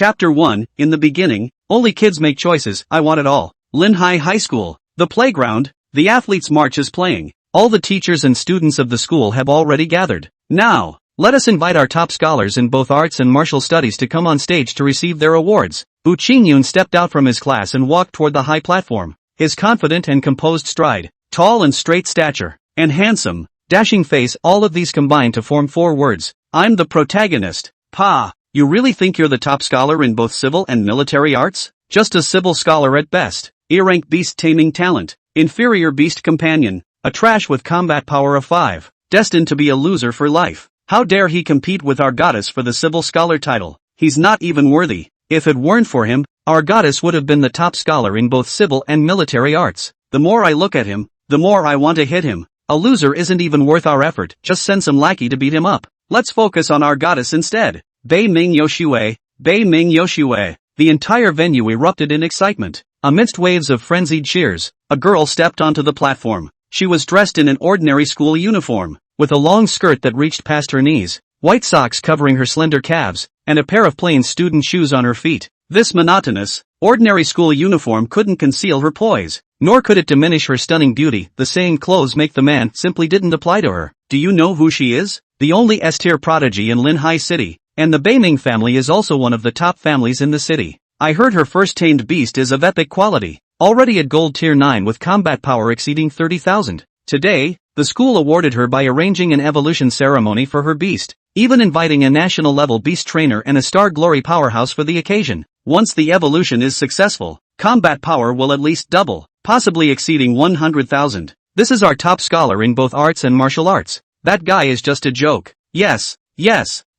Chapter 1, In the beginning, only kids make choices, I want it all. Linhai High School. The playground, the athletes' march is playing. All the teachers and students of the school have already gathered. Now, let us invite our top scholars in both arts and martial studies to come on stage to receive their awards. Bu Qingyun stepped out from his class and walked toward the high platform. His confident and composed stride, tall and straight stature, and handsome, dashing face, all of these combine to form 4 words. I'm the protagonist. Pa, you really think you're the top scholar in both civil and military arts? Just a civil scholar at best. E-rank beast-taming talent. Inferior beast companion. A trash with combat power of 5. Destined to be a loser for life. How dare he compete with our goddess for the civil scholar title? He's not even worthy. If it weren't for him, our goddess would have been the top scholar in both civil and military arts. The more I look at him, the more I want to hit him. A loser isn't even worth our effort, just send some lackey to beat him up. Let's focus on our goddess instead. Bei Ming Yoshue. Bei Ming Yoshue. The entire venue erupted in excitement. Amidst waves of frenzied cheers, a girl stepped onto the platform. She was dressed in an ordinary school uniform, with a long skirt that reached past her knees, white socks covering her slender calves, and a pair of plain student shoes on her feet. This monotonous, ordinary school uniform couldn't conceal her poise, nor could it diminish her stunning beauty. The saying clothes make the man simply didn't apply to her. Do you know who she is? The only S-tier prodigy in Linhai City, and the Beiming family is also one of the top families in the city. I heard her first tamed beast is of epic quality, already at gold tier 9 with combat power exceeding 30,000. Today, the school awarded her by arranging an evolution ceremony for her beast, even inviting a national-level beast trainer and a Star Glory powerhouse for the occasion. Once the evolution is successful, combat power will at least double, possibly exceeding 100,000. This is our top scholar in both arts and martial arts. That guy is just a joke. Yes.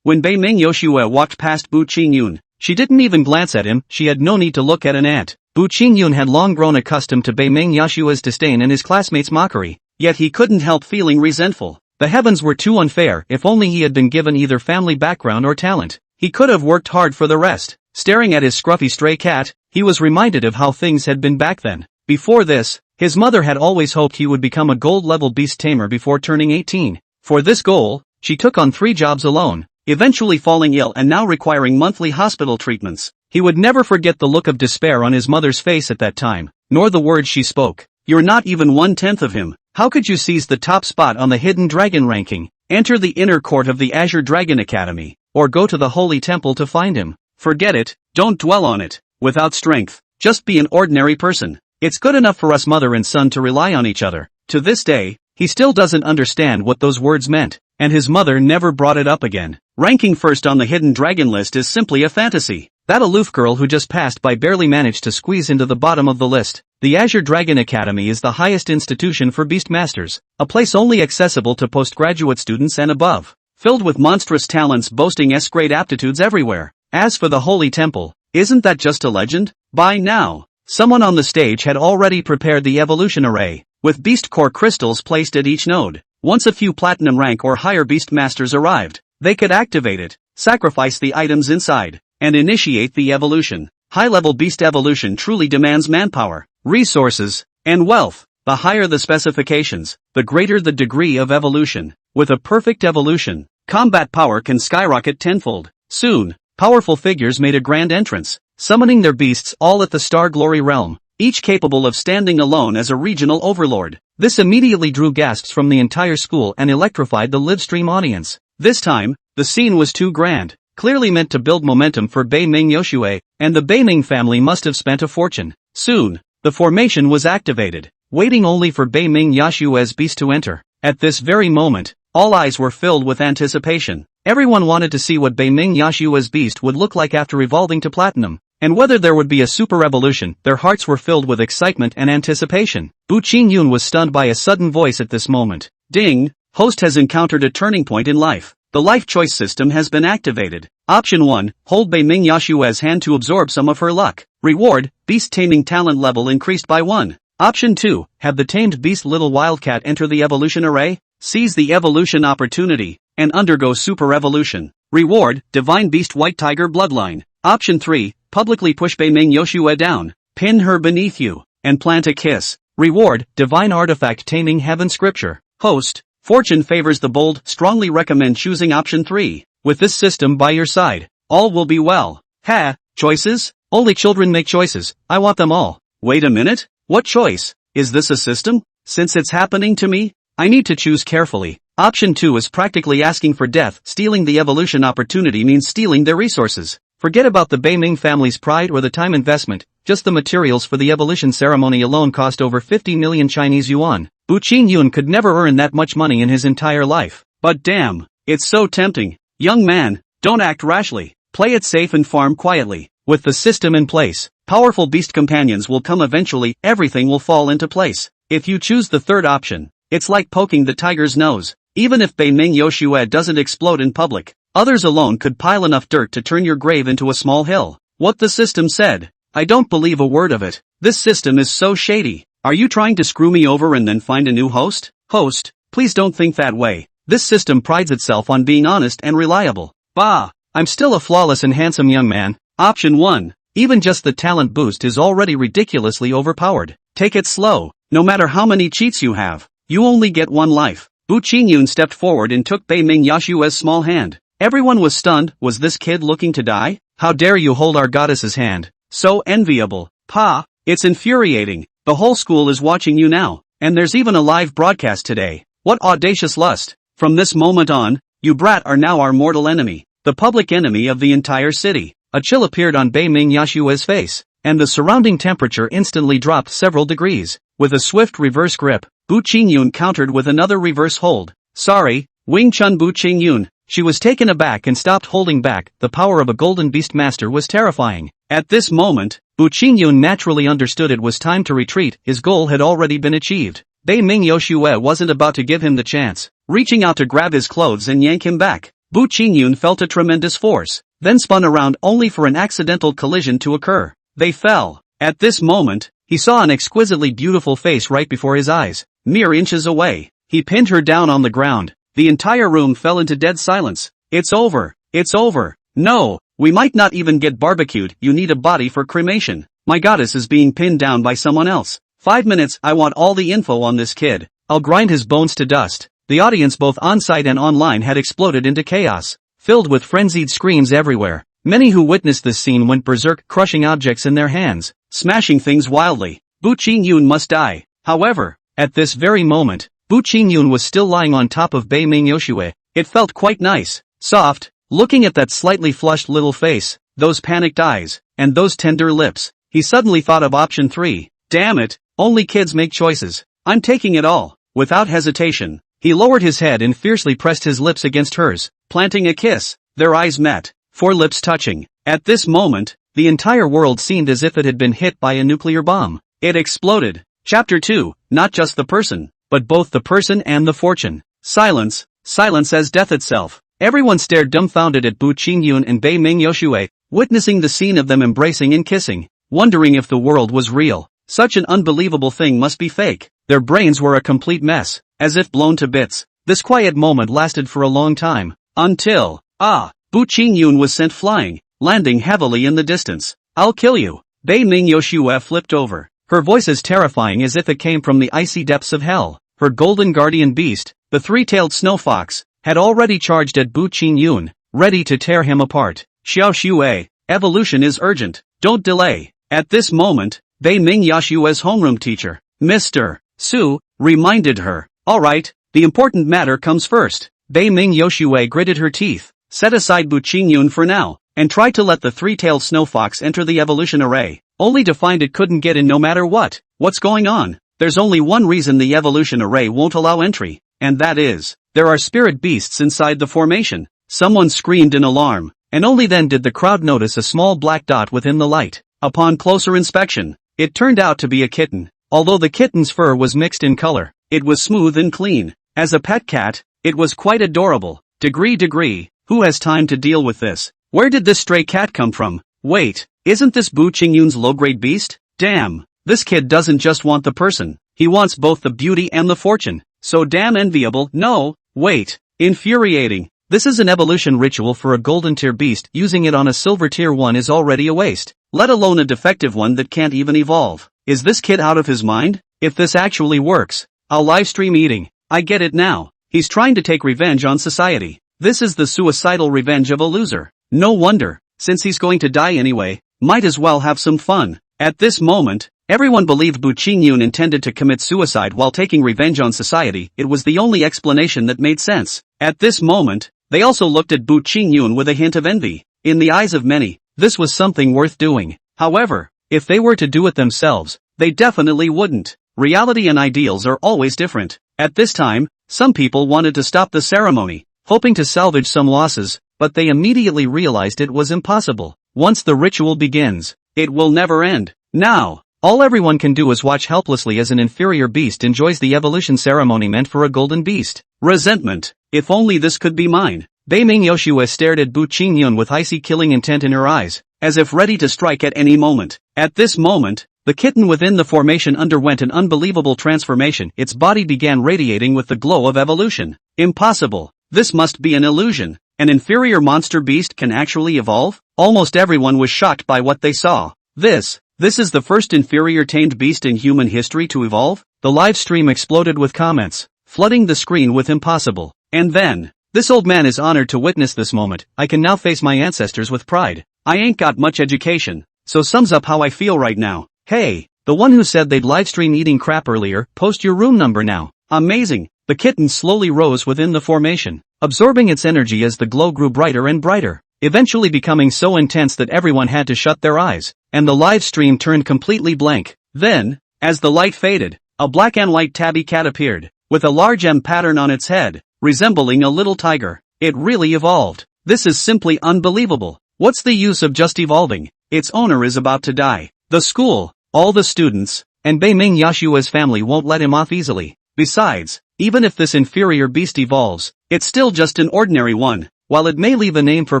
When Bei Ming Yoshue walked past Bu Qingyun, she didn't even glance at him. She had no need to look at an ant. Bu Qingyun had long grown accustomed to Bei Ming Yoshue's disdain and his classmates' mockery, yet he couldn't help feeling resentful. The heavens were too unfair. If only he had been given either family background or talent, he could have worked hard for the rest. Staring at his scruffy stray cat, he was reminded of how things had been back then. Before this, his mother had always hoped he would become a gold-level beast tamer before turning 18. For this goal, she took on 3 jobs alone, eventually falling ill and now requiring monthly hospital treatments. He would never forget the look of despair on his mother's face at that time, nor the words she spoke. You're not even 1/10 of him. How could you seize the top spot on the Hidden Dragon ranking, enter the inner court of the Azure Dragon Academy, or go to the Holy Temple to find him? Forget it, don't dwell on it. Without strength, just be an ordinary person. It's good enough for us mother and son to rely on each other. To this day, he still doesn't understand what those words meant, and his mother never brought it up again. Ranking first on the Hidden Dragon list is simply a fantasy. That aloof girl who just passed by barely managed to squeeze into the bottom of the list. The Azure Dragon Academy is the highest institution for Beastmasters, a place only accessible to postgraduate students and above, filled with monstrous talents boasting S-grade aptitudes everywhere. As for the Holy Temple, isn't that just a legend? By now, someone on the stage had already prepared the evolution array, with beast core crystals placed at each node. Once a few platinum rank or higher Beastmasters arrived, they could activate it, sacrifice the items inside, and initiate the evolution. High-level beast evolution truly demands manpower, resources, and wealth. The higher the specifications, the greater the degree of evolution. With a perfect evolution, combat power can skyrocket tenfold. Soon, powerful figures made a grand entrance, summoning their beasts all at the Star Glory realm, each capable of standing alone as a regional overlord. This immediately drew gasps from the entire school and electrified the livestream audience. This time, the scene was too grand, clearly meant to build momentum for Bei Ming Yoshue, and the Beiming family must have spent a fortune. Soon, the formation was activated, waiting only for Bei Ming Yoshue's beast to enter. At this very moment, all eyes were filled with anticipation. Everyone wanted to see what Bei Ming Yoshue's beast would look like after evolving to platinum, and whether there would be a super evolution. Their hearts were filled with excitement and anticipation. Bu Qingyun was stunned by a sudden voice at this moment. Ding! Host has encountered a turning point in life. The life choice system has been activated. Option 1, hold Bei Ming Yoshue's hand to absorb some of her luck. Reward, beast taming talent level increased by 1. Option 2, have the tamed beast little wildcat enter the evolution array. Seize the evolution opportunity, and undergo super evolution. Reward, divine beast white tiger bloodline. Option 3, publicly push Bei Ming Yoshue down, pin her beneath you, and plant a kiss. Reward, divine artifact taming heaven scripture. Host, fortune favors the bold, strongly recommend choosing option 3. With this system by your side, all will be well. Ha, Choices? Only children make choices, I want them all. Wait a minute, what choice? Is this a system? Since it's happening to me, I need to choose carefully. Option 2 is practically asking for death. Stealing the evolution opportunity means stealing their resources. Forget about the Beiming family's pride or the time investment, just the materials for the evolution ceremony alone cost over 50 million Chinese yuan. Bu Qingyun could never earn that much money in his entire life. But damn, it's so tempting. Young man, don't act rashly. Play it safe and farm quietly. With the system in place, powerful beast companions will come eventually, everything will fall into place. If you choose the third option, it's like poking the tiger's nose. Even if Beiming Yoshue doesn't explode in public, others alone could pile enough dirt to turn your grave into a small hill. What the system said, I don't believe a word of it. This system is so shady. Are you trying to screw me over and then find a new host? Host, please don't think that way. This system prides itself on being honest and reliable. Bah, I'm still a flawless and handsome young man. Option 1. Even just the talent boost is already ridiculously overpowered. Take it slow. No matter how many cheats you have, you only get one life. Bu Qingyun stepped forward and took Beiming Yashue's small hand. Everyone was stunned. Was this kid looking to die? How dare you hold our goddess's hand? So enviable. Pa, it's infuriating. The whole school is watching you now, and there's even a live broadcast today. What audacious lust. From this moment on, you brat are now our mortal enemy, the public enemy of the entire city. A chill appeared on Beiming Yashue's face, and the surrounding temperature instantly dropped several degrees. With a swift reverse grip, Bu Qingyun countered with another reverse hold. Sorry, Wing Chun Bu Qingyun. She was taken aback and stopped holding back. The power of a golden beast master was terrifying. At this moment, Bu Qingyun naturally understood it was time to retreat. His goal had already been achieved. Beiming Yoshue wasn't about to give him the chance, reaching out to grab his clothes and yank him back. Bu Qingyun felt a tremendous force, then spun around only for an accidental collision to occur. They fell. At this moment, he saw an exquisitely beautiful face right before his eyes, mere inches away. He pinned her down on the ground. The entire room fell into dead silence. It's over. It's over. No, we might not even get barbecued. You need a body for cremation. My goddess is being pinned down by someone else. 5 minutes, I want all the info on this kid. I'll grind his bones to dust. The audience both on-site and online had exploded into chaos, filled with frenzied screams everywhere. Many who witnessed this scene went berserk, crushing objects in their hands, smashing things wildly. Bu Qingyun must die. However, at this very moment, Bu Qingyun was still lying on top of Beiming Yoshue. It felt quite nice, soft, looking at that slightly flushed little face, those panicked eyes, and those tender lips. He suddenly thought of option 3. Damn it, only kids make choices. I'm taking it all. Without hesitation, he lowered his head and fiercely pressed his lips against hers, planting a kiss. Their eyes met, 4 lips touching. At this moment, the entire world seemed as if it had been hit by a nuclear bomb. It exploded. Chapter 2, not just the person, but both the person and the fortune. Silence, silence as death itself. Everyone stared dumbfounded at Bu Qingyun and Beiming Yoshue, witnessing the scene of them embracing and kissing, wondering if the world was real. Such an unbelievable thing must be fake. Their brains were a complete mess, as if blown to bits. This quiet moment lasted for a long time, until, Bu Qingyun was sent flying, landing heavily in the distance. I'll kill you. Beiming Yoshue flipped over, her voice as terrifying as if it came from the icy depths of hell. Her golden guardian beast, the 3-tailed snow fox, had already charged at Bu Qingyun, ready to tear him apart. Xiao Xue, evolution is urgent. Don't delay. At this moment, Beiming Yashue's homeroom teacher, Mr. Su, reminded her. Alright, the important matter comes first. Beiming Yoshue gritted her teeth, set aside Bu Qingyun for now, and tried to let the 3-tailed snow fox enter the evolution array, only to find it couldn't get in no matter what. What's going on? There's only one reason the evolution array won't allow entry, and that is, there are spirit beasts inside the formation. Someone screamed in alarm, and only then did the crowd notice a small black dot within the light. Upon closer inspection, it turned out to be a kitten. Although the kitten's fur was mixed in color, it was smooth and clean. As a pet cat, it was quite adorable. Degree, who has time to deal with this? Where did this stray cat come from? Wait, isn't this Bu Qingyun's low-grade beast? Damn, this kid doesn't just want the person, he wants both the beauty and the fortune. So damn enviable. No, wait, infuriating. This is an evolution ritual for a golden tier beast. Using it on a silver tier 1 is already a waste, let alone a defective one that can't even evolve. Is this kid out of his mind? If this actually works, I'll livestream eating. I get it now. He's trying to take revenge on society. This is the suicidal revenge of a loser. No wonder. since he's going to die anyway, might as well have some fun. At this moment, everyone believed Bu Qingyun intended to commit suicide while taking revenge on society. It was the only explanation that made sense. At this moment, they also looked at Bu Qingyun with a hint of envy. In the eyes of many, this was something worth doing. However, if they were to do it themselves, they definitely wouldn't. Reality and ideals are always different. At this time, some people wanted to stop the ceremony, hoping to salvage some losses, but they immediately realized it was impossible. Once the ritual begins, it will never end. Now, all everyone can do is watch helplessly as an inferior beast enjoys the evolution ceremony meant for a golden beast. Resentment. If only this could be mine. Beiming Yoshua stared at Bu Qingyun with icy killing intent in her eyes, as if ready to strike at any moment. At this moment, the kitten within the formation underwent an unbelievable transformation. Its body began radiating with the glow of evolution. Impossible. This must be an illusion. An inferior monster beast can actually evolve? Almost everyone was shocked by what they saw. This is the first inferior tamed beast in human history to evolve? The live stream exploded with comments, flooding the screen with impossible. And then, this old man is honored to witness this moment. I can now face my ancestors with pride. I ain't got much education, so sums up how I feel right now. Hey, the one who said they'd livestream eating crap earlier, post your room number now. Amazing. The kitten slowly rose within the formation, absorbing its energy as the glow grew brighter and brighter, eventually becoming so intense that everyone had to shut their eyes, and the live stream turned completely blank. Then, as the light faded, a black and white tabby cat appeared, with a large M pattern on its head, resembling a little tiger. It really evolved. This is simply unbelievable. What's the use of just evolving? Its owner is about to die. The school, all the students, and Beiming Yoshua's family won't let him off easily. Besides, even if this inferior beast evolves, it's still just an ordinary one. While it may leave a name for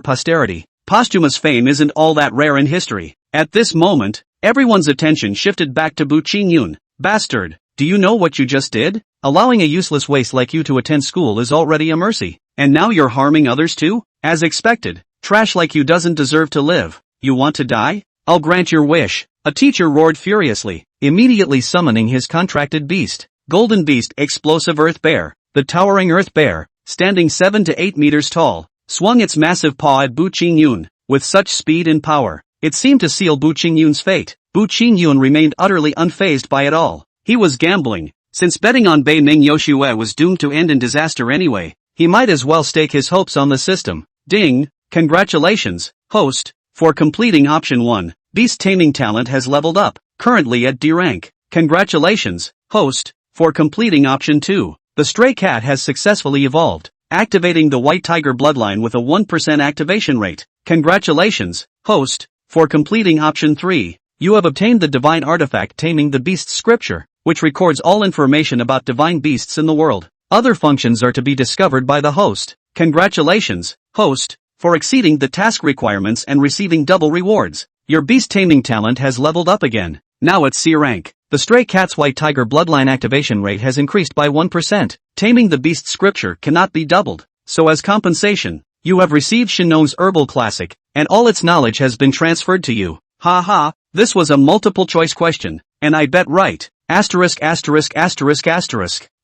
posterity, posthumous fame isn't all that rare in history. At this moment, everyone's attention shifted back to Bu Qingyun. Bastard, do you know what you just did? Allowing a useless waste like you to attend school is already a mercy. And now you're harming others too? As expected, trash like you doesn't deserve to live. You want to die? I'll grant your wish. A teacher roared furiously, immediately summoning his contracted beast. Golden Beast Explosive Earth Bear. The towering Earth Bear, standing 7 to 8 meters tall, swung its massive paw at Bu Qingyun. With such speed and power, it seemed to seal Bu Qingyun's fate. Bu Qingyun remained utterly unfazed by it all. He was gambling. Since betting on Beiming Yoshua was doomed to end in disaster anyway, he might as well stake his hopes on the system. Ding! Congratulations, host, for completing option 1. Beast-taming talent has leveled up, currently at D rank. Congratulations, host, for completing option 2. The stray cat has successfully evolved, activating the white tiger bloodline with a 1% activation rate. Congratulations, host, for completing option 3. You have obtained the divine artifact Taming the Beast's scripture, which records all information about divine beasts in the world. Other functions are to be discovered by the host. Congratulations, host, for exceeding the task requirements and receiving double rewards. Your beast-taming talent has leveled up again, now at C rank. The stray cat's white tiger bloodline activation rate has increased by 1%. Taming the Beast scripture cannot be doubled, so as compensation, you have received Shinon's Herbal Classic, and all its knowledge has been transferred to you. Ha, this was a multiple choice question, and I bet right. Asterisk.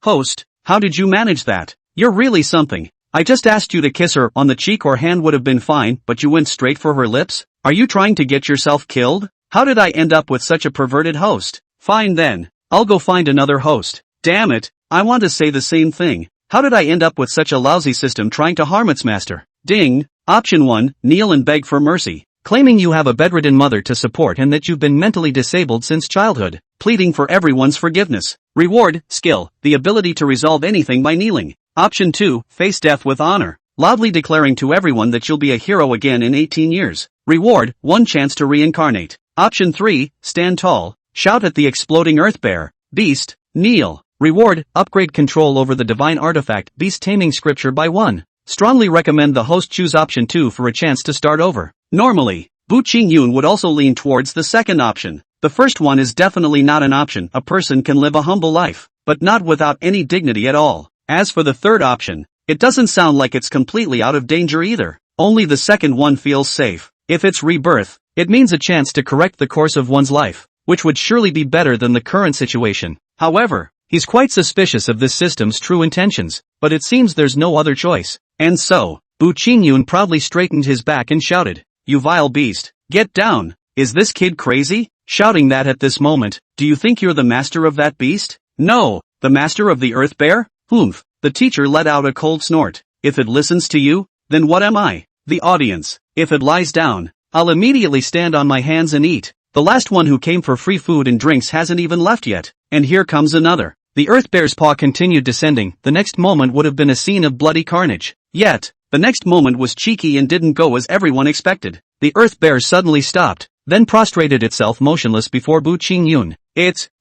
Host, how did you manage that? You're really something. I just asked you to kiss her on the cheek or hand would have been fine, but you went straight for her lips? Are you trying to get yourself killed? How did I end up with such a perverted host? Fine then, I'll go find another host. Damn it, I want to say the same thing. How did I end up with such a lousy system trying to harm its master? Ding. Option 1, kneel and beg for mercy. Claiming you have a bedridden mother to support and that you've been mentally disabled since childhood. Pleading for everyone's forgiveness. Reward, skill, the ability to resolve anything by kneeling. Option 2, face death with honor. Loudly declaring to everyone that you'll be a hero again in 18 years. Reward, 1 chance to reincarnate. Option 3, stand tall. Shout at the exploding earth bear. Beast, kneel. Reward, upgrade control over the divine artifact beast-taming scripture by 1. Strongly recommend the host choose option 2 for a chance to start over. Normally, Bu Qingyun would also lean towards the second option. The first one is definitely not an option. A person can live a humble life, but not without any dignity at all. As for the third option, it doesn't sound like it's completely out of danger either. Only the second one feels safe. If it's rebirth, it means a chance to correct the course of one's life, which would surely be better than the current situation. However, he's quite suspicious of this system's true intentions, but it seems there's no other choice. And so, Bu Qingyun proudly straightened his back and shouted, you vile beast, get down. Is this kid crazy? Shouting that at this moment, do you think you're the master of that beast? No, the master of the earth bear? Humph. The teacher let out a cold snort. If it listens to you, then what am I? The audience. If it lies down, I'll immediately stand on my hands and eat. The last one who came for free food and drinks hasn't even left yet. And here comes another. The earth bear's paw continued descending. The next moment would have been a scene of bloody carnage. Yet, the next moment was cheeky and didn't go as everyone expected. The earth bear suddenly stopped, then prostrated itself motionless before Bu Qingyun.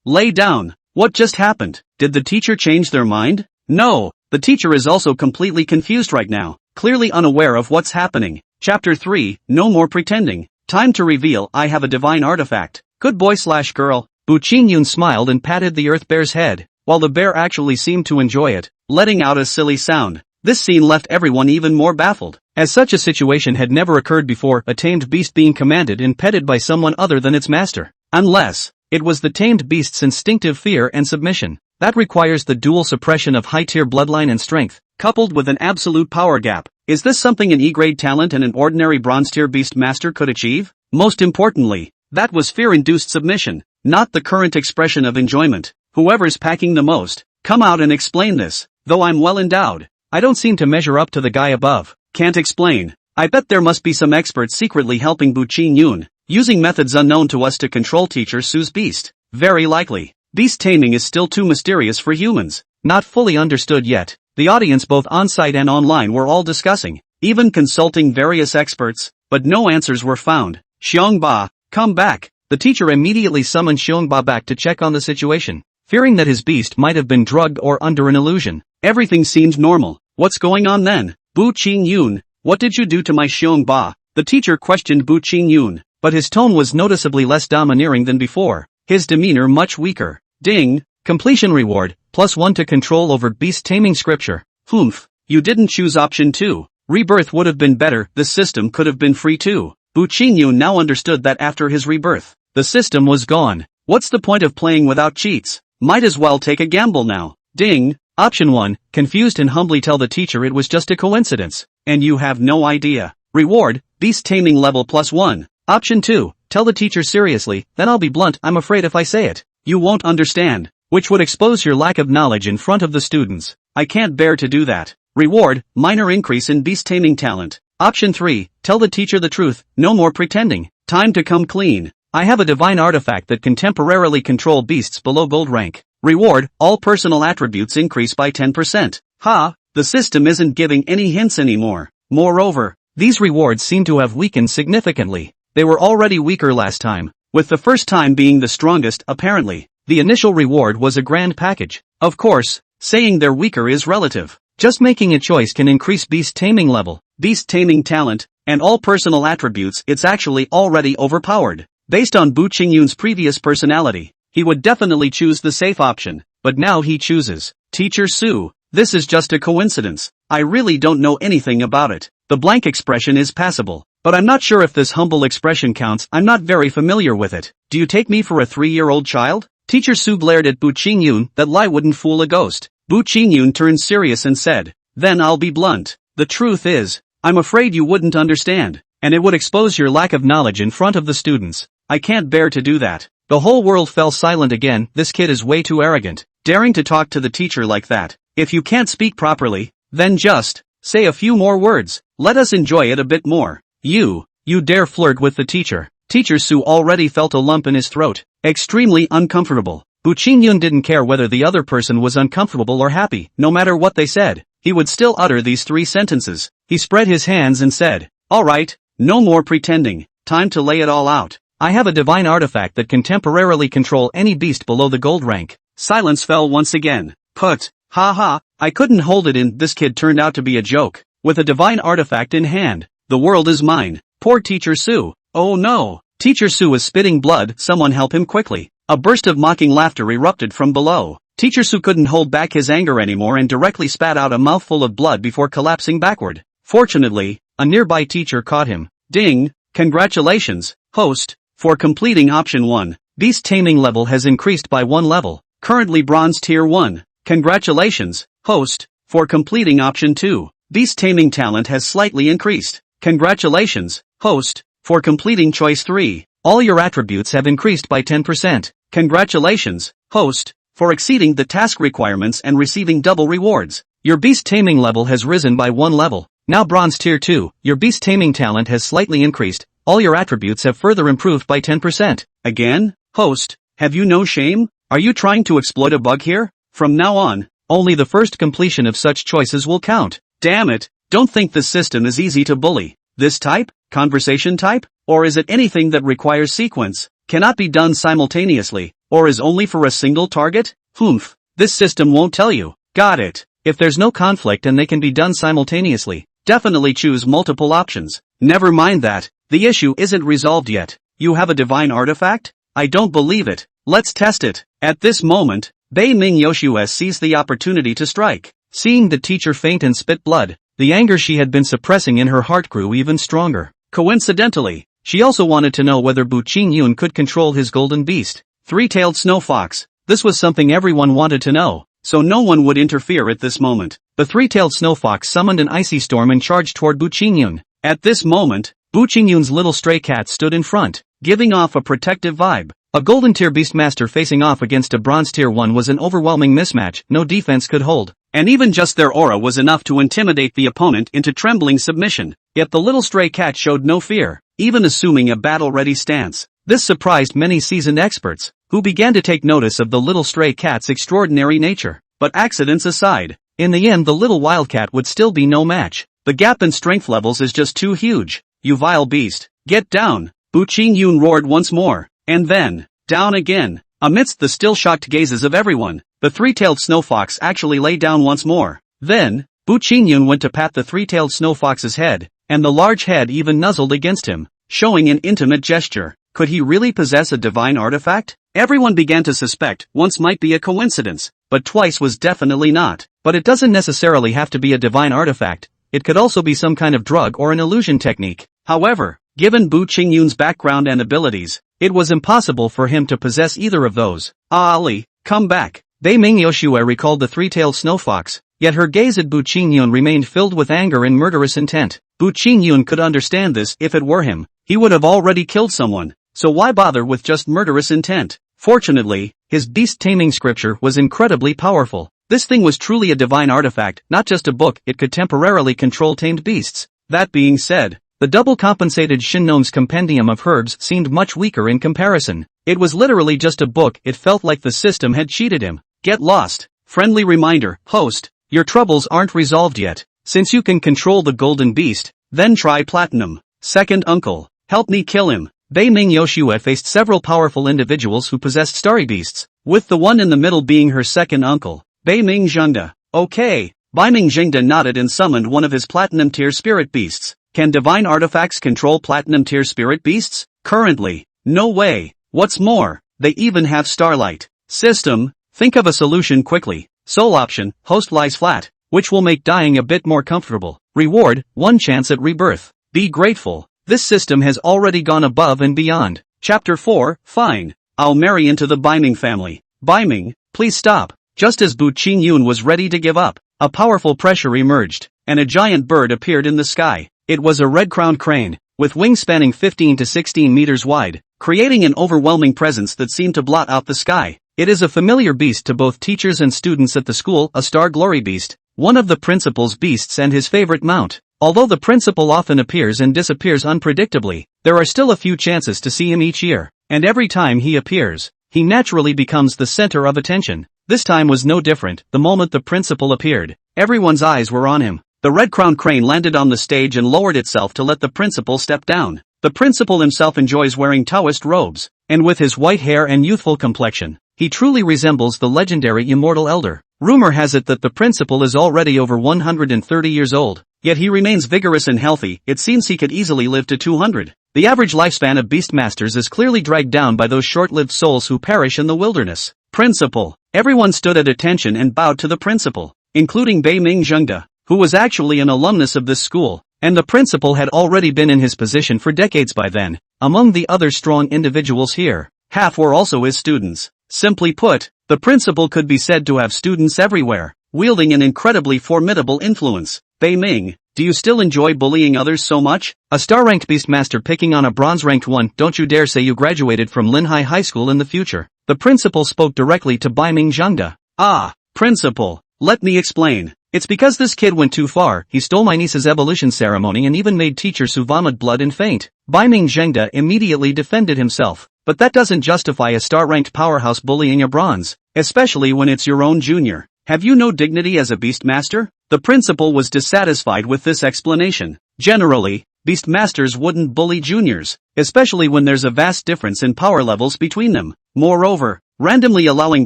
Lay down. What just happened? Did the teacher change their mind? No, the teacher is also completely confused right now, clearly unaware of what's happening. Chapter 3, No More Pretending. Time to reveal I have a divine artifact. Good boy/girl. Bu Qingyun smiled and patted the earth bear's head, while the bear actually seemed to enjoy it, letting out a silly sound. This scene left everyone even more baffled, as such a situation had never occurred before, a tamed beast being commanded and petted by someone other than its master. Unless it was the tamed beast's instinctive fear and submission. That requires the dual suppression of high-tier bloodline and strength, coupled with an absolute power gap. Is this something an E-grade talent and an ordinary bronze-tier beast master could achieve? Most importantly, that was fear-induced submission, not the current expression of enjoyment. Whoever's packing the most, come out and explain this. Though I'm well endowed, I don't seem to measure up to the guy above. Can't explain. I bet there must be some experts secretly helping Bu Qingyun, using methods unknown to us to control Teacher Su's beast. Very likely. Beast taming is still too mysterious for humans. Not fully understood yet. The audience both on-site and online were all discussing, even consulting various experts, but no answers were found. Xiongba, come back. The teacher immediately summoned Xiongba back to check on the situation, fearing that his beast might have been drugged or under an illusion. Everything seemed normal. What's going on then? Bu Qingyun, what did you do to my Xiongba? The teacher questioned Bu Qingyun, but his tone was noticeably less domineering than before, his demeanor much weaker. Ding, completion reward, +1 to control over beast taming scripture. Humph, you didn't choose option 2. Rebirth would have been better, this system could have been free too. Bu Qingyun now understood that after his rebirth, the system was gone. What's the point of playing without cheats? Might as well take a gamble now. Ding, option 1, confused and humbly tell the teacher it was just a coincidence, and you have no idea. Reward, beast taming level +1. Option 2, tell the teacher seriously, then I'll be blunt, I'm afraid if I say it, you won't understand, which would expose your lack of knowledge in front of the students. I can't bear to do that. Reward, minor increase in beast taming talent. Option 3, tell the teacher the truth, no more pretending. Time to come clean. I have a divine artifact that can temporarily control beasts below gold rank. Reward, all personal attributes increase by 10%. Ha, the system isn't giving any hints anymore. Moreover, these rewards seem to have weakened significantly. They were already weaker last time, with the first time being the strongest apparently. The initial reward was a grand package. Of course, saying they're weaker is relative. Just making a choice can increase beast taming level, beast taming talent, and all personal attributes. It's actually already overpowered. Based on Bu Qingyun's previous personality, he would definitely choose the safe option, but now he chooses Teacher Su. This is just a coincidence. I really don't know anything about it. The blank expression is passable, but I'm not sure if this humble expression counts. I'm not very familiar with it. Do you take me for a 3-year-old child? Teacher Su glared at Bu Qingyun. That lie wouldn't fool a ghost. Bu Qingyun turned serious and said, then I'll be blunt. The truth is, I'm afraid you wouldn't understand, and it would expose your lack of knowledge in front of the students. I can't bear to do that. The whole world fell silent again. This kid is way too arrogant, daring to talk to the teacher like that. If you can't speak properly, then just say a few more words. Let us enjoy it a bit more. You dare flirt with the teacher. Teacher Su already felt a lump in his throat, extremely uncomfortable. Bu Qingyun didn't care whether the other person was uncomfortable or happy. No matter what they said, he would still utter these 3 sentences. He spread his hands and said, all right, no more pretending. Time to lay it all out. I have a divine artifact that can temporarily control any beast below the gold rank. Silence fell once again. Put, ha, I couldn't hold it in. This kid turned out to be a joke. With a divine artifact in hand, the world is mine. Poor Teacher Su. Oh no. Teacher Su is spitting blood. Someone help him quickly. A burst of mocking laughter erupted from below. Teacher Su couldn't hold back his anger anymore and directly spat out a mouthful of blood before collapsing backward. Fortunately, a nearby teacher caught him. Ding, congratulations, host, for completing option 1. Beast taming level has increased by 1 level, currently bronze tier 1. Congratulations, host, for completing option 2. Beast taming talent has slightly increased. Congratulations, host, for completing choice 3. All your attributes have increased by 10%. Congratulations, host, for exceeding the task requirements and receiving double rewards. Your beast taming level has risen by 1 level. Now bronze tier 2, your beast taming talent has slightly increased. All your attributes have further improved by 10%. Again, host, have you no shame? Are you trying to exploit a bug here? From now on, only the first completion of such choices will count. Damn it, don't think this system is easy to bully. This type? Conversation type? Or is it anything that requires sequence, cannot be done simultaneously, or is only for a single target? Humph, this system won't tell you. Got it. If there's no conflict and they can be done simultaneously, definitely choose multiple options. Never mind that, the issue isn't resolved yet. You have a divine artifact? I don't believe it. Let's test it. At this moment, Bei Ming Yoshua seized the opportunity to strike. Seeing the teacher faint and spit blood, the anger she had been suppressing in her heart grew even stronger. Coincidentally, she also wanted to know whether Bu Qingyun could control his golden beast, three-tailed snow fox. This was something everyone wanted to know, so no one would interfere at this moment. The three-tailed snow fox summoned an icy storm and charged toward Bu Qingyun. At this moment, Bu Qingyun's little stray cat stood in front, giving off a protective vibe. A golden tier beastmaster facing off against a bronze tier 1 was an overwhelming mismatch no defense could hold. And even just their aura was enough to intimidate the opponent into trembling submission. Yet the little stray cat showed no fear, even assuming a battle-ready stance. This surprised many seasoned experts, who began to take notice of the little stray cat's extraordinary nature. But accidents aside, in the end the little wildcat would still be no match. The gap in strength levels is just too huge. You vile beast, get down! Bu Qingyun roared once more, and then, down again. Amidst the still shocked gazes of everyone, the three-tailed snow fox actually lay down once more. Then, Bu Qingyun went to pat the three-tailed snow fox's head, and the large head even nuzzled against him, showing an intimate gesture. Could he really possess a divine artifact? Everyone began to suspect once might be a coincidence, but twice was definitely not. But it doesn't necessarily have to be a divine artifact, it could also be some kind of drug or an illusion technique. However, given Bu Qingyun's background and abilities, it was impossible for him to possess either of those. Ali, come back. Bei Ming Yoshua recalled the three-tailed snow fox, yet her gaze at Bu Qingyun remained filled with anger and murderous intent. Bu Qingyun could understand this if it were him. He would have already killed someone, so why bother with just murderous intent? Fortunately, his beast-taming scripture was incredibly powerful. This thing was truly a divine artifact, not just a book. It could temporarily control tamed beasts. That being said, the double-compensated Shinnom's compendium of herbs seemed much weaker in comparison. It was literally just a book. It felt like the system had cheated him. Get lost. Friendly reminder, host, your troubles aren't resolved yet. Since you can control the golden beast, then try platinum. Second uncle, help me kill him. Bei Ming Yoshua faced several powerful individuals who possessed starry beasts, with the one in the middle being her second uncle, Bei Ming Zhengde. Okay. Bei Ming Zhengde nodded and summoned one of his platinum tier spirit beasts. Can divine artifacts control platinum tier spirit beasts? Currently, no way. What's more, they even have starlight. System, think of a solution quickly. Sole option, host lies flat, which will make dying a bit more comfortable. Reward, 1 chance at rebirth. Be grateful. This system has already gone above and beyond. Chapter 4, fine. I'll marry into the Bei Ming family. Bei Ming, please stop. Just as Bu Qingyun was ready to give up, a powerful pressure emerged, and a giant bird appeared in the sky. It was a red-crowned crane, with wings spanning 15 to 16 meters wide, creating an overwhelming presence that seemed to blot out the sky. It is a familiar beast to both teachers and students at the school, a star glory beast, one of the principal's beasts and his favorite mount. Although the principal often appears and disappears unpredictably, there are still a few chances to see him each year, and every time he appears, he naturally becomes the center of attention. This time was no different. The moment the principal appeared, everyone's eyes were on him. The red-crowned crane landed on the stage and lowered itself to let the principal step down. The principal himself enjoys wearing Taoist robes, and with his white hair and youthful complexion, he truly resembles the legendary immortal elder. Rumor has it that the principal is already over 130 years old, yet he remains vigorous and healthy. It seems he could easily live to 200. The average lifespan of beastmasters is clearly dragged down by those short-lived souls who perish in the wilderness. Principal. Everyone stood at attention and bowed to the principal, including Bei Ming Zhengde, who was actually an alumnus of this school, and the principal had already been in his position for decades by then. Among the other strong individuals here, half were also his students. Simply put, the principal could be said to have students everywhere, wielding an incredibly formidable influence. Bei Ming, Do you still enjoy bullying others so much? A star-ranked beastmaster picking on a bronze-ranked one. Don't you dare say you graduated from Linhai High School in the future. The principal spoke directly to Baiming Zhengde. Ah, principal. Let me explain. It's because this kid went too far. He stole my niece's evolution ceremony and even made teacher Su vomit blood and faint. Baiming Zhengde immediately defended himself. But that doesn't justify a star-ranked powerhouse bullying a bronze, especially when it's your own junior. Have you no dignity as a beastmaster? The principal was dissatisfied with this explanation. Generally, beastmasters wouldn't bully juniors, especially when there's a vast difference in power levels between them. Moreover, randomly allowing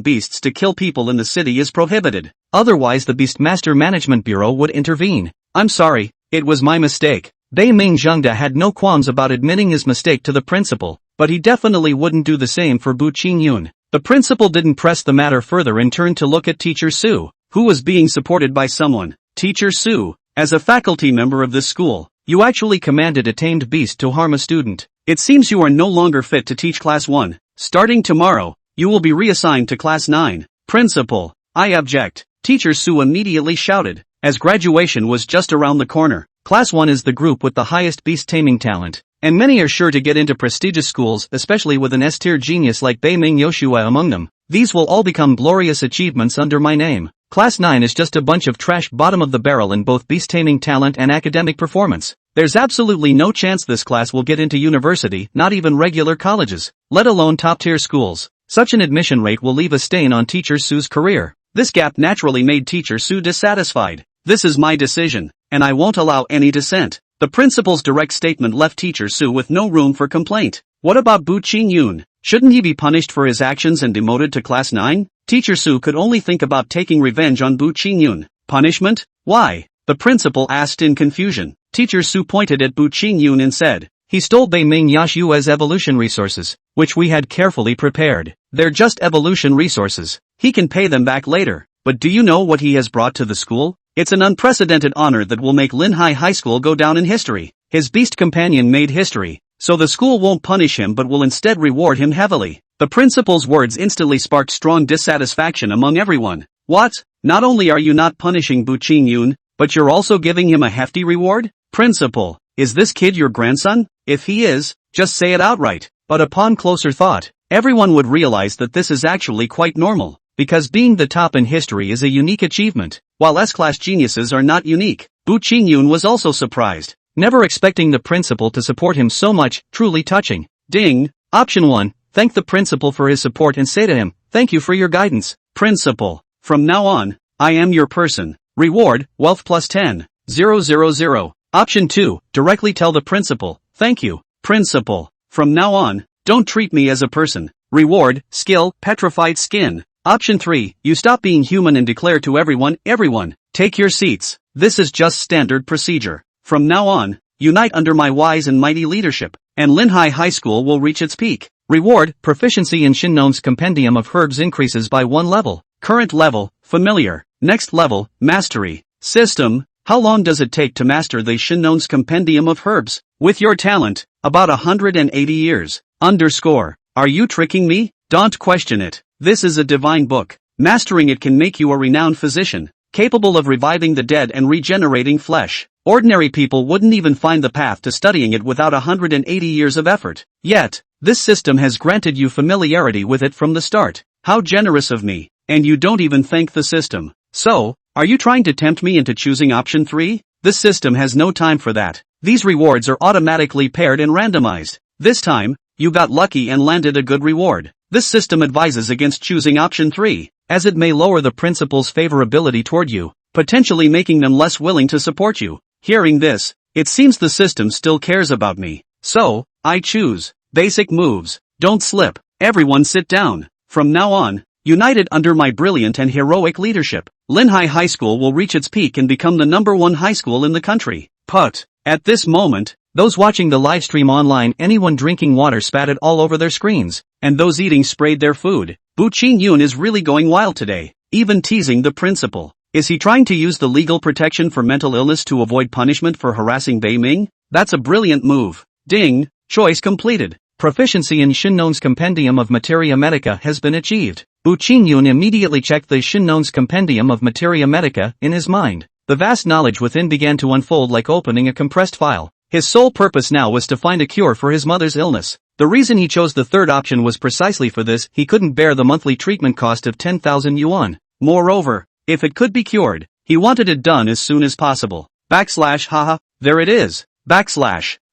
beasts to kill people in the city is prohibited. Otherwise the Beastmaster Management Bureau would intervene. I'm sorry, it was my mistake. Baiming Zhengde had no qualms about admitting his mistake to the principal, but he definitely wouldn't do the same for Bu Qingyun. The principal didn't press the matter further and turned to look at Teacher Su, who was being supported by someone. Teacher Su, as a faculty member of this school, you actually commanded a tamed beast to harm a student. It seems you are no longer fit to teach Class 1. Starting tomorrow, you will be reassigned to Class 9. Principal, I object. Teacher Su immediately shouted, as graduation was just around the corner. Class 1 is the group with the highest beast-taming talent, and many are sure to get into prestigious schools, especially with an S-tier genius like Baiming Yoshua among them. These will all become glorious achievements under my name. Class 9 is just a bunch of trash bottom of the barrel in both beast-taming talent and academic performance. There's absolutely no chance this class will get into university, not even regular colleges, let alone top-tier schools. Such an admission rate will leave a stain on Teacher Su's career. This gap naturally made Teacher Su dissatisfied. This is my decision, and I won't allow any dissent. The principal's direct statement left Teacher Su with no room for complaint. What about Bu Qingyun? Shouldn't he be punished for his actions and demoted to Class 9? Teacher Su could only think about taking revenge on Bu Qingyun. Punishment? Why? The principal asked in confusion. Teacher Su pointed at Bu Qingyun and said, he stole Baiming Yashua's evolution resources, which we had carefully prepared. They're just evolution resources. He can pay them back later. But do you know what he has brought to the school? It's an unprecedented honor that will make Linhai High School go down in history. His beast companion made history, so the school won't punish him but will instead reward him heavily. The principal's words instantly sparked strong dissatisfaction among everyone. What? Not only are you not punishing Bu Qingyun, but you're also giving him a hefty reward? Principal, is this kid your grandson? If he is, just say it outright. But upon closer thought, everyone would realize that this is actually quite normal, because being the top in history is a unique achievement, while S-class geniuses are not unique. Bu Qingyun was also surprised, never expecting the principal to support him so much, truly touching. Ding! Option 1, thank the principal for his support and say to him, thank you for your guidance. Principal, from now on, I am your person. Reward, wealth plus 10. 000. Option 2, directly tell the principal, thank you. Principal, from now on, don't treat me as a person. Reward, skill, petrified skin. Option 3, you stop being human and declare to everyone, take your seats. This is just standard procedure. From now on, unite under my wise and mighty leadership, and Linhai High School will reach its peak. Reward, proficiency in Shinnon's compendium of herbs increases by 1 level. Current level, familiar. Next level, mastery. System, how long does it take to master the Shinnon's compendium of herbs? With your talent, about 180 years. Underscore. Are you tricking me? Don't question it. This is a divine book. Mastering it can make you a renowned physician, capable of reviving the dead and regenerating flesh. Ordinary people wouldn't even find the path to studying it without 180 years of effort. Yet, this system has granted you familiarity with it from the start. How generous of me. And you don't even thank the system. So, are you trying to tempt me into choosing option 3? This system has no time for that. These rewards are automatically paired and randomized. This time, you got lucky and landed a good reward. This system advises against choosing option 3, as it may lower the principal's favorability toward you, potentially making them less willing to support you. Hearing this, it seems the system still cares about me. So, I choose. Basic moves. Don't slip. Everyone sit down. From now on, united under my brilliant and heroic leadership, Linhai High School will reach its peak and become the #1 high school in the country. Put. At this moment, those watching the live stream online, anyone drinking water spatted all over their screens, and those eating sprayed their food. Bu Qingyun is really going wild today, even teasing the principal. Is he trying to use the legal protection for mental illness to avoid punishment for harassing Baiming? That's a brilliant move. Ding! Choice completed. Proficiency in Shinnon's compendium of materia medica has been achieved. Bu Qingyun immediately checked the Shinnon's compendium of materia medica in his mind. The vast knowledge within began to unfold like opening a compressed file. His sole purpose now was to find a cure for his mother's illness. The reason he chose the third option was precisely for this: he couldn't bear the monthly treatment cost of 10,000 yuan. Moreover, if it could be cured, he wanted it done as soon as possible. Haha, there it is.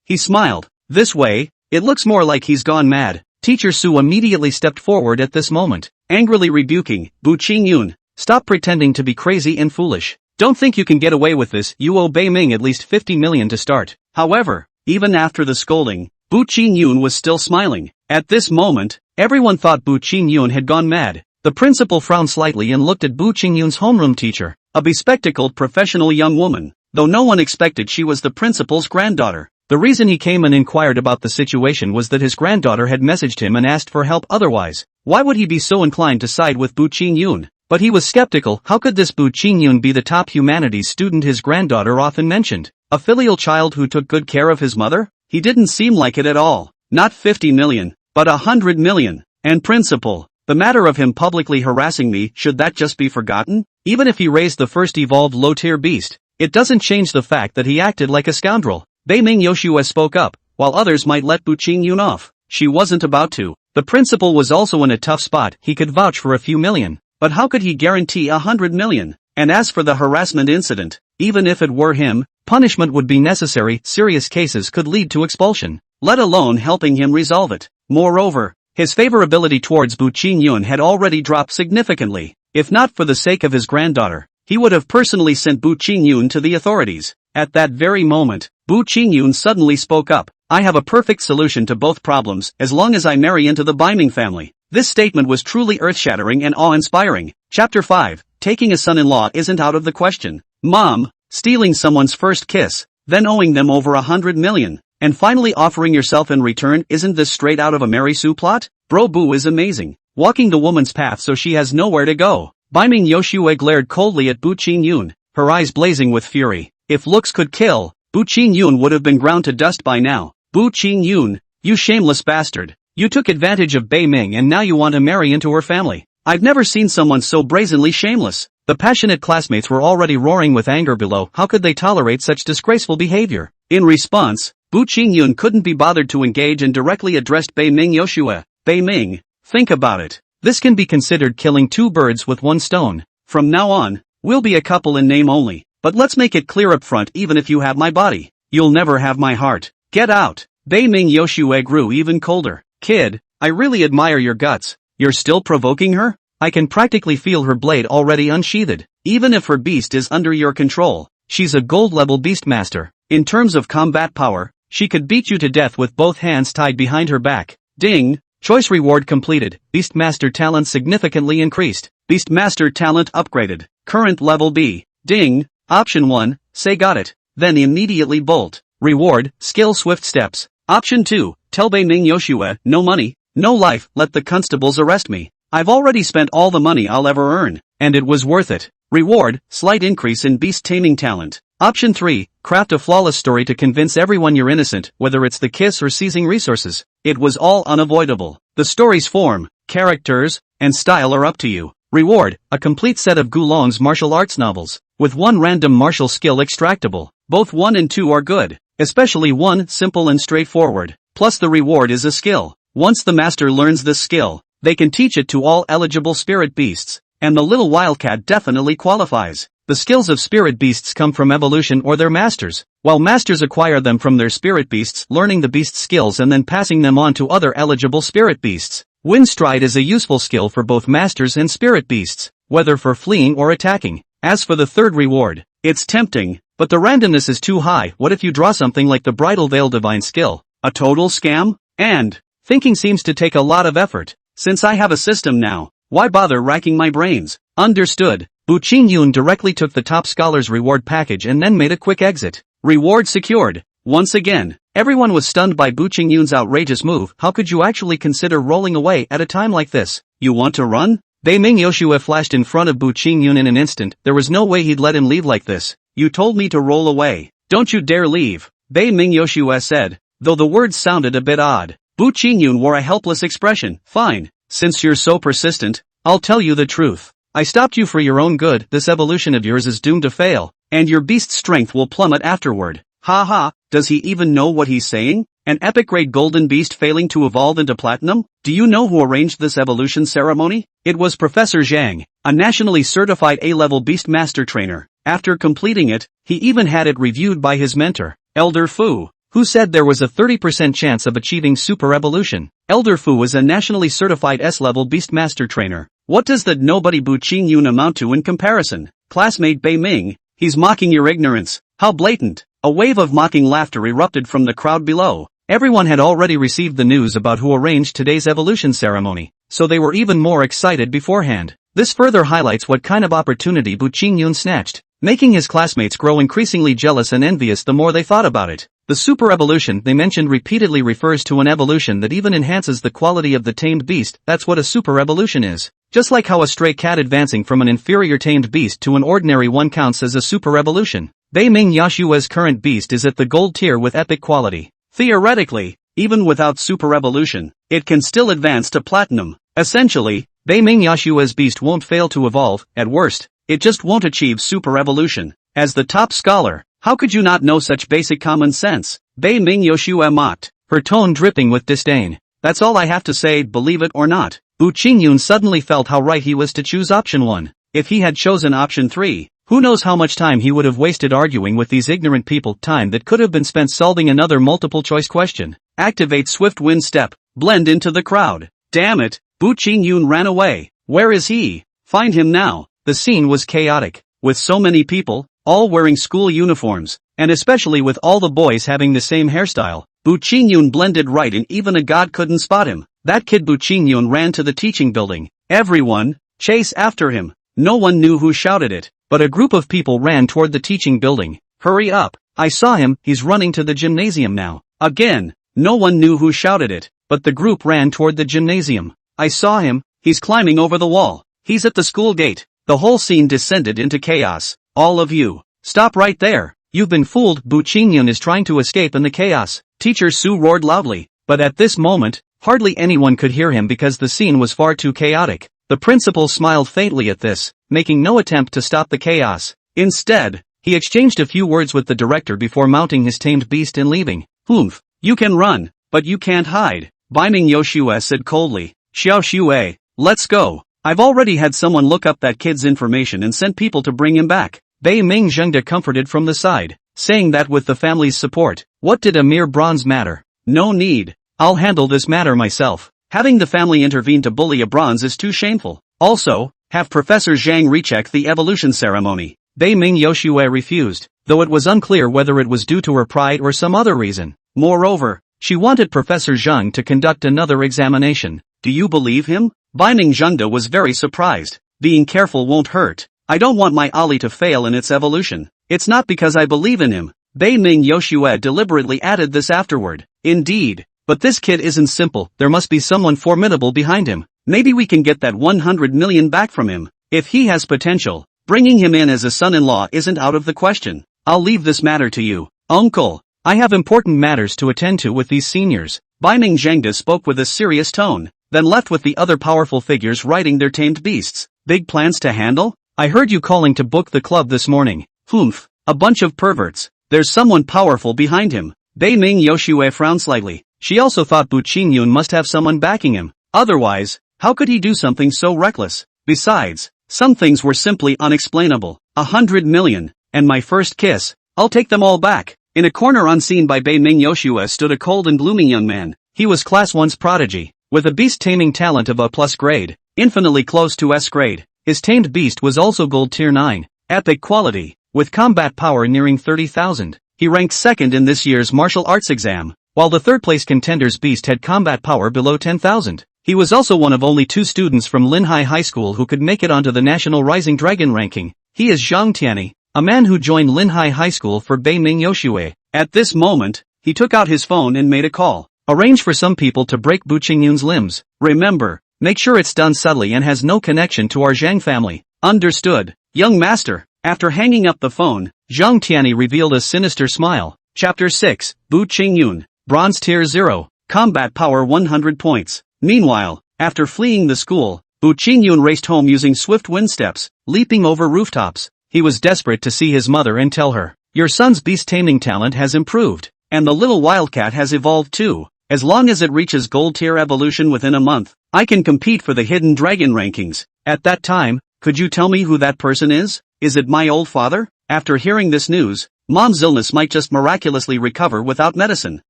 He smiled. This way, it looks more like he's gone mad. Teacher Su immediately stepped forward at this moment, angrily rebuking Bu Qingyun. Stop pretending to be crazy and foolish. Don't think you can get away with this. You owe Bei Ming at least 50 million to start. However, even after the scolding, Bu Qingyun was still smiling. At this moment, everyone thought Bu Qingyun had gone mad. The principal frowned slightly and looked at Bu Qingyun's homeroom teacher, a bespectacled professional young woman, though no one expected she was the principal's granddaughter. The reason he came and inquired about the situation was that his granddaughter had messaged him and asked for help. Otherwise, why would he be so inclined to side with Bu Qingyun? But he was skeptical. How could this Bu Qingyun be the top humanities student his granddaughter often mentioned? A filial child who took good care of his mother? He didn't seem like it at all. Not 50 million, but 100 million. And principal, the matter of him publicly harassing me, should that just be forgotten? Even if he raised the first evolved low-tier beast, it doesn't change the fact that he acted like a scoundrel. Bei Ming Yoshua spoke up, while others might let Bu Qingyun off. She wasn't about to. The principal was also in a tough spot. He could vouch for a few million, but how could he guarantee 100 million? And as for the harassment incident, even if it were him, punishment would be necessary. Serious cases could lead to expulsion, let alone helping him resolve it. Moreover, his favorability towards Bu Qingyun had already dropped significantly. If not for the sake of his granddaughter, he would have personally sent Bu Qingyun to the authorities. At that very moment, Bu Qingyun suddenly spoke up. I have a perfect solution to both problems, as long as I marry into the Bei Ming family. This statement was truly earth-shattering and awe-inspiring. Chapter 5. Taking a son-in-law isn't out of the question. Mom, stealing someone's first kiss, then owing them over 100 million, and finally offering yourself in return, isn't this straight out of a Mary Sue plot? Bro Bu is amazing, walking the woman's path so she has nowhere to go. Bei Ming Yoshua glared coldly at Bu Qingyun, her eyes blazing with fury. If looks could kill, Bu Qingyun would have been ground to dust by now. Bu Qingyun, you shameless bastard. You took advantage of Bei Ming and now you want to marry into her family. I've never seen someone so brazenly shameless. The passionate classmates were already roaring with anger below. How could they tolerate such disgraceful behavior? In response, Bu Qingyun couldn't be bothered to engage and directly addressed Bei Ming Yoshua. Bei Ming, think about it. This can be considered killing two birds with one stone. From now on, we'll be a couple in name only. But let's make it clear up front, even if you have my body, you'll never have my heart. Get out. Bei Ming Yoshua grew even colder. Kid, I really admire your guts. You're still provoking her? I can practically feel her blade already unsheathed. Even if her beast is under your control, she's a gold-level beastmaster. In terms of combat power, she could beat you to death with both hands tied behind her back. Ding! Choice reward completed. Beastmaster talent significantly increased. Beastmaster talent upgraded. Current level B. Ding! Option 1, say got it, then immediately bolt. Reward, skill swift steps. Option 2, tell Bei Ming Yoshua, no money, no life, let the constables arrest me. I've already spent all the money I'll ever earn, and it was worth it. Reward, slight increase in beast-taming talent. Option 3, craft a flawless story to convince everyone you're innocent, whether it's the kiss or seizing resources. It was all unavoidable. The story's form, characters, and style are up to you. Reward, a complete set of Gulong's martial arts novels, with one random martial skill extractable. Both 1 and 2 are good, especially 1, simple and straightforward. Plus the reward is a skill. Once the master learns this skill, they can teach it to all eligible spirit beasts, and the little wildcat definitely qualifies. The skills of spirit beasts come from evolution or their masters, while masters acquire them from their spirit beasts, learning the beast skills and then passing them on to other eligible spirit beasts. Wind stride is a useful skill for both masters and spirit beasts, whether for fleeing or attacking. As for the third reward, it's tempting, but the randomness is too high. What if you draw something like the Bridal Veil Divine skill? A total scam? And thinking seems to take a lot of effort. Since I have a system now, why bother racking my brains? Understood. Bu Qingyun directly took the top scholar's reward package and then made a quick exit. Reward secured. Once again, everyone was stunned by Bu Qingyun's outrageous move. How could you actually consider rolling away at a time like this? You want to run? Bei Ming Yoshua flashed in front of Bu Qingyun in an instant. There was no way he'd let him leave like this. You told me to roll away. Don't you dare leave, Bei Ming Yoshua said, though the words sounded a bit odd. Bu Qingyun wore a helpless expression. Fine, since you're so persistent, I'll tell you the truth. I stopped you for your own good. This evolution of yours is doomed to fail. And your beast's strength will plummet afterward. Ha ha, does he even know what he's saying? An epic grade golden beast failing to evolve into platinum? Do you know who arranged this evolution ceremony? It was Professor Zhang, a nationally certified A-level beast master trainer. After completing it, he even had it reviewed by his mentor, Elder Fu, who said there was a 30% chance of achieving super evolution. Elder Fu was a nationally certified S-level beast master trainer. What does that nobody Bu Qingyun amount to in comparison? Classmate Bei Ming, he's mocking your ignorance. How blatant. A wave of mocking laughter erupted from the crowd below. Everyone had already received the news about who arranged today's evolution ceremony, so they were even more excited beforehand. This further highlights what kind of opportunity Bu Qingyun snatched, making his classmates grow increasingly jealous and envious the more they thought about it. The super evolution they mentioned repeatedly refers to an evolution that even enhances the quality of the tamed beast. That's what a super evolution is. Just like how a stray cat advancing from an inferior tamed beast to an ordinary one counts as a super evolution. Bei Ming Yashua's current beast is at the gold tier with epic quality. Theoretically, even without super evolution, it can still advance to platinum. Essentially, Bei Ming Yashua's beast won't fail to evolve. At worst, it just won't achieve super evolution. As the top scholar, how could you not know such basic common sense? Bei Ming Yoshua mocked, her tone dripping with disdain. That's all I have to say, believe it or not. Bu Qingyun suddenly felt how right he was to choose option 1. If he had chosen option 3, who knows how much time he would have wasted arguing with these ignorant people, time that could have been spent solving another multiple choice question. Activate swift wind step, blend into the crowd. Damn it, Bu Qingyun ran away. Where is he? Find him now. The scene was chaotic, with so many people, all wearing school uniforms, and especially with all the boys having the same hairstyle. Bu Qingyun blended right in, even a god couldn't spot him. That kid Bu Qingyun ran to the teaching building. Everyone, chase after him. No one knew who shouted it, but a group of people ran toward the teaching building. Hurry up, I saw him, he's running to the gymnasium now. Again, no one knew who shouted it, but the group ran toward the gymnasium. I saw him, he's climbing over the wall. He's at the school gate. The whole scene descended into chaos. All of you, stop right there. You've been fooled. Bu Qingyun is trying to escape in the chaos. Teacher Su roared loudly, but at this moment, hardly anyone could hear him because the scene was far too chaotic. The principal smiled faintly at this, making no attempt to stop the chaos. Instead, he exchanged a few words with the director before mounting his tamed beast and leaving. Humph, you can run, but you can't hide, Bei Ming Yoshua said coldly. Xiao Xue, let's go. I've already had someone look up that kid's information and sent people to bring him back. Bei Ming Zhengde comforted from the side, saying that with the family's support, what did a mere bronze matter? No need. I'll handle this matter myself. Having the family intervene to bully a bronze is too shameful. Also, have Professor Zhang recheck the evolution ceremony. Bei Ming Yoshua refused, though it was unclear whether it was due to her pride or some other reason. Moreover, she wanted Professor Zhang to conduct another examination. Do you believe him? Bei Ming Zhengde was very surprised. Being careful won't hurt. I don't want my Ali to fail in its evolution. It's not because I believe in him. Bei Ming Yoshua deliberately added this afterward. Indeed. But this kid isn't simple, there must be someone formidable behind him. Maybe we can get that 100 million back from him. If he has potential, bringing him in as a son-in-law isn't out of the question. I'll leave this matter to you, uncle. I have important matters to attend to with these seniors. Bei Ming Zhengde spoke with a serious tone, then left with the other powerful figures riding their tamed beasts. Big plans to handle? I heard you calling to book the club this morning. Humph, a bunch of perverts. There's someone powerful behind him. Bei Ming Yoshua frowned slightly. She also thought Bu Qingyun must have someone backing him. Otherwise, how could he do something so reckless? Besides, some things were simply unexplainable. 100 million, and my first kiss. I'll take them all back. In a corner unseen by Bei Ming Yoshua stood a cold and blooming young man. He was Class 1's prodigy, with a beast-taming talent of A+ grade, infinitely close to S grade. His tamed beast was also gold tier 9, epic quality, with combat power nearing 30,000. He ranked second in this year's martial arts exam, while the third-place contender's beast had combat power below 10,000. He was also one of only 2 students from Linhai High School who could make it onto the National Rising Dragon ranking. He is Zhang Tianyi, a man who joined Linhai High School for Bei Ming Yoshua. At this moment, he took out his phone and made a call. Arrange for some people to break Bu Qingyun's limbs. Remember, make sure it's done subtly and has no connection to our Zhang family. Understood, young master. After hanging up the phone, Zhang Tianyi revealed a sinister smile. Chapter 6, Bu Qingyun, Bronze Tier 0, Combat Power 100 points. Meanwhile, after fleeing the school, Bu Qingyun raced home using swift wind steps, leaping over rooftops. He was desperate to see his mother and tell her, "Your son's beast-taming talent has improved, and the little wildcat has evolved too. As long as it reaches gold tier evolution within a month, I can compete for the hidden dragon rankings. At that time, could you tell me who that person is? Is it my old father?" After hearing this news, Mom's illness might just miraculously recover without medicine.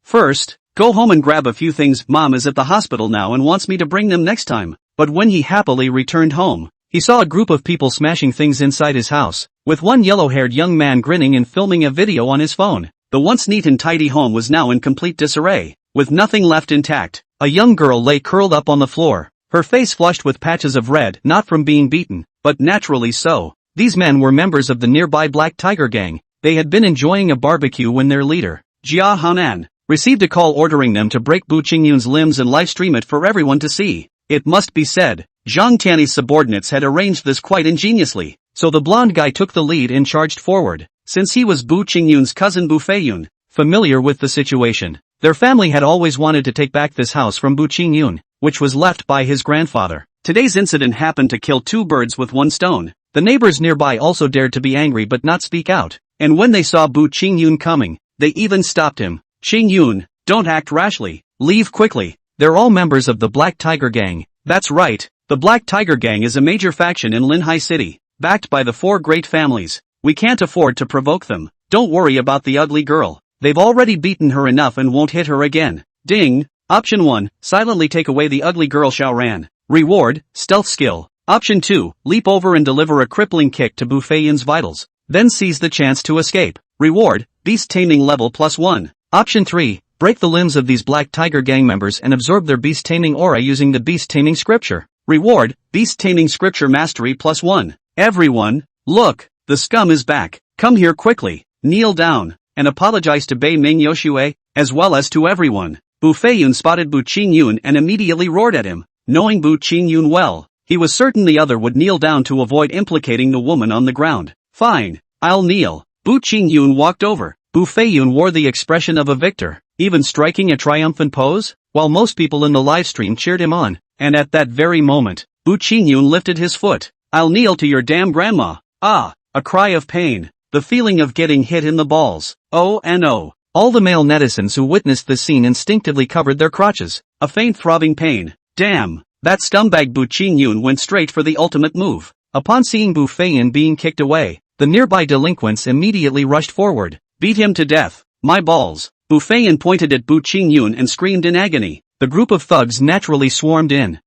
"First, go home and grab a few things. Mom is at the hospital now and wants me to bring them next time." But when he happily returned home, he saw a group of people smashing things inside his house, with one yellow-haired young man grinning and filming a video on his phone. The once neat and tidy home was now in complete disarray. With nothing left intact, a young girl lay curled up on the floor, her face flushed with patches of red, not from being beaten, but naturally so. These men were members of the nearby Black Tiger Gang. They had been enjoying a barbecue when their leader, Jia Hanan, received a call ordering them to break Bu Qingyun's limbs and livestream it for everyone to see. It must be said, Zhang Tianyi's subordinates had arranged this quite ingeniously, so the blonde guy took the lead and charged forward. Since he was Bu Qingyun's cousin Bu Feiyun, familiar with the situation, their family had always wanted to take back this house from Bu Qingyun, which was left by his grandfather. Today's incident happened to kill two birds with one stone. The neighbors nearby also dared to be angry but not speak out, and when they saw Bu Qingyun coming, they even stopped him. "Qingyun, don't act rashly. Leave quickly. They're all members of the Black Tiger Gang." That's right, the Black Tiger Gang is a major faction in Linhai City, backed by the four great families. We can't afford to provoke them. Don't worry about the ugly girl. They've already beaten her enough and won't hit her again. Ding. Option 1, silently take away the ugly girl Xiaoran. Reward, stealth skill. Option 2, leap over and deliver a crippling kick to Bu Feiyun's vitals. Then seize the chance to escape. Reward, beast-taming level +1. Option 3, break the limbs of these Black Tiger Gang members and absorb their beast-taming aura using the beast-taming scripture. Reward, beast-taming scripture mastery +1. Everyone, look, the scum is back. Come here quickly, kneel down, and apologize to Bei Ming Yoshue, as well as to everyone. Bu Feiyun spotted Bu Qingyun and immediately roared at him. Knowing Bu Qingyun well, he was certain the other would kneel down to avoid implicating the woman on the ground. "Fine, I'll kneel." Bu Qingyun walked over. Bu Feiyun wore the expression of a victor, even striking a triumphant pose, while most people in the livestream cheered him on, and at that very moment, Bu Qingyun lifted his foot. "I'll kneel to your damn grandma." Ah, a cry of pain, the feeling of getting hit in the balls. Oh no. All the male netizens who witnessed this scene instinctively covered their crotches. A faint throbbing pain. Damn, that scumbag Bu Qingyun went straight for the ultimate move. Upon seeing Bu Feiyun being kicked away, the nearby delinquents immediately rushed forward. "Beat him to death, my balls." Bu Feiyun pointed at Bu Qingyun and screamed in agony. The group of thugs naturally swarmed in.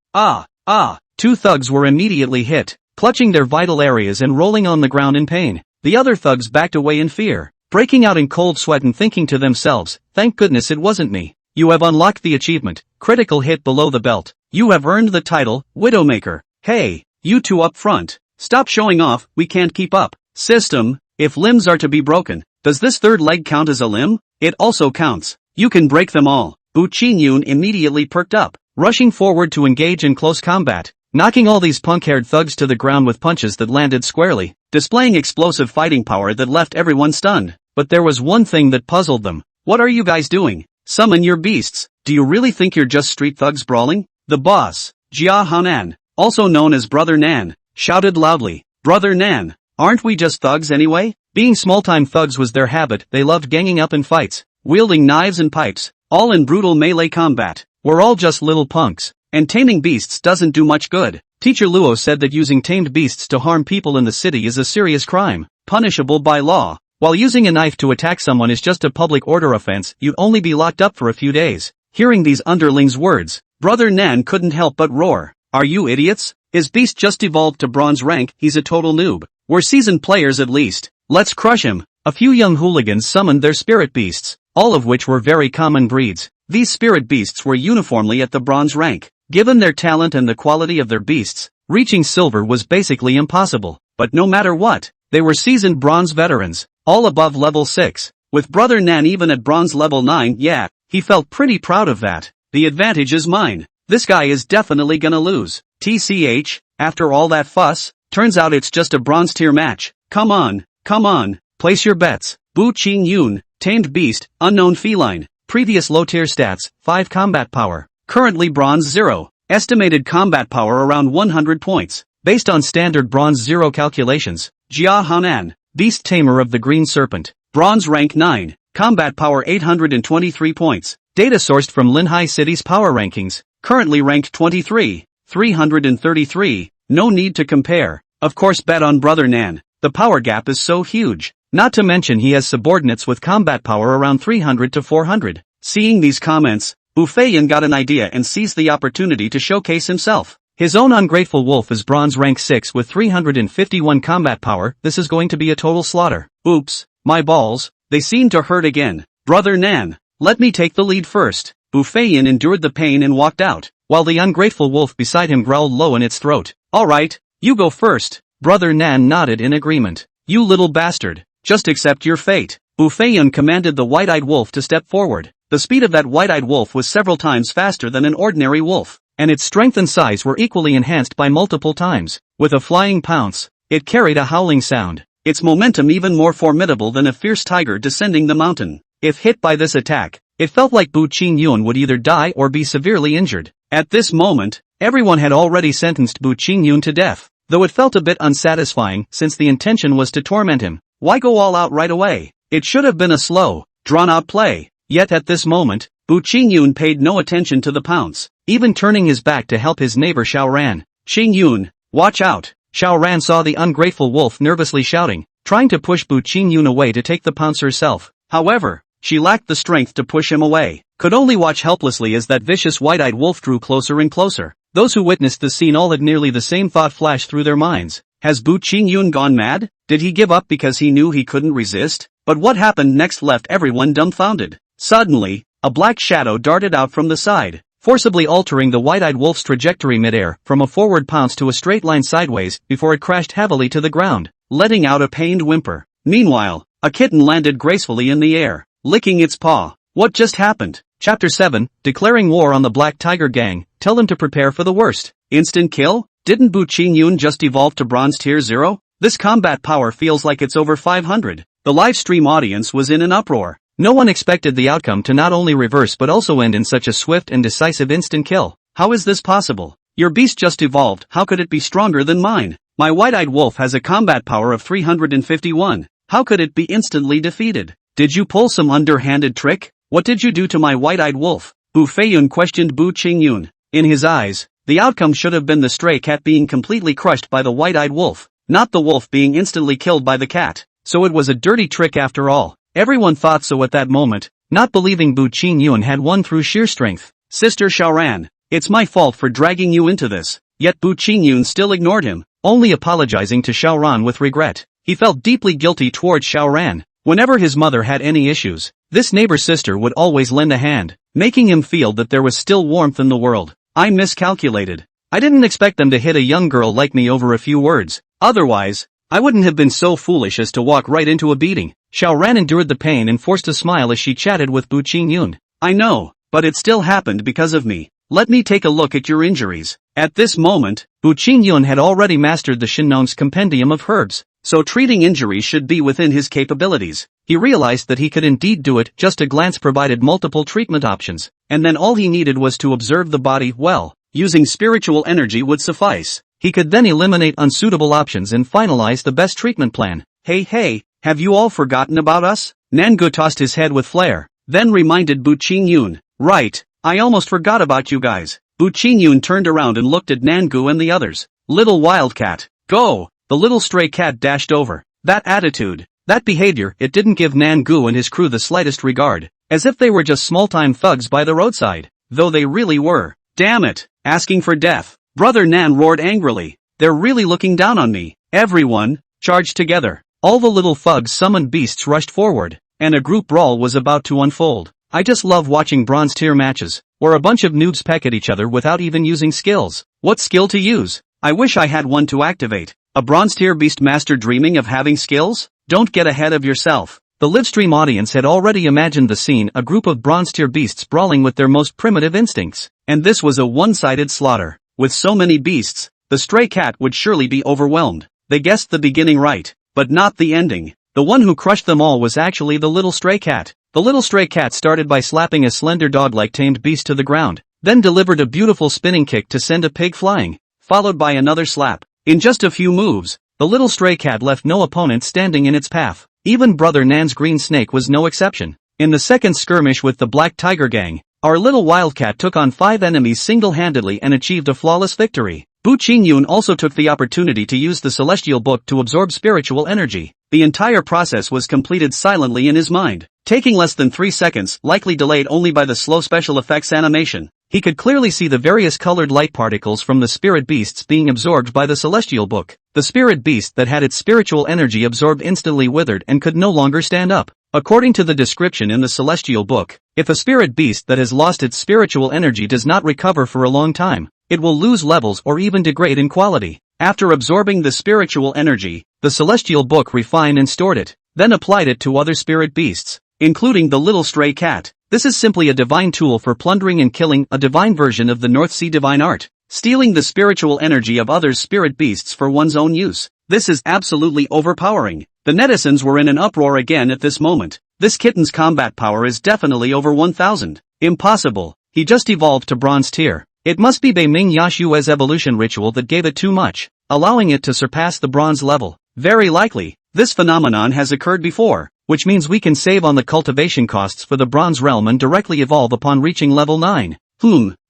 Two thugs were immediately hit, clutching their vital areas and rolling on the ground in pain. The other thugs backed away in fear, breaking out in cold sweat and thinking to themselves, "Thank goodness it wasn't me." You have unlocked the achievement, critical hit below the belt. You have earned the title, Widowmaker. Hey, you two up front, stop showing off, we can't keep up. System, if limbs are to be broken, does this third leg count as a limb? It also counts. You can break them all. Bu Qingyun immediately perked up, rushing forward to engage in close combat, knocking all these punk-haired thugs to the ground with punches that landed squarely, displaying explosive fighting power that left everyone stunned. But there was one thing that puzzled them. "What are you guys doing? Summon your beasts. Do you really think you're just street thugs brawling?" The boss, Jia Hanan, also known as Brother Nan, shouted loudly, "Brother Nan, aren't we just thugs anyway?" Being small-time thugs was their habit. They loved ganging up in fights, wielding knives and pipes, all in brutal melee combat. We're all just little punks, and taming beasts doesn't do much good. Teacher Luo said that using tamed beasts to harm people in the city is a serious crime, punishable by law. While using a knife to attack someone is just a public order offense, you'd only be locked up for a few days. Hearing these underlings' words, Brother Nan couldn't help but roar. "Are you idiots? His beast just evolved to bronze rank, he's a total noob. We're seasoned players at least. Let's crush him." A few young hooligans summoned their spirit beasts, all of which were very common breeds. These spirit beasts were uniformly at the bronze rank. Given their talent and the quality of their beasts, reaching silver was basically impossible. But no matter what, they were seasoned bronze veterans, all above level 6. With Brother Nan even at bronze level 9, yeah, he felt pretty proud of that. The advantage is mine. This guy is definitely gonna lose. TCH, after all that fuss, turns out it's just a bronze tier match. Come on, place your bets. Bu Qingyun, tamed beast, unknown feline. Previous low tier stats, 5 combat power. Currently bronze 0. Estimated combat power around 100 points. Based on standard bronze 0 calculations, Jia Hanan, Beast Tamer of the Green Serpent. Bronze rank 9, combat power 823 points. Data sourced from Linhai City's power rankings. Currently ranked 23, 333, no need to compare. Of course bet on Brother Nan, the power gap is so huge. Not to mention he has subordinates with combat power around 300 to 400. Seeing these comments, Bu Feiyan got an idea and seized the opportunity to showcase himself. His own ungrateful wolf is bronze rank 6 with 351 combat power. This is going to be a total slaughter. Oops, my balls, they seem to hurt again. Brother Nan, let me take the lead first. Bu Feiyan endured the pain and walked out, while the ungrateful wolf beside him growled low in its throat. Alright, you go first. Brother Nan nodded in agreement. You little bastard, just accept your fate. Bu Feiyan commanded the white-eyed wolf to step forward. The speed of that white-eyed wolf was several times faster than an ordinary wolf, and its strength and size were equally enhanced by multiple times. With a flying pounce, it carried a howling sound, its momentum even more formidable than a fierce tiger descending the mountain. If hit by this attack, it felt like Bu Qingyun would either die or be severely injured. At this moment, everyone had already sentenced Bu Qingyun to death, though it felt a bit unsatisfying since the intention was to torment him. Why go all out right away? It should have been a slow, drawn-out play. Yet at this moment, Bu Qingyun paid no attention to the pounce, even turning his back to help his neighbor Xiaoran. Qingyun, watch out! Xiaoran saw the ungrateful wolf nervously shouting, trying to push Bu Qingyun away to take the pounce herself. However, she lacked the strength to push him away, could only watch helplessly as that vicious white-eyed wolf drew closer and closer. Those who witnessed the scene all had nearly the same thought flash through their minds. Has Bu Qingyun gone mad? Did he give up because he knew he couldn't resist? But what happened next left everyone dumbfounded. Suddenly, a black shadow darted out from the side, forcibly altering the white-eyed wolf's trajectory midair from a forward pounce to a straight line sideways before it crashed heavily to the ground, letting out a pained whimper. Meanwhile, a kitten landed gracefully in the air, licking its paw. What just happened? Chapter 7, Declaring War on the Black Tiger Gang. Tell them to prepare for the worst. Instant kill? Didn't Bu Qingyun just evolve to Bronze Tier 0? This combat power feels like it's over 500. The live stream audience was in an uproar. No one expected the outcome to not only reverse but also end in such a swift and decisive instant kill. How is this possible? Your beast just evolved, how could it be stronger than mine? My white-eyed wolf has a combat power of 351. How could it be instantly defeated? Did you pull some underhanded trick? What did you do to my white-eyed wolf? Bu Feiyan questioned Bu Qingyun. In his eyes, the outcome should have been the stray cat being completely crushed by the white-eyed wolf, not the wolf being instantly killed by the cat. So it was a dirty trick after all. Everyone thought so at that moment, not believing Bu Qingyun had won through sheer strength. Sister Xiaoran, it's my fault for dragging you into this. Yet Bu Qingyun still ignored him, only apologizing to Xiaoran with regret. He felt deeply guilty towards Xiaoran. Whenever his mother had any issues, this neighbor sister would always lend a hand, making him feel that there was still warmth in the world. I miscalculated. I didn't expect them to hit a young girl like me over a few words. Otherwise, I wouldn't have been so foolish as to walk right into a beating. Xiaoran endured the pain and forced a smile as she chatted with Bu Qingyun. I know, but it still happened because of me. Let me take a look at your injuries. At this moment, Bu Qingyun had already mastered the Shinnong's compendium of herbs, so treating injuries should be within his capabilities. He realized that he could indeed do it, just a glance provided multiple treatment options, and then all he needed was to observe the body well. Using spiritual energy would suffice. He could then eliminate unsuitable options and finalize the best treatment plan. Hey, have you all forgotten about us? Nangu tossed his head with flair, then reminded Bu Qingyun. Right, I almost forgot about you guys. Bu Qingyun turned around and looked at Nangu and the others. Little wildcat, go! The little stray cat dashed over. That attitude, that behavior, it didn't give Nangu and his crew the slightest regard, as if they were just small-time thugs by the roadside, though they really were. Damn it, asking for death. Brother Nan roared angrily. They're really looking down on me. Everyone, charged together. All the little thugs summoned beasts rushed forward, and a group brawl was about to unfold. I just love watching bronze tier matches, where a bunch of noobs peck at each other without even using skills. What skill to use? I wish I had one to activate. A bronze tier beast master dreaming of having skills? Don't get ahead of yourself. The livestream audience had already imagined the scene, a group of bronze tier beasts brawling with their most primitive instincts. And this was a one-sided slaughter. With so many beasts, the stray cat would surely be overwhelmed. They guessed the beginning right, but not the ending. The one who crushed them all was actually the little stray cat. The little stray cat started by slapping a slender dog-like tamed beast to the ground, then delivered a beautiful spinning kick to send a pig flying, followed by another slap. In just a few moves, the the little stray cat left no opponent standing in its path. Even Brother Nan's green snake was no exception. In the second skirmish with the Black Tiger Gang, our little wildcat took on 5 enemies single-handedly and achieved a flawless victory. Bu Qingyun also took the opportunity to use the celestial book to absorb spiritual energy. The entire process was completed silently in his mind, taking less than 3 seconds, likely delayed only by the slow special effects animation. He could clearly see the various colored light particles from the spirit beasts being absorbed by the celestial book. The spirit beast that had its spiritual energy absorbed instantly withered and could no longer stand up. According to the description in the celestial book, if a spirit beast that has lost its spiritual energy does not recover for a long time, it will lose levels or even degrade in quality. After absorbing the spiritual energy, the celestial book refined and stored it, then applied it to other spirit beasts, including the little stray cat. This is simply a divine tool for plundering and killing, a divine version of the North Sea divine art, stealing the spiritual energy of others' spirit beasts for one's own use. This is absolutely overpowering. The netizens were in an uproar again at this moment. This kitten's combat power is definitely over 1000. Impossible. He just evolved to bronze tier. It must be Bei Ming Yashua's evolution ritual that gave it too much, allowing it to surpass the bronze level. Very likely, this phenomenon has occurred before, which means we can save on the cultivation costs for the bronze realm and directly evolve upon reaching level 9.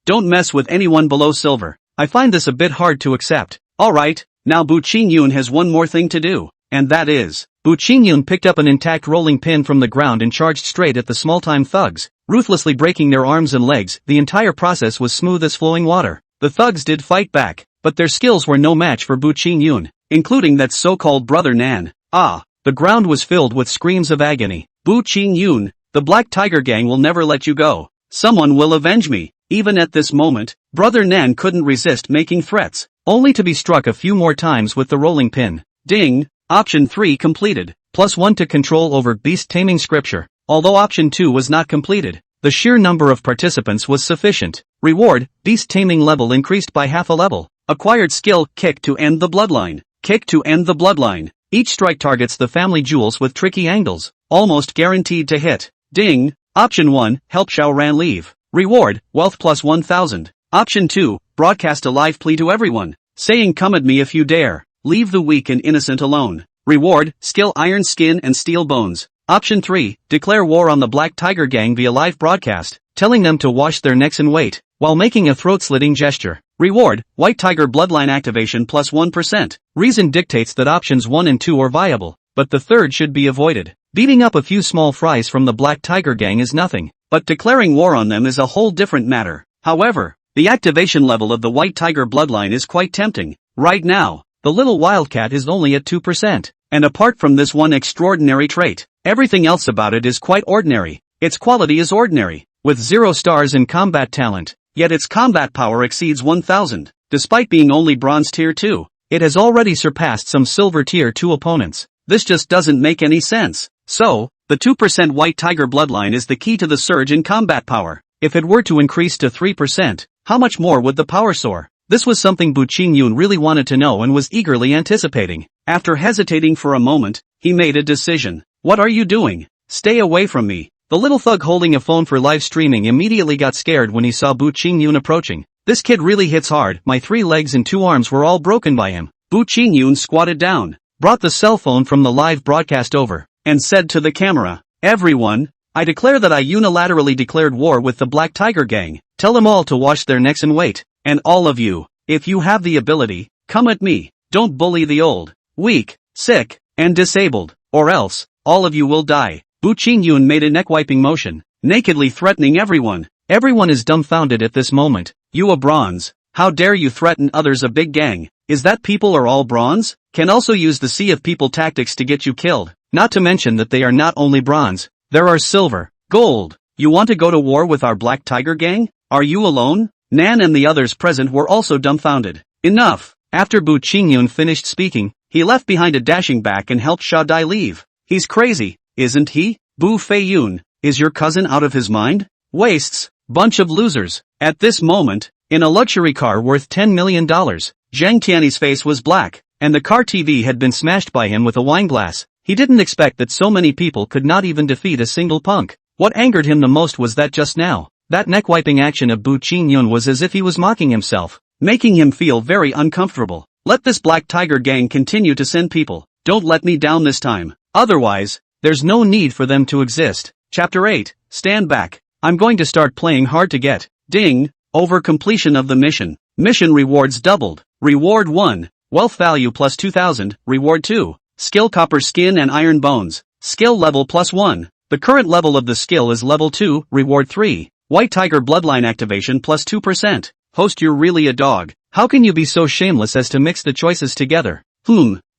Don't mess with anyone below silver. I find this a bit hard to accept. Alright, now Bu Qingyun has one more thing to do, and that is, Bu Qingyun picked up an intact rolling pin from the ground and charged straight at the small-time thugs, ruthlessly breaking their arms and legs. The entire process was smooth as flowing water. The thugs did fight back, but their skills were no match for Bu Qingyun, including that so-called Brother Nan. The ground was filled with screams of agony. Bu Qingyun, the Black Tiger Gang will never let you go. Someone will avenge me. Even at this moment, Brother Nan couldn't resist making threats, only to be struck a few more times with the rolling pin. Ding! Option 3 completed. +1 to control over beast-taming scripture. Although option 2 was not completed, the sheer number of participants was sufficient. Reward, beast-taming level increased by half a level. Acquired skill, kick to end the bloodline. Kick to end the bloodline. Each strike targets the family jewels with tricky angles, almost guaranteed to hit. Ding! Option 1, help Xiao Ran leave. Reward, wealth plus 1000. Option 2, broadcast a live plea to everyone, saying come at me if you dare. Leave the weak and innocent alone. Reward, skill iron skin and steel bones. Option 3, declare war on the Black Tiger Gang via live broadcast, telling them to wash their necks and wait, while making a throat-slitting gesture. Reward, White Tiger bloodline activation plus 1%. Reason dictates that options 1 and 2 are viable, but the third should be avoided. Beating up a few small fries from the Black Tiger Gang is nothing, but declaring war on them is a whole different matter. However, the activation level of the White Tiger bloodline is quite tempting. Right now, the little wildcat is only at 2%, and apart from this one extraordinary trait, everything else about it is quite ordinary. Its quality is ordinary, with 0 stars in combat talent, yet its combat power exceeds 1000. Despite being only bronze tier 2, it has already surpassed some silver tier 2 opponents. This just doesn't make any sense. So, the 2% White Tiger bloodline is the key to the surge in combat power. If it were to increase to 3%, how much more would the power soar? This was something Bu Qingyun really wanted to know and was eagerly anticipating. After hesitating for a moment, he made a decision. What are you doing? Stay away from me. The little thug holding a phone for live streaming immediately got scared when he saw Bu Qingyun approaching. This kid really hits hard. My 3 legs and 2 arms were all broken by him. Bu Qingyun squatted down, brought the cell phone from the live broadcast over, and said to the camera, everyone, I declare that I unilaterally declared war with the Black Tiger Gang. Tell them all to wash their necks and wait. And all of you, if you have the ability, come at me. Don't bully the old, weak, sick, and disabled, or else, all of you will die. Bu Qingyun made a neck-wiping motion, nakedly threatening everyone. Everyone is dumbfounded at this moment. You a bronze? How dare you threaten others? A big gang? Is that people are all bronze? Can also use the sea of people tactics to get you killed. Not to mention that they are not only bronze, there are silver, gold. You want to go to war with our Black Tiger Gang? Are you alone? Nan and the others present were also dumbfounded. Enough. After Bu Qingyun finished speaking, he left behind a dashing back and helped Sha Dai leave. He's crazy, isn't he? Bu Feiyun, is your cousin out of his mind? Wastes, bunch of losers. At this moment, in a luxury car worth $10 million, Zhang Tianyi's face was black, and the car TV had been smashed by him with a wine glass. He didn't expect that so many people could not even defeat a single punk. What angered him the most was that just now, that neck-wiping action of Bu Qingyun was as if he was mocking himself, making him feel very uncomfortable. Let this Black Tiger gang continue to send people. Don't let me down this time. Otherwise, there's no need for them to exist. Chapter 8, Stand Back. I'm going to start playing hard to get. Ding, over completion of the mission. Mission rewards doubled. Reward 1, wealth value plus 2000. Reward 2, skill copper skin and iron bones. Skill level plus 1. The current level of the skill is level 2. Reward 3, white tiger bloodline activation plus 2%. Host, you're really a dog. How can you be so shameless as to mix the choices together?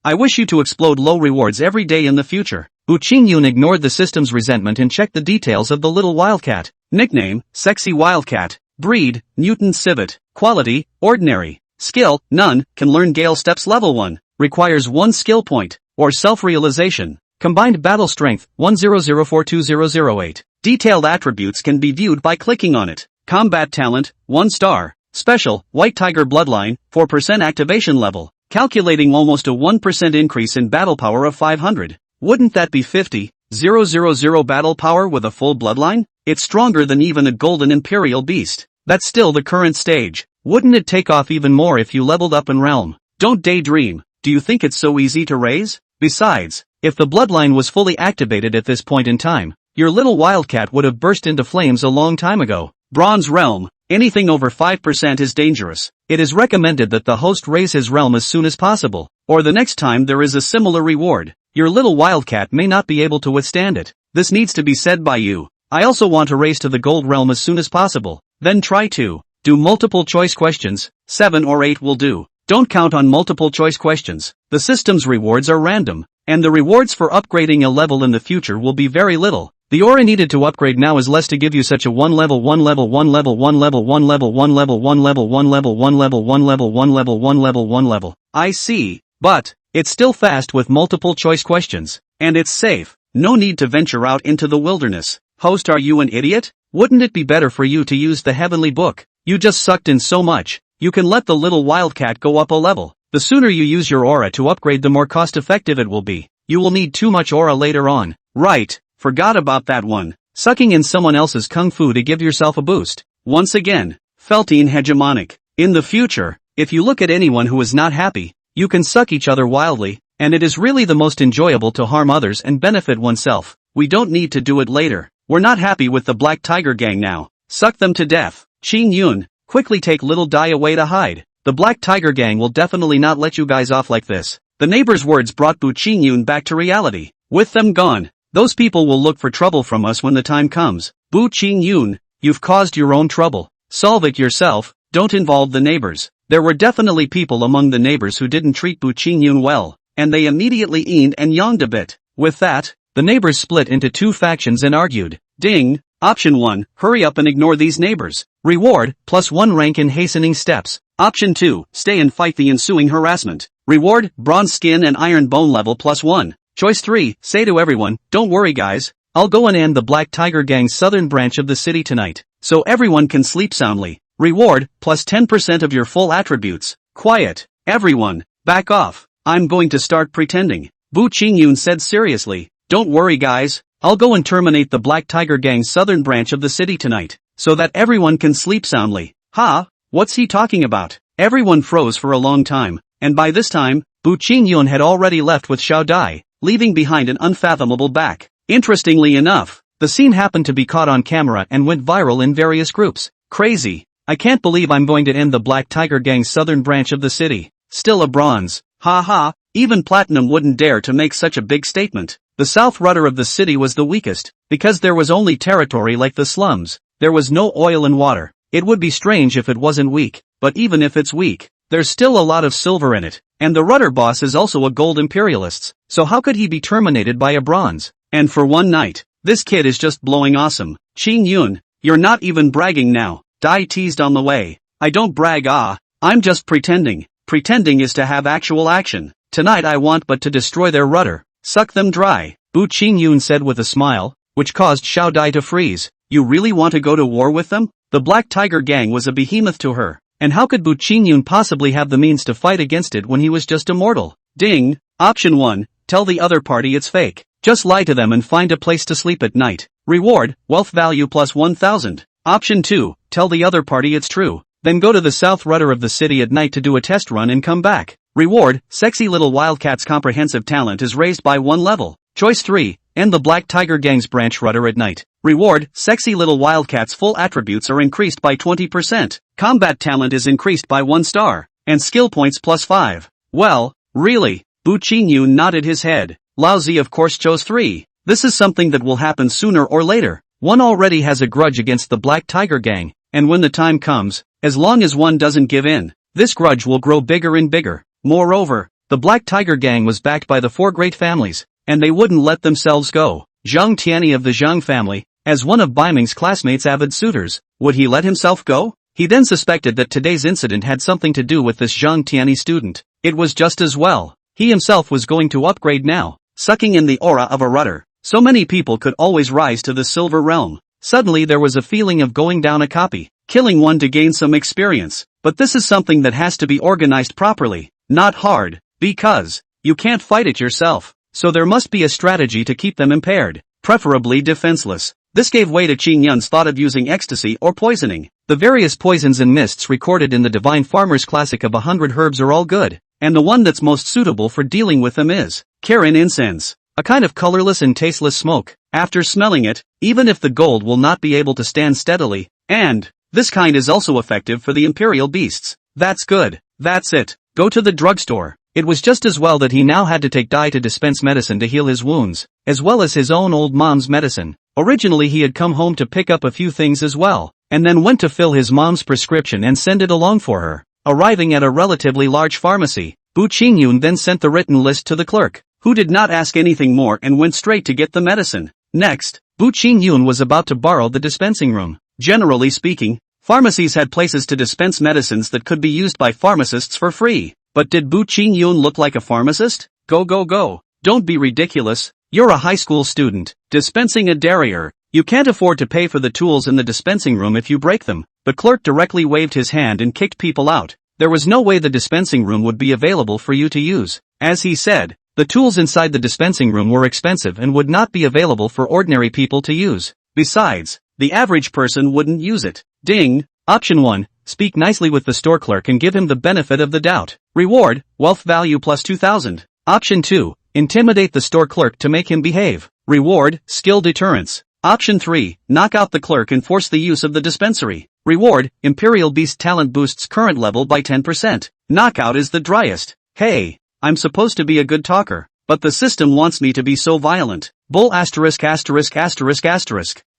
I wish you to explode low rewards every day in the future. Bu Qingyun ignored the system's resentment and checked the details of the little wildcat. Nickname, Sexy Wildcat. Breed, Newton Civet. Quality, Ordinary. Skill, None. Can learn Gale Steps level 1. Requires 1 skill point, or self-realization. Combined battle strength, 1004208. Detailed attributes can be viewed by clicking on it. Combat talent, 1 star. Special, White Tiger Bloodline, 4% activation level. Calculating almost a 1% increase in battle power of 500. Wouldn't that be 50,000 battle power with a full bloodline? It's stronger than even a golden imperial beast. That's still the current stage. Wouldn't it take off even more if you leveled up in realm? Don't daydream. Do you think it's so easy to raise? Besides, if the bloodline was fully activated at this point in time, your little wildcat would have burst into flames a long time ago. Bronze realm. Anything over 5% is dangerous. It is recommended that the host raise his realm as soon as possible, or the next time there is a similar reward. Your little wildcat may not be able to withstand it. This needs to be said by you. I also want to raise to the gold realm as soon as possible. Then try to do multiple choice questions. 7 or 8 will do. Don't count on multiple choice questions. The system's rewards are random, and the rewards for upgrading a level in the future will be very little. The aura needed to upgrade now is less to give you such a 1 level 1 level 1 level 1 level 1 level 1 level 1 level 1 level 1 level 1 level 1 level 1 level 1 level. I see. But it's still fast with multiple choice questions, and it's safe. No need to venture out into the wilderness. Host, are you an idiot? Wouldn't it be better for you to use the heavenly book? You just sucked in so much. You can let the little wildcat go up a level. The sooner you use your aura to upgrade, the more cost effective it will be. You will need too much aura later on. Right. Forgot about that one. Sucking in someone else's kung fu to give yourself a boost. Once again, Feltine hegemonic. In the future, if you look at anyone who is not happy, you can suck each other wildly, and it is really the most enjoyable to harm others and benefit oneself. We don't need to do it later. We're not happy with the Black Tiger gang now. Suck them to death. Qing Yun, quickly take little Dai away to hide. The Black Tiger gang will definitely not let you guys off like this. The neighbor's words brought Bu Qing Yun back to reality. With them gone, those people will look for trouble from us when the time comes. Bu Qing Yun, you've caused your own trouble. Solve it yourself, don't involve the neighbors. There were definitely people among the neighbors who didn't treat Bu Qing Yun well, and they immediately eened and yawned a bit. With that, the neighbors split into 2 factions and argued. Ding! Option 1, hurry up and ignore these neighbors. Reward, +1 rank in hastening steps. Option 2, stay and fight the ensuing harassment. Reward, bronze skin and iron bone level +1. Choice 3, say to everyone, don't worry guys, I'll go and end the Black Tiger gang's southern branch of the city tonight, so everyone can sleep soundly. Reward, +10% of your full attributes. Quiet, everyone, back off, I'm going to start pretending. Bu Qingyun said seriously, don't worry guys, I'll go and terminate the Black Tiger gang's southern branch of the city tonight, so that everyone can sleep soundly. Ha, what's he talking about? Everyone froze for a long time, and by this time, Bu Qingyun had already left with Xiao Dai, leaving behind an unfathomable back. Interestingly enough, the scene happened to be caught on camera and went viral in various groups. Crazy. I can't believe I'm going to end the Black Tiger gang's southern branch of the city. Still a bronze. Ha ha, even Platinum wouldn't dare to make such a big statement. The south rudder of the city was the weakest, because there was only territory like the slums. There was no oil and water. It would be strange if it wasn't weak, but even if it's weak, there's still a lot of silver in it, and the rudder boss is also a gold imperialist, so how could he be terminated by a bronze? And for one night, this kid is just blowing awesome. Qing Yun, you're not even bragging now. Dai teased on the way. I don't brag, I'm just pretending. Pretending is to have actual action. Tonight I want but to destroy their rudder. Suck them dry, Bu Qingyun said with a smile, which caused Xiao Dai to freeze. You really want to go to war with them? The Black Tiger gang was a behemoth to her, and how could Bu Qingyun possibly have the means to fight against it when he was just a mortal? Ding! Option 1, tell the other party it's fake. Just lie to them and find a place to sleep at night. Reward, wealth value +1000. Option 2, tell the other party it's true. Then go to the south rudder of the city at night to do a test run and come back. Reward, sexy little wildcat's comprehensive talent is raised by 1 level. Choice 3, end the Black Tiger Gang's branch rudder at night. Reward, sexy little wildcat's full attributes are increased by 20%. Combat talent is increased by 1 star. And skill points plus 5. Well, really? Bu Qingyun nodded his head. Lao Zi of course chose 3. This is something that will happen sooner or later. One already has a grudge against the Black Tiger Gang, and when the time comes, as long as one doesn't give in, this grudge will grow bigger and bigger. Moreover, the Black Tiger Gang was backed by the 4 great families, and they wouldn't let themselves go. Zhang Tianyi of the Zhang family, as one of Baiming's classmates' avid suitors, would he let himself go? He then suspected that today's incident had something to do with this Zhang Tianyi student. It was just as well. He himself was going to upgrade now, sucking in the aura of a rudder. So many people could always rise to the silver realm. Suddenly there was a feeling of going down a copy, killing one to gain some experience. But this is something that has to be organized properly, not hard, because you can't fight it yourself. So there must be a strategy to keep them impaired, preferably defenseless. This gave way to Qing Yun's thought of using ecstasy or poisoning. The various poisons and mists recorded in the Divine Farmer's Classic of 100 Herbs are all good, and the one that's most suitable for dealing with them is Kirin incense, a kind of colorless and tasteless smoke. After smelling it, even if the gold will not be able to stand steadily, and this kind is also effective for the imperial beasts. That's good. That's it. Go to the drugstore. It was just as well that he now had to take Dai to dispense medicine to heal his wounds, as well as his own old mom's medicine. Originally he had come home to pick up a few things as well, and then went to fill his mom's prescription and send it along for her. Arriving at a relatively large pharmacy, Bu Qingyun then sent the written list to the clerk, who did not ask anything more and went straight to get the medicine. Next, Bu Qingyun was about to borrow the dispensing room. Generally speaking, pharmacies had places to dispense medicines that could be used by pharmacists for free. But did Bu Qingyun look like a pharmacist? Go. Don't be ridiculous. You're a high school student, dispensing a derriere. You can't afford to pay for the tools in the dispensing room if you break them. The clerk directly waved his hand and kicked people out. There was no way the dispensing room would be available for you to use. As he said, the tools inside the dispensing room were expensive and would not be available for ordinary people to use. Besides, the average person wouldn't use it. Ding. Option 1. Speak nicely with the store clerk and give him the benefit of the doubt. Reward, wealth value plus 2,000. Option 2. Intimidate the store clerk to make him behave. Reward, skill deterrence. Option 3. Knock out the clerk and force the use of the dispensary. Reward, Imperial Beast talent boosts current level by 10%. Knockout is the driest. Hey, I'm supposed to be a good talker, but the system wants me to be so violent. Bull asterisk.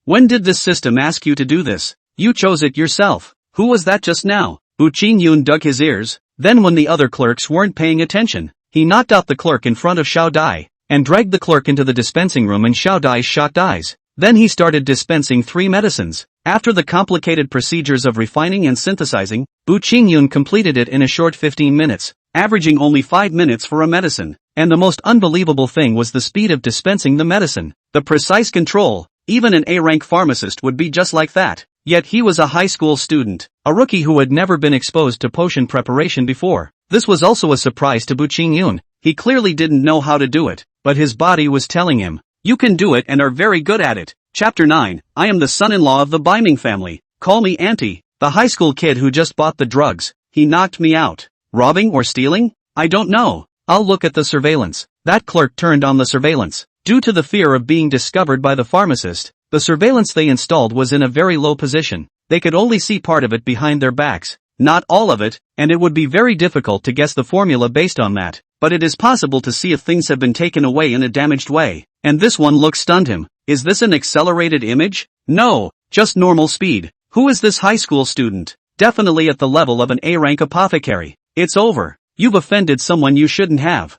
When did this system ask you to do this? You chose it yourself. Who was that just now? Bu Qingyun dug his ears. Then when the other clerks weren't paying attention, he knocked out the clerk in front of Xiao Dai, and dragged the clerk into the dispensing room in Xiao Dai's shocked eyes. Then he started dispensing 3 medicines. After the complicated procedures of refining and synthesizing, Bu Qingyun completed it in a short 15 minutes, averaging only 5 minutes for a medicine. And the most unbelievable thing was the speed of dispensing the medicine. The precise control. Even an A-rank pharmacist would be just like that. Yet he was a high school student, a rookie who had never been exposed to potion preparation before. This was also a surprise to Bu Qingyun. He clearly didn't know how to do it, but his body was telling him, you can do it and are very good at it. Chapter 9, I am the son-in-law of the Baiming family. Call me auntie. The high school kid who just bought the drugs. He knocked me out. Robbing or stealing? I don't know. I'll look at the surveillance. That clerk turned on the surveillance. Due to the fear of being discovered by the pharmacist, the surveillance they installed was in a very low position. They could only see part of it behind their backs, not all of it, and it would be very difficult to guess the formula based on that. But it is possible to see if things have been taken away in a damaged way. And this one look stunned him. Is this an accelerated image? No, just normal speed. Who is this high school student? Definitely at the level of an A-rank apothecary. It's over. You've offended someone you shouldn't have.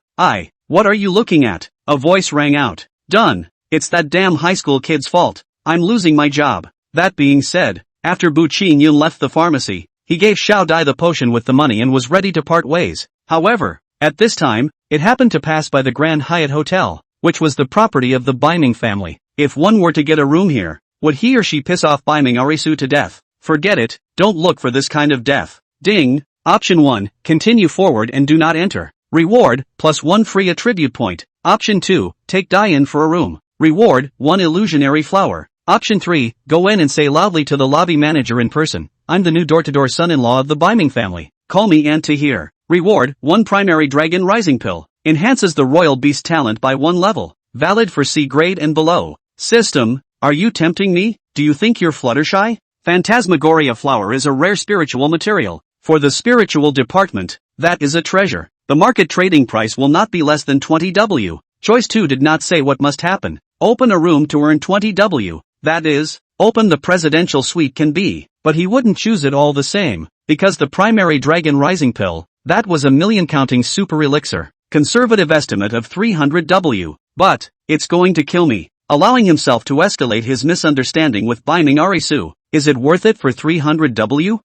What are you looking at? A voice rang out. Done. It's that damn high school kid's fault. I'm losing my job. That being said, after Bu Qingyun left the pharmacy, he gave Xiao Dai the potion with the money and was ready to part ways. However, at this time, it happened to pass by the Grand Hyatt Hotel, which was the property of the Baiming family. If one were to get a room here, would he or she piss off Baiming Arisu to death? Forget it, don't look for this kind of death. Ding! Option 1, continue forward and do not enter. Reward, +1 free attribute point. Option 2, take Dai in for a room. Reward, 1 illusionary flower. Option 3, go in and say loudly to the lobby manager in person, I'm the new door-to-door son-in-law of the Baiming family. Call me Aunt to hear. Reward, 1 primary dragon rising pill. Enhances the royal beast talent by 1 level. Valid for C grade and below. System, are you tempting me? Do you think you're Fluttershy? Phantasmagoria flower is a rare spiritual material. For the spiritual department, that is a treasure. The market trading price will not be less than 20W. Choice 2 did not say what must happen. Open a room to earn 20W. That is, open the presidential suite can be, but he wouldn't choose it all the same, because the primary dragon rising pill, that was a million counting super elixir. Conservative estimate of 300W. But, it's going to kill me. Allowing himself to escalate his misunderstanding with Biming Arisu. Is it worth it for 300W?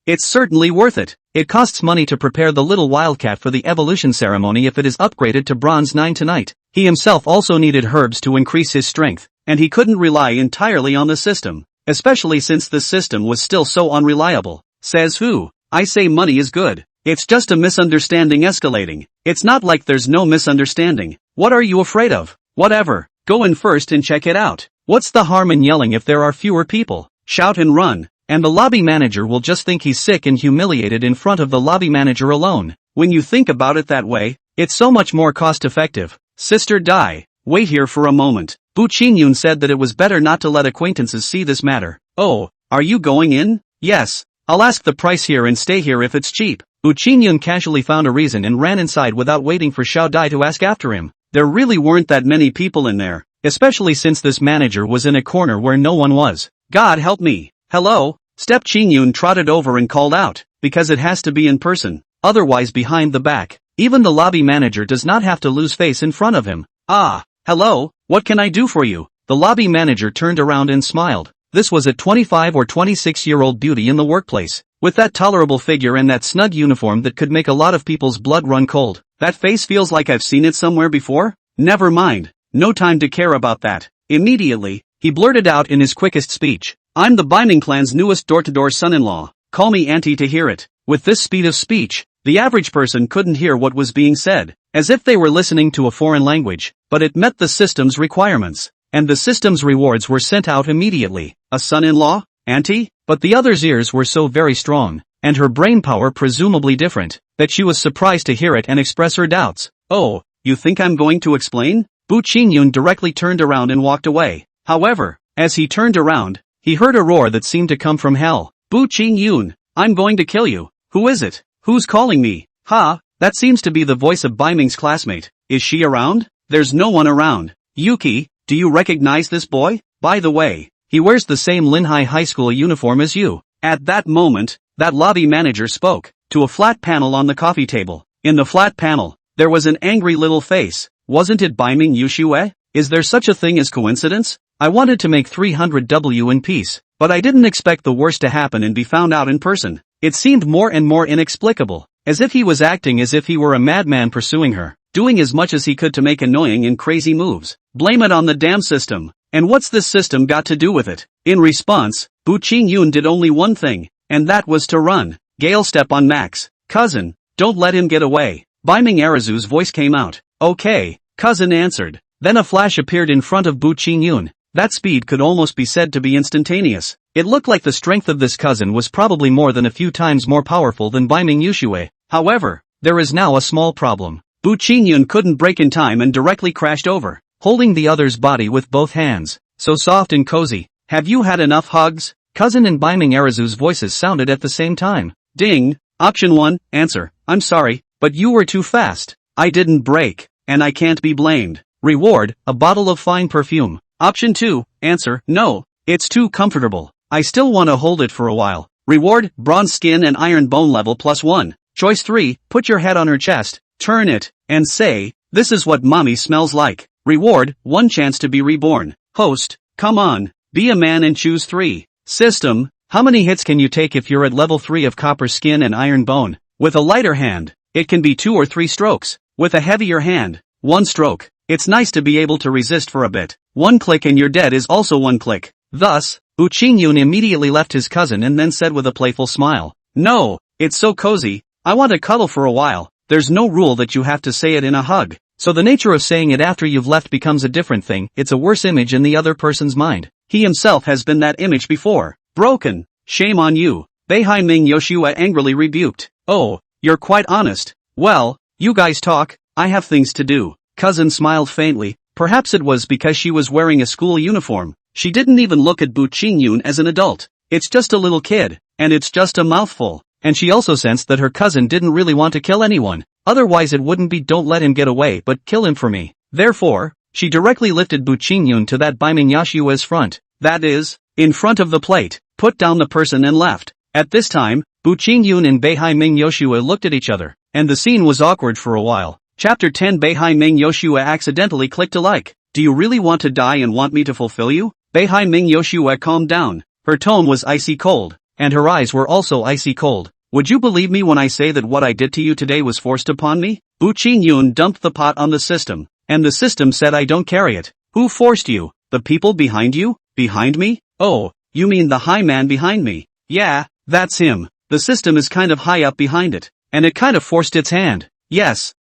It's certainly worth it. It costs money to prepare the little wildcat for the evolution ceremony if it is upgraded to bronze 9 tonight. He himself also needed herbs to increase his strength, and he couldn't rely entirely on the system, especially since the system was still so unreliable. Says who? I say money is good. It's just a misunderstanding escalating. It's not like there's no misunderstanding. What are you afraid of? Whatever. Go in first and check it out. What's the harm in yelling if there are fewer people? Shout and run. And the lobby manager will just think he's sick and humiliated in front of the lobby manager alone. When you think about it that way, it's so much more cost-effective. Sister Dai, wait here for a moment. Bu Qingyun said that it was better not to let acquaintances see this matter. Oh, are you going in? Yes. I'll ask the price here and stay here if it's cheap. Bu Qingyun casually found a reason and ran inside without waiting for Xiao Dai to ask after him. There really weren't that many people in there, especially since this manager was in a corner where no one was. God help me. Hello? Step Qingyun trotted over and called out, because it has to be in person, otherwise behind the back. Even the lobby manager does not have to lose face in front of him. Ah, hello, what can I do for you? The lobby manager turned around and smiled. This was a 25 or 26-year-old beauty in the workplace, with that tolerable figure and that snug uniform that could make a lot of people's blood run cold. That face feels like I've seen it somewhere before? Never mind, no time to care about that. Immediately, he blurted out in his quickest speech. I'm the Biming clan's newest door-to-door son-in-law. Call me auntie to hear it. With this speed of speech, the average person couldn't hear what was being said, as if they were listening to a foreign language, but it met the system's requirements, and the system's rewards were sent out immediately. A son-in-law? Auntie? But the other's ears were so very strong, and her brain power presumably different, that she was surprised to hear it and express her doubts. Oh, you think I'm going to explain? Bu Qingyun directly turned around and walked away. However, as he turned around, he heard a roar that seemed to come from hell. Bu Qingyun, I'm going to kill you. Who is it? Who's calling me? Ha, that seems to be the voice of Biming's classmate. Is she around? There's no one around. Yuki, do you recognize this boy? By the way, he wears the same Linhai High School uniform as you. At that moment, that lobby manager spoke to a flat panel on the coffee table. In the flat panel, there was an angry little face. Wasn't it Biming Yushue? Is there such a thing as coincidence? I wanted to make 300W in peace, but I didn't expect the worst to happen and be found out in person. It seemed more and more inexplicable, as if he was acting as if he were a madman pursuing her, doing as much as he could to make annoying and crazy moves. Blame it on the damn system. And what's this system got to do with it? In response, Bu Qingyun did only one thing, and that was to run. Gale step on Max. Cousin, don't let him get away. Biming Arizu's voice came out. Okay, cousin answered. Then a flash appeared in front of Bu Qingyun. That speed could almost be said to be instantaneous. It looked like the strength of this cousin was probably more than a few times more powerful than Biming Yushue. However, there is now a small problem. Bu Qingyun couldn't brake in time and directly crashed over, holding the other's body with both hands. So soft and cozy. Have you had enough hugs? Cousin and Biming Arizu's voices sounded at the same time. Ding. Option 1, answer. I'm sorry, but you were too fast. I didn't brake, and I can't be blamed. Reward, a bottle of fine perfume. Option 2, answer. No, it's too comfortable. I still want to hold it for a while. Reward, bronze skin and iron bone level +1. Choice 3, put your head on her chest, turn it, and say, this is what mommy smells like. Reward, 1 chance to be reborn. Host, come on, be a man and choose 3. System, how many hits can you take if you're at level 3 of copper skin and iron bone? With a lighter hand, it can be 2 or 3 strokes. With a heavier hand, 1 stroke. It's nice to be able to resist for a bit. 1 click and you're dead is also 1 click. Thus, Bu Qingyun immediately left his cousin and then said with a playful smile. No, it's so cozy, I want to cuddle for a while. There's no rule that you have to say it in a hug. So the nature of saying it after you've left becomes a different thing. It's a worse image in the other person's mind. He himself has been that image before. Broken. Shame on you. Beihai Ming Yoshua angrily rebuked. Oh, you're quite honest. Well, you guys talk, I have things to do. Cousin smiled faintly, perhaps it was because she was wearing a school uniform. She didn't even look at Bu Qingyun as an adult. It's just a little kid, and it's just a mouthful. And she also sensed that her cousin didn't really want to kill anyone. Otherwise it wouldn't be don't let him get away but kill him for me. Therefore, she directly lifted Bu Qingyun to that Beiming Yashua's front. That is, in front of the plate, put down the person and left. At this time, Bu Qingyun and Beihai Ming Yoshua looked at each other, and the scene was awkward for a while. Chapter 10 Beihai Ming Yoshua accidentally clicked a like. Do you really want to die and want me to fulfill you? Beihai Ming Yoshua calmed down. Her tone was icy cold, and her eyes were also icy cold. Would you believe me when I say that what I did to you today was forced upon me? Bu Qingyun dumped the pot on the system, and the system said I don't carry it. Who forced you? The people behind you? Behind me? Oh, you mean the high man behind me? Yeah, that's him. The system is kind of high up behind it, and it kind of forced its hand. Yes,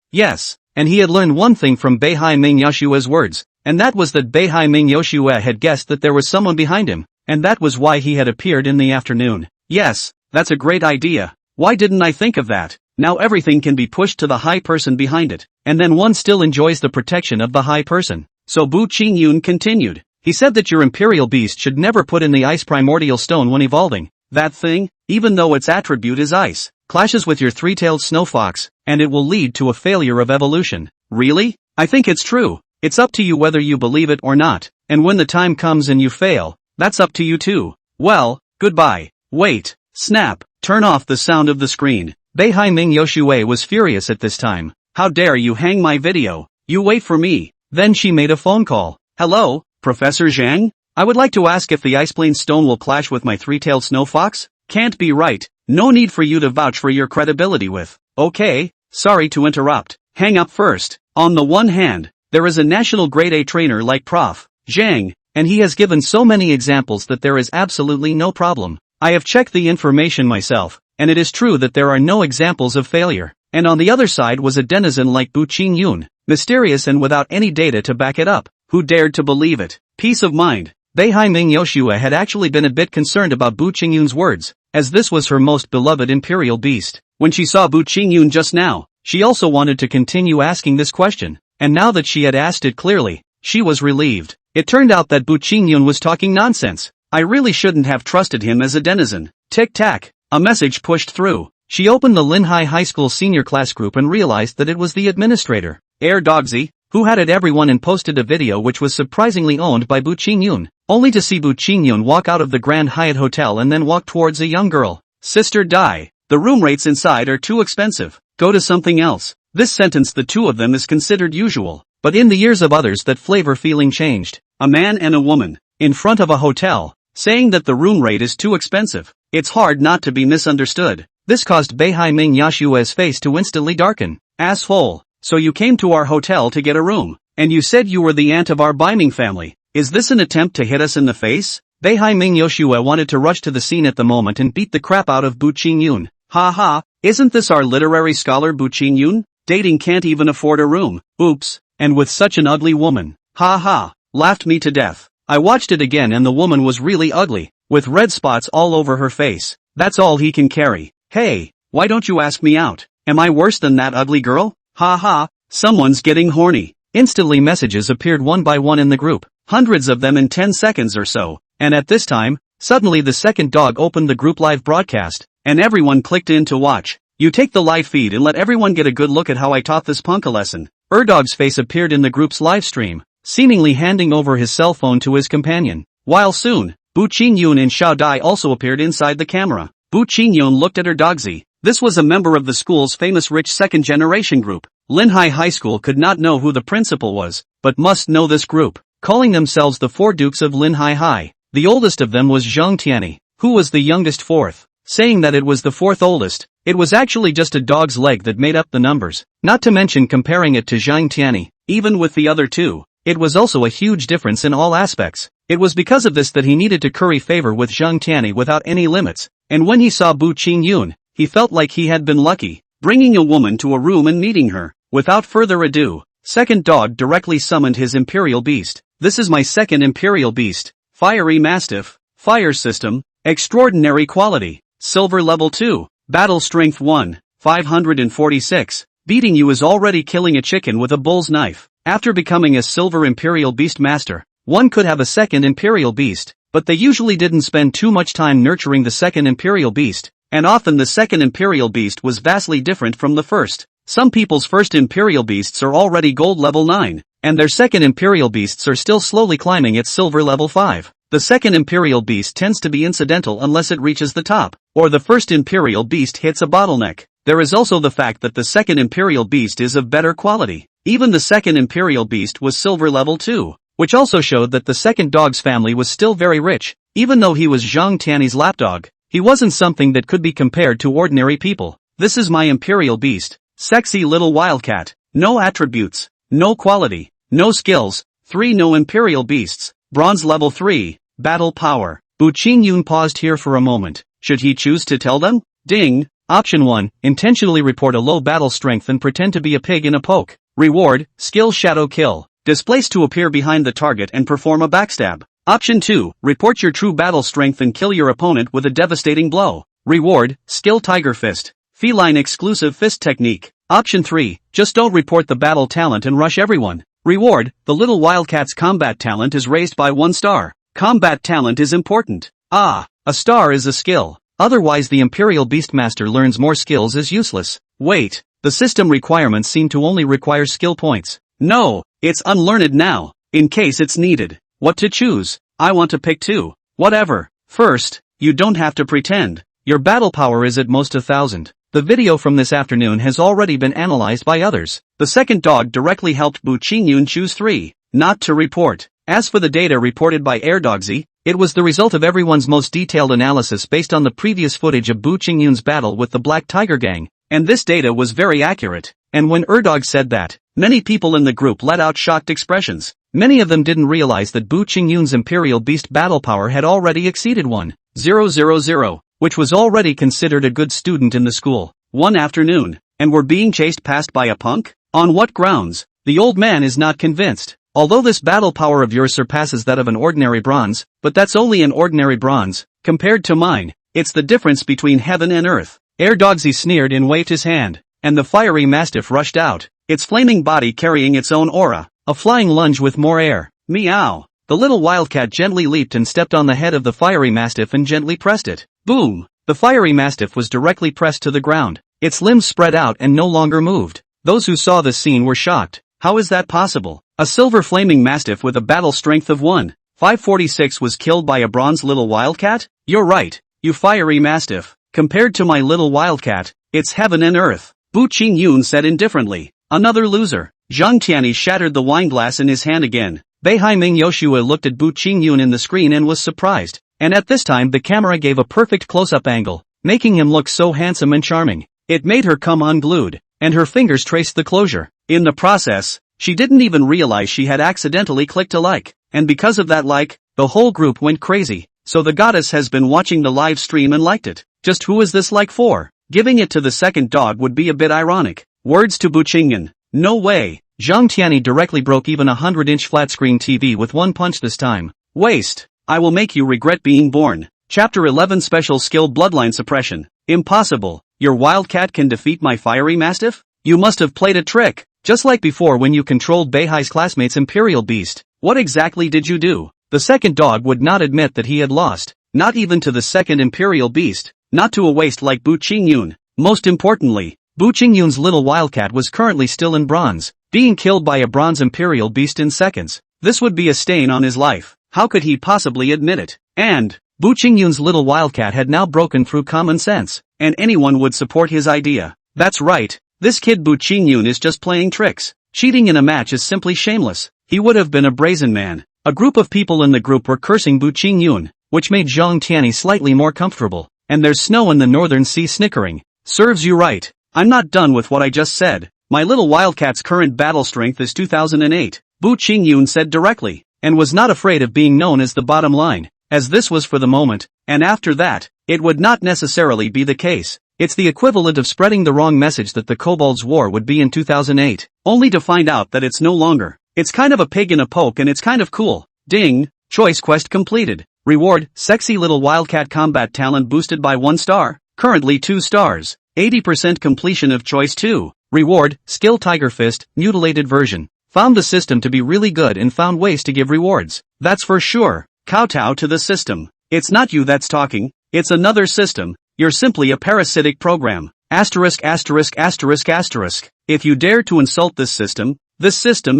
and he had learned one thing from Beihai Ming Yoshua's words, and that was that Beihai Ming Yoshua had guessed that there was someone behind him, and that was why he had appeared in the afternoon. Yes, that's a great idea. Why didn't I think of that? Now everything can be pushed to the high person behind it, and then one still enjoys the protection of the high person. So Bu Qingyun continued. He said that your imperial beast should never put in the ice primordial stone when evolving. That thing, even though its attribute is ice, clashes with your three-tailed snow fox, and it will lead to a failure of evolution. Really? I think it's true. It's up to you whether you believe it or not, and when the time comes and you fail, that's up to you too. Well, goodbye. Wait, snap, turn off the sound of the screen. Beihai Ming Yoshua was furious at this time. How dare you hang my video? You wait for me. Then she made a phone call. Hello, Professor Zhang? I would like to ask if the iceplane stone will clash with my three-tailed snow fox? Can't be right. No need for you to vouch for your credibility with. Okay, sorry to interrupt. Hang up first. On the one hand, there is a national grade A trainer like Prof. Zhang, and he has given so many examples that there is absolutely no problem. I have checked the information myself, and it is true that there are no examples of failure. And on the other side was a denizen like Bu Qingyun, mysterious and without any data to back it up. Who dared to believe it? Peace of mind. Beihai Ming Yoshua had actually been a bit concerned about Bu Qingyun's words, as this was her most beloved imperial beast. When she saw Bu Qingyun just now, she also wanted to continue asking this question, and now that she had asked it clearly, she was relieved. It turned out that Bu Qingyun was talking nonsense. I really shouldn't have trusted him as a denizen. Tic-tac, a message pushed through. She opened the Linhai High School senior class group and realized that it was the administrator, Dogsy, who had it everyone and posted a video which was surprisingly owned by Bu Qingyun, only to see Bu Qingyun walk out of the Grand Hyatt Hotel and then walk towards a young girl. Sister Dai, the room rates inside are too expensive. Go to something else. This sentence the two of them is considered usual, but in the ears of others that flavor feeling changed. A man and a woman, in front of a hotel, saying that the room rate is too expensive. It's hard not to be misunderstood. This caused Beihai Ming Yoshua's face to instantly darken. Asshole. So you came to our hotel to get a room, and you said you were the aunt of our Beiming family. Is this an attempt to hit us in the face? Beihai Ming Yoshua wanted to rush to the scene at the moment and beat the crap out of Bu Qingyun. Ha ha, isn't this our literary scholar Bu Qingyun? Dating can't even afford a room. Oops, and with such an ugly woman. Ha ha, laughed me to death. I watched it again and the woman was really ugly, with red spots all over her face. That's all he can carry. Hey, why don't you ask me out? Am I worse than that ugly girl? Ha ha, someone's getting horny. Instantly messages appeared one by one in the group, hundreds of them in 10 seconds or so, and at this time, suddenly the second dog opened the group live broadcast, and everyone clicked in to watch. You take the live feed and let everyone get a good look at how I taught this punk a lesson. Dog's face appeared in the group's live stream, seemingly handing over his cell phone to his companion, while soon, Bu Qingyun and Xiao Dai also appeared inside the camera. Bu Qingyun looked at Dogsy. This was a member of the school's famous rich second-generation group. Linhai High School could not know who the principal was, but must know this group, calling themselves the Four Dukes of Linhai High. The oldest of them was Zhang Tianyi, who was the youngest fourth. Saying that it was the fourth oldest, it was actually just a dog's leg that made up the numbers, not to mention comparing it to Zhang Tianyi. Even with the other two, it was also a huge difference in all aspects. It was because of this that he needed to curry favor with Zhang Tianyi without any limits, and when he saw Bu Qingyun, he felt like he had been lucky, bringing a woman to a room and meeting her. Without further ado, second dog directly summoned his imperial beast. This is my second imperial beast, fiery mastiff, fire system, extraordinary quality, silver level 2, battle strength 1, 546. Beating you is already killing a chicken with a bull's knife. After becoming a silver Imperial Beast Master, one could have a second Imperial Beast, but they usually didn't spend too much time nurturing the second Imperial Beast, and often the second Imperial Beast was vastly different from the first. Some people's first Imperial Beasts are already gold level 9, and their second Imperial Beasts are still slowly climbing at silver level 5. The second Imperial Beast tends to be incidental unless it reaches the top, or the first Imperial Beast hits a bottleneck. There is also the fact that the second Imperial Beast is of better quality. Even the second Imperial Beast was silver level 2, which also showed that the second dog's family was still very rich. Even though he was Zhang Tianyi's lapdog, he wasn't something that could be compared to ordinary people. This is my Imperial Beast. Sexy little wildcat. No attributes, no quality, no skills. 3 No Imperial Beasts. Bronze level 3. Battle power. Bu Qingyun paused here for a moment. Should he choose to tell them? Ding. Option 1. Intentionally report a low battle strength and pretend to be a pig in a poke. Reward, skill shadow kill. Displace to appear behind the target and perform a backstab. Option 2. Report your true battle strength and kill your opponent with a devastating blow. Reward, skill tiger fist. Feline exclusive fist technique. Option 3. Just don't report the battle talent and rush everyone. Reward, the little wildcat's combat talent is raised by 1 star. Combat talent is important. A star is a skill. Otherwise the Imperial Beastmaster learns more skills is useless. Wait, the system requirements seem to only require skill points. No, it's unlearned now, in case it's needed. What to choose? I want to pick 2. Whatever. First, you don't have to pretend. Your battle power is at most 1,000. The video from this afternoon has already been analyzed by others. The second dog directly helped Bu Qingyun choose 3. Not to report. As for the data reported by AirDogzy, it was the result of everyone's most detailed analysis based on the previous footage of Bu Qingyun's battle with the Black Tiger Gang, and this data was very accurate. And when AirDog said that, many people in the group let out shocked expressions. Many of them didn't realize that Bu Qingyun's Imperial Beast battle power had already exceeded 1,000, which was already considered a good student in the school. One afternoon, and were being chased past by a punk? On what grounds? The old man is not convinced. Although this battle power of yours surpasses that of an ordinary bronze, but that's only an ordinary bronze, compared to mine. It's the difference between heaven and earth. AirDogzy sneered and waved his hand, and the fiery mastiff rushed out, its flaming body carrying its own aura, a flying lunge with more air. Meow. The little wildcat gently leaped and stepped on the head of the fiery mastiff and gently pressed it. Boom! The fiery mastiff was directly pressed to the ground. Its limbs spread out and no longer moved. Those who saw this scene were shocked. How is that possible? A silver flaming mastiff with a battle strength of 1,546 was killed by a bronze little wildcat? You're right, you fiery mastiff. Compared to my little wildcat, it's heaven and earth. Bu Qingyun said indifferently. Another loser. Zhang Tianyi shattered the wineglass in his hand again. Beihai Ming Yoshua looked at Bu Qingyun in the screen and was surprised. And at this time the camera gave a perfect close-up angle, making him look so handsome and charming. It made her come unglued, and her fingers traced the closure. In the process, she didn't even realize she had accidentally clicked a like, and because of that like, the whole group went crazy. So the goddess has been watching the live stream and liked it. Just who is this like for? Giving it to the second dog would be a bit ironic. Words to Bu Qingyun. No way. Zhang Tianyi directly broke even a 100-inch flat-screen TV with one punch this time. Waste. I will make you regret being born. Chapter 11 Special Skill Bloodline Suppression. Impossible. Your wildcat can defeat my fiery mastiff? You must have played a trick. Just like before when you controlled Beihai's classmate's Imperial Beast. What exactly did you do? The second dog would not admit that he had lost. Not even to the second Imperial Beast. Not to a waste like Bu Qingyun. Most importantly, Bu Qingyun's little wildcat was currently still in bronze, being killed by a bronze Imperial Beast in seconds. This would be a stain on his life. How could he possibly admit it? And Bu Qingyun's little wildcat had now broken through common sense, and anyone would support his idea. That's right, this kid Bu Qingyun is just playing tricks. Cheating in a match is simply shameless. He would have been a brazen man. A group of people in the group were cursing Bu Qingyun, which made Zhang Tianyi slightly more comfortable. And there's snow in the northern sea snickering. Serves you right. I'm not done with what I just said. My little wildcat's current battle strength is 2008, Bu Qingyun said directly, and was not afraid of being known as the bottom line, as this was for the moment, and after that, it would not necessarily be the case. It's the equivalent of spreading the wrong message that the Kobolds' War would be in 2008, only to find out that it's no longer. It's kind of a pig in a poke and it's kind of cool. Ding! Choice quest completed. Reward, sexy little wildcat combat talent boosted by 1 star. currently 2 stars. 80% completion of choice 2. Reward, skill Tiger Fist, mutilated version. Found the system to be really good and found ways to give rewards. That's for sure. Kowtow to the system. It's not you that's talking, it's another system. You're simply a parasitic program. Asterisk asterisk asterisk asterisk. If you dare to insult this system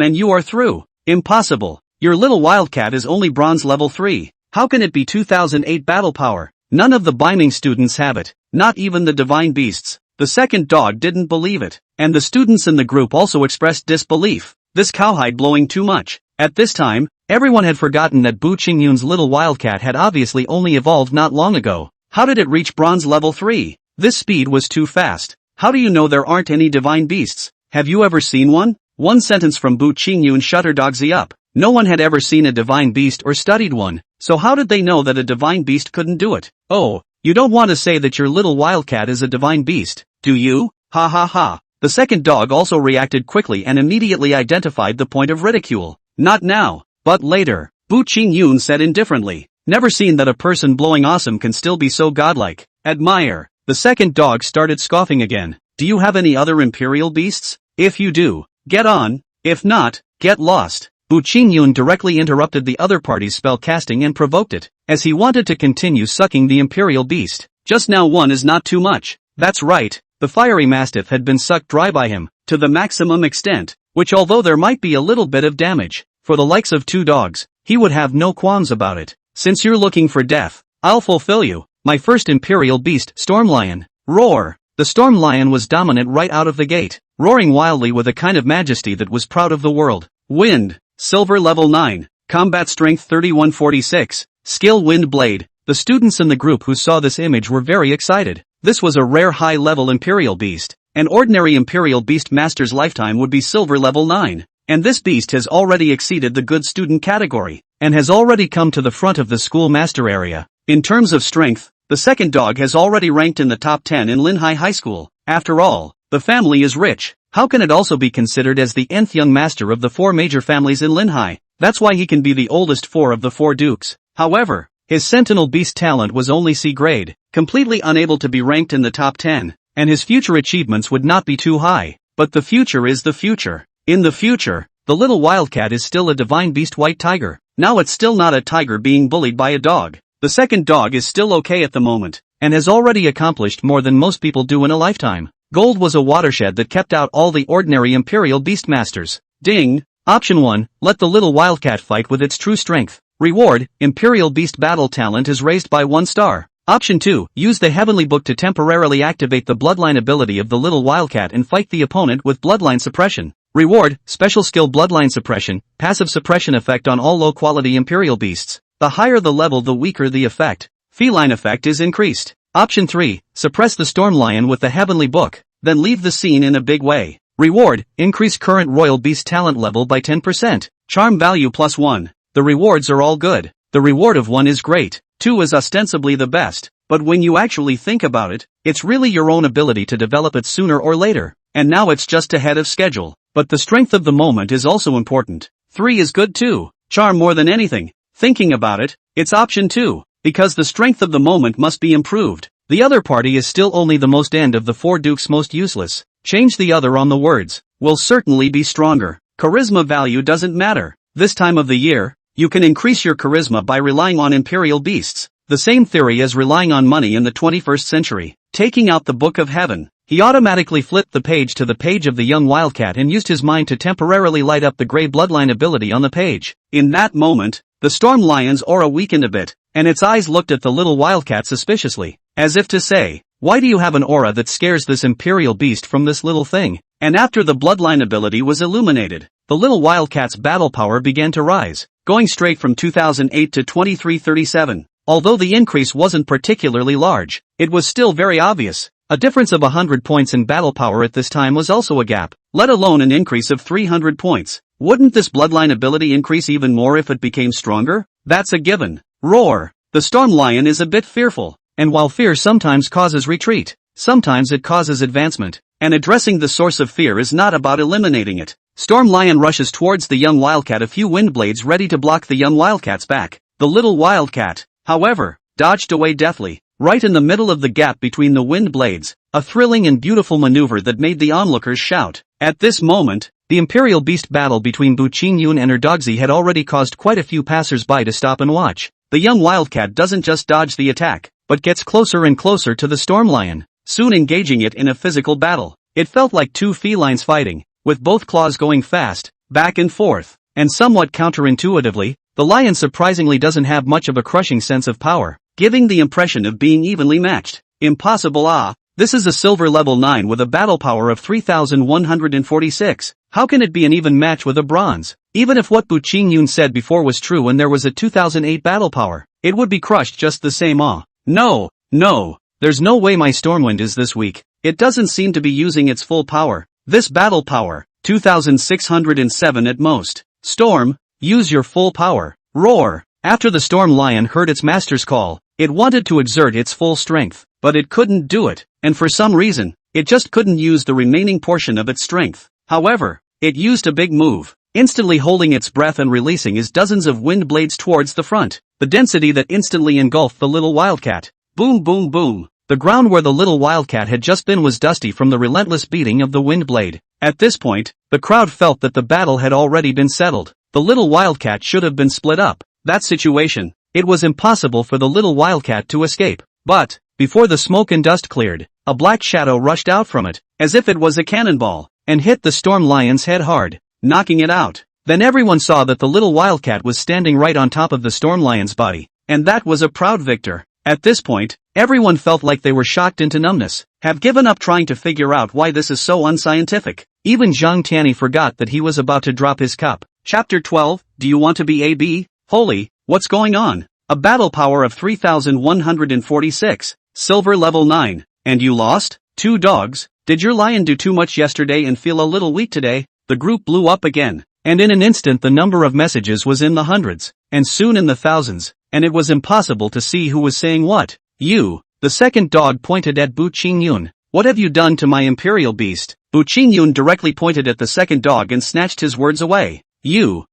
and you are through. Impossible. Your little wildcat is only bronze level 3. How can it be 2008 battle power? None of the binding students have it. Not even the divine beasts. The second dog didn't believe it. And the students in the group also expressed disbelief. This cowhide blowing too much. At this time, everyone had forgotten that Bu Qingyun's little wildcat had obviously only evolved not long ago. How did it reach bronze level 3? This speed was too fast. How do you know there aren't any divine beasts? Have you ever seen one? One sentence from Bu Qingyun shuddered Dogsy up. No one had ever seen a divine beast or studied one, so how did they know that a divine beast couldn't do it? Oh, you don't want to say that your little wildcat is a divine beast, do you? Ha ha ha. The second dog also reacted quickly and immediately identified the point of ridicule. Not now, but later. Bu Qingyun said indifferently. Never seen that a person blowing awesome can still be so godlike. Admire. The second dog started scoffing again. Do you have any other imperial beasts? If you do, get on. If not, get lost. Bu Qingyun directly interrupted the other party's spell casting and provoked it, as he wanted to continue sucking the imperial beast. Just now one is not too much. That's right, the fiery mastiff had been sucked dry by him, to the maximum extent, which although there might be a little bit of damage, for the likes of 2 dogs, he would have no qualms about it. Since you're looking for death, I'll fulfill you. My first imperial beast, Storm Lion. Roar. The Storm Lion was dominant right out of the gate, roaring wildly with a kind of majesty that was proud of the world. Wind. Silver level 9. Combat strength 3146. Skill Wind Blade. The students in the group who saw this image were very excited. This was a rare high-level imperial beast. An ordinary imperial beast master's lifetime would be silver level 9. And this beast has already exceeded the good student category, and has already come to the front of the school master area. In terms of strength, the second dog has already ranked in the top 10 in Linhai High School. After all, the family is rich. How can it also be considered as the nth young master of the 4 major families in Linhai? That's why he can be the oldest 4 of the 4 dukes. However, his sentinel beast talent was only C grade, completely unable to be ranked in the top 10, and his future achievements would not be too high. But the future is the future. In the future, the little wildcat is still a divine beast white tiger. Now it's still not a tiger being bullied by a dog. The second dog is still okay at the moment, and has already accomplished more than most people do in a lifetime. Gold was a watershed that kept out all the ordinary imperial beastmasters. Ding! Option 1, let the little wildcat fight with its true strength. Reward, imperial beast battle talent is raised by 1 star. Option 2, use the heavenly book to temporarily activate the bloodline ability of the little wildcat and fight the opponent with bloodline suppression. Reward, special skill bloodline suppression, passive suppression effect on all low-quality imperial beasts. The higher the level the weaker the effect. Feline effect is increased. Option 3, suppress the Storm Lion with the heavenly book, then leave the scene in a big way. Reward, increase current royal beast talent level by 10%. Charm value +1. The rewards are all good. The reward of 1 is great, 2 is ostensibly the best, but when you actually think about it, it's really your own ability to develop it sooner or later, and now it's just ahead of schedule. But the strength of the moment is also important. 3 is good too. Charm more than anything. Thinking about it, it's option 2, because the strength of the moment must be improved. The other party is still only the most end of the 4 dukes most useless. Change the other on the words. Will certainly be stronger. Charisma value doesn't matter. This time of the year, you can increase your charisma by relying on imperial beasts. The same theory as relying on money in the 21st century. Taking out the Book of Heaven, he automatically flipped the page to the page of the young wildcat and used his mind to temporarily light up the gray bloodline ability on the page. In that moment, the Storm Lion's aura weakened a bit, and its eyes looked at the little wildcat suspiciously, as if to say, why do you have an aura that scares this imperial beast from this little thing? And after the bloodline ability was illuminated, the little wildcat's battle power began to rise, going straight from 2008 to 2337. Although the increase wasn't particularly large, it was still very obvious. A difference of 100 points in battle power at this time was also a gap, let alone an increase of 300 points. Wouldn't this bloodline ability increase even more if it became stronger? That's a given. Roar! The Storm Lion is a bit fearful, and while fear sometimes causes retreat, sometimes it causes advancement, and addressing the source of fear is not about eliminating it. Storm Lion rushes towards the young wildcat, a few wind blades ready to block the young wildcat's back. The little wildcat, however, dodged away deftly, right in the middle of the gap between the wind blades, a thrilling and beautiful maneuver that made the onlookers shout. At this moment, the Imperial Beast battle between Bu Qingyun and Erdogzi had already caused quite a few passers-by to stop and watch. The young wildcat doesn't just dodge the attack, but gets closer and closer to the storm lion, soon engaging it in a physical battle. It felt like two felines fighting, with both claws going fast, back and forth, and somewhat counterintuitively, the lion surprisingly doesn't have much of a crushing sense of power, giving the impression of being evenly matched. Impossible. This is a silver level 9 with a battle power of 3146. How can it be an even match with a bronze? Even if what Bu Qingyun said before was true and there was a 2008 battle power, it would be crushed just the same. No, there's no way my Stormwind is this weak. It doesn't seem to be using its full power. This battle power, 2607 at most. Storm, use your full power. Roar. After the Storm Lion heard its master's call, it wanted to exert its full strength, but it couldn't do it, and for some reason, it just couldn't use the remaining portion of its strength. However, it used a big move, instantly holding its breath and releasing its dozens of wind blades towards the front, the density that instantly engulfed the little wildcat. Boom boom boom. The ground where the little wildcat had just been was dusty from the relentless beating of the wind blade. At this point, the crowd felt that the battle had already been settled. The little wildcat should have been split up. That situation, it was impossible for the little wildcat to escape. But, before the smoke and dust cleared, a black shadow rushed out from it, as if it was a cannonball, and hit the storm lion's head hard, knocking it out. Then everyone saw that the little wildcat was standing right on top of the storm lion's body, and that was a proud victor. At this point, everyone felt like they were shocked into numbness, have given up trying to figure out why this is so unscientific. Even Zhang Tianyi forgot that he was about to drop his cup. Chapter 12, Do You Want to Be AB? Holy, what's going on? A battle power of 3146, silver level 9, and you lost? 2 dogs, did your lion do too much yesterday and feel a little weak today? The group blew up again, and in an instant the number of messages was in the hundreds, and soon in the thousands, and it was impossible to see who was saying what. You, the second dog pointed at Bu Qingyun. What have you done to my imperial beast? Bu Qingyun directly pointed at the second dog and snatched his words away. You.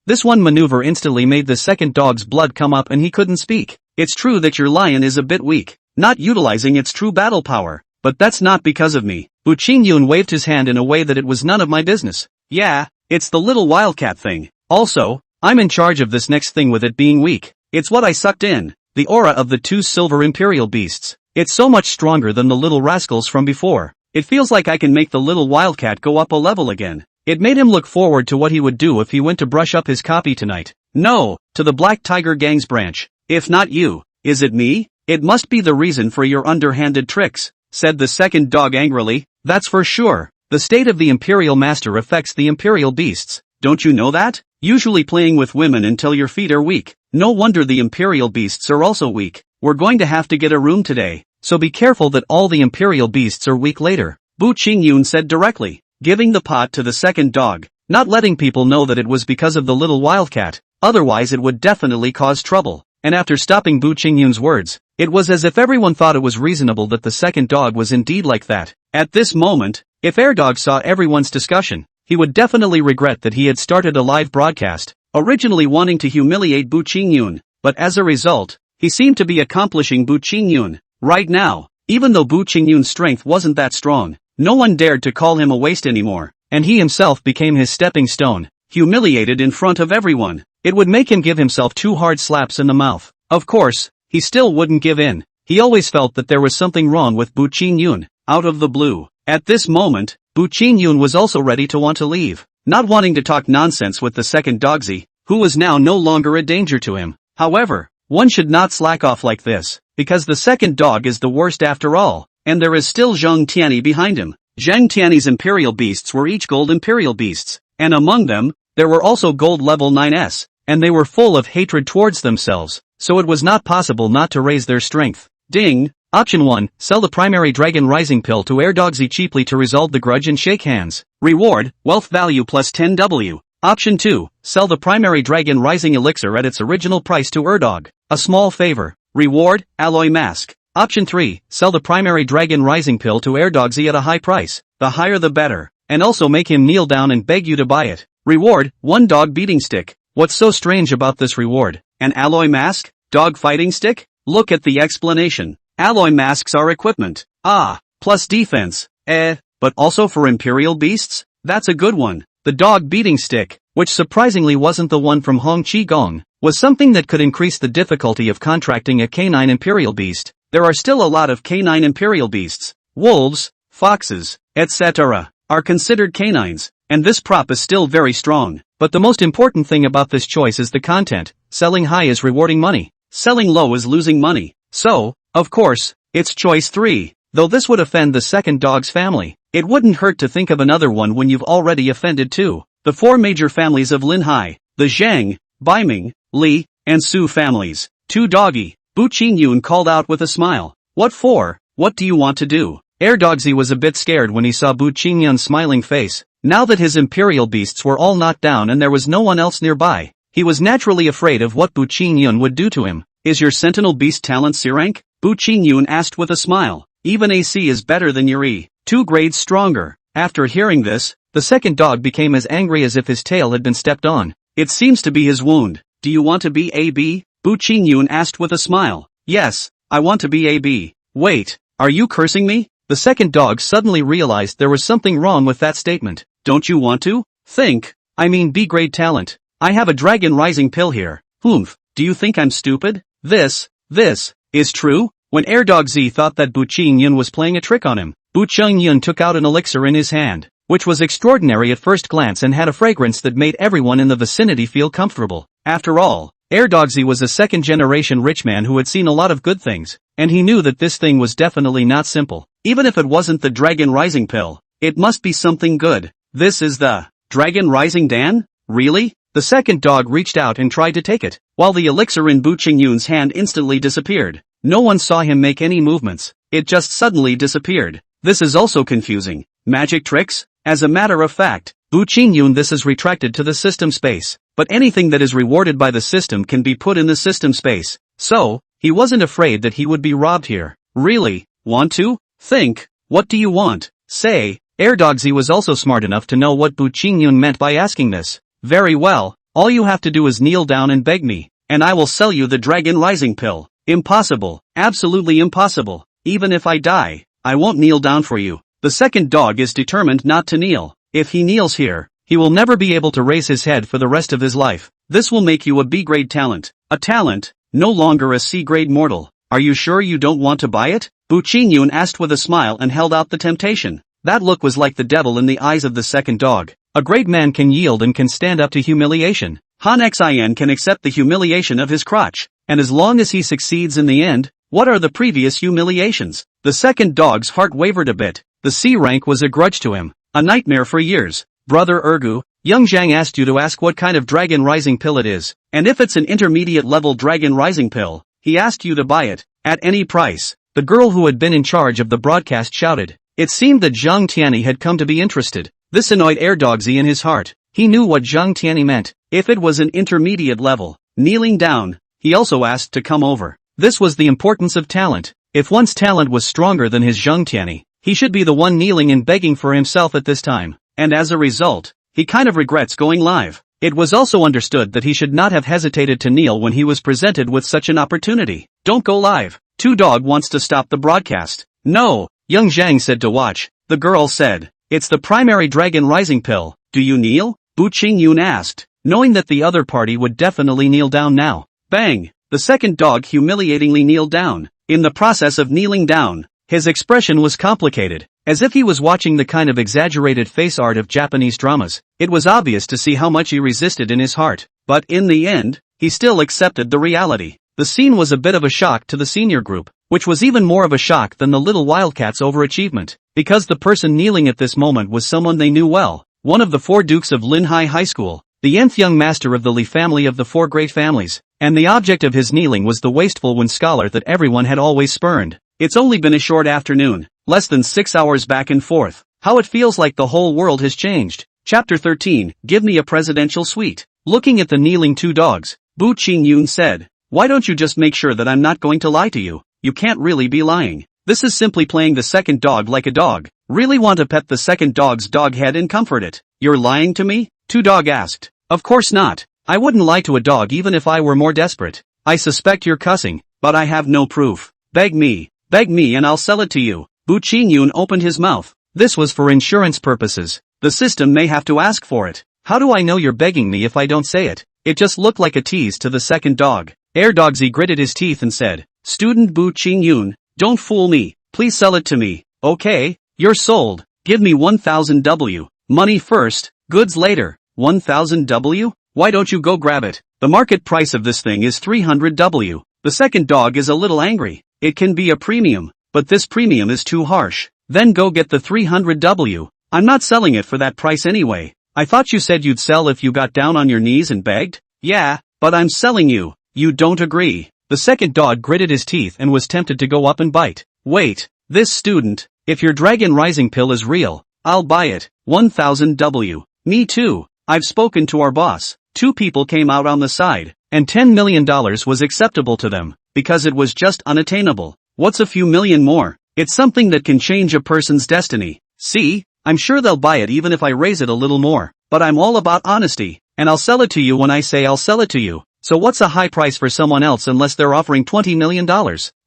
This one maneuver instantly made the second dog's blood come up and he couldn't speak. It's true that your lion is a bit weak, not utilizing its true battle power, but that's not because of me. Bu Qingyun waved his hand in a way that it was none of my business. Yeah, it's the little wildcat thing. Also, I'm in charge of this next thing with it being weak. It's what I sucked in, the aura of the 2 silver imperial beasts. It's so much stronger than the little rascals from before. It feels like I can make the little wildcat go up a level again. It made him look forward to what he would do if he went to brush up his copy tonight. No, to the Black Tiger Gang's branch. If not you, is it me? It must be the reason for your underhanded tricks, said the second dog angrily. That's for sure. The state of the imperial master affects the imperial beasts. Don't you know that? Usually playing with women until your feet are weak. No wonder the imperial beasts are also weak. We're going to have to get a room today, so be careful that all the imperial beasts are weak later, Bu Qingyun said directly, giving the pot to the second dog, not letting people know that it was because of the little wildcat, otherwise it would definitely cause trouble. And after stopping Bu Qingyun's words, it was as if everyone thought it was reasonable that the second dog was indeed like that. At this moment, if Airdog saw everyone's discussion, he would definitely regret that he had started a live broadcast, originally wanting to humiliate Bu Qingyun, but as a result, he seemed to be accomplishing Bu Qingyun. Right now, even though Bu Qingyun's strength wasn't that strong, no one dared to call him a waste anymore, and he himself became his stepping stone, humiliated in front of everyone. It would make him give himself 2 hard slaps in the mouth. Of course, he still wouldn't give in. He always felt that there was something wrong with Bu Qingyun. Out of the blue, at this moment, Bu Qingyun was also ready to want to leave, not wanting to talk nonsense with the second dogzy, who was now no longer a danger to him. However, one should not slack off like this, because the second dog is the worst after all, and there is still Zhang Tianyi behind him. Zhang Tianyi's imperial beasts were each gold imperial beasts, and among them, there were also gold level 9s, and they were full of hatred towards themselves, so it was not possible not to raise their strength. Ding! Option 1, sell the primary dragon rising pill to Airdogzy cheaply to resolve the grudge and shake hands. Reward, wealth value plus 10W. Option 2, sell the primary dragon rising elixir at its original price to Erdog. A small favor. Reward, alloy mask. Option 3, sell the primary dragon rising pill to Airdogzy at a high price. The higher the better, and also make him kneel down and beg you to buy it. Reward, 1 dog beating stick. What's so strange about this reward? An alloy mask? Dog fighting stick? Look at the explanation. Alloy masks are equipment. Ah, plus defense. But also for imperial beasts? That's a good one. The dog beating stick, which surprisingly wasn't the one from Hong Chi Gong, was something that could increase the difficulty of contracting a canine imperial beast. There are still a lot of canine imperial beasts. Wolves, foxes, etc. are considered canines, and this prop is still very strong. But the most important thing about this choice is the content. Selling high is rewarding money. Selling low is losing money. So, of course, it's choice 3. Though this would offend the second dog's family, it wouldn't hurt to think of another one when you've already offended 2. The 4 major families of Lin Hai, the Zhang, Baiming, Li, and Su families. 2 doggy. Bu Qingyun called out with a smile. What for? What do you want to do? Erdogsy was a bit scared when he saw Bu Qingyun's smiling face. Now that his imperial beasts were all knocked down and there was no one else nearby, he was naturally afraid of what Bu Qingyun would do to him. Is your sentinel beast talent C rank? Bu Qingyun asked with a smile. Even AC is better than your E. 2 grades stronger. After hearing this, the second dog became as angry as if his tail had been stepped on. It seems to be his wound. Do you want to be AB? Bu Qingyun asked with a smile. Yes, I want to be AB. Wait, are you cursing me? The second dog suddenly realized there was something wrong with that statement. Don't you want to? Think. I mean B-grade talent. I have a dragon rising pill here. Oomph, do you think I'm stupid? This is true? When Erdogsy thought that Bu Qingyun was playing a trick on him, Bu Qingyun took out an elixir in his hand, which was extraordinary at first glance and had a fragrance that made everyone in the vicinity feel comfortable. After all, Erdogsy was a second-generation rich man who had seen a lot of good things, and he knew that this thing was definitely not simple. Even if it wasn't the Dragon Rising pill, it must be something good. This is the Dragon Rising Dan? Really? The second dog reached out and tried to take it, while the elixir in Bu Qingyun's hand instantly disappeared. No one saw him make any movements. It just suddenly disappeared. This is also confusing. Magic tricks? As a matter of fact, Bu Qingyun this is retracted to the system space, but anything that is rewarded by the system can be put in the system space. So, he wasn't afraid that he would be robbed here. Really? Want to? Think. What do you want? Say. Erdogsy was also smart enough to know what Bu Qingyun meant by asking this. Very well, all you have to do is kneel down and beg me, and I will sell you the Dragon Rising pill. Impossible. Absolutely impossible. Even if I die, I won't kneel down for you. The second dog is determined not to kneel. If he kneels here, he will never be able to raise his head for the rest of his life. This will make you a B-grade talent. A talent, no longer a C-grade mortal. Are you sure you don't want to buy it? Bu Qingyun asked with a smile and held out the temptation. That look was like the devil in the eyes of the second dog. A great man can yield and can stand up to humiliation. Han Xin can accept the humiliation of his crotch. And as long as he succeeds in the end, what are the previous humiliations? The second dog's heart wavered a bit. The C rank was a grudge to him. A nightmare for years. Brother Ergu, young Zhang asked you to ask what kind of Dragon Rising pill it is. And if it's an intermediate level Dragon Rising pill, he asked you to buy it. At any price. The girl who had been in charge of the broadcast shouted. It seemed that Zhang Tianyi had come to be interested. This annoyed Erdogsy in his heart. He knew what Zhang Tianyi meant. If it was an intermediate level, kneeling down, he also asked to come over. This was the importance of talent. If one's talent was stronger than his Zhang Tianyi, he should be the one kneeling and begging for himself at this time. And as a result, he kind of regrets going live. It was also understood that he should not have hesitated to kneel when he was presented with such an opportunity. Don't go live. Two Dog wants to stop the broadcast. No, young Zhang said to watch. The girl said, it's the primary Dragon Rising pill. Do you kneel? Bu Qingyun asked, knowing that the other party would definitely kneel down now. Bang! The second dog humiliatingly kneeled down. In the process of kneeling down, his expression was complicated, as if he was watching the kind of exaggerated face art of Japanese dramas. It was obvious to see how much he resisted in his heart, but in the end, he still accepted the reality. The scene was a bit of a shock to the senior group, which was even more of a shock than the little Wildcats' overachievement, because the person kneeling at this moment was someone they knew well, one of the 4 dukes of Linhai High School, the nth young master of the Li family of the 4 great families, and the object of his kneeling was the wasteful one scholar that everyone had always spurned. It's only been a short afternoon, less than 6 hours back and forth. How it feels like the whole world has changed. Chapter 13, Give me a presidential suite. Looking at the kneeling 2 dogs, Bu Qingyun said, why don't you just make sure that I'm not going to lie to you? You can't really be lying. This is simply playing the second dog like a dog. Really want to pet the second dog's dog head and comfort it. You're lying to me? 2 Dog asked. Of course not. I wouldn't lie to a dog even if I were more desperate. I suspect you're cussing. but I have no proof. Beg me and I'll sell it to you. Bu Qingyun opened his mouth. This was for insurance purposes. The system may have to ask for it. How do I know you're begging me if I don't say it? It just looked like a tease to the second dog. Dogsy gritted his teeth and said, Student Bu Qingyun, don't fool me. Please sell it to me. Okay, you're sold. Give me 1000 W. Money first, goods later. 1000 W? Why don't you go grab it? The market price of this thing is 300 W. The second dog is a little angry. It can be a premium, but this premium is too harsh. Then go get the 300 W. I'm not selling it for that price anyway. I thought you said you'd sell if you got down on your knees and begged? Yeah, but I'm selling you. You don't agree. The second dog gritted his teeth and was tempted to go up and bite. Wait, this student, if your Dragon Rising pill is real, I'll buy it. 1000 W. Me too. I've spoken to our boss. 2 people came out on the side, and $10 million was acceptable to them, because it was just unattainable. What's a few million more? It's something that can change a person's destiny. See? I'm sure they'll buy it even if I raise it a little more. But I'm all about honesty, and I'll sell it to you when I say I'll sell it to you. So what's a high price for someone else unless they're offering $20 million?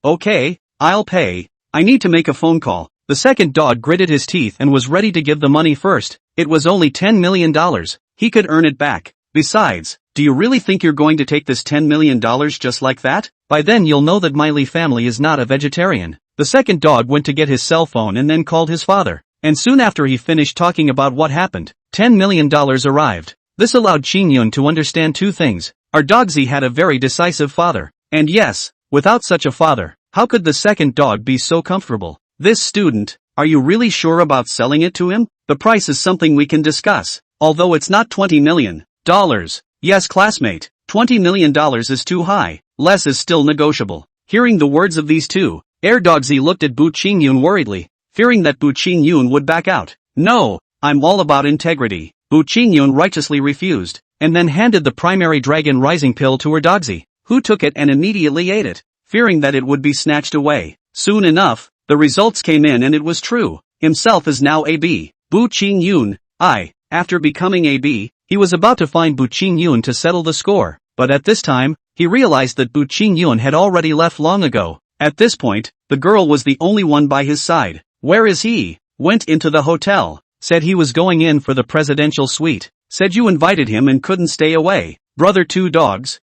Okay, I'll pay. I need to make a phone call. The second dog gritted his teeth and was ready to give the money first. It was only $10 million. He could earn it back. Besides, do you really think you're going to take this $10 million just like that? By then you'll know that Miley family is not a vegetarian. The second dog went to get his cell phone and then called his father. And soon after he finished talking about what happened, $10 million arrived. This allowed Qingyun to understand 2 things. Our Dogsy had a very decisive father. And yes, without such a father, how could the second dog be so comfortable? This student, are you really sure about selling it to him? The price is something we can discuss. Although it's not $20 million. Yes, classmate, $20 million is too high. Less is still negotiable. Hearing the words of these two, Dogsy looked at Bu Qingyun worriedly, fearing that Bu Qingyun would back out. No, I'm all about integrity. Bu Qingyun righteously refused, and then handed the primary Dragon Rising pill to her Dogsy, who took it and immediately ate it, fearing that it would be snatched away. Soon enough, the results came in and it was true. Himself is now AB. Bu Qingyun, after becoming AB, he was about to find Bu Qingyun to settle the score, but at this time, he realized that Bu Qingyun had already left long ago. At this point, the girl was the only one by his side. Where is he? Went into the hotel. Said he was going in for the presidential suite. Said you invited him and couldn't stay away. Brother 2 dogs.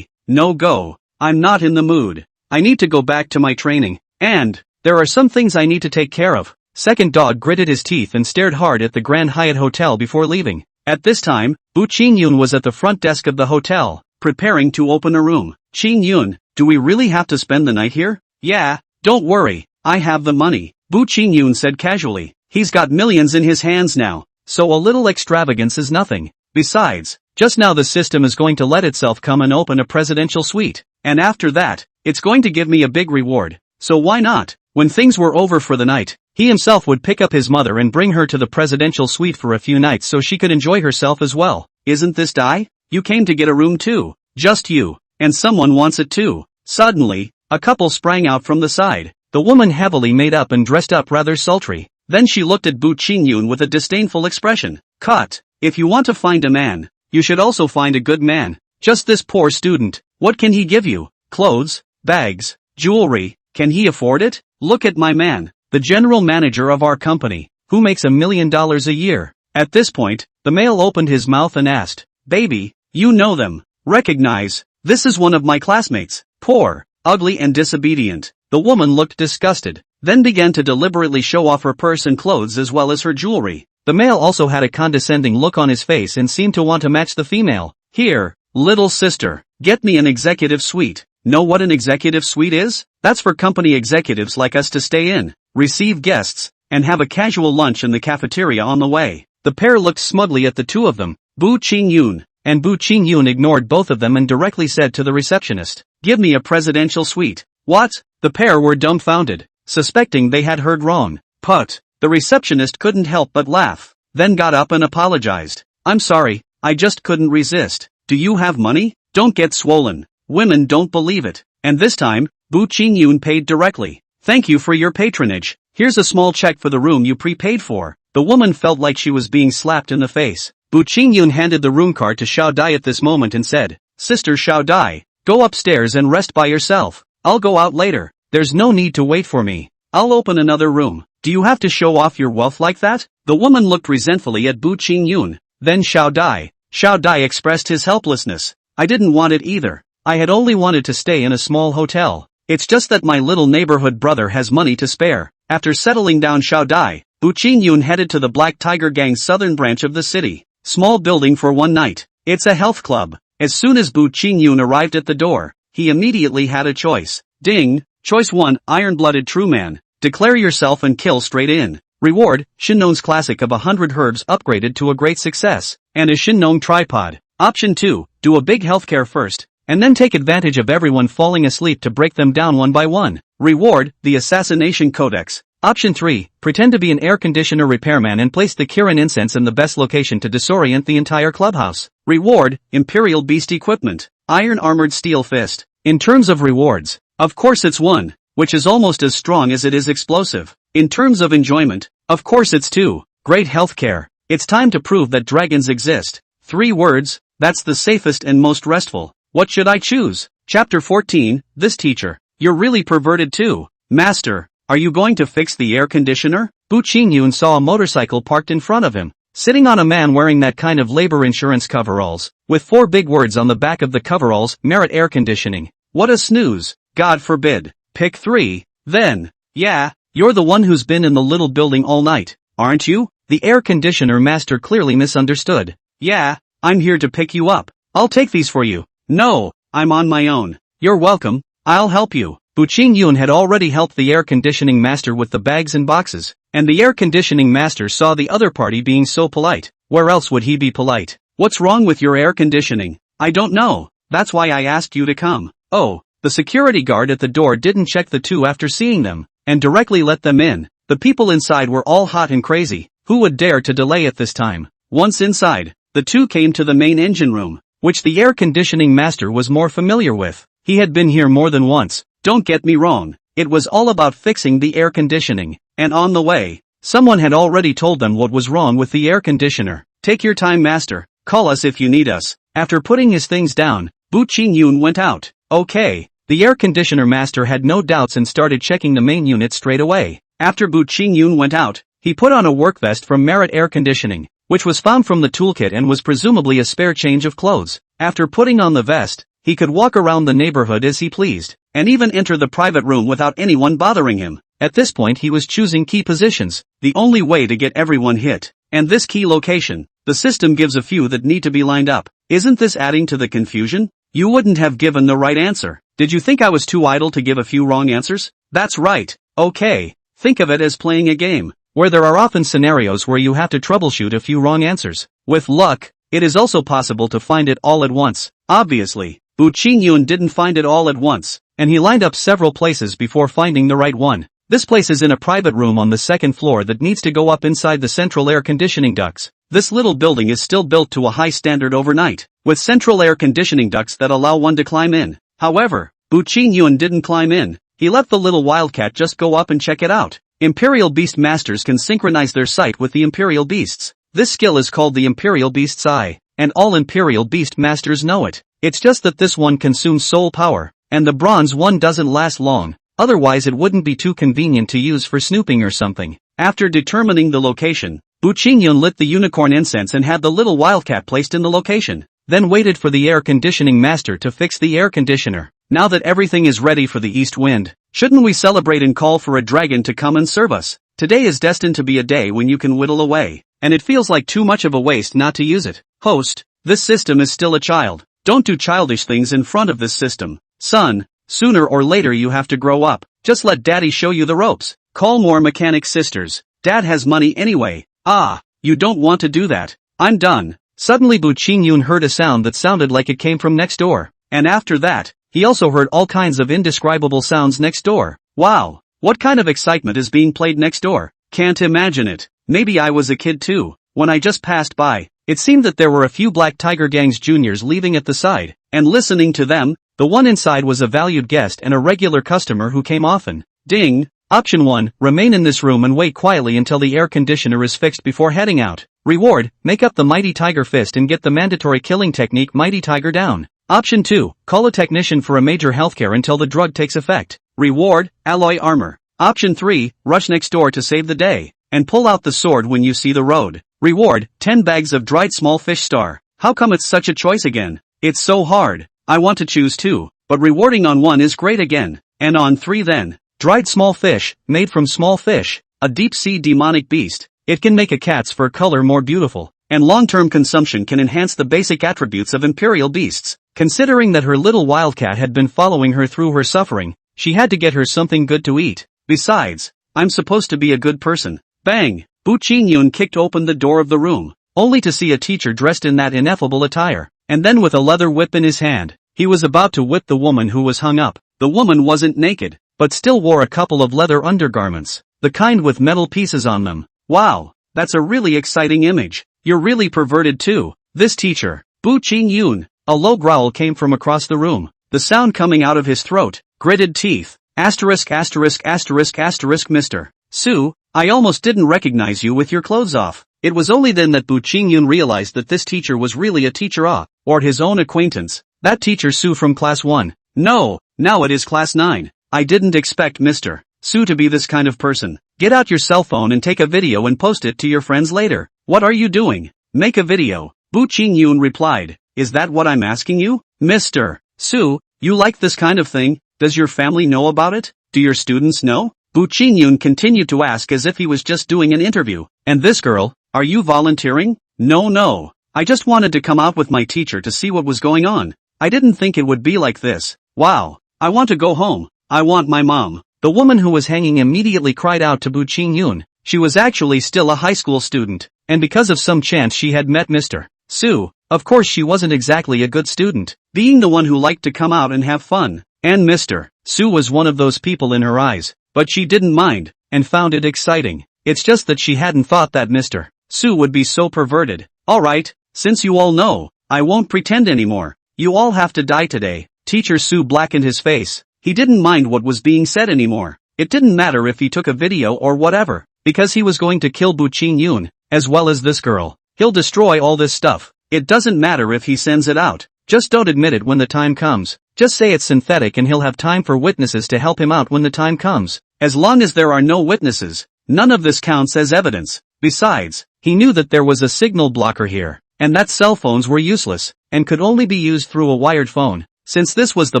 No go. I'm not in the mood. I need to go back to my training. And, there are some things I need to take care of. Second dog gritted his teeth and stared hard at the Grand Hyatt Hotel before leaving. At this time, Bu Qingyun was at the front desk of the hotel, preparing to open a room. Qingyun, do we really have to spend the night here? Yeah, don't worry, I have the money, Bu Qingyun said casually. He's got millions in his hands now, so a little extravagance is nothing. Besides, just now the system is going to let itself come and open a presidential suite, and after that, it's going to give me a big reward. So why not? When things were over for the night, he himself would pick up his mother and bring her to the presidential suite for a few nights so she could enjoy herself as well. Isn't this Dai? You came to get a room too. Just you. And someone wants it too. Suddenly, a couple sprang out from the side. The woman heavily made up and dressed up rather sultry. Then she looked at Bu Qingyun with a disdainful expression. Cut. If you want to find a man, you should also find a good man. Just this poor student. What can he give you? Clothes, bags, jewelry. Can he afford it? Look at my man, the general manager of our company, who makes $1 million a year. At this point, the male opened his mouth and asked, Baby, you know them. Recognize, this is one of my classmates. Poor, ugly and disobedient. The woman looked disgusted, then began to deliberately show off her purse and clothes as well as her jewelry. The male also had a condescending look on his face and seemed to want to match the female. Here, little sister, get me an executive suite. Know what an executive suite is? That's for company executives like us to stay in, receive guests, and have a casual lunch in the cafeteria on the way. The pair looked smugly at the two of them, Bu Qingyun, and Bu Qingyun ignored both of them and directly said to the receptionist, Give me a presidential suite. What? The pair were dumbfounded, suspecting they had heard wrong. But, the receptionist couldn't help but laugh, then got up and apologized. I'm sorry, I just couldn't resist. Do you have money? Don't get swollen. Women don't believe it. And this time, Bu Qingyun paid directly. Thank you for your patronage. Here's a small check for the room you prepaid for. The woman felt like she was being slapped in the face. Bu Qingyun handed the room card to Xiao Dai at this moment and said, Sister Xiao Dai, go upstairs and rest by yourself. I'll go out later. There's no need to wait for me. I'll open another room. Do you have to show off your wealth like that? The woman looked resentfully at Bu Qingyun. Then Xiao Dai expressed his helplessness. I didn't want it either. I had only wanted to stay in a small hotel. It's just that my little neighborhood brother has money to spare. After settling down Xiao Dai, Bu Qingyun headed to the Black Tiger Gang's southern branch of the city. Small building for one night. It's a health club. As soon as Bu Qingyun arrived at the door, he immediately had a choice. Ding! Choice 1, Iron-Blooded True Man. Declare yourself and kill straight in. Reward, Shinnong's classic of 100 herbs upgraded to a great success, and a Shinnong tripod. Option 2, do a big healthcare first, and then take advantage of everyone falling asleep to break them down one by one. Reward, the Assassination Codex. Option 3, pretend to be an air conditioner repairman and place the Kirin incense in the best location to disorient the entire clubhouse. Reward, Imperial Beast Equipment. Iron Armored Steel Fist. In terms of rewards, of course it's 1, which is almost as strong as it is explosive. In terms of enjoyment, of course it's 2, great healthcare. It's time to prove that dragons exist. 3 words, that's the safest and most restful. What should I choose? Chapter 14, This Teacher. You're really perverted too. Master, are you going to fix the air conditioner? Bu Qingyun saw a motorcycle parked in front of him, sitting on a man wearing that kind of labor insurance coveralls, with 4 big words on the back of the coveralls, merit air conditioning. What a snooze. God forbid. Pick 3, then. Yeah, you're the one who's been in the little building all night, aren't you? The air conditioner master clearly misunderstood. Yeah, I'm here to pick you up. I'll take these for you. No, I'm on my own. You're welcome, I'll help you. Bu Qingyun had already helped the air conditioning master with the bags and boxes, and the air conditioning master saw the other party being so polite. Where else would he be polite? What's wrong with your air conditioning? I don't know. That's why I asked you to come. Oh, the security guard at the door didn't check the 2 after seeing them, and directly let them in. The people inside were all hot and crazy. Who would dare to delay at this time? Once inside, the 2 came to the main engine room, which the air conditioning master was more familiar with. He had been here more than once. Don't get me wrong, it was all about fixing the air conditioning, and on the way, someone had already told them what was wrong with the air conditioner. Take your time, master, call us if you need us. After putting his things down, Bu Qingyun went out. Okay, the air conditioner master had no doubts and started checking the main unit straight away. After Bu Qingyun went out, he put on a work vest from Merit Air Conditioning, which was found from the toolkit and was presumably a spare change of clothes. After putting on the vest, he could walk around the neighborhood as he pleased, and even enter the private room without anyone bothering him. At this point he was choosing key positions, the only way to get everyone hit. And this key location, the system gives a few that need to be lined up. Isn't this adding to the confusion? You wouldn't have given the right answer. Did you think I was too idle to give a few wrong answers? That's right. Okay, think of it as playing a game, where there are often scenarios where you have to troubleshoot a few wrong answers. With luck, it is also possible to find it all at once. Obviously, Bu Qingyun didn't find it all at once, and he lined up several places before finding the right one. This place is in a private room on the 2nd floor that needs to go up inside the central air conditioning ducts. This little building is still built to a high standard overnight, with central air conditioning ducts that allow one to climb in. However, Bu Qingyun didn't climb in. He let the little wildcat just go up and check it out. Imperial Beast Masters can synchronize their sight with the Imperial Beasts. This skill is called the Imperial Beast's Eye, and all Imperial Beast Masters know it. It's just that this one consumes soul power, and the bronze one doesn't last long. Otherwise it wouldn't be too convenient to use for snooping or something. After determining the location, Bu Qingyun lit the unicorn incense and had the little wildcat placed in the location, then waited for the air conditioning master to fix the air conditioner. Now that everything is ready for the east wind, shouldn't we celebrate and call for a dragon to come and serve us? Today is destined to be a day when you can whittle away, and it feels like too much of a waste not to use it. Host, this system is still a child. Don't do childish things in front of this system. Son, sooner or later you have to grow up. Just let daddy show you the ropes. Call more mechanic sisters. Dad has money anyway. Ah, you don't want to do that. I'm done. Suddenly Bu Qingyun heard a sound that sounded like it came from next door. And after that, he also heard all kinds of indescribable sounds next door. Wow, what kind of excitement is being played next door? Can't imagine it. Maybe I was a kid too. When I just passed by, it seemed that there were a few Black Tiger Gang's juniors leaving at the side, and listening to them. The one inside was a valued guest and a regular customer who came often. Ding! Option 1, remain in this room and wait quietly until the air conditioner is fixed before heading out. Reward, make up the Mighty Tiger Fist and get the mandatory killing technique Mighty Tiger down. Option 2. Call a technician for a major healthcare until the drug takes effect. Reward, alloy armor. Option 3. Rush next door to save the day. And pull out the sword when you see the road. Reward, 10 bags of dried small fish star. How come it's such a choice again? It's so hard. I want to choose 2, but rewarding on 1 is great again. And on 3 then. Dried small fish, made from small fish. A deep-sea demonic beast. It can make a cat's fur color more beautiful. And long-term consumption can enhance the basic attributes of imperial beasts. Considering that her little wildcat had been following her through her suffering, she had to get her something good to eat. Besides, I'm supposed to be a good person. Bang! Bu Qingyun kicked open the door of the room, only to see a teacher dressed in that ineffable attire, and then with a leather whip in his hand, he was about to whip the woman who was hung up. The woman wasn't naked, but still wore a couple of leather undergarments, the kind with metal pieces on them. Wow, that's a really exciting image. You're really perverted too, this teacher. Bu Qingyun. A low growl came from across the room, the sound coming out of his throat, gritted teeth. Asterisk asterisk asterisk asterisk Mr. Su, I almost didn't recognize you with your clothes off. It was only then that Bu Qingyun realized that this teacher was really a teacher or his own acquaintance. That teacher Su from class 1. No, now it is class 9. I didn't expect Mr. Su to be this kind of person. Get out your cell phone and take a video and post it to your friends later. What are you doing? Make a video. Bu Qingyun replied. Is that what I'm asking you? Mr. Su, you like this kind of thing? Does your family know about it? Do your students know? Bu Qingyun continued to ask as if he was just doing an interview. And this girl, are you volunteering? No. I just wanted to come out with my teacher to see what was going on. I didn't think it would be like this. Wow. I want to go home. I want my mom. The woman who was hanging immediately cried out to Bu Qingyun. She was actually still a high school student, and because of some chance she had met Mr. Su. Of course she wasn't exactly a good student, being the one who liked to come out and have fun. And Mr. Su was one of those people in her eyes, but she didn't mind, and found it exciting. It's just that she hadn't thought that Mr. Su would be so perverted. Alright, since you all know, I won't pretend anymore. You all have to die today. Teacher Su blackened his face. He didn't mind what was being said anymore. It didn't matter if he took a video or whatever, because he was going to kill Bu Qingyun, as well as this girl. He'll destroy all this stuff. It doesn't matter if he sends it out. Just don't admit it when the time comes. Just say it's synthetic and he'll have time for witnesses to help him out when the time comes. As long as there are no witnesses, none of this counts as evidence. Besides, he knew that there was a signal blocker here, and that cell phones were useless, and could only be used through a wired phone, since this was the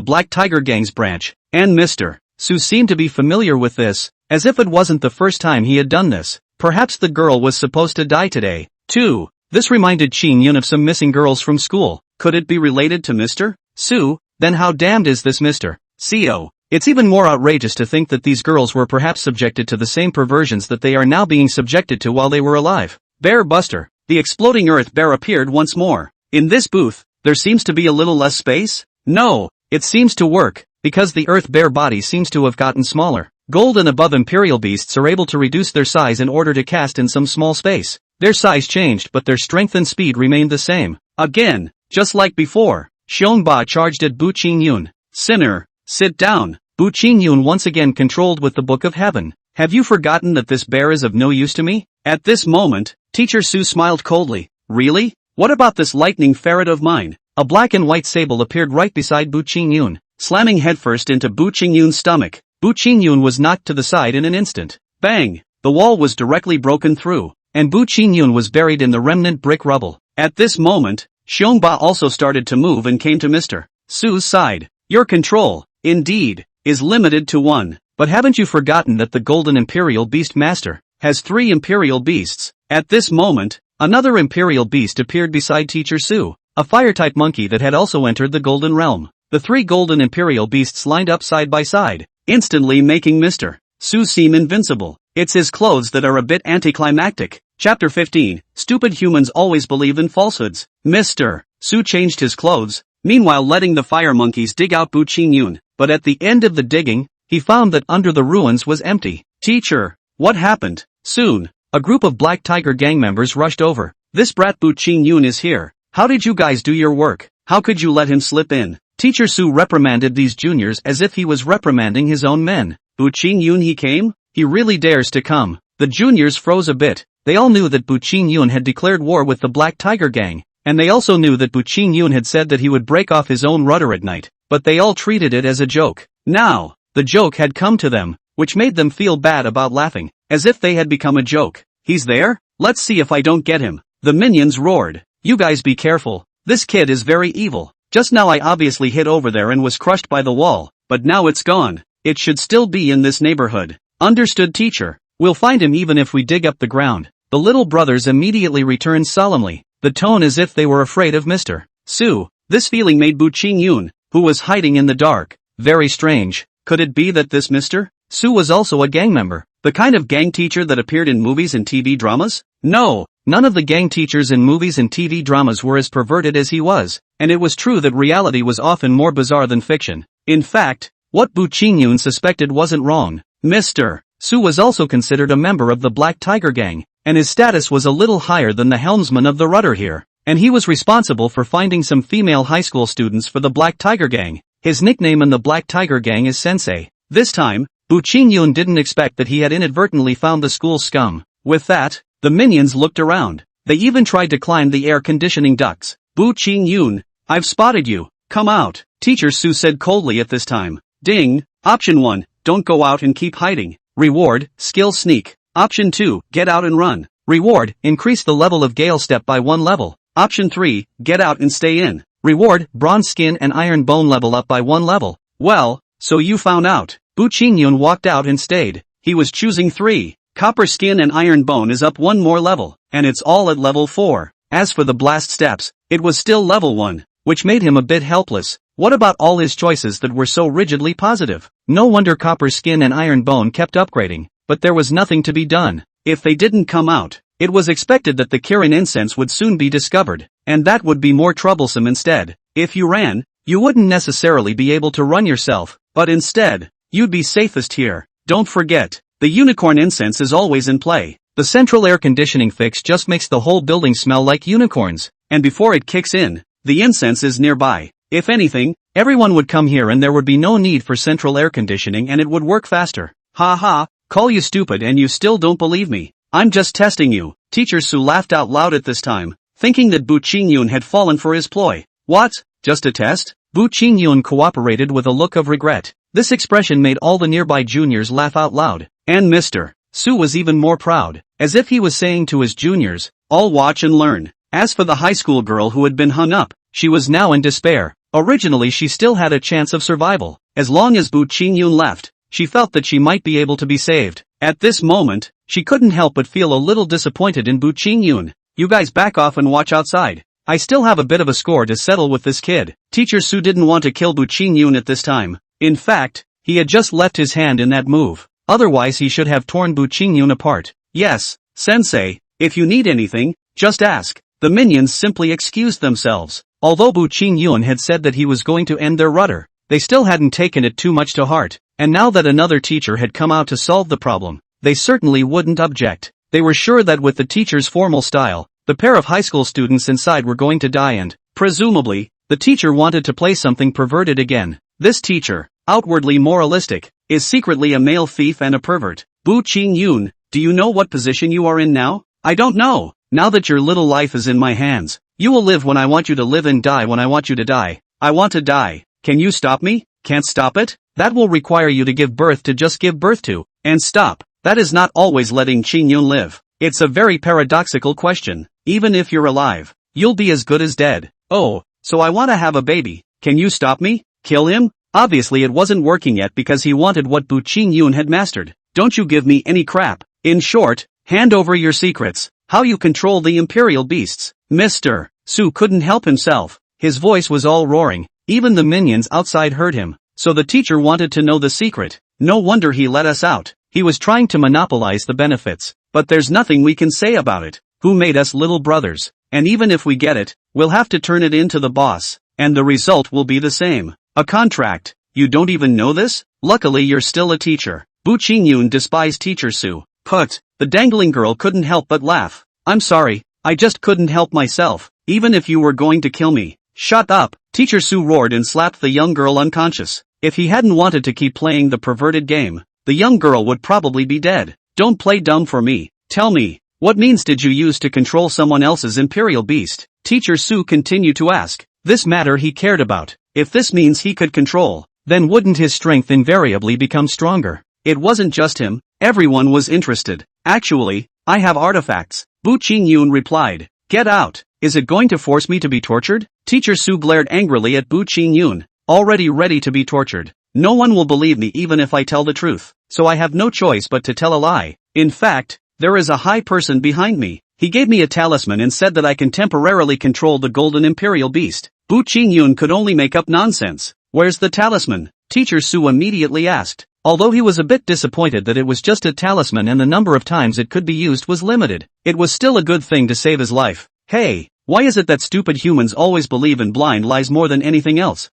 Black Tiger Gang's branch, and Mr. Su seemed to be familiar with this, as if it wasn't the first time he had done this. Perhaps the girl was supposed to die today, too. This reminded Qingyun of some missing girls from school. Could it be related to Mr. Su? Then how damned is this Mr. Co? It's even more outrageous to think that these girls were perhaps subjected to the same perversions that they are now being subjected to while they were alive. Bear Buster. The exploding earth bear appeared once more. In this booth, there seems to be a little less space? No, it seems to work, because the earth bear body seems to have gotten smaller. Gold and above imperial beasts are able to reduce their size in order to cast in some small space. Their size changed but their strength and speed remained the same. Again, just like before, Xiongba charged at Bu Qingyun. Sinner, sit down. Bu Qingyun once again controlled with the Book of Heaven. Have you forgotten that this bear is of no use to me? At this moment, Teacher Su smiled coldly. Really? What about this lightning ferret of mine? A black and white sable appeared right beside Bu Qingyun, slamming headfirst into Bu Qingyun's stomach. Bu Qingyun was knocked to the side in an instant. Bang! The wall was directly broken through, and Bu Qingyun was buried in the remnant brick rubble. At this moment, Xiongba also started to move and came to Mr. Su's side. Your control, indeed, is limited to 1. But haven't you forgotten that the Golden Imperial Beast Master has 3 Imperial Beasts? At this moment, another Imperial Beast appeared beside Teacher Su, a fire-type monkey that had also entered the Golden Realm. The 3 Golden Imperial Beasts lined up side by side, instantly making Mr. Su seem invincible. It's his clothes that are a bit anticlimactic. Chapter 15, Stupid humans always believe in falsehoods. Mr. Su changed his clothes, meanwhile letting the fire monkeys dig out Bu Qingyun, but at the end of the digging, he found that under the ruins was empty. Teacher, what happened? Soon, a group of Black Tiger gang members rushed over. This brat Bu Qingyun is here. How did you guys do your work? How could you let him slip in? Teacher Su reprimanded these juniors as if he was reprimanding his own men. Bu Qingyun, he came? He really dares to come. The juniors froze a bit. They all knew that Bu Qingyun had declared war with the Black Tiger Gang, and they also knew that Bu Qingyun had said that he would break off his own rudder at night, but they all treated it as a joke. Now, the joke had come to them, which made them feel bad about laughing, as if they had become a joke. He's there? Let's see if I don't get him. The minions roared. You guys be careful. This kid is very evil. Just now I obviously hit over there and was crushed by the wall, but now it's gone. It should still be in this neighborhood. Understood, teacher. We'll find him even if we dig up the ground. The little brothers immediately returned solemnly, the tone as if they were afraid of Mr. Su. This feeling made Bu Qingyun, who was hiding in the dark, very strange. Could it be that this Mr. Su was also a gang member? The kind of gang teacher that appeared in movies and TV dramas? No, none of the gang teachers in movies and TV dramas were as perverted as he was, and it was true that reality was often more bizarre than fiction. In fact, what Bu Qingyun suspected wasn't wrong. Mr. Su was also considered a member of the Black Tiger Gang, and his status was a little higher than the helmsman of the rudder here, and he was responsible for finding some female high school students for the Black Tiger Gang. His nickname in the Black Tiger Gang is Sensei. This time, Bu Qingyun didn't expect that he had inadvertently found the school scum. With that, the minions looked around. They even tried to climb the air conditioning ducts. Bu Qingyun, I've spotted you. Come out, Teacher Su said coldly at this time. Ding. Option 1, don't go out and keep hiding. Reward, skill sneak. Option 2, get out and run. Reward, increase the level of Gale Step by 1 level. Option 3, get out and stay in. Reward, bronze skin and iron bone level up by 1 level. Well, so you found out. Bu Qingyun walked out and stayed. He was choosing 3. Copper skin and iron bone is up 1 more level, and it's all at level 4. As for the blast steps, it was still level 1, which made him a bit helpless. What about all his choices that were so rigidly positive? No wonder copper skin and iron bone kept upgrading, but there was nothing to be done. If they didn't come out, it was expected that the Kirin incense would soon be discovered, and that would be more troublesome instead. If you ran, you wouldn't necessarily be able to run yourself, but instead, you'd be safest here. Don't forget, the unicorn incense is always in play. The central air conditioning fix just makes the whole building smell like unicorns, and before it kicks in, the incense is nearby. If anything, everyone would come here and there would be no need for central air conditioning and it would work faster. Ha ha, call you stupid and you still don't believe me. I'm just testing you. Teacher Su laughed out loud at this time, thinking that Bu Qingyun had fallen for his ploy. What? Just a test? Bu Qingyun cooperated with a look of regret. This expression made all the nearby juniors laugh out loud, and Mr. Su was even more proud, as if he was saying to his juniors, all watch and learn. As for the high school girl who had been hung up, she was now in despair. Originally she still had a chance of survival. As long as Bu Qingyun left, she felt that she might be able to be saved. At this moment, she couldn't help but feel a little disappointed in Bu Qingyun. You guys back off and watch outside. I still have a bit of a score to settle with this kid. Teacher Su didn't want to kill Bu Qingyun at this time. In fact, he had just left his hand in that move. Otherwise he should have torn Bu Qingyun apart. Yes, Sensei, if you need anything, just ask. The minions simply excused themselves. Although Bu Qingyun had said that he was going to end their rudder, they still hadn't taken it too much to heart, and now that another teacher had come out to solve the problem, they certainly wouldn't object. They were sure that with the teacher's formal style, the pair of high school students inside were going to die and, presumably, the teacher wanted to play something perverted again. This teacher, outwardly moralistic, is secretly a male thief and a pervert. Bu Qingyun, do you know what position you are in now? I don't know. Now that your little life is in my hands, you will live when I want you to live and die when I want you to die. I want to die. Can you stop me? Can't stop it? That will require you to give birth to just give birth to, and stop. That is not always letting Qingyun live. It's a very paradoxical question. Even if you're alive, you'll be as good as dead. Oh, so I want to have a baby. Can you stop me? Kill him? Obviously it wasn't working yet because he wanted what Bu Qingyun had mastered. Don't you give me any crap. In short, hand over your secrets. How you control the imperial beasts. Mr. Su couldn't help himself. His voice was all roaring. Even the minions outside heard him. So the teacher wanted to know the secret. No wonder he let us out. He was trying to monopolize the benefits. But there's nothing we can say about it. Who made us little brothers? And even if we get it, we'll have to turn it in to the boss. And the result will be the same. A contract. You don't even know this? Luckily you're still a teacher. Bu Qingyun despised Teacher Su. Put. The dangling girl couldn't help but laugh. I'm sorry, I just couldn't help myself, even if you were going to kill me. Shut up, Teacher Su roared and slapped the young girl unconscious. If he hadn't wanted to keep playing the perverted game, the young girl would probably be dead. Don't play dumb for me. Tell me, what means did you use to control someone else's imperial beast? Teacher Su continued to ask. This matter he cared about. If this means he could control, then wouldn't his strength invariably become stronger? It wasn't just him, everyone was interested. Actually, I have artifacts, Bu Qingyun replied. Get out. Is it going to force me to be tortured? Teacher Su glared angrily at Bu Qingyun, already ready to be tortured. No one will believe me even if I tell the truth, so I have no choice but to tell a lie. In fact, there is a high person behind me. He gave me a talisman and said that I can temporarily control the golden imperial beast. Bu Qingyun could only make up nonsense. Where's the talisman? Teacher Su immediately asked. Although he was a bit disappointed that it was just a talisman and the number of times it could be used was limited, it was still a good thing to save his life. Hey, why is it that stupid humans always believe in blind lies more than anything else?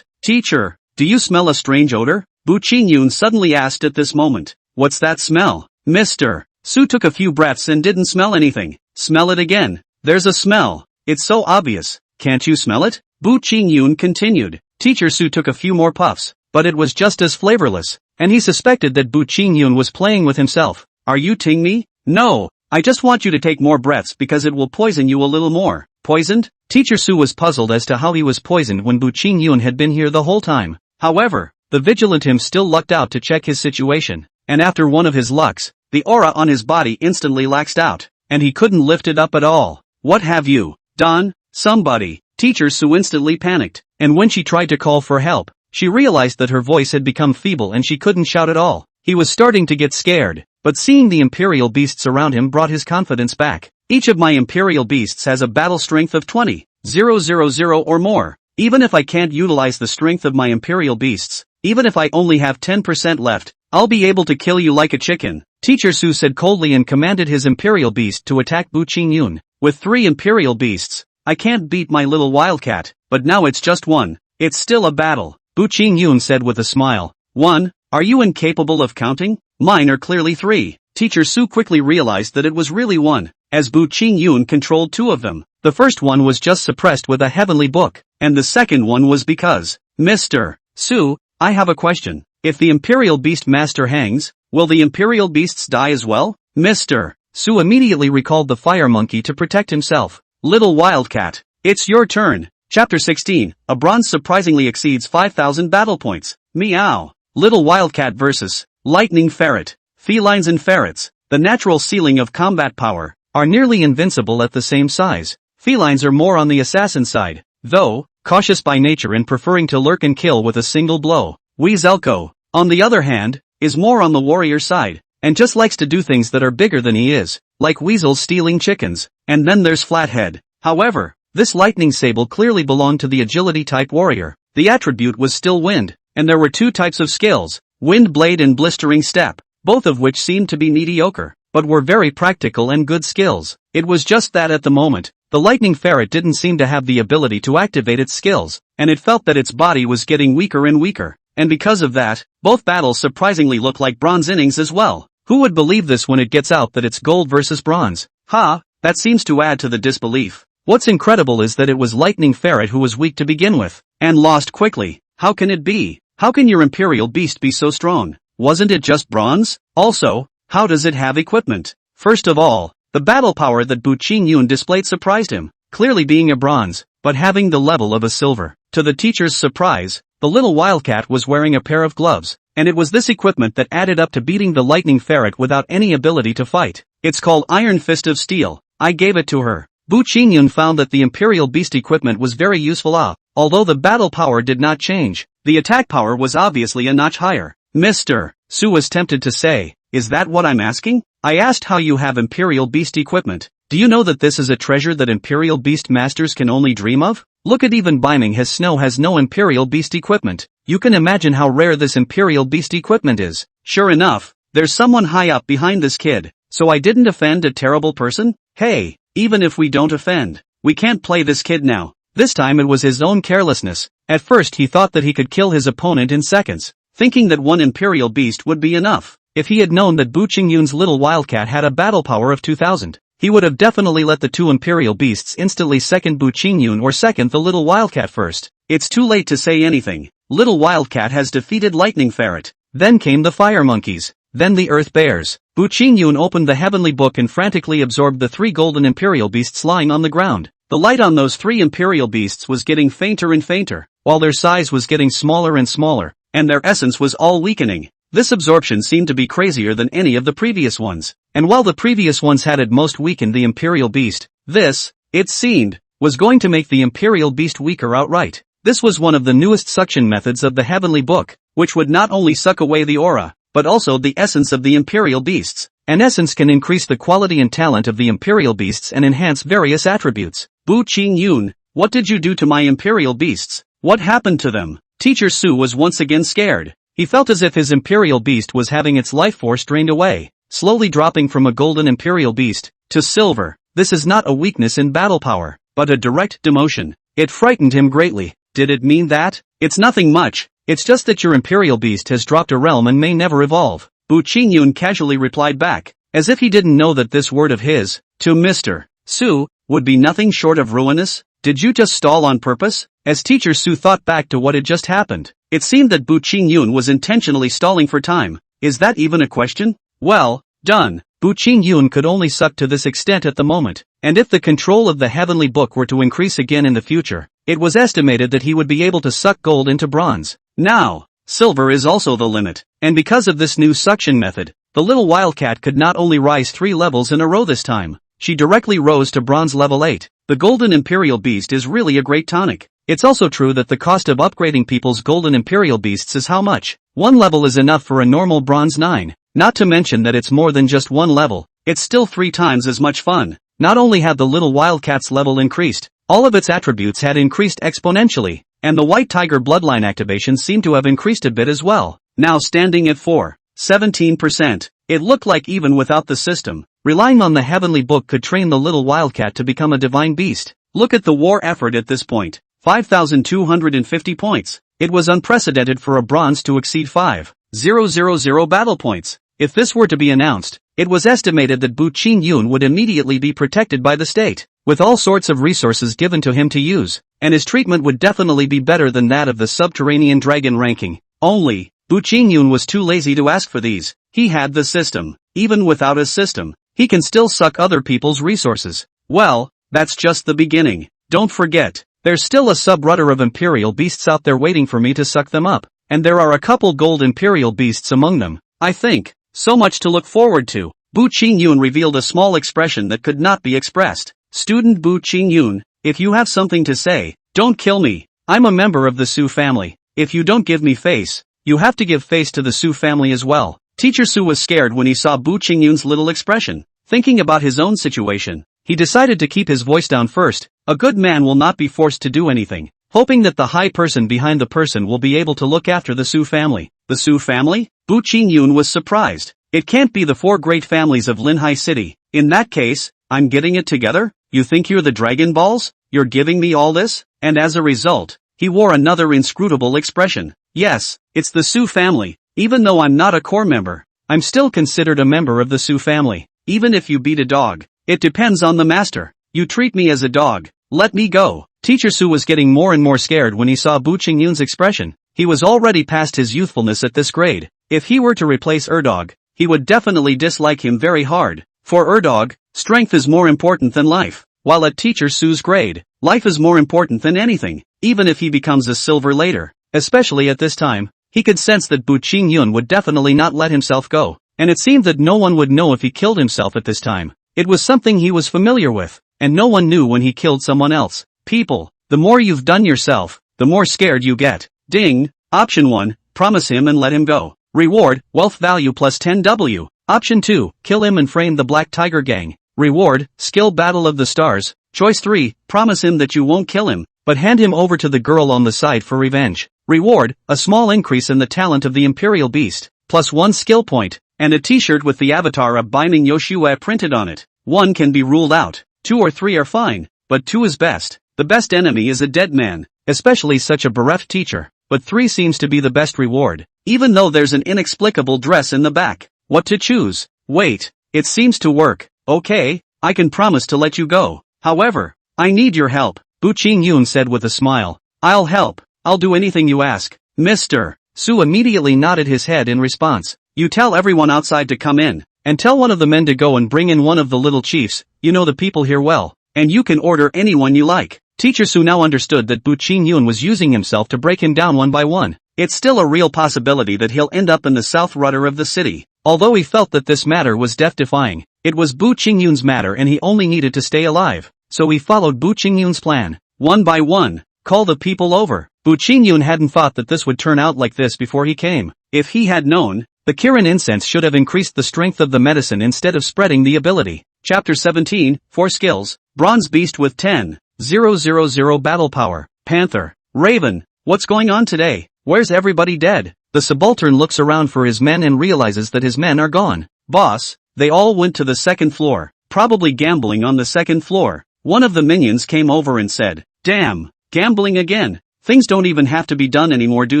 Teacher, do you smell a strange odor? Bu Qingyun suddenly asked at this moment. What's that smell? Mr. Su took a few breaths and didn't smell anything. Smell it again. There's a smell. It's so obvious. Can't you smell it? Bu Qingyun continued. Teacher Su took a few more puffs, but it was just as flavorless, and he suspected that Bu Qingyun was playing with himself. Are you ting me? No, I just want you to take more breaths because it will poison you a little more. Poisoned? Teacher Su was puzzled as to how he was poisoned when Bu Qingyun had been here the whole time. However, the vigilant him still lucked out to check his situation, and after one of his lucks, the aura on his body instantly laxed out, and he couldn't lift it up at all. What have you done? Somebody. Teacher Su instantly panicked, and when she tried to call for help, she realized that her voice had become feeble and she couldn't shout at all. He was starting to get scared, but seeing the imperial beasts around him brought his confidence back. Each of my imperial beasts has a battle strength of 20,000 or more. Even if I can't utilize the strength of my imperial beasts, even if I only have 10% left, I'll be able to kill you like a chicken. Teacher Su said coldly and commanded his imperial beast to attack Bu Qingyun. With 3 imperial beasts, I can't beat my little wildcat, but now it's just 1. It's still a battle. Bu Qingyun said with a smile. 1? Are you incapable of counting? Mine are clearly 3. Teacher Su quickly realized that it was really 1, as Bu Qingyun controlled 2 of them. The first one was just suppressed with a heavenly book, and the second one was because, Mr. Su, I have a question. If the imperial beast master hangs, will the imperial beasts die as well? Mr. Su immediately recalled the fire monkey to protect himself. Little wildcat, it's your turn. Chapter 16, a bronze surprisingly exceeds 5,000 battle points. Meow. Little wildcat versus lightning ferret. Felines and ferrets, the natural ceiling of combat power, are nearly invincible at the same size. Felines are more on the assassin side, though, cautious by nature and preferring to lurk and kill with a single blow. Weaselko, on the other hand, is more on the warrior side, and just likes to do things that are bigger than he is, like weasels stealing chickens. And then there's Flathead. However, this lightning sable clearly belonged to the agility type warrior. The attribute was still wind, and there were 2 types of skills, wind blade and blistering step, both of which seemed to be mediocre, but were very practical and good skills. It was just that at the moment, the lightning ferret didn't seem to have the ability to activate its skills, and it felt that its body was getting weaker and weaker, and because of that, both battles surprisingly look like bronze innings as well. Who would believe this when it gets out that it's gold versus bronze? That seems to add to the disbelief. What's incredible is that it was Lightning Ferret who was weak to begin with, and lost quickly. How can it be? How can your imperial beast be so strong? Wasn't it just bronze? Also, how does it have equipment? First of all, the battle power that Bu Qingyun displayed surprised him, clearly being a bronze, but having the level of a silver. To the teacher's surprise, the little wildcat was wearing a pair of gloves, and it was this equipment that added up to beating the Lightning Ferret without any ability to fight. It's called Iron Fist of Steel. I gave it to her. Bu Qingyun found that the Imperial Beast equipment was very useful. Although the battle power did not change, the attack power was obviously a notch higher. Mr. Su was tempted to say, is that what I'm asking? I asked how you have Imperial Beast equipment. Do you know that this is a treasure that Imperial Beast masters can only dream of? Look at even Biming has Snow has no Imperial Beast equipment. You can imagine how rare this Imperial Beast equipment is. Sure enough, there's someone high up behind this kid. So I didn't offend a terrible person? Hey, even if we don't offend, we can't play this kid now. This time it was his own carelessness. At first he thought that he could kill his opponent in seconds, thinking that one Imperial Beast would be enough. If he had known that Bu Qingyun's little wildcat had a battle power of 2,000, he would have definitely let the 2 Imperial Beasts instantly second Bu Qingyun or second the little wildcat first. It's too late to say anything. Little wildcat has defeated Lightning Ferret. Then came the fire monkeys. Then the earth bears. Bu Qingyun opened the heavenly book and frantically absorbed the 3 golden Imperial Beasts lying on the ground. The light on those three imperial beasts was getting fainter and fainter, while their size was getting smaller and smaller, and their essence was all weakening. This absorption seemed to be crazier than any of the previous ones, and while the previous ones had at most weakened the imperial beast, this, it seemed, was going to make the imperial beast weaker outright. This was one of the newest suction methods of the Heavenly Book, which would not only suck away the aura, but also the essence of the imperial beasts. An essence can increase the quality and talent of the imperial beasts and enhance various attributes. Bu Qingyun, what did you do to my imperial beasts? What happened to them? Teacher Su was once again scared. He felt as if his imperial beast was having its life force drained away, slowly dropping from a golden imperial beast to silver. This is not a weakness in battle power, but a direct demotion. It frightened him greatly. Did it mean that? It's nothing much. It's just that your imperial beast has dropped a realm and may never evolve. Bu Qingyun casually replied back, as if he didn't know that this word of his, to Mr. Su, would be nothing short of ruinous. Did you just stall on purpose? As Teacher Su thought back to what had just happened, it seemed that Bu Qingyun was intentionally stalling for time. Is that even a question? Well, done. Bu Qingyun could only suck to this extent at the moment, and if the control of the Heavenly Book were to increase again in the future, it was estimated that he would be able to suck gold into bronze. Now, silver is also the limit, and because of this new suction method, the little wildcat could not only rise 3 levels in a row this time, she directly rose to bronze level 8. The golden imperial beast is really a great tonic. It's also true that the cost of upgrading people's golden imperial beasts is how much? 1 level is enough for a normal bronze 9. Not to mention that it's more than just 1 level, it's still 3 times as much fun. Not only had the little wildcat's level increased, all of its attributes had increased exponentially, and the white tiger bloodline activation seemed to have increased a bit as well, now standing at 17%. It looked like even without the system, relying on the Heavenly Book could train the little wildcat to become a divine beast. Look at the war effort at this point. 5,250 points. It was unprecedented for a bronze to exceed 5,000 battle points. If this were to be announced, it was estimated that Bu Qingyun would immediately be protected by the state, with all sorts of resources given to him to use, and his treatment would definitely be better than that of the subterranean dragon ranking. Only, Bu Qingyun was too lazy to ask for these. He had the system. Even without a system, he can still suck other people's resources. Well, that's just the beginning. Don't forget, there's still a sub-rudder of imperial beasts out there waiting for me to suck them up, and there are a couple gold imperial beasts among them, I think. So much to look forward to. Bu Qingyun revealed a small expression that could not be expressed. Student Bu Qingyun, if you have something to say, don't kill me. I'm a member of the Su family. If you don't give me face, you have to give face to the Su family as well. Teacher Su was scared when he saw Bu Qingyun's little expression. Thinking about his own situation, he decided to keep his voice down first. A good man will not be forced to do anything, hoping that the high person behind the person will be able to look after the Su family. The Su family? Bu Qingyun was surprised. It can't be the 4 great families of Linhai City. In that case, I'm getting it together? You think you're the Dragon Balls? You're giving me all this? And as a result, he wore another inscrutable expression. Yes, it's the Su family. Even though I'm not a core member, I'm still considered a member of the Su family. Even if you beat a dog, it depends on the master. You treat me as a dog. Let me go. Teacher Su was getting more and more scared when he saw Bu Qingyun's expression. He was already past his youthfulness at this grade. If he were to replace Erdog, he would definitely dislike him very hard. For Erdog, strength is more important than life, while at Teacher Su's grade, life is more important than anything, even if he becomes a silver later. Especially at this time, he could sense that Bu Qingyun would definitely not let himself go, and it seemed that no one would know if he killed himself at this time. It was something he was familiar with, and no one knew when he killed someone else. People, the more you've done yourself, the more scared you get. Ding. Option 1, promise him and let him go. Reward, wealth value plus 10W. Option 2, kill him and frame the Black Tiger Gang. Reward, skill battle of the stars. Choice 3, promise him that you won't kill him, but hand him over to the girl on the side for revenge. Reward, a small increase in the talent of the Imperial Beast, plus 1 skill point, and a t-shirt with the avatar of Biming Yoshua printed on it. 1 can be ruled out, 2 or 3 are fine, but 2 is best. The best enemy is a dead man, especially such a bereft teacher, but 3 seems to be the best reward, even though there's an inexplicable dress in the back. What to choose? Wait, it seems to work. Okay, I can promise to let you go. However, I need your help, Bu Qingyun said with a smile. I'll help. I'll do anything you ask. Mr. Su immediately nodded his head in response. You tell everyone outside to come in, and tell one of the men to go and bring in one of the little chiefs, you know the people here well. and you can order anyone you like. Teacher Su now understood that Bu Qingyun was using himself to break him down one by one. It's still a real possibility that he'll end up in the south rudder of the city. Although he felt that this matter was death-defying, it was Bu Qingyun's matter and he only needed to stay alive. So he followed Bu Qingyun's plan. One by one, call the people over. Bu Qingyun hadn't thought that this would turn out like this before he came. If he had known, the Kirin incense should have increased the strength of the medicine instead of spreading the ability. Chapter 17, 4 Skills. Bronze Beast with 10,000 battle power. Panther. Raven. What's going on today? Where's everybody dead? The subaltern looks around for his men and realizes that his men are gone. Boss, they all went to the second floor, probably gambling on the second floor. One of the minions came over and said, "Damn, gambling again. Things don't even have to be done anymore, do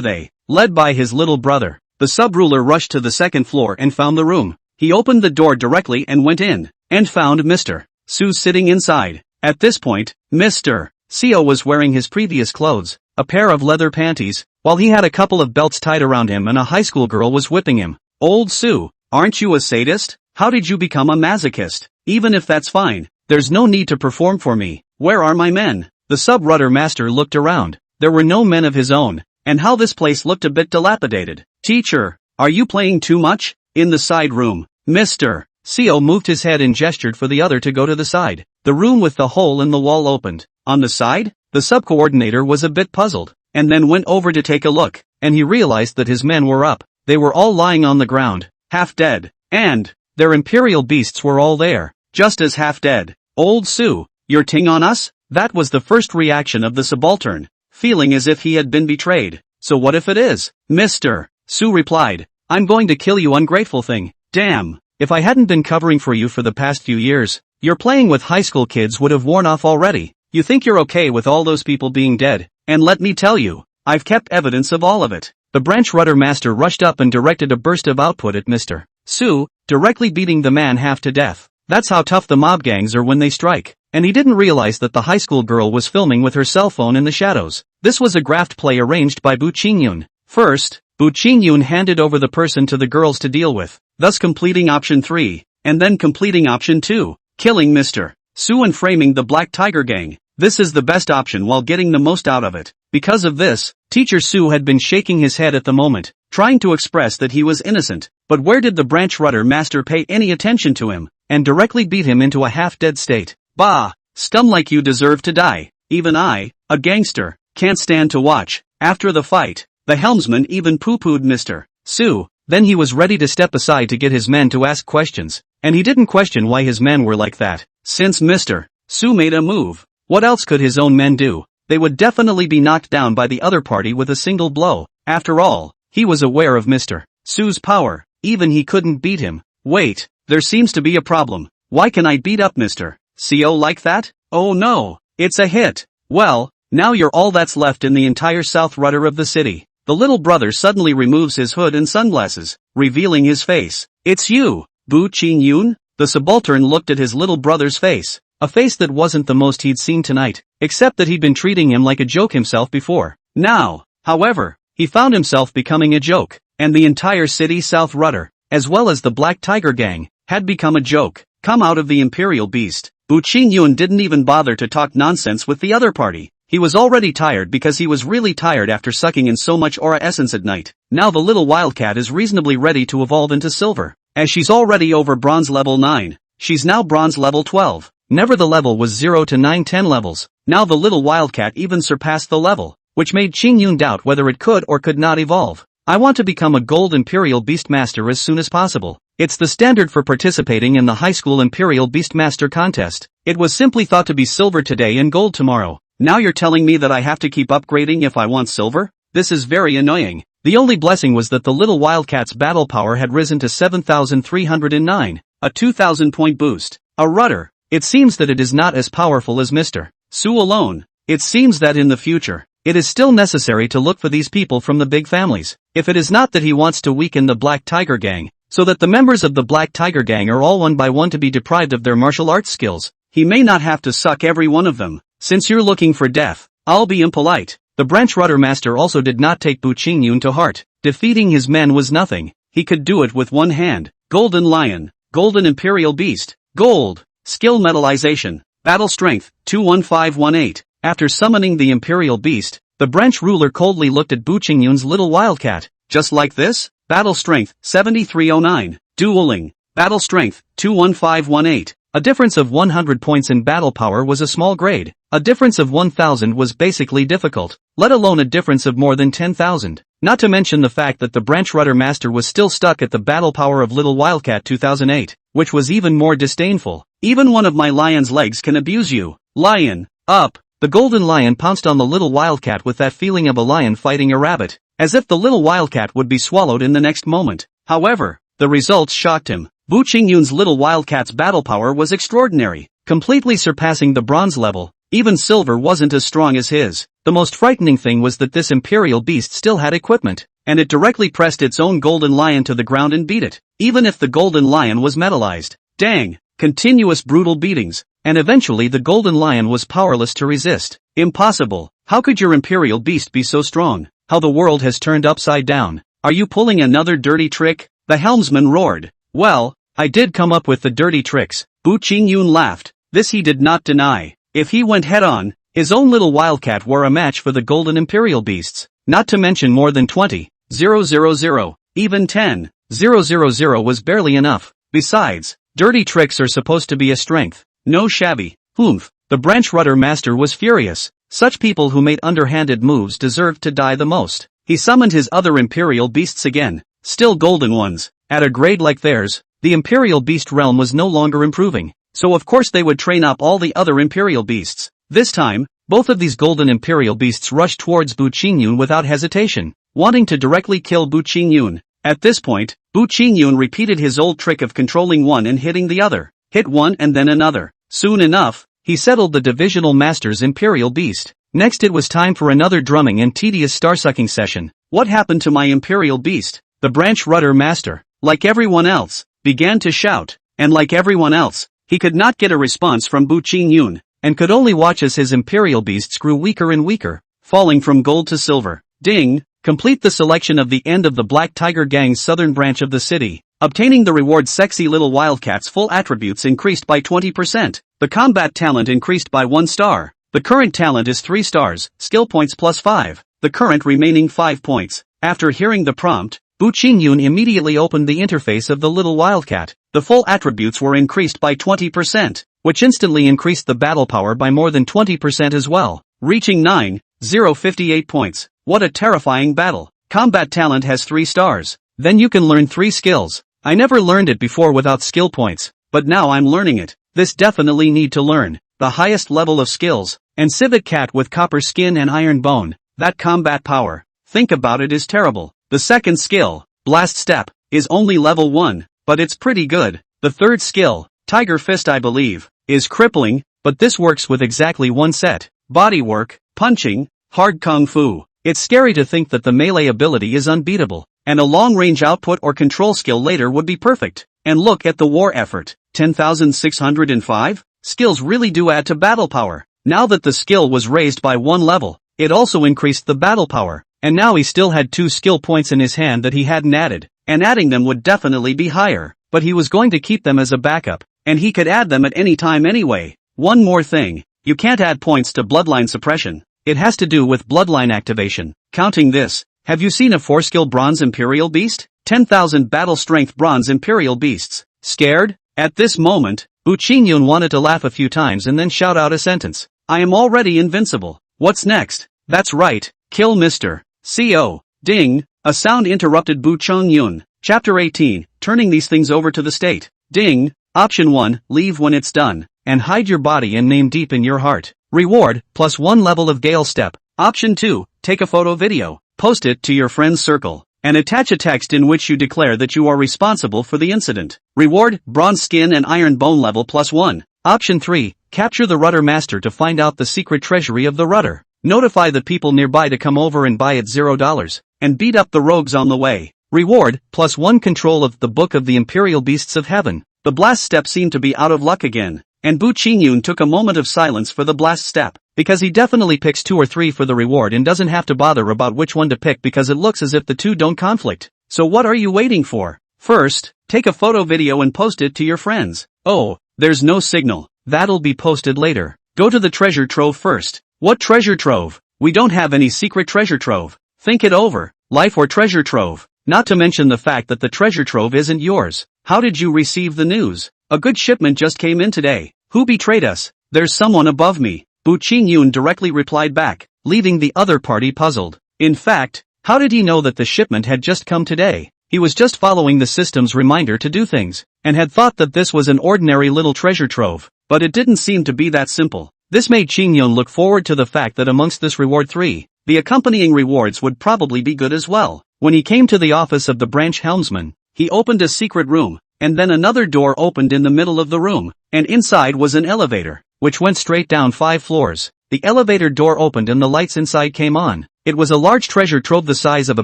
they?" Led by his little brother, the sub-ruler rushed to the second floor and found the room. He opened the door directly and went in, and found Mr. Su sitting inside. At this point, Mr. Seo was wearing his previous clothes, a pair of leather panties, while he had a couple of belts tied around him and a high school girl was whipping him. "Old Su, aren't you a sadist? How did you become a masochist? Even if that's fine, there's no need to perform for me. Where are my men?" The sub-rudder master looked around. There were no men of his own, and how this place looked a bit dilapidated. "Teacher, are you playing too much?" In the side room, Mr. Seo moved his head and gestured for the other to go to the side. The room with the hole in the wall opened. On the side, the sub-coordinator was a bit puzzled, and then went over to take a look, and he realized that his men were up. They were all lying on the ground, half dead, and their imperial beasts were all there, just as half dead. "Old Su, you're ting on us?" That was the first reaction of the subaltern, feeling as if he had been betrayed. "So what if it is?" Mr. Su replied, "I'm going to kill you, ungrateful thing. Damn, if I hadn't been covering for you for the past few years, your playing with high school kids would have worn off already. You think you're okay with all those people being dead, and let me tell you, I've kept evidence of all of it." The branch rudder master rushed up and directed a burst of output at Mr. Su, directly beating the man half to death. That's how tough the mob gangs are when they strike. And he didn't realize that the high school girl was filming with her cell phone in the shadows. This was a graft play arranged by Bu Qingyun. First, Bu Qingyun handed over the person to the girls to deal with, thus completing option 3, and then completing option 2, killing Mr. Su and framing the Black Tiger Gang. This is the best option while getting the most out of it. Because of this, Teacher Su had been shaking his head at the moment, trying to express that he was innocent. But where did the branch rudder master pay any attention to him, and directly beat him into a half-dead state? "Bah, scum like you deserve to die. Even I, a gangster, can't stand to watch." After the fight, the helmsman even poo-pooed Mr. Su. Then he was ready to step aside to get his men to ask questions, and he didn't question why his men were like that. Since Mr. Su made a move, what else could his own men do? They would definitely be knocked down by the other party with a single blow. After all, he was aware of Mr. Su's power, even he couldn't beat him. Wait, there seems to be a problem. Why can I beat up Mr. Seo like that? Oh no, it's a hit. Well, now you're all that's left in the entire south rudder of the city. The little brother suddenly removes his hood and sunglasses, revealing his face. "It's you, Bu Qingyun?" The subaltern looked at his little brother's face. A face that wasn't the most he'd seen tonight, except that he'd been treating him like a joke himself before. Now, however, he found himself becoming a joke, and the entire city South Rudder, as well as the Black Tiger Gang, had become a joke. Come out of the Imperial Beast. Bu Qingyun didn't even bother to talk nonsense with the other party. He was already tired because he was really tired after sucking in so much aura essence at night. Now the little wildcat is reasonably ready to evolve into silver, as she's already over bronze level 9. She's now bronze level 12. Never the level was 0 to 9-10 levels. Now the little wildcat even surpassed the level, which made Qingyun doubt whether it could or could not evolve. "I want to become a gold Imperial Beastmaster as soon as possible. It's the standard for participating in the high school Imperial Beastmaster contest. It was simply thought to be silver today and gold tomorrow. Now you're telling me that I have to keep upgrading if I want silver? This is very annoying." The only blessing was that the little wildcat's battle power had risen to 7,309, a 2,000 point boost. A rudder. It seems that it is not as powerful as Mr. Su alone. It seems that in the future, it is still necessary to look for these people from the big families. If it is not that he wants to weaken the Black Tiger Gang, so that the members of the Black Tiger Gang are all one by one to be deprived of their martial arts skills, he may not have to suck every one of them. Since you're looking for death, I'll be impolite. The branch rudder master also did not take Bu Qingyun to heart. Defeating his men was nothing. He could do it with one hand. Golden Lion, Golden Imperial Beast, Gold, Skill Metallization. Battle Strength, 21518. After summoning the Imperial Beast, the branch ruler coldly looked at Bu Qingyun's little wildcat. Just like this? Battle Strength, 7309. Dueling. Battle Strength, 21518. A difference of 100 points in battle power was a small grade. A difference of 1000 was basically difficult, let alone a difference of more than 10,000. Not to mention the fact that the branch rudder master was still stuck at the battle power of Little Wildcat 2008, which was even more disdainful. Even one of my lion's legs can abuse you. Lion, up! The golden lion pounced on the little wildcat with that feeling of a lion fighting a rabbit, as if the little wildcat would be swallowed in the next moment. However, the results shocked him. Bu Qingyun's little wildcat's battle power was extraordinary, completely surpassing the bronze level. Even silver wasn't as strong as his. The most frightening thing was that this imperial beast still had equipment, and it directly pressed its own golden lion to the ground and beat it, even if the golden lion was metallized. Dang! Continuous brutal beatings, and eventually the golden lion was powerless to resist. Impossible! How could your imperial beast be so strong? How the world has turned upside down. Are you pulling another dirty trick? The helmsman roared. Well, I did come up with the dirty tricks. Bu Qingyun laughed. This he did not deny. If he went head-on, his own little wildcat were a match for the golden imperial beasts. Not to mention more than 20,000, even 10,000 was barely enough. Besides, dirty tricks are supposed to be a strength. No shabby. Oomph. The branch rudder master was furious. Such people who made underhanded moves deserved to die the most. He summoned his other imperial beasts again. Still golden ones. At a grade like theirs, the imperial beast realm was no longer improving. So of course they would train up all the other imperial beasts. This time, both of these golden imperial beasts rushed towards Bu Qingyun without hesitation, wanting to directly kill Bu Qingyun. At this point, Bu Qingyun repeated his old trick of controlling one and hitting the other. Hit one and then another. Soon enough, he settled the divisional master's imperial beast. Next it was time for another drumming and tedious star-sucking session. What happened to my imperial beast? The branch rudder master, like everyone else, began to shout, and like everyone else, he could not get a response from Bu Qingyun, and could only watch as his imperial beasts grew weaker and weaker, falling from gold to silver. Ding! Complete the selection of the end of the Black Tiger Gang's southern branch of the city. Obtaining the reward Sexy Little Wildcat's full attributes increased by 20%. The combat talent increased by 1 star. The current talent is 3 stars, skill points plus 5. The current remaining 5 points. After hearing the prompt, Bu Qingyun immediately opened the interface of the little wildcat. The full attributes were increased by 20%, which instantly increased the battle power by more than 20% as well, reaching 9,058 points. What a terrifying battle. Combat talent has 3 stars. Then you can learn 3 skills. I never learned it before without skill points, but now I'm learning it. This definitely need to learn. The highest level of skills, and civet cat with copper skin and iron bone. That combat power, think about it, is terrible. The second skill, Blast Step, is only level 1, but it's pretty good. The third skill, Tiger Fist, I believe, is crippling, but this works with exactly 1 set. Body work, punching, hard kung fu. It's scary to think that the melee ability is unbeatable, and a long-range output or control skill later would be perfect. And look at the war effort, 10,605? Skills really do add to battle power. Now that the skill was raised by 1 level, it also increased the battle power, and now he still had 2 skill points in his hand that he hadn't added, and adding them would definitely be higher, but he was going to keep them as a backup, and he could add them at any time anyway. One more thing, you can't add points to bloodline suppression. It has to do with bloodline activation. Counting this, have you seen a 4-skill bronze imperial beast? 10,000 battle strength bronze imperial beasts. Scared? At this moment, Bu Qingyun wanted to laugh a few times and then shout out a sentence. I am already invincible. What's next? That's right, kill Mr. CO. Ding! A sound interrupted Bu Qingyun. Chapter 18, turning these things over to the state. Ding! Option 1, leave when it's done, and hide your body and name deep in your heart. Reward, plus 1 level of Gale Step. Option 2, take a photo video, post it to your friend's circle, and attach a text in which you declare that you are responsible for the incident. Reward, Bronze Skin and Iron Bone level plus 1. Option 3, capture the Rudder Master to find out the secret treasury of the rudder. Notify the people nearby to come over and buy at $0, and beat up the rogues on the way. Reward, plus 1 control of the Book of the Imperial Beasts of Heaven. The Blast Step seemed to be out of luck again, and Bu Qingyun took a moment of silence for the Blast Step, because he definitely picks 2 or 3 for the reward and doesn't have to bother about which one to pick because it looks as if the 2 don't conflict. So what are you waiting for? First, take a photo video and post it to your friends. Oh, there's no signal. That'll be posted later. Go to the treasure trove first. What treasure trove? We don't have any secret treasure trove. Think it over. Life or treasure trove? Not to mention the fact that the treasure trove isn't yours. How did you receive the news? A good shipment just came in today. Who betrayed us? There's someone above me. Bu Qingyun directly replied back, leaving the other party puzzled. In fact, how did he know that the shipment had just come today? He was just following the system's reminder to do things, and had thought that this was an ordinary little treasure trove. But it didn't seem to be that simple. This made Qingyun look forward to the fact that amongst this reward 3, the accompanying rewards would probably be good as well. When he came to the office of the branch helmsman, he opened a secret room, and then another door opened in the middle of the room, and inside was an elevator, which went straight down 5 floors. The elevator door opened and the lights inside came on. It was a large treasure trove the size of a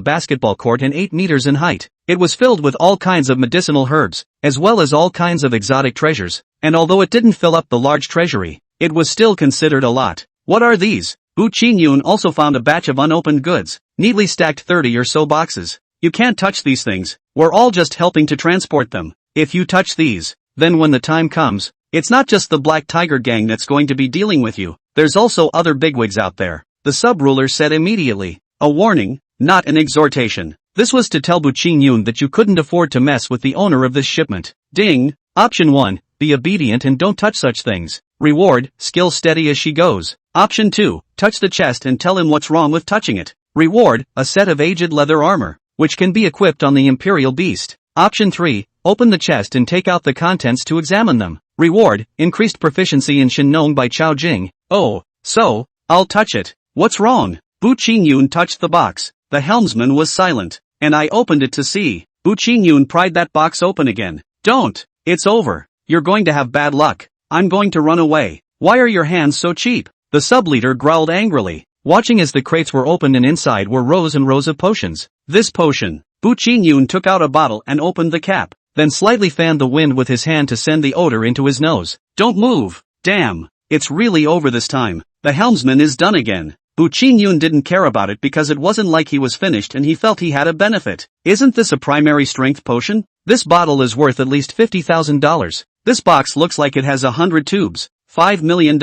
basketball court and 8 meters in height. It was filled with all kinds of medicinal herbs, as well as all kinds of exotic treasures, and although it didn't fill up the large treasury, it was still considered a lot. What are these? Bu Qingyun also found a batch of unopened goods, neatly stacked 30 or so boxes. You can't touch these things, we're all just helping to transport them. If you touch these, then when the time comes, it's not just the Black Tiger gang that's going to be dealing with you, there's also other bigwigs out there. The sub-ruler said immediately. A warning, not an exhortation. This was to tell Bu Qingyun that you couldn't afford to mess with the owner of this shipment. Ding! Option 1, be obedient and don't touch such things. Reward, skill steady as she goes. Option 2, touch the chest and tell him what's wrong with touching it. Reward, a set of aged leather armor, which can be equipped on the Imperial Beast. Option 3, open the chest and take out the contents to examine them. Reward, increased proficiency in Shinong by Chao Jing. Oh, so, I'll touch it. What's wrong? Bu Qingyun touched the box. The helmsman was silent, and I opened it to see. Bu Qingyun pried that box open again. Don't! It's over. You're going to have bad luck. I'm going to run away. Why are your hands so cheap? The sub-leader growled angrily, watching as the crates were opened and inside were rows and rows of potions. This potion. Bu Qingyun took out a bottle and opened the cap, then slightly fanned the wind with his hand to send the odor into his nose. Don't move! Damn! It's really over this time. The helmsman is done again. Bu Qingyun didn't care about it because it wasn't like he was finished and he felt he had a benefit. Isn't this a primary strength potion? This bottle is worth at least $50,000. This box looks like it has 100 tubes. $5 million.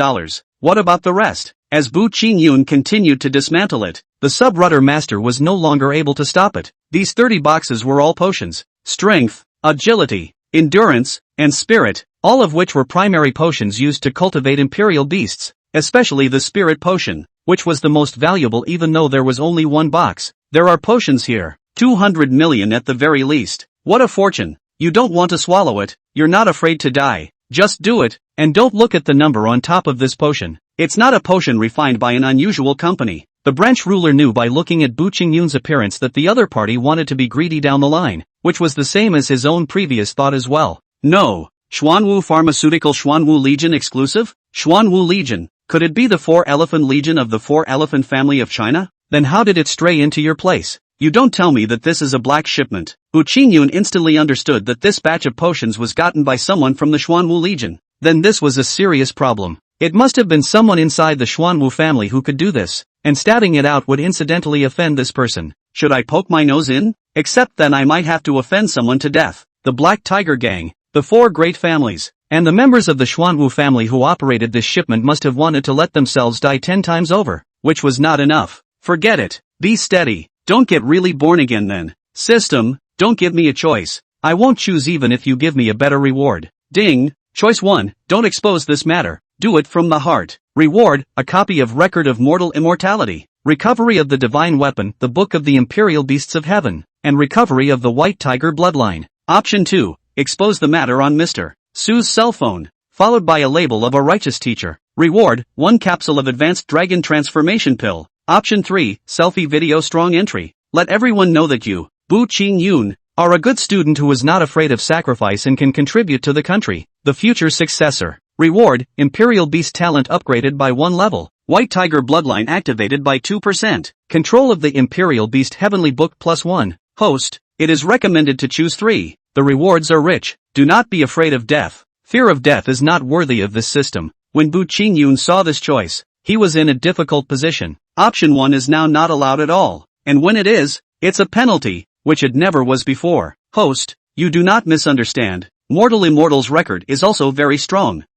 What about the rest? As Bu Qingyun continued to dismantle it, the sub-rudder master was no longer able to stop it. These 30 boxes were all potions. Strength, agility, endurance, and spirit, all of which were primary potions used to cultivate imperial beasts, especially the spirit potion, which was the most valuable even though there was only one box. There are potions here, 200 million at the very least. What a fortune. You don't want to swallow it, you're not afraid to die. Just do it, and don't look at the number on top of this potion. It's not a potion refined by an unusual company. The branch ruler knew by looking at Bu Qingyun's appearance that the other party wanted to be greedy down the line, which was the same as his own previous thought as well. No. Xuanwu Pharmaceutical Xuanwu Legion exclusive? Xuanwu Legion. Could it be the 4-elephant legion of the 4-elephant family of China? Then how did it stray into your place? You don't tell me that this is a black shipment. Bu Qingyun instantly understood that this batch of potions was gotten by someone from the Xuanwu Legion. Then this was a serious problem. It must have been someone inside the Xuanwu family who could do this, and stabbing it out would incidentally offend this person. Should I poke my nose in? Except then I might have to offend someone to death. The Black Tiger Gang, the 4 great families, and the members of the Xuanwu family who operated this shipment must have wanted to let themselves die 10 times over, which was not enough. Forget it. Be steady. Don't get really born again then. System, don't give me a choice. I won't choose even if you give me a better reward. Ding. Choice 1, don't expose this matter. Do it from the heart. Reward, a copy of Record of Mortal Immortality. Recovery of the Divine Weapon, the Book of the Imperial Beasts of Heaven, and recovery of the White Tiger bloodline. Option 2, expose the matter on Mr. Su's cell phone, followed by a label of a righteous teacher. Reward, 1 capsule of Advanced Dragon Transformation Pill. Option 3, selfie video strong entry. Let everyone know that you, Bu Qingyun, are a good student who is not afraid of sacrifice and can contribute to the country, the future successor. Reward, Imperial Beast talent upgraded by 1 level. White Tiger bloodline activated by 2%. Control of the Imperial Beast Heavenly Book +1. Host, it is recommended to choose 3. The rewards are rich. Do not be afraid of death. Fear of death is not worthy of this system. When Bu Qingyun saw this choice, he was in a difficult position. Option 1 is now not allowed at all. And when it is, it's a penalty, which it never was before. Host, you do not misunderstand. Mortal Immortal's record is also very strong.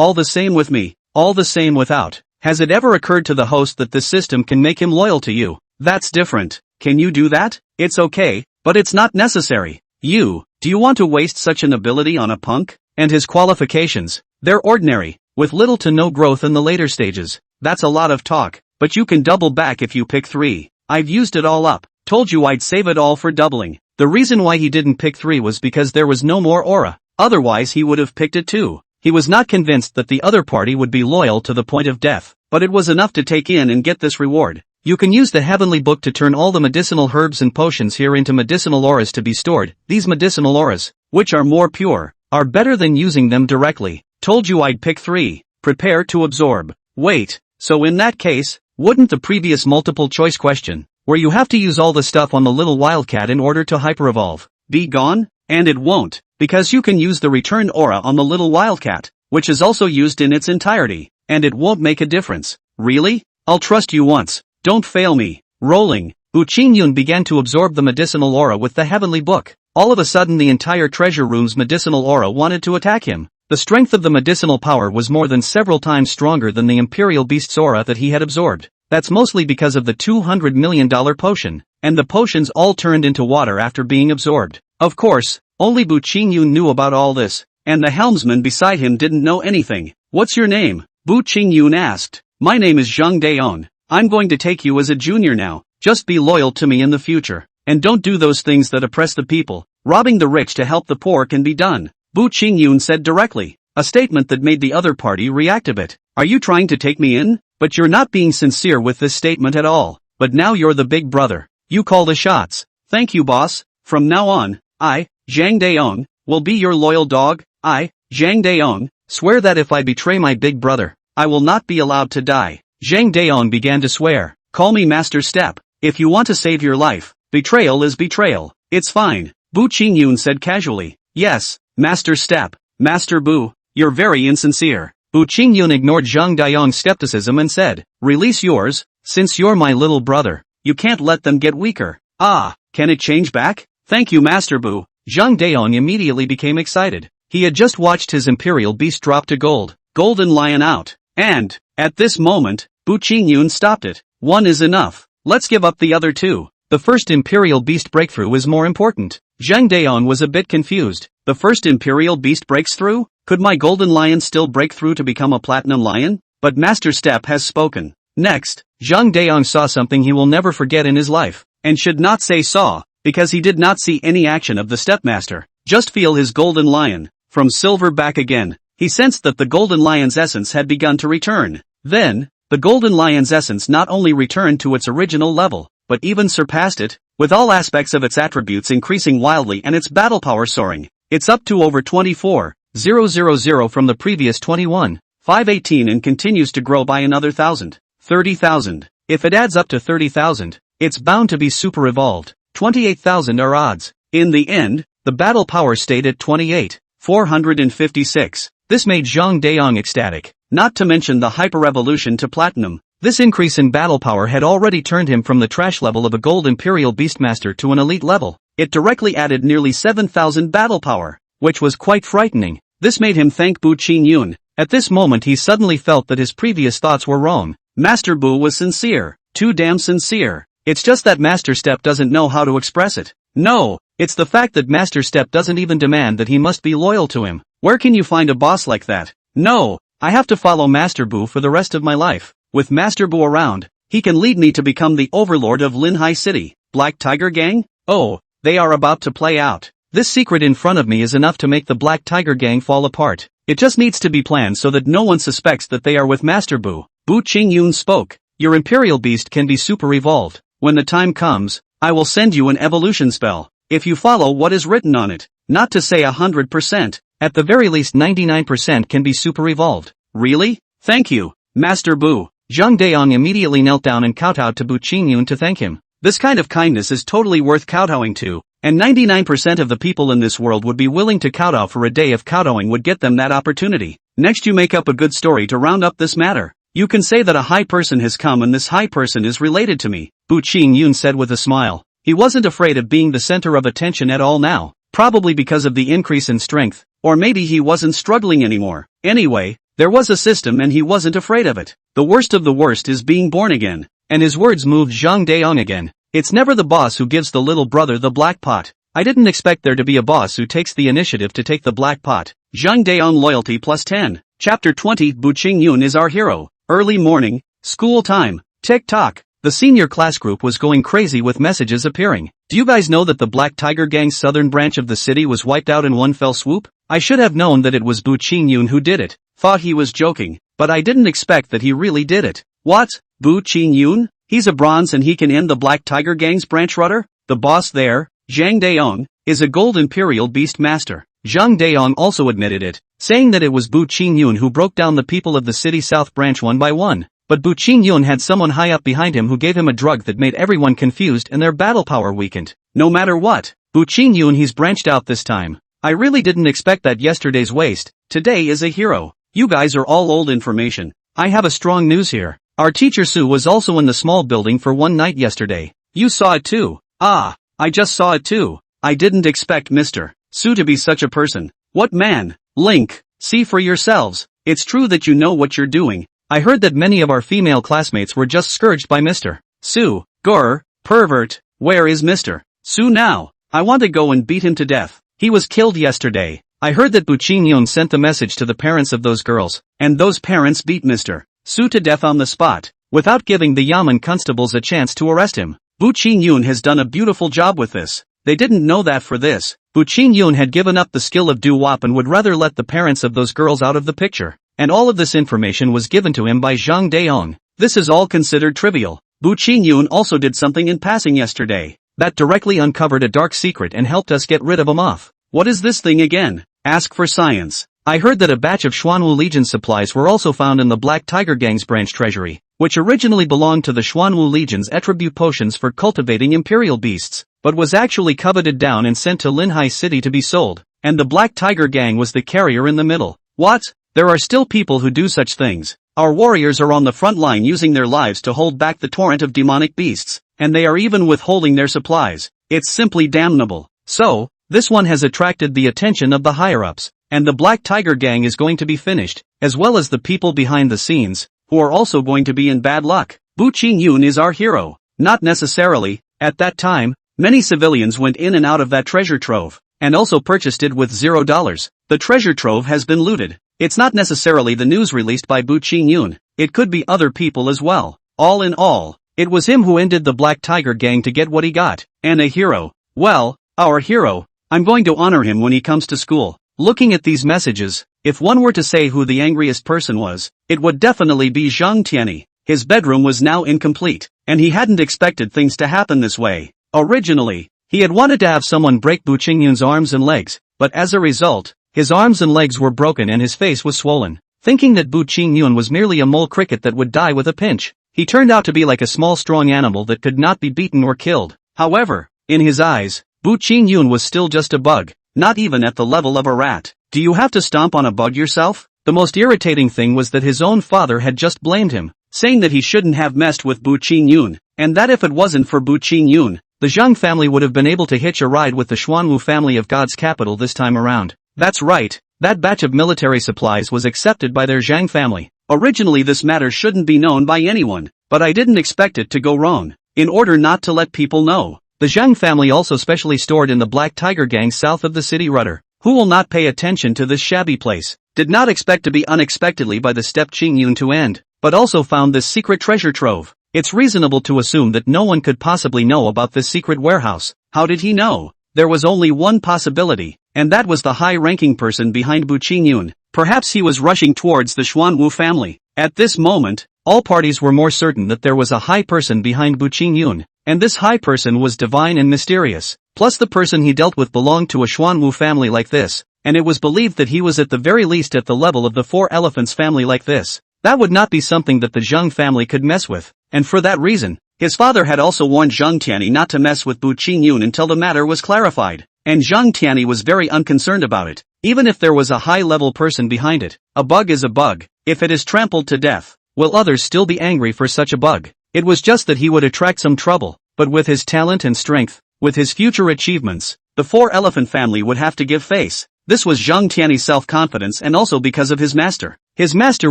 All the same with me, all the same without. Has it ever occurred to the host that this system can make him loyal to you? That's different. Can you do that? It's okay, but it's not necessary. Do you want to waste such an ability on a punk? And his qualifications, they're ordinary, with little to no growth in the later stages. That's a lot of talk, but you can double back if you pick 3. I've used it all up. Told you I'd save it all for doubling. The reason why he didn't pick 3 was because there was no more aura. Otherwise he would have picked it too. He was not convinced that the other party would be loyal to the point of death, but it was enough to take in and get this reward. You can use the heavenly book to turn all the medicinal herbs and potions here into medicinal auras to be stored. These medicinal auras, which are more pure, are better than using them directly. Told you I'd pick 3. Prepare to absorb. Wait, so in that case, wouldn't the previous multiple choice question, where you have to use all the stuff on the little wildcat in order to hyper-evolve, be gone? And it won't, because you can use the return aura on the little wildcat, which is also used in its entirety, and it won't make a difference. Really? I'll trust you once. Don't fail me. Rolling. Bu Qingyun began to absorb the medicinal aura with the heavenly book. All of a sudden the entire treasure room's medicinal aura wanted to attack him. The strength of the medicinal power was more than several times stronger than the Imperial Beast's aura that he had absorbed. That's mostly because of the $200 million potion, and the potions all turned into water after being absorbed. Of course, only Bu Qingyun knew about all this, and the helmsman beside him didn't know anything. What's your name? Bu Qingyun asked. My name is Zhang Daon. I'm going to take you as a junior now. Just be loyal to me in the future, and don't do those things that oppress the people. Robbing the rich to help the poor can be done, Bu Qingyun said directly, a statement that made the other party react a bit. Are you trying to take me in? But you're not being sincere with this statement at all. But now you're the big brother. You call the shots. Thank you, boss. From now on, I, Zhang Daong, will be your loyal dog. I, Zhang Daong, swear that if I betray my big brother, I will not be allowed to die. Zhang Daong began to swear. Call me Master Step. If you want to save your life, betrayal is betrayal. It's fine, Bu Qingyun said casually. Yes, Master Step. Master Bu, you're very insincere. Bu Qingyun ignored Zhang Daong's skepticism and said, release yours, since you're my little brother. You can't let them get weaker. Ah, can it change back? Thank you, Master Bu. Zhang Daong immediately became excited. He had just watched his Imperial Beast drop to gold. Golden Lion out. And, at this moment, Bu Qingyun stopped it. One is enough. Let's give up the other two. The first Imperial Beast breakthrough is more important. Zhang Daong was a bit confused. The first Imperial Beast breaks through? Could my Golden Lion still break through to become a Platinum Lion? But Master Step has spoken. Next, Zhang Daong saw something he will never forget in his life. And should not say saw, because he did not see any action of the Stepmaster. Just feel his Golden Lion. From silver back again. He sensed that the Golden Lion's essence had begun to return. Then, the Golden Lion's essence not only returned to its original level, but even surpassed it, with all aspects of its attributes increasing wildly and its battle power soaring. It's up to over 24,000 from the previous 21,518 and continues to grow by another 1,000, 30,000. If it adds up to 30,000, it's bound to be super evolved. 28,000 are odds. In the end, the battle power stayed at 28,456. This made Zhang Daong ecstatic, not to mention the hyper-evolution to platinum. This increase in battle power had already turned him from the trash level of a gold Imperial Beastmaster to an elite level. It directly added nearly 7,000 battle power, which was quite frightening. This made him thank Bu Qingyun. At this moment he suddenly felt that his previous thoughts were wrong. Master Bu was sincere, too damn sincere. It's just that Master Step doesn't know how to express it. No, it's the fact that Master Step doesn't even demand that he must be loyal to him. Where can you find a boss like that? No, I have to follow Master Bu for the rest of my life. With Master Bu around, he can lead me to become the overlord of Linhai City. Black Tiger Gang? Oh, they are about to play out. This secret in front of me is enough to make the Black Tiger Gang fall apart. It just needs to be planned so that no one suspects that they are with Master Bu. Bu Qingyun spoke. Your Imperial Beast can be super evolved. When the time comes, I will send you an evolution spell. If you follow what is written on it, not to say 100%, at the very least 99% can be super evolved. Really? Thank you, Master Bu. Zhang Daong immediately knelt down and kowtowed to Bu Qingyun to thank him. This kind of kindness is totally worth kowtowing to, and 99% of the people in this world would be willing to kowtow for a day if kowtowing would get them that opportunity. Next you make up a good story to round up this matter. You can say that a high person has come and this high person is related to me, Bu Qingyun said with a smile. He wasn't afraid of being the center of attention at all now, probably because of the increase in strength, or maybe he wasn't struggling anymore. Anyway, There was a system and he wasn't afraid of it. The worst of the worst is being born again. And his words moved Zhang Daong again. It's never the boss who gives the little brother the black pot. I didn't expect there to be a boss who takes the initiative to take the black pot. Zhang Daong loyalty plus 10. Chapter 20 Bu Qingyun is our hero. Early morning, school time. Tick-tock. The senior class group was going crazy with messages appearing. Do you guys know that the Black Tiger Gang's southern branch of the city was wiped out in one fell swoop? I should have known that it was Bu Qingyun who did it. Thought he was joking, but I didn't expect that he really did it. What? Bu Qingyun? He's a bronze and he can end the Black Tiger Gang's branch rudder? The boss there, Zhang Daong, is a gold imperial beast master. Zhang Daong also admitted it, saying that it was Bu Qingyun who broke down the people of the city south branch one by one. But Bu Qingyun had someone high up behind him who gave him a drug that made everyone confused and their battle power weakened. No matter what, Bu Qingyun he's branched out this time. I really didn't expect that yesterday's waste. Today is a hero. You guys are all old information. I have a strong news here. Our teacher Sue was also in the small building for one night yesterday. You saw it too. Ah, I just saw it too. I didn't expect Mr. Sue to be such a person. What man? Link, see for yourselves. It's true that you know what you're doing. I heard that many of our female classmates were just scourged by Mr. Sue. Grr, pervert, where is Mr. Sue now? I want to go and beat him to death. He was killed yesterday. I heard that Bu Qingyun sent the message to the parents of those girls, and those parents beat Mr. Sue to death on the spot, without giving the Yamen constables a chance to arrest him. Bu Qingyun has done a beautiful job with this. They didn't know that for this. Bu Qingyun had given up the skill of doo-wop and would rather let the parents of those girls out of the picture. And all of this information was given to him by Zhang Daong. This is all considered trivial. Bu Qingyun also did something in passing yesterday that directly uncovered a dark secret and helped us get rid of him off. What is this thing again? Ask for science. I heard that a batch of Xuanwu Legion supplies were also found in the Black Tiger Gang's branch treasury, which originally belonged to the Xuanwu Legion's attribute potions for cultivating imperial beasts, but was actually coveted down and sent to Linhai City to be sold, and the Black Tiger Gang was the carrier in the middle. What? There are still people who do such things. Our warriors are on the front line using their lives to hold back the torrent of demonic beasts, and they are even withholding their supplies. It's simply damnable. So, this one has attracted the attention of the higher-ups, and the Black Tiger Gang is going to be finished, as well as the people behind the scenes, who are also going to be in bad luck. Bu Qingyun is our hero. Not necessarily. At that time, many civilians went in and out of that treasure trove, and also purchased it with $0. The treasure trove has been looted. It's not necessarily the news released by Bu Qingyun. It could be other people as well. All in all, it was him who ended the Black Tiger Gang to get what he got. And a hero. Well, our hero. I'm going to honor him when he comes to school. Looking at these messages, if one were to say who the angriest person was, it would definitely be Zhang Tianyi. His bedroom was now incomplete, and he hadn't expected things to happen this way. Originally, he had wanted to have someone break Bu Qingyun's arms and legs, but as a result, his arms and legs were broken and his face was swollen. Thinking that Bu Qingyun was merely a mole cricket that would die with a pinch, he turned out to be like a small strong animal that could not be beaten or killed. However, in his eyes, Bu Qingyun was still just a bug, not even at the level of a rat. Do you have to stomp on a bug yourself? The most irritating thing was that his own father had just blamed him, saying that he shouldn't have messed with Bu Qingyun, and that if it wasn't for Bu Qingyun, the Zhang family would have been able to hitch a ride with the Xuanwu family of God's capital this time around. That's right, that batch of military supplies was accepted by their Zhang family. Originally this matter shouldn't be known by anyone, but I didn't expect it to go wrong. In order not to let people know, the Zhang family also specially stored in the Black Tiger Gang south of the city rudder. Who will not pay attention to this shabby place? Did not expect to be unexpectedly by the step Qingyun to end, but also found this secret treasure trove. It's reasonable to assume that no one could possibly know about this secret warehouse. How did he know? There was only one possibility, and that was the high-ranking person behind Bu Qingyun. Perhaps he was rushing towards the Xuanwu family. At this moment, all parties were more certain that there was a high person behind Bu Qingyun, and this high person was divine and mysterious. Plus the person he dealt with belonged to a Xuanwu family like this, and it was believed that he was at the very least at the level of the Four Elephants family like this. That would not be something that the Zhang family could mess with, and for that reason, his father had also warned Zhang Tianyi not to mess with Bu Qingyun until the matter was clarified, and Zhang Tianyi was very unconcerned about it, even if there was a high-level person behind it. A bug is a bug. If it is trampled to death, will others still be angry for such a bug? It was just that he would attract some trouble, but with his talent and strength, with his future achievements, the Four Elephant family would have to give face. This was Zhang Tianyi's self-confidence and also because of his master. His master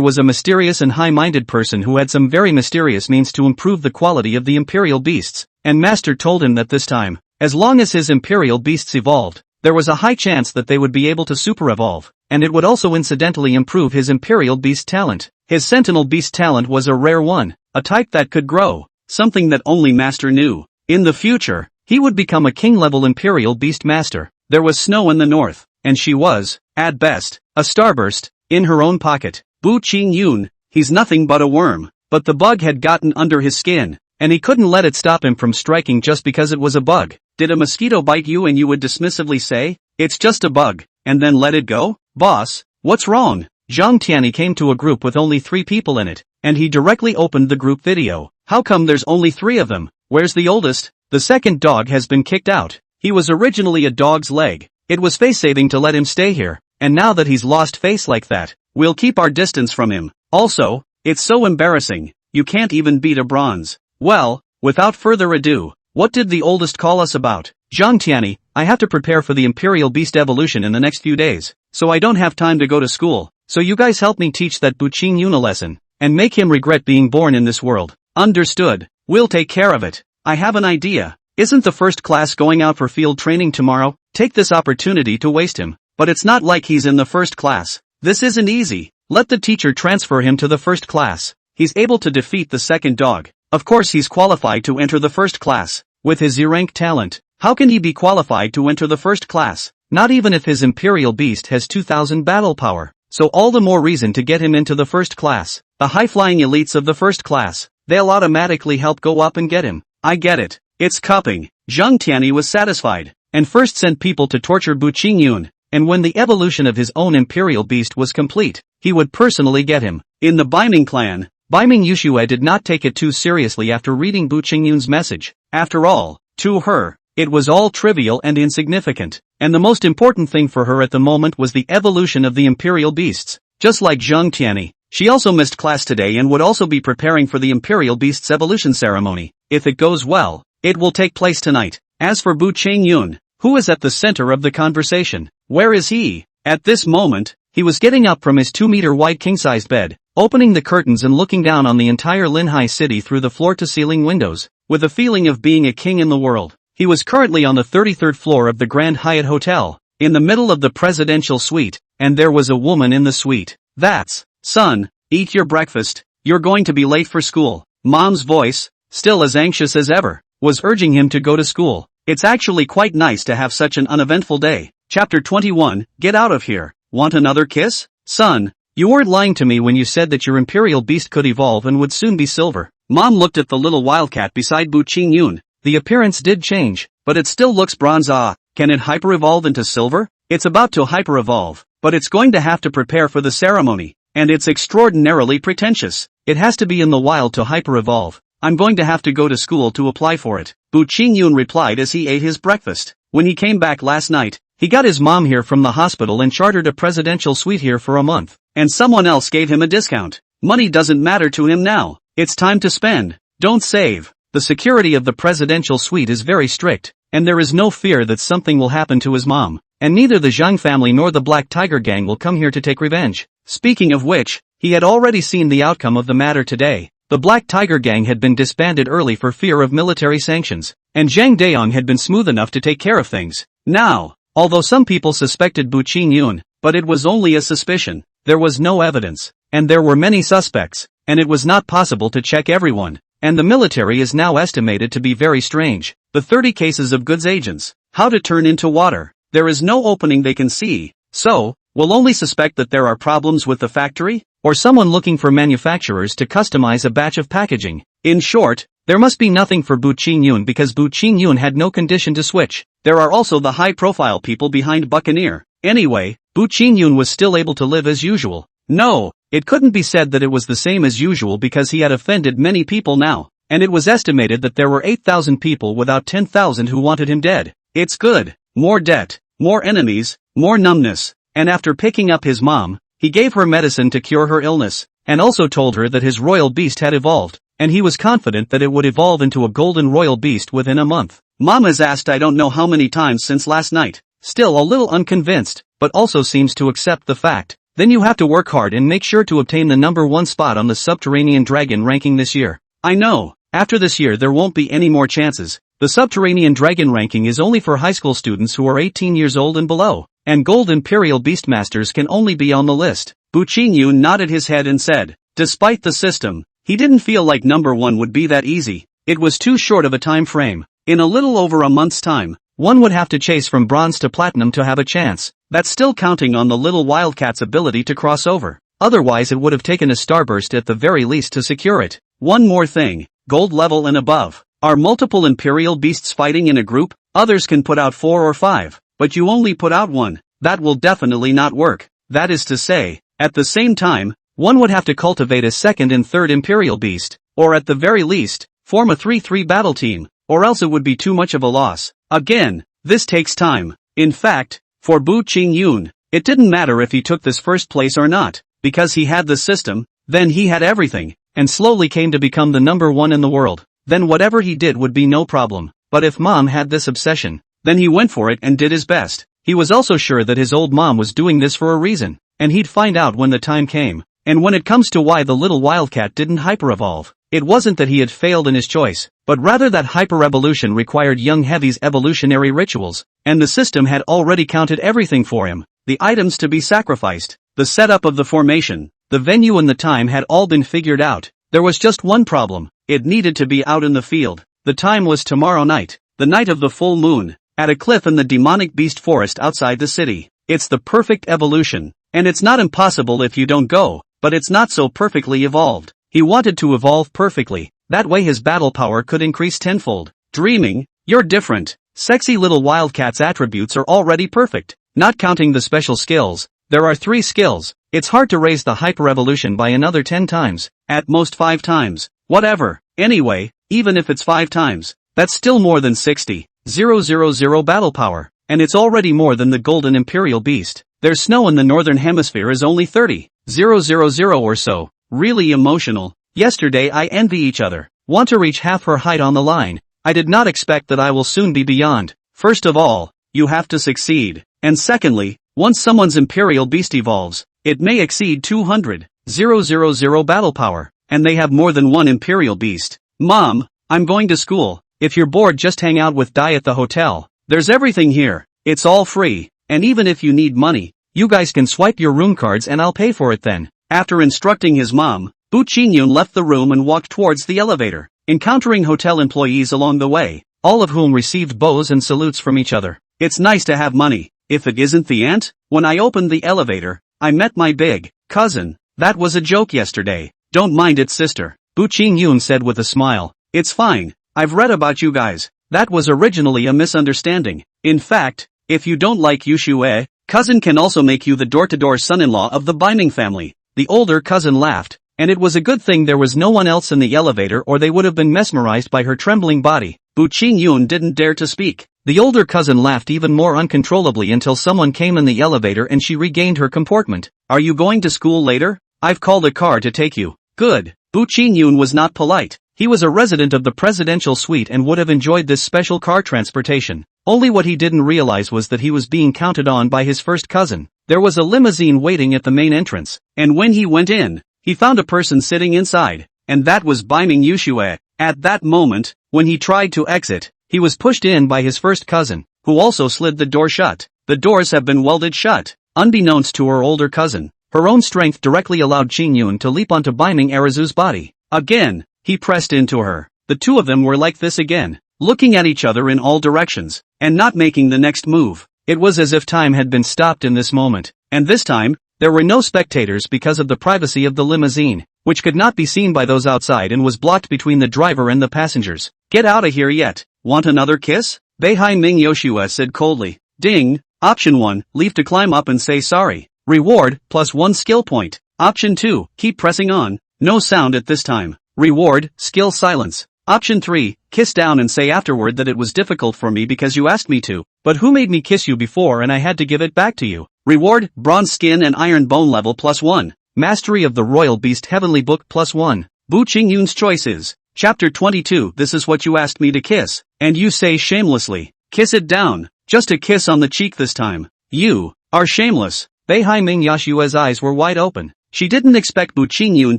was a mysterious and high-minded person who had some very mysterious means to improve the quality of the imperial beasts, and master told him that this time, as long as his imperial beasts evolved, there was a high chance that they would be able to super-evolve, and it would also incidentally improve his imperial beast talent. His sentinel beast talent was a rare one, a type that could grow, something that only master knew. In the future, he would become a king-level imperial beast master. There was snow in the north, and she was, at best, a starburst, in her own pocket. Bu Qingyun, he's nothing but a worm, but the bug had gotten under his skin, and he couldn't let it stop him from striking just because it was a bug. Did a mosquito bite you and you would dismissively say, "It's just a bug," and then let it go? Boss, what's wrong? Zhang Tianyi came to a group with only 3 people in it, and he directly opened the group video. How come there's only 3 of them? Where's the oldest? The second dog has been kicked out. He was originally a dog's leg. It was face-saving to let him stay here, and now that he's lost face like that, we'll keep our distance from him. Also, it's so embarrassing, you can't even beat a bronze. Well, without further ado, what did the oldest call us about? Zhang Tianyi, I have to prepare for the Imperial Beast evolution in the next few days, so I don't have time to go to school, so you guys help me teach that Bu Qingyun a lesson, and make him regret being born in this world. Understood, we'll take care of it. I have an idea. Isn't the first class going out for field training tomorrow? Take this opportunity to waste him. But it's not like he's in the first class. This isn't easy. Let the teacher transfer him to the first class. He's able to defeat the second dog. Of course he's qualified to enter the first class. With his E-rank talent, how can he be qualified to enter the first class? Not even if his Imperial Beast has 2000 battle power. So all the more reason to get him into the first class. The high-flying elites of the first class, they'll automatically help go up and get him. I get it. It's cupping. Zhang Tianyi was satisfied, and first sent people to torture Bu Qingyun, and when the evolution of his own Imperial Beast was complete, he would personally get him. In the Beiming clan, Beiming Yuxue did not take it too seriously after reading Bu Qingyun's message. After all, to her, it was all trivial and insignificant, and the most important thing for her at the moment was the evolution of the Imperial Beasts. Just like Zhang Tianyi, she also missed class today and would also be preparing for the Imperial Beast's evolution ceremony. If it goes well, it will take place tonight. As for Bu Qingyun, who is at the center of the conversation, where is he? At this moment, he was getting up from his 2-meter wide king-sized bed, opening the curtains and looking down on the entire Linhai city through the floor-to-ceiling windows, with a feeling of being a king in the world. He was currently on the 33rd floor of the Grand Hyatt Hotel, in the middle of the presidential suite, and there was a woman in the suite. That's, son, eat your breakfast, you're going to be late for school. Mom's voice, still as anxious as ever, was urging him to go to school. It's actually quite nice to have such an uneventful day. Chapter 21, Get out of here. Want another kiss? Son, you weren't lying to me when you said that your Imperial Beast could evolve and would soon be silver. Mom looked at the little wildcat beside Bu Qingyun. The appearance did change, but it still looks bronze. Can it hyper-evolve into silver? It's about to hyper-evolve, but it's going to have to prepare for the ceremony, and it's extraordinarily pretentious. It has to be in the wild to hyper-evolve. I'm going to have to go to school to apply for it, Bu Qingyun replied as he ate his breakfast. When he came back last night, he got his mom here from the hospital and chartered a presidential suite here for a month, and someone else gave him a discount. Money doesn't matter to him now. It's time to spend. Don't save. The security of the presidential suite is very strict, and there is no fear that something will happen to his mom, and neither the Zhang family nor the Black Tiger gang will come here to take revenge. Speaking of which, he had already seen the outcome of the matter today. The Black Tiger gang had been disbanded early for fear of military sanctions, and Zhang Daong had been smooth enough to take care of things. Now, although some people suspected Bu Qingyun, but it was only a suspicion, there was no evidence, and there were many suspects, and it was not possible to check everyone, and the military is now estimated to be very strange. The 30 cases of goods agents, how to turn into water, there is no opening they can see, so, we'll only suspect that there are problems with the factory, or someone looking for manufacturers to customize a batch of packaging. In short, there must be nothing for Bu Qingyun because Bu Qingyun had no condition to switch. There are also the high-profile people behind Buccaneer. Anyway, Bu Qingyun was still able to live as usual. No, it couldn't be said that it was the same as usual because he had offended many people now, and it was estimated that there were 8,000 people without 10,000 who wanted him dead. It's good. More debt, more enemies, more numbness, and after picking up his mom, he gave her medicine to cure her illness, and also told her that his royal beast had evolved, and he was confident that it would evolve into a golden royal beast within a month. Mom has asked I don't know how many times since last night, still a little unconvinced, but also seems to accept the fact Then you have to work hard and make sure to obtain the number 1 spot on the Subterranean Dragon ranking this year. I know, after this year there won't be any more chances. The Subterranean Dragon ranking is only for high school students who are 18 years old and below, and Gold Imperial Beastmasters can only be on the list. Bu Qingyun nodded his head and said, despite the system, he didn't feel like number 1 would be that easy. It was too short of a time frame. In a little over a month's time, one would have to chase from bronze to platinum to have a chance. That's still counting on the little wildcat's ability to cross over. Otherwise it would have taken a starburst at the very least to secure it. One more thing, gold level and above. Are multiple imperial beasts fighting in a group? Others can put out 4 or 5, but you only put out 1. That will definitely not work. That is to say, at the same time, one would have to cultivate a second and third imperial beast, or at the very least, form a 3-3 battle team, or else it would be too much of a loss. Again, this takes time. In fact, for Bu Qingyun, it didn't matter if he took this first place or not, because he had the system, then he had everything, and slowly came to become the number 1 in the world. Then whatever he did would be no problem. But if mom had this obsession, then he went for it and did his best. He was also sure that his old mom was doing this for a reason, and he'd find out when the time came. And when it comes to why the little wildcat didn't hyper-evolve, it wasn't that he had failed in his choice, but rather that hyper-evolution required young Heavy's evolutionary rituals, and the system had already counted everything for him. The items to be sacrificed, the setup of the formation, the venue and the time had all been figured out. There was just one problem. It needed to be out in the field. The time was tomorrow night, the night of the full moon, at a cliff in the demonic beast forest outside the city. It's the perfect evolution, and it's not impossible if you don't go, but it's not so perfectly evolved. He wanted to evolve perfectly, that way his battle power could increase tenfold. Dreaming, you're different. Sexy little wildcat's attributes are already perfect. Not counting the special skills, there are 3 skills. It's hard to raise the hyper-evolution by another 10 times, at most 5 times. Whatever. Anyway, even if it's 5 times, that's still more than 60,000 battle power, and it's already more than the Golden Imperial Beast. Their snow in the Northern Hemisphere is only 30,000 or so. Really emotional. Yesterday I envy each other. Want to reach half her height on the line. I did not expect that I will soon be beyond. First of all, you have to succeed. And secondly, once someone's Imperial Beast evolves, it may exceed 200,000 battle power. And they have more than one Imperial Beast. Mom, I'm going to school. If you're bored just hang out with Dai at the hotel. There's everything here. It's all free. And even if you need money, you guys can swipe your room cards and I'll pay for it then. After instructing his mom, Bu Qingyun left the room and walked towards the elevator, encountering hotel employees along the way, all of whom received bows and salutes from each other. It's nice to have money. If it isn't the ant, when I opened the elevator, I met my big cousin. That was a joke yesterday. Don't mind it, sister, Bu Qingyun said with a smile. It's fine. I've read about you guys. That was originally a misunderstanding. In fact, if you don't like Yushue, cousin can also make you the door-to-door son-in-law of the Binding family. The older cousin laughed, and it was a good thing there was no one else in the elevator or they would have been mesmerized by her trembling body. Bu Qingyun didn't dare to speak. The older cousin laughed even more uncontrollably until someone came in the elevator and she regained her comportment. Are you going to school later? I've called a car to take you. Good. Bu Qingyun was not polite. He was a resident of the presidential suite and would have enjoyed this special car transportation. Only what he didn't realize was that he was being counted on by his first cousin. There was a limousine waiting at the main entrance, and when he went in, he found a person sitting inside, and that was Biming Yushue. At that moment, when he tried to exit, he was pushed in by his first cousin, who also slid the door shut. The doors have been welded shut. Unbeknownst to her older cousin, her own strength directly allowed Qingyun to leap onto Biming Arazu's body. Again, he pressed into her. The two of them were like this again, looking at each other in all directions, and not making the next move. It was as if time had been stopped in this moment, and this time, there were no spectators because of the privacy of the limousine, which could not be seen by those outside and was blocked between the driver and the passengers. Get out of here yet. Want another kiss? Beihai Ming Yoshua said coldly. Ding. Option 1, leave to climb up and say sorry. Reward, +1 skill point. Option 2, keep pressing on. No sound at this time. Reward, skill silence. Option 3, kiss down and say afterward that it was difficult for me because you asked me to, but who made me kiss you before and I had to give it back to you. Reward, bronze skin and iron bone level +1. Mastery of the Royal Beast Heavenly Book +1. Bu Qingyun's choices. Chapter 22. This is what you asked me to kiss, and you say shamelessly. Kiss it down. Just a kiss on the cheek this time. You are shameless. Beihai-ming Yashua's eyes were wide open. She didn't expect Bu Qingyun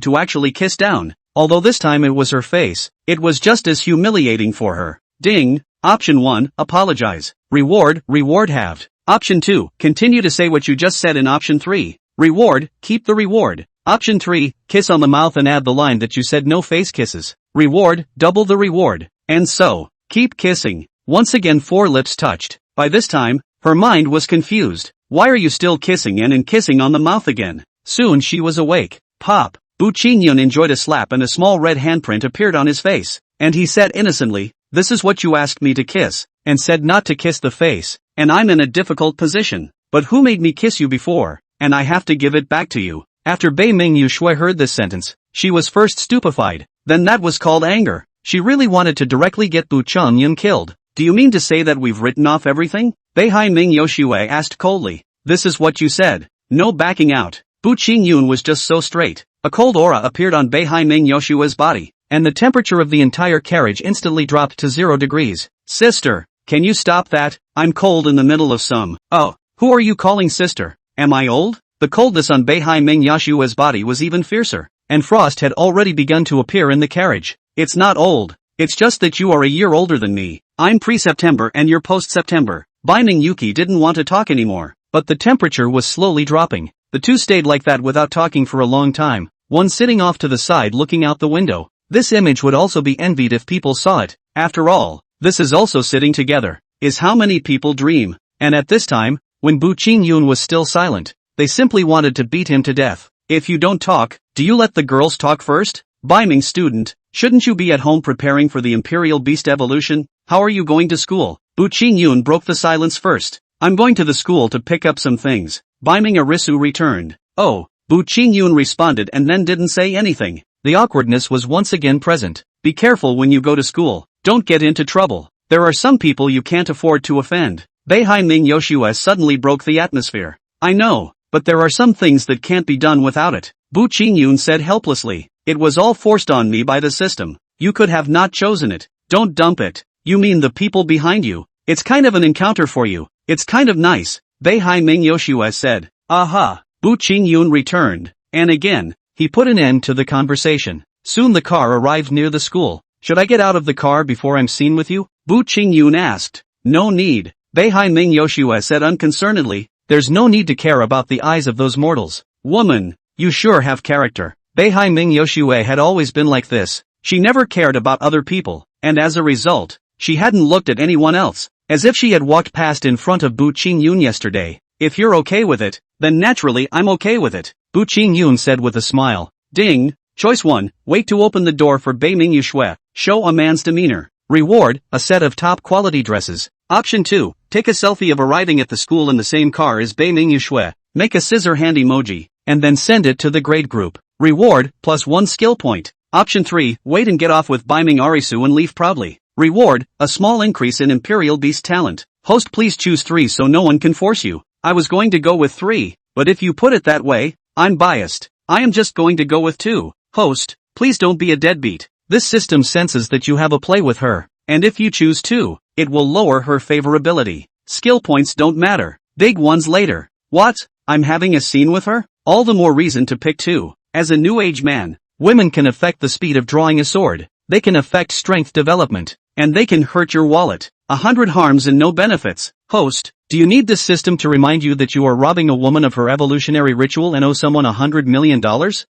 to actually kiss down. Although this time it was her face, it was just as humiliating for her. Ding! Option 1, apologize. Reward halved. Option 2, continue to say what you just said in option 3. Reward, keep the reward. Option 3, kiss on the mouth and add the line that you said no face kisses. Reward, double the reward. And so, keep kissing. Once again 4 lips touched. By this time, her mind was confused. Why are you still kissing and kissing on the mouth again? Soon she was awake. Pop! Bu Qingyun enjoyed a slap and a small red handprint appeared on his face. And he said innocently, this is what you asked me to kiss, and said not to kiss the face, and I'm in a difficult position. But who made me kiss you before, and I have to give it back to you. After Bei Ming Yushui heard this sentence, she was first stupefied, then that was called anger. She really wanted to directly get Bu Qingyun killed. Do you mean to say that we've written off everything? Beihai Ming Yoshui asked coldly. This is what you said. No backing out. Bu Qingyun was just so straight. A cold aura appeared on Beihai Ming Yoshua's body, and the temperature of the entire carriage instantly dropped to 0 degrees. Sister, can you stop that? I'm cold in the middle of some. Oh, who are you calling sister? Am I old? The coldness on Beihai Ming Yoshua's body was even fiercer, and frost had already begun to appear in the carriage. It's not old. It's just that you are a year older than me. I'm pre-September and you're post-September. Bai Ming Yuki didn't want to talk anymore, but the temperature was slowly dropping. The two stayed like that without talking for a long time, one sitting off to the side looking out the window. This image would also be envied if people saw it. After all, this is also sitting together, is how many people dream. And at this time, when Bu Qingyun was still silent, they simply wanted to beat him to death. If you don't talk, do you let the girls talk first? Bai Ming student, shouldn't you be at home preparing for the Imperial Beast evolution? How are you going to school? Bu Qingyun broke the silence first. I'm going to the school to pick up some things. Bai Ming Arisu returned. Oh, Bu Qingyun responded and then didn't say anything. The awkwardness was once again present. Be careful when you go to school. Don't get into trouble. There are some people you can't afford to offend. Beihai Ming Yoshua suddenly broke the atmosphere. I know, but there are some things that can't be done without it. Bu Qingyun said helplessly. It was all forced on me by the system. You could have not chosen it. Don't dump it. You mean the people behind you? It's kind of an encounter for you. It's kind of nice. Beihai Ming Yoshua said. Aha. Bu Qingyun returned. And again, he put an end to the conversation. Soon the car arrived near the school. Should I get out of the car before I'm seen with you? Bu Qingyun asked. No need. Beihai Ming Yoshua said unconcernedly. There's no need to care about the eyes of those mortals. Woman, you sure have character. Beihai Ming Yoshua had always been like this. She never cared about other people, and as a result, she hadn't looked at anyone else, as if she had walked past in front of Bu Qingyun yesterday. If you're okay with it, then naturally I'm okay with it, Bu Qingyun said with a smile. Ding! Choice 1, wait to open the door for Bei Ming Yushui. Show a man's demeanor. Reward, a set of top quality dresses. Option 2, take a selfie of arriving at the school in the same car as Bei Ming Yushui. Make a scissor hand emoji, and then send it to the grade group. Reward, +1 skill point. Option 3, wait and get off with Bai Ming Arisu and leave proudly. Reward, a small increase in Imperial Beast talent. Host, please choose 3 so no one can force you. I was going to go with 3, but if you put it that way, I'm biased. I am just going to go with 2. Host, please don't be a deadbeat. This system senses that you have a play with her, and if you choose 2, it will lower her favorability. Skill points don't matter. Big ones later. What? I'm having a scene with her? All the more reason to pick 2. As a new age man, women can affect the speed of drawing a sword. They can affect strength development, and they can hurt your wallet. 100 harms and no benefits. Host, do you need this system to remind you that you are robbing a woman of her evolutionary ritual and owe someone $100 million?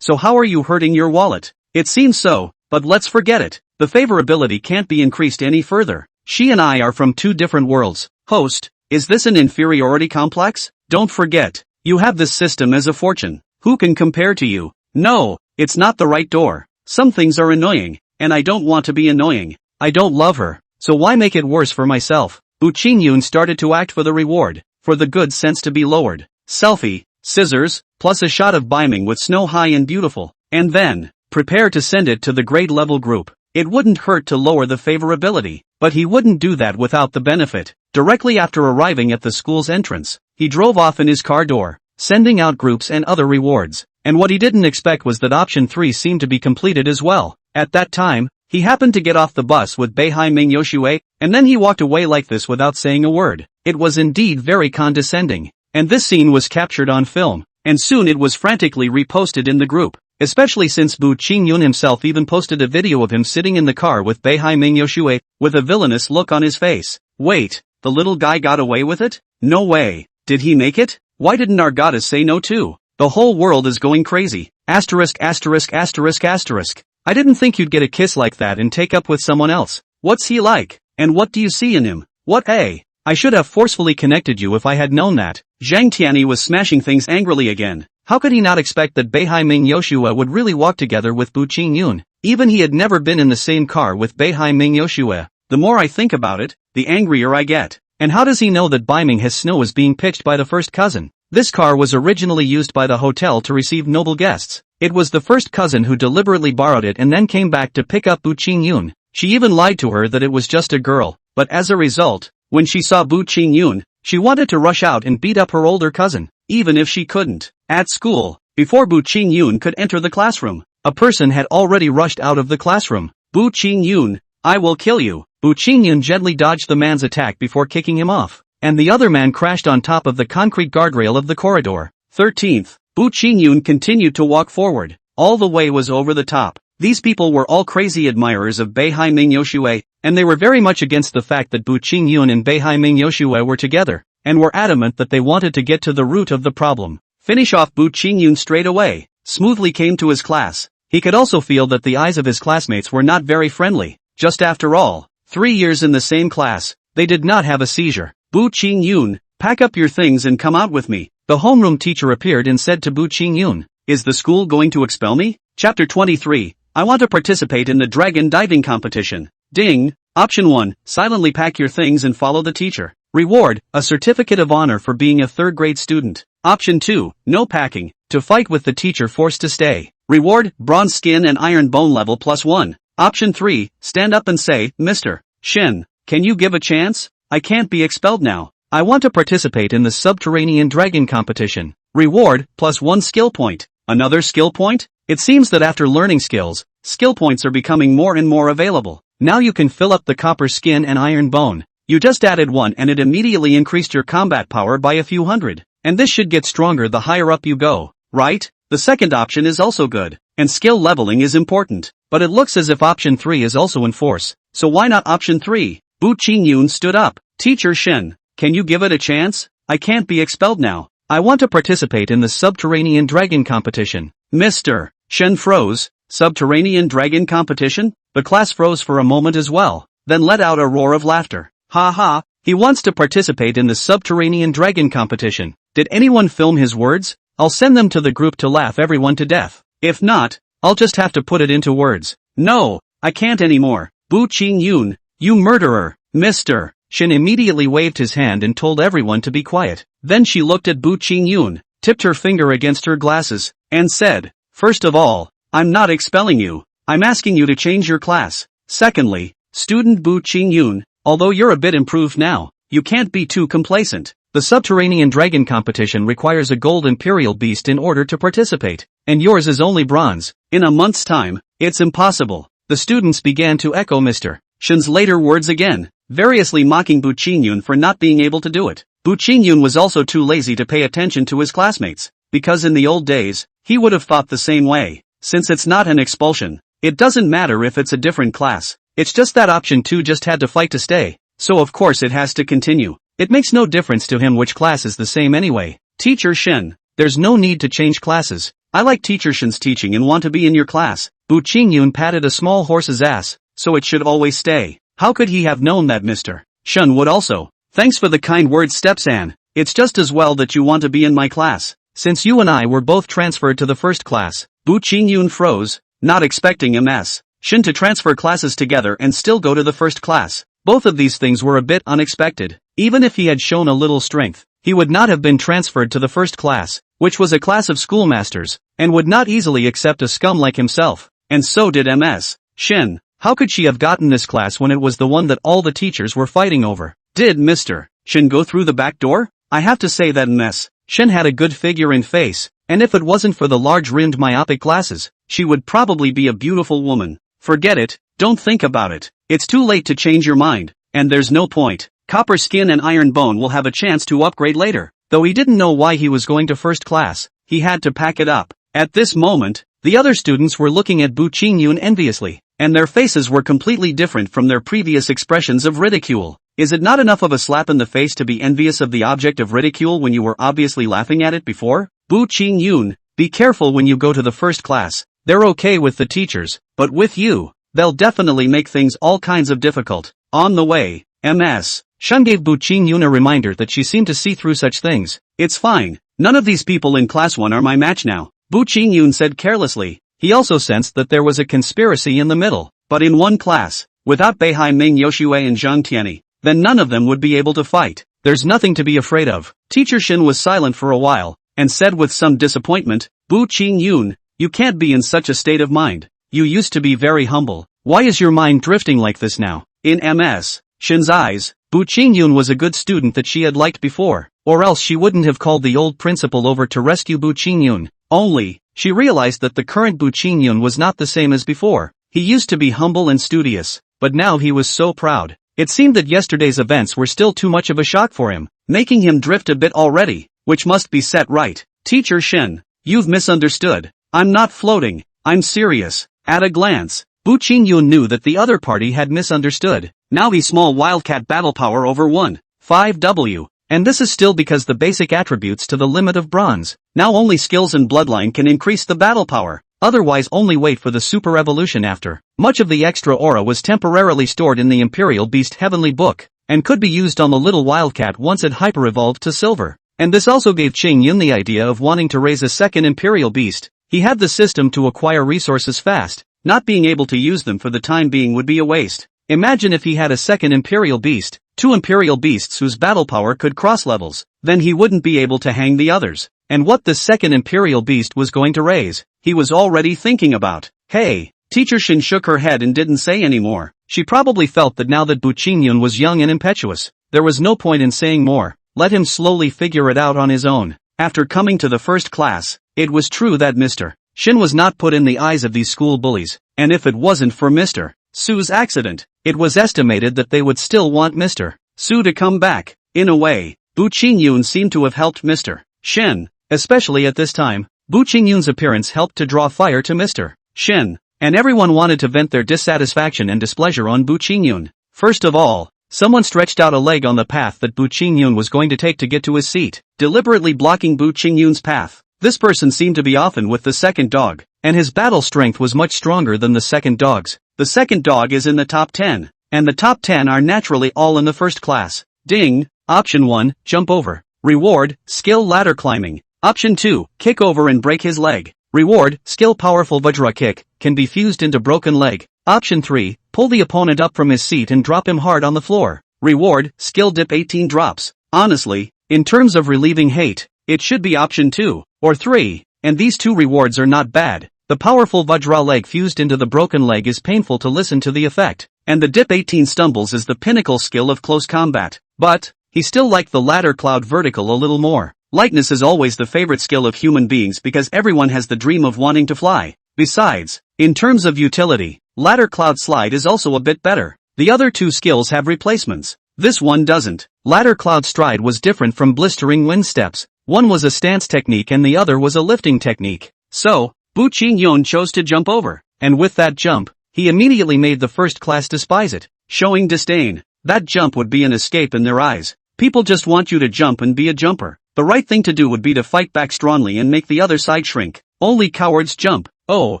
So how are you hurting your wallet? It seems so, but let's forget it. The favorability can't be increased any further. She and I are from 2 different worlds. Host, is this an inferiority complex? Don't forget, you have this system as a fortune. Who can compare to you? No, it's not the right door. Some things are annoying, and I don't want to be annoying. I don't love her, so why make it worse for myself? Bu Qingyun started to act for the reward, for the good sense to be lowered. Selfie, scissors, plus a shot of Bai Ming with snow high and beautiful, and then, prepare to send it to the grade level group. It wouldn't hurt to lower the favorability, but he wouldn't do that without the benefit. Directly after arriving at the school's entrance, he drove off in his car door, sending out groups and other rewards. And what he didn't expect was that option 3 seemed to be completed as well. At that time, he happened to get off the bus with Beihai Ming Yoshue, and then he walked away like this without saying a word. It was indeed very condescending. And this scene was captured on film, and soon it was frantically reposted in the group, especially since Boo Ching-yoon himself even posted a video of him sitting in the car with Bae-hai-ming Yoshue, with a villainous look on his face. Wait, the little guy got away with it? No way. Did he make it? Why didn't our goddess say no too? The whole world is going crazy. Asterisk asterisk asterisk asterisk. I didn't think you'd get a kiss like that and take up with someone else. What's he like? And what do you see in him? What I should have forcefully connected you if I had known that. Zhang Tianyi was smashing things angrily again. How could he not expect that Bae-hai-ming Yoshua would really walk together with Boo Ching-yoon? Even he had never been in the same car with Bae-hai-ming Yoshua. The more I think about it, the angrier I get. And how does he know that Baiming has snow is being pitched by the first cousin? This car was originally used by the hotel to receive noble guests. It was the first cousin who deliberately borrowed it and then came back to pick up Boo Ching-yoon. She even lied to her that it was just a girl, but as a result, when she saw Boo Ching-yoon, she wanted to rush out and beat up her older cousin, even if she couldn't. At school, before Boo Ching-yoon could enter the classroom, a person had already rushed out of the classroom. Boo Ching-yoon, I will kill you. Boo Ching-yoon gently dodged the man's attack before kicking him off, and the other man crashed on top of the concrete guardrail of the corridor. 13th, Boo Ching-yoon continued to walk forward. All the way was over the top. These people were all crazy admirers of Bae-hai-ming Yoshue, and they were very much against the fact that Boo Ching-yoon and Bae-hai-ming Yoshue were together, and were adamant that they wanted to get to the root of the problem. Finish off Boo Ching-yoon straight away. Smoothly came to his class. He could also feel that the eyes of his classmates were not very friendly. Just after all, 3 years in the same class, they did not have a seizure. Boo Ching-yoon, pack up your things and come out with me. The homeroom teacher appeared and said to Boo Ching-yoon, is the school going to expel me? Chapter 23, I want to participate in the dragon diving competition. Ding. Option 1, silently pack your things and follow the teacher. Reward, a certificate of honor for being a third-grade student. Option 2, no packing, to fight with the teacher forced to stay. Reward, bronze skin and iron bone level +1. Option 3, stand up and say, Mr. Shin, can you give a chance? I can't be expelled now. I want to participate in the subterranean dragon competition. Reward, +1 skill point. Another skill point? It seems that after learning skills, skill points are becoming more and more available. Now you can fill up the copper skin and iron bone. You just added one and it immediately increased your combat power by a few hundred. And this should get stronger the higher up you go, right? The second option is also good. And skill leveling is important. But it looks as if option 3 is also in force. So why not option 3? Boo Ching-yoon stood up. Teacher Shin, can you give it a chance? I can't be expelled now. I want to participate in the subterranean dragon competition. Mr. Shin froze. Subterranean dragon competition? The class froze for a moment as well, then let out a roar of laughter. Ha ha, he wants to participate in the subterranean dragon competition. Did anyone film his words? I'll send them to the group to laugh everyone to death. If not, I'll just have to put it into words. No, I can't anymore. Boo Ching-yoon, you murderer. Mr. Shin immediately waved his hand and told everyone to be quiet. Then she looked at Boo Ching-yoon, tipped her finger against her glasses, and said, first of all, I'm not expelling you. I'm asking you to change your class. Secondly, student Boo Ching-yoon, although you're a bit improved now, you can't be too complacent. The subterranean dragon competition requires a gold imperial beast in order to participate, and yours is only bronze. In a month's time, it's impossible. The students began to echo Mr. Shin's later words again, variously mocking Boo Ching-yoon for not being able to do it. Boo Ching-yoon was also too lazy to pay attention to his classmates, because in the old days, he would have thought the same way. Since it's not an expulsion, it doesn't matter if it's a different class. It's just that option 2 just had to fight to stay, so of course it has to continue. It makes no difference to him which class is the same anyway. Teacher Shin, there's no need to change classes. I like Teacher Shin's teaching and want to be in your class. Boo Ching-yoon patted a small horse's ass, so it should always stay. How could he have known that Mr. Shin would also? Thanks for the kind words, Stepsan. It's just as well that you want to be in my class, since you and I were both transferred to the first class. Boo Ching-yoon froze, not expecting MS. Shin to transfer classes together and still go to the first class. Both of these things were a bit unexpected. Even if he had shown a little strength, he would not have been transferred to the first class, which was a class of schoolmasters, and would not easily accept a scum like himself. And so did MS. Shin. How could she have gotten this class when it was the one that all the teachers were fighting over? Did Mr. Shin go through the back door? I have to say that MS. Shin had a good figure and face, and if it wasn't for the large-rimmed myopic glasses, she would probably be a beautiful woman. Forget it, don't think about it. It's too late to change your mind, and there's no point. Copper skin and iron bone will have a chance to upgrade later. Though he didn't know why he was going to first class, he had to pack it up. At this moment, the other students were looking at Bu Qingyun enviously, and their faces were completely different from their previous expressions of ridicule. Is it not enough of a slap in the face to be envious of the object of ridicule when you were obviously laughing at it before? Bu Qingyun, be careful when you go to the first class. They're okay with the teachers, but with you, they'll definitely make things all kinds of difficult. On the way, Ms. Shun gave Bu Qingyun a reminder that she seemed to see through such things. It's fine, none of these people in class 1 are my match now, Bu Qingyun said carelessly. He also sensed that there was a conspiracy in the middle, but in one class, without Beihai Ming Yoshue and Zhang Tianyi, then none of them would be able to fight. There's nothing to be afraid of. Teacher Shin was silent for a while, and said with some disappointment, Bu Qingyun, you can't be in such a state of mind. You used to be very humble. Why is your mind drifting like this now? In Ms. Shin's eyes, Bu Qingyun was a good student that she had liked before, or else she wouldn't have called the old principal over to rescue Bu Qingyun. Only, she realized that the current Bu Qingyun was not the same as before. He used to be humble and studious, but now he was so proud. It seemed that yesterday's events were still too much of a shock for him, making him drift a bit already, which must be set right. Teacher Shin, you've misunderstood. I'm not floating, I'm serious. At a glance, Bu Qingyun knew that the other party had misunderstood. Now he's small wildcat battle power over 1.5W, and this is still because the basic attributes to the limit of bronze. Now only skills and bloodline can increase the battle power. Otherwise only wait for the super evolution after. Much of the extra aura was temporarily stored in the Imperial Beast Heavenly Book, and could be used on the little wildcat once it hyper-evolved to silver. And this also gave Qingyun the idea of wanting to raise a second Imperial Beast. He had the system to acquire resources fast. Not being able to use them for the time being would be a waste. Imagine if he had a second Imperial Beast, 2 Imperial Beasts whose battle power could cross levels, then he wouldn't be able to hang the others. And what this second Imperial Beast was going to raise, he was already thinking about. Hey, Teacher Shin shook her head and didn't say any more. She probably felt that now that Bu Qingyun was young and impetuous, there was no point in saying more. Let him slowly figure it out on his own. After coming to the first class, it was true that Mr. Shin was not put in the eyes of these school bullies, and if it wasn't for Mr. Su's accident, it was estimated that they would still want Mr. Su to come back. In a way, Bu Qingyun seemed to have helped Mr. Shin. Especially at this time, Bu Qingyun's appearance helped to draw fire to Mr. Shin, and everyone wanted to vent their dissatisfaction and displeasure on Bu Qingyun. First of all, someone stretched out a leg on the path that Bu Qingyun was going to take to get to his seat, deliberately blocking Bu Qingyun's path. This person seemed to be often with the second dog, and his battle strength was much stronger than the second dog's. The second dog is in the top 10, and the top 10 are naturally all in the first class. Ding! Option 1, jump over. Reward, skill ladder climbing. Option 2, kick over and break his leg. Reward, skill powerful Vajra kick, can be fused into broken leg. Option 3, pull the opponent up from his seat and drop him hard on the floor. Reward, skill dip 18 drops. Honestly, in terms of relieving hate, it should be option 2, or 3, and these 2 rewards are not bad. The powerful Vajra leg fused into the broken leg is painful to listen to the effect, and the dip 18 stumbles is the pinnacle skill of close combat. But, he still liked the ladder cloud vertical a little more. Lightness is always the favorite skill of human beings because everyone has the dream of wanting to fly. Besides, in terms of utility, ladder cloud slide is also a bit better. The other 2 skills have replacements. This one doesn't. Ladder cloud stride was different from blistering wind steps. One was a stance technique and the other was a lifting technique. So, Bu Qingyun chose to jump over, and with that jump, he immediately made the first class despise it, showing disdain. That jump would be an escape in their eyes. People just want you to jump and be a jumper. The right thing to do would be to fight back strongly and make the other side shrink. Only cowards jump. Oh,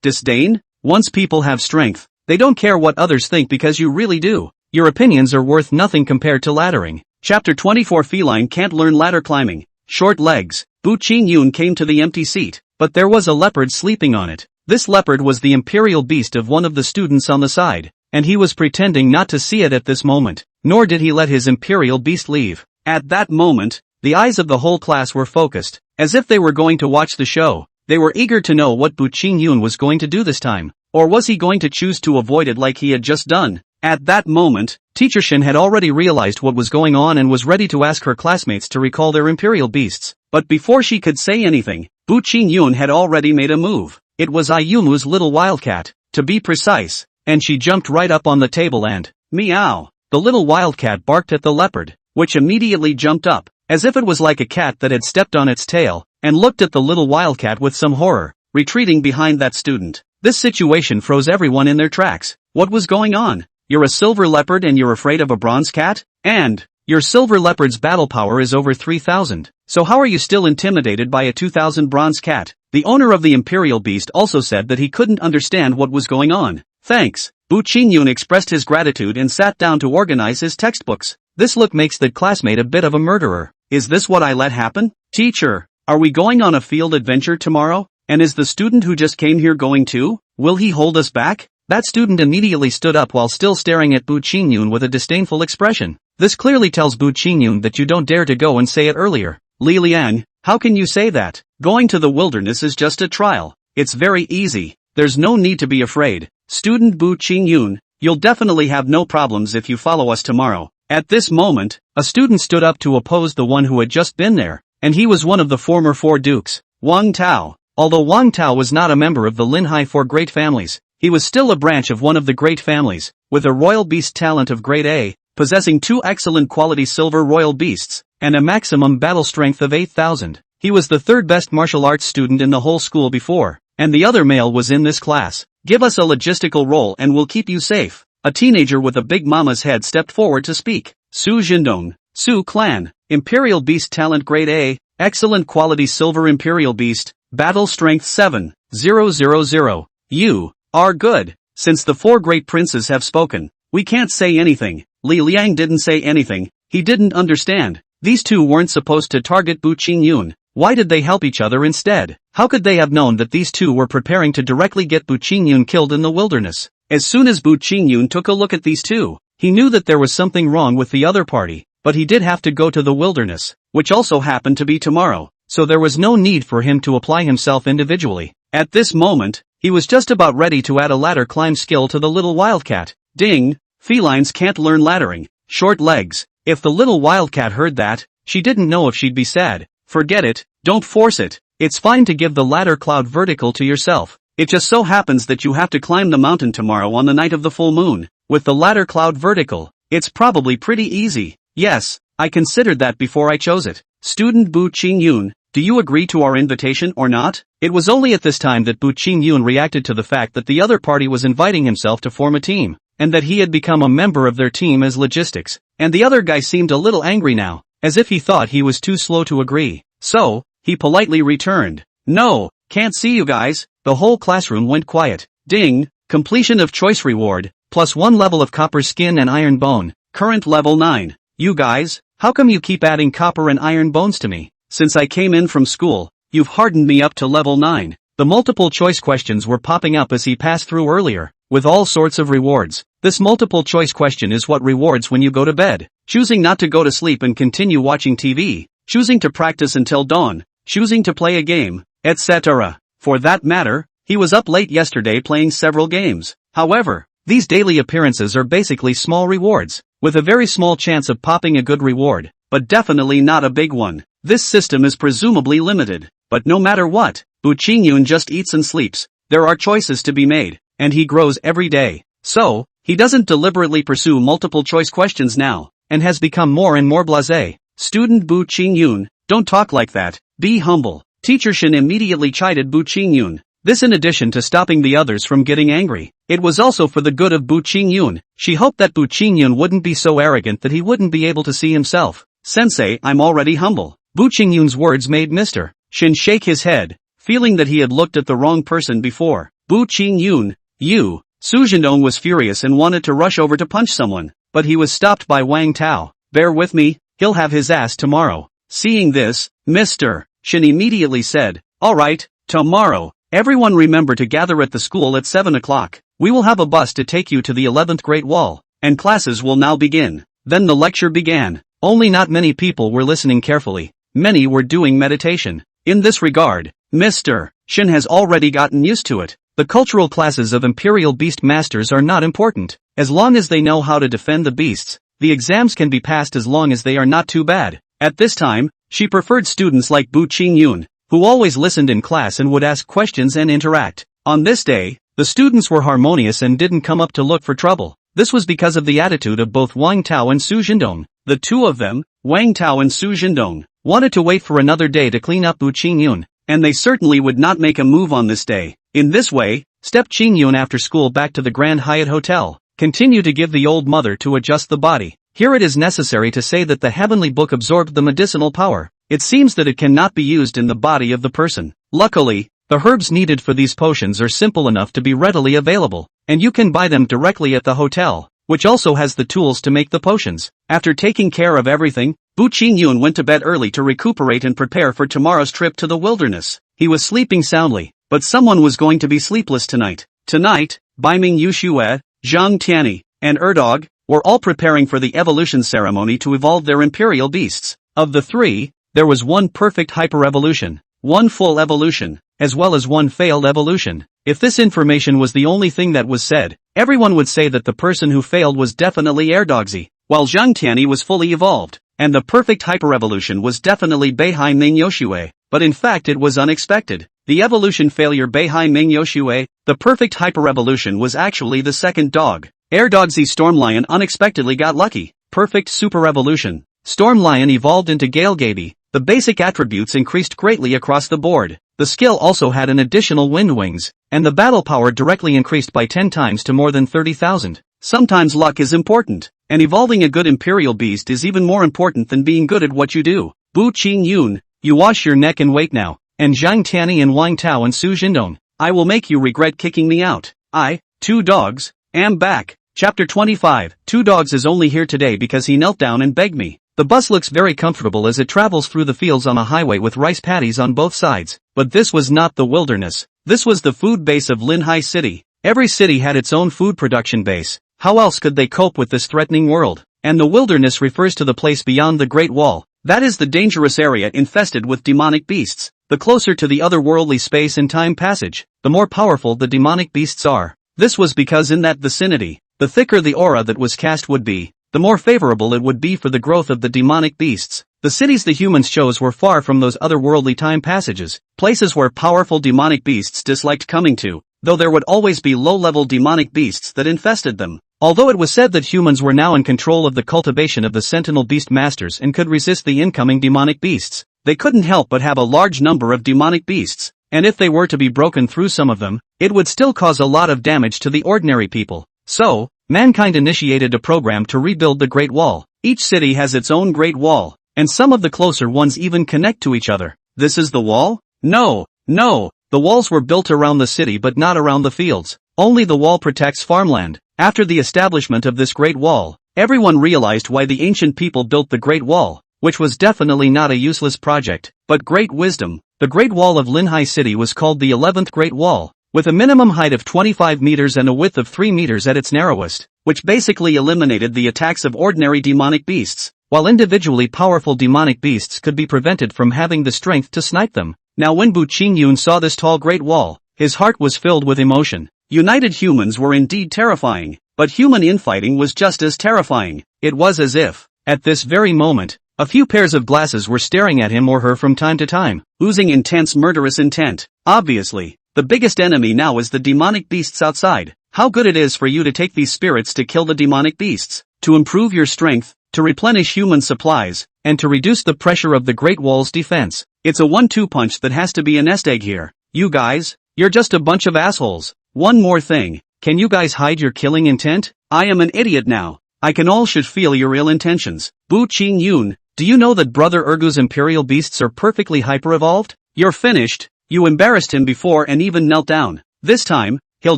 disdain? Once people have strength, they don't care what others think because you really do. Your opinions are worth nothing compared to laddering. Chapter 24 Feline can't learn ladder climbing. Short legs. Bu Qingyun came to the empty seat, but there was a leopard sleeping on it. This leopard was the imperial beast of one of the students on the side, and he was pretending not to see it at this moment, nor did he let his imperial beast leave. At that moment, the eyes of the whole class were focused, as if they were going to watch the show. They were eager to know what Bu Qingyun was going to do this time, or was he going to choose to avoid it like he had just done? At that moment, Teacher Shin had already realized what was going on and was ready to ask her classmates to recall their imperial beasts. But before she could say anything, Bu Qingyun had already made a move. It was Ayumu's little wildcat, to be precise, and she jumped right up on the table and, meow! The little wildcat barked at the leopard, which immediately jumped up. as if it was like a cat that had stepped on its tail, and looked at the little wildcat with some horror, retreating behind that student. This situation froze everyone in their tracks. What was going on? You're a silver leopard and you're afraid of a bronze cat? And your silver leopard's battle power is over 3,000. So how are you still intimidated by a 2,000 bronze cat? The owner of the Imperial Beast also said that he couldn't understand what was going on. Thanks. Bu Qingyun expressed his gratitude and sat down to organize his textbooks. This look makes the classmate a bit of a murderer. Is this what I let happen? Teacher, are we going on a field adventure tomorrow? And is the student who just came here going too? Will he hold us back? That student immediately stood up while still staring at Bu Qingyun with a disdainful expression. This clearly tells Bu Qingyun that you don't dare to go and say it earlier. Li Liang, how can you say that? Going to the wilderness is just a trial. It's very easy. There's no need to be afraid. Student Bu Qingyun, you'll definitely have no problems if you follow us tomorrow. At this moment, a student stood up to oppose the one who had just been there, and he was one of the former 4 dukes, Wang Tao. Although Wang Tao was not a member of the Linhai 4 great families, he was still a branch of one of the great families, with a royal beast talent of grade A, possessing 2 excellent quality silver royal beasts, and a maximum battle strength of 8,000. He was the 3rd best martial arts student in the whole school before, and the other male was in this class. Give us a logistical role and we'll keep you safe. A teenager with a big mama's head stepped forward to speak. Su Jindong, Su Clan, Imperial Beast talent grade A, excellent quality silver Imperial Beast, battle strength 7,000. You are good. Since the 4 great princes have spoken, we can't say anything. Li Liang didn't say anything. He didn't understand. These 2 weren't supposed to target Bu Qingyun. Why did they help each other instead? How could they have known that these 2 were preparing to directly get Bu Qingyun killed in the wilderness? As soon as Bu Qingyun took a look at these 2, he knew that there was something wrong with the other party, but he did have to go to the wilderness, which also happened to be tomorrow, so there was no need for him to apply himself individually. At this moment, he was just about ready to add a ladder climb skill to the little wildcat. Ding! Felines can't learn laddering. Short legs. If the little wildcat heard that, she didn't know if she'd be sad. Forget it, don't force it. It's fine to give the ladder cloud vertical to yourself. It just so happens that you have to climb the mountain tomorrow on the night of the full moon. With the ladder cloud vertical, it's probably pretty easy. Yes, I considered that before I chose it. Student Bu Qingyun, do you agree to our invitation or not? It was only at this time that Bu Qingyun reacted to the fact that the other party was inviting himself to form a team, and that he had become a member of their team as logistics, and the other guy seemed a little angry now, as if he thought he was too slow to agree. So, he politely returned, "No, can't see you guys." The whole classroom went quiet. Ding, completion of choice reward, plus 1 level of copper skin and iron bone, current level 9. You guys, how come you keep adding copper and iron bones to me? Since I came in from school, you've hardened me up to level 9. The multiple choice questions were popping up as he passed through earlier, with all sorts of rewards. This multiple choice question is what rewards when you go to bed. Choosing not to go to sleep and continue watching TV, choosing to practice until dawn, choosing to play a game, etc. For that matter, he was up late yesterday playing several games. However, these daily appearances are basically small rewards, with a very small chance of popping a good reward, but definitely not a big one. This system is presumably limited, but no matter what, Bu Qingyun just eats and sleeps. There are choices to be made, and he grows every day. So, he doesn't deliberately pursue multiple choice questions now, and has become more and more blasé. Student Bu Qingyun, don't talk like that, be humble. Teacher Shin immediately chided Bu Qingyun. This in addition to stopping the others from getting angry. It was also for the good of Bu Qingyun. She hoped that Bu Qingyun wouldn't be so arrogant that he wouldn't be able to see himself. Sensei, I'm already humble. Bu Qingyun's words made Mr. Shin shake his head, feeling that he had looked at the wrong person before. Bu Qingyun, you. Su Jindong was furious and wanted to rush over to punch someone, but he was stopped by Wang Tao. Bear with me, he'll have his ass tomorrow. Seeing this, Mr. Shin immediately said, alright, tomorrow. Everyone remember to gather at the school at 7 o'clock. We will have a bus to take you to the 11th Great Wall, and classes will now begin. Then the lecture began. Only not many people were listening carefully. Many were doing meditation. In this regard, Mr. Shin has already gotten used to it. The cultural classes of Imperial Beast Masters are not important. As long as they know how to defend the beasts, the exams can be passed as long as they are not too bad. At this time, she preferred students like Bu Qingyun, who always listened in class and would ask questions and interact. On this day, the students were harmonious and didn't come up to look for trouble. This was because of the attitude of both Wang Tao and Su Jindong. The two of them, Wang Tao and Su Jindong, wanted to wait for another day to clean up Bu Qingyun, and they certainly would not make a move on this day. In this way, stepped Qingyun after school back to the Grand Hyatt Hotel, continue to give the old mother to adjust the body. Here it is necessary to say that the heavenly book absorbed the medicinal power. It seems that it cannot be used in the body of the person. Luckily, the herbs needed for these potions are simple enough to be readily available, and you can buy them directly at the hotel, which also has the tools to make the potions. After taking care of everything, Bu Qingyun went to bed early to recuperate and prepare for tomorrow's trip to the wilderness. He was sleeping soundly, but someone was going to be sleepless tonight. Tonight, Baiming Yuxue, Zhang Tianyi, and Erdog were all preparing for the evolution ceremony to evolve their imperial beasts. Of the three, there was one perfect hyper-evolution, one full evolution, as well as one failed evolution. If this information was the only thing that was said, everyone would say that the person who failed was definitely Erdogzi, while Zhang Tianyi was fully evolved, and the perfect hyper-evolution was definitely Beihai Ming Yoshue. But in fact it was unexpected. The evolution failure Beihai Ming Yoshue, the perfect hyper-evolution was actually the second dog. Erdogzi Stormlion unexpectedly got lucky. Perfect super-evolution. Stormlion evolved into Galegaby. The basic attributes increased greatly across the board. The skill also had an additional wind wings, and the battle power directly increased by 10 times to more than 30,000. Sometimes luck is important, and evolving a good imperial beast is even more important than being good at what you do. Bu Qingyun, you wash your neck and wait now, and Zhang Tianyi and Wang Tao and Su Jindong, I will make you regret kicking me out. I, Two Dogs, am back. Chapter 25, Two Dogs is only here today because he knelt down and begged me. The bus looks very comfortable as it travels through the fields on a highway with rice paddies on both sides. But this was not the wilderness. This was the food base of Linhai City. Every city had its own food production base. How else could they cope with this threatening world? And the wilderness refers to the place beyond the Great Wall. That is the dangerous area infested with demonic beasts. The closer to the otherworldly space and time passage, the more powerful the demonic beasts are. This was because in that vicinity, the thicker the aura that was cast would be, the more favorable it would be for the growth of the demonic beasts. The cities the humans chose were far from those otherworldly time passages, places where powerful demonic beasts disliked coming to, though there would always be low-level demonic beasts that infested them. Although it was said that humans were now in control of the cultivation of the sentinel beast masters and could resist the incoming demonic beasts, they couldn't help but have a large number of demonic beasts, and if they were to be broken through some of them, it would still cause a lot of damage to the ordinary people. So, mankind initiated a program to rebuild the Great Wall. Each city has its own Great Wall, and some of the closer ones even connect to each other. This is the wall? No, the walls were built around the city but not around the fields. Only the wall protects farmland. After the establishment of this Great Wall, everyone realized why the ancient people built the Great Wall, which was definitely not a useless project, but great wisdom. The Great Wall of Linhai City was called the 11th Great Wall, with a minimum height of 25 meters and a width of 3 meters at its narrowest, which basically eliminated the attacks of ordinary demonic beasts, while individually powerful demonic beasts could be prevented from having the strength to snipe them. Now when Bu Qingyun saw this tall Great Wall, his heart was filled with emotion. United humans were indeed terrifying, but human infighting was just as terrifying. It was as if, at this very moment, a few pairs of glasses were staring at him or her from time to time, oozing intense murderous intent. Obviously, the biggest enemy now is the demonic beasts outside. How good it is for you to take these spirits to kill the demonic beasts, to improve your strength, to replenish human supplies, and to reduce the pressure of the Great Wall's defense. It's a 1-2 punch that has to be a nest egg here. You guys, you're just a bunch of assholes. One more thing, can you guys hide your killing intent? I am an idiot now. I can all should feel your ill intentions. Bu Qingyun, do you know that Brother Ergu's imperial beasts are perfectly hyper-evolved? You're finished. You embarrassed him before and even knelt down. This time, he'll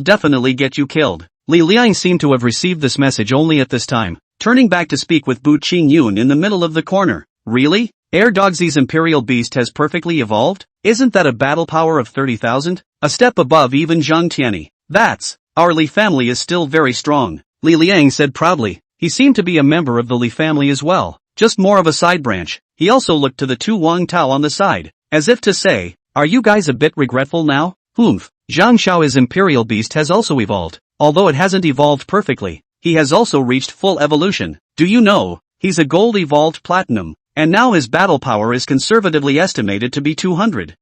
definitely get you killed. Li Liang seemed to have received this message only at this time, turning back to speak with Bu Qingyun in the middle of the corner. Really? Erdogzi's imperial beast has perfectly evolved? Isn't that a battle power of 30,000? A step above even Zhang Tianyi. That's, our Li family is still very strong, Li Liang said proudly. He seemed to be a member of the Li family as well, just more of a side branch. He also looked to the two Wang Tao on the side, as if to say, are you guys a bit regretful now? Humph. Zhang Xiao's imperial beast has also evolved, although it hasn't evolved perfectly. He has also reached full evolution. Do you know, he's a gold evolved platinum, and now his battle power is conservatively estimated to be 200,000.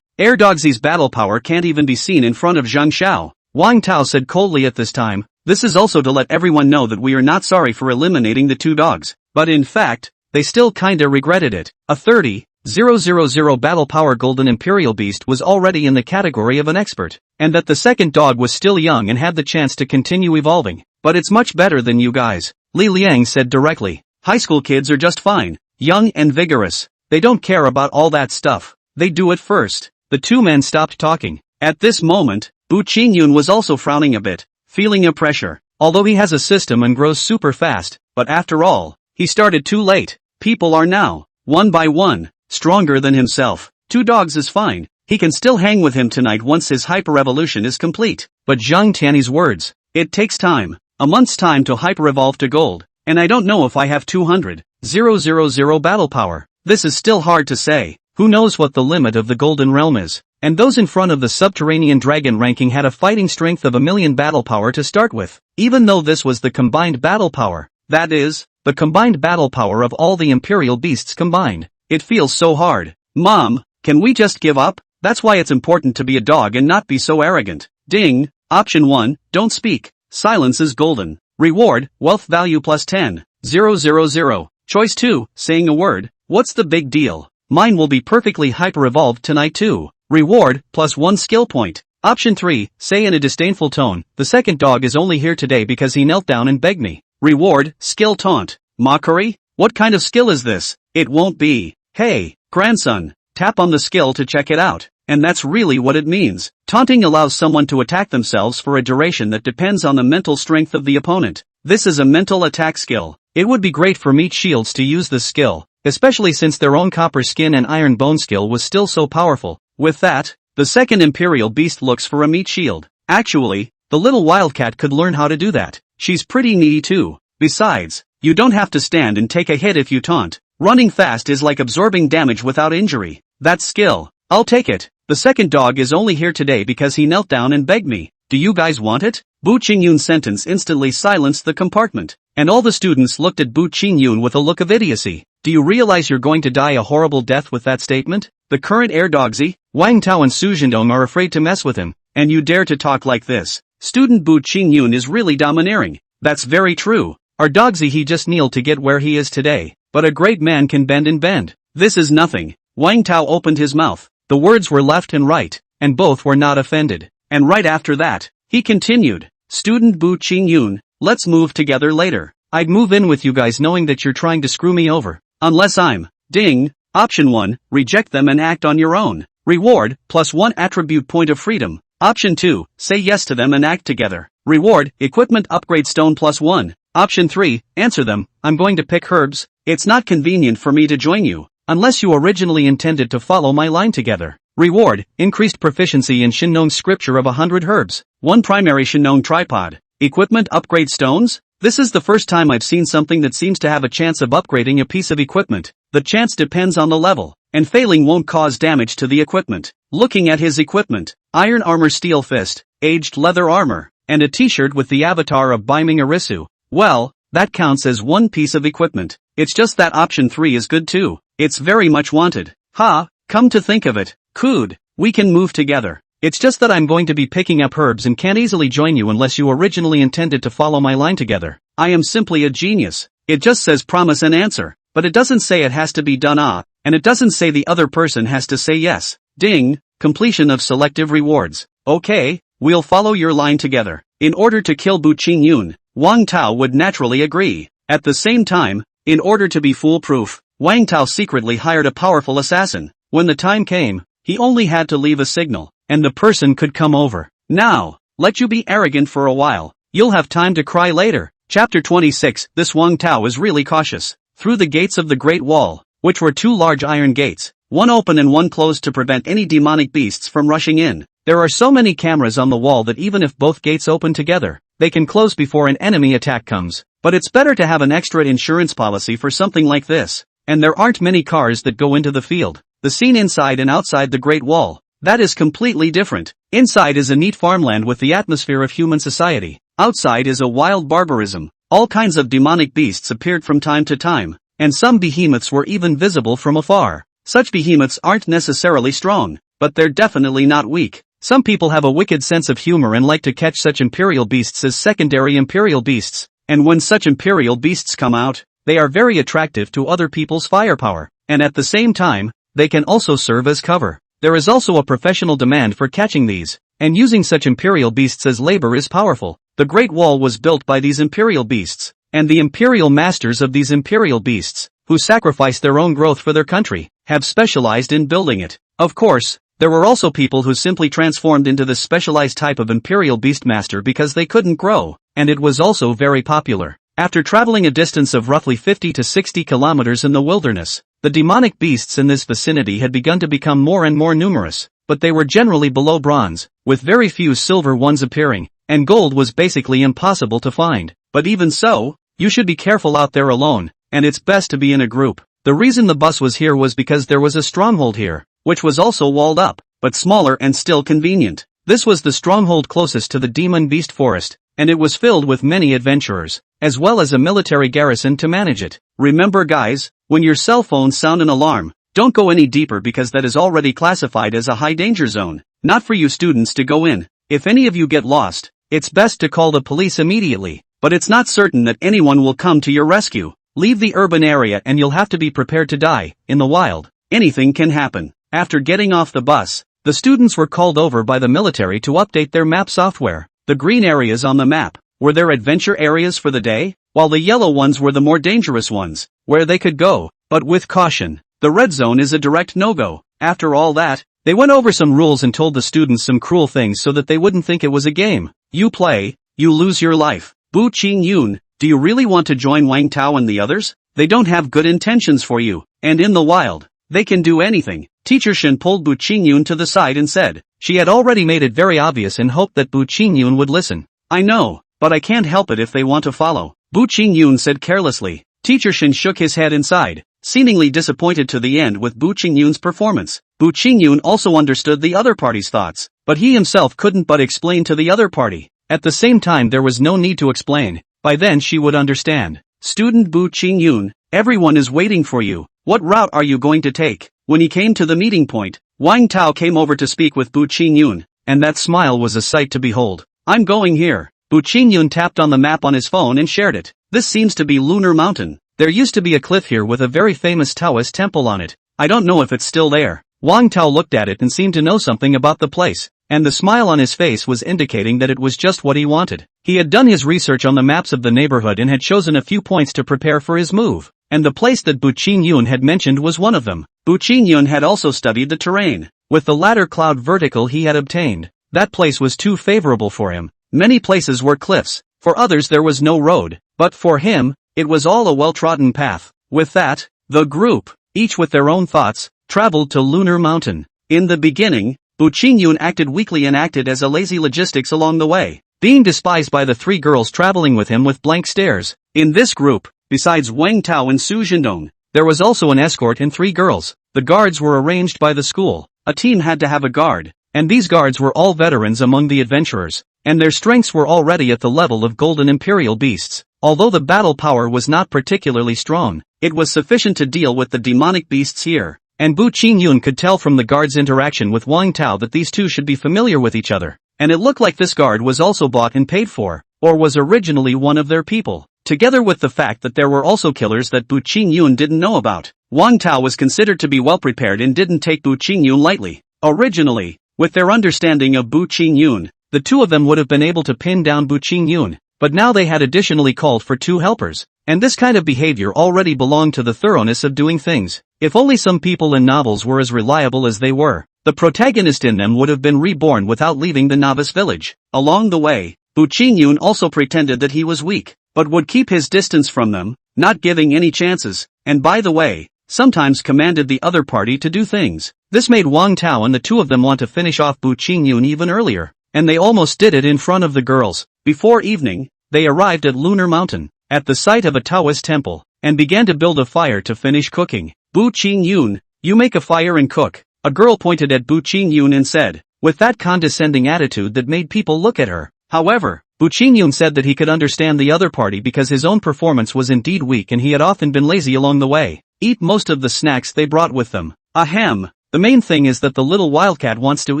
Erdogzi's battle power can't even be seen in front of Zhang Xiao. Wang Tao said coldly at this time, this is also to let everyone know that we are not sorry for eliminating the two dogs. but in fact, they still kinda regretted it. A 30,000 battle power golden imperial beast was already in the category of an expert, and that the second dog was still young and had the chance to continue evolving. But it's much better than you guys, Li Liang said directly. High school kids are just fine, young and vigorous. They don't care about all that stuff. They do it first. The two men stopped talking. At this moment, Bu Qingyun was also frowning a bit, feeling a pressure. Although he has a system and grows super fast, but after all, he started too late. People are now, one by one, stronger than himself. 2 dogs is fine. He can still hang with him tonight once his hyper-evolution is complete. But Zhang Tiany's words, it takes time. A month's time to hyper-evolve to gold, and I don't know if I have 200,000 battle power. This is still hard to say. Who knows what the limit of the golden realm is? And those in front of the subterranean dragon ranking had a fighting strength of 1,000,000 battle power to start with. Even though this was the combined battle power, that is, the combined battle power of all the imperial beasts combined. It feels so hard. Mom, can we just give up? That's why it's important to be a dog and not be so arrogant. Ding. Option 1, don't speak. Silence is golden. Reward, wealth value plus 10,000. Choice 2, saying a word. What's the big deal? Mine will be perfectly hyper-evolved tonight too. Reward, plus 1 skill point. Option 3, say in a disdainful tone, the second dog is only here today because he knelt down and begged me. Reward, skill taunt. Mockery? What kind of skill is this? It won't be. Hey, grandson, tap on the skill to check it out. And that's really what it means. Taunting allows someone to attack themselves for a duration that depends on the mental strength of the opponent. This is a mental attack skill. It would be great for meat shields to use this skill, especially since their own copper skin and iron bone skill was still so powerful. With that, the second imperial beast looks for a meat shield. Actually, the little wildcat could learn how to do that. She's pretty needy too. Besides, you don't have to stand and take a hit if you taunt. Running fast is like absorbing damage without injury. That's skill. I'll take it. The second dog is only here today because he knelt down and begged me. Do you guys want it? Bu Qingyun's sentence instantly silenced the compartment, and all the students looked at Bu Qingyun with a look of idiocy. Do you realize you're going to die a horrible death with that statement? The current heir Dogzi, Wang Tao and Su Zhendong are afraid to mess with him, and you dare to talk like this. Student Bu Qingyun is really domineering. That's very true. Our Dogzi he just kneeled to get where he is today, but a great man can bend and bend. This is nothing. Wang Tao opened his mouth. The words were left and right, and both were not offended. And right after that, he continued, Student Bu Qingyun, let's move together later. I'd move in with you guys knowing that you're trying to screw me over. Unless I'm, ding. Option 1, reject them and act on your own. Reward, plus 1 attribute point of freedom. Option 2, say yes to them and act together. Reward, equipment upgrade stone plus 1. Option 3, answer them, I'm going to pick herbs. It's not convenient for me to join you, unless you originally intended to follow my line together. Reward, increased proficiency in Shinnong scripture of 100 herbs. 1 primary Shinnong tripod. Equipment upgrade stones? This is the first time I've seen something that seems to have a chance of upgrading a piece of equipment. The chance depends on the level, and failing won't cause damage to the equipment. Looking at his equipment, iron armor steel fist, aged leather armor, and a t-shirt with the avatar of Baiming Arisu. Well, that counts as 1 piece of equipment. It's just that option 3 is good too. It's very much wanted. Come to think of it, Cood, we can move together. It's just that I'm going to be picking up herbs and can't easily join you unless you originally intended to follow my line together. I am simply a genius. It just says promise and answer, but it doesn't say it has to be done and it doesn't say the other person has to say yes. Ding, completion of selective rewards. Okay, we'll follow your line together. In order to kill Bu Qingyun, Wang Tao would naturally agree. At the same time, in order to be foolproof, Wang Tao secretly hired a powerful assassin. When the time came, he only had to leave a signal, and the person could come over. Now, let you be arrogant for a while. You'll have time to cry later. Chapter 26. This Wang Tao is really cautious. Through the gates of the Great Wall, which were 2 large iron gates, one open and one closed to prevent any demonic beasts from rushing in. There are so many cameras on the wall that even if both gates open together, they can close before an enemy attack comes. But it's better to have an extra insurance policy for something like this. And there aren't many cars that go into the field. The scene inside and outside the Great Wall, that is completely different. Inside is a neat farmland with the atmosphere of human society. Outside is a wild barbarism. All kinds of demonic beasts appeared from time to time, and some behemoths were even visible from afar. Such behemoths aren't necessarily strong, but they're definitely not weak. Some people have a wicked sense of humor and like to catch such imperial beasts as secondary imperial beasts, and when such imperial beasts come out, they are very attractive to other people's firepower, and at the same time, they can also serve as cover. There is also a professional demand for catching these, and using such imperial beasts as labor is powerful. The Great Wall was built by these imperial beasts, and the imperial masters of these imperial beasts, who sacrificed their own growth for their country, have specialized in building it. Of course, there were also people who simply transformed into this specialized type of imperial beastmaster because they couldn't grow, and it was also very popular. After traveling a distance of roughly 50 to 60 kilometers in the wilderness, the demonic beasts in this vicinity had begun to become more and more numerous, but they were generally below bronze, with very few silver ones appearing, and gold was basically impossible to find. But even so, you should be careful out there alone, and it's best to be in a group. The reason the bus was here was because there was a stronghold here, which was also walled up, but smaller and still convenient. This was the stronghold closest to the demon beast forest, and it was filled with many adventurers, as well as a military garrison to manage it. Remember guys, when your cell phones sound an alarm, don't go any deeper because that is already classified as a high danger zone, not for you students to go in. If any of you get lost, it's best to call the police immediately, but it's not certain that anyone will come to your rescue. Leave the urban area and you'll have to be prepared to die. In the wild, anything can happen. After getting off the bus, the students were called over by the military to update their map software. The green areas on the map were their adventure areas for the day, while the yellow ones were the more dangerous ones, where they could go, but with caution. The red zone is a direct no-go. After all that, they went over some rules and told the students some cruel things so that they wouldn't think it was a game. You play, you lose your life. Bu Qingyun, do you really want to join Wang Tao and the others? They don't have good intentions for you, and in the wild, they can do anything. Teacher Shin pulled Bu Qingyun to the side and said, she had already made it very obvious and hoped that Bu Qingyun would listen. I know, but I can't help it if they want to follow, Bu Qingyun said carelessly. Teacher Shin shook his head inside, seemingly disappointed to the end with Bu Qingyun's performance. Bu Qingyun also understood the other party's thoughts, but he himself couldn't but explain to the other party. At the same time there was no need to explain, by then she would understand. Student Bu Qingyun, everyone is waiting for you. What route are you going to take? When he came to the meeting point, Wang Tao came over to speak with Bu Qingyun, and that smile was a sight to behold. I'm going here. Bu Qingyun tapped on the map on his phone and shared it. This seems to be Lunar Mountain. There used to be a cliff here with a very famous Taoist temple on it. I don't know if it's still there. Wang Tao looked at it and seemed to know something about the place, and the smile on his face was indicating that it was just what he wanted. He had done his research on the maps of the neighborhood and had chosen a few points to prepare for his move, and the place that Bu Qingyun had mentioned was one of them. Bu Qingyun had also studied the terrain. With the ladder cloud vertical he had obtained, that place was too favorable for him. Many places were cliffs, for others there was no road, but for him, it was all a well-trodden path. With that, the group, each with their own thoughts, traveled to Lunar Mountain. In the beginning, Bu Qingyun acted weakly and acted as a lazy logistics along the way, being despised by the three girls traveling with him with blank stares. In this group, besides Wang Tao and Su Zhendong, there was also an escort and 3 girls. The guards were arranged by the school. A team had to have a guard, and these guards were all veterans among the adventurers, and their strengths were already at the level of golden imperial beasts. Although the battle power was not particularly strong, it was sufficient to deal with the demonic beasts here, and Bu Qingyun could tell from the guard's interaction with Wang Tao that these two should be familiar with each other, and it looked like this guard was also bought and paid for, or was originally one of their people. Together with the fact that there were also killers that Bu Qingyun didn't know about, Wang Tao was considered to be well prepared and didn't take Bu Qingyun lightly. Originally, with their understanding of Bu Qingyun, the two of them would have been able to pin down Bu Qingyun, but now they had additionally called for 2 helpers, and this kind of behavior already belonged to the thoroughness of doing things. If only some people in novels were as reliable as they were, the protagonist in them would have been reborn without leaving the novice village. Along the way, Bu Qingyun also pretended that he was weak, but would keep his distance from them, not giving any chances, and by the way, sometimes commanded the other party to do things. This made Wang Tao and the two of them want to finish off Bu Qingyun even earlier, and they almost did it in front of the girls. Before evening, they arrived at Lunar Mountain, at the site of a Taoist temple, and began to build a fire to finish cooking. Bu Qingyun, you make a fire and cook, a girl pointed at Bu Qingyun and said, with that condescending attitude that made people look at her. However, Bu Qingyun said that he could understand the other party because his own performance was indeed weak and he had often been lazy along the way. Eat most of the snacks they brought with them. Ahem, the main thing is that the little wildcat wants to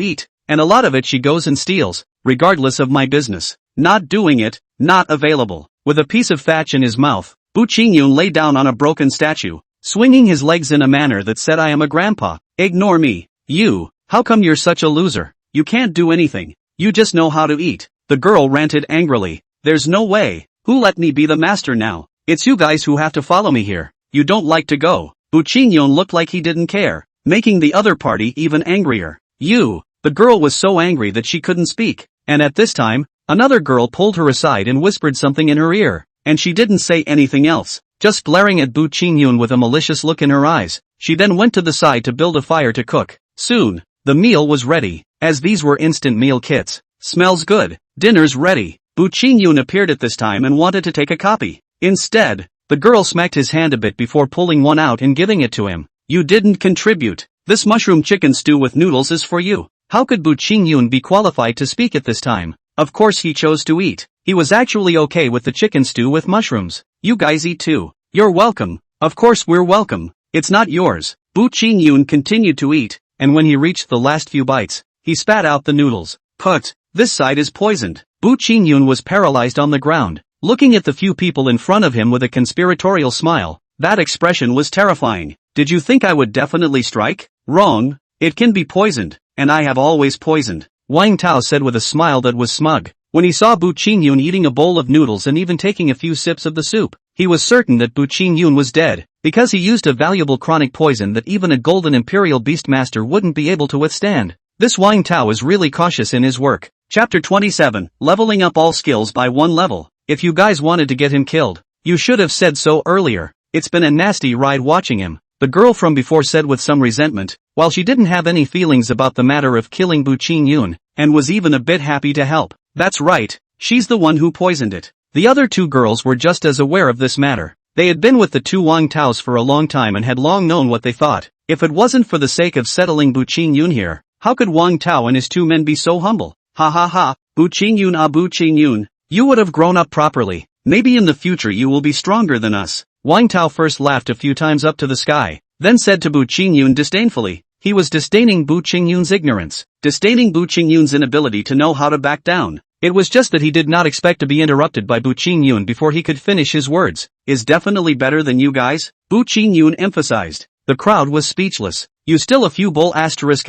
eat, and a lot of it she goes and steals, regardless of my business. Not doing it, not available. With a piece of thatch in his mouth, Bu Bu Qingyun lay down on a broken statue, swinging his legs in a manner that said I am a grandpa. Ignore me. You, how come you're such a loser? You can't do anything. You just know how to eat. The girl ranted angrily. There's no way. Who let me be the master now? It's you guys who have to follow me here. You don't like to go. Bu Qingyun looked like he didn't care, making the other party even angrier. You. The girl was so angry that she couldn't speak, and at this time, another girl pulled her aside and whispered something in her ear, and she didn't say anything else, just glaring at Bu Qingyun with a malicious look in her eyes. She then went to the side to build a fire to cook. Soon, the meal was ready, as these were instant meal kits. Smells good. Dinner's ready. Bu Qingyun appeared at this time and wanted to take a copy. Instead, the girl smacked his hand a bit before pulling one out and giving it to him. You didn't contribute. This mushroom chicken stew with noodles is for you. How could Bu Qingyun be qualified to speak at this time? Of course he chose to eat. He was actually okay with the chicken stew with mushrooms. You guys eat too. You're welcome. Of course we're welcome. It's not yours. Bu Qingyun continued to eat, and when he reached the last few bites, he spat out the noodles. Put, this side is poisoned. Bu Qingyun was paralyzed on the ground, looking at the few people in front of him with a conspiratorial smile. That expression was terrifying. Did you think I would definitely strike? Wrong. It can be poisoned, and I have always poisoned. Wang Tao said with a smile that was smug. When he saw Bu Qingyun eating a bowl of noodles and even taking a few sips of the soup, he was certain that Bu Qingyun was dead, because he used a valuable chronic poison that even a golden imperial beastmaster wouldn't be able to withstand. This Wang Tao is really cautious in his work. Chapter 27, Leveling up all skills by one level. If you guys wanted to get him killed, you should have said so earlier. It's been a nasty ride watching him, the girl from before said with some resentment, while she didn't have any feelings about the matter of killing Bu Qingyun, and was even a bit happy to help. That's right, she's the one who poisoned it. The other two girls were just as aware of this matter. They had been with the two Wang Taos for a long time and had long known what they thought. If it wasn't for the sake of settling Bu Qingyun here, how could Wang Tao and his two men be so humble? Ha ha ha, Bu Qingyun Bu Qingyun, you would have grown up properly. Maybe in the future you will be stronger than us. Wang Tao first laughed a few times up to the sky, then said to Bu Qingyun disdainfully. He was disdaining Bu Qingyun's ignorance, disdaining Bu Qingyun's inability to know how to back down. It was just that he did not expect to be interrupted by Bu Qingyun before he could finish his words. Is definitely better than you guys, Bu Qingyun emphasized. The crowd was speechless. You still a few bull asterisk.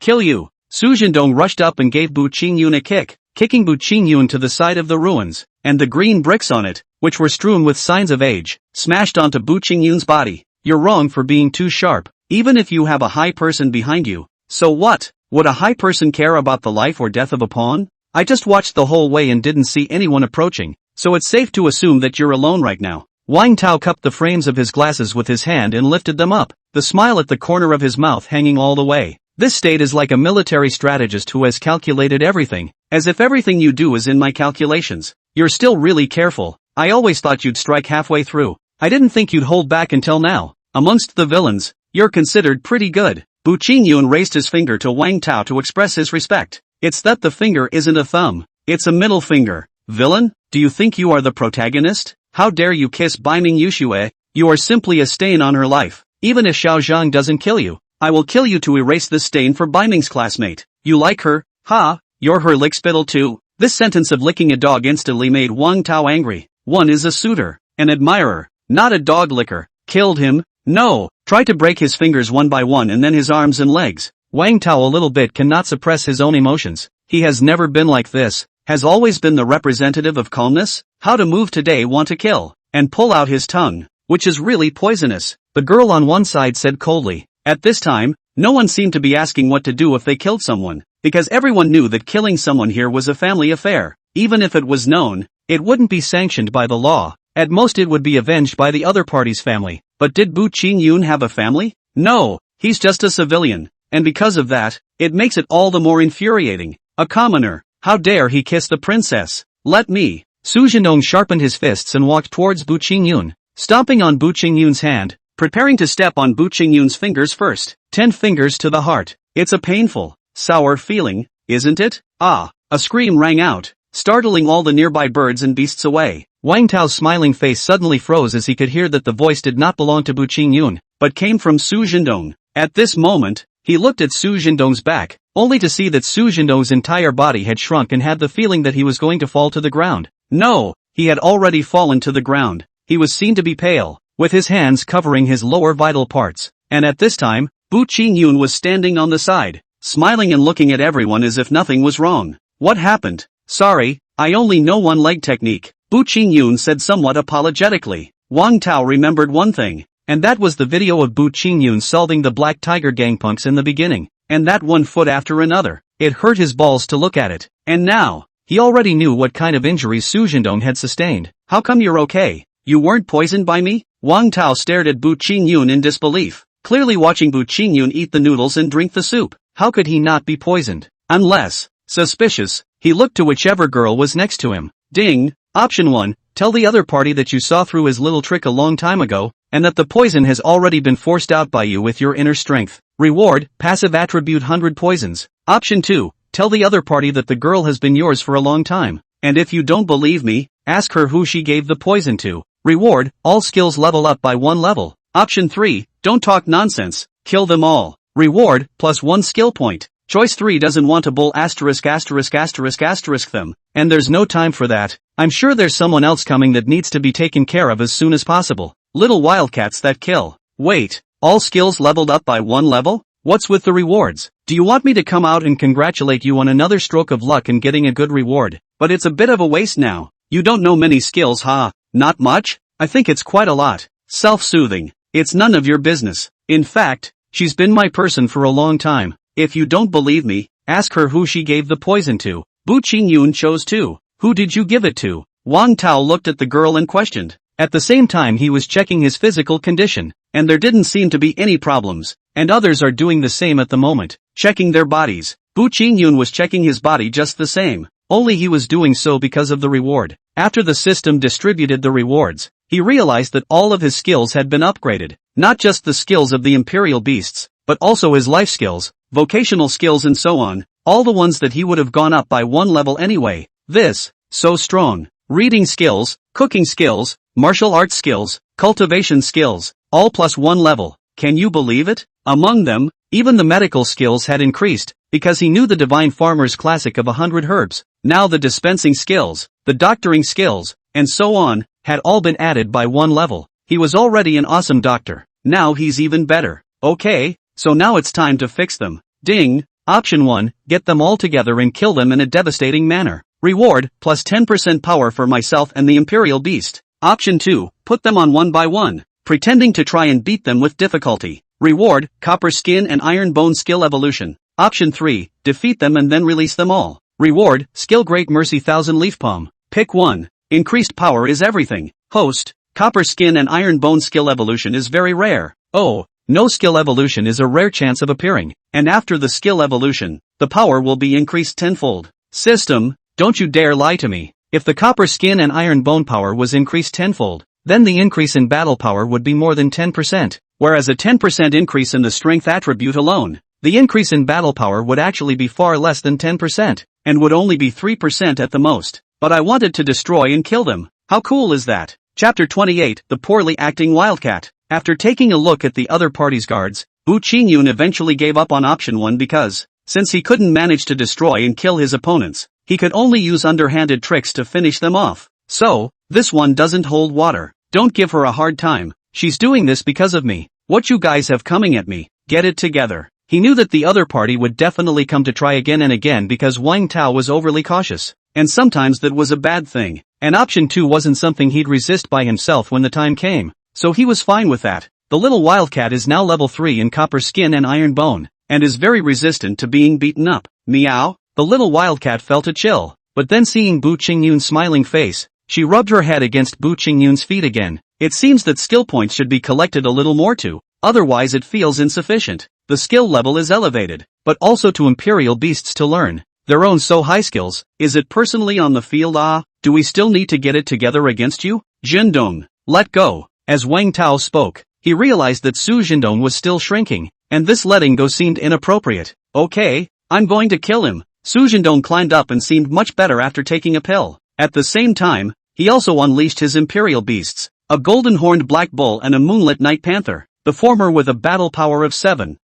Kill you. Su Zhendong rushed up and gave Bu Qingyun a kick, kicking Bu Qingyun to the side of the ruins, and the green bricks on it, which were strewn with signs of age, smashed onto Bu Qingyun's body. You're wrong for being too sharp, even if you have a high person behind you. So what? Would a high person care about the life or death of a pawn? I just watched the whole way and didn't see anyone approaching, so it's safe to assume that you're alone right now. Wang Tao cupped the frames of his glasses with his hand and lifted them up, the smile at the corner of his mouth hanging all the way. This state is like a military strategist who has calculated everything, as if everything you do is in my calculations. You're still really careful. I always thought you'd strike halfway through. I didn't think you'd hold back until now. Amongst the villains, you're considered pretty good. Bu Qingyun raised his finger to Wang Tao to express his respect. It's that the finger isn't a thumb. It's a middle finger. Villain? Do you think you are the protagonist? How dare you kiss Baiming Yuxue? You are simply a stain on her life. Even if Xiao Zhang doesn't kill you, I will kill you to erase this stain for Baiming's classmate. You like her? Ha! You're her lickspittle too? This sentence of licking a dog instantly made Wang Tao angry. One is a suitor, an admirer, not a dog licker. Killed him? No! Try to break his fingers one by one and then his arms and legs. Wang Tao a little bit cannot suppress his own emotions. He has never been like this, has always been the representative of calmness. How to move today, want to kill, and pull out his tongue, which is really poisonous. The girl on one side said coldly. At this time, no one seemed to be asking what to do if they killed someone, because everyone knew that killing someone here was a family affair. Even if it was known, it wouldn't be sanctioned by the law. At most it would be avenged by the other party's family. But did Bu Qingyun have a family? No, he's just a civilian, and because of that, it makes it all the more infuriating. A commoner. How dare he kiss the princess? Let me. Su Zhendong sharpened his fists and walked towards Bu Qingyun, stomping on Bu Qingyun's hand, preparing to step on Bu Qingyun's fingers first. 10 fingers to the heart. It's a painful, sour feeling, isn't it? Ah! A scream rang out, startling all the nearby birds and beasts away. Wang Tao's smiling face suddenly froze as he could hear that the voice did not belong to Bu Qingyun, but came from Su Zhendong. At this moment, he looked at Su Zhendong's back, only to see that Su Zhendong's entire body had shrunk and had the feeling that he was going to fall to the ground. No! he had already fallen to the ground. He was seen to be pale, with his hands covering his lower vital parts, and at this time, Bu Qingyun was standing on the side, smiling and looking at everyone as if nothing was wrong. What happened? Sorry, I only know one leg technique, Bu Qingyun said somewhat apologetically. Wang Tao remembered one thing, and that was the video of Bu Qingyun solving the Black Tiger gangpunks in the beginning, and that one foot after another. It hurt his balls to look at it, and now, he already knew what kind of injuries Su Jindong had sustained. How come you're okay? You weren't poisoned by me? Wang Tao stared at Bu Qingyun in disbelief, clearly watching Bu Qingyun eat the noodles and drink the soup. How could he not be poisoned? Unless, suspicious, he looked to whichever girl was next to him. Ding! Option 1, tell the other party that you saw through his little trick a long time ago, and that the poison has already been forced out by you with your inner strength. Reward, passive attribute 100 poisons. Option 2, tell the other party that the girl has been yours for a long time, and if you don't believe me, ask her who she gave the poison to. Reward, all skills level up by 1 level. Option 3, don't talk nonsense, kill them all. Reward, plus 1 skill point. Choice 3 doesn't want to bull asterisk them, and there's no time for that. I'm sure there's someone else coming that needs to be taken care of as soon as possible. Little wildcats that kill. Wait, all skills leveled up by 1 level? What's with the rewards? Do you want me to come out and congratulate you on another stroke of luck and getting a good reward? But it's a bit of a waste now. You don't know many skills, huh? Not much? I think it's quite a lot. Self-soothing. It's none of your business. In fact, she's been my person for a long time. If you don't believe me, ask her who she gave the poison to. Bu Qingyun chose 2. Who did you give it to? Wang Tao looked at the girl and questioned. At the same time he was checking his physical condition, and there didn't seem to be any problems, and others are doing the same at the moment, checking their bodies. Bu Qingyun was checking his body just the same, only he was doing so because of the reward. After the system distributed the rewards, he realized that all of his skills had been upgraded, not just the skills of the Imperial Beasts, but also his life skills, vocational skills and so on, all the ones that he would have gone up by 1 level anyway. This, so strong. Reading skills, cooking skills, martial arts skills, cultivation skills, all plus 1 level. Can you believe it? Among them, even the medical skills had increased, because he knew the Divine Farmer's Classic of 100 herbs. Now the dispensing skills, the doctoring skills, and so on, had all been added by 1 level. He was already an awesome doctor. Now he's even better. Okay, so now it's time to fix them. Ding! Option 1, get them all together and kill them in a devastating manner. Reward, plus 10% power for myself and the Imperial Beast. Option 2, put them on 1 by 1, pretending to try and beat them with difficulty. Reward, copper skin and iron bone skill evolution. Option 3, defeat them and then release them all. Reward, skill great mercy 1000 leaf palm. Pick 1. Increased power is everything. Host, copper skin and iron bone skill evolution is very rare. Oh, no skill evolution is a rare chance of appearing, and after the skill evolution, the power will be increased tenfold. System, don't you dare lie to me. If the copper skin and iron bone power was increased tenfold, then the increase in battle power would be more than 10%, whereas a 10% increase in the strength attribute alone, the increase in battle power would actually be far less than 10%, and would only be 3% at the most. But I wanted to destroy and kill them. How cool is that? Chapter 28, The Poorly Acting Wildcat. After taking a look at the other party's guards, Bu Qingyun eventually gave up on option 1 because, since he couldn't manage to destroy and kill his opponents, he could only use underhanded tricks to finish them off. So, this one doesn't hold water. Don't give her a hard time. She's doing this because of me. What you guys have coming at me? Get it together. He knew that the other party would definitely come to try again and again because Wang Tao was overly cautious, and sometimes that was a bad thing, and option 2 wasn't something he'd resist by himself when the time came, so he was fine with that. The little wildcat is now level 3 in copper skin and iron bone, and is very resistant to being beaten up. Meow? The little wildcat felt a chill, but then seeing Bu Qingyun's smiling face, she rubbed her head against Bu Qingyun's feet again. It seems that skill points should be collected a little more too, otherwise it feels insufficient. The skill level is elevated, but also to Imperial Beasts to learn their own so high skills. Is it personally on the field? Do we still need to get it together against you? Jindong, let go. As Wang Tao spoke, he realized that Su Jindong was still shrinking, and this letting go seemed inappropriate. Okay, I'm going to kill him. Su Jindong climbed up and seemed much better after taking a pill. At the same time, he also unleashed his Imperial Beasts, a golden-horned black bull and a moonlit night panther, the former with a battle power of 7,000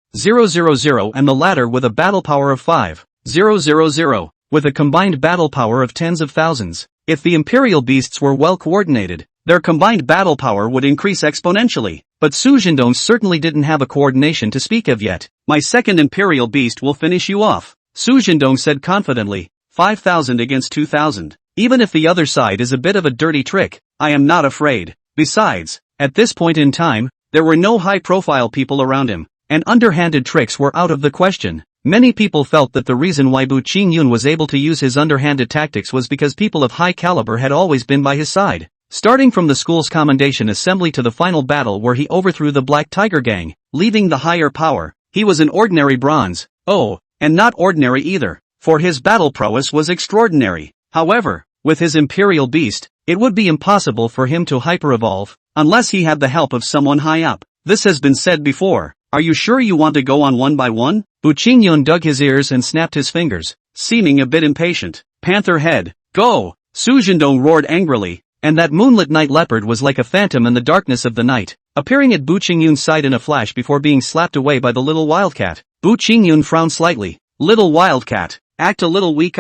and the latter with a battle power of 5,000, with a combined battle power of tens of thousands. If the Imperial Beasts were well coordinated, their combined battle power would increase exponentially. But Su Jindong certainly didn't have a coordination to speak of yet. My second Imperial Beast will finish you off, Su Jindong said confidently. 5,000 against 2,000. Even if the other side is a bit of a dirty trick, I am not afraid. Besides, at this point in time, there were no high-profile people around him, and underhanded tricks were out of the question. Many people felt that the reason why Bu Qingyun was able to use his underhanded tactics was because people of high caliber had always been by his side. Starting from the school's commendation assembly to the final battle where he overthrew the Black Tiger Gang, leaving the higher power, he was an ordinary bronze. Oh, and not ordinary either, for his battle prowess was extraordinary. However, with his Imperial Beast, it would be impossible for him to hyper-evolve, unless he had the help of someone high up. This has been said before. Are you sure you want to go on one by one? Bu Qingyun dug his ears and snapped his fingers, seeming a bit impatient. Panther head, go! Su Jindong roared angrily, and that moonlit night leopard was like a phantom in the darkness of the night, appearing at Bu Qingyun's side in a flash before being slapped away by the little wildcat. Bu Qingyun frowned slightly. Little wildcat, act a little weak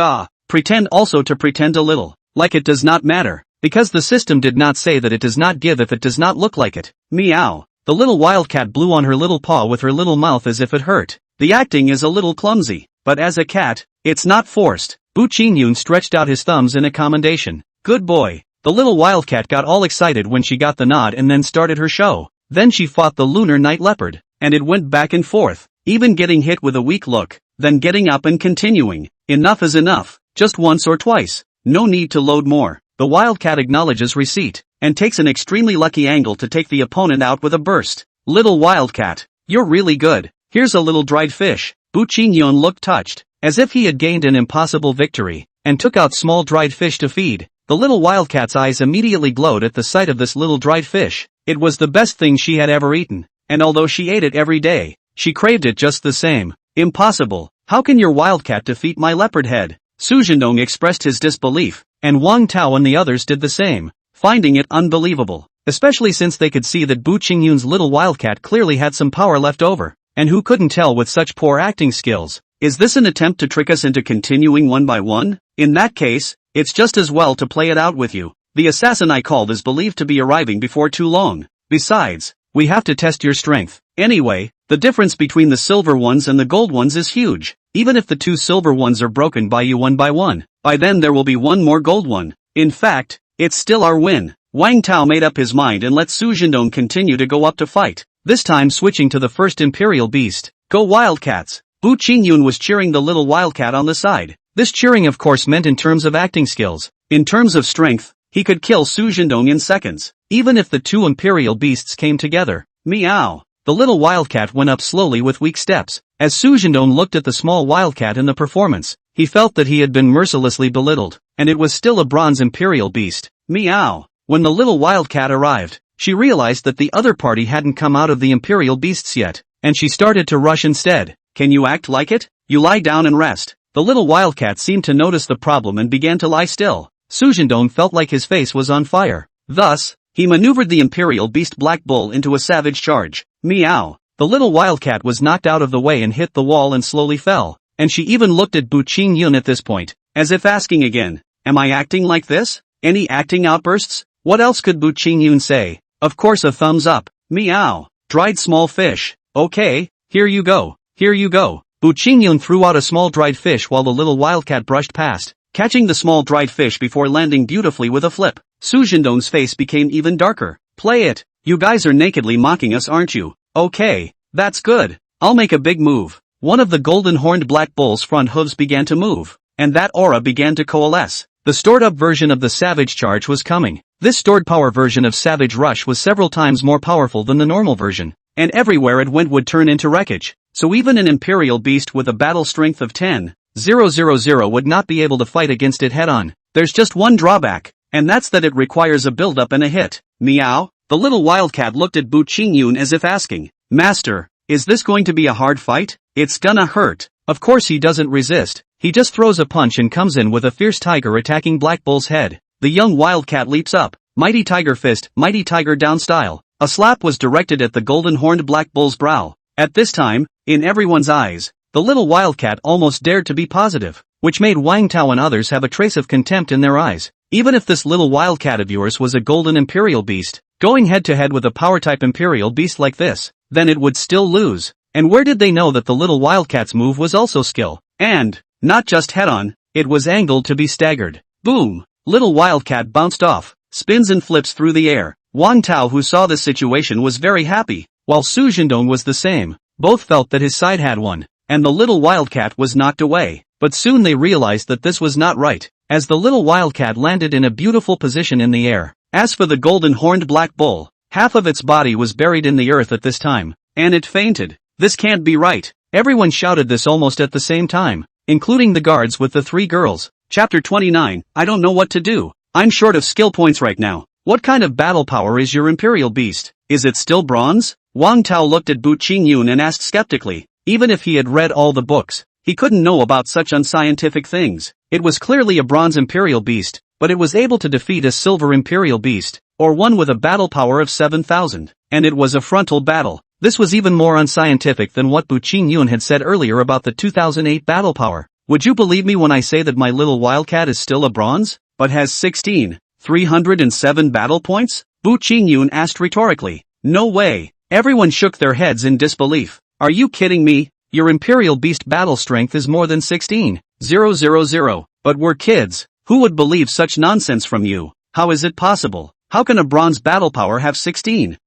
pretend also to pretend a little, like it does not matter, because the system did not say that it does not give if it does not look like it. Meow. The little wildcat blew on her little paw with her little mouth as if it hurt. The acting is a little clumsy, but as a cat, it's not forced. Bu Qingyun stretched out his thumbs in a commendation. Good boy. The little wildcat got all excited when she got the nod and then started her show. Then she fought the lunar night leopard, and it went back and forth, even getting hit with a weak look, then getting up and continuing. Enough is enough, just once or twice. No need to load more. The wildcat acknowledges receipt, and takes an extremely lucky angle to take the opponent out with a burst. Little wildcat, you're really good. Here's a little dried fish. Bu Qingyun looked touched, as if he had gained an impossible victory, and took out small dried fish to feed. The little wildcat's eyes immediately glowed at the sight of this little dried fish. It was the best thing she had ever eaten, and although she ate it every day, she craved it just the same. Impossible. How can your wildcat defeat my leopard head? Su Jindong expressed his disbelief, and Wang Tao and the others did the same, finding it unbelievable, especially since they could see that Bu Qingyun's little wildcat clearly had some power left over, and who couldn't tell with such poor acting skills? Is this an attempt to trick us into continuing one by one? In that case, it's just as well to play it out with you. The assassin I called is believed to be arriving before too long. Besides, we have to test your strength. Anyway, the difference between the silver ones and the gold ones is huge. Even if the two silver ones are broken by you one by one, by then there will be one more gold one. In fact, it's still our win. Wang Tao made up his mind and let Su Jindong continue to go up to fight, this time switching to the first Imperial Beast. Go Wildcats! Bu Qingyun was cheering the little wildcat on the side. This cheering of course meant in terms of acting skills. In terms of strength, he could kill Su Jindong in seconds, even if the two Imperial Beasts came together. Meow! The little wildcat went up slowly with weak steps. As Su Jindong looked at the small wildcat in the performance, he felt that he had been mercilessly belittled, and it was still a bronze Imperial Beast. Meow! When the little wildcat arrived, she realized that the other party hadn't come out of the Imperial Beasts yet, and she started to rush instead. Can you act like it? You lie down and rest. The little wildcat seemed to notice the problem and began to lie still. Su Jindong felt like his face was on fire. Thus, he maneuvered the Imperial Beast Black Bull into a savage charge. Meow! The little wildcat was knocked out of the way and hit the wall and slowly fell, and she even looked at Bu Qingyun at this point, as if asking again, am I acting like this? Any acting outbursts? What else could Bu Qingyun say? Of course a thumbs up. Meow! Dried small fish. Okay, here you go. Here you go. Bu Qingyun threw out a small dried fish while the little wildcat brushed past, catching the small dried fish before landing beautifully with a flip. Su Jindong's face became even darker. Play it. You guys are nakedly mocking us, aren't you? Okay, that's good. I'll make a big move. One of the golden-horned black bull's front hooves began to move, and that aura began to coalesce. The stored-up version of the Savage Charge was coming. This stored power version of Savage Rush was several times more powerful than the normal version, and everywhere it went would turn into wreckage. So even an Imperial Beast with a battle strength of 10,000 would not be able to fight against it head-on. There's just one drawback, and that's that it requires a build-up and a hit. Meow! The little wildcat looked at Bu Qingyun as if asking, Master, is this going to be a hard fight? It's gonna hurt. Of course he doesn't resist. He just throws a punch and comes in with a fierce tiger attacking Black Bull's head. The young wildcat leaps up. Mighty Tiger Fist, Mighty Tiger Down style. A slap was directed at the golden-horned Black Bull's brow. At this time, in everyone's eyes, the little wildcat almost dared to be positive. which made Wang Tao and others have a trace of contempt in their eyes. Even if this little wildcat of yours was a golden imperial beast, going head to head with a power-type imperial beast like this, then it would still lose. And where did they know that the little wildcat's move was also skill? And, not just head-on, it was angled to be staggered. Boom! Little wildcat bounced off, spins and flips through the air. Wang Tao, who saw this situation, was very happy, while Su Jindong was the same. Both felt that his side had won, and the little wildcat was knocked away. But soon they realized that this was not right, as the little wildcat landed in a beautiful position in the air. As for the golden-horned black bull, half of its body was buried in the earth at this time, and it fainted. This can't be right. Everyone shouted this almost at the same time, including the guards with the three girls. Chapter 29, I don't know what to do. I'm short of skill points right now. What kind of battle power is your imperial beast? Is it still bronze? Wang Tao looked at Bu Qingyun and asked skeptically. Even if he had read all the books, he couldn't know about such unscientific things. It was clearly a bronze imperial beast, but it was able to defeat a silver imperial beast, or one with a battle power of 7,000. And it was a frontal battle. This was even more unscientific than what Bu Qingyun had said earlier about the 2008 battle power. Would you believe me when I say that my little wildcat is still a bronze, but has 307 battle points? Bu Qingyun asked rhetorically. No way. Everyone shook their heads in disbelief. Are you kidding me? Your imperial beast battle strength is more than 16,000. But we're kids. Who would believe such nonsense from you? How is it possible? How can a bronze battle power have 16,000?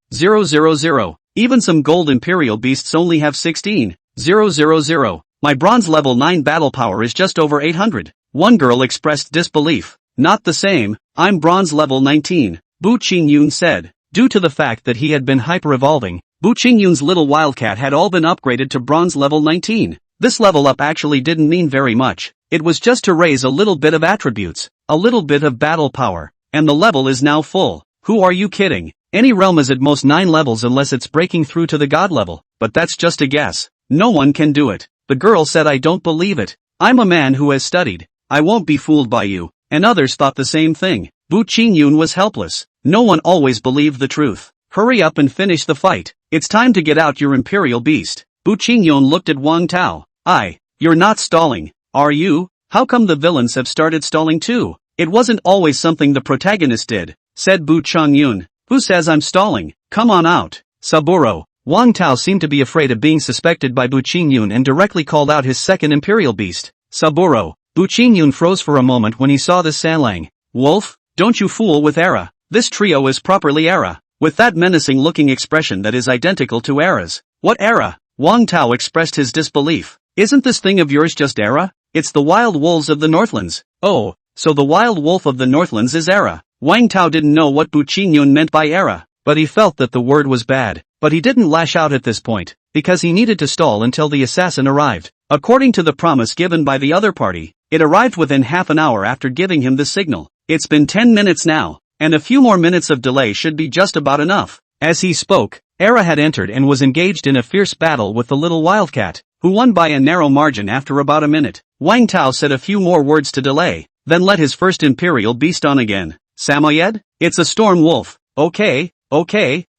Even some gold imperial beasts only have 16,000. My bronze level 9 battle power is just over 800. One girl expressed disbelief. Not the same, I'm bronze level 19, Bu Qingyun said. Due to the fact that he had been hyper-evolving, Bu Qingyun's little wildcat had all been upgraded to bronze level 19. This level up actually didn't mean very much. It was just to raise a little bit of attributes, a little bit of battle power, and the level is now full. Who are you kidding? Any realm is at most 9 levels unless it's breaking through to the god level, but that's just a guess. No one can do it. The girl said, I don't believe it. I'm a man who has studied. I won't be fooled by you. And others thought the same thing. Bu Qingyun was helpless. No one always believed the truth. Hurry up and finish the fight. It's time to get out your imperial beast. Bu Qingyun looked at Wang Tao. You're not stalling, are you? How come the villains have started stalling too? It wasn't always something the protagonist did, said Bu Qingyun. Who says I'm stalling? Come on out. Saburo. Wang Tao seemed to be afraid of being suspected by Bu Qingyun and directly called out his second imperial beast, Saburo. Bu Qingyun froze for a moment when he saw this Sanlang. Wolf, don't you fool with Era. This trio is properly Era, with that menacing-looking expression that is identical to Era's. What Era? Wang Tao expressed his disbelief. Isn't this thing of yours just Era? It's the wild wolves of the Northlands. Oh, so the wild wolf of the Northlands is Era. Wang Tao didn't know what Bu Qingyun meant by Era, but he felt that the word was bad. But he didn't lash out at this point, because he needed to stall until the assassin arrived. According to the promise given by the other party, it arrived within half an hour after giving him the signal. It's been 10 minutes now, and a few more minutes of delay should be just about enough. As he spoke, Era had entered and was engaged in a fierce battle with the little wildcat, who won by a narrow margin after about a minute. Wang Tao said a few more words to delay, then let his first imperial beast on again. Samoyed? It's a storm wolf. Okay.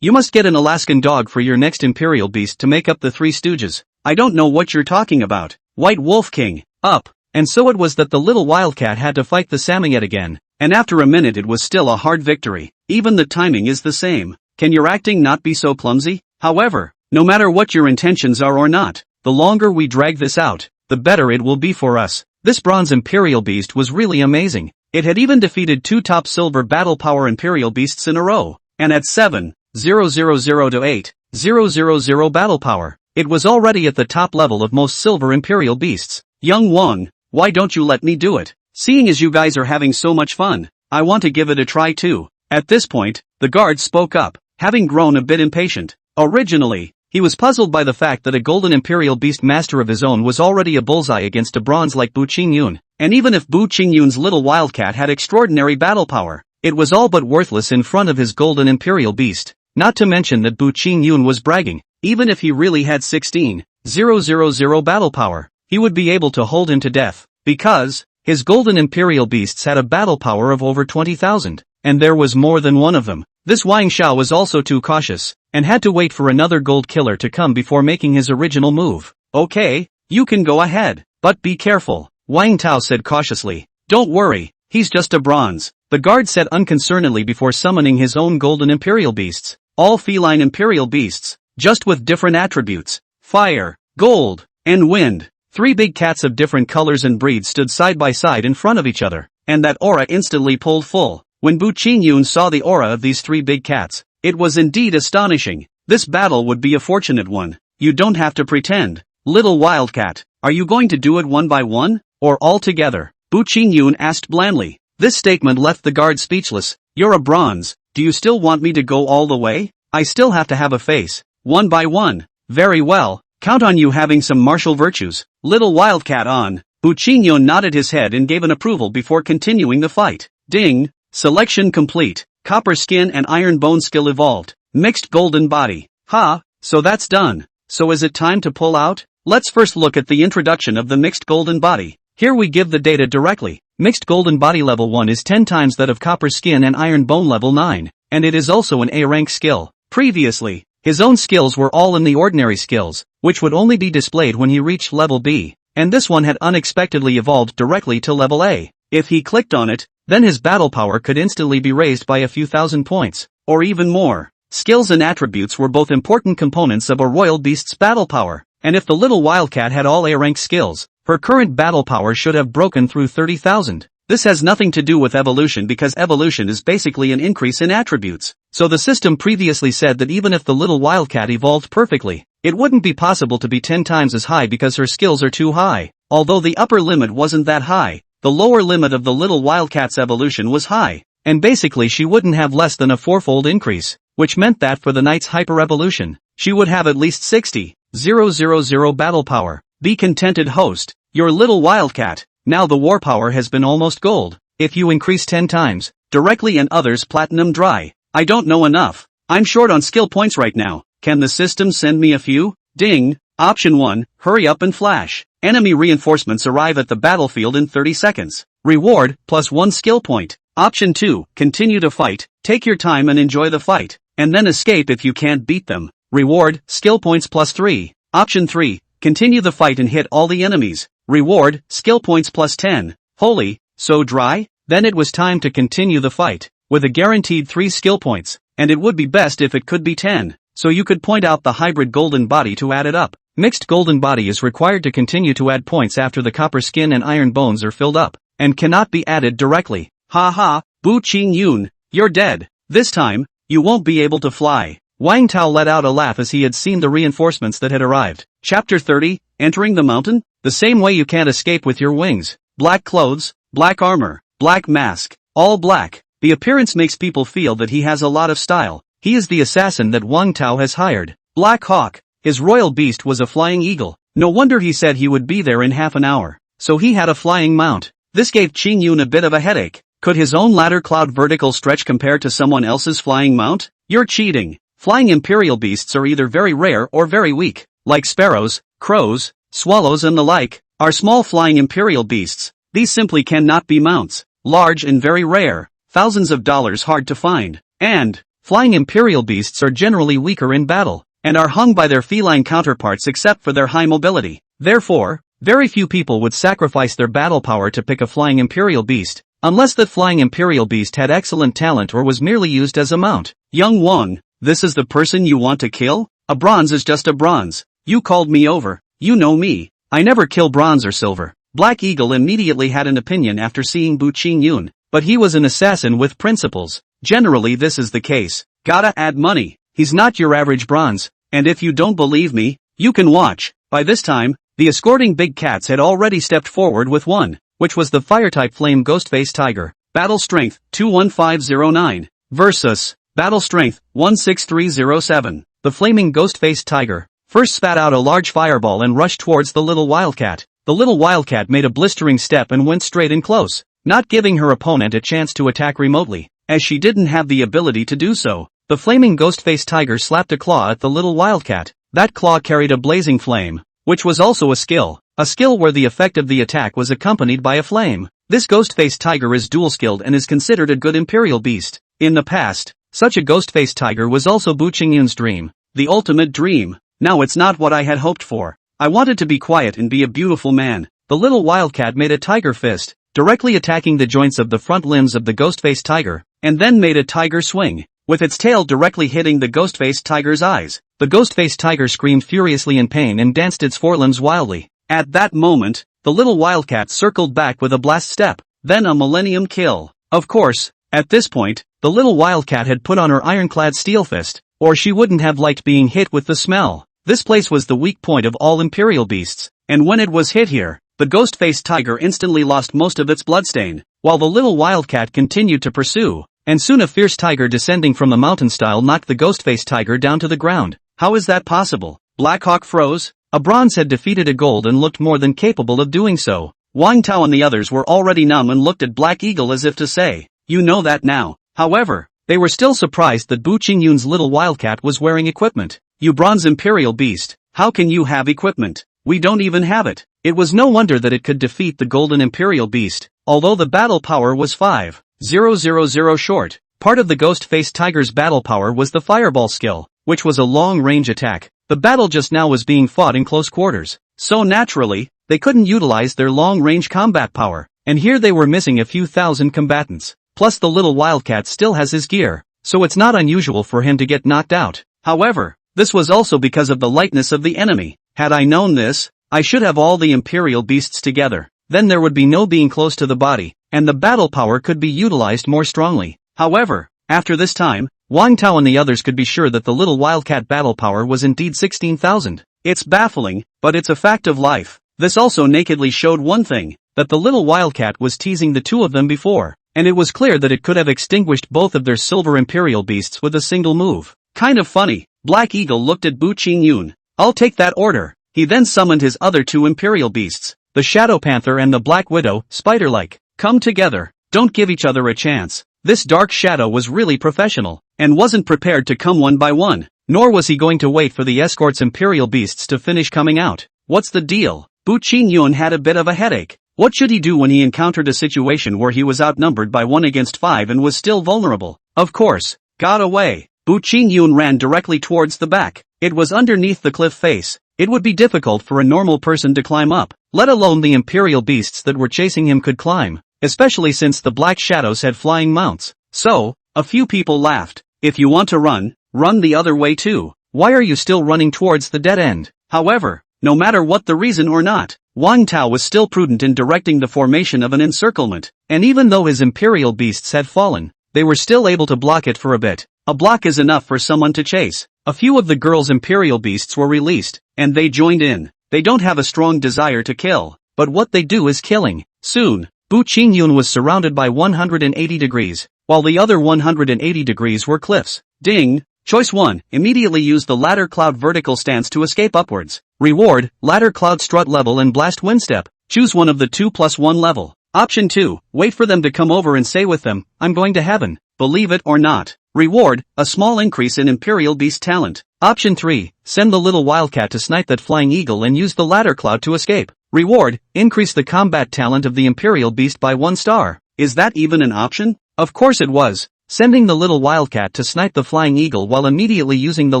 You must get an Alaskan dog for your next imperial beast to make up the Three Stooges. I don't know what you're talking about. White Wolf King. Up. And so it was that the little wildcat had to fight the Samoyed again, and after a minute it was still a hard victory. Even the timing is the same. Can your acting not be so clumsy? However, no matter what your intentions are or not, the longer we drag this out, the better it will be for us. This bronze imperial beast was really amazing. It had even defeated 2 top silver battle power imperial beasts in a row, and at 7,000 to 8,000 battle power, it was already at the top level of most silver imperial beasts. Young Wang, why don't you let me do it? Seeing as you guys are having so much fun, I want to give it a try too. At this point, the guard spoke up, having grown a bit impatient. Originally, he was puzzled by the fact that a golden imperial beast master of his own was already a bullseye against a bronze like Bu Qingyun, and even if Bu Qingyun's little wildcat had extraordinary battle power, it was all but worthless in front of his golden imperial beast. Not to mention that Bu Qingyun was bragging. Even if he really had 16,000 battle power, he would be able to hold him to death, because his golden imperial beasts had a battle power of over 20,000, and there was more than one of them. This Wang Xiao was also too cautious, and had to wait for another gold killer to come before making his original move. Okay, you can go ahead, but be careful. Wang Tao said cautiously. Don't worry, he's just a bronze. The guard said unconcernedly before summoning his own golden imperial beasts. All feline imperial beasts, just with different attributes. Fire, gold, and wind. 3 big cats of different colors and breeds stood side by side in front of each other, and that aura instantly pulled full. When Bu Qingyun saw the aura of these 3 big cats, it was indeed astonishing. This battle would be a fortunate one. You don't have to pretend. Little Wildcat, are you going to do it one by one, or all together? Bu Qingyun asked blandly. This statement left the guard speechless. You're a bronze, do you still want me to go all the way? I still have to have a face. One by one. Very well, count on you having some martial virtues. Little Wildcat on. Bu Qingyun nodded his head and gave an approval before continuing the fight. Ding! Selection complete. Copper skin and iron bone skill evolved. Mixed golden body. Ha, so that's done. So is it time to pull out? Let's first look at the introduction of the mixed golden body. Here we give the data directly. Mixed golden body level 1 is 10 times that of copper skin and iron bone level 9, and it is also an A rank skill. Previously, his own skills were all in the ordinary skills, which would only be displayed when he reached level B, and this one had unexpectedly evolved directly to level A. If he clicked on it, then his battle power could instantly be raised by a few thousand points, or even more. Skills and attributes were both important components of a royal beast's battle power, and if the little wildcat had all A-rank skills, her current battle power should have broken through 30,000. This has nothing to do with evolution because evolution is basically an increase in attributes. So the system previously said that even if the little wildcat evolved perfectly, it wouldn't be possible to be 10 times as high because her skills are too high. Although the upper limit wasn't that high, the lower limit of the little wildcat's evolution was high, and basically she wouldn't have less than a 4-fold increase, which meant that for the knight's hyper-evolution, she would have at least 60,000 battle power. Be contented, host. Your little wildcat. Now the war power has been almost gold. If you increase 10 times, directly and others platinum dry. I don't know enough. I'm short on skill points right now. Can the system send me a few? Ding. Option 1, hurry up and flash. Enemy reinforcements arrive at the battlefield in 30 seconds. Reward, +1 skill point. Option 2, continue to fight. Take your time and enjoy the fight, and then escape if you can't beat them. Reward, skill points +3. Option 3, continue the fight and hit all the enemies. Reward, skill points +10. Holy, so dry? Then it was time to continue the fight, with a guaranteed 3 skill points, and it would be best if it could be 10, so you could point out the hybrid golden body to add it up. Mixed golden body is required to continue to add points after the copper skin and iron bones are filled up, and cannot be added directly. Ha ha, Bu Qingyun, you're dead. This time, you won't be able to fly. Wang Tao let out a laugh as he had seen the reinforcements that had arrived. Chapter 30, Entering the Mountain? The same way you can't escape with your wings. Black clothes, black armor, black mask, all black. The appearance makes people feel that he has a lot of style. He is the assassin that Wang Tao has hired. Black Hawk. His royal beast was a flying eagle. No wonder he said he would be there in half an hour. So he had a flying mount. This gave Qingyun a bit of a headache. Could his own ladder cloud vertical stretch compare to someone else's flying mount? You're cheating. Flying imperial beasts are either very rare or very weak. Like sparrows, crows, swallows and the like, are small flying imperial beasts. These simply cannot be mounts. Large and very rare. Thousands of dollars hard to find. And flying imperial beasts are generally weaker in battle, and are hung by their feline counterparts except for their high mobility. Therefore, very few people would sacrifice their battle power to pick a flying imperial beast, unless that flying imperial beast had excellent talent or was merely used as a mount. Young Wang, this is the person you want to kill? A bronze is just a bronze. You called me over. You know me. I never kill bronze or silver. Black Eagle immediately had an opinion after seeing Bu Qingyun, but he was an assassin with principles. Generally this is the case. Gotta add money. He's not your average bronze, and if you don't believe me, you can watch. By this time, the escorting big cats had already stepped forward with one, which was the fire-type flame Ghostface Tiger. Battle Strength, 21509, versus Battle Strength, 16307. The flaming Ghostface Tiger first spat out a large fireball and rushed towards the little wildcat. The little wildcat made a blistering step and went straight in close, not giving her opponent a chance to attack remotely, as she didn't have the ability to do so. The flaming Ghostface Tiger slapped a claw at the little wildcat. That claw carried a blazing flame, which was also a skill where the effect of the attack was accompanied by a flame. This Ghostface Tiger is dual-skilled and is considered a good imperial beast. In the past, such a Ghostface Tiger was also Bu Qingyun's dream, the ultimate dream. Now it's not what I had hoped for. I wanted to be quiet and be a beautiful man, the little wildcat made a tiger fist, directly attacking the joints of the front limbs of the ghost-faced tiger, and then made a tiger swing, with its tail directly hitting the ghost-faced tiger's eyes. The ghost-faced tiger screamed furiously in pain and danced its forelimbs wildly. At that moment, the little wildcat circled back with a blast step, then a millennium kill. Of course, at this point, the little wildcat had put on her ironclad steel fist, or she wouldn't have liked being hit with the smell. This place was the weak point of all imperial beasts, and when it was hit here, the ghost-faced tiger instantly lost most of its bloodstain, while the little wildcat continued to pursue, and soon a fierce tiger descending from the mountain style knocked the ghost-faced tiger down to the ground. How is that possible? Black Hawk froze. A bronze had defeated a gold and looked more than capable of doing so. Wang Tao and the others were already numb and looked at Black Eagle as if to say, "You know that now." However, they were still surprised that Bu Qingyun's little wildcat was wearing equipment. "You bronze imperial beast, how can you have equipment? We don't even have it." It was no wonder that it could defeat the golden imperial beast, although the battle power was 5,000 short. Part of the ghost-faced tiger's battle power was the fireball skill, which was a long-range attack. The battle just now was being fought in close quarters, so naturally, they couldn't utilize their long-range combat power, and here they were missing a few thousand combatants. Plus the little wildcat still has his gear, so it's not unusual for him to get knocked out. However, this was also because of the lightness of the enemy. Had I known this, I should have all the imperial beasts together. Then there would be no being close to the body, and the battle power could be utilized more strongly. However, after this time, Wang Tao and the others could be sure that the little wildcat battle power was indeed 16,000. It's baffling, but it's a fact of life. This also nakedly showed one thing, that the little wildcat was teasing the two of them before, and it was clear that it could have extinguished both of their silver imperial beasts with a single move. Kind of funny. Black Eagle looked at Bu Qingyun. "I'll take that order." He then summoned his other two imperial beasts, the Shadow Panther and the Black Widow, spider-like. "Come together, don't give each other a chance." This dark shadow was really professional, and wasn't prepared to come one by one, nor was he going to wait for the escort's imperial beasts to finish coming out. What's the deal? Bu Qingyun had a bit of a headache. What should he do when he encountered a situation where he was outnumbered by 1 against 5 and was still vulnerable? Of course, got away. Bu Qingyun ran directly towards the back. It was underneath the cliff face. It would be difficult for a normal person to climb up, let alone the imperial beasts that were chasing him could climb, especially since the black shadows had flying mounts. So, a few people laughed. "If you want to run, run the other way too. Why are you still running towards the dead end?" However, no matter what the reason or not, Wang Tao was still prudent in directing the formation of an encirclement, and even though his imperial beasts had fallen, they were still able to block it for a bit. A block is enough for someone to chase. A few of the girls' imperial beasts were released, and they joined in. They don't have a strong desire to kill, but what they do is killing. Soon, Bu Qingyun was surrounded by 180 degrees, while the other 180 degrees were cliffs. Ding! Choice 1, immediately use the ladder cloud vertical stance to escape upwards. Reward, ladder cloud strut level and blast wind step. Choose one of the 2+1 level. Option 2, wait for them to come over and say with them, "I'm going to heaven." Believe it or not. Reward, a small increase in Imperial Beast talent. Option 3, send the little wildcat to snipe that flying eagle and use the ladder cloud to escape. Reward, increase the combat talent of the Imperial Beast by 1 star. Is that even an option? Of course it was. Sending the little wildcat to snipe the flying eagle while immediately using the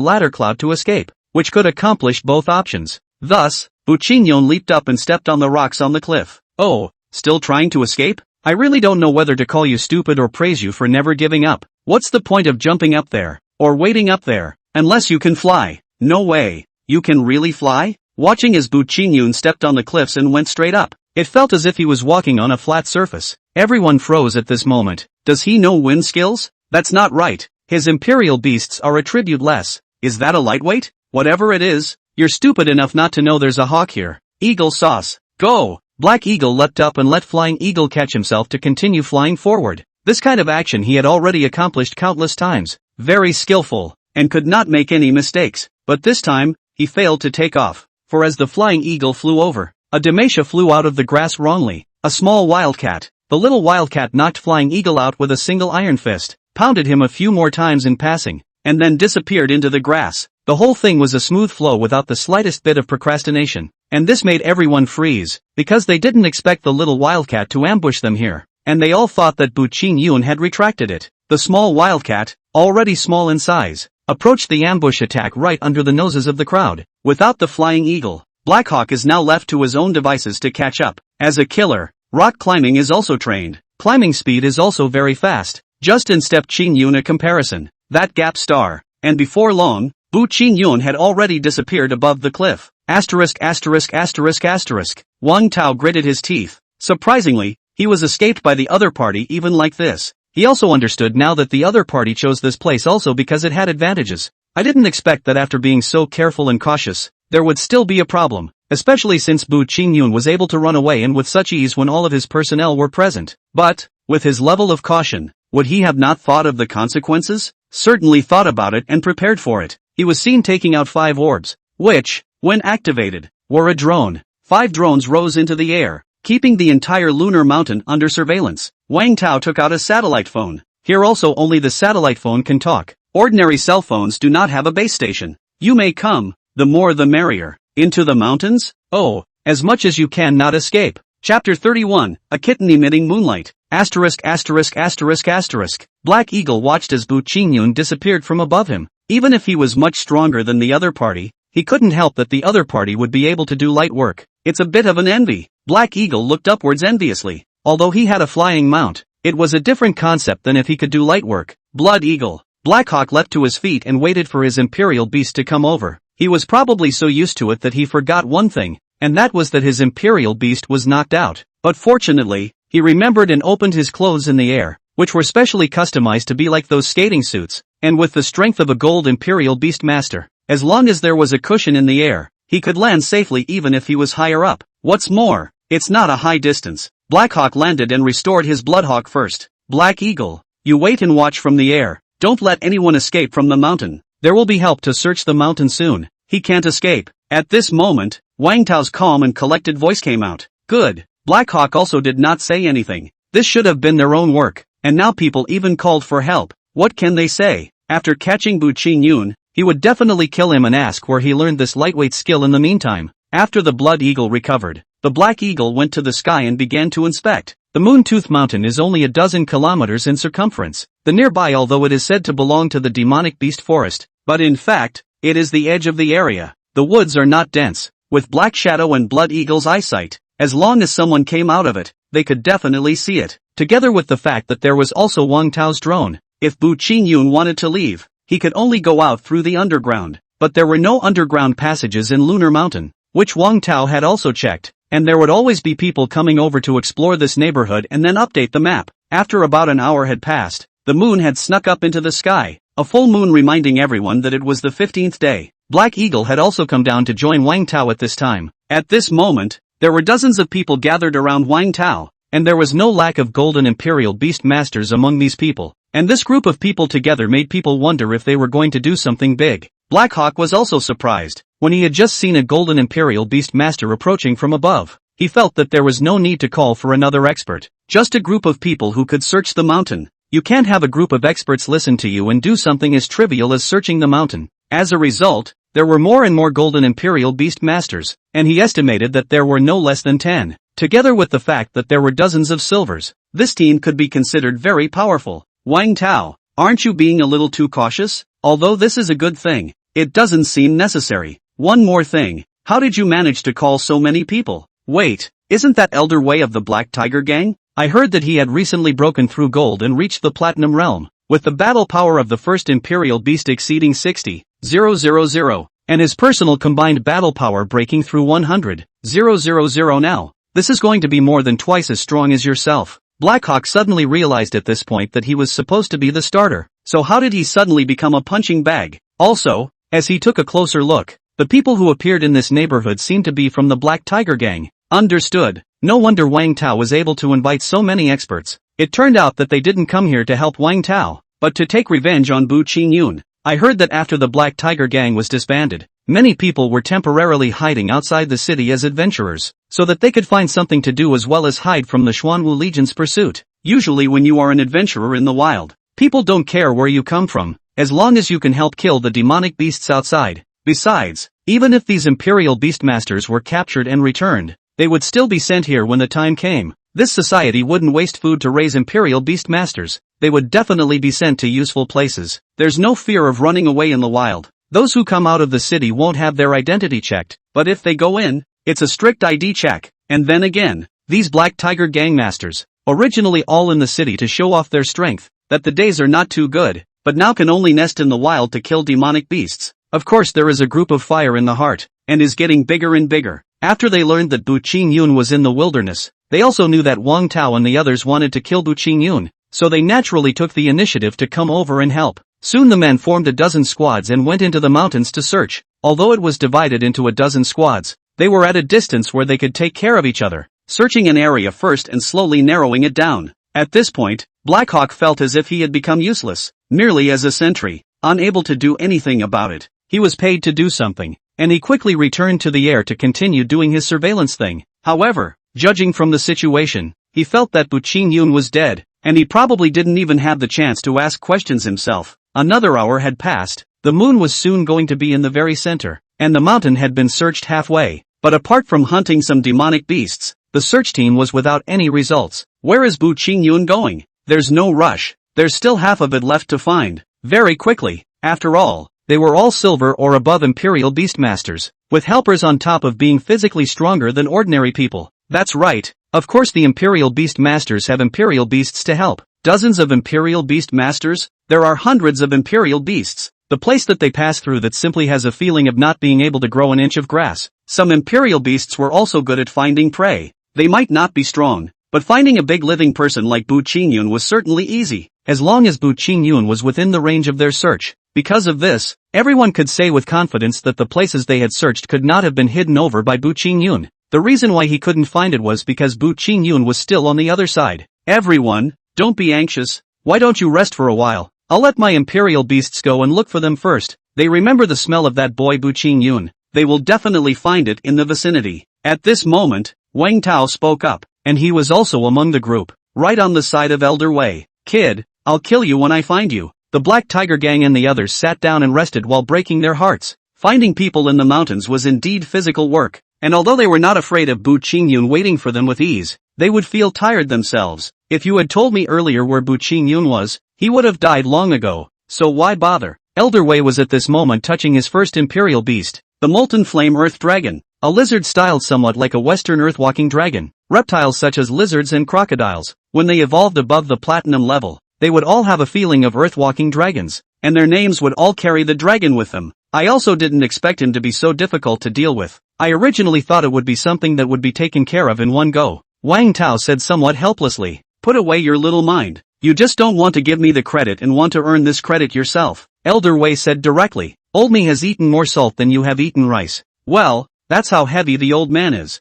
ladder cloud to escape, which could accomplish both options. Thus, Bu Qingyun leaped up and stepped on the rocks on the cliff. "Oh, still trying to escape? I really don't know whether to call you stupid or praise you for never giving up. What's the point of jumping up there, or waiting up there, unless you can fly? No way. You can really fly?" Watching as Bu Qingyun stepped on the cliffs and went straight up, it felt as if he was walking on a flat surface. Everyone froze at this moment. Does he know wind skills? That's not right. His imperial beasts are a tribute less. Is that a lightweight? Whatever it is, you're stupid enough not to know there's a hawk here. Eagle sauce. Go! Black Eagle leapt up and let Flying Eagle catch himself to continue flying forward. This kind of action he had already accomplished countless times. Very skillful, and could not make any mistakes. But this time, he failed to take off. For as the Flying Eagle flew over, a Demasha flew out of the grass wrongly. A small wildcat. The little wildcat knocked Flying Eagle out with a single iron fist, pounded him a few more times in passing, and then disappeared into the grass. The whole thing was a smooth flow without the slightest bit of procrastination, and this made everyone freeze, because they didn't expect the little wildcat to ambush them here, and they all thought that Bu Qingyun had retracted it. The small wildcat, already small in size, approached the ambush attack right under the noses of the crowd. Without the Flying Eagle, Blackhawk is now left to his own devices to catch up. As a killer, rock climbing is also trained. Climbing speed is also very fast. Just in step Qin Yun a comparison. That gap star. And before long, Bu Qin Yun had already disappeared above the cliff. Wang Tao gritted his teeth. Surprisingly, he was escaped by the other party even like this. He also understood now that the other party chose this place also because it had advantages. I didn't expect that after being so careful and cautious, there would still be a problem, especially since Bu Qingyun was able to run away and with such ease when all of his personnel were present. But, with his level of caution, would he have not thought of the consequences? Certainly thought about it and prepared for it. He was seen taking out 5 orbs, which, when activated, were a drone. 5 drones rose into the air, keeping the entire lunar mountain under surveillance. Wang Tao took out a satellite phone. Here also only the satellite phone can talk. Ordinary cell phones do not have a base station. You may come, the more the merrier. Into the mountains? Oh, as much as you can not escape. Chapter 31, A Kitten Emitting Moonlight. Black Eagle watched as Bu Qingyun disappeared from above him. Even if he was much stronger than the other party, he couldn't help that the other party would be able to do light work. It's a bit of an envy. Black Eagle looked upwards enviously. Although he had a flying mount, it was a different concept than if he could do light work. Blood Eagle. Blackhawk leapt to his feet and waited for his imperial beast to come over. He was probably so used to it that he forgot one thing, and that was that his imperial beast was knocked out. But fortunately, he remembered and opened his clothes in the air, which were specially customized to be like those skating suits, and with the strength of a gold imperial beast master, as long as there was a cushion in the air, he could land safely even if he was higher up. What's more, it's not a high distance. Blackhawk landed and restored his Bloodhawk first. Black Eagle, you wait and watch from the air. Don't let anyone escape from the mountain. There will be help to search the mountain soon. He can't escape. At this moment, Wang Tao's calm and collected voice came out. Good. Blackhawk also did not say anything. This should have been their own work, and now people even called for help. What can they say? After catching Bu Qingyun, he would definitely kill him and ask where he learned this lightweight skill in the meantime. After the Blood Eagle recovered, the Black Eagle went to the sky and began to inspect. The Moontooth Mountain is only a dozen kilometers in circumference. The nearby, although it is said to belong to the demonic beast forest, but in fact, it is the edge of the area. The woods are not dense, with Black Shadow and Blood Eagle's eyesight. As long as someone came out of it, they could definitely see it. Together with the fact that there was also Wang Tao's drone. If Bu Qingyun wanted to leave, he could only go out through the underground. But there were no underground passages in Lunar Mountain, which Wang Tao had also checked. And there would always be people coming over to explore this neighborhood and then update the map. After about an hour had passed, the moon had snuck up into the sky, a full moon reminding everyone that it was the 15th day. Black Eagle had also come down to join Wang Tao at this time. At this moment, there were dozens of people gathered around Wang Tao, and there was no lack of golden imperial beast masters among these people. And this group of people together made people wonder if they were going to do something big. Blackhawk was also surprised. When he had just seen a golden imperial beast master approaching from above, he felt that there was no need to call for another expert. Just a group of people who could search the mountain. You can't have a group of experts listen to you and do something as trivial as searching the mountain. As a result, there were more and more golden imperial beast masters, and he estimated that there were no less than 10. Together with the fact that there were dozens of silvers, this team could be considered very powerful. Wang Tao, aren't you being a little too cautious? Although this is a good thing, it doesn't seem necessary. One more thing, how did you manage to call so many people? Wait, isn't that Elder Wei of the Black Tiger Gang? I heard that he had recently broken through gold and reached the Platinum Realm, with the battle power of the first Imperial Beast exceeding 60,000, and his personal combined battle power breaking through 100,000 now. This is going to be more than twice as strong as yourself. Blackhawk suddenly realized at this point that he was supposed to be the starter, so how did he suddenly become a punching bag? Also, as he took a closer look, the people who appeared in this neighborhood seemed to be from the Black Tiger Gang. Understood. No wonder Wang Tao was able to invite so many experts. It turned out that they didn't come here to help Wang Tao, but to take revenge on Bu Qingyun. I heard that after the Black Tiger Gang was disbanded, many people were temporarily hiding outside the city as adventurers, so that they could find something to do as well as hide from the Xuanwu Legion's pursuit. Usually when you are an adventurer in the wild, people don't care where you come from, as long as you can help kill the demonic beasts outside. Besides, even if these Imperial Beastmasters were captured and returned, they would still be sent here when the time came. This society wouldn't waste food to raise Imperial Beastmasters. They would definitely be sent to useful places. There's no fear of running away in the wild. Those who come out of the city won't have their identity checked, but if they go in, it's a strict ID check. And then again, these Black Tiger gangmasters, originally all in the city to show off their strength, that the days are not too good, but now can only nest in the wild to kill demonic beasts. Of course there is a group of fire in the heart, and is getting bigger and bigger. After they learned that Bu Qingyun was in the wilderness, they also knew that Wang Tao and the others wanted to kill Bu Qingyun, so they naturally took the initiative to come over and help. Soon the men formed a dozen squads and went into the mountains to search. Although it was divided into a dozen squads, they were at a distance where they could take care of each other, searching an area first and slowly narrowing it down. At this point, Black Hawk felt as if he had become useless, merely as a sentry, unable to do anything about it. He was paid to do something, and he quickly returned to the air to continue doing his surveillance thing. However, judging from the situation, he felt that Bu Qingyun was dead, and he probably didn't even have the chance to ask questions himself. Another hour had passed, the moon was soon going to be in the very center, and the mountain had been searched halfway. But apart from hunting some demonic beasts, the search team was without any results. Where is Bu Qingyun going? There's no rush, there's still half of it left to find. Very quickly, after all, they were all silver or above Imperial Beastmasters, with helpers on top of being physically stronger than ordinary people. That's right, of course the Imperial Beastmasters have Imperial Beasts to help. Dozens of Imperial Beastmasters? There are hundreds of Imperial Beasts. The place that they pass through that simply has a feeling of not being able to grow an inch of grass. Some Imperial Beasts were also good at finding prey. They might not be strong, but finding a big living person like Bu Qingyun was certainly easy, as long as Bu Qingyun was within the range of their search. Because of this, everyone could say with confidence that the places they had searched could not have been hidden over by Bu Qingyun. The reason why he couldn't find it was because Bu Qingyun was still on the other side. Everyone, don't be anxious. Why don't you rest for a while? I'll let my Imperial Beasts go and look for them first. They remember the smell of that boy Bu Qingyun. They will definitely find it in the vicinity. At this moment, Wang Tao spoke up, and he was also among the group, right on the side of Elder Wei. Kid, I'll kill you when I find you. The Black Tiger Gang and the others sat down and rested while breaking their hearts. Finding people in the mountains was indeed physical work, and although they were not afraid of Bu Qingyun waiting for them with ease, they would feel tired themselves. If you had told me earlier where Bu Qingyun was, he would have died long ago, so why bother? Elder Wei was at this moment touching his first Imperial Beast, the Molten Flame Earth Dragon, a lizard styled somewhat like a Western Earth-walking dragon. Reptiles such as lizards and crocodiles, when they evolved above the platinum level, they would all have a feeling of earth-walking dragons, and their names would all carry the dragon with them. I also didn't expect him to be so difficult to deal with. I originally thought it would be something that would be taken care of in one go. Wang Tao said somewhat helplessly. Put away your little mind. You just don't want to give me the credit and want to earn this credit yourself. Elder Wei said directly. Old me has eaten more salt than you have eaten rice. Well, that's how heavy the old man is.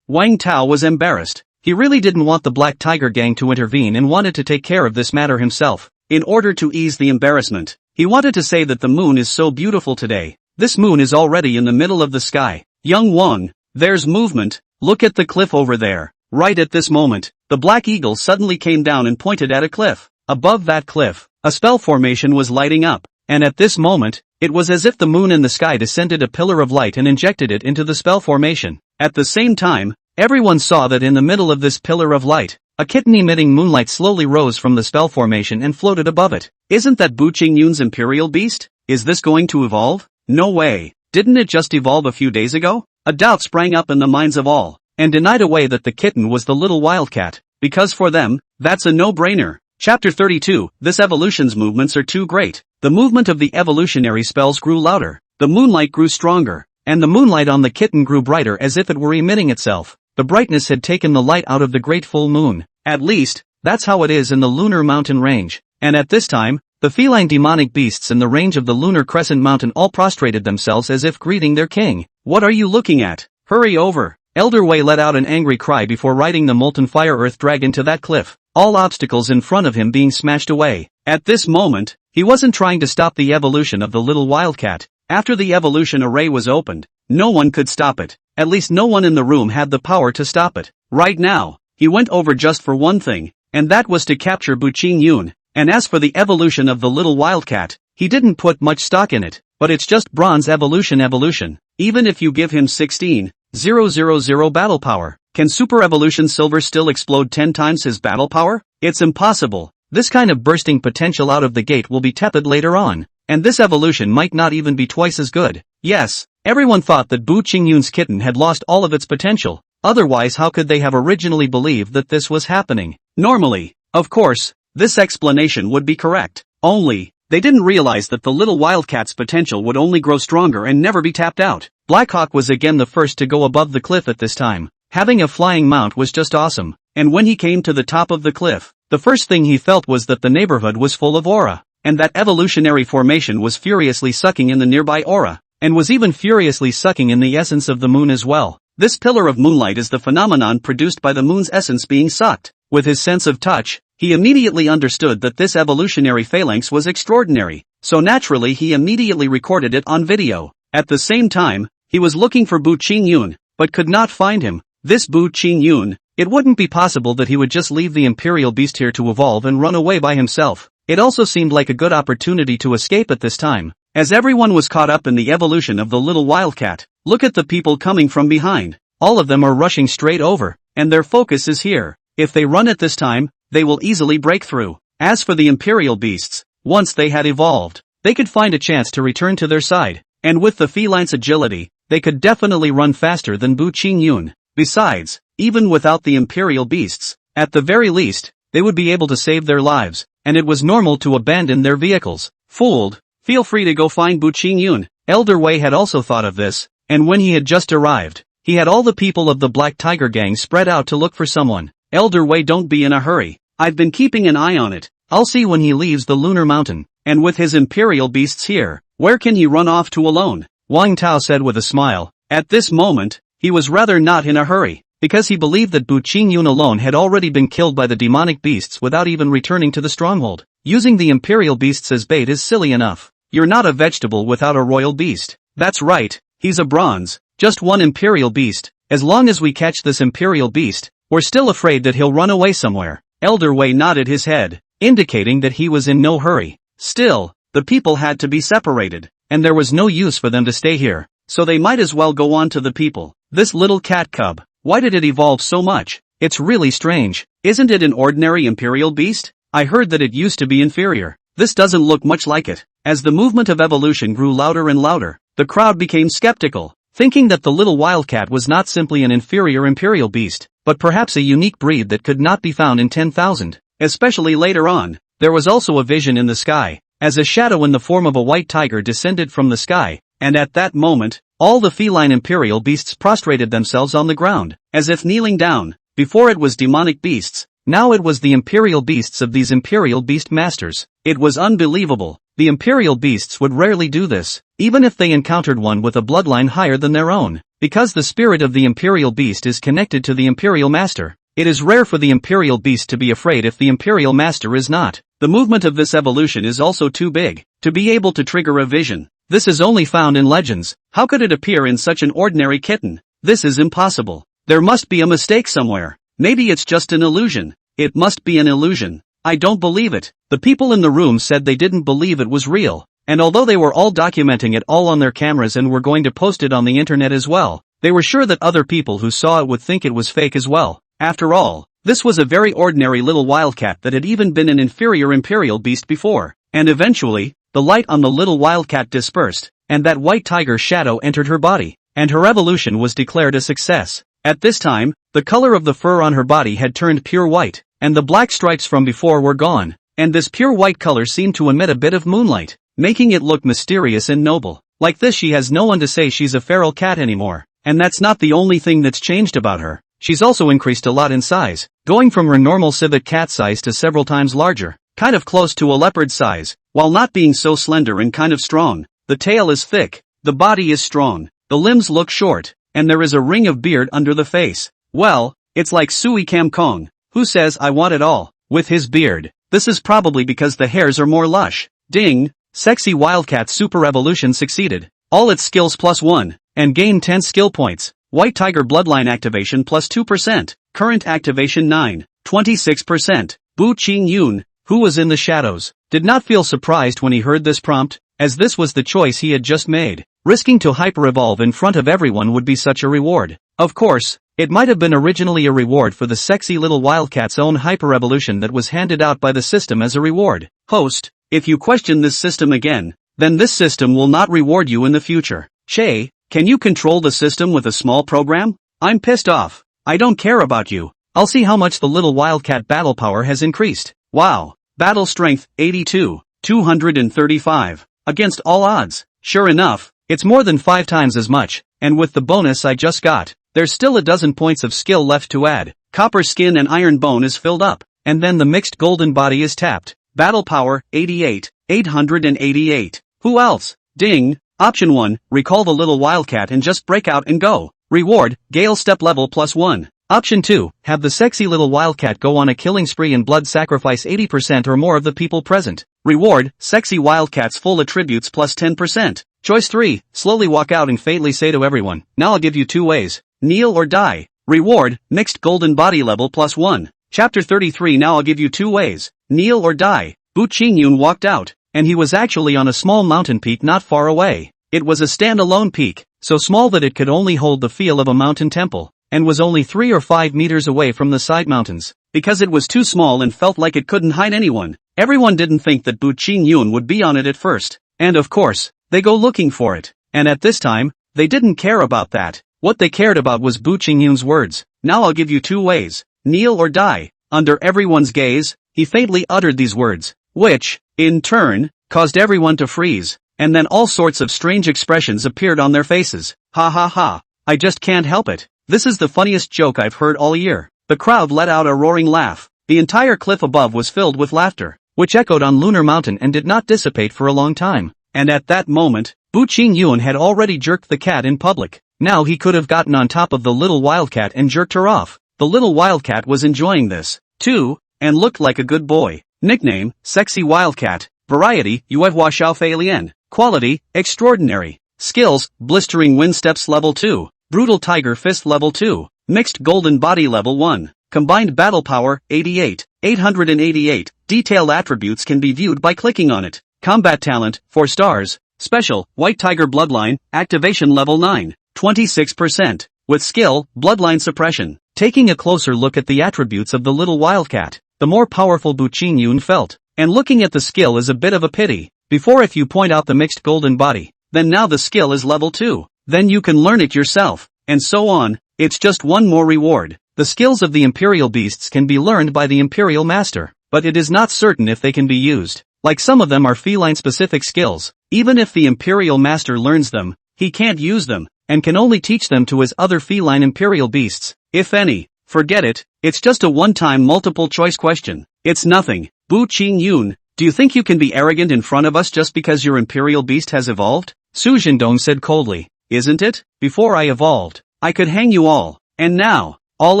Wang Tao was embarrassed. He really didn't want the Black Tiger Gang to intervene and wanted to take care of this matter himself. In order to ease the embarrassment, he wanted to say that the moon is so beautiful today. This moon is already in the middle of the sky. Young Wang, there's movement. Look at the cliff over there. Right at this moment, the Black Eagle suddenly came down and pointed at a cliff. Above that cliff, a spell formation was lighting up, and at this moment, it was as if the moon in the sky descended a pillar of light and injected it into the spell formation. At the same time, everyone saw that in the middle of this pillar of light, a kitten emitting moonlight slowly rose from the spell formation and floated above it. Isn't that Bu Qingyun's Imperial Beast? Is this going to evolve? No way. Didn't it just evolve a few days ago? A doubt sprang up in the minds of all, and denied away that the kitten was the little wildcat, because for them, that's a no-brainer. Chapter 32, This evolution's movements are too great. The movement of the evolutionary spells grew louder, the moonlight grew stronger, and the moonlight on the kitten grew brighter as if it were emitting itself. The brightness had taken the light out of the great full moon. At least, that's how it is in the lunar mountain range. And at this time, the feline demonic beasts in the range of the lunar crescent mountain all prostrated themselves as if greeting their king. What are you looking at? Hurry over. Elder Wei let out an angry cry before riding the molten fire earth dragon to that cliff, all obstacles in front of him being smashed away. At this moment, he wasn't trying to stop the evolution of the little wildcat. After the evolution array was opened, no one could stop it. At least no one in the room had the power to stop it. Right now, he went over just for one thing, and that was to capture Bu Qingyun. And as for the evolution of the little wildcat, he didn't put much stock in it, but it's just bronze evolution. Even if you give him 16,000 battle power, can super evolution silver still explode 10 times his battle power? It's impossible. This kind of bursting potential out of the gate will be tepid later on. and this evolution might not even be twice as good. Yes, everyone thought that Bu Qingyun's kitten had lost all of its potential, otherwise how could they have originally believed that this was happening? Normally, of course, this explanation would be correct. Only, they didn't realize that the little wildcat's potential would only grow stronger and never be tapped out. Blackhawk was again the first to go above the cliff at this time. Having a flying mount was just awesome, and when he came to the top of the cliff, the first thing he felt was that the neighborhood was full of aura, and that evolutionary formation was furiously sucking in the nearby aura, and was even furiously sucking in the essence of the moon as well. This pillar of moonlight is the phenomenon produced by the moon's essence being sucked. With his sense of touch, he immediately understood that this evolutionary phalanx was extraordinary, so naturally he immediately recorded it on video. At the same time, he was looking for Bu Qingyun, but could not find him. This Bu Qingyun, it wouldn't be possible that he would just leave the imperial beast here to evolve and run away by himself. It also seemed like a good opportunity to escape at this time, as everyone was caught up in the evolution of the little wildcat. Look at the people coming from behind. All of them are rushing straight over, and their focus is here. If they run at this time, they will easily break through. As for the imperial beasts, once they had evolved, they could find a chance to return to their side, and with the feline's agility, they could definitely run faster than Bu Qingyun. Besides, even without the imperial beasts, at the very least, they would be able to save their lives, and it was normal to abandon their vehicles. Fooled, feel free to go find Bu Qingyun. Elder Wei had also thought of this, and when he had just arrived, he had all the people of the Black Tiger gang spread out to look for someone. Elder Wei, don't be in a hurry. I've been keeping an eye on it. I'll see when he leaves the lunar mountain, and with his imperial beasts here, where can he run off to alone? Wang Tao said with a smile. At this moment, he was rather not in a hurry, because he believed that Bu Qingyun alone had already been killed by the demonic beasts without even returning to the stronghold. Using the imperial beasts as bait is silly enough. You're not a vegetable without a royal beast. That's right, he's a bronze, just one imperial beast. As long as we catch this imperial beast, we're still afraid that he'll run away somewhere. Elder Wei nodded his head, indicating that he was in no hurry. Still, the people had to be separated, and there was no use for them to stay here, so they might as well go on to the people. This little cat cub, why did it evolve so much? It's really strange. Isn't it an ordinary imperial beast? I heard that it used to be inferior. This doesn't look much like it. As the movement of evolution grew louder and louder, the crowd became skeptical, thinking that the little wildcat was not simply an inferior imperial beast, but perhaps a unique breed that could not be found in 10,000. Especially later on, there was also a vision in the sky, as a shadow in the form of a white tiger descended from the sky, and at that moment, all the feline imperial beasts prostrated themselves on the ground, as if kneeling down. Before it was demonic beasts, now it was the imperial beasts of these imperial beast masters. It was unbelievable. The imperial beasts would rarely do this, even if they encountered one with a bloodline higher than their own, because the spirit of the imperial beast is connected to the imperial master. It is rare for the imperial beast to be afraid if the imperial master is not. The movement of this evolution is also too big to be able to trigger a vision. This is only found in legends. How could it appear in such an ordinary kitten? This is impossible. There must be a mistake somewhere. Maybe it's just an illusion. It must be an illusion. I don't believe it. The people in the room said they didn't believe it was real, and although they were all documenting it all on their cameras and were going to post it on the internet as well, they were sure that other people who saw it would think it was fake as well. After all, this was a very ordinary little wildcat that had even been an inferior imperial beast before, and eventually, the light on the little wildcat dispersed, and that white tiger shadow entered her body, and her evolution was declared a success. At this time, the color of the fur on her body had turned pure white, and the black stripes from before were gone, and this pure white color seemed to emit a bit of moonlight, making it look mysterious and noble. Like this, she has no one to say she's a feral cat anymore, and that's not the only thing that's changed about her. She's also increased a lot in size, going from her normal civet cat size to several times larger, kind of close to a leopard size, while not being so slender and kind of strong. The tail is thick, the body is strong, the limbs look short, and there is a ring of beard under the face. Well, it's like Sui Kam Kong, who says I want it all, with his beard. This is probably because the hairs are more lush. Ding! Sexy Wildcat Super Evolution succeeded. All its skills +1, and gain 10 skill points. White Tiger Bloodline activation +2%. Current activation 9, 26%. Bu Qingyun, who was in the shadows, did not feel surprised when he heard this prompt, as this was the choice he had just made. Risking to hyper-evolve in front of everyone would be such a reward. Of course, it might have been originally a reward for the sexy little wildcat's own hyper-evolution that was handed out by the system as a reward. Host, if you question this system again, then this system will not reward you in the future. Shay, can you control the system with a small program? I'm pissed off. I don't care about you. I'll see how much the little wildcat battle power has increased. Wow. Battle strength, 82, 235. Against all odds. Sure enough, it's more than 5 times as much, and with the bonus I just got, there's still a dozen points of skill left to add. Copper skin and iron bone is filled up, and then the mixed golden body is tapped. Battle power, 88, 888. Who else? Ding. Option 1, recall the little wildcat and just break out and go. Reward, Gale step level +1. Option 2, have the sexy little wildcat go on a killing spree and blood sacrifice 80% or more of the people present. Reward, sexy wildcat's full attributes +10%. Choice 3, slowly walk out and faintly say to everyone, now I'll give you 2 ways. Kneel or die. Reward, mixed golden body level +1. Chapter 33. Now I'll give you 2 ways. Kneel or die. Bu Qingyun walked out, and he was actually on a small mountain peak not far away. It was a standalone peak, so small that it could only hold the feel of a mountain temple, and was only 3 or 5 meters away from the side mountains. Because it was too small and felt like it couldn't hide anyone, everyone didn't think that Bu Qingyun would be on it at first. And of course, they go looking for it. And at this time, they didn't care about that. What they cared about was Bu Qingyun's words. Now I'll give you 2 ways. Kneel or die. Under everyone's gaze, he faintly uttered these words, which, in turn, caused everyone to freeze, and then all sorts of strange expressions appeared on their faces. Ha ha ha. I just can't help it. This is the funniest joke I've heard all year. The crowd let out a roaring laugh. The entire cliff above was filled with laughter, which echoed on Lunar Mountain and did not dissipate for a long time. And at that moment, Bu Qingyun had already jerked the cat in public. Now he could have gotten on top of the little wildcat and jerked her off. The little wildcat was enjoying this, too, and looked like a good boy. Nickname, Sexy Wildcat. Variety, Yuehua Xiao Fei Lian. Quality, Extraordinary. Skills, Blistering Wind Steps Level 2. Brutal Tiger Fist Level 2. Mixed Golden Body Level 1. Combined Battle Power, 88, 888. Detailed attributes can be viewed by clicking on it. Combat Talent, 4 stars. Special, White Tiger Bloodline, Activation Level 9, 26%. With skill, Bloodline Suppression. Taking a closer look at the attributes of the little wildcat, the more powerful Bu Qingyun felt. And looking at the skill is a bit of a pity. Before, if you point out the mixed golden body, then now the skill is level 2. Then you can learn it yourself, and so on. It's just one more reward. The skills of the Imperial Beasts can be learned by the Imperial Master, but it is not certain if they can be used. Like some of them are feline-specific skills. Even if the Imperial Master learns them, he can't use them, and can only teach them to his other feline Imperial Beasts, if any. Forget it, it's just a one-time multiple-choice question. It's nothing. Bu Qingyun, do you think you can be arrogant in front of us just because your Imperial Beast has evolved? Su Jindong said coldly. Isn't it? Before I evolved, I could hang you all. And now, all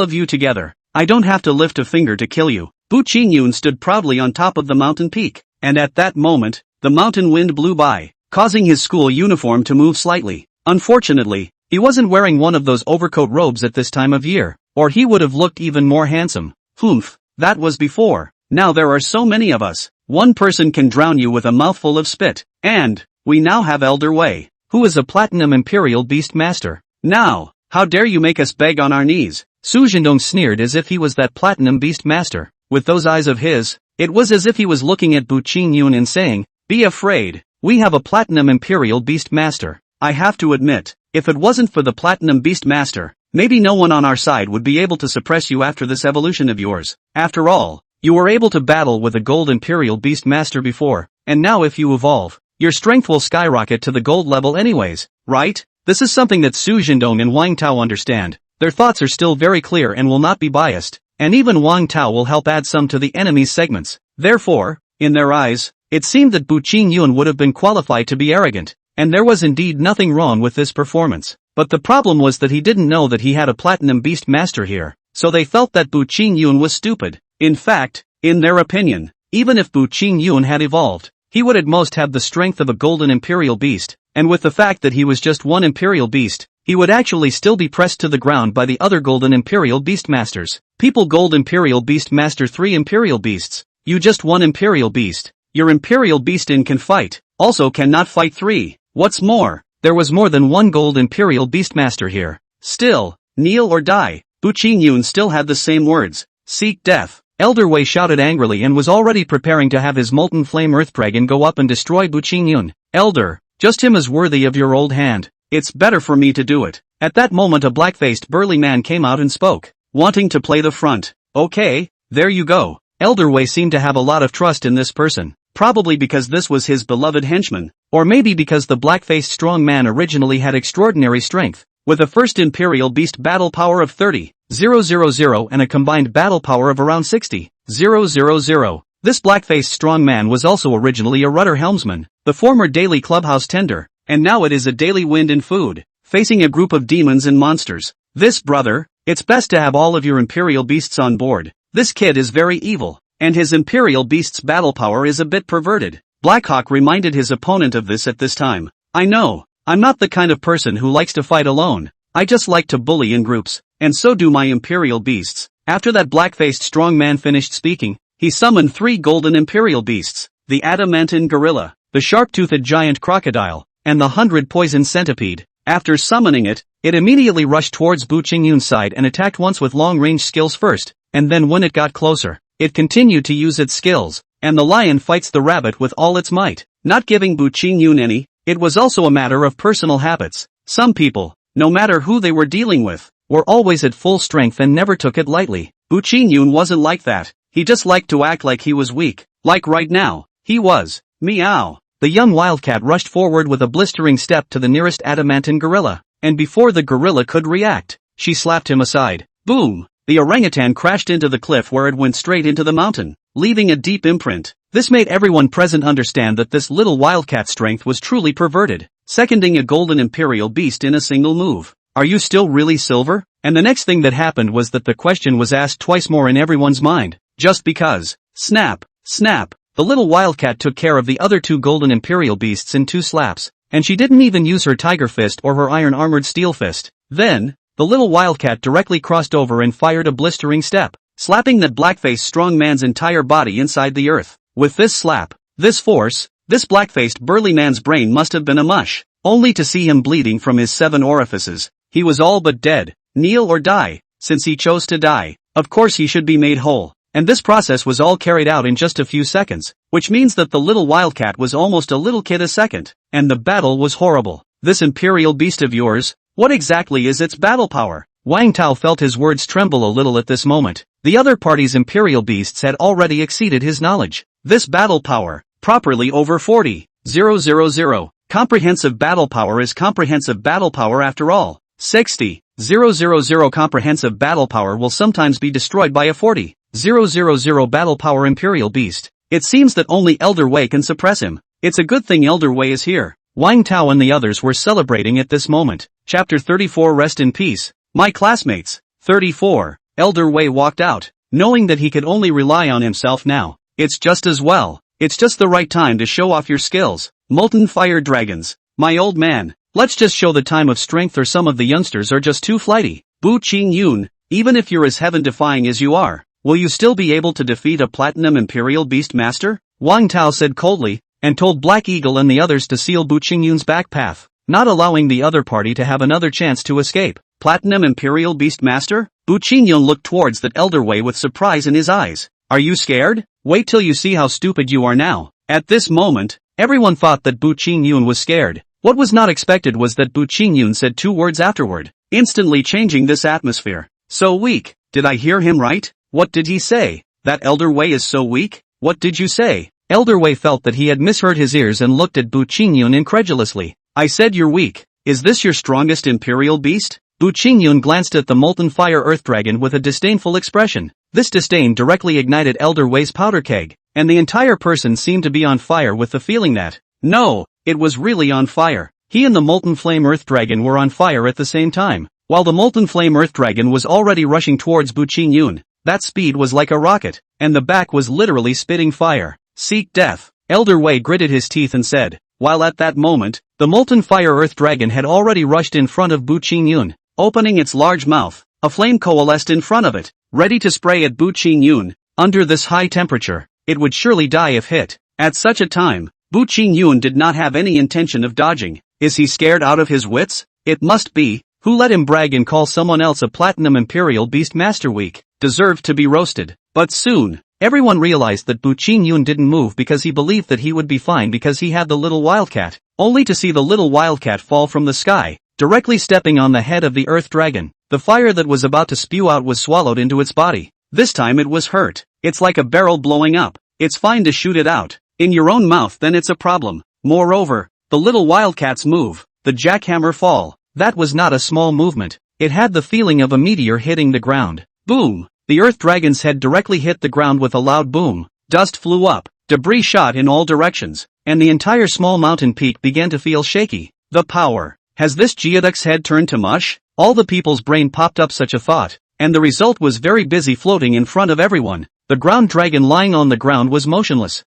of you together, I don't have to lift a finger to kill you. Bu Qingyun stood proudly on top of the mountain peak, and at that moment, the mountain wind blew by, causing his school uniform to move slightly. Unfortunately, he wasn't wearing one of those overcoat robes at this time of year, or he would have looked even more handsome. Humph, that was before. Now there are so many of us. One person can drown you with a mouthful of spit. And we now have Elder Wei, who is a Platinum Imperial Beast Master. Now, how dare you make us beg on our knees? Su Jindong sneered as if he was that Platinum Beast Master. With those eyes of his, it was as if he was looking at Bu Qingyun and saying, be afraid, we have a Platinum Imperial Beast Master. I have to admit, if it wasn't for the Platinum Beast Master, maybe no one on our side would be able to suppress you after this evolution of yours. After all, you were able to battle with a Gold Imperial Beast Master before, and now if you evolve, your strength will skyrocket to the gold level anyways, right? This is something that Su Jindong and Wang Tao understand. Their thoughts are still very clear and will not be biased, and even Wang Tao will help add some to the enemy's segments. Therefore, in their eyes, it seemed that Bu Qingyun would have been qualified to be arrogant, and there was indeed nothing wrong with this performance. But the problem was that he didn't know that he had a Platinum Beast Master here, so they felt that Bu Qingyun was stupid. In fact, in their opinion, even if Bu Qingyun had evolved, he would at most have the strength of a Golden Imperial Beast, and with the fact that he was just one Imperial Beast, he would actually still be pressed to the ground by the other Golden Imperial Beast Masters. People Gold Imperial Beast Master 3 Imperial Beasts. You just one Imperial Beast. Your Imperial Beast-in can fight, also cannot fight 3. What's more, there was more than one Gold Imperial Beastmaster here. Still, kneel or die. Bu Qingyun still had the same words. Seek death. Elder Wei shouted angrily and was already preparing to have his molten flame earth dragon go up and destroy Bu Qingyun. Elder, just him is worthy of your old hand. It's better for me to do it. At that moment a black-faced burly man came out and spoke, wanting to play the front. Okay, there you go. Elder Wei seemed to have a lot of trust in this person, probably because this was his beloved henchman, or maybe because the black-faced strong man originally had extraordinary strength, with a first Imperial Beast battle power of 30,000 and a combined battle power of around 60,000. This black-faced strong man was also originally a rudder helmsman, the former daily clubhouse tender, and now it is a daily wind and food, facing a group of demons and monsters. This brother, it's best to have all of your Imperial Beasts on board. This kid is very evil, and his Imperial Beast's battle power is a bit perverted. Blackhawk reminded his opponent of this at this time. I know, I'm not the kind of person who likes to fight alone. I just like to bully in groups, and so do my Imperial Beasts. After that black-faced strong man finished speaking, he summoned 3 golden Imperial Beasts, the adamantine gorilla, the sharp-toothed giant crocodile, and the 100-poison centipede. After summoning it, it immediately rushed towards Bu Qingyun's side and attacked once with long-range skills first, and then when it got closer, it continued to use its skills, and the lion fights the rabbit with all its might, not giving Bu Qingyun any. It was also a matter of personal habits. Some people, no matter who they were dealing with, were always at full strength and never took it lightly. Bu Qingyun wasn't like that. He just liked to act like he was weak, like right now, he was. Meow. The young wildcat rushed forward with a blistering step to the nearest adamantine gorilla, and before the gorilla could react, she slapped him aside. Boom! The orangutan crashed into the cliff where it went straight into the mountain, leaving a deep imprint. This made everyone present understand that this little wildcat's strength was truly perverted, seconding a golden Imperial Beast in a single move. Are you still really silver? And the next thing that happened was that the question was asked twice more in everyone's mind. Just because. Snap, snap. The little wildcat took care of the other 2 golden Imperial Beasts in 2 slaps, and she didn't even use her tiger fist or her iron-armored steel fist. Then, the little wildcat directly crossed over and fired a blistering step, slapping that black-faced strong man's entire body inside the earth. With this slap, this force, this black-faced burly man's brain must have been a mush, only to see him bleeding from his 7 orifices. He was all but dead. Kneel or die. Since he chose to die, of course he should be made whole. And this process was all carried out in just a few seconds, which means that the little wildcat was almost a little kid a second, and the battle was horrible. This Imperial Beast of yours, what exactly is its battle power? Wang Tao felt his words tremble a little at this moment. The other party's Imperial Beasts had already exceeded his knowledge. This battle power, properly over 40,000. Comprehensive battle power is comprehensive battle power after all. 60,000 comprehensive battle power will sometimes be destroyed by a 40,000 battle power Imperial Beast. It seems that only Elder Wei can suppress him. It's a good thing Elder Wei is here. Wang Tao and the others were celebrating at this moment. Chapter 34. Rest in peace, my classmates. 34. Elder Wei walked out, knowing that he could only rely on himself now. It's just as well. It's just the right time to show off your skills. Molten fire dragons. My old man, let's just show the time of strength, or some of the youngsters are just too flighty. Bu Qingyun, even if you're as heaven-defying as you are, will you still be able to defeat a Platinum Imperial Beast Master? Wang Tao said coldly, and told Black Eagle and the others to seal Bu Qingyun's back path, not allowing the other party to have another chance to escape. Platinum Imperial Beast Master? Bu Qingyun looked towards that Elder Wei with surprise in his eyes. Are you scared? Wait till you see how stupid you are now. At this moment, everyone thought that Bu Qingyun was scared. What was not expected was that Bu Qingyun said 2 words afterward, instantly changing this atmosphere. So weak. Did I hear him right? What did he say? That Elder Wei is so weak? What did you say? Elder Wei felt that he had misheard his ears and looked at Bu Qingyun incredulously. I said you're weak. Is this your strongest Imperial Beast? Bu Qingyun glanced at the molten fire earth dragon with a disdainful expression. This disdain directly ignited Elder Wei's powder keg, and the entire person seemed to be on fire with the feeling that, no, it was really on fire. He and the molten flame earth dragon were on fire at the same time. While the molten flame earth dragon was already rushing towards Bu Qingyun, that speed was like a rocket, and the back was literally spitting fire. Seek death. Elder Wei gritted his teeth and said, while at that moment, the molten fire earth dragon had already rushed in front of Bu Qingyun. Opening its large mouth, a flame coalesced in front of it, ready to spray at Bu Qingyun. Under this high temperature, it would surely die if hit. At such a time, Bu Qingyun did not have any intention of dodging. Is he scared out of his wits? It must be. Who let him brag and call someone else a Platinum Imperial Beast Master? Weak, deserved to be roasted. But soon, Everyone realized that Bu Qingyun didn't move because he believed that he would be fine because he had the little wildcat, only to see the little wildcat fall from the sky, directly stepping on the head of the earth dragon. The fire that was about to spew out was swallowed into its body. This time it was hurt. It's like a barrel blowing up. It's fine to shoot it out. In your own mouth, then it's a problem. Moreover, the little wildcat's move, the jackhammer fall, that was not a small movement. It had the feeling of a meteor hitting the ground. Boom! The earth dragon's head directly hit the ground with a loud boom. Dust flew up, debris shot in all directions, and the entire small mountain peak began to feel shaky. The power. Has this geoduck's head turned to mush? All the people's brain popped up such a thought, and the result was very busy floating in front of everyone. The ground dragon lying on the ground was motionless.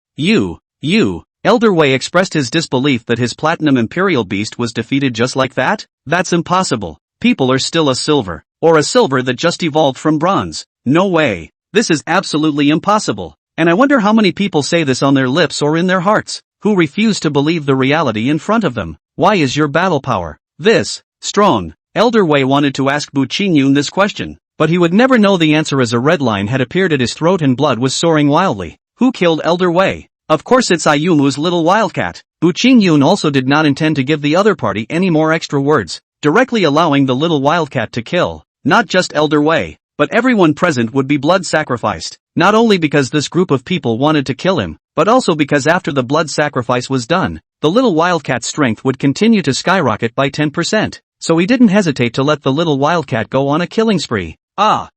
Elder Wei expressed his disbelief that his platinum imperial beast was defeated just like that. That's impossible. People are still a silver, or a silver that just evolved from bronze. No way. This is absolutely impossible. And I wonder how many people say this on their lips or in their hearts, who refuse to believe the reality in front of them. Why is your battle power this strong? Elder Wei wanted to ask Bu Qingyun this question, but he would never know the answer as a red line had appeared at his throat and blood was soaring wildly. Who killed Elder Wei? Of course it's Ayumu's little wildcat. Bu Qingyun also did not intend to give the other party any more extra words, directly allowing the little wildcat to kill, not just Elder Wei, but everyone present would be blood sacrificed, not only because this group of people wanted to kill him, but also because after the blood sacrifice was done, the little wildcat's strength would continue to skyrocket by 10%, so he didn't hesitate to let the little wildcat go on a killing spree. A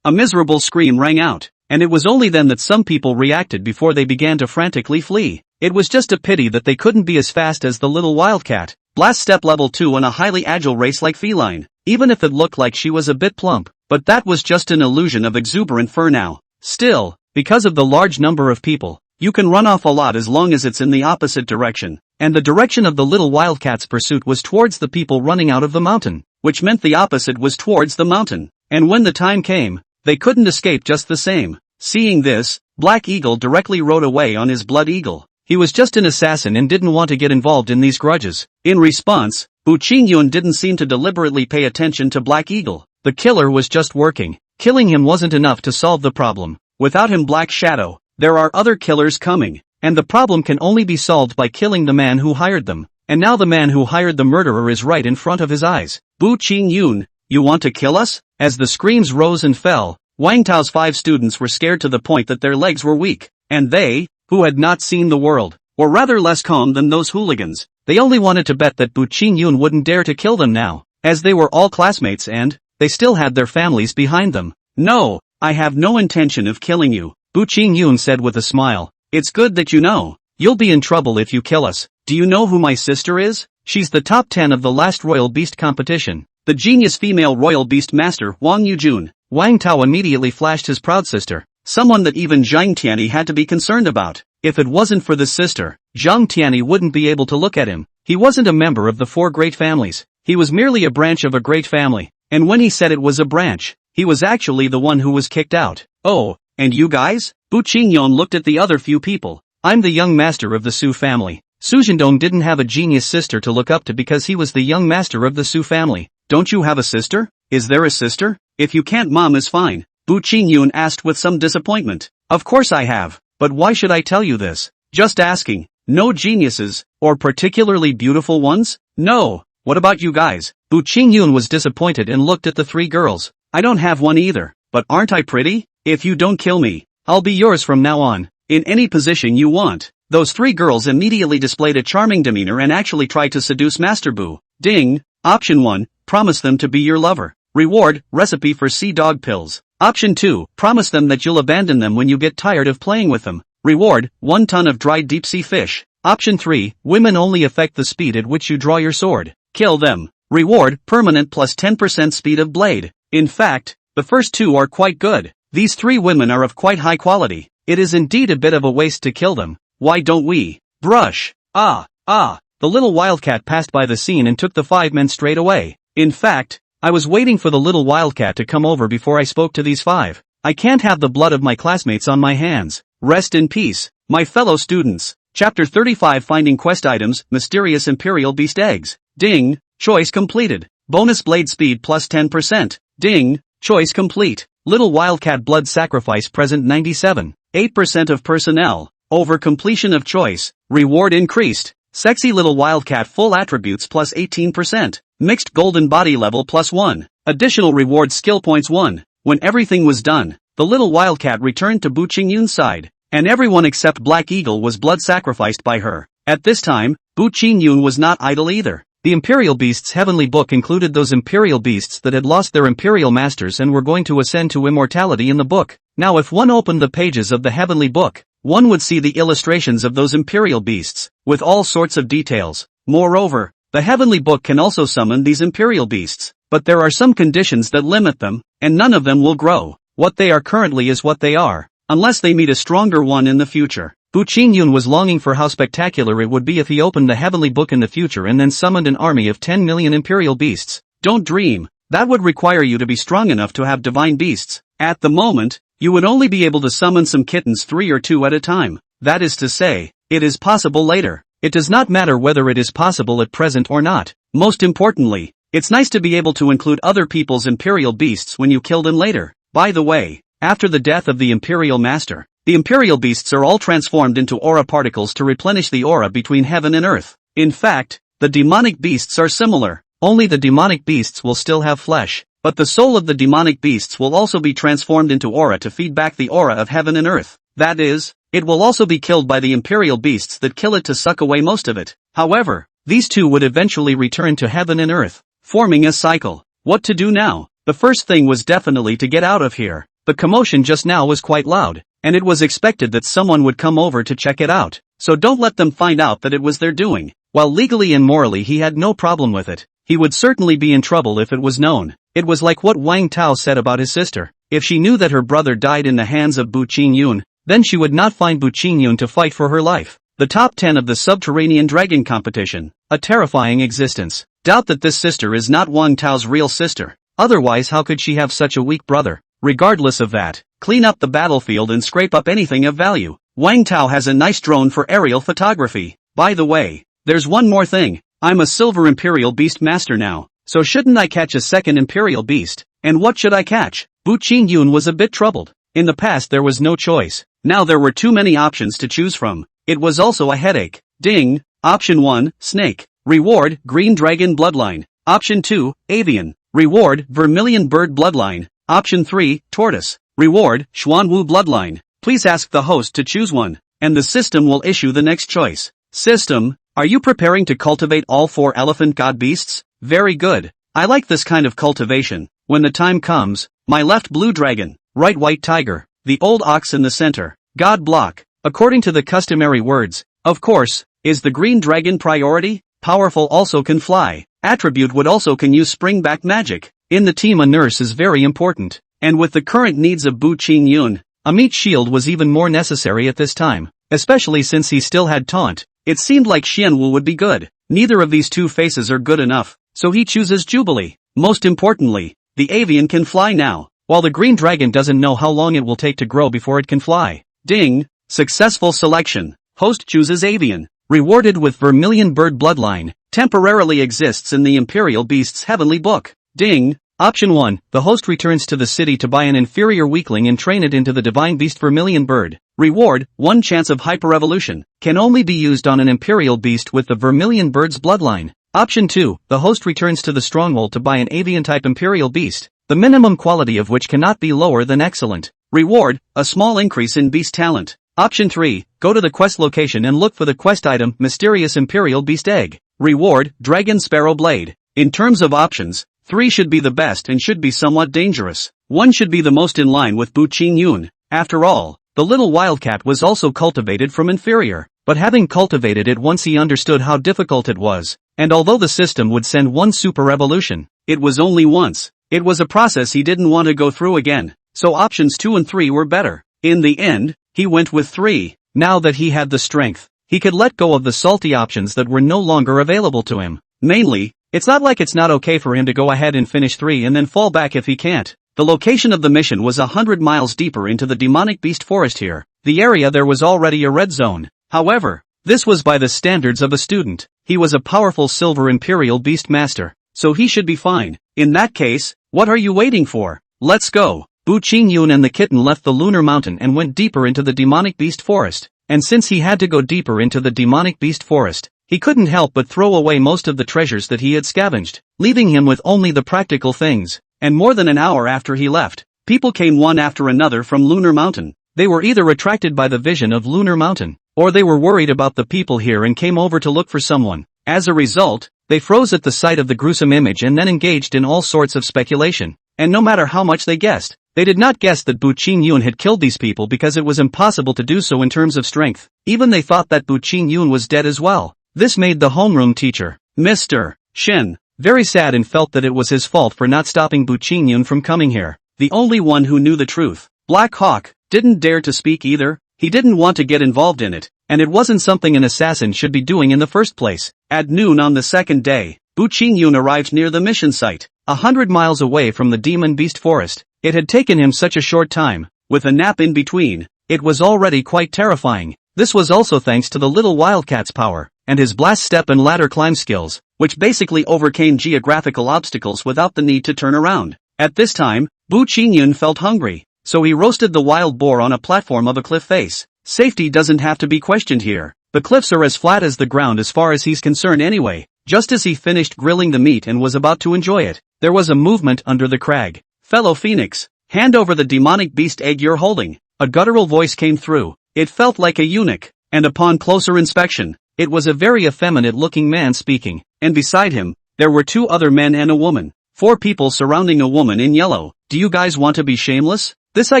miserable scream rang out, and it was only then that some people reacted before they began to frantically flee. It was just a pity that they couldn't be as fast as the little wildcat. Blast step level 2 on a highly agile race like feline, even if it looked like she was a bit plump. But that was just an illusion of exuberant fur now. Still, because of the large number of people, you can run off a lot as long as it's in the opposite direction. And the direction of the little wildcat's pursuit was towards the people running out of the mountain, which meant the opposite was towards the mountain. And when the time came, they couldn't escape just the same. Seeing this, Black Eagle directly rode away on his blood eagle. He was just an assassin and didn't want to get involved in these grudges. In response, Bu Qingyun didn't seem to deliberately pay attention to Black Eagle. The killer was just working. Killing him wasn't enough to solve the problem. Without him, Black Shadow, there are other killers coming, and the problem can only be solved by killing the man who hired them. And now the man who hired the murderer is right in front of his eyes. Bu Qingyun, you want to kill us? As the screams rose and fell, Wang Tao's 5 students were scared to the point that their legs were weak, and they, who had not seen the world, were rather less calm than those hooligans. They only wanted to bet that Bu Qingyun wouldn't dare to kill them now, as they were all classmates and they still had their families behind them. No, I have no intention of killing you, Bu Qingyun said with a smile. It's good that you know. You'll be in trouble if you kill us. Do you know who my sister is? She's the top 10 of the last Royal Beast competition. The genius female Royal Beast Master Wang Yujun. Wang Tao immediately flashed his proud sister, someone that even Zhang Tianyi had to be concerned about. If it wasn't for this sister, Zhang Tianyi wouldn't be able to look at him. He wasn't a member of the 4 great families. He was merely a branch of a great family. And when he said it was a branch, he was actually the one who was kicked out. Oh, and you guys? Bu Qingyun looked at the other few people. I'm the young master of the Su family. Su Zhendong didn't have a genius sister to look up to because he was the young master of the Su family. Don't you have a sister? Is there a sister? If you can't, mom is fine. Bu Qingyun asked with some disappointment. Of course I have, but why should I tell you this? Just asking. No geniuses, or particularly beautiful ones? No. What about you guys? Bu Qingyun was disappointed and looked at the 3 girls. I don't have one either, but aren't I pretty? If you don't kill me, I'll be yours from now on, in any position you want. Those 3 girls immediately displayed a charming demeanor and actually tried to seduce Master Bu. Ding! Option 1, promise them to be your lover. Reward, recipe for sea dog pills. Option 2, promise them that you'll abandon them when you get tired of playing with them. Reward, 1 ton of dried deep-sea fish. Option 3, women only affect the speed at which you draw your sword. Kill them. Reward, permanent plus 10% speed of blade. In fact, the first 2 are quite good. These 3 women are of quite high quality. It is indeed a bit of a waste to kill them. Why don't we? Brush. The little wildcat passed by the scene and took the 5 men straight away. In fact, I was waiting for the little wildcat to come over before I spoke to these 5. I can't have the blood of my classmates on my hands. Rest in peace, my fellow students. Chapter 35, Finding Quest Items, Mysterious Imperial Beast Eggs. Ding, choice completed. Bonus blade speed plus 10%. Ding, choice complete. Little wildcat blood sacrifice present 97. 8% of personnel. Over completion of choice. Reward increased. Sexy little wildcat full attributes plus 18%. Mixed golden body level plus 1. Additional reward skill points 1. When everything was done, the little wildcat returned to Bu Qingyun's side, and everyone except Black Eagle was blood sacrificed by her. At this time, Bu Qingyun was not idle either. The Imperial Beasts Heavenly Book included those Imperial Beasts that had lost their Imperial Masters and were going to ascend to immortality in the book. Now if one opened the pages of the Heavenly Book, one would see the illustrations of those Imperial Beasts, with all sorts of details. Moreover, the Heavenly Book can also summon these Imperial Beasts, but there are some conditions that limit them, and none of them will grow. What they are currently is what they are, unless they meet a stronger one in the future. Bu Qingyun was longing for how spectacular it would be if he opened the Heavenly Book in the future and then summoned an army of 10 million Imperial Beasts. Don't dream. That would require you to be strong enough to have divine beasts. At the moment, you would only be able to summon some kittens 3 or 2 at a time. That is to say, it is possible later. It does not matter whether it is possible at present or not. Most importantly, it's nice to be able to include other people's Imperial Beasts when you kill them later. By the way, after the death of the Imperial Master, the Imperial Beasts are all transformed into aura particles to replenish the aura between heaven and earth. In fact, the demonic beasts are similar, only the demonic beasts will still have flesh, but the soul of the demonic beasts will also be transformed into aura to feed back the aura of heaven and earth. That is, it will also be killed by the Imperial Beasts that kill it to suck away most of it. However, these two would eventually return to heaven and earth, forming a cycle. What to do now? The first thing was definitely to get out of here. The commotion just now was quite loud, and it was expected that someone would come over to check it out. So don't let them find out that it was their doing. While legally and morally he had no problem with it, he would certainly be in trouble if it was known. It was like what Wang Tao said about his sister. If she knew that her brother died in the hands of Bu Qingyun, then she would not find Bu Qingyun to fight for her life. The top 10 of the subterranean dragon competition. A terrifying existence. Doubt that this sister is not Wang Tao's real sister. Otherwise how could she have such a weak brother? Regardless of that, clean up the battlefield and scrape up anything of value. Wang Tao has a nice drone for aerial photography. By the way, there's one more thing. I'm a silver Imperial Beast Master now, so shouldn't I catch a second Imperial Beast? And what should I catch? Bu Qingyun was a bit troubled. In the past there was no choice. Now there were too many options to choose from. It was also a headache. Ding! Option 1, Snake. Reward, Green Dragon Bloodline. Option 2, Avian. Reward, Vermilion Bird Bloodline. Option 3, Tortoise. Reward, Xuanwu Bloodline. Please ask the host to choose one, and the system will issue the next choice. System, are you preparing to cultivate all 4 elephant god beasts? Very good. I like this kind of cultivation. When the time comes, my left blue dragon, right white tiger, the old ox in the center, god block. According to the customary words, of course, is the green dragon priority? Powerful also can fly. Attribute would also can use spring back magic. In the team a nurse is very important, and with the current needs of Bu Qingyun, a meat shield was even more necessary at this time, especially since he still had taunt. It seemed like Xianwu would be good. Neither of these two faces are good enough, so he chooses Jubilee. Most importantly, the avian can fly now, while the green dragon doesn't know how long it will take to grow before it can fly. Ding! Successful selection. Host chooses avian. Rewarded with Vermilion Bird Bloodline, temporarily exists in the Imperial Beasts Heavenly Book. Ding! Option 1, the host returns to the city to buy an inferior weakling and train it into the divine beast Vermilion Bird. Reward, 1 chance of hyper-evolution, can only be used on an Imperial Beast with the Vermilion Bird's bloodline. Option 2, the host returns to the stronghold to buy an avian-type Imperial Beast, the minimum quality of which cannot be lower than excellent. Reward, a small increase in beast talent. Option 3, go to the quest location and look for the quest item Mysterious Imperial Beast Egg. Reward, Dragon Sparrow Blade. In terms of options, 3 should be the best and should be somewhat dangerous. 1 should be the most in line with Bu Qingyun. After all, the little wildcat was also cultivated from inferior, but having cultivated it once he understood how difficult it was, and although the system would send 1 super evolution, it was only once. It was a process he didn't want to go through again, so options 2 and 3 were better. In the end, he went with 3. Now that he had the strength, he could let go of the salty options that were no longer available to him. Mainly, it's not like it's not okay for him to go ahead and finish 3 and then fall back if he can't. The location of the mission was 100 miles deeper into the demonic beast forest here. The area there was already a red zone. However, this was by the standards of a student. He was a powerful silver Imperial Beast Master, so he should be fine. In that case, what are you waiting for? Let's go. Bu Qingyun and the kitten left the lunar mountain and went deeper into the demonic beast forest. And since he had to go deeper into the demonic beast forest, he couldn't help but throw away most of the treasures that he had scavenged, leaving him with only the practical things. And more than an hour after he left, people came one after another from Lunar Mountain. They were either attracted by the vision of Lunar Mountain, or they were worried about the people here and came over to look for someone. As a result, they froze at the sight of the gruesome image and then engaged in all sorts of speculation. And no matter how much they guessed, they did not guess that Bu Qingyun had killed these people because it was impossible to do so in terms of strength. Even they thought that Bu Qingyun was dead as well. This made the homeroom teacher, Mr. Shen, very sad and felt that it was his fault for not stopping Bu Qingyun from coming here. The only one who knew the truth, Black Hawk, didn't dare to speak either. He didn't want to get involved in it, and it wasn't something an assassin should be doing in the first place. At noon on the second day, Bu Qingyun arrived near the mission site, 100 miles away from the demon beast forest. It had taken him such a short time, with a nap in between. It was already quite terrifying. This was also thanks to the little wildcat's power, and his blast step and ladder climb skills, which basically overcame geographical obstacles without the need to turn around. At this time, Bu Qingyun felt hungry, so he roasted the wild boar on a platform of a cliff face. Safety doesn't have to be questioned here. The cliffs are as flat as the ground as far as he's concerned anyway. Just as he finished grilling the meat and was about to enjoy it, there was a movement under the crag. Fellow Phoenix, hand over the demonic beast egg you're holding. A guttural voice came through. It felt like a eunuch, and upon closer inspection, it was a very effeminate-looking man speaking, and beside him, there were 2 other men and a woman. 4 people surrounding a woman in yellow. Do you guys want to be shameless? This I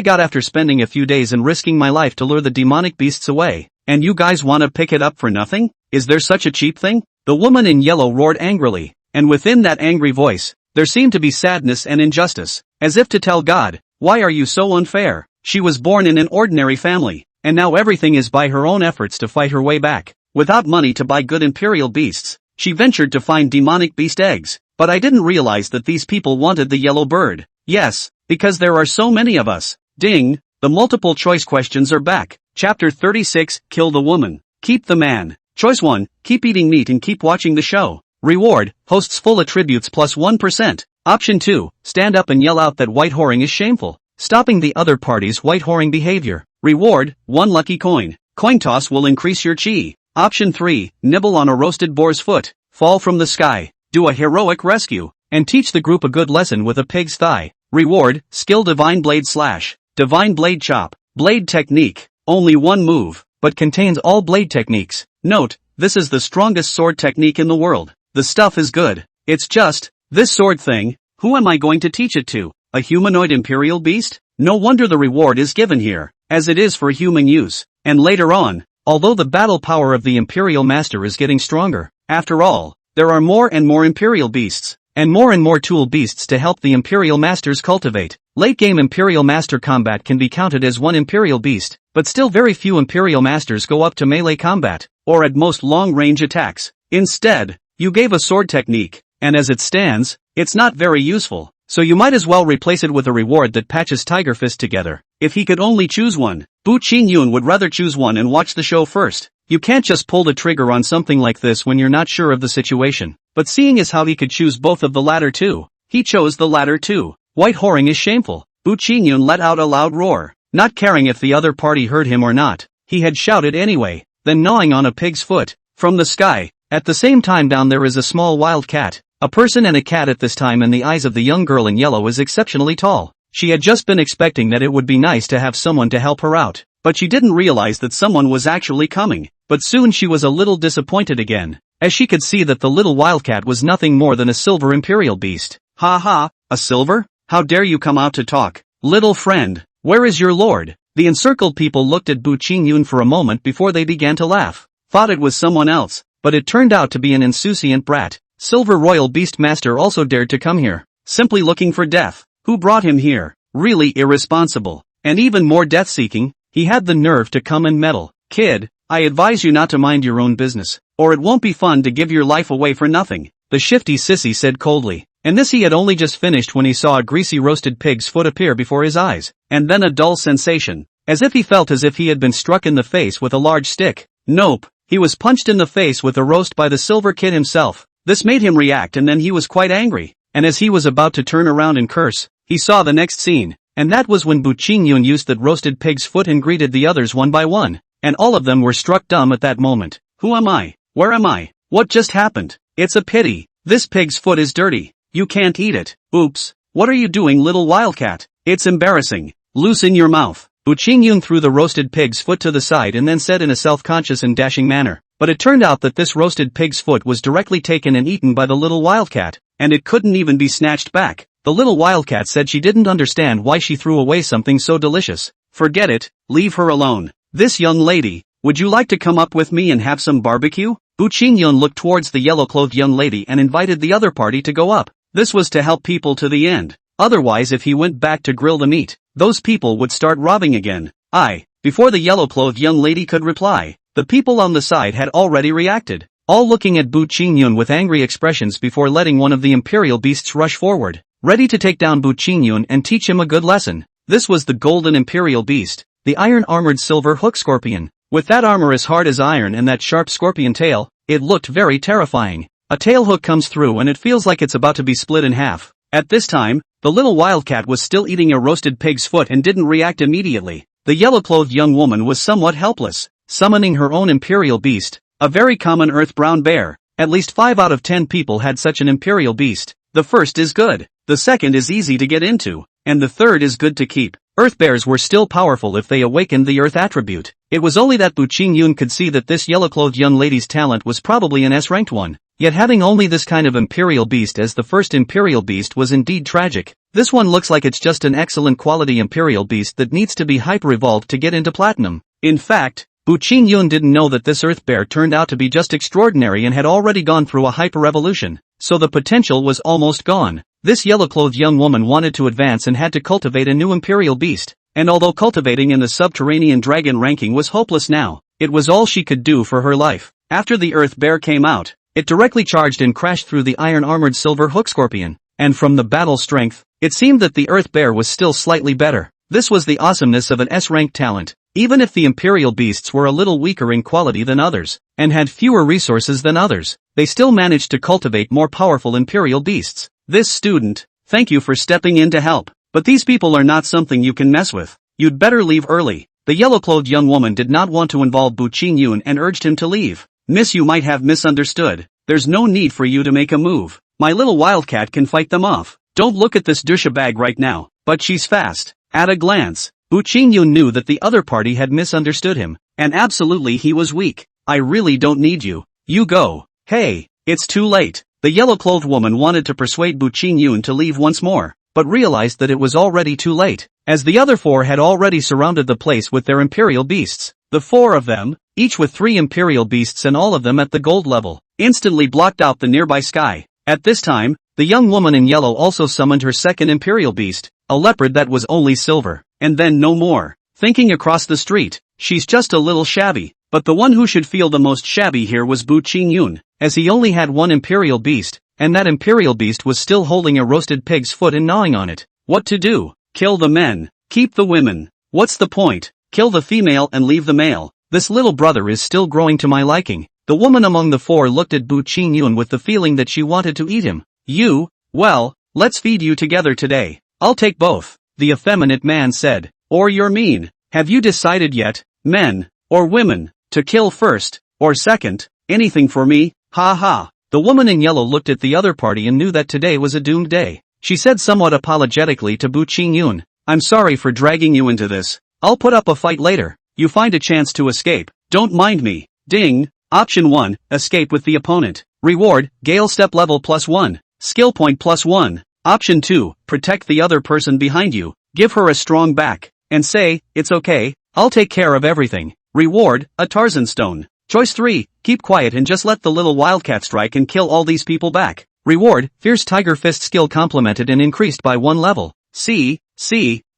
got after spending a few days and risking my life to lure the demonic beasts away, and you guys want to pick it up for nothing? Is there such a cheap thing? The woman in yellow roared angrily, and within that angry voice, there seemed to be sadness and injustice, as if to tell God, why are you so unfair? She was born in an ordinary family, and now everything is by her own efforts to fight her way back. Without money to buy good imperial beasts, she ventured to find demonic beast eggs, but I didn't realize that these people wanted the yellow bird. Yes, because there are so many of us. Ding, the multiple choice questions are back. Chapter 36, Kill the Woman, Keep the Man. Choice 1, keep eating meat and keep watching the show. Reward, hosts full attributes plus 1%. Option 2, stand up and yell out that white whoring is shameful, stopping the other party's white whoring behavior. Reward, 1 lucky coin. Coin toss will increase your chi. Option 3, nibble on a roasted boar's foot, fall from the sky, do a heroic rescue, and teach the group a good lesson with a pig's thigh. Reward, skill divine blade slash, divine blade chop, blade technique, only 1 move, but contains all blade techniques. Note, this is the strongest sword technique in the world. The stuff is good. It's just, this sword thing, who am I going to teach it to? A humanoid imperial beast? No wonder the reward is given here, as it is for human use. And later on, although the battle power of the imperial master is getting stronger, after all, there are more and more imperial beasts, and more tool beasts to help the imperial masters cultivate. Late-game imperial master combat can be counted as 1 imperial beast, but still very few imperial masters go up to melee combat, or at most long-range attacks. Instead, you gave a sword technique, and as it stands, it's not very useful, so you might as well replace it with a reward that patches Tiger Fist together. If he could only choose one, Bu Qingyun would rather choose one and watch the show first. You can't just pull the trigger on something like this when you're not sure of the situation. But seeing as how he could choose both of the latter two, he chose the latter too. White whoring is shameful. Bu Qingyun let out a loud roar, not caring if the other party heard him or not. He had shouted anyway, then gnawing on a pig's foot. From the sky, at the same time down there is a small wild cat. A person and a cat at this time, and the eyes of the young girl in yellow is exceptionally tall. She had just been expecting that it would be nice to have someone to help her out, but she didn't realize that someone was actually coming. But soon she was a little disappointed again, as she could see that the little wildcat was nothing more than a silver imperial beast. Ha ha, a silver? How dare you come out to talk? Little friend, where is your lord? The encircled people looked at Bu Qingyun for a moment before they began to laugh. Thought it was someone else, but it turned out to be an insouciant brat. Silver Royal Beast Master also dared to come here, simply looking for death. Who brought him here? Really irresponsible. And even more death-seeking, he had the nerve to come and meddle. Kid, I advise you not to mind your own business, or it won't be fun to give your life away for nothing, the shifty sissy said coldly. And this he had only just finished when he saw a greasy roasted pig's foot appear before his eyes, and then a dull sensation, as if he felt as if he had been struck in the face with a large stick. Nope, he was punched in the face with a roast by the silver kid himself. This made him react, and then he was quite angry, and as he was about to turn around and curse, he saw the next scene. And that was when Bu Qingyun used that roasted pig's foot and greeted the others one by one. And all of them were struck dumb at that moment. Who am I? Where am I? What just happened? It's a pity. This pig's foot is dirty. You can't eat it. Oops. What are you doing, little wildcat? It's embarrassing. Loosen your mouth. Bu Qingyun threw the roasted pig's foot to the side and then said in a self-conscious and dashing manner. But it turned out that this roasted pig's foot was directly taken and eaten by the little wildcat, and it couldn't even be snatched back. The little wildcat said she didn't understand why she threw away something so delicious. Forget it, leave her alone. This young lady, would you like to come up with me and have some barbecue? Bu Qingyun looked towards the yellow-clothed young lady and invited the other party to go up. This was to help people to the end. Otherwise, if he went back to grill the meat, those people would start robbing again. Before the yellow-clothed young lady could reply, the people on the side had already reacted, all looking at Bu Qingyun with angry expressions before letting one of the imperial beasts rush forward, ready to take down Bu Qingyun and teach him a good lesson. This was the golden imperial beast, the iron-armored silver hook scorpion. With that armor as hard as iron and that sharp scorpion tail, it looked very terrifying. A tail hook comes through and it feels like it's about to be split in half. At this time, the little wildcat was still eating a roasted pig's foot and didn't react immediately. The yellow-clothed young woman was somewhat helpless, summoning her own imperial beast, a very common earth-brown bear. At least 5 out of 10 people had such an imperial beast. The first is good, the second is easy to get into, and the third is good to keep. Earth bears were still powerful if they awakened the earth attribute. It was only that Bu Qingyun could see that this yellow-clothed young lady's talent was probably an S-ranked one. Yet having only this kind of imperial beast as the first imperial beast was indeed tragic. This one looks like it's just an excellent quality imperial beast that needs to be hyper-evolved to get into platinum. In fact, Bu Qingyun didn't know that this earth bear turned out to be just extraordinary and had already gone through a hyper-evolution, so the potential was almost gone. This yellow-clothed young woman wanted to advance and had to cultivate a new imperial beast, and although cultivating in the subterranean dragon ranking was hopeless now, it was all she could do for her life. After the earth bear came out, it directly charged and crashed through the iron-armored silver hook scorpion, and from the battle strength, it seemed that the earth bear was still slightly better. This was the awesomeness of an S-ranked talent. Even if the imperial beasts were a little weaker in quality than others, and had fewer resources than others, they still managed to cultivate more powerful imperial beasts. This student, thank you for stepping in to help, but these people are not something you can mess with. You'd better leave early. The yellow-clothed young woman did not want to involve Bu Qingyun and urged him to leave. Miss, you might have misunderstood. There's no need for you to make a move. My little wildcat can fight them off. Don't look at this douchebag right now, but she's fast. At a glance, Bu Qingyun knew that the other party had misunderstood him, and absolutely he was weak. I really don't need you. You go. Hey, it's too late. The yellow-clothed woman wanted to persuade Bu Qingyun to leave once more, but realized that it was already too late, as the other 4 had already surrounded the place with their imperial beasts. The 4 of them, each with 3 imperial beasts and all of them at the gold level, instantly blocked out the nearby sky. At this time, the young woman in yellow also summoned her second imperial beast, a leopard that was only silver, and then no more. Thinking across the street, she's just a little shabby, but the one who should feel the most shabby here was Bu Qingyun, as he only had one imperial beast, and that imperial beast was still holding a roasted pig's foot and gnawing on it. What to do? Kill the men, keep the women. What's the point? Kill the female and leave the male. This little brother is still growing to my liking. The woman among the 4 looked at Bu Qingyun with the feeling that she wanted to eat him. Well, let's feed you together today. I'll take both, the effeminate man said. Or you're mean. Have you decided yet, men, or women, to kill first, or second? Anything for me, ha ha. The woman in yellow looked at the other party and knew that today was a doomed day. She said somewhat apologetically to Bu Qingyun, I'm sorry for dragging you into this. I'll put up a fight later. You find a chance to escape. Don't mind me. Ding. Option 1, escape with the opponent. Reward, Gale step level +1. Skill point +1. Option 2, protect the other person behind you. Give her a strong back, and say, it's okay, I'll take care of everything. Reward, a Tarzan stone. Choice 3, keep quiet and just let the little wildcat strike and kill all these people back. Reward, fierce tiger fist skill complemented and increased by 1 level. C,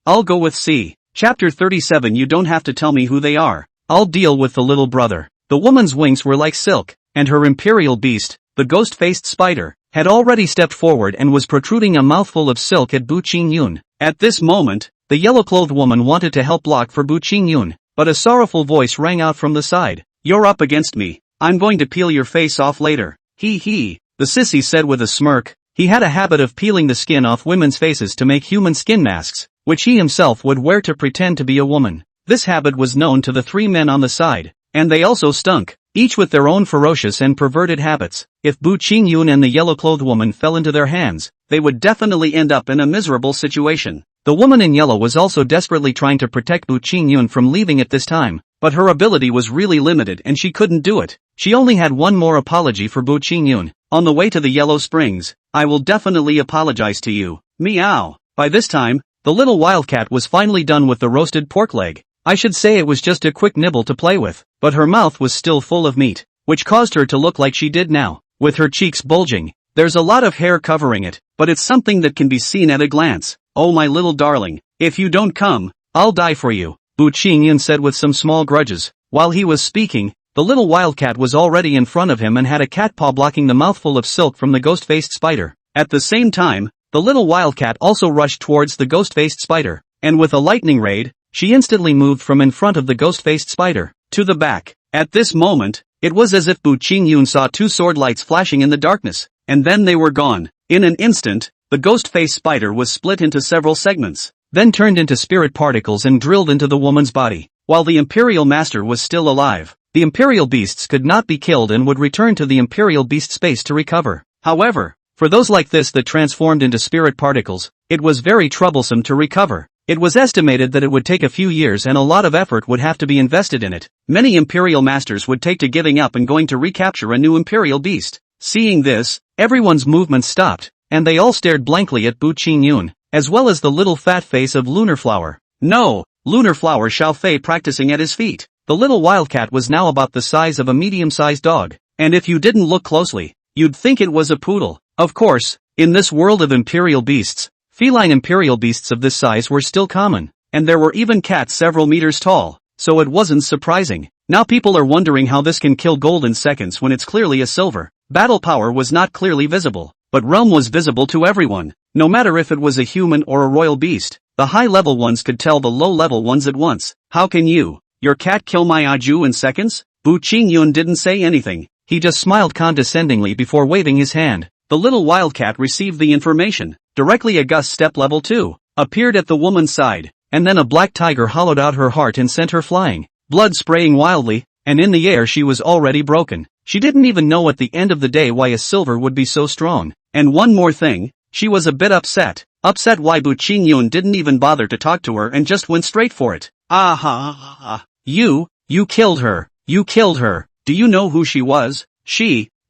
I'll go with C. Chapter 37. You don't have to tell me who they are. I'll deal with the little brother. The woman's wings were like silk, and her imperial beast, the ghost-faced spider, had already stepped forward and was protruding a mouthful of silk at Bu Qingyun. At this moment, the yellow-clothed woman wanted to help block for Bu Qingyun, but a sorrowful voice rang out from the side. You're up against me. I'm going to peel your face off later. He, the sissy said with a smirk. He had a habit of peeling the skin off women's faces to make human skin masks. which he himself would wear to pretend to be a woman. This habit was known to the three men on the side, and they also stunk, each with their own ferocious and perverted habits. If Bu Qingyun and the yellow-clothed woman fell into their hands, they would definitely end up in a miserable situation. The woman in yellow was also desperately trying to protect Bu Qingyun from leaving at this time, but her ability was really limited and she couldn't do it. She only had one more apology for Bu Qingyun. On the way to the Yellow Springs, I will definitely apologize to you. Meow. By this time, the little wildcat was finally done with the roasted pork leg. I should say it was just a quick nibble to play with, but her mouth was still full of meat, which caused her to look like she did now, with her cheeks bulging. There's a lot of hair covering it, but it's something that can be seen at a glance. Oh my little darling, if you don't come, I'll die for you, Bu Qingyun said with some small grudges. While he was speaking, the little wildcat was already in front of him and had a cat paw blocking the mouthful of silk from the ghost-faced spider. At the same time, the little wildcat also rushed towards the ghost-faced spider, and with a lightning raid, she instantly moved from in front of the ghost-faced spider to the back. At this moment, it was as if Bu Qingyun saw two sword lights flashing in the darkness, and then they were gone. In an instant, the ghost-faced spider was split into several segments, then turned into spirit particles and drilled into the woman's body. While the Imperial Master was still alive, the Imperial Beasts could not be killed and would return to the Imperial Beast space to recover. However, for those like this that transformed into spirit particles, it was very troublesome to recover. It was estimated that it would take a few years and a lot of effort would have to be invested in it. Many Imperial Masters would take to giving up and going to recapture a new Imperial Beast. Seeing this, everyone's movements stopped, and they all stared blankly at Bu Qingyun, as well as the little fat face of Lunar Flower. No, Lunar Flower Xiao Fei practicing at his feet. The little wildcat was now about the size of a medium-sized dog, and if you didn't look closely, you'd think it was a poodle. Of course, in this world of Imperial Beasts, feline Imperial Beasts of this size were still common, and there were even cats several meters tall, so it wasn't surprising. Now people are wondering how this can kill gold in seconds when it's clearly a silver. Battle power was not clearly visible, but realm was visible to everyone. No matter if it was a human or a royal beast, the high-level ones could tell the low-level ones at once. How can your cat kill my Aju in seconds? Bu Qingyun didn't say anything, he just smiled condescendingly before waving his hand. The little wildcat received the information. Directly a gust step level 2 appeared at the woman's side, and then a black tiger hollowed out her heart and sent her flying, blood spraying wildly, and in the air she was already broken. She didn't even know at the end of the day why a silver would be so strong. And one more thing, she was a bit upset. Upset why Bu Qingyun didn't even bother to talk to her and just went straight for it. Ah. You killed her. You killed her. Do you know who she was?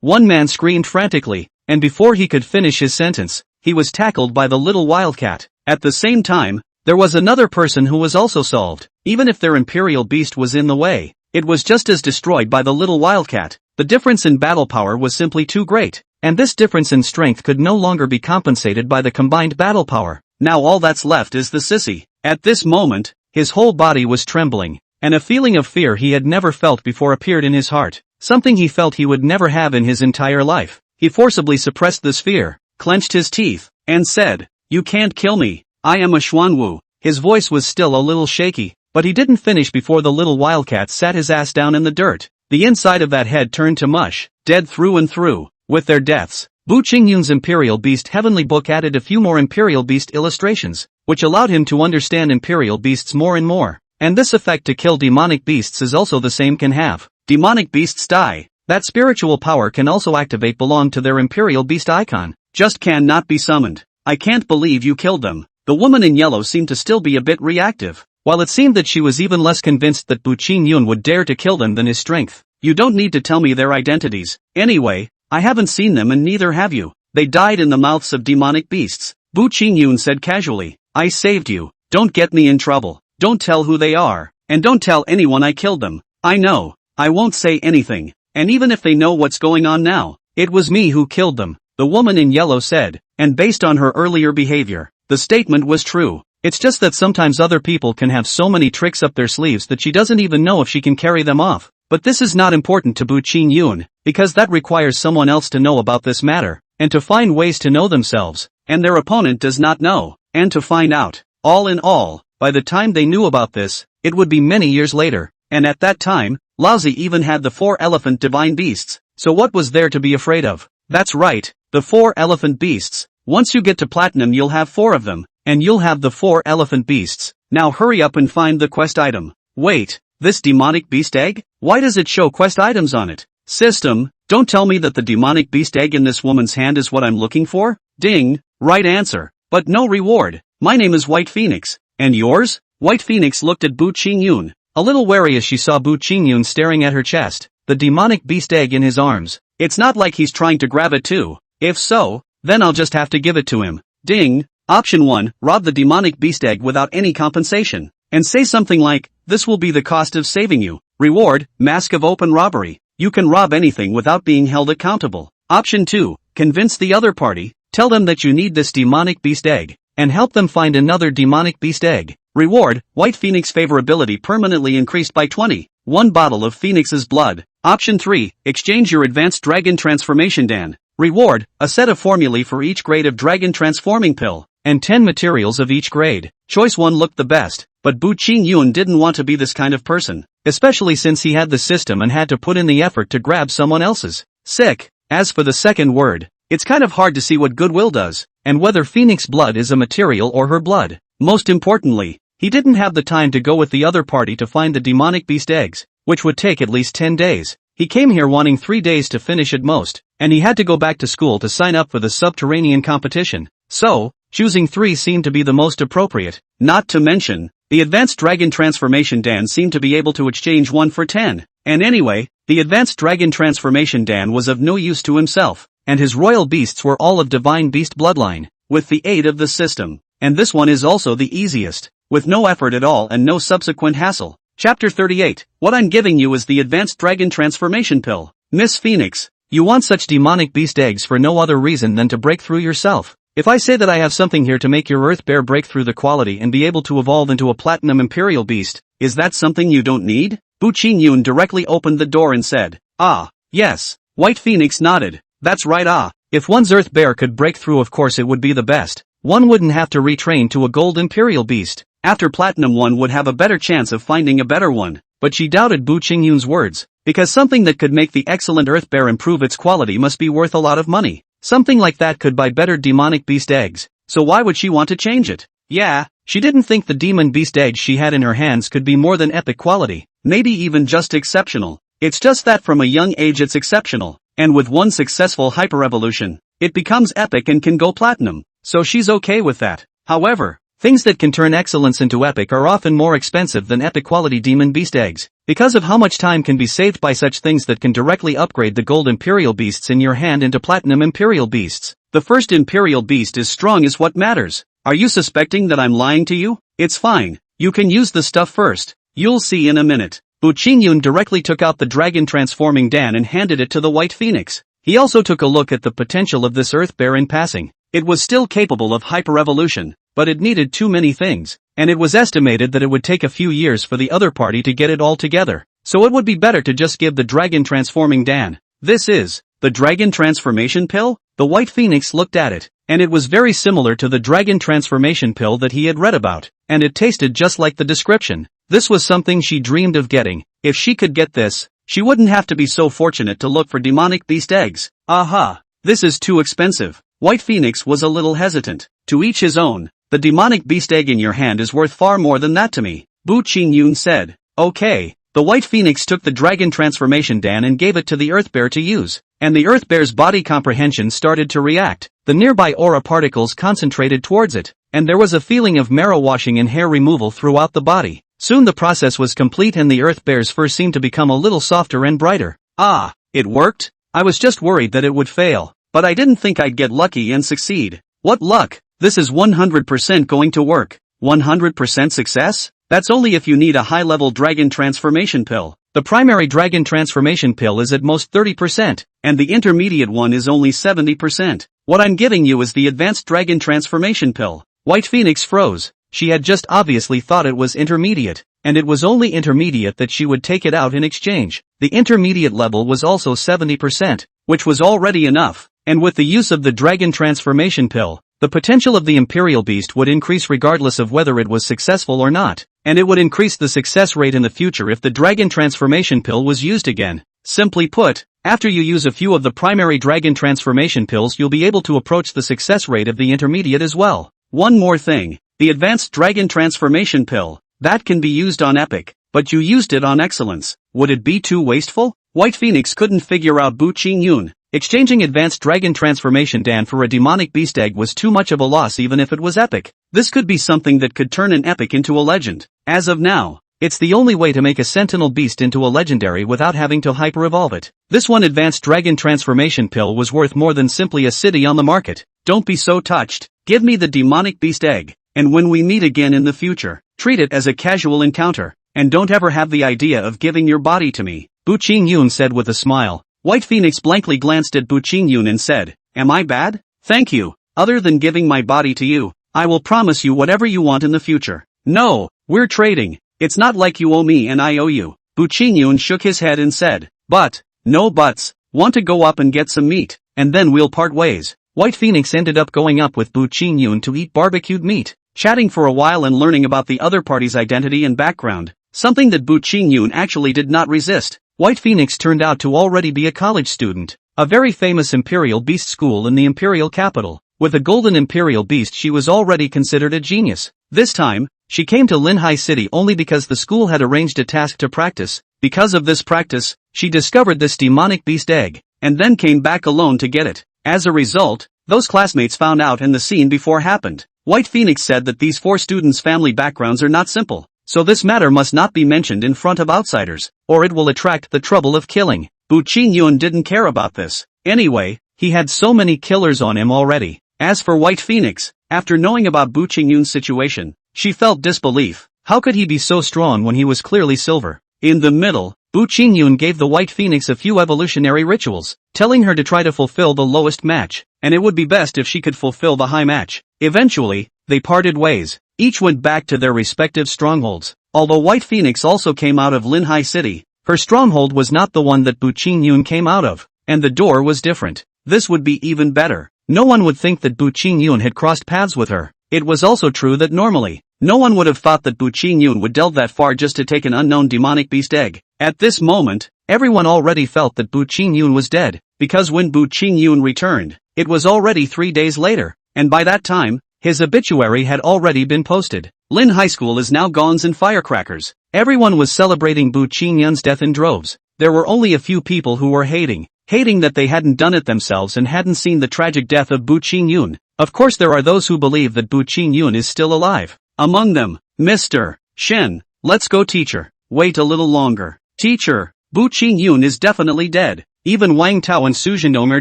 One man screamed frantically, and before he could finish his sentence, he was tackled by the little wildcat. At the same time, there was another person who was also solved. Even if their Imperial Beast was in the way, it was just as destroyed by the little wildcat. The difference in battle power was simply too great, and this difference in strength could no longer be compensated by the combined battle power. Now all that's left is the sissy. At this moment, his whole body was trembling, and a feeling of fear he had never felt before appeared in his heart, something he felt he would never have in his entire life. He forcibly suppressed this fear, clenched his teeth, and said, "You can't kill me, I am a Xuanwu." His voice was still a little shaky, but he didn't finish before the little wildcat sat his ass down in the dirt. The inside of that head turned to mush, dead through and through. With their deaths, Bu Qingyun's Imperial Beast Heavenly Book added a few more Imperial Beast illustrations, which allowed him to understand Imperial Beasts more and more. And this effect to kill demonic beasts is also the same can have. Demonic beasts die. That spiritual power can also activate belong to their Imperial Beast icon. Just cannot be summoned. I can't believe you killed them. The woman in yellow seemed to still be a bit reactive, while it seemed that she was even less convinced that Bu Qingyun would dare to kill them than his strength. You don't need to tell me their identities. Anyway, I haven't seen them and neither have you. They died in the mouths of demonic beasts. Bu Qingyun said casually. I saved you. Don't get me in trouble. Don't tell who they are. And don't tell anyone I killed them. I know. I won't say anything. And even if they know what's going on now, it was me who killed them, the woman in yellow said. And based on her earlier behavior, the statement was true. It's just that sometimes other people can have so many tricks up their sleeves that she doesn't even know if she can carry them off. But this is not important to Bu Qingyun, because that requires someone else to know about this matter, and to find ways to know themselves, and their opponent does not know, and to find out. All in all, by the time they knew about this, it would be many years later, and at that time, Laozi even had the 4 elephant divine beasts, so what was there to be afraid of? That's right, the 4 elephant beasts. Once you get to platinum you'll have 4 of them, and you'll have the 4 elephant beasts. Now hurry up and find the quest item. Wait, this demonic beast egg? Why does it show quest items on it? System, don't tell me that the demonic beast egg in this woman's hand is what I'm looking for? Ding, right answer. But no reward. My name is White Phoenix. And yours? White Phoenix looked at Bu Qingyun, a little wary as she saw Bu Qingyun staring at her chest, the demonic beast egg in his arms. It's not like he's trying to grab it too. If so, then I'll just have to give it to him. Ding. Option 1, rob the demonic beast egg without any compensation. And say something like, this will be the cost of saving you. Reward, mask of open robbery. You can rob anything without being held accountable. Option 2, convince the other party, tell them that you need this demonic beast egg, and help them find another demonic beast egg. Reward, White Phoenix favorability permanently increased by 20. 1 bottle of Phoenix's blood. Option 3, exchange your advanced dragon transformation Dan. Reward, a set of formulae for each grade of dragon transforming pill, and 10 materials of each grade. Choice 1 looked the best, but Bu Qingyun didn't want to be this kind of person, especially since he had the system and had to put in the effort to grab someone else's. Sick. As for the second word, it's kind of hard to see what goodwill does, and whether Phoenix blood is a material or her blood. Most importantly, he didn't have the time to go with the other party to find the demonic beast eggs, which would take at least 10 days. He came here wanting 3 days to finish at most, and he had to go back to school to sign up for the subterranean competition. So, choosing 3 seemed to be the most appropriate. Not to mention, the advanced dragon transformation Dan seemed to be able to exchange 1 for 10. And anyway, the advanced dragon transformation Dan was of no use to himself, and his royal beasts were all of divine beast bloodline, with the aid of the system. And this one is also the easiest, with no effort at all and no subsequent hassle. Chapter 38, what I'm giving you is the advanced dragon transformation pill. Miss Phoenix, you want such demonic beast eggs for no other reason than to break through yourself. If I say that I have something here to make your earth bear break through the quality and be able to evolve into a platinum imperial beast, is that something you don't need? Bu Qingyun directly opened the door and said, ah, yes. White Phoenix nodded. That's right If one's earth bear could break through, of course it would be the best. One wouldn't have to retrain to a gold imperial beast. After platinum one would have a better chance of finding a better one. But she doubted Bu Qingyun's words, because something that could make the excellent earth bear improve its quality must be worth a lot of money. Something like that could buy better demonic beast eggs, so why would she want to change it? Yeah, she didn't think the demon beast eggs she had in her hands could be more than epic quality, maybe even just exceptional. It's just that from a young age it's exceptional, and with one successful hyper-evolution, it becomes epic and can go platinum, so she's okay with that. However, things that can turn excellence into epic are often more expensive than epic quality demon beast eggs, because of how much time can be saved by such things that can directly upgrade the gold imperial beasts in your hand into platinum imperial beasts. The first imperial beast is strong is what matters. Are you suspecting that I'm lying to you? It's fine. You can use the stuff first. You'll see in a minute. Bu Qingyun directly took out the dragon transforming Dan and handed it to the White Phoenix. He also took a look at the potential of this earth bear in passing. It was still capable of hyper-evolution, but it needed too many things, and it was estimated that it would take a few years for the other party to get it all together. So it would be better to just give the dragon transforming Dan. This is the dragon transformation pill? The White Phoenix looked at it, and it was very similar to the dragon transformation pill that he had read about, and it tasted just like the description. This was something she dreamed of getting. If she could get this, she wouldn't have to be so fortunate to look for demonic beast eggs. Aha! This is too expensive. White Phoenix was a little hesitant. To each his own. The demonic beast egg in your hand is worth far more than that to me. Bu Qingyun said. Okay. The White Phoenix took the dragon transformation Dan and gave it to the earth bear to use. And the earth bear's body comprehension started to react. The nearby aura particles concentrated towards it, and there was a feeling of marrow washing and hair removal throughout the body. Soon the process was complete and the earth bear's fur seemed to become a little softer and brighter. Ah, it worked? I was just worried that it would fail. But I didn't think I'd get lucky and succeed. What luck? This is 100% going to work. 100% success? That's only if you need a high-level dragon transformation pill. The primary dragon transformation pill is at most 30%, and the intermediate one is only 70%. What I'm giving you is the advanced dragon transformation pill. White Phoenix froze. She had just obviously thought it was intermediate, and it was only intermediate that she would take it out in exchange. The intermediate level was also 70%, which was already enough, and with the use of the dragon transformation pill, the potential of the Imperial Beast would increase regardless of whether it was successful or not, and it would increase the success rate in the future if the Dragon Transformation Pill was used again. Simply put, after you use a few of the primary Dragon Transformation Pills you'll be able to approach the success rate of the intermediate as well. One more thing. The advanced dragon transformation pill. That can be used on epic, but you used it on excellence. Would it be too wasteful? White Phoenix couldn't figure out Bu Qingyun. Exchanging advanced dragon transformation Dan for a demonic beast egg was too much of a loss even if it was epic. This could be something that could turn an epic into a legend. As of now, it's the only way to make a sentinel beast into a legendary without having to hyper-evolve it. This one advanced dragon transformation pill was worth more than simply a city on the market. Don't be so touched. Give me the demonic beast egg, and when we meet again in the future, treat it as a casual encounter, and don't ever have the idea of giving your body to me, Bu Qingyun said with a smile. White Phoenix blankly glanced at Bu Qingyun and said, am I bad? Thank you. Other than giving my body to you, I will promise you whatever you want in the future. No, we're trading. It's not like you owe me and I owe you. Bu Qingyun shook his head and said, but, no buts, want to go up and get some meat, and then we'll part ways. White Phoenix ended up going up with Bu Qingyun to eat barbecued meat, chatting for a while and learning about the other party's identity and background, something that Bu Qingyun actually did not resist. White Phoenix turned out to already be a college student, a very famous Imperial Beast school in the Imperial capital. With a golden Imperial Beast she was already considered a genius. This time, she came to Linhai City only because the school had arranged a task to practice. Because of this practice, she discovered this demonic beast egg, and then came back alone to get it. As a result, those classmates found out and the scene before happened. White Phoenix said that these 4 students' family backgrounds are not simple, so this matter must not be mentioned in front of outsiders, or it will attract the trouble of killing. Bu Qingyun didn't care about this. Anyway, he had so many killers on him already. As for White Phoenix, after knowing about Bu Qingyun's situation, she felt disbelief. How could he be so strong when he was clearly silver? In the middle, Bu Qingyun gave the White Phoenix a few evolutionary rituals, telling her to try to fulfill the lowest match, and it would be best if she could fulfill the high match. Eventually, they parted ways. Each went back to their respective strongholds. Although White Phoenix also came out of Linhai City, her stronghold was not the one that Bu Qingyun came out of, and the door was different. This would be even better. No one would think that Bu Qingyun had crossed paths with her. It was also true that normally, no one would have thought that Bu Qingyun would delve that far just to take an unknown demonic beast egg. At this moment, everyone already felt that Bu Qingyun was dead, because when Bu Qingyun returned, it was already 3 days later, and by that time, his obituary had already been posted. Lin High School is now gongs and firecrackers. Everyone was celebrating Bu Qingyun's death in droves. There were only a few people who were hating that they hadn't done it themselves and hadn't seen the tragic death of Bu Qingyun. Of course there are those who believe that Bu Qingyun is still alive. Among them, Mr. Shen. Let's go teacher. Wait a little longer. Teacher, Bu Qingyun is definitely dead. Even Wang Tao and Su Zhendong are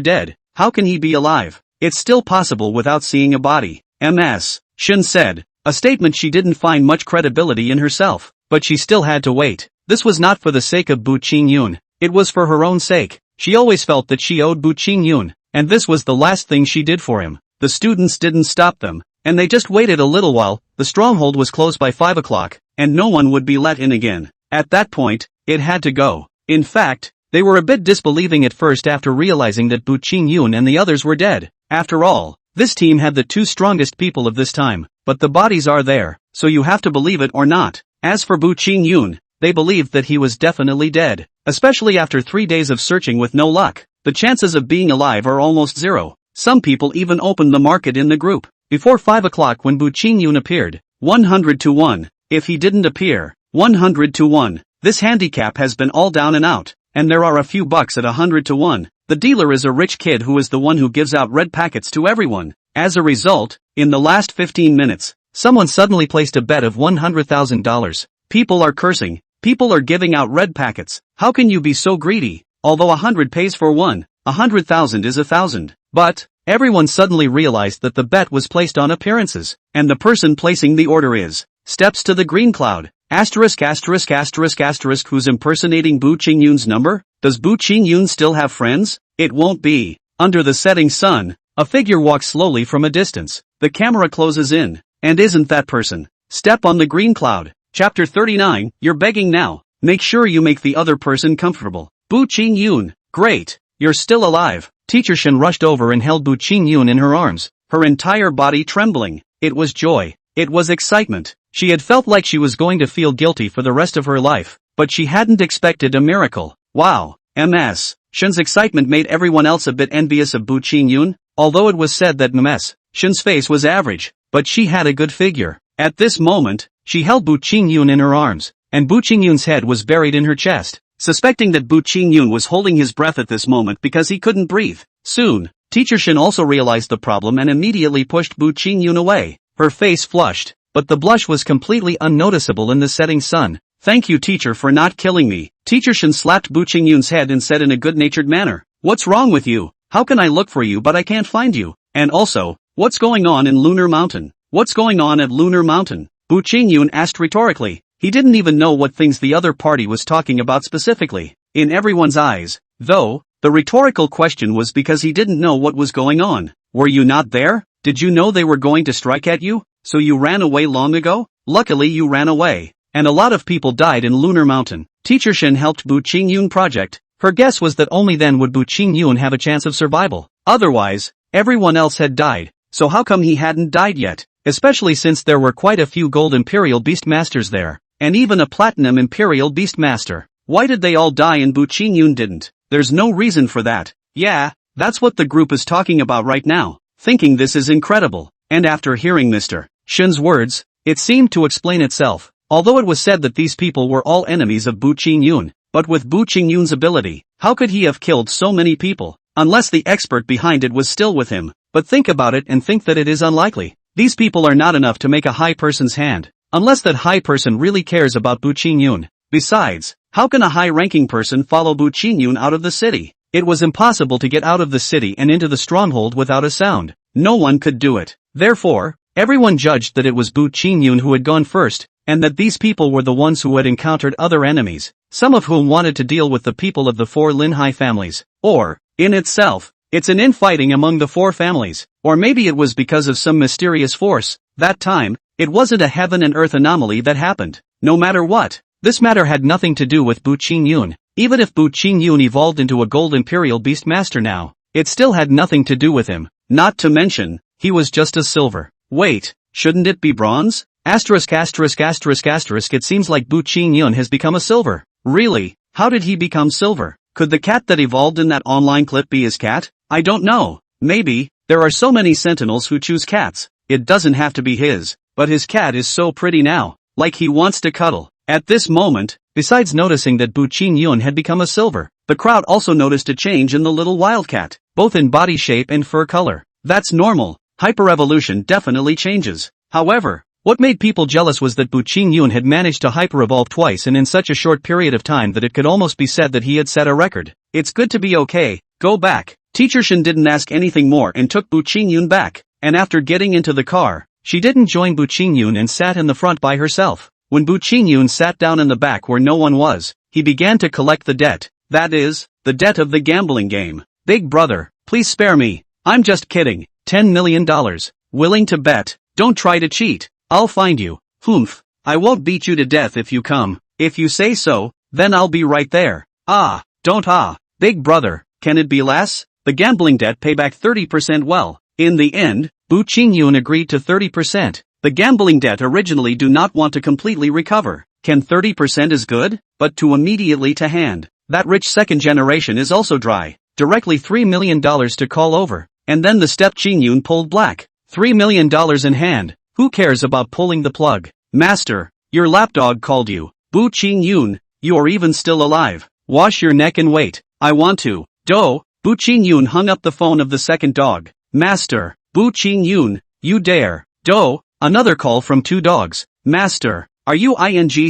dead. How can he be alive? It's still possible without seeing a body. Ms. Shen said, a statement she didn't find much credibility in herself, but she still had to wait. This was not for the sake of Bu Qingyun. It was for her own sake. She always felt that she owed Bu Qingyun, and this was the last thing she did for him. The students didn't stop them, and they just waited a little while. The stronghold was closed by 5 o'clock, and no one would be let in again. At that point, it had to go. In fact, they were a bit disbelieving at first after realizing that Bu Qingyun and the others were dead. After all, this team had the 2 strongest people of this time, but the bodies are there, so you have to believe it or not. As for Bu Qingyun, they believed that he was definitely dead, especially after 3 days of searching with no luck. The chances of being alive are almost zero. Some people even opened the market in the group. Before 5 o'clock when Bu Qingyun appeared, 100 to 1. If he didn't appear, 100 to 1. This handicap has been all down and out, and there are a few bucks at 100 to 1. The dealer is a rich kid who is the one who gives out red packets to everyone. As a result, in the last 15 minutes, someone suddenly placed a bet of $100,000. People are cursing. People are giving out red packets. How can you be so greedy? Although 100 pays for 1, 100,000 is 1,000. But, everyone suddenly realized that the bet was placed on appearances, and the person placing the order is, steps to the green cloud, asterisk asterisk asterisk asterisk who's impersonating Bu Qingyun's number? Does Bu Qingyun still have friends? It won't be. Under the setting sun, a figure walks slowly from a distance. The camera closes in, and isn't that person? Step on the green cloud. Chapter 39, you're begging now. Make sure you make the other person comfortable. Bu Qingyun, great, you're still alive. Teacher Shen rushed over and held Bu Qingyun in her arms, her entire body trembling. It was joy. It was excitement. She had felt like she was going to feel guilty for the rest of her life, but she hadn't expected a miracle. Wow. Ms. Shen's excitement made everyone else a bit envious of Bu Qingyun, although it was said that Ms. Shen's face was average. but she had a good figure. At this moment, she held Bu Qingyun in her arms, and Bu Qingyun's head was buried in her chest. Suspecting that Bu Qingyun was holding his breath at this moment because he couldn't breathe. Soon, Teacher Shin also realized the problem and immediately pushed Bu Qingyun away. Her face flushed, but the blush was completely unnoticeable in the setting sun. "Thank you, teacher, for not killing me." Teacher Shin slapped Bu Qingyun's head and said in a good-natured manner, "What's wrong with you? How can I look for you but I can't find you? And also, what's going on in Lunar Mountain? What's going on at Lunar Mountain?" Bu Qingyun asked rhetorically. He didn't even know what things the other party was talking about specifically. In everyone's eyes, though, the rhetorical question was because he didn't know what was going on. "Were you not there? Did you know they were going to strike at you? So you ran away long ago? Luckily you ran away. And a lot of people died in Lunar Mountain." Teacher Shin helped Bu Qingyun project. Her guess was that only then would Bu Qingyun have a chance of survival. Otherwise, everyone else had died. So how come he hadn't died yet? Especially since there were quite a few gold Imperial Beastmasters there. And even a platinum Imperial Beastmaster. Why did they all die and Bu Qingyun didn't? There's no reason for that. Yeah, that's what the group is talking about right now, thinking this is incredible. And after hearing Mr. Shin's words, it seemed to explain itself. Although it was said that these people were all enemies of Bu Qingyun, but with Bu Qingyun's ability, how could he have killed so many people? Unless the expert behind it was still with him. But think about it and think that it is unlikely. These people are not enough to make a high person's hand. Unless that high person really cares about Bu Qingyun. Besides, how can a high-ranking person follow Bu Qingyun out of the city? It was impossible to get out of the city and into the stronghold without a sound. No one could do it. Therefore, everyone judged that it was Bu Qingyun who had gone first, and that these people were the ones who had encountered other enemies, some of whom wanted to deal with the people of the 4 Linhai families. Or, in itself, it's an infighting among the 4 families. Or maybe it was because of some mysterious force. That time, it wasn't a heaven and earth anomaly that happened. No matter what, this matter had nothing to do with Bu Qingyun. Even if Bu Qingyun evolved into a gold Imperial Beastmaster now, it still had nothing to do with him. Not to mention, he was just a silver. Wait, shouldn't it be bronze? Asterisk asterisk asterisk asterisk. It seems like Bu Qingyun has become a silver. Really? How did he become silver? Could the cat that evolved in that online clip be his cat? I don't know. Maybe. There are so many sentinels who choose cats. It doesn't have to be his. But his cat is so pretty now, like he wants to cuddle. At this moment, besides noticing that Bu Qingyun had become a silver, the crowd also noticed a change in the little wildcat, both in body shape and fur color. That's normal. Hyperevolution definitely changes. However, what made people jealous was that Bu Qingyun had managed to hyper-evolve twice and in such a short period of time that it could almost be said that he had set a record. It's good to be okay, go back. Teacher Shin didn't ask anything more and took Bu Qingyun back, and after getting into the car, she didn't join Bu Qingyun and sat in the front by herself. When Bu Qingyun sat down in the back where no one was, he began to collect the debt. That is, the debt of the gambling game. "Big brother, please spare me. I'm just kidding. $10 million. Willing to bet? Don't try to cheat. I'll find you. Humph. I won't beat you to death if you come. If you say so, then I'll be right there." "Ah, don't big brother, can it be less? The gambling debt pay back 30% well." In the end, Bu Qingyun agreed to 30%. The gambling debt originally do not want to completely recover. Can 30% is good? But to immediately to hand. That rich second generation is also dry. Directly $3 million to call over. And then the step Qingyun pulled black. $3 million in hand. Who cares about pulling the plug? "Master, your lapdog called you." "Bu Qingyun, you are even still alive. Wash your neck and wait. I want to." "Do." Bu Qingyun hung up the phone of the second dog. "Master, Bu Qingyun, you dare." "Do." Another call from 2 dogs. "Master, are you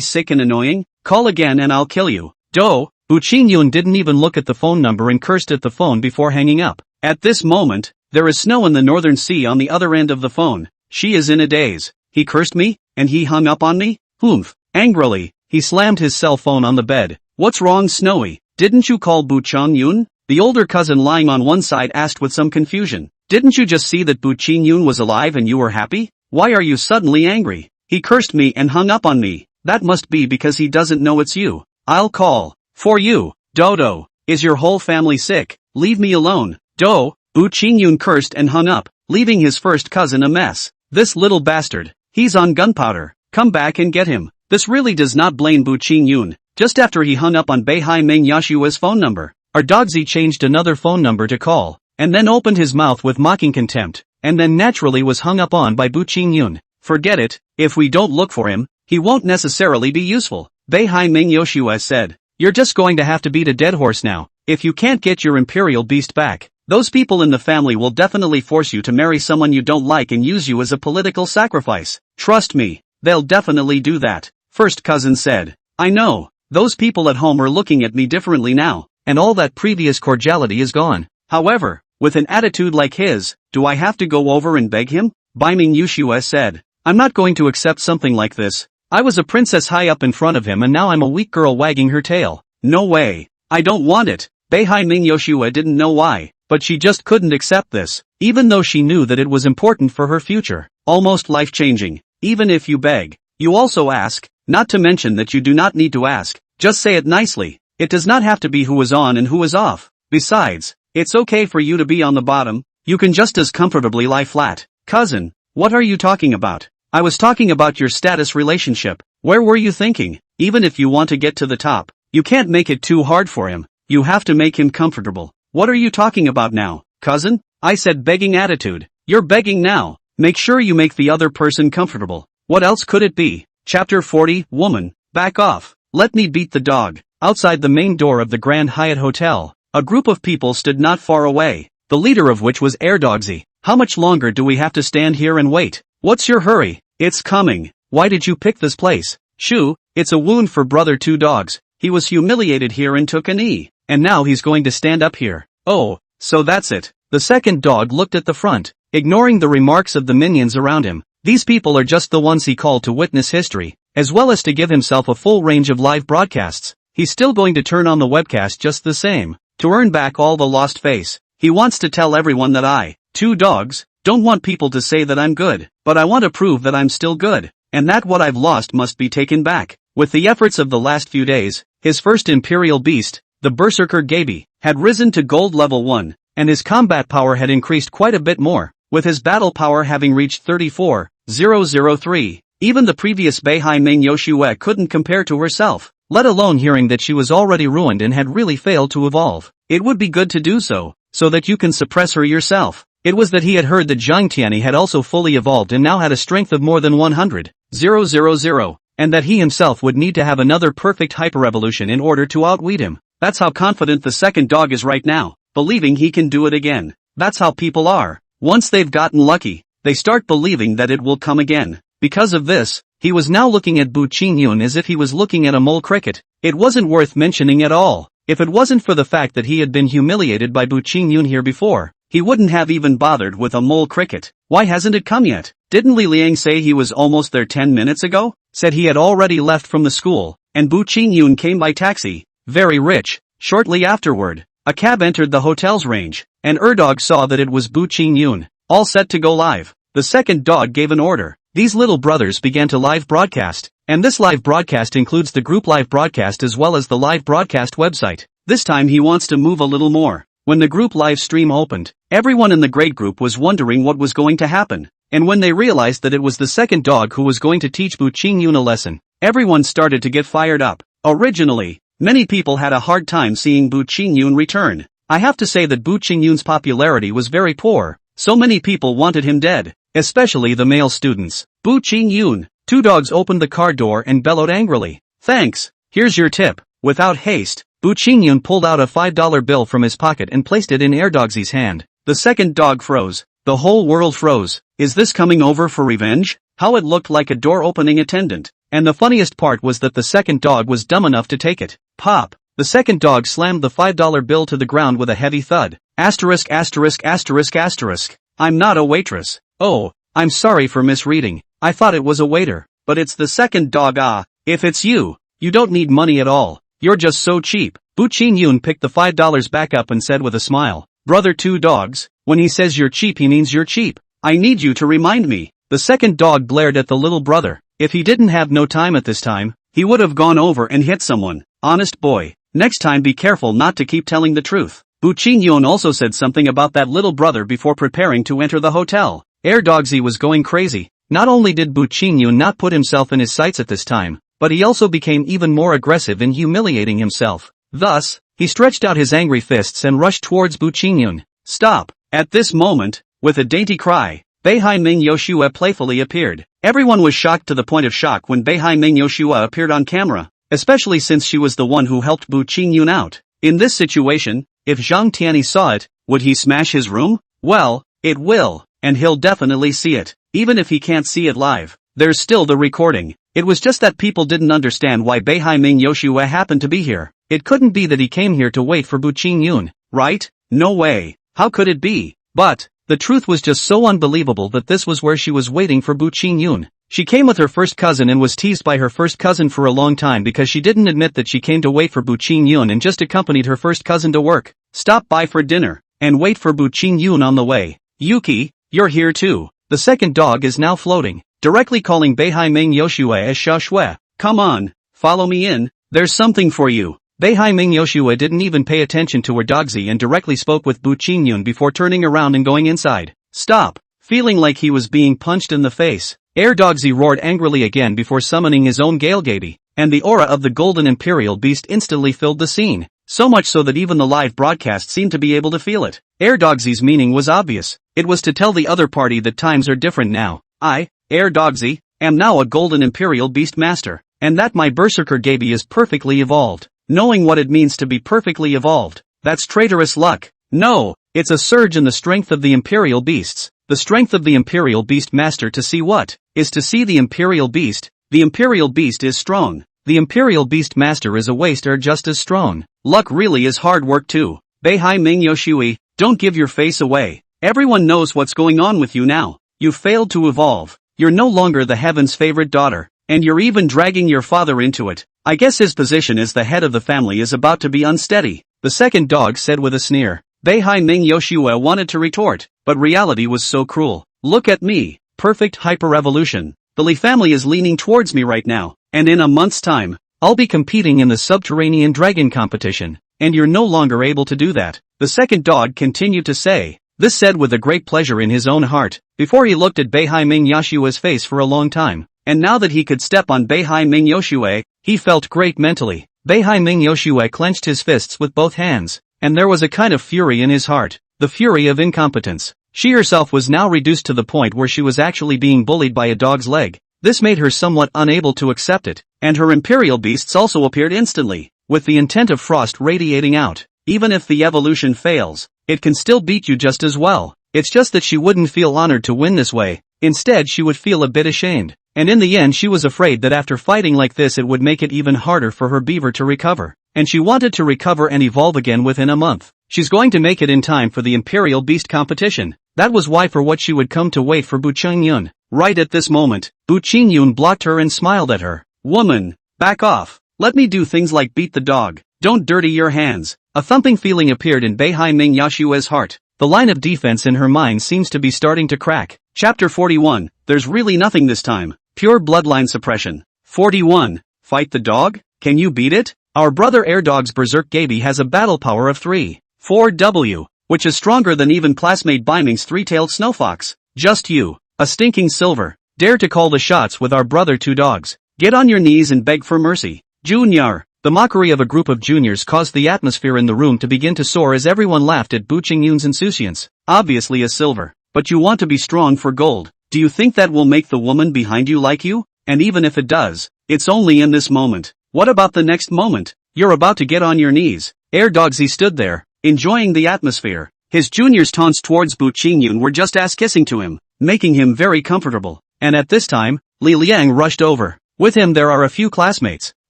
sick and annoying? Call again and I'll kill you." "Do." Bu Qingyun didn't even look at the phone number and cursed at the phone before hanging up. At this moment, there is snow in the northern sea on the other end of the phone. She is in a daze. He cursed me, and he hung up on me? Humph. Angrily, he slammed his cell phone on the bed. "What's wrong, Snowy? Didn't you call Bu Qingyun?" The older cousin lying on one side asked with some confusion. "Didn't you just see that Bu Qingyun was alive and you were happy? Why are you suddenly angry?" "He cursed me and hung up on me." "That must be because he doesn't know it's you." "I'll call. For you." "Dodo, is your whole family sick? Leave me alone." "Do." Bu Qingyun cursed and hung up, leaving his first cousin a mess. "This little bastard. He's on gunpowder. Come back and get him." This really does not blame Bu Qingyun. Just after he hung up on Beihai Meng Yashua's phone number, our Dogzi changed another phone number to call, and then opened his mouth with mocking contempt. and then naturally was hung up on by Bu Qingyun. Forget it, if we don't look for him, he won't necessarily be useful. Bei Ming Yoshua said. You're just going to have to beat a dead horse now. If you can't get your imperial beast back, those people in the family will definitely force you to marry someone you don't like and use you as a political sacrifice. Trust me, they'll definitely do that. First cousin said. I know, those people at home are looking at me differently now, and all that previous cordiality is gone. However, with an attitude like his, do I have to go over and beg him? Bai Ming Yoshua said. I'm not going to accept something like this. I was a princess high up in front of him and now I'm a weak girl wagging her tail. No way. I don't want it. Bei Ming Yoshua didn't know why, but she just couldn't accept this, even though she knew that it was important for her future, almost life-changing. Even if you beg, you also ask, not to mention that you do not need to ask, just say it nicely. It does not have to be who is on and who is off. Besides, it's okay for you to be on the bottom, you can just as comfortably lie flat. Cousin, what are you talking about? I was talking about your status relationship. Where were you thinking? Even if you want to get to the top, you can't make it too hard for him. You have to make him comfortable. What are you talking about now, cousin? I said begging attitude. You're begging now. Make sure you make the other person comfortable. What else could it be? Chapter 40, Woman, back off. Let me beat the dog. Outside the main door of the Grand Hyatt Hotel, a group of people stood not far away, the leader of which was Erdogsy. How much longer do we have to stand here and wait? What's your hurry? It's coming. Why did you pick this place? Shoo, it's a wound for brother two dogs. He was humiliated here and took a knee, and now he's going to stand up here. Oh, so that's it. The second dog looked at the front, ignoring the remarks of the minions around him. These people are just the ones he called to witness history, as well as to give himself a full range of live broadcasts. He's still going to turn on the webcast just the same, to earn back all the lost face. He wants to tell everyone that I, two dogs, don't want people to say that I'm good, but I want to prove that I'm still good, and that what I've lost must be taken back. With the efforts of the last few days, his first imperial beast, the berserker Gaby, had risen to gold level 1, and his combat power had increased quite a bit more, with his battle power having reached 34,003. Even the previous Bei Ming Yoshua couldn't compare to herself, let alone hearing that she was already ruined and had really failed to evolve. It would be good to do so that you can suppress her yourself. It was that he had heard that Zhang Tianyi had also fully evolved and now had a strength of more than 100,000, and that he himself would need to have another perfect hyper-evolution in order to outwit him. That's how confident the second dog is right now, believing he can do it again. That's how people are. Once they've gotten lucky, they start believing that it will come again. Because of this, he was now looking at Bu Qingyun as if he was looking at a mole cricket. It wasn't worth mentioning at all. If it wasn't for the fact that he had been humiliated by Bu Qingyun here before, he wouldn't have even bothered with a mole cricket. Why hasn't it come yet? Didn't Li Liang say he was almost there 10 minutes ago? Said he had already left from the school, and Bu Qingyun came by taxi. Very rich. Shortly afterward, a cab entered the hotel's range, and Erdog saw that it was Bu Qingyun. All set to go live. The second dog gave an order. These little brothers began to live broadcast, and this live broadcast includes the group live broadcast as well as the live broadcast website. This time he wants to move a little more. When the group live stream opened, everyone in the grade group was wondering what was going to happen, and when they realized that it was the second dog who was going to teach Bu Qingyun a lesson, everyone started to get fired up. Originally, many people had a hard time seeing Bu Qingyun return. I have to say that Bu Qingyun's popularity was very poor, so many people wanted him dead, especially the male students. Bu Qingyun. Two dogs opened the car door and bellowed angrily. Thanks, here's your tip. Without haste, Bu Qingyun pulled out a $5 bill from his pocket and placed it in Erdogsy's hand. The second dog froze. The whole world froze. Is this coming over for revenge? How it looked like a door-opening attendant. And the funniest part was that the second dog was dumb enough to take it. Pop. The second dog slammed the $5 bill to the ground with a heavy thud. Asterisk asterisk asterisk asterisk. I'm not a waitress. Oh, I'm sorry for misreading. I thought it was a waiter. But it's the second dog. If it's you, you don't need money at all. You're just so cheap. Bu Qingyun picked the $5 back up and said with a smile, Brother two dogs, when he says you're cheap he means you're cheap. I need you to remind me. The second dog glared at the little brother. If he didn't have no time at this time, he would have gone over and hit someone. Honest boy, next time be careful not to keep telling the truth. Bu Qingyun also said something about that little brother before preparing to enter the hotel. Erdogsy was going crazy. Not only did Bu Qingyun not put himself in his sights at this time, but he also became even more aggressive in humiliating himself. Thus, he stretched out his angry fists and rushed towards Bu Qingyun. Stop! At this moment, With a dainty cry, Beihai Ming Yoshua playfully appeared. Everyone was shocked to the point of shock when Beihai Ming Yoshua appeared on camera, especially since she was the one who helped Bu Qingyun out. In this situation, if Zhang Tianyi saw it, would he smash his room? Well, it will, and he'll definitely see it. Even if he can't see it live, there's still the recording. It was just that people didn't understand why Beihai Ming Yoshua happened to be here. It couldn't be that he came here to wait for Bu Qingyun, right? No way. How could it be? But the truth was just so unbelievable that this was where she was waiting for Bu Qingyun. She came with her first cousin and was teased by her first cousin for a long time because she didn't admit that she came to wait for Bu Qingyun and just accompanied her first cousin to work, stop by for dinner, and wait for Bu Qingyun on the way. Yuki, you're here too. The second dog is now floating, directly calling Beihai Ming Yoshua as Sha Shui. Come on, follow me in, there's something for you. Beihai Ming Yoshua didn't even pay attention to her dogzy and directly spoke with Bu Qingyun before turning around and going inside. Stop! Feeling like he was being punched in the face, Dogzy roared angrily again before summoning his own Gailgaby, and the aura of the golden imperial beast instantly filled the scene, so much so that even the live broadcast seemed to be able to feel it. Dogzy's meaning was obvious. It was to tell the other party that times are different now. I, Dogzy, am now a golden imperial beast master, and that my berserker Gaby is perfectly evolved. Knowing what it means to be perfectly evolved, that's traitorous luck. No, it's a surge in the strength of the imperial beasts. The strength of the imperial beast master to see what? Is to see the imperial beast. The imperial beast is strong. The imperial beast master is a waster just as strong. Luck really is hard work too. Beihai Ming Yoshui, don't give your face away. Everyone knows what's going on with you now. You failed to evolve. You're no longer the heaven's favorite daughter, and you're even dragging your father into it. I guess his position as the head of the family is about to be unsteady, the second dog said with a sneer. Beihai Ming Yoshua wanted to retort, but reality was so cruel. Look at me, perfect hyper-evolution. The Li family is leaning towards me right now, and in a month's time, I'll be competing in the subterranean dragon competition, and you're no longer able to do that, the second dog continued to say. This said with a great pleasure in his own heart, before he looked at Beihai Ming Yoshua's face for a long time, and now that he could step on Beihai Ming Yoshua, he felt great mentally. Beihai Ming Yoshua clenched his fists with both hands, and there was a kind of fury in his heart, the fury of incompetence. She herself was now reduced to the point where she was actually being bullied by a dog's leg. This made her somewhat unable to accept it, and her imperial beasts also appeared instantly, with the intent of frost radiating out. Even if the evolution fails, it can still beat you just as well. It's just that she wouldn't feel honored to win this way. Instead she would feel a bit ashamed, and in the end she was afraid that after fighting like this it would make it even harder for her beaver to recover, and she wanted to recover and evolve again within a month. She's going to make it in time for the Imperial Beast competition. That was why for what she would come to wait for Bu Qingyun. Right at this moment, Bu Qingyun blocked her and smiled at her. Woman, back off. Let me do things like beat the dog. Don't dirty your hands. A thumping feeling appeared in Beihai Ming Yoshua's heart. The line of defense in her mind seems to be starting to crack. Chapter 41, there's really nothing this time. Pure bloodline suppression. 41. Fight the dog? Can you beat it? Our brother Airdog's Berserk Gaby has a battle power of 3.4W, which is stronger than even classmate Biming's three-tailed snowfox. Just you, a stinking silver, dare to call the shots with our brother two dogs. Get on your knees and beg for mercy. Junior. The mockery of a group of juniors caused the atmosphere in the room to begin to soar as everyone laughed at Bu Qingyun's insouciance. Obviously a silver. But you want to be strong for gold. Do you think that will make the woman behind you like you? And even if it does, it's only in this moment. What about the next moment? You're about to get on your knees. Dogsy stood there, enjoying the atmosphere. His juniors' taunts towards Bu Qingyun were just ass-kissing to him, making him very comfortable. And at this time, Li Liang rushed over. With him there are a few classmates,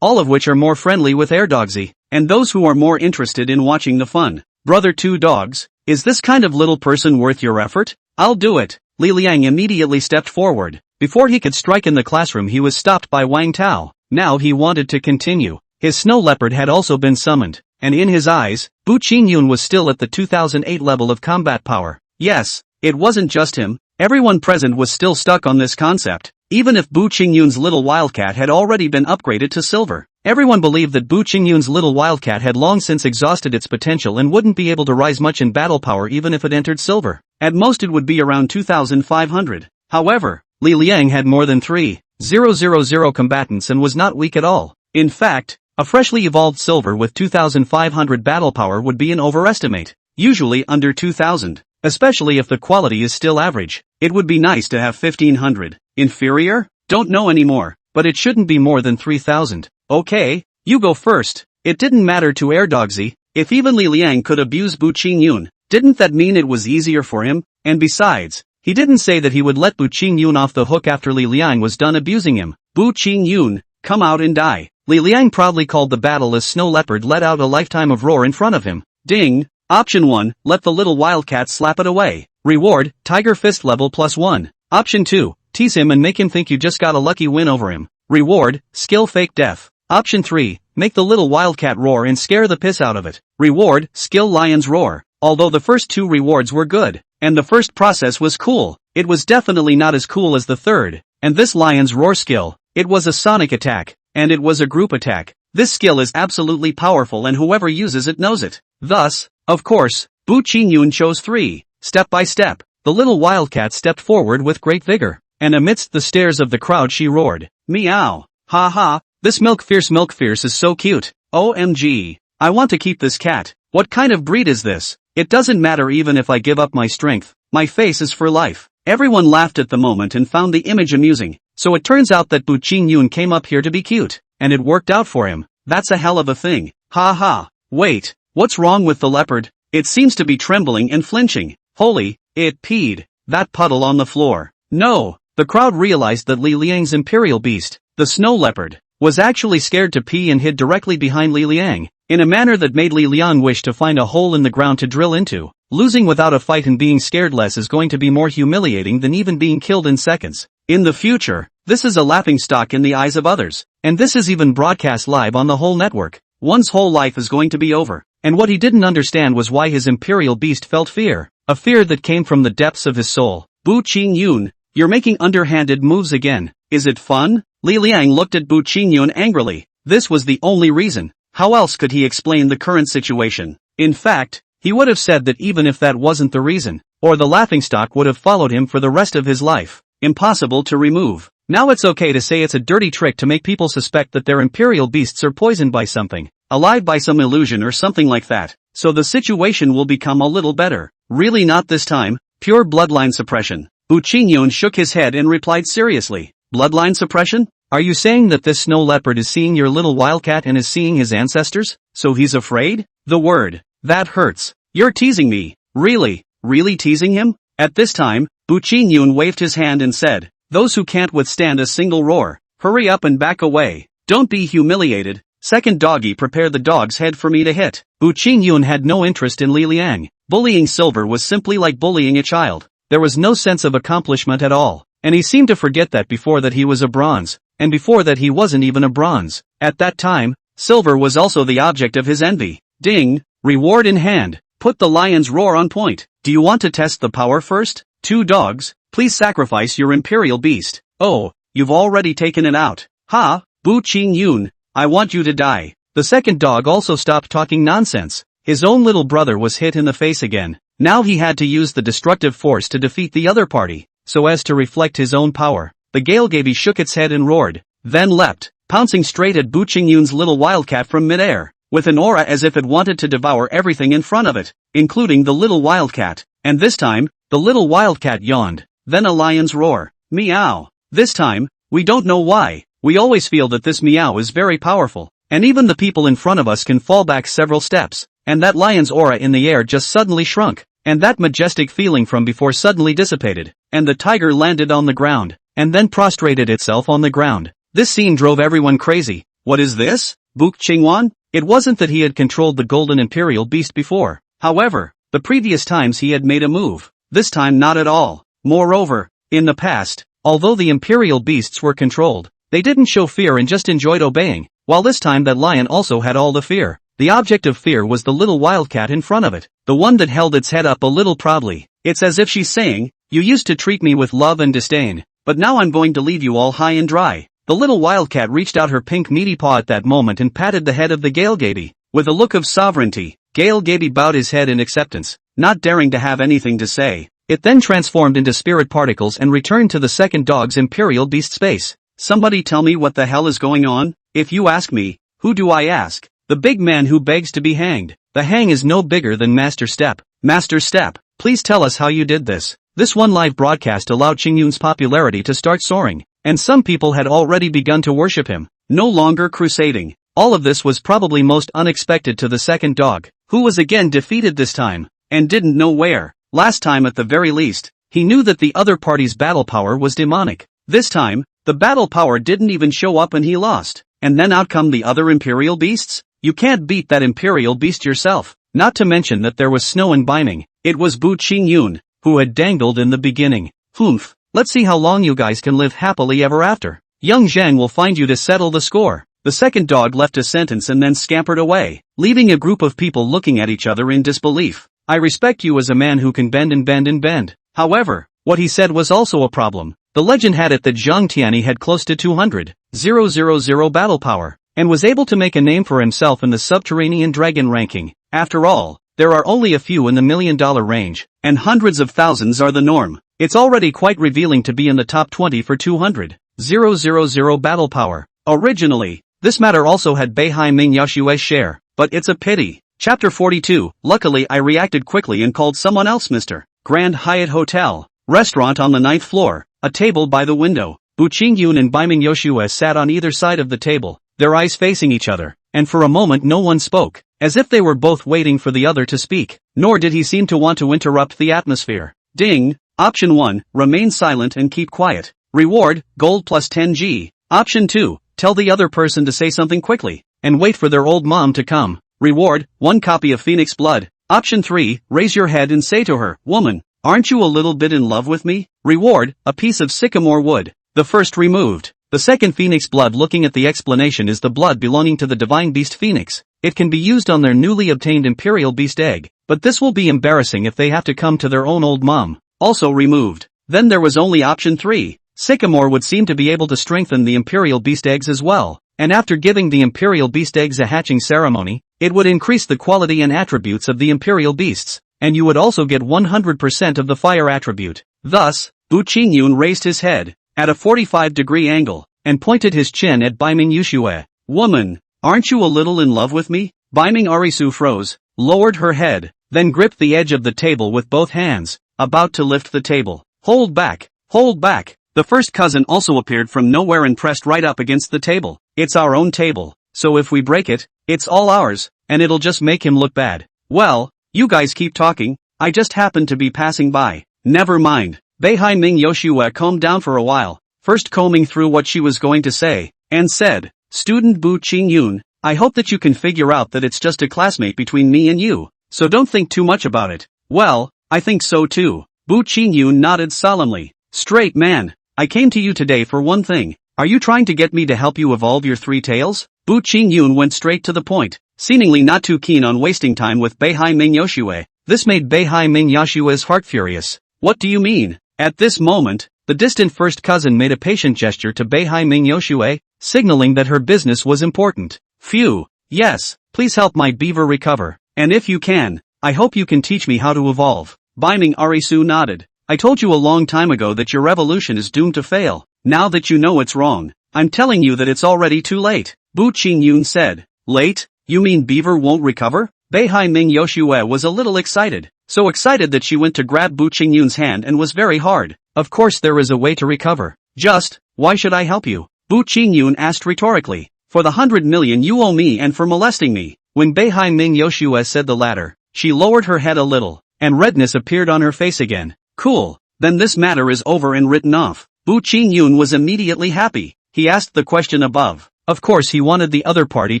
all of which are more friendly with Dogsy, and those who are more interested in watching the fun. Brother two dogs, is this kind of little person worth your effort? I'll do it. Li Liang immediately stepped forward. Before he could strike in the classroom he was stopped by Wang Tao. Now he wanted to continue. His snow leopard had also been summoned, and in his eyes, Bu Qingyun was still at the 2008 level of combat power. Yes, it wasn't just him. Everyone present was still stuck on this concept. Even if Bu Qingyun's little wildcat had already been upgraded to silver, everyone believed that Bu Qingyun's little wildcat had long since exhausted its potential and wouldn't be able to rise much in battle power even if it entered silver. At most it would be around 2,500. However, Li Liang had more than 3,000 combatants and was not weak at all. In fact, a freshly evolved silver with 2,500 battle power would be an overestimate, usually under 2,000. especially if the quality is still average. It would be nice to have 1500. Inferior? Don't know anymore, but it shouldn't be more than 3000. Okay, you go first. It didn't matter to Erdogsy. If even Li Liang could abuse Bu Qingyun, didn't that mean it was easier for him? And besides, he didn't say that he would let Bu Qingyun off the hook after Li Liang was done abusing him. Bu Qingyun, come out and die. Li Liang proudly called the battle as Snow Leopard let out a lifetime of roar in front of him. Ding! Option 1, let the little wildcat slap it away. Reward, Tiger Fist level +1. Option 2, tease him and make him think you just got a lucky win over him. Reward, skill fake death. Option 3, make the little wildcat roar and scare the piss out of it. Reward, skill lion's roar. Although the first two rewards were good, and the first process was cool, it was definitely not as cool as the third. And this lion's roar skill, it was a sonic attack, and it was a group attack. This skill is absolutely powerful and whoever uses it knows it. Thus, of course, Bu Qingyun chose 3. Step by step, the little wildcat stepped forward with great vigor, and amidst the stares of the crowd she roared, "Meow! Ha ha, this milk fierce is so cute. OMG. I want to keep this cat. What kind of breed is this? It doesn't matter even if I give up my strength. My face is for life." Everyone laughed at the moment and found the image amusing. So it turns out that Bu Qingyun came up here to be cute, and it worked out for him. That's a hell of a thing. Ha ha. Wait, what's wrong with the leopard? It seems to be trembling and flinching. Holy, it peed. That puddle on the floor. No, the crowd realized that Li Liang's imperial beast, the snow leopard, was actually scared to pee and hid directly behind Li Liang, in a manner that made Li Liang wish to find a hole in the ground to drill into. Losing without a fight and being scared less is going to be more humiliating than even being killed in seconds. In the future, this is a laughingstock in the eyes of others, and this is even broadcast live on the whole network. One's whole life is going to be over, and what he didn't understand was why his imperial beast felt fear, a fear that came from the depths of his soul. Bu Qingyun, you're making underhanded moves again. Is it fun? Li Liang looked at Bu Qingyun angrily. This was the only reason. How else could he explain the current situation? In fact, he would have said that even if that wasn't the reason, or the laughingstock would have followed him for the rest of his life. Impossible to remove. Now it's okay to say it's a dirty trick to make people suspect that their imperial beasts are poisoned by something, alive by some illusion or something like that, so the situation will become a little better. Really not this time, pure bloodline suppression. Bu Qingyun shook his head and replied seriously. Bloodline suppression? Are you saying that this snow leopard is seeing your little wildcat and is seeing his ancestors, so he's afraid? The word. That hurts. You're teasing me. Really? Really teasing him? At this time, Bu Qingyun waved his hand and said, those who can't withstand a single roar, hurry up and back away. Don't be humiliated. Second doggy, prepare the dog's head for me to hit. Bu Qingyun had no interest in Li Liang. Bullying Silver was simply like bullying a child. There was no sense of accomplishment at all, and he seemed to forget that before that he was a bronze, and before that he wasn't even a bronze. At that time, Silver was also the object of his envy. Ding! Reward in hand. Put the lion's roar on point. Do you want to test the power first? 2 dogs, please sacrifice your imperial beast. Oh, you've already taken it out. Ha! Bu Qingyun, I want you to die. The second dog also stopped talking nonsense. His own little brother was hit in the face again. Now he had to use the destructive force to defeat the other party, so as to reflect his own power. The Galgabi shook its head and roared, then leapt, pouncing straight at Bu Qingyun's little wildcat from midair, with an aura as if it wanted to devour everything in front of it, including the little wildcat. And this time, the little wildcat yawned, then a lion's roar. Meow. This time, we don't know why, we always feel that this meow is very powerful, and even the people in front of us can fall back several steps, and that lion's aura in the air just suddenly shrunk, and that majestic feeling from before suddenly dissipated, and the tiger landed on the ground, and then prostrated itself on the ground. This scene drove everyone crazy. What is this? Bu Qingyun? It wasn't that he had controlled the golden imperial beast before. However, the previous times he had made a move. This time not at all. Moreover, in the past, although the imperial beasts were controlled, they didn't show fear and just enjoyed obeying, while this time that lion also had all the fear. The object of fear was the little wildcat in front of it, the one that held its head up a little proudly. It's as if she's saying, you used to treat me with love and disdain, but now I'm going to leave you all high and dry. The little wildcat reached out her pink meaty paw at that moment and patted the head of the Galgabi. With a look of sovereignty, Galgabi bowed his head in acceptance, not daring to have anything to say. It then transformed into spirit particles and returned to the second dog's imperial beast space. Somebody tell me what the hell is going on? If you ask me, who do I ask? The big man who begs to be hanged. The hang is no bigger than Master Step. Master Step, please tell us how you did this. This one live broadcast allowed Qingyun's popularity to start soaring, and some people had already begun to worship him, no longer crusading. All of this was probably most unexpected to the second dog, who was again defeated this time, and didn't know where. Last time at the very least, he knew that the other party's battle power was demonic. This time, the battle power didn't even show up and he lost. And then out come the other imperial beasts? You can't beat that imperial beast yourself. Not to mention that there was snow and binding. It was Bu Qingyun, who had dangled in the beginning. Humph, let's see how long you guys can live happily ever after. Young Zhang will find you to settle the score. The second dog left a sentence and then scampered away, leaving a group of people looking at each other in disbelief. I respect you as a man who can bend and bend and bend. However, what he said was also a problem. The legend had it that Zhang Tianyi had close to 200,000 battle power, and was able to make a name for himself in the subterranean dragon ranking. After all, there are only a few in the $1 million range, and hundreds of thousands are the norm. It's already quite revealing to be in the top 20 for 200,000 battle power. Originally, this matter also had Beihai Ming Yashue's share, but it's a pity. Chapter 42, luckily I reacted quickly and called someone else Mr. Grand Hyatt Hotel, restaurant on the 9th floor, a table by the window. Bu Qingyun and Beiming Yoshue sat on either side of the table, their eyes facing each other, and for a moment no one spoke, as if they were both waiting for the other to speak, nor did he seem to want to interrupt the atmosphere. Ding! Option 1, remain silent and keep quiet. Reward, gold plus 10G. Option 2, tell the other person to say something quickly, and wait for their old mom to come. Reward, 1 copy of Phoenix Blood. Option 3, raise your head and say to her, woman, aren't you a little bit in love with me? Reward, a piece of sycamore wood. The first removed. The second Phoenix Blood. Looking at the explanation, is the blood belonging to the divine beast Phoenix. It can be used on their newly obtained imperial beast egg, but this will be embarrassing if they have to come to their own old mom. Also removed. Then there was only option 3. Sycamore would seem to be able to strengthen the imperial beast eggs as well, and after giving the imperial beast eggs a hatching ceremony, it would increase the quality and attributes of the imperial beasts, and you would also get 100% of the fire attribute. Thus, Bu Qingyun raised his head, at a 45-degree angle, and pointed his chin at Beiming Yoshue. Woman, aren't you a little in love with me? Beiming Arisu froze, lowered her head, then gripped the edge of the table with both hands, about to lift the table. Hold back, hold back. The first cousin also appeared from nowhere and pressed right up against the table. It's our own table, so if we break it, it's all ours, and it'll just make him look bad. Well, you guys keep talking, I just happened to be passing by. Never mind. Beihai Ming Yoshue calmed down for a while, first combing through what she was going to say, and said, Student Bu Qingyun, I hope that you can figure out that it's just a classmate between me and you, so don't think too much about it. Well, I think so too. Bu Qingyun nodded solemnly. Straight man, I came to you today for one thing. Are you trying to get me to help you evolve your 3 tails? Bu Qingyun went straight to the point, seemingly not too keen on wasting time with Beihai Ming Yoshue. This made Beihai Ming Yoshue's heart furious. What do you mean? At this moment, the distant first cousin made a patient gesture to Beihai Ming Yoshue, signaling that her business was important. Phew, yes, please help my beaver recover, and if you can, I hope you can teach me how to evolve. Beiming Arisu nodded. I told you a long time ago that your revolution is doomed to fail. Now that you know it's wrong, I'm telling you that it's already too late. Bu Qingyun said. Late? You mean beaver won't recover? Beihai Ming Yoshue was a little excited. So excited that she went to grab Bu Qingyun's hand and was very hard. Of course there is a way to recover. Just, why should I help you? Bu Qingyun asked rhetorically. For the 100 million you owe me and for molesting me. When Beihai Ming Yoshue said the latter, she lowered her head a little, and redness appeared on her face again. Cool, then this matter is over and written off. Bu Qingyun was immediately happy. He asked the question above. Of course he wanted the other party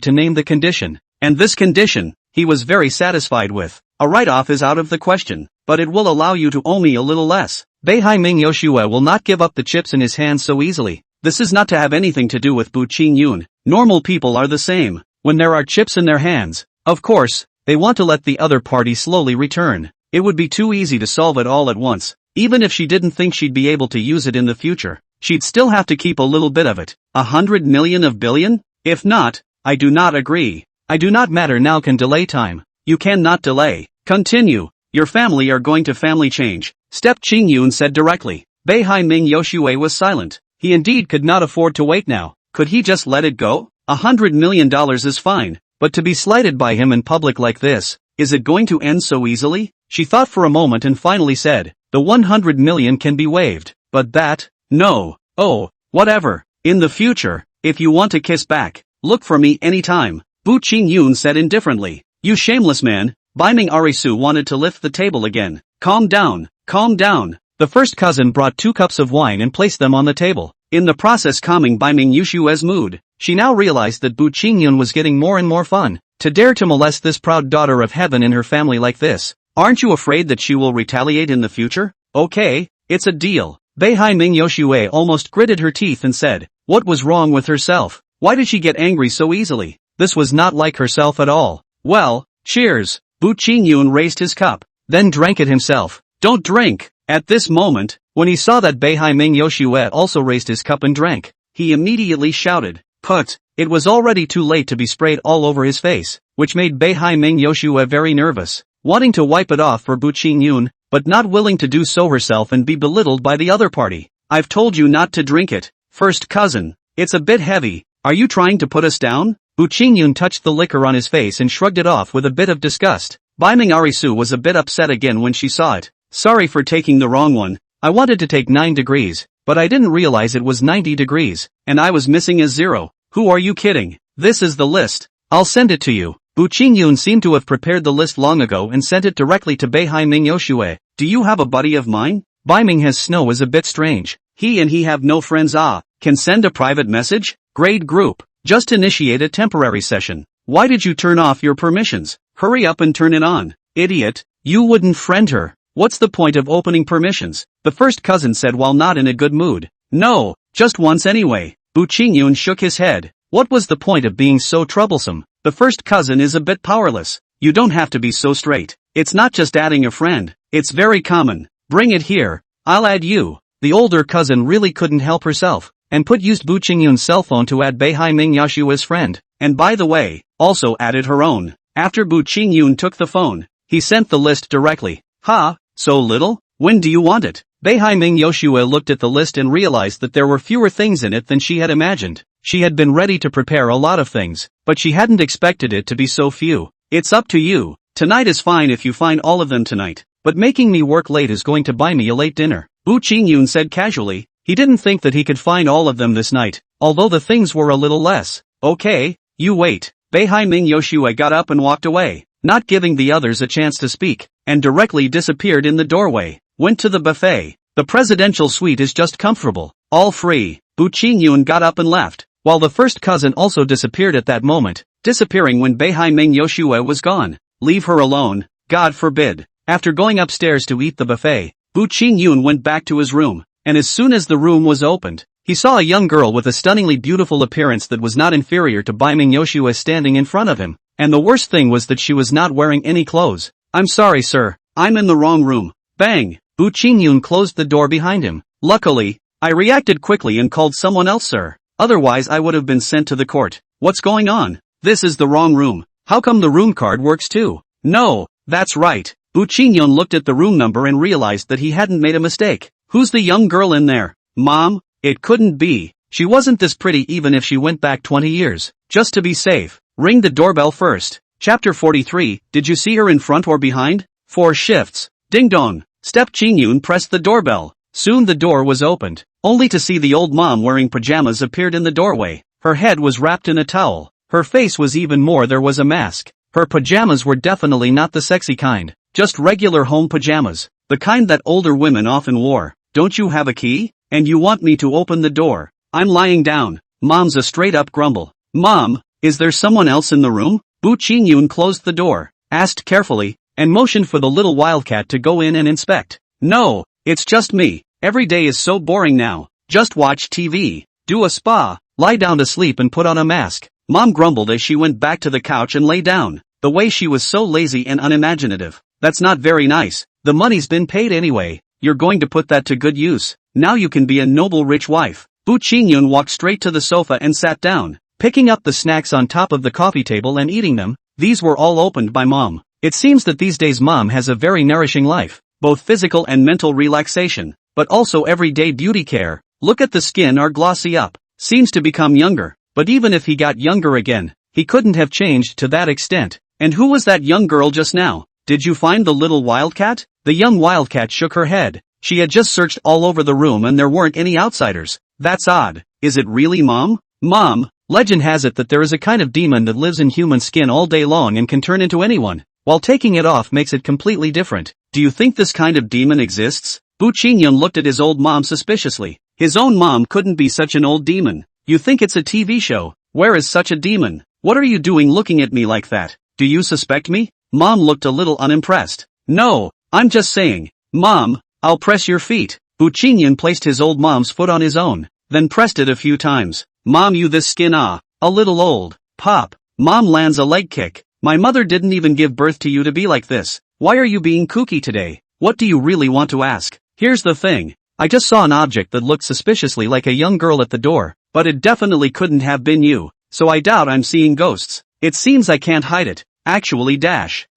to name the condition. And this condition, he was very satisfied with. A write-off is out of the question, but it will allow you to owe me a little less. Beihai Ming Yoshue will not give up the chips in his hands so easily. This is not to have anything to do with Bu Qingyun. Normal people are the same. When there are chips in their hands, of course, they want to let the other party slowly return. It would be too easy to solve it all at once. Even if she didn't think she'd be able to use it in the future, she'd still have to keep a little bit of it. 100 million of billion? If not, I do not agree. I do not matter now can delay time. You cannot delay. Continue. Your family are going to family change. Step Qingyun said directly. Beihai Ming Yoshue was silent. He indeed could not afford to wait now. Could he just let it go? $100 million is fine, but to be slighted by him in public like this, is it going to end so easily? She thought for a moment and finally said, the 100 million can be waived, but that, no, oh, whatever, in the future, if you want to kiss back, look for me anytime, Bu Qing-yun said indifferently. You shameless man, Baiming Arisu wanted to lift the table again. Calm down, calm down. The first cousin brought 2 cups of wine and placed them on the table, in the process calming Baiming Yushue's mood. She now realized that Bu Qing-yun was getting more and more fun. To dare to molest this proud daughter of heaven in her family like this, aren't you afraid that she will retaliate in the future? Okay, it's a deal. Beihai-ming Yoshue almost gritted her teeth and said, what was wrong with herself? Why did she get angry so easily? This was not like herself at all. Well, cheers. Bu Qing-yun raised his cup, then drank it himself. Don't drink. At this moment, when he saw that Beihai-ming Yoshue also raised his cup and drank, he immediately shouted, put. It was already too late to be sprayed all over his face, which made Beihai-ming Yoshue very nervous, wanting to wipe it off for Bu Qing-yun, but not willing to do so herself and be belittled by the other party. I've told you not to drink it, first cousin. It's a bit heavy. Are you trying to put us down? Bu Qing-yun touched the liquor on his face and shrugged it off with a bit of disgust. Baiming Arisu was a bit upset again when she saw it. Sorry for taking the wrong one. I wanted to take 9 degrees, but I didn't realize it was 90 degrees, and I was missing a 0. Who are you kidding? This is the list. I'll send it to you. Bu Qing-yun seemed to have prepared the list long ago and sent it directly to Beihai-ming Yoshue. Do you have a buddy of mine? Baiming has snow is a bit strange. He and he have no friends. Can send a private message? Grade group. Just initiate a temporary session. Why did you turn off your permissions? Hurry up and turn it on. Idiot. You wouldn't friend her. What's the point of opening permissions? The first cousin said while not in a good mood. No, just once anyway. Bu Qing-yun shook his head. What was the point of being so troublesome? The first cousin is a bit powerless. You don't have to be so straight. It's not just adding a friend. It's very common. Bring it here. I'll add you. The older cousin really couldn't help herself, and used Bu Qing-yun's cell phone to add Beihai-ming Yoshue's friend, and by the way, also added her own. After Bu Qing-yun took the phone, he sent the list directly. Ha, so little? When do you want it? Beihai-ming Yoshue looked at the list and realized that there were fewer things in it than she had imagined. She had been ready to prepare a lot of things, but she hadn't expected it to be so few. It's up to you. Tonight is fine if you find all of them tonight, but making me work late is going to buy me a late dinner. Bu Qing-yun said casually. He didn't think that he could find all of them this night, although the things were a little less. Okay, you wait. Beihai-ming Yoshue got up and walked away, not giving the others a chance to speak, and directly disappeared in the doorway. Went to the buffet. The presidential suite is just comfortable, all free. Bu Qing-yun got up and left, while the first cousin also disappeared at that moment, disappearing when Beihai-ming Yoshue was gone. Leave her alone, God forbid. After going upstairs to eat the buffet, Bu Qing-yun went back to his room, and as soon as the room was opened, he saw a young girl with a stunningly beautiful appearance that was not inferior to Baiming Yoshue standing in front of him, and the worst thing was that she was not wearing any clothes. I'm sorry sir, I'm in the wrong room. Bang! Bu Qing-yun closed the door behind him. Luckily, I reacted quickly and called someone else sir. Otherwise I would have been sent to the court. What's going on? This is the wrong room. How come the room card works too? No, that's right. Bu Qing-yun looked at the room number and realized that he hadn't made a mistake. Who's the young girl in there? Mom? It couldn't be. She wasn't this pretty even if she went back 20 years. Just to be safe, ring the doorbell first. Chapter 43, did you see her in front or behind? 4 shifts. Ding dong. Step Qing-yun pressed the doorbell. Soon the door was opened, only to see the old mom wearing pajamas appeared in the doorway. Her head was wrapped in a towel. Her face was even more there was a mask. Her pajamas were definitely not the sexy kind, just regular home pajamas, the kind that older women often wore. Don't you have a key? And you want me to open the door? I'm lying down. Mom's a straight-up grumble. Mom, is there someone else in the room? Bu Qing-yun closed the door, asked carefully, and motioned for the little wildcat to go in and inspect. No, it's just me. Every day is so boring now. Just watch TV, do a spa, lie down to sleep and put on a mask. Mom grumbled as she went back to the couch and lay down. The way she was so lazy and unimaginative. That's not very nice. The money's been paid anyway. You're going to put that to good use. Now you can be a noble rich wife. Bu Qing-yun walked straight to the sofa and sat down, picking up the snacks on top of the coffee table and eating them. These were all opened by Mom. It seems that these days Mom has a very nourishing life, both physical and mental relaxation, but also everyday beauty care. Look at the skin are glossy up. Seems to become younger, but even if he got younger again, he couldn't have changed to that extent. And who was that young girl just now? Did you find the little wildcat? The young wildcat shook her head. She had just searched all over the room and there weren't any outsiders. That's odd. Is it really, Mom? Mom, legend has it that there is a kind of demon that lives in human skin all day long and can turn into anyone, while taking it off makes it completely different. Do you think this kind of demon exists? Bu Qingyun looked at his old mom suspiciously. His own mom couldn't be such an old demon. You think it's a TV show? Where is such a demon? What are you doing looking at me like that? Do you suspect me? Mom looked a little unimpressed. No, I'm just saying. Mom, I'll press your feet. Bu Qingyun placed his old mom's foot on his own, then pressed it a few times. Mom, you this skin a little old. Pop. Mom lands a leg kick. My mother didn't even give birth to you to be like this. Why are you being kooky today? What do you really want to ask? Here's the thing. I just saw an object that looked suspiciously like a young girl at the door, but it definitely couldn't have been you, so I doubt I'm seeing ghosts. It seems I can't hide it. Actually,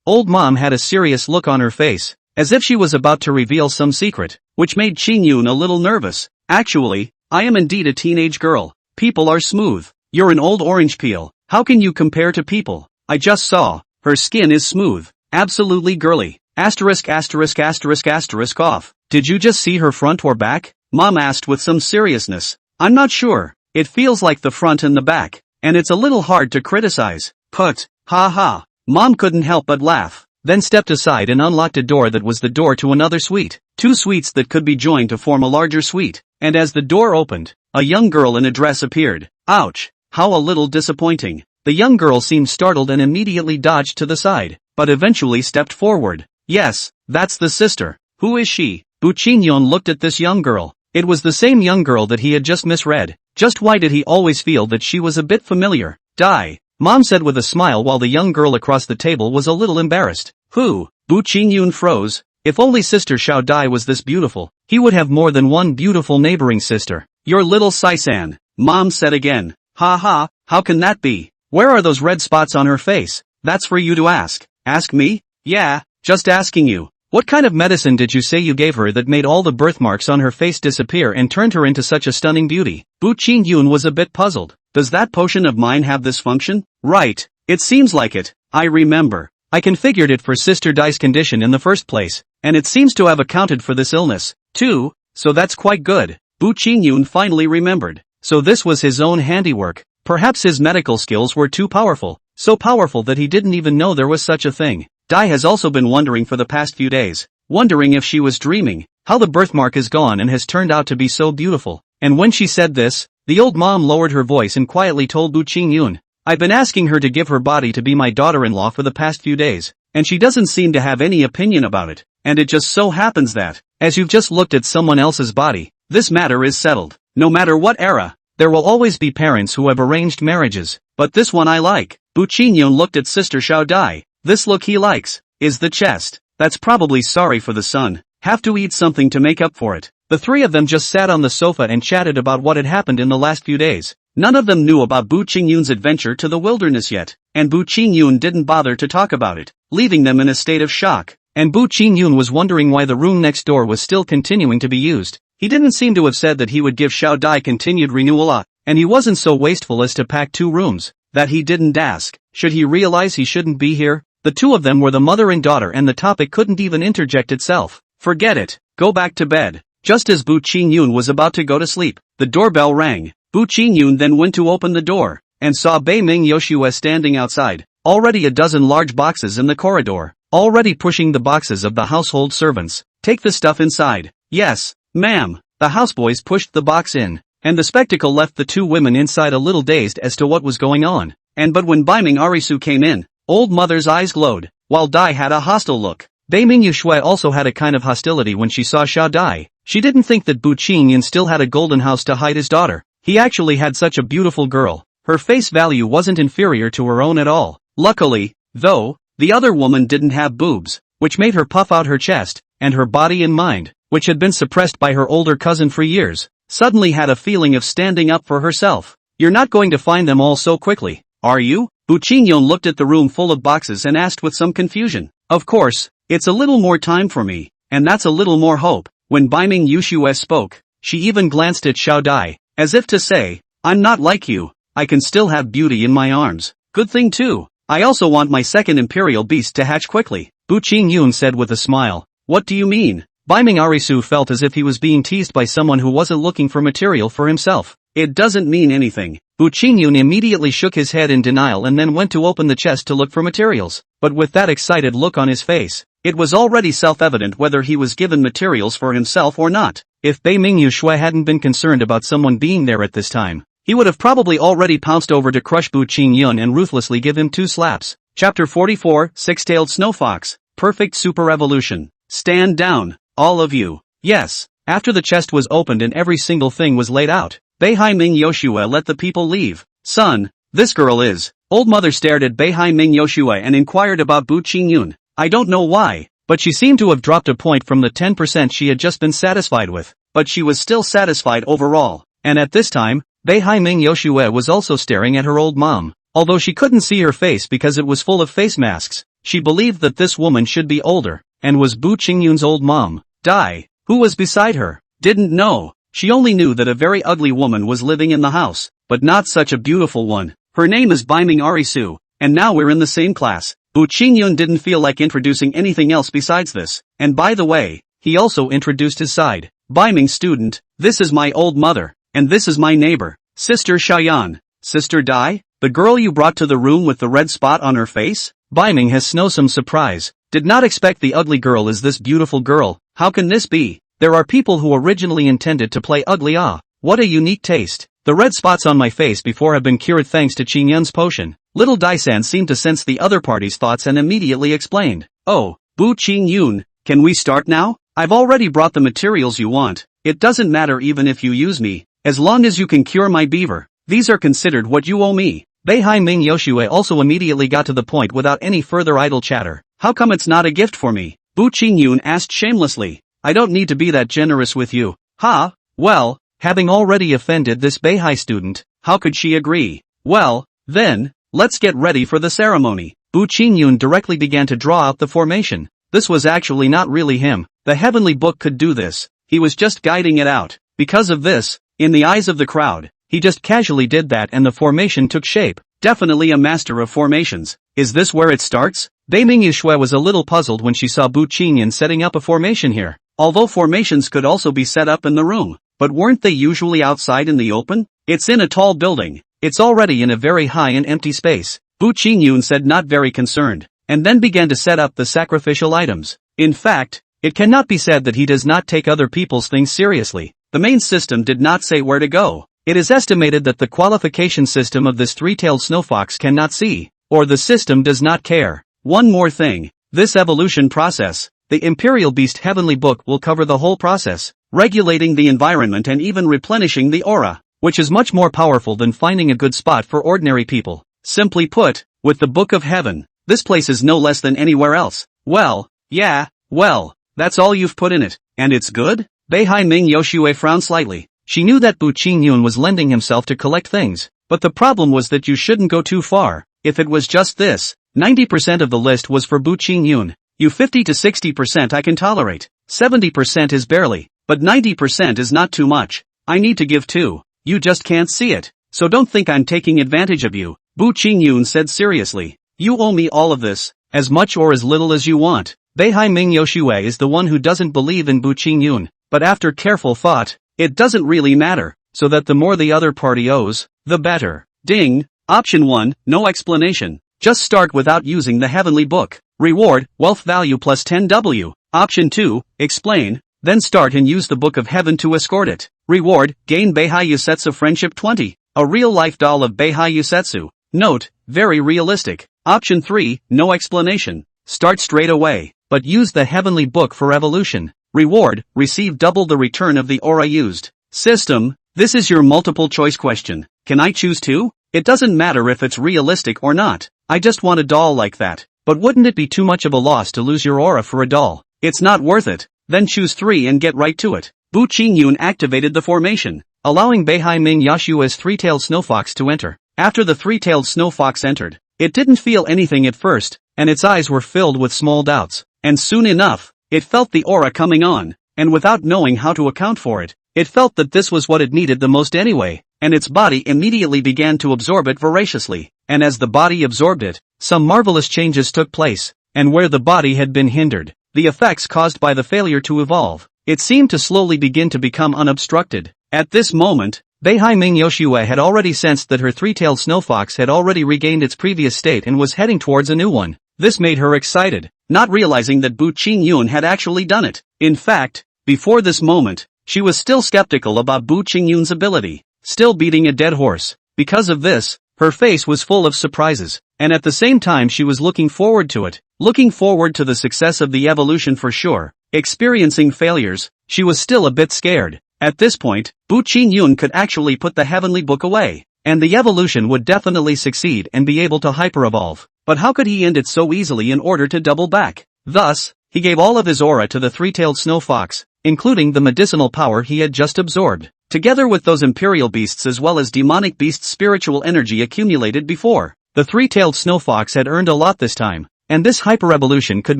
Old Mom had a serious look on her face, as if she was about to reveal some secret, which made Qingyun a little nervous. Actually, I am indeed a teenage girl. People are smooth. You're an old orange peel. How can you compare to people? I just saw. Her skin is smooth. Absolutely girly. Asterisk asterisk asterisk asterisk off. Did you just see her front or back? Mom asked with some seriousness. I'm not sure. It feels like the front and the back, and it's a little hard to criticize. Put. Ha ha. Mom couldn't help but laugh, then stepped aside and unlocked a door that was the door to another suite. Two suites that could be joined to form a larger suite, and as the door opened, a young girl in a dress appeared. Ouch. How a little disappointing. The young girl seemed startled and immediately dodged to the side, but eventually stepped forward. Yes, that's the sister. Who is she? Bu Qingyun looked at this young girl. It was the same young girl that he had just misread. Just why did he always feel that she was a bit familiar? Dai. Mom said with a smile while the young girl across the table was a little embarrassed. Who? Bu Qingyun froze. If only Sister Xiao Dai was this beautiful, he would have more than one beautiful neighboring sister. Your little Saisan. Mom said again. Ha ha, how can that be? Where are those red spots on her face? That's for you to ask. Ask me? Yeah, just asking you. What kind of medicine did you say you gave her that made all the birthmarks on her face disappear and turned her into such a stunning beauty? Bu Qingyun was a bit puzzled. Does that potion of mine have this function? Right, it seems like it. I remember. I configured it for Sister Dai's condition in the first place, and it seems to have accounted for this illness, too, so that's quite good. Bu Qingyun finally remembered. So this was his own handiwork. Perhaps his medical skills were too powerful, so powerful that he didn't even know there was such a thing. Dai has also been wondering for the past few days, wondering if she was dreaming, how the birthmark is gone and has turned out to be so beautiful. And when she said this, the old mom lowered her voice and quietly told Bu Qingyun, I've been asking her to give her body to be my daughter-in-law for the past few days, and she doesn't seem to have any opinion about it, and it just so happens that, as you've just looked at someone else's body, this matter is settled. No matter what era, there will always be parents who have arranged marriages, but this one I like. Bu Qingyun looked at Sister Xiao Dai. This look he likes, is the chest. That's probably sorry for the son. Have to eat something to make up for it. The three of them just sat on the sofa and chatted about what had happened in the last few days. None of them knew about Bu Qingyun's adventure to the wilderness yet, and Bu Qingyun didn't bother to talk about it, leaving them in a state of shock. And Bu Qingyun was wondering why the room next door was still continuing to be used. He didn't seem to have said that he would give Xiao Dai continued renewal, and he wasn't so wasteful as to pack 2 rooms. That he didn't ask. Should he realize he shouldn't be here? The two of them were the mother and daughter and the topic couldn't even interject itself. Forget it. Go back to bed. Just as Bu Qingyun was about to go to sleep, the doorbell rang. Bu Qingyun then went to open the door, and saw Bei Ming Yoshua standing outside, already a dozen large boxes in the corridor, already pushing the boxes of the household servants. Take the stuff inside. Yes, ma'am. The houseboys pushed the box in, and the spectacle left the two women inside a little dazed as to what was going on. But when Beiming Arisu came in, old mother's eyes glowed, while Dai had a hostile look. Beiming Yuxue also had a kind of hostility when she saw Xiao Dai. She didn't think that Bu Qingyun still had a golden house to hide his daughter. He actually had such a beautiful girl. Her face value wasn't inferior to her own at all. Luckily, though, the other woman didn't have boobs, which made her puff out her chest, and her body and mind, which had been suppressed by her older cousin for years, suddenly had a feeling of standing up for herself. You're not going to find them all so quickly, are you? Bu Qingyun looked at the room full of boxes and asked with some confusion. Of course, it's a little more time for me, and that's a little more hope. When Beiming Yuxue spoke, she even glanced at Xiao Dai, as if to say, I'm not like you, I can still have beauty in my arms. Good thing too. I also want my second imperial beast to hatch quickly. Bu Qingyun said with a smile. What do you mean? Baiming Arisu felt as if he was being teased by someone who wasn't looking for material for himself. It doesn't mean anything. Bu Qingyun immediately shook his head in denial and then went to open the chest to look for materials. But with that excited look on his face, it was already self-evident whether he was given materials for himself or not. If Beiming Yuxue hadn't been concerned about someone being there at this time, he would have probably already pounced over to crush Bu Qingyun and ruthlessly give him 2 slaps. Chapter 44, Six-Tailed Snow Fox, Perfect Super Evolution. Stand down, all of you. Yes. After the chest was opened and every single thing was laid out, Beihai-ming Yoshua let the people leave. Son, this girl is. Old mother stared at Beihai-ming Yoshua and inquired about Bu Qingyun. I don't know why, but she seemed to have dropped a point from the 10% she had just been satisfied with, but she was still satisfied overall. And at this time, Beihai-ming Yoshua was also staring at her old mom. Although she couldn't see her face because it was full of face masks, she believed that this woman should be older, and was Bu Qingyun's old mom. Dai, who was beside her, didn't know. She only knew that a very ugly woman was living in the house, but not such a beautiful one. Her name is Baiming Arisu, and now we're in the same class. Bu Qingyun didn't feel like introducing anything else besides this, and by the way, he also introduced his side. Baiming student, this is my old mother, and this is my neighbor, Sister Shayan. Sister Dai, the girl you brought to the room with the red spot on her face? Baiming has some surprise. Did not expect the ugly girl is this beautiful girl. How can this be? There are people who originally intended to play ugly. What a unique taste. The red spots on my face before have been cured thanks to Qingyun's potion. Little Daisan seemed to sense the other party's thoughts and immediately explained. Oh, Bu Qingyun, can we start now? I've already brought the materials you want. It doesn't matter even if you use me, as long as you can cure my beaver. These are considered what you owe me. Beihai-ming Yoshua also immediately got to the point without any further idle chatter. How come it's not a gift for me? Bu Qingyun asked shamelessly. I don't need to be that generous with you. Ha, well, having already offended this Beihai student, how could she agree? Well, then, let's get ready for the ceremony. Bu Qingyun directly began to draw out the formation. This was actually not really him. The heavenly book could do this. He was just guiding it out. Because of this, in the eyes of the crowd, he just casually did that and the formation took shape. Definitely a master of formations. Is this where it starts? Beiming Yuxue was a little puzzled when she saw Bu Qingyun setting up a formation here. Although formations could also be set up in the room, but weren't they usually outside in the open? It's in a tall building. It's already in a very high and empty space. Bu Qingyun said, not very concerned, and then began to set up the sacrificial items. In fact, it cannot be said that he does not take other people's things seriously. The main system did not say where to go. It is estimated that the qualification system of this three-tailed snowfox cannot see, or the system does not care. One more thing, this evolution process, the Imperial Beast Heavenly Book will cover the whole process, regulating the environment and even replenishing the aura, which is much more powerful than finding a good spot for ordinary people. Simply put, with the Book of Heaven, this place is no less than anywhere else. Well, yeah, well, that's all you've put in it, and it's good? Beihai-ming Yoshue frowned slightly. She knew that Bu Qingyun was lending himself to collect things, but the problem was that you shouldn't go too far. If it was just this, 90% of the list was for Bu Qingyun. You 50 to 60% I can tolerate, 70% is barely, but 90% is not too much. I need to give too. You just can't see it, so don't think I'm taking advantage of you, Bu Qingyun said seriously. You owe me all of this, as much or as little as you want. Beihai-ming Yoshue is the one who doesn't believe in Bu Qingyun, but after careful thought, it doesn't really matter, so that the more the other party owes, the better. Ding! Option 1, no explanation. Just start without using the heavenly book. Reward, wealth value plus 10W. Option 2, explain, then start and use the Book of Heaven to escort it. Reward, gain Beihai Yusetsu Friendship 20. A real-life doll of Beihai Yusetsu. Note, very realistic. Option 3, no explanation. Start straight away, but use the heavenly book for evolution. Reward, receive double the return of the aura used. System, this is your multiple choice question. Can I choose 2? It doesn't matter if it's realistic or not. I just want a doll like that. But wouldn't it be too much of a loss to lose your aura for a doll? It's not worth it. Then choose 3 and get right to it. Bu Qingyun activated the formation, allowing Beihai-ming Yoshua's three-tailed snowfox to enter. After the three-tailed snowfox entered, it didn't feel anything at first, and its eyes were filled with small doubts. And soon enough, it felt the aura coming on, and without knowing how to account for it, it felt that this was what it needed the most anyway, and its body immediately began to absorb it voraciously. And as the body absorbed it, some marvelous changes took place. and where the body had been hindered, the effects caused by the failure to evolve, it seemed to slowly begin to become unobstructed. At this moment, Beihai-ming Yoshue had already sensed that her three-tailed snow fox had already regained its previous state and was heading towards a new one. This made her excited, not realizing that Bu Qingyun had actually done it. In fact, before this moment, she was still skeptical about Bu Qingyun's ability, still beating a dead horse. Because of this, her face was full of surprises, and at the same time she was looking forward to it, looking forward to the success of the evolution for sure. Experiencing failures, she was still a bit scared. At this point, Bu Qingyun could actually put the heavenly book away, and the evolution would definitely succeed and be able to hyper-evolve. But how could he end it so easily in order to double back? Thus, he gave all of his aura to the three-tailed snow fox, including the medicinal power he had just absorbed, together with those imperial beasts as well as demonic beasts' spiritual energy accumulated before. The three-tailed snow fox had earned a lot this time, and this hyper-evolution could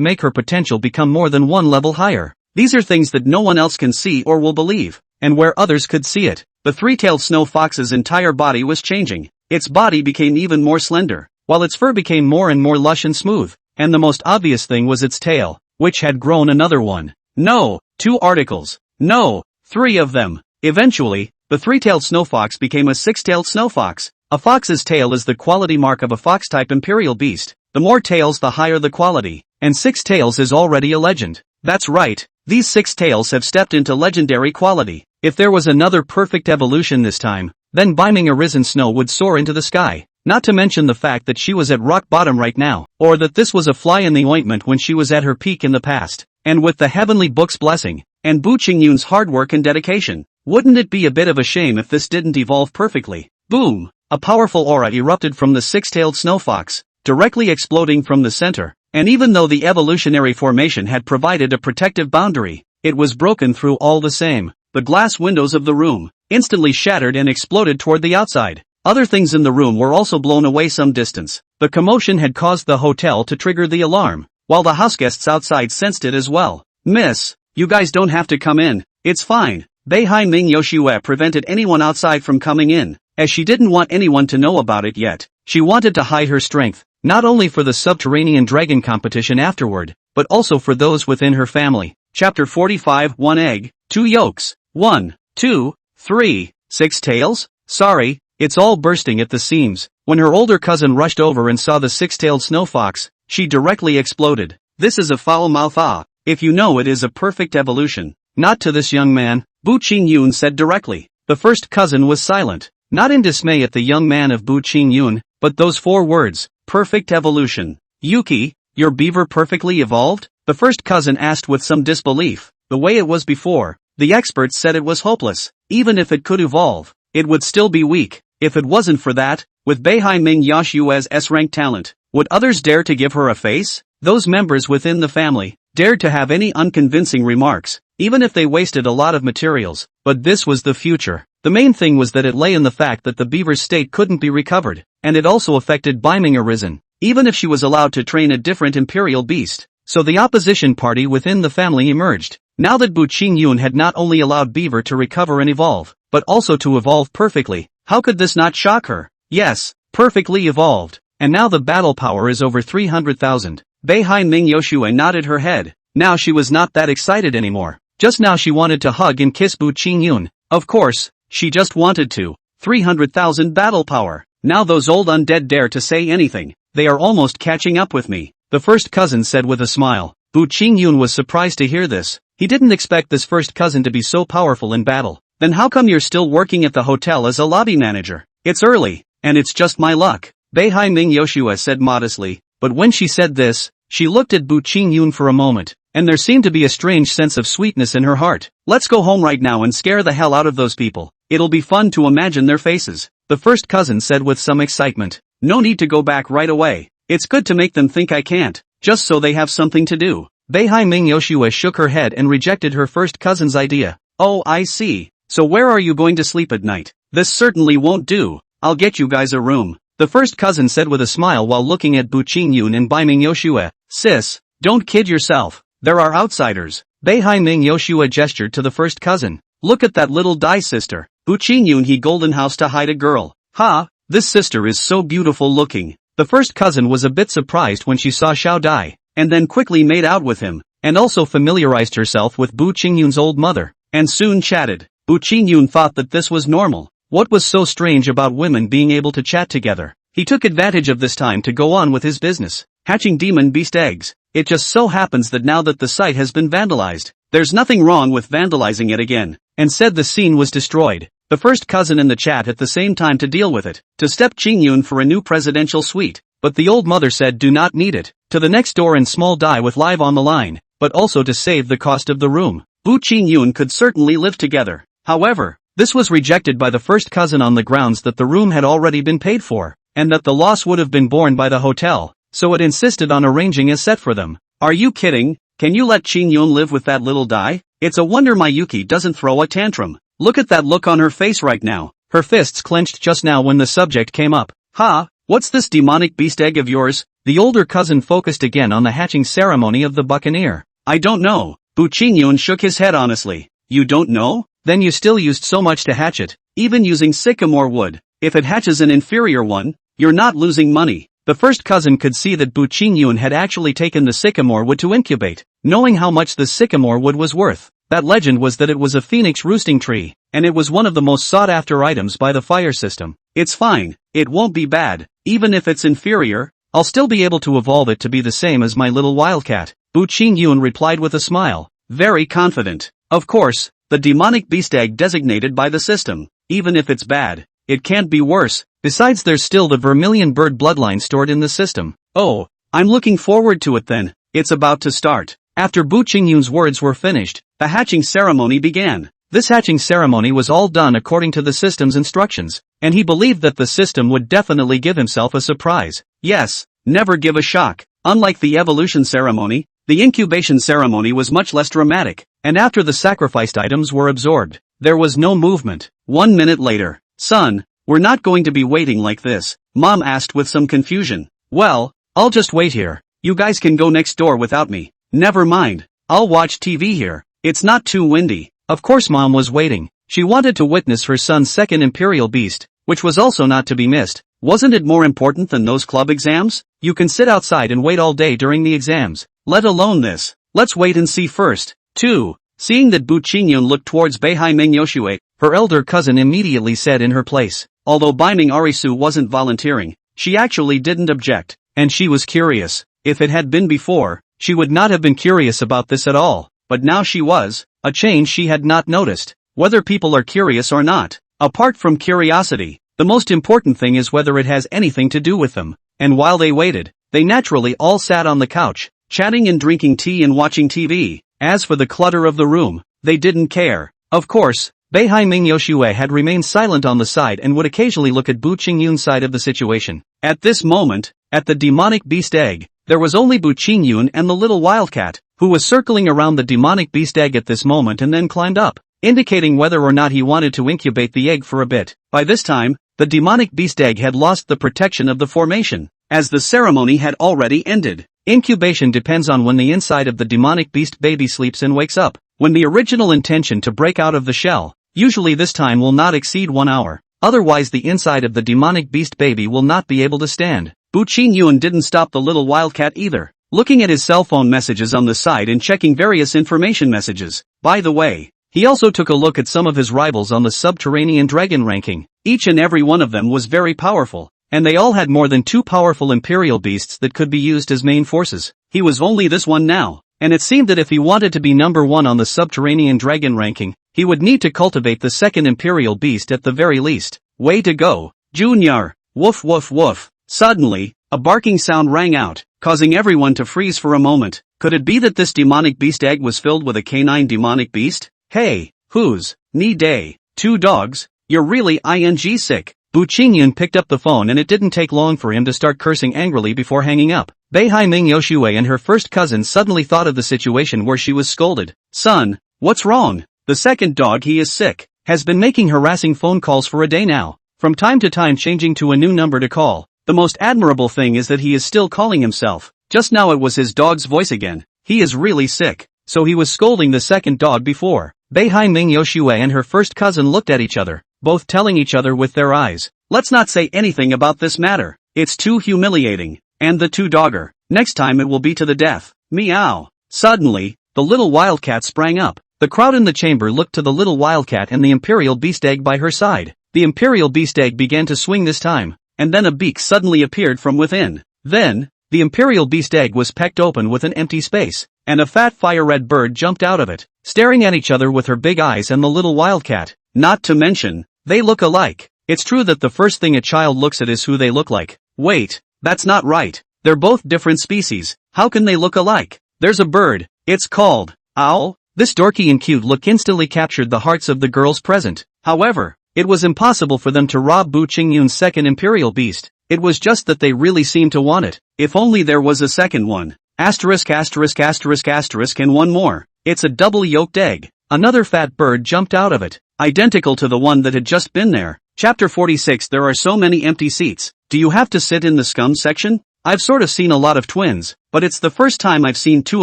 make her potential become more than one level higher. These are things that no one else can see or will believe, and where others could see it, the three-tailed snow fox's entire body was changing. Its body became even more slender, while its fur became more and more lush and smooth, and the most obvious thing was its tail, which had grown another one. No, 2 articles. No, 3 of them. Eventually, the three-tailed snow fox became a six-tailed snow fox. A fox's tail is the quality mark of a fox-type imperial beast. The more tails the higher the quality, and 6 tails is already a legend. That's right, these 6 tails have stepped into legendary quality. If there was another perfect evolution this time, then Beiming Arisen Snow would soar into the sky. Not to mention the fact that she was at rock bottom right now, or that this was a fly in the ointment when she was at her peak in the past. And with the heavenly book's blessing, and Bu Qingyun's hard work and dedication, wouldn't it be a bit of a shame if this didn't evolve perfectly? Boom! A powerful aura erupted from the six-tailed snow fox, directly exploding from the center. And even though the evolutionary formation had provided a protective boundary, it was broken through all the same. The glass windows of the room instantly shattered and exploded toward the outside. Other things in the room were also blown away some distance. The commotion had caused the hotel to trigger the alarm, while the houseguests outside sensed it as well. Miss, you guys don't have to come in, it's fine. Beihai-ming Yoshue prevented anyone outside from coming in, as she didn't want anyone to know about it yet. She wanted to hide her strength, not only for the subterranean dragon competition afterward, but also for those within her family. Chapter 45 1 egg, 2 yolks, 1, 2, 3, 6 tails? Sorry, it's all bursting at the seams. When her older cousin rushed over and saw the six-tailed snow fox, she directly exploded. This is a foul-mouthed ah. If you know it is a perfect evolution. Not to this young man, Bu Qingyun said directly. The first cousin was silent, not in dismay at the young man of Bu Qingyun, but those 4 words, perfect evolution. Yuki, your beaver perfectly evolved? The first cousin asked with some disbelief. The way it was before, the experts said it was hopeless. Even if it could evolve, it would still be weak. If it wasn't for that, with Beihai-ming Yoshue's S-rank talent, would others dare to give her a face? Those members within the family dared to have any unconvincing remarks, even if they wasted a lot of materials. But this was the future. The main thing was that it lay in the fact that the beaver's state couldn't be recovered, and it also affected Beiming Arisen, even if she was allowed to train a different imperial beast. So the opposition party within the family emerged. Now that Bu Qingyun had not only allowed Beaver to recover and evolve, but also to evolve perfectly, how could this not shock her? Yes, perfectly evolved, and now the battle power is over 300,000. Beihai-ming Yoshue nodded her head. Now she was not that excited anymore. Just now she wanted to hug and kiss Bu Qingyun. Of course, she just wanted to. 300,000 battle power. Now those old undead dare to say anything. They are almost catching up with me, the first cousin said with a smile. Bu Qingyun was surprised to hear this. He didn't expect this first cousin to be so powerful in battle. Then how come you're still working at the hotel as a lobby manager? It's early, and it's just my luck, Beihai-ming Yoshue said modestly. But when she said this, she looked at Bu Qingyun for a moment, and there seemed to be a strange sense of sweetness in her heart. Let's go home right now and scare the hell out of those people. It'll be fun to imagine their faces, the first cousin said with some excitement. No need to go back right away. It's good to make them think I can't, just so they have something to do. Beihai-ming Yoshue shook her head and rejected her first cousin's idea. Oh, I see. So where are you going to sleep at night? This certainly won't do. I'll get you guys a room, the first cousin said with a smile while looking at Bu Qingyun and Beiming Yoshue. Sis, don't kid yourself. There are outsiders. Beihai-ming Yoshue gestured to the first cousin. Look at that little Dai sister. Bu Qingyun he golden house to hide a girl. Ha, this sister is so beautiful looking. The first cousin was a bit surprised when she saw Xiao Dai. and then quickly made out with him, and also familiarized herself with Bu Qingyun's old mother, and soon chatted. Bu Qingyun thought that this was normal. What was so strange about women being able to chat together? He took advantage of this time to go on with his business, hatching demon beast eggs. It just so happens that now that the site has been vandalized, there's nothing wrong with vandalizing it again, and said the scene was destroyed. The first cousin in the chat at the same time to deal with it, to step Qingyun for a new presidential suite, but the old mother said do not need it, to the next door and small die with live on the line, but also to save the cost of the room. Bu Qingyun could certainly live together. However, this was rejected by the first cousin on the grounds that the room had already been paid for, and that the loss would have been borne by the hotel, so it insisted on arranging a set for them. Are you kidding? Can you let Qingyun live with that little die? It's a wonder Mayuki doesn't throw a tantrum. Look at that look on her face right now. Her fists clenched just now when the subject came up. Ha, what's this demonic beast egg of yours? The older cousin focused again on the hatching ceremony of the buccaneer. I don't know. Bu Qingyun shook his head honestly. You don't know? Then you still used so much to hatch it, even using sycamore wood. If it hatches an inferior one, you're not losing money. The first cousin could see that Bu Qingyun had actually taken the sycamore wood to incubate, knowing how much the sycamore wood was worth. That legend was that it was a phoenix roosting tree, and it was one of the most sought-after items by the fire system. It's fine, it won't be bad. Even if it's inferior, I'll still be able to evolve it to be the same as my little wildcat. Bu Qingyun replied with a smile, very confident. Of course, the demonic beast egg designated by the system. Even if it's bad, it can't be worse. Besides, there's still the vermilion bird bloodline stored in the system. Oh, I'm looking forward to it then. It's about to start. After Bu Qingyun's words were finished, the hatching ceremony began. This hatching ceremony was all done according to the system's instructions, and he believed that the system would definitely give himself a surprise. Yes, never give a shock. Unlike the evolution ceremony, the incubation ceremony was much less dramatic, and after the sacrificed items were absorbed, there was no movement. 1 minute later, son, we're not going to be waiting like this, Mom asked with some confusion. Well, I'll just wait here. You guys can go next door without me. Never mind, I'll watch TV here. It's not too windy. Of course Mom was waiting. She wanted to witness her son's second imperial beast, which was also not to be missed. Wasn't it more important than those club exams? You can sit outside and wait all day during the exams, let alone this. Let's wait and see first. 2. Seeing that Bu Qingyun looked towards Beihai Ming Yoshue, her elder cousin immediately said in her place. Although Baiming Arisu wasn't volunteering, she actually didn't object, and she was curious. If it had been before, she would not have been curious about this at all, but now she was, a change she had not noticed. Whether people are curious or not, apart from curiosity, the most important thing is whether it has anything to do with them. And while they waited, they naturally all sat on the couch, chatting and drinking tea and watching TV. As for the clutter of the room, they didn't care. Of course, Beihai Ming Yoshue had remained silent on the side and would occasionally look at Bu Qingyun's side of the situation. At this moment, at the demonic beast egg, there was only Bu Qingyun and the little wildcat, who was circling around the demonic beast egg at this moment and then climbed up, indicating whether or not he wanted to incubate the egg for a bit. By this time, the demonic beast egg had lost the protection of the formation, as the ceremony had already ended. Incubation depends on when the inside of the demonic beast baby sleeps and wakes up. When the original intention to break out of the shell, usually this time will not exceed 1 hour, otherwise the inside of the demonic beast baby will not be able to stand. Bu Qingyun didn't stop the little wildcat either, looking at his cell phone messages on the side and checking various information messages. By the way, he also took a look at some of his rivals on the subterranean dragon ranking. Each and every one of them was very powerful, and they all had more than 2 powerful imperial beasts that could be used as main forces. He was only this one now, and it seemed that if he wanted to be number 1 on the subterranean dragon ranking, he would need to cultivate the second imperial beast at the very least. Way to go, Junior! Woof woof woof. Suddenly, a barking sound rang out, causing everyone to freeze for a moment. Could it be that this demonic beast egg was filled with a canine demonic beast? Hey, who's, ni day, 2 dogs, you're really ing sick. Bu Qingyun picked up the phone and it didn't take long for him to start cursing angrily before hanging up. Beihai Ming Yoshue and her first cousin suddenly thought of the situation where she was scolded. Son, what's wrong? The second dog, he is sick, has been making harassing phone calls for a day now, from time to time changing to a new number to call. The most admirable thing is that he is still calling himself. Just now it was his dog's voice again. He is really sick, so he was scolding the second dog before. Beihai Ming Yoshue and her first cousin looked at each other, both telling each other with their eyes, let's not say anything about this matter. It's too humiliating. And the two-dogger. Next time it will be to the death. Meow. Suddenly, the little wildcat sprang up. The crowd in the chamber looked to the little wildcat and the imperial beast egg by her side. The imperial beast egg began to swing this time, and then a beak suddenly appeared from within. Then, the imperial beast egg was pecked open with an empty space, and a fat fire-red bird jumped out of it, staring at each other with her big eyes and the little wildcat. Not to mention, they look alike. It's true that the first thing a child looks at is who they look like. Wait, that's not right. They're both different species. How can they look alike? There's a bird. It's called owl. This dorky and cute look instantly captured the hearts of the girls present. However, it was impossible for them to rob Bu Qingyun's second imperial beast. It was just that they really seemed to want it. If only there was a second one. Asterisk asterisk asterisk asterisk and one more. It's a double yolked egg. Another fat bird jumped out of it, identical to the one that had just been there. Chapter 46. There are so many empty seats. Do you have to sit in the scum section? I've sort of seen a lot of twins, but it's the first time I've seen two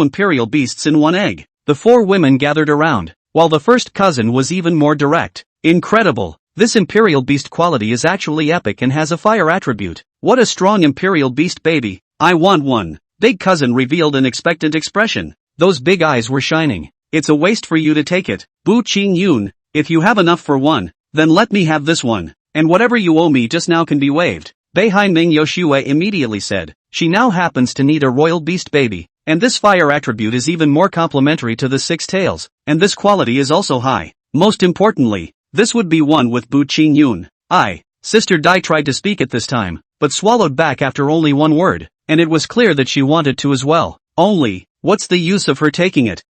imperial beasts in one egg. The four women gathered around, while the first cousin was even more direct. Incredible. This imperial beast quality is actually epic and has a fire attribute. What a strong imperial beast baby. I want one. Big cousin revealed an expectant expression. Those big eyes were shining. It's a waste for you to take it. Bu Qingyun, if you have enough for one, then let me have this one. And whatever you owe me just now can be waived. Beihai Ming Yoshue immediately said. She now happens to need a royal beast baby. And this fire attribute is even more complementary to the six tails, and this quality is also high. Most importantly, this would be one with Bu Qingyun. Sister Dai tried to speak at this time, but swallowed back after only one word, and it was clear that she wanted to as well. Only, what's the use of her taking it?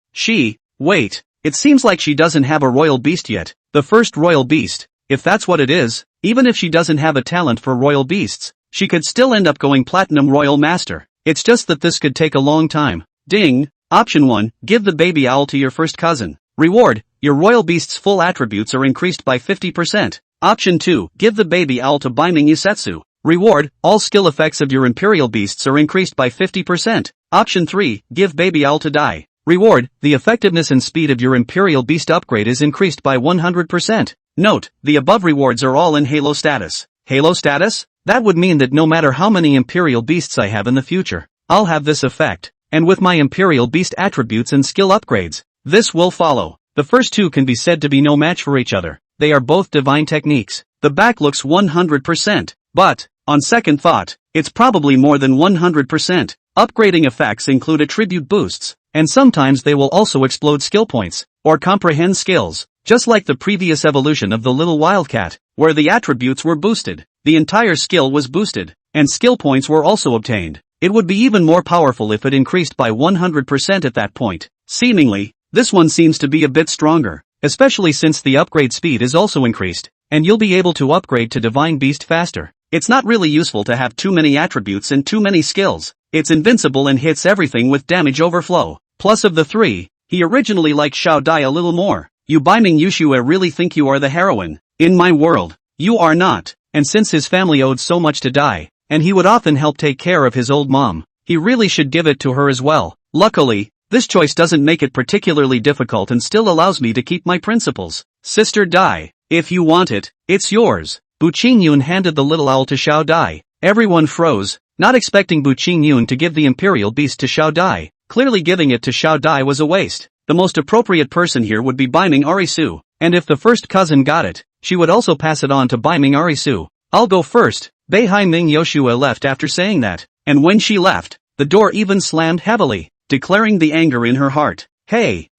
Wait, it seems like she doesn't have a royal beast yet. The first royal beast, if that's what it is, even if she doesn't have a talent for royal beasts, she could still end up going platinum royal master. It's just that this could take a long time. Ding! Option 1, give the baby owl to your first cousin. Reward, your royal beast's full attributes are increased by 50%. Option 2, give the baby owl to Baiming Yusetsu. Reward, all skill effects of your imperial beasts are increased by 50%. Option 3, give baby owl to Dai. Reward, the effectiveness and speed of your imperial beast upgrade is increased by 100%. Note, the above rewards are all in Halo status. Halo status? That would mean that no matter how many imperial beasts I have in the future, I'll have this effect, and with my imperial beast attributes and skill upgrades, this will follow. The first two can be said to be no match for each other. They are both divine techniques. The back looks 100%, but, on second thought, it's probably more than 100%. Upgrading effects include attribute boosts, and sometimes they will also explode skill points, or comprehend skills, just like the previous evolution of the little wildcat, where the attributes were boosted. The entire skill was boosted, and skill points were also obtained. It would be even more powerful if it increased by 100% at that point. Seemingly, this one seems to be a bit stronger, especially since the upgrade speed is also increased, and you'll be able to upgrade to Divine Beast faster. It's not really useful to have too many attributes and too many skills. It's invincible and hits everything with damage overflow. Plus of the three, he originally liked Xiao Dai a little more. You Baiming Yushue really think you are the heroine. In my world, you are not. And since his family owed so much to Dai, and he would often help take care of his old mom, he really should give it to her as well. Luckily, this choice doesn't make it particularly difficult and still allows me to keep my principles. Sister Dai, if you want it, it's yours. Bu Qingyun handed the little owl to Xiao Dai. Everyone froze, not expecting Bu Qingyun to give the imperial beast to Xiao Dai. Clearly giving it to Xiao Dai was a waste. The most appropriate person here would be Baiming Arisu, and if the first cousin got it, she would also pass it on to Baiming Arisu. I'll go first. Beihai Ming Yoshua left after saying that, and when she left, the door even slammed heavily, declaring the anger in her heart. Hey,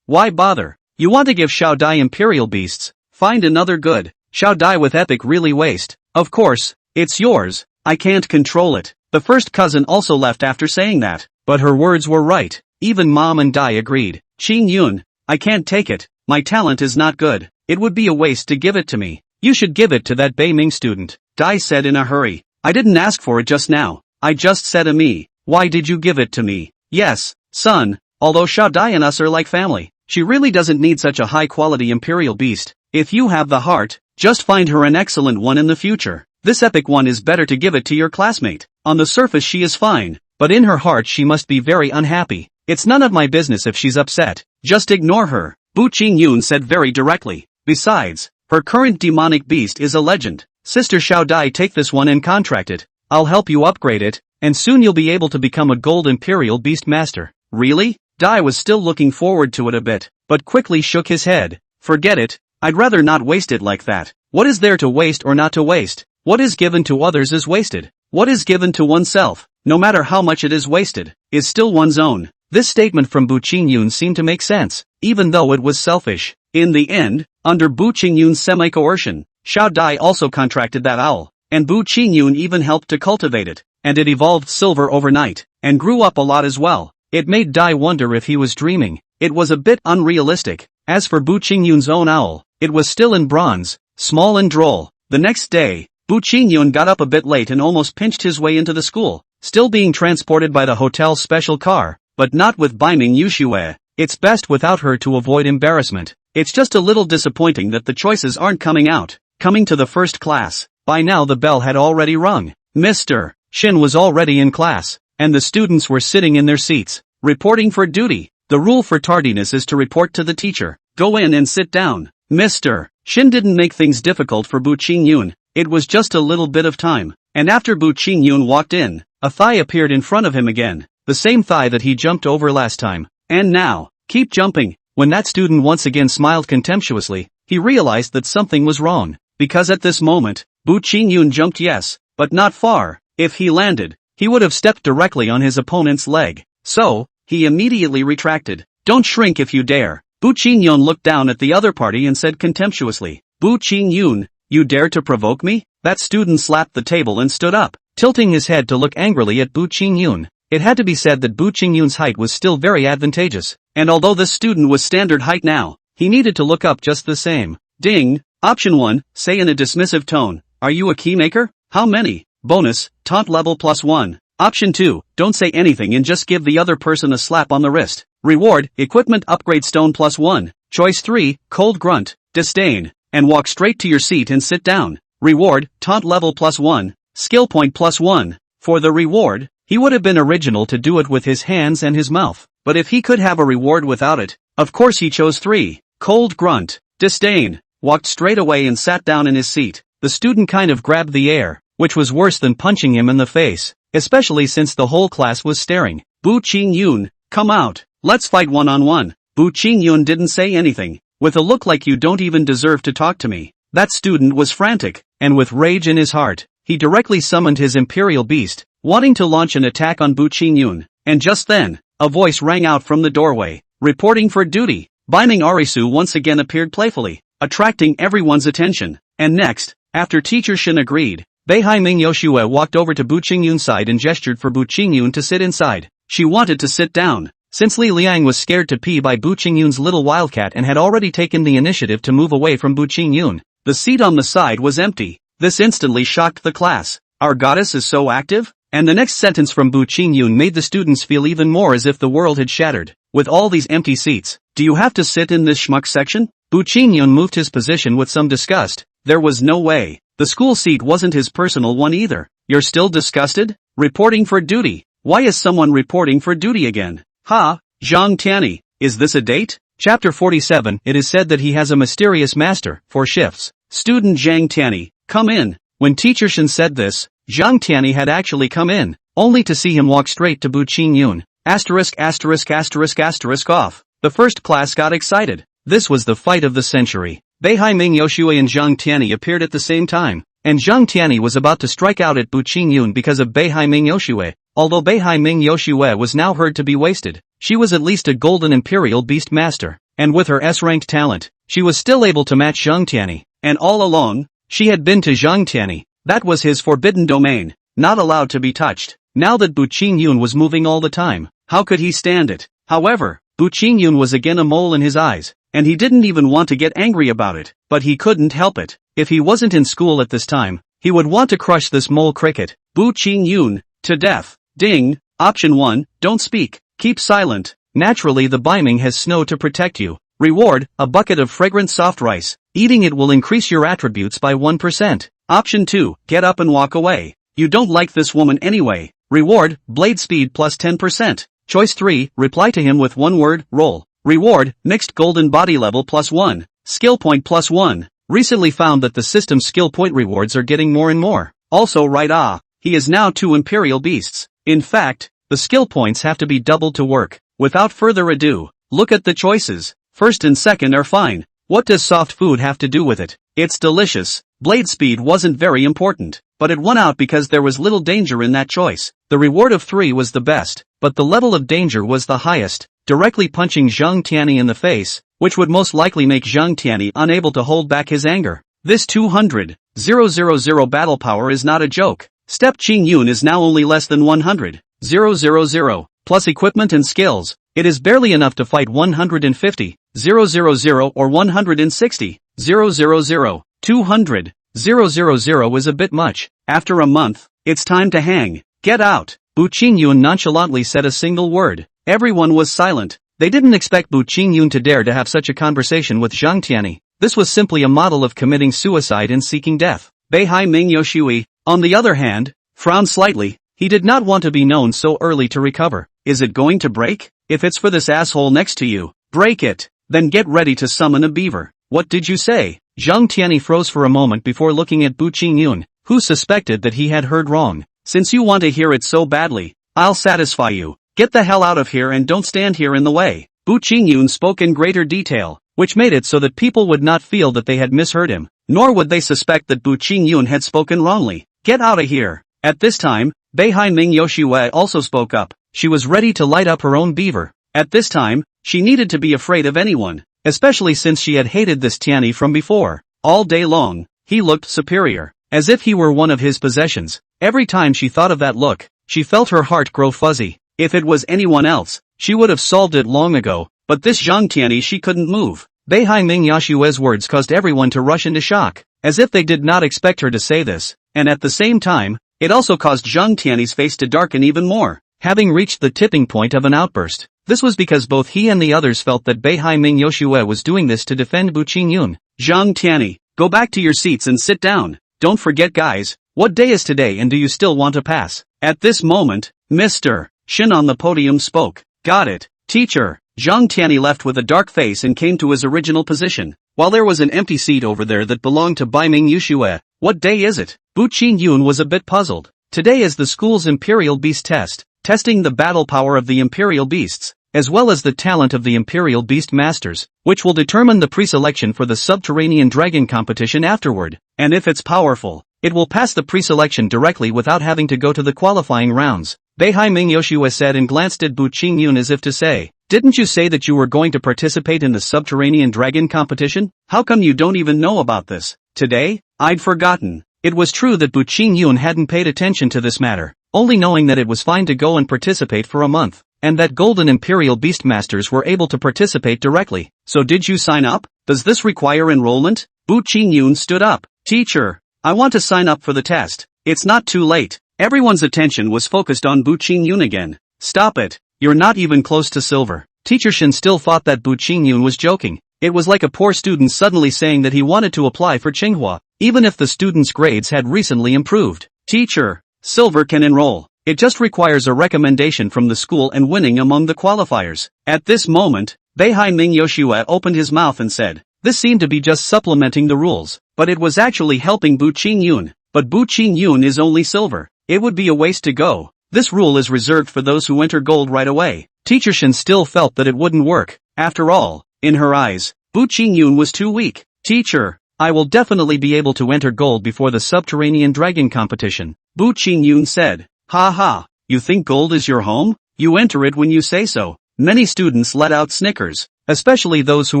why bother? You want to give Xiao Dai imperial beasts? Find another good. Xiao Dai with epic really waste. Of course, it's yours. I can't control it. The first cousin also left after saying that, but her words were right. Even Mom and Dai agreed. Qingyun, I can't take it. My talent is not good. It would be a waste to give it to me. You should give it to that Beiming student, Dai said in a hurry. I didn't ask for it just now. I just said a me. Why did you give it to me? Yes, son, although Xiao Dai and us are like family, she really doesn't need such a high-quality imperial beast. If you have the heart, just find her an excellent one in the future. This epic one is better to give it to your classmate. On the surface she is fine, but in her heart she must be very unhappy. It's none of my business if she's upset. Just ignore her, Bu Qingyun said very directly. Besides, her current demonic beast is a legend. Sister Xiao Dai, take this one and contract it. I'll help you upgrade it. and soon you'll be able to become a gold Imperial Beast Master. Really? Dai was still looking forward to it a bit, but quickly shook his head. Forget it, I'd rather not waste it like that. What is there to waste or not to waste? What is given to others is wasted. What is given to oneself, no matter how much it is wasted, is still one's own. This statement from Bu Qingyun seemed to make sense, even though it was selfish. In the end, under Bu Qingyun's semi-coercion, Xiao Dai also contracted that owl, and Bu Qingyun even helped to cultivate it, and it evolved silver overnight, and grew up a lot as well. It made Dai wonder if he was dreaming. It was a bit unrealistic. As for Bu Qingyun's own owl, it was still in bronze, small and droll. The next day, Bu Qingyun got up a bit late and almost pinched his way into the school, still being transported by the hotel's special car, but not with Baiming Yuxue. It's best without her to avoid embarrassment. It's just a little disappointing that the choices aren't coming out. Coming to the first class, by now the bell had already rung. Mr. Shin was already in class, and the students were sitting in their seats, reporting for duty. The rule for tardiness is to report to the teacher. Go in and sit down. Mr. Shin didn't make things difficult for Bu Qingyun. It was just a little bit of time, and after Bu Qingyun walked in, a thigh appeared in front of him again, the same thigh that he jumped over last time. And now, keep jumping. When that student once again smiled contemptuously, he realized that something was wrong, because at this moment, Bu Qingyun jumped yes, but not far. If he landed, he would have stepped directly on his opponent's leg. So, he immediately retracted. Don't shrink if you dare. Bu Qingyun looked down at the other party and said contemptuously, Bu Qingyun, you dare to provoke me? That student slapped the table and stood up, tilting his head to look angrily at Bu Qingyun. It had to be said that Bu Qingyun's height was still very advantageous, and although this student was standard height now, he needed to look up just the same. Ding! Option 1, say in a dismissive tone, are you a keymaker? How many? Bonus, taunt level +1. Option 2, don't say anything and just give the other person a slap on the wrist. Reward, equipment upgrade stone +1. Choice 3, cold grunt, disdain, and walk straight to your seat and sit down. Reward, taunt level +1, skill point +1. For the reward, he would have been original to do it with his hands and his mouth, but if he could have a reward without it, of course he chose 3. Cold grunt, disdain, walked straight away and sat down in his seat. The student kind of grabbed the air, which was worse than punching him in the face, especially since the whole class was staring. Bu Qingyun, come out, let's fight one-on-one. Bu Qingyun didn't say anything, with a look like you don't even deserve to talk to me. That student was frantic, and with rage in his heart, he directly summoned his Imperial Beast, wanting to launch an attack on Bu Qingyun. And just then, a voice rang out from the doorway, reporting for duty. Baiming Arisu once again appeared playfully, attracting everyone's attention. And next, after Teacher Shin agreed, Beihai Yoshue walked over to Bu Qingyun's side and gestured for Bu Qingyun to sit inside. She wanted to sit down, since Li Liang was scared to pee by Bu Qingyun's little wildcat and had already taken the initiative to move away from Bu Qingyun. The seat on the side was empty. This instantly shocked the class. Our goddess is so active? And the next sentence from Bu Qingyun made the students feel even more as if the world had shattered. With all these empty seats, do you have to sit in this schmuck section? Bu Qingyun moved his position with some disgust. There was no way. The school seat wasn't his personal one either. You're still disgusted? Reporting for duty. Why is someone reporting for duty again? Ha, Zhang Tianyi, is this a date? Chapter 47. It is said that he has a mysterious master for shifts. Student Zhang Tianyi, come in. When Teacher Shin said this, Zhang Tianyi had actually come in, only to see him walk straight to Bu Qingyun. Asterisk asterisk asterisk asterisk off. The first class got excited. This was the fight of the century. Beihai Yoshue and Zhang Tianyi appeared at the same time, and Zhang Tianyi was about to strike out at Bu Qingyun because of Beihai Yoshue. Although Beihai Yoshue was now heard to be wasted, she was at least a golden Imperial Beast Master, and with her S-ranked talent, she was still able to match Zhang Tianyi. And all along, she had been to Zhang Tianyi. That was his forbidden domain, not allowed to be touched. Now that Bu Qingyun was moving all the time, how could he stand it? However, Bu Qingyun was again a mole in his eyes, and he didn't even want to get angry about it, but he couldn't help it. If he wasn't in school at this time, he would want to crush this mole cricket. Bu Qingyun, to death. Ding. Option 1, don't speak, keep silent. Naturally the Baiming has snow to protect you. Reward, a bucket of fragrant soft rice. Eating it will increase your attributes by 1%. Option 2, get up and walk away. You don't like this woman anyway. Reward, blade speed plus 10%. Choice 3, reply to him with one word, roll. Reward, mixed golden body level plus 1. Skill point plus 1. Recently found that the system's skill point rewards are getting more and more. Also right he is now 2 Imperial Beasts. In fact, the skill points have to be doubled to work. Without further ado, look at the choices. First and second are fine. What does soft food have to do with it? It's delicious. Blade speed wasn't very important, but it won out because there was little danger in that choice. The reward of 3 was the best, but the level of danger was the highest, directly punching Zhang Tianyi in the face, which would most likely make Zhang Tianyi unable to hold back his anger. This 200,000 battle power is not a joke. Step Qing Yun is now only less than 100,000, plus equipment and skills. It is barely enough to fight 150,000 or 160,000. 200,000 is a bit much. After a month, it's time to hang. Get out. Bu Qingyun nonchalantly said a single word. Everyone was silent. They didn't expect Bu Qingyun to dare to have such a conversation with Zhang Tianyi. This was simply a model of committing suicide and seeking death. Beihai Ming Yoshui, on the other hand, frowned slightly. He did not want to be known so early to recover. Is it going to break? If it's for this asshole next to you, break it. Then get ready to summon a beaver. What did you say? Zhang Tianyi froze for a moment before looking at Bu Qingyun, who suspected that he had heard wrong. Since you want to hear it so badly, I'll satisfy you. Get the hell out of here and don't stand here in the way. Bu Qingyun spoke in greater detail, which made it so that people would not feel that they had misheard him, nor would they suspect that Bu Qingyun had spoken wrongly. Get out of here. At this time, Beihai Ming Yoshue also spoke up. She was ready to light up her own beaver. At this time, she needed to be afraid of anyone, especially since she had hated this Tianyi from before. All day long, he looked superior, as if he were one of his possessions. Every time she thought of that look, she felt her heart grow fuzzy. If it was anyone else, she would have solved it long ago, but this Zhang Tianyi she couldn't move. Beihai Ming Yoshue's words caused everyone to rush into shock, as if they did not expect her to say this, and at the same time, it also caused Zhang Tianyi's face to darken even more. Having reached the tipping point of an outburst, this was because both he and the others felt that Beihai Ming Yoshue was doing this to defend Bu Qingyun. Zhang Tianyi, go back to your seats and sit down. Don't forget guys, what day is today and do you still want to pass? At this moment, Mr. Shin on the podium spoke. Got it, teacher. Zhang Tianyi left with a dark face and came to his original position, while there was an empty seat over there that belonged to Bai Ming Yoshue. What day is it? Bu Qingyun was a bit puzzled. Today is the school's Imperial Beast test, testing the battle power of the Imperial Beasts, as well as the talent of the Imperial Beast Masters, which will determine the pre-selection for the Subterranean Dragon competition afterward, and if it's powerful, it will pass the pre-selection directly without having to go to the qualifying rounds. Beihai Ming Yoshue said and glanced at Bu Qingyun as if to say, didn't you say that you were going to participate in the Subterranean Dragon competition? How come you don't even know about this? Today? I'd forgotten. It was true that Bu Qingyun hadn't paid attention to this matter, only knowing that it was fine to go and participate for a month, and that Golden Imperial Beastmasters were able to participate directly. So did you sign up? Does this require enrollment? Bu Qingyun stood up. Teacher, I want to sign up for the test. It's not too late. Everyone's attention was focused on Bu Qingyun again. Stop it. You're not even close to silver. Teacher Shin still thought that Bu Qingyun was joking. It was like a poor student suddenly saying that he wanted to apply for Tsinghua, even if the student's grades had recently improved. Teacher, silver can enroll. It just requires a recommendation from the school and winning among the qualifiers. At this moment, Beihai Ming Yoshue opened his mouth and said, this seemed to be just supplementing the rules, but it was actually helping Bu Qingyun. But Bu Qingyun is only silver. It would be a waste to go. This rule is reserved for those who enter gold right away. Teacher Shin still felt that it wouldn't work. After all, in her eyes, Bu Qingyun was too weak. Teacher, I will definitely be able to enter gold before the Subterranean Dragon competition. Bu Qingyun said. Ha ha, you think gold is your home? You enter it when you say so. Many students let out snickers, especially those who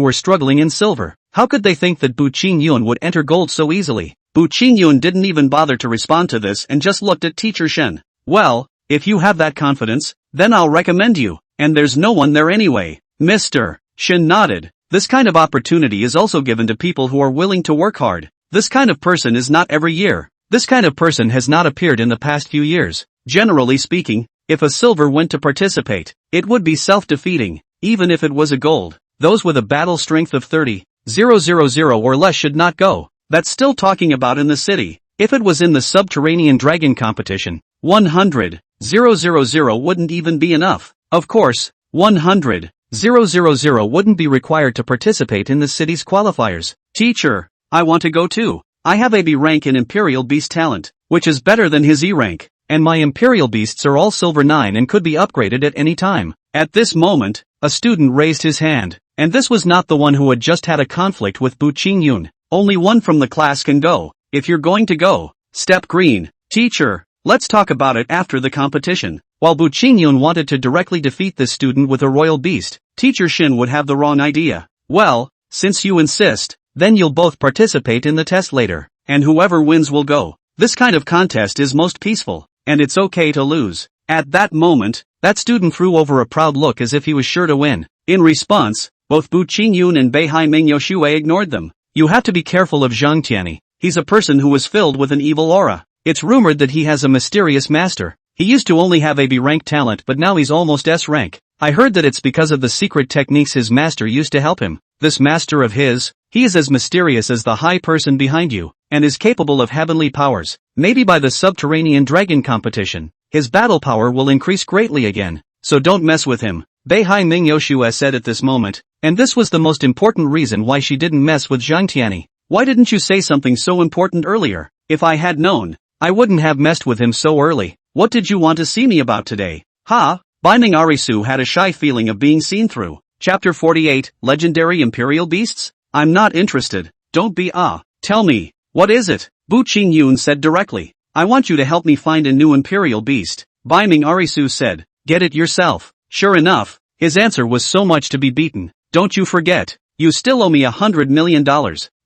were struggling in silver. How could they think that Bu Qingyun would enter gold so easily? Bu Qingyun didn't even bother to respond to this and just looked at Teacher Shen. Well, if you have that confidence, then I'll recommend you, and there's no one there anyway. Mr. Shen nodded. This kind of opportunity is also given to people who are willing to work hard. This kind of person is not every year. This kind of person has not appeared in the past few years. Generally speaking, if a silver went to participate, it would be self-defeating, even if it was a gold. Those with a battle strength of 30,000 or less should not go. That's still talking about in the city. If it was in the Subterranean Dragon competition, 100,000 wouldn't even be enough. Of course, 100,000 wouldn't be required to participate in the city's qualifiers. Teacher, I want to go too. I have a B rank in Imperial Beast talent, which is better than his E rank. and my imperial beasts are all silver 9 and could be upgraded at any time. At this moment, a student raised his hand, and this was not the one who had just had a conflict with Bu Qingyun. Only one from the class can go. If you're going to go, step green. Teacher, let's talk about it after the competition. While Bu Qingyun wanted to directly defeat this student with a royal beast, Teacher Shin would have the wrong idea. Well, since you insist, then you'll both participate in the test later, and whoever wins will go. This kind of contest is most peaceful, and it's okay to lose. At that moment, that student threw over a proud look as if he was sure to win. In response, both Bu Qingyun and Beihai Mingyoshue ignored them. You have to be careful of Zhang Tianyi. He's a person who is filled with an evil aura. It's rumored that he has a mysterious master. He used to only have a B rank talent, but now he's almost S rank. I heard that it's because of the secret techniques his master used to help him. This master of his, he is as mysterious as the high person behind you, and is capable of heavenly powers. Maybe by the subterranean dragon competition, his battle power will increase greatly again. So don't mess with him, Beihai Mingyoshue said at this moment, and this was the most important reason why she didn't mess with Zhang Tianyi. Why didn't you say something so important earlier? If I had known, I wouldn't have messed with him so early. What did you want to see me about today? Ha! Binding Arisu had a shy feeling of being seen through. Chapter 48, Legendary Imperial Beasts? I'm not interested. Don't be Tell me, what is it? Bu Qingyun said directly. I want you to help me find a new Imperial Beast. Binding Arisu said, get it yourself. Sure enough, his answer was so much to be beaten. Don't you forget, you still owe me $100 million.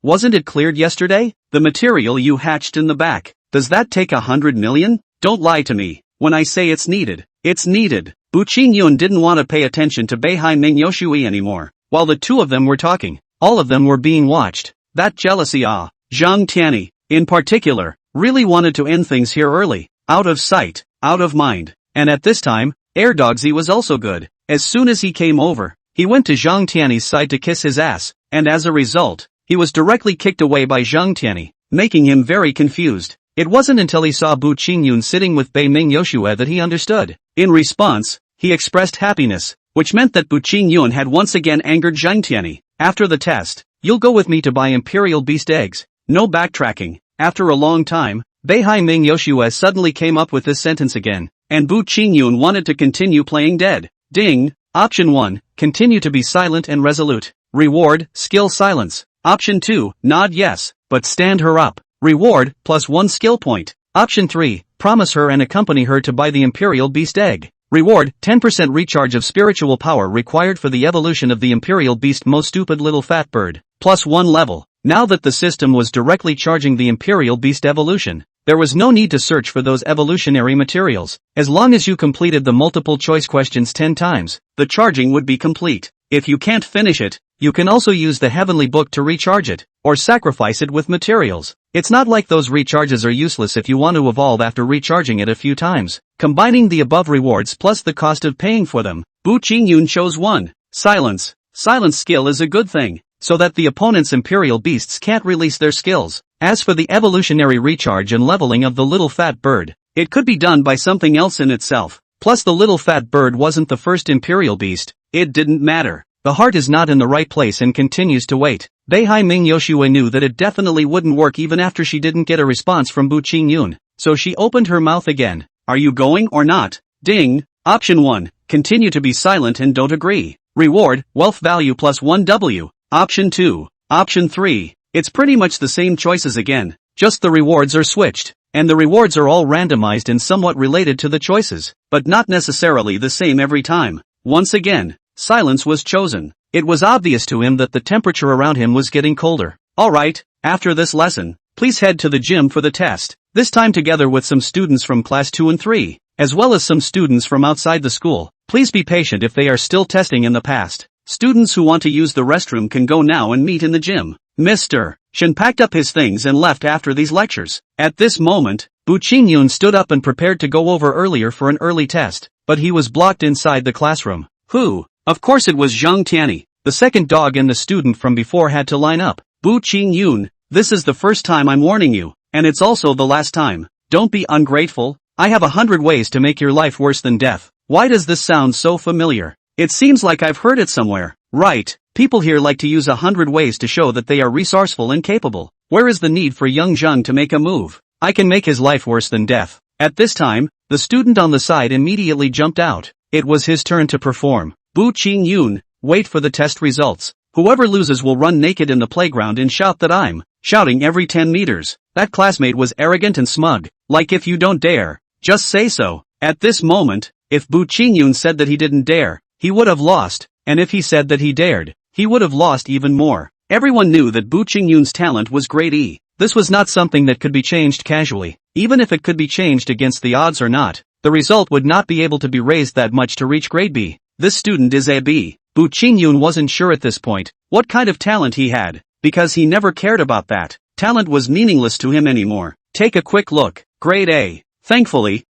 Wasn't it cleared yesterday? The material you hatched in the back. Does that take $100 million? Don't lie to me. When I say it's needed, it's needed. Bu Qingyun didn't want to pay attention to Beihai Mingyoshue anymore. While the two of them were talking, all of them were being watched. That jealousy Zhang Tianyi, in particular, really wanted to end things here early. Out of sight, out of mind. And at this time, Erdogsy was also good. As soon as he came over, he went to Zhang Tianyi's side to kiss his ass, and as a result, he was directly kicked away by Zhang Tianyi, making him very confused. It wasn't until he saw Bu Qingyun sitting with Bei Mingyoshue that he understood. In response, he expressed happiness, which meant that Bu Qingyun had once again angered Zhang Tianyi. After the test, you'll go with me to buy Imperial Beast eggs. No backtracking. After a long time, Beihai Mingyoshue suddenly came up with this sentence again, and Bu Qingyun wanted to continue playing dead. Ding! Option 1, continue to be silent and resolute. Reward, skill silence. Option 2, nod yes, but stand her up. Reward, +1 skill point. Option 3, promise her and accompany her to buy the Imperial Beast egg. Reward, 10% recharge of spiritual power required for the evolution of the Imperial Beast. Most stupid little fat bird. +1 level. Now that the system was directly charging the Imperial Beast evolution, there was no need to search for those evolutionary materials. As long as you completed the multiple choice questions 10 times, the charging would be complete. If you can't finish it, you can also use the Heavenly Book to recharge it, or sacrifice it with materials. It's not like those recharges are useless if you want to evolve after recharging it a few times. Combining the above rewards plus the cost of paying for them, Bu Qingyun chose 1. Silence. Silence skill is a good thing, so that the opponent's Imperial Beasts can't release their skills. As for the evolutionary recharge and leveling of the little fat bird, it could be done by something else in itself. Plus the little fat bird wasn't the first Imperial Beast. It didn't matter. The heart is not in the right place and continues to wait. Beihai Mingyoshue knew that it definitely wouldn't work even after she didn't get a response from Bu Qingyun, so she opened her mouth again. Are you going or not? Ding! Option 1, continue to be silent and don't agree. Reward, wealth value +1 W. Option 2. Option 3. It's pretty much the same choices again, just the rewards are switched, and the rewards are all randomized and somewhat related to the choices, but not necessarily the same every time. Once again, silence was chosen. It was obvious to him that the temperature around him was getting colder. Alright, after this lesson, please head to the gym for the test, this time together with some students from class 2 and 3, as well as some students from outside the school. Please be patient if they are still testing in the past. Students who want to use the restroom can go now and meet in the gym. Mr. Shin packed up his things and left after these lectures. At this moment, Bu Qingyun stood up and prepared to go over earlier for an early test, but he was blocked inside the classroom. Who? Of course it was Zhang Tianyi. The second dog and the student from before had to line up. Bu Qingyun, this is the first time I'm warning you, and it's also the last time. Don't be ungrateful. I have 100 ways to make your life worse than death. Why does this sound so familiar? It seems like I've heard it somewhere. Right, people here like to use 100 ways to show that they are resourceful and capable. Where is the need for young Zhang to make a move? I can make his life worse than death. At this time, the student on the side immediately jumped out. It was his turn to perform. Bu Qing-yun, wait for the test results. Whoever loses will run naked in the playground and shout that I'm shouting every 10 meters. That classmate was arrogant and smug. Like, if you don't dare, just say so. At this moment, if Bu Qing-yun said that he didn't dare, he would have lost, and if he said that he dared, he would have lost even more. Everyone knew that Bu Qing-yun's talent was grade E. This was not something that could be changed casually. Even if it could be changed against the odds or not, the result would not be able to be raised that much to reach grade B. This student is a B. Bu Qing-yun wasn't sure at this point what kind of talent he had, because he never cared about that. Talent was meaningless to him anymore. Take a quick look. Grade A. Thankfully,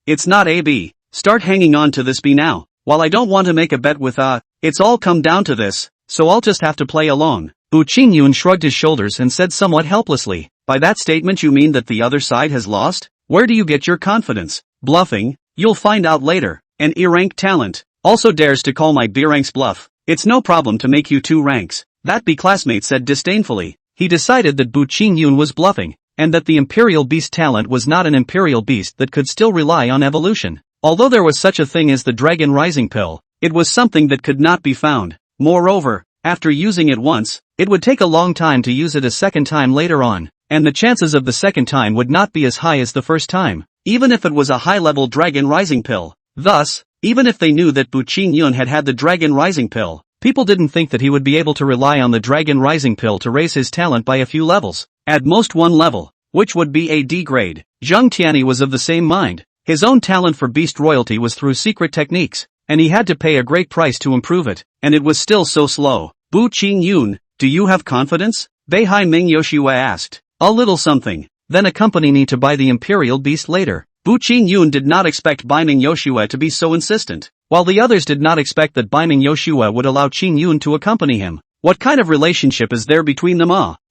it's not a B. Start hanging on to this B now. While I don't want to make a bet with it's all come down to this, so I'll just have to play along. Bu Qing-yun shrugged his shoulders and said somewhat helplessly, by that statement you mean that the other side has lost? Where do you get your confidence? Bluffing? You'll find out later. An E-rank talent also dares to call my B ranks bluff. It's no problem to make you 2 ranks. That B classmate said disdainfully. He decided that Bu Qing-yun was bluffing, and that the Imperial Beast talent was not an Imperial Beast that could still rely on evolution. Although there was such a thing as the Dragon Rising Pill, it was something that could not be found. Moreover, after using it once, it would take a long time to use it a second time later on, and the chances of the second time would not be as high as the first time, even if it was a high-level Dragon Rising Pill. Thus, even if they knew that Bu Qing-yun had the Dragon Rising Pill, people didn't think that he would be able to rely on the Dragon Rising Pill to raise his talent by a few levels. At most 1 level, which would be a D grade. Zhang Tianyi was of the same mind. His own talent for beast royalty was through secret techniques, and he had to pay a great price to improve it, and it was still so slow. Bu Qing-yun, do you have confidence? Beihai Ming Yoshua asked. A little something. Then accompany me to buy the Imperial Beast later. Bu Qing-yun did not expect Bai Ming Yoshua to be so insistent, while the others did not expect that Bai Ming Yoshua would allow Qing-yun to accompany him. What kind of relationship is there between them?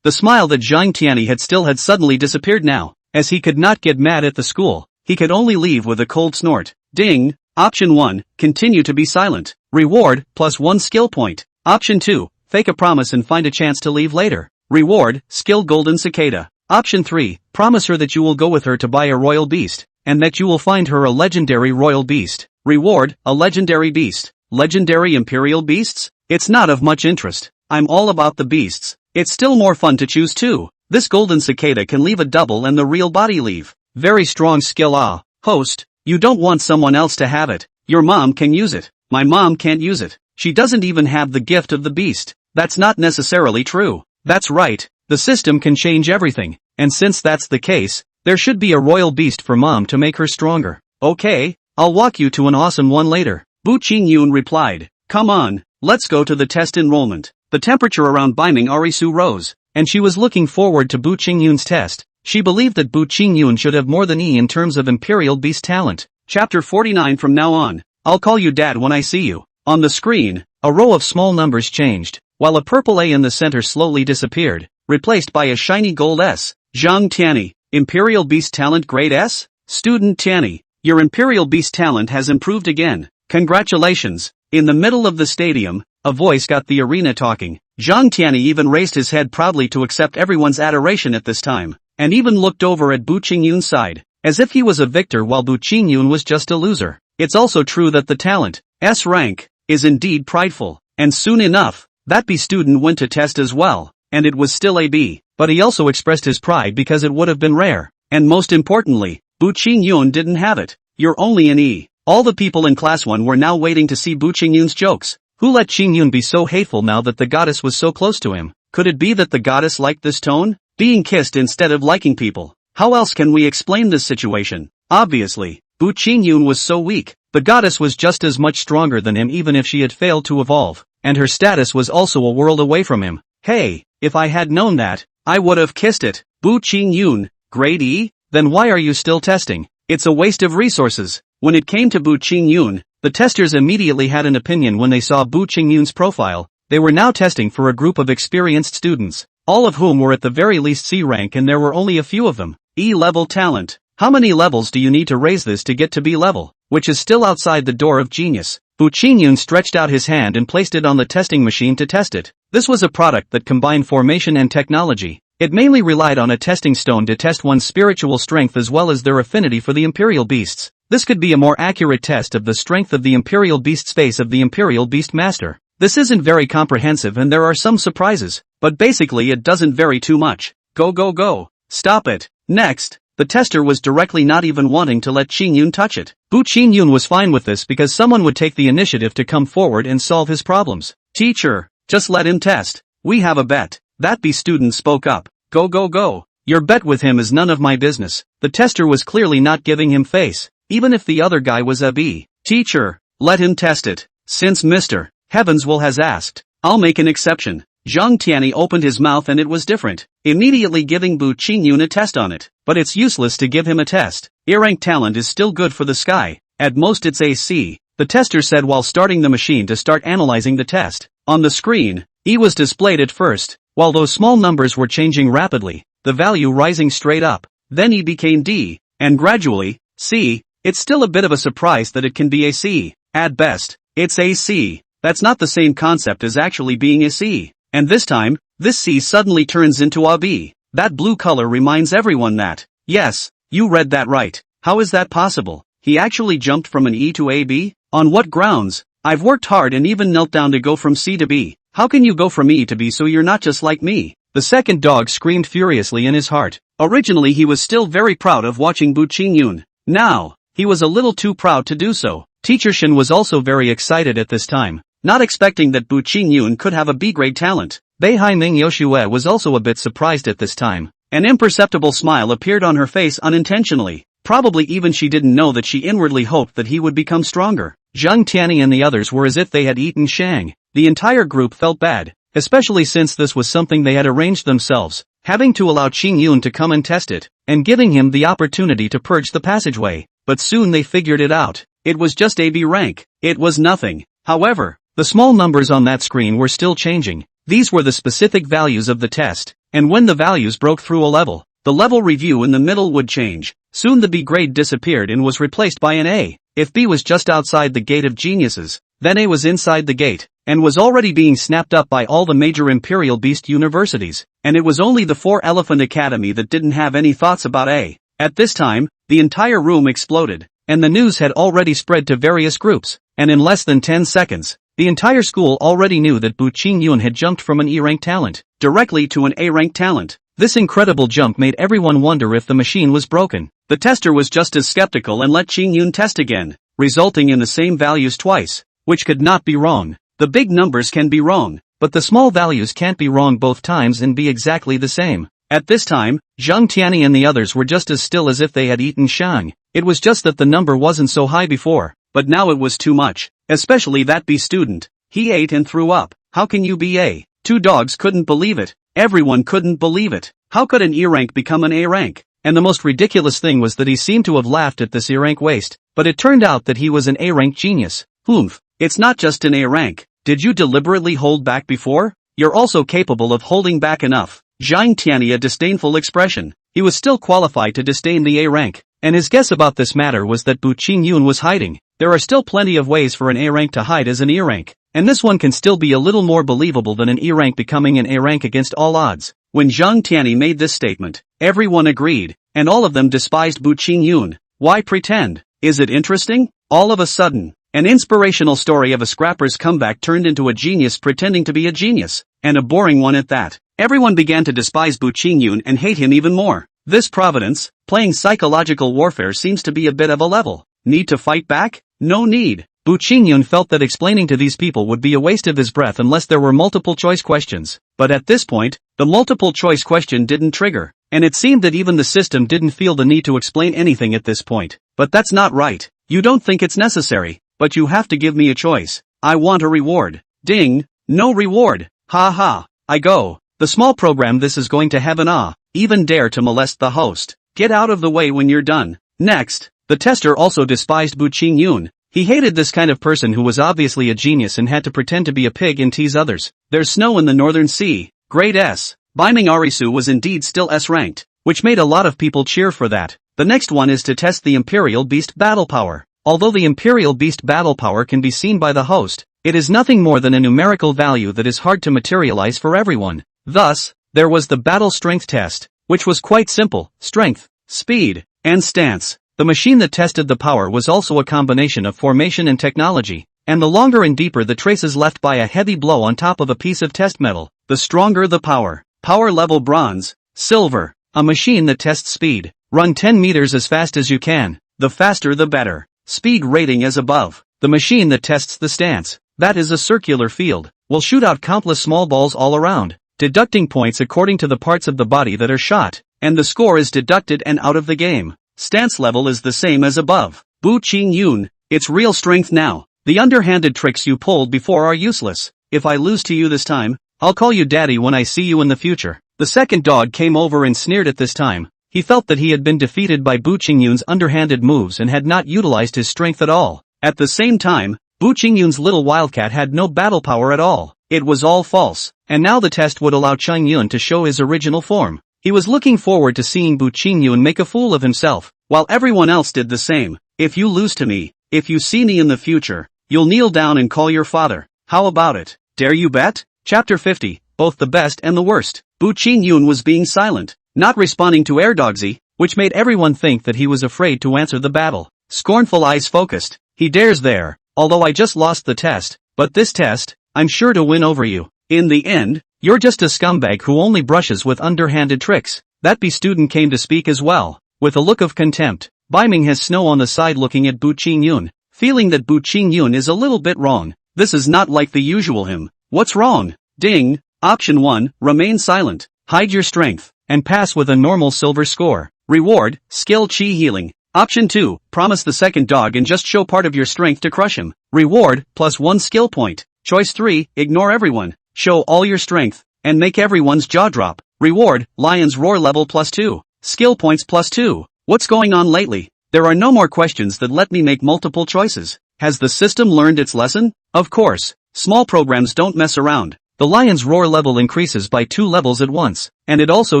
The smile that Zhang Tianyi had suddenly disappeared now, as he could not get mad at the school. He could only leave with a cold snort. Ding! Option 1, continue to be silent. Reward, +1 skill point. Option 2, fake a promise and find a chance to leave later. Reward, skill golden cicada. Option 3, promise her that you will go with her to buy a royal beast, and that you will find her a legendary royal beast. Reward, a legendary beast. Legendary imperial beasts? It's not of much interest. I'm all about the beasts. It's still more fun to choose 2. This golden cicada can leave a double and the real body leave. Very strong skill. Host, you don't want someone else to have it. Your mom can use it. My mom can't use it. She doesn't even have the gift of the beast. That's not necessarily true. That's right. The system can change everything. And since that's the case, there should be a royal beast for mom to make her stronger. Okay, I'll walk you to an awesome one later. Bu Qing-yun replied. Come on, let's go to the test enrollment. The temperature around Bai Ming Arisu rose, and she was looking forward to Bu Qing-yun's test. She believed that Bu Qing-yun should have more than E in terms of Imperial Beast talent. Chapter 49. From now on, I'll call you Dad when I see you. On the screen, a row of small numbers changed, while a purple A in the center slowly disappeared, replaced by a shiny gold S. Zhang Tianyi, Imperial Beast talent grade S? Student Tianyi, your Imperial Beast talent has improved again. Congratulations. In the middle of the stadium, a voice got the arena talking. Zhang Tianyi even raised his head proudly to accept everyone's adoration at this time, and even looked over at Bu Qing-yun's side, as if he was a victor while Bu Qing-yun was just a loser. It's also true that the talent, S rank, is indeed prideful, and soon enough, that B student went to test as well, and it was still a B, but he also expressed his pride because it would have been rare, and most importantly, Bu Qing-yun didn't have it. You're only an E. All the people in class 1 were now waiting to see Bu Qing-yun's jokes. Who let Qing-yun be so hateful now that the goddess was so close to him? Could it be that the goddess liked this tone? Being kissed instead of liking people. How else can we explain this situation? Obviously, Bu Qing-yun was so weak. The goddess was just as much stronger than him even if she had failed to evolve, and her status was also a world away from him. Hey, if I had known that, I would have kissed it. Bu Qing-yun, grade E? Then why are you still testing? It's a waste of resources. When it came to Bu Qing-yun, the testers immediately had an opinion when they saw Bu Qing-yun's profile. They were now testing for a group of experienced students, all of whom were at the very least C rank, and there were only a few of them. E-level talent. How many levels do you need to raise this to get to B level, which is still outside the door of genius? Bu Qing-yun stretched out his hand and placed it on the testing machine to test it. This was a product that combined formation and technology. It mainly relied on a testing stone to test one's spiritual strength as well as their affinity for the Imperial Beasts. This could be a more accurate test of the strength of the Imperial Beast's face of the Imperial Beast Master. This isn't very comprehensive and there are some surprises, but basically it doesn't vary too much. Go go go. Stop it. Next, the tester was directly not even wanting to let Qingyun touch it. Bu Qingyun was fine with this because someone would take the initiative to come forward and solve his problems. Teacher, just let him test. We have a bet. That B student spoke up. Go go go. Your bet with him is none of my business. The tester was clearly not giving him face, even if the other guy was a B. Teacher, let him test it. Since Mr. Heavenswill has asked, I'll make an exception. Zhang Tianyi opened his mouth and it was different, immediately giving Bu Qingyun a test on it. But it's useless to give him a test. A-rank talent is still good for the sky. At most it's AC. The tester said while starting the machine to start analyzing the test. On the screen, E was displayed at first, while those small numbers were changing rapidly, the value rising straight up. Then E became D, and gradually, C. It's still a bit of a surprise that it can be a C. At best, it's a C. That's not the same concept as actually being a C. And this time, this C suddenly turns into a B. That blue color reminds everyone that. Yes, you read that right. How is that possible? He actually jumped from an E to a B? On what grounds? I've worked hard and even knelt down to go from C to B. How can you go from E to B so you're not just like me? The second dog screamed furiously in his heart. Originally he was still very proud of watching Bu Qingyun. Now, he was a little too proud to do so. Teacher Shin was also very excited at this time, not expecting that Bu Qingyun could have a B-grade talent. Beihai Ming Yoshue was also a bit surprised at this time. An imperceptible smile appeared on her face unintentionally. Probably even she didn't know that she inwardly hoped that he would become stronger. Zhang Tianyi and the others were as if they had eaten Shang. The entire group felt bad, especially since this was something they had arranged themselves, having to allow Qingyun to come and test it, and giving him the opportunity to purge the passageway. But soon they figured it out. It was just a B rank. It was nothing. However, the small numbers on that screen were still changing. These were the specific values of the test, and when the values broke through a level, the level review in the middle would change. Soon the B grade disappeared and was replaced by an A. If B was just outside the gate of geniuses, then A was inside the gate, and was already being snapped up by all the major Imperial Beast universities, and it was only the 4-Elephant Academy that didn't have any thoughts about A. At this time, the entire room exploded, and the news had already spread to various groups, and in less than 10 seconds, the entire school already knew that Bu Qingyun had jumped from an E-rank talent, directly to an A-rank talent. This incredible jump made everyone wonder if the machine was broken. The tester was just as skeptical and let Qingyun test again, resulting in the same values twice, which could not be wrong. The big numbers can be wrong, but the small values can't be wrong both times and be exactly the same. At this time, Zhang Tianyi and the others were just as still as if they had eaten Shang. It was just that the number wasn't so high before, but now it was too much, especially that B student. He ate and threw up. How can you be A? Two dogs couldn't believe it. Everyone couldn't believe it. How could an E-rank become an A-rank? And the most ridiculous thing was that he seemed to have laughed at this E-rank waste, but it turned out that he was an A-rank genius. Humph, it's not just an A-rank. Did you deliberately hold back before? You're also capable of holding back enough. Zhang Tianyi a disdainful expression. He was still qualified to disdain the A-rank, and his guess about this matter was that Bu Qingyun was hiding. There are still plenty of ways for an A-rank to hide as an E-rank, and this one can still be a little more believable than an E-rank becoming an A-rank against all odds. When Zhang Tianyi made this statement, everyone agreed, and all of them despised Bu Qingyun. Why pretend? Is it interesting? All of a sudden, an inspirational story of a scrapper's comeback turned into a genius pretending to be a genius, and a boring one at that. Everyone began to despise Bu Qingyun and hate him even more. This Providence, playing psychological warfare seems to be a bit of a level. Need to fight back? No need. Bu Qingyun felt that explaining to these people would be a waste of his breath unless there were multiple choice questions. But at this point, the multiple choice question didn't trigger, and it seemed that even the system didn't feel the need to explain anything at this point. But that's not right. You don't think it's necessary, but you have to give me a choice. I want a reward. Ding, no reward. Ha ha, I go. The small program this is going to have an even dare to molest the host. Get out of the way when you're done. Next, the tester also despised Bu Qingyun. He hated this kind of person who was obviously a genius and had to pretend to be a pig and tease others. There's snow in the northern sea. Grade S. Baiming Arisu was indeed still S-ranked, which made a lot of people cheer for that. The next one is to test the Imperial Beast battle power. Although the Imperial Beast battle power can be seen by the host, it is nothing more than a numerical value that is hard to materialize for everyone. Thus, there was the battle strength test, which was quite simple: strength, speed, and stance. The machine that tested the power was also a combination of formation and technology, and the longer and deeper the traces left by a heavy blow on top of a piece of test metal, the stronger the power. Power level bronze, silver, a machine that tests speed. Run 10 meters as fast as you can, the faster the better. Speed rating as above. The machine that tests the stance, that is a circular field, will shoot out countless small balls all around, deducting points according to the parts of the body that are shot, and the score is deducted and out of the game. Stance level is the same as above. Bu Qing Yun, it's real strength now. The underhanded tricks you pulled before are useless. If I lose to you this time, I'll call you daddy when I see you in the future. The second dog came over and sneered at this time. He felt that he had been defeated by Bu Qingyun's underhanded moves and had not utilized his strength at all. At the same time, Bu Qingyun's little wildcat had no battle power at all. It was all false, and now the test would allow Qingyun to show his original form. He was looking forward to seeing Bu Qingyun make a fool of himself, while everyone else did the same. If you lose to me, if you see me in the future, you'll kneel down and call your father. How about it? Dare you bet? Chapter 50, both the best and the worst. Bu Qingyun was being silent, not responding to Erdogsy, which made everyone think that he was afraid to answer the battle. Scornful eyes focused. He dares there, although I just lost the test, but this test, I'm sure to win over you. In the end, you're just a scumbag who only brushes with underhanded tricks. That B student came to speak as well, with a look of contempt. Beiming has Snow on the side looking at Bu Qingyun, feeling that Bu Qingyun is a little bit wrong. This is not like the usual him. What's wrong? Ding. Option 1, remain silent, hide your strength, and pass with a normal silver score. Reward, skill chi healing. Option 2, promise the second dog and just show part of your strength to crush him. Reward, +1 skill point. Choice 3, ignore everyone, show all your strength, and make everyone's jaw drop. Reward, lion's roar level +2. Skill points +2. What's going on lately? There are no more questions that let me make multiple choices. Has the system learned its lesson? Of course, small programs don't mess around. The lion's roar level increases by 2 levels at once, and it also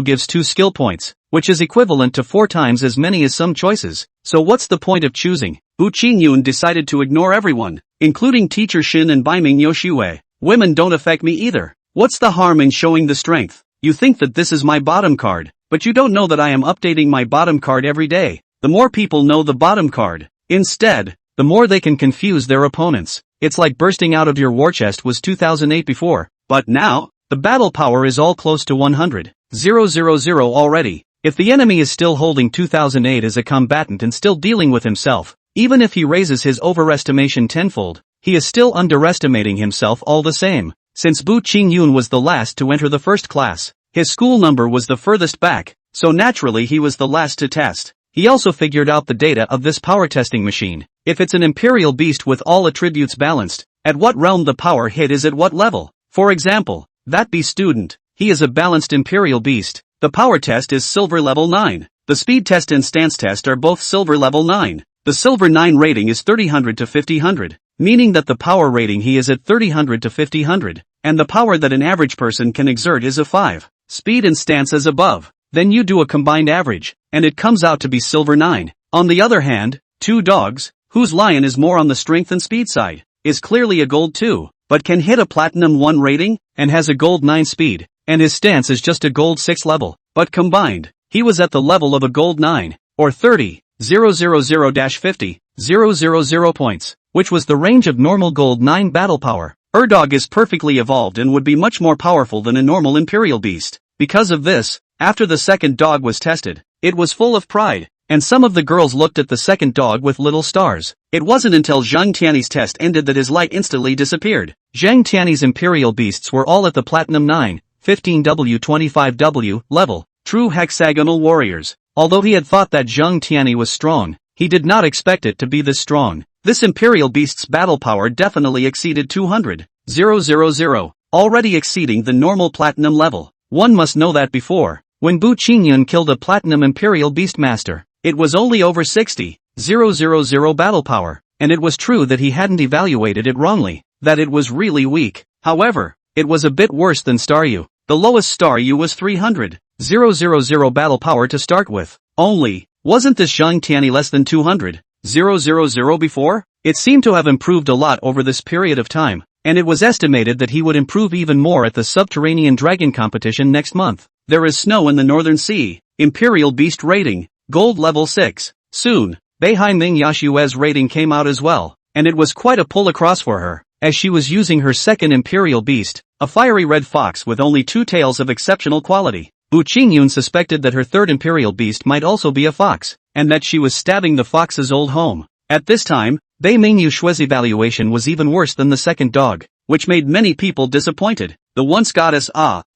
gives 2 skill points, which is equivalent to 4 times as many as some choices. So what's the point of choosing? Bu Qingyun decided to ignore everyone, including Teacher Shin and Beiming Yoshue. Women don't affect me either. What's the harm in showing the strength? You think that this is my bottom card, but you don't know that I am updating my bottom card every day. The more people know the bottom card, instead, the more they can confuse their opponents. It's like bursting out of your war chest was 2008 before. But now, the battle power is all close to 100,000 already. If the enemy is still holding 2008 as a combatant and still dealing with himself, even if he raises his overestimation tenfold, he is still underestimating himself all the same. Since Bu Qingyun was the last to enter the first class, his school number was the furthest back, so naturally he was the last to test. He also figured out the data of this power testing machine. If it's an imperial beast with all attributes balanced, at what realm the power hit is at what level. For example, that B student, he is a balanced imperial beast. The power test is silver level 9. The speed test and stance test are both silver level 9. The silver 9 rating is 3000 to 5000, meaning that the power rating he is at 3000 to 5000, and the power that an average person can exert is a 5. Speed and stance as above. Then you do a combined average, and it comes out to be silver 9. On the other hand, 2 dogs, whose lion is more on the strength and speed side, is clearly a gold 2. But can hit a platinum 1 rating, and has a gold 9 speed, and his stance is just a gold 6 level, but combined, he was at the level of a gold 9, or 30,000-50,000 points, which was the range of normal gold 9 battle power. Erdog is perfectly evolved and would be much more powerful than a normal imperial beast. Because of this, after the second dog was tested, it was full of pride, and some of the girls looked at the second dog with little stars. It wasn't until Zhang Tiany's test ended that his light instantly disappeared. Zhang Tiany's imperial beasts were all at the platinum 9, 15W 25W level, true hexagonal warriors. Although he had thought that Zhang Tiany was strong, he did not expect it to be this strong. This imperial beast's battle power definitely exceeded 200,000, already exceeding the normal platinum level. One must know that before, when Bu Qingyun killed a platinum imperial beastmaster, it was only over 60,000 battle power, and it was true that he hadn't evaluated it wrongly, that it was really weak. However, it was a bit worse than Star U. The lowest Star U was 300,000 battle power to start with. Only, wasn't this Zhang Tiany less than 200,000 before? It seemed to have improved a lot over this period of time. and it was estimated that he would improve even more at the subterranean dragon competition next month. There is snow in the Northern Sea. Imperial Beast rating, Gold level 6. Soon, Beihai-ming Yashue's rating came out as well, and it was quite a pull across for her, as she was using her second Imperial Beast, a fiery red fox with only 2 tails of exceptional quality. Bu Qingyun suspected that her third Imperial Beast might also be a fox, and that she was stabbing the fox's old home. At this time, Bei-ming Yushue's evaluation was even worse than the second dog, which made many people disappointed. The once goddess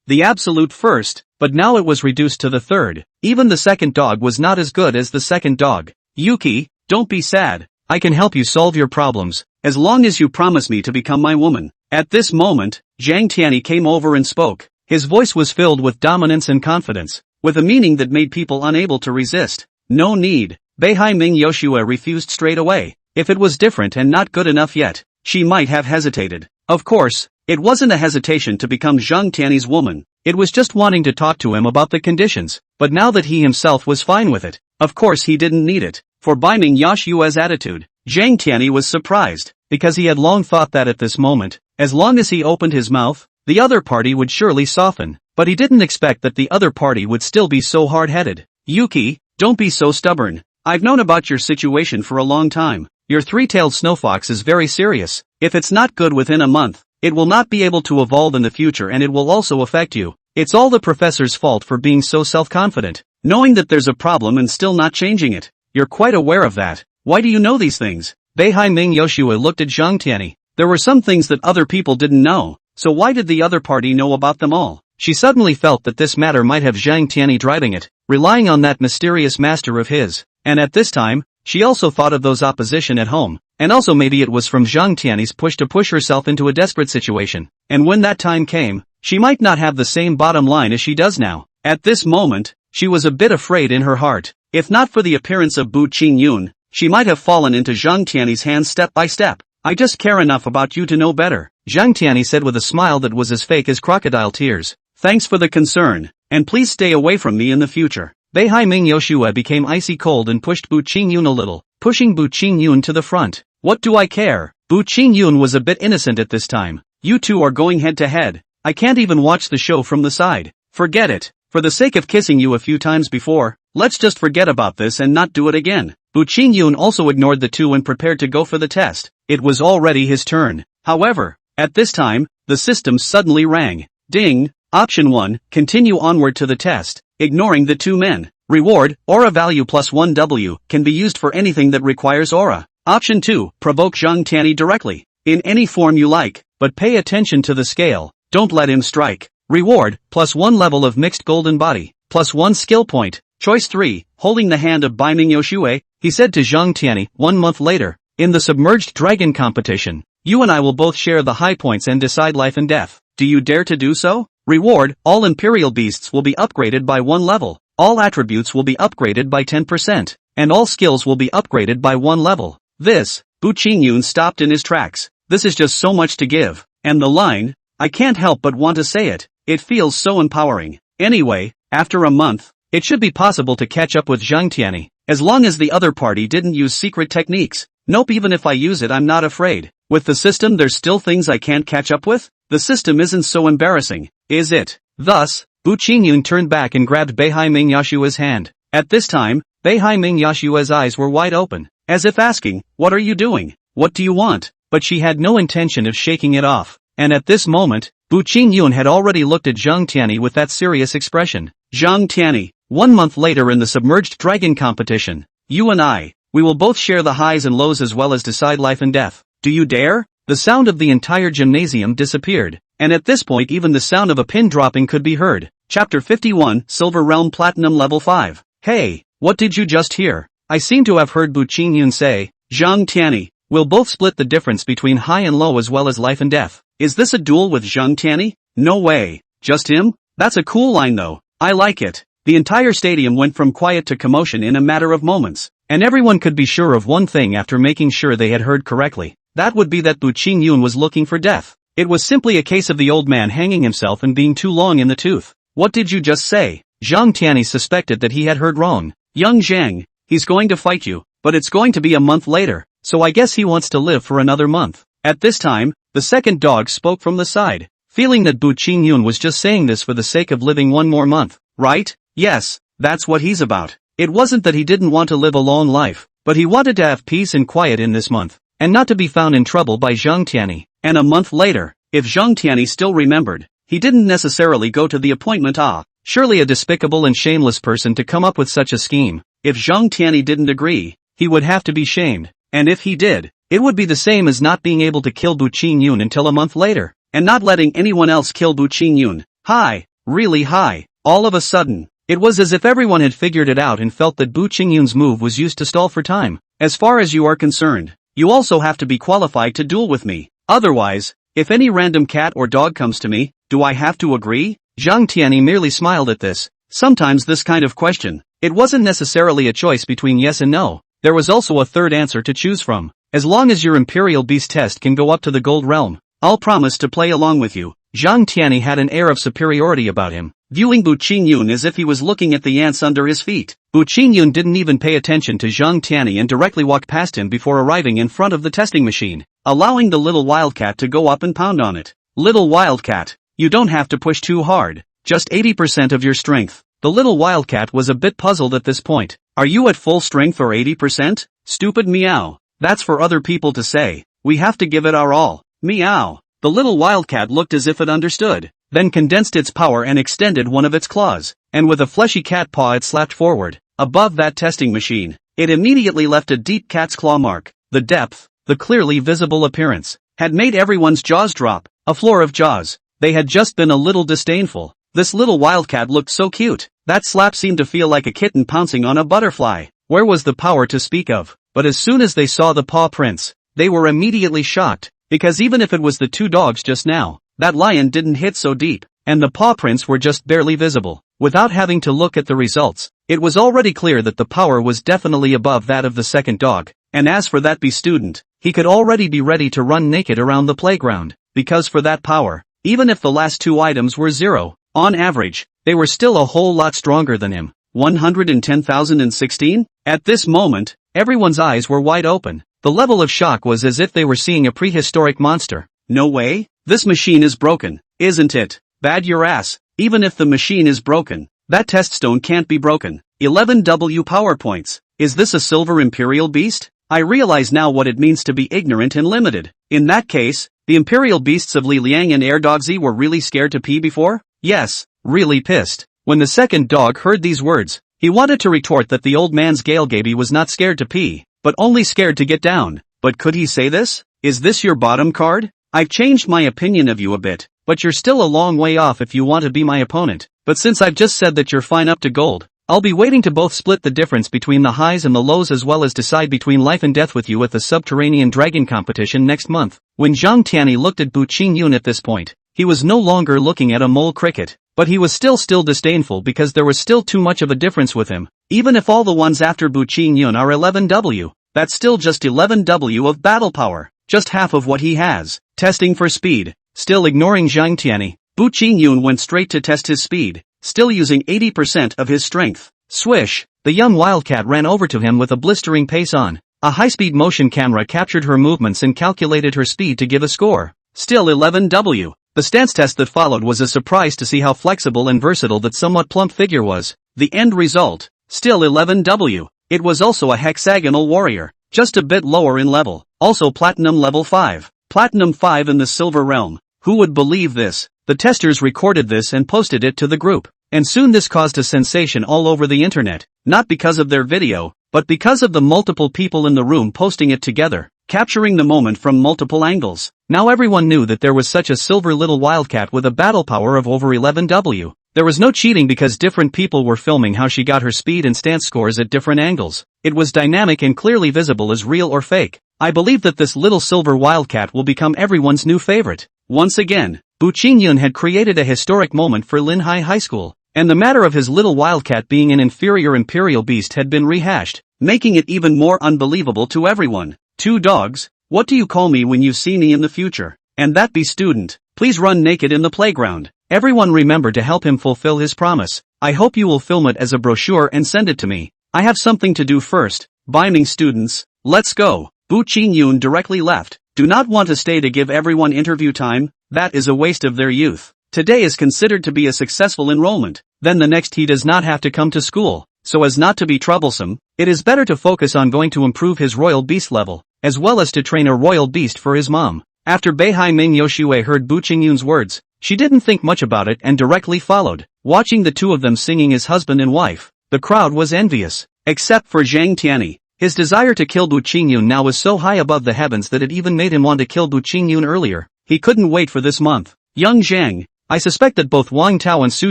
the absolute first, but now it was reduced to the third. Even the second dog was not as good as the second dog. Yuki, don't be sad. I can help you solve your problems, as long as you promise me to become my woman. At this moment, Zhang Tianyi came over and spoke. His voice was filled with dominance and confidence, with a meaning that made people unable to resist. No need. Beihai-ming Yoshua refused straight away. If it was different and not good enough yet, she might have hesitated. Of course, it wasn't a hesitation to become Zhang Tianyi's woman. It was just wanting to talk to him about the conditions. But now that he himself was fine with it, of course he didn't need it. For Bei-ming Yashue's attitude, Zhang Tianyi was surprised, because he had long thought that at this moment, as long as he opened his mouth, the other party would surely soften. But he didn't expect that the other party would still be so hard-headed. Yuki, don't be so stubborn. I've known about your situation for a long time. Your three-tailed snowfox is very serious. If it's not good within a month, it will not be able to evolve in the future and it will also affect you. It's all the professor's fault for being so self-confident, knowing that there's a problem and still not changing it. You're quite aware of that. Why do you know these things? Beihai-ming Yoshua looked at Zhang Tianyi. There were some things that other people didn't know, so why did the other party know about them all? She suddenly felt that this matter might have Zhang Tianyi driving it, relying on that mysterious master of his. And at this time, she also thought of those opposition at home, and also maybe it was from Zhang Tianyi's push to push herself into a desperate situation. And when that time came, she might not have the same bottom line as she does now. At this moment, she was a bit afraid in her heart. If not for the appearance of Bu Qingyun, she might have fallen into Zhang Tianyi's hands step by step. I just care enough about you to know better, Zhang Tianyi said with a smile that was as fake as crocodile tears. Thanks for the concern, and please stay away from me in the future. Beihai-ming Yoshua became icy cold and pushed Bu Qingyun a little, pushing Bu Qingyun to the front. What do I care? Bu Qingyun was a bit innocent at this time. You two are going head to head. I can't even watch the show from the side. Forget it. For the sake of kissing you a few times before, let's just forget about this and not do it again. Bu Qingyun also ignored the two and prepared to go for the test. It was already his turn. However, at this time, the system suddenly rang. Ding! Option 1, continue onward to the test, ignoring the two men. Reward, aura value plus 1W, can be used for anything that requires aura. Option 2, provoke Zhang Tianyi directly, in any form you like, but pay attention to the scale, don't let him strike. Reward, plus 1 level of mixed golden body, plus 1 skill point. Choice 3, holding the hand of Bei-ming Yoshua, he said to Zhang Tianyi 1 month later, in the submerged dragon competition, you and I will both share the high points and decide life and death. Do you dare to do so? Reward, all Imperial Beasts will be upgraded by 1 level, all attributes will be upgraded by 10%, and all skills will be upgraded by 1 level. This, Bu Qingyun stopped in his tracks. This is just so much to give. And the line, I can't help but want to say it. It feels so empowering. Anyway, after a month, it should be possible to catch up with Zhang Tianyi, as long as the other party didn't use secret techniques. Nope, even if I use it I'm not afraid. With the system there's still things I can't catch up with? The system isn't so embarrassing, is it? Thus, Bu Qingyun turned back and grabbed Beihai-ming Yashua's hand. At this time, Beihai-ming Yashua's eyes were wide open, as if asking, what are you doing? What do you want? But she had no intention of shaking it off. And at this moment, Bu Qingyun had already looked at Zhang Tianyi with that serious expression. Zhang Tianyi, 1 month later in the submerged dragon competition, you and I, we will both share the highs and lows as well as decide life and death. Do you dare? The sound of the entire gymnasium disappeared, and at this point even the sound of a pin dropping could be heard. Chapter 51, Silver Realm Platinum Level 5. Hey, what did you just hear? I seem to have heard Bu Qingyun say, Zhang Tianyi, we'll both split the difference between high and low as well as life and death. Is this a duel with Zhang Tianyi? No way. Just him? That's a cool line though. I like it. The entire stadium went from quiet to commotion in a matter of moments, and everyone could be sure of one thing after making sure they had heard correctly. That would be that Bu Qingyun was looking for death. It was simply a case of the old man hanging himself and being too long in the tooth. What did you just say? Zhang Tianyi suspected that he had heard wrong. Young Zhang, he's going to fight you, but it's going to be a month later, so I guess he wants to live for another month. At this time, The second dog spoke from the side, feeling that Bu Qingyun was just saying this for the sake of living one more month, right? Yes, that's what he's about. It wasn't that he didn't want to live a long life, but he wanted to have peace and quiet in this month, and not to be found in trouble by Zhang Tianyi. And a month later, if Zhang Tianyi still remembered, he didn't necessarily go to the appointment. Surely a despicable and shameless person to come up with such a scheme. If Zhang Tianyi didn't agree, he would have to be shamed, and if he did, it would be the same as not being able to kill Bu Qingyun until a month later, and not letting anyone else kill Bu Qingyun. High, really high. All of a sudden, it was as if everyone had figured it out and felt that Bu Qingyun's move was used to stall for time. As far as you are concerned, you also have to be qualified to duel with me. Otherwise, if any random cat or dog comes to me, do I have to agree? Zhang Tianyi merely smiled at this. Sometimes this kind of question, it wasn't necessarily a choice between yes and no. There was also a third answer to choose from. As long as your Imperial Beast test can go up to the Gold Realm, I'll promise to play along with you. Zhang Tianyi had an air of superiority about him, viewing Bu Qingyun as if he was looking at the ants under his feet. Bu Qingyun didn't even pay attention to Zhang Tianyi and directly walked past him before arriving in front of the testing machine, allowing the little wildcat to go up and pound on it. Little wildcat, you don't have to push too hard, just 80% of your strength. The little wildcat was a bit puzzled at this point. Are you at full strength or 80%? Stupid meow. That's for other people to say. We have to give it our all. Meow. The little wildcat looked as if it understood, then condensed its power and extended one of its claws, and with a fleshy cat paw it slapped forward, above that testing machine. It immediately left a deep cat's claw mark. The depth, the clearly visible appearance, had made everyone's jaws drop. A floor of jaws. They had just been a little disdainful. This little wildcat looked so cute. That slap seemed to feel like a kitten pouncing on a butterfly. Where was the power to speak of? But as soon as they saw the paw prints, they were immediately shocked, because even if it was the two dogs just now, that lion didn't hit so deep, and the paw prints were just barely visible. Without having to look at the results, it was already clear that the power was definitely above that of the second dog, and as for that beast student, he could already be ready to run naked around the playground, because for that power, even if the last two items were 0, on average, they were still a whole lot stronger than him. 110,016? At this moment, everyone's eyes were wide open. The level of shock was as if they were seeing a prehistoric monster. No way? This machine is broken, isn't it? Bad your ass. Even if the machine is broken, that test stone can't be broken. 11W power points. Is this a silver imperial beast? I realize now what it means to be ignorant and limited. In that case, the imperial beasts of Li Liang and Erdogsy were really scared to pee before? Yes, really pissed. When the second dog heard these words, he wanted to retort that the old man's Gaelgaby was not scared to pee, but only scared to get down. But could he say this? Is this your bottom card? I've changed my opinion of you a bit, but you're still a long way off if you want to be my opponent. But since I've just said that you're fine up to gold, I'll be waiting to both split the difference between the highs and the lows as well as decide between life and death with you at the subterranean dragon competition next month. When Zhang Tianyi looked at Bu Qingyun at this point, he was no longer looking at a mole cricket, but he was still disdainful because there was still too much of a difference with him. Even if all the ones after Bu Qingyun are 11W, that's still just 11W of battle power, just half of what he has. Testing for speed. Still ignoring Zhang Tianyi, Bu Qingyun went straight to test his speed, still using 80% of his strength. Swish! The young wildcat ran over to him with a blistering pace on. A high-speed motion camera captured her movements and calculated her speed to give a score. Still 11W. The stance test that followed was a surprise to see how flexible and versatile that somewhat plump figure was. The end result, still 11W. It was also a hexagonal warrior, just a bit lower in level, also platinum level 5. Platinum 5 in the silver realm. Who would believe this? The testers recorded this and posted it to the group, and soon this caused a sensation all over the internet, not because of their video, but because of the multiple people in the room posting it together, capturing the moment from multiple angles. Now everyone knew that there was such a silver little wildcat with a battle power of over 11W. There was no cheating because different people were filming how she got her speed and stance scores at different angles. It was dynamic and clearly visible as real or fake. I believe that this little silver wildcat will become everyone's new favorite. Once again, Bu Qingyun had created a historic moment for Linhai High School, and the matter of his little wildcat being an inferior imperial beast had been rehashed, making it even more unbelievable to everyone. Two dogs, what do you call me when you see me in the future? And that be student, please run naked in the playground. Everyone remember to help him fulfill his promise. I hope you will film it as a brochure and send it to me. I have something to do first. Bye, students. Let's go. Bu Qingyun directly left, Do not want to stay to give everyone interview time? That is a waste of their youth. Today is considered to be a successful enrollment, then the next he does not have to come to school. So as not to be troublesome, it is better to focus on going to improve his royal beast level, as well as to train a royal beast for his mom. After Beihai Ming Yoshue heard Bu Qingyun's words, she didn't think much about it and directly followed, watching the two of them singing as husband and wife. The crowd was envious, except for Zhang Tianyi. His desire to kill Bu Qingyun now was so high above the heavens that it even made him want to kill Bu Qingyun earlier. He couldn't wait for this month. Young Zhang, I suspect that both Wang Tao and Su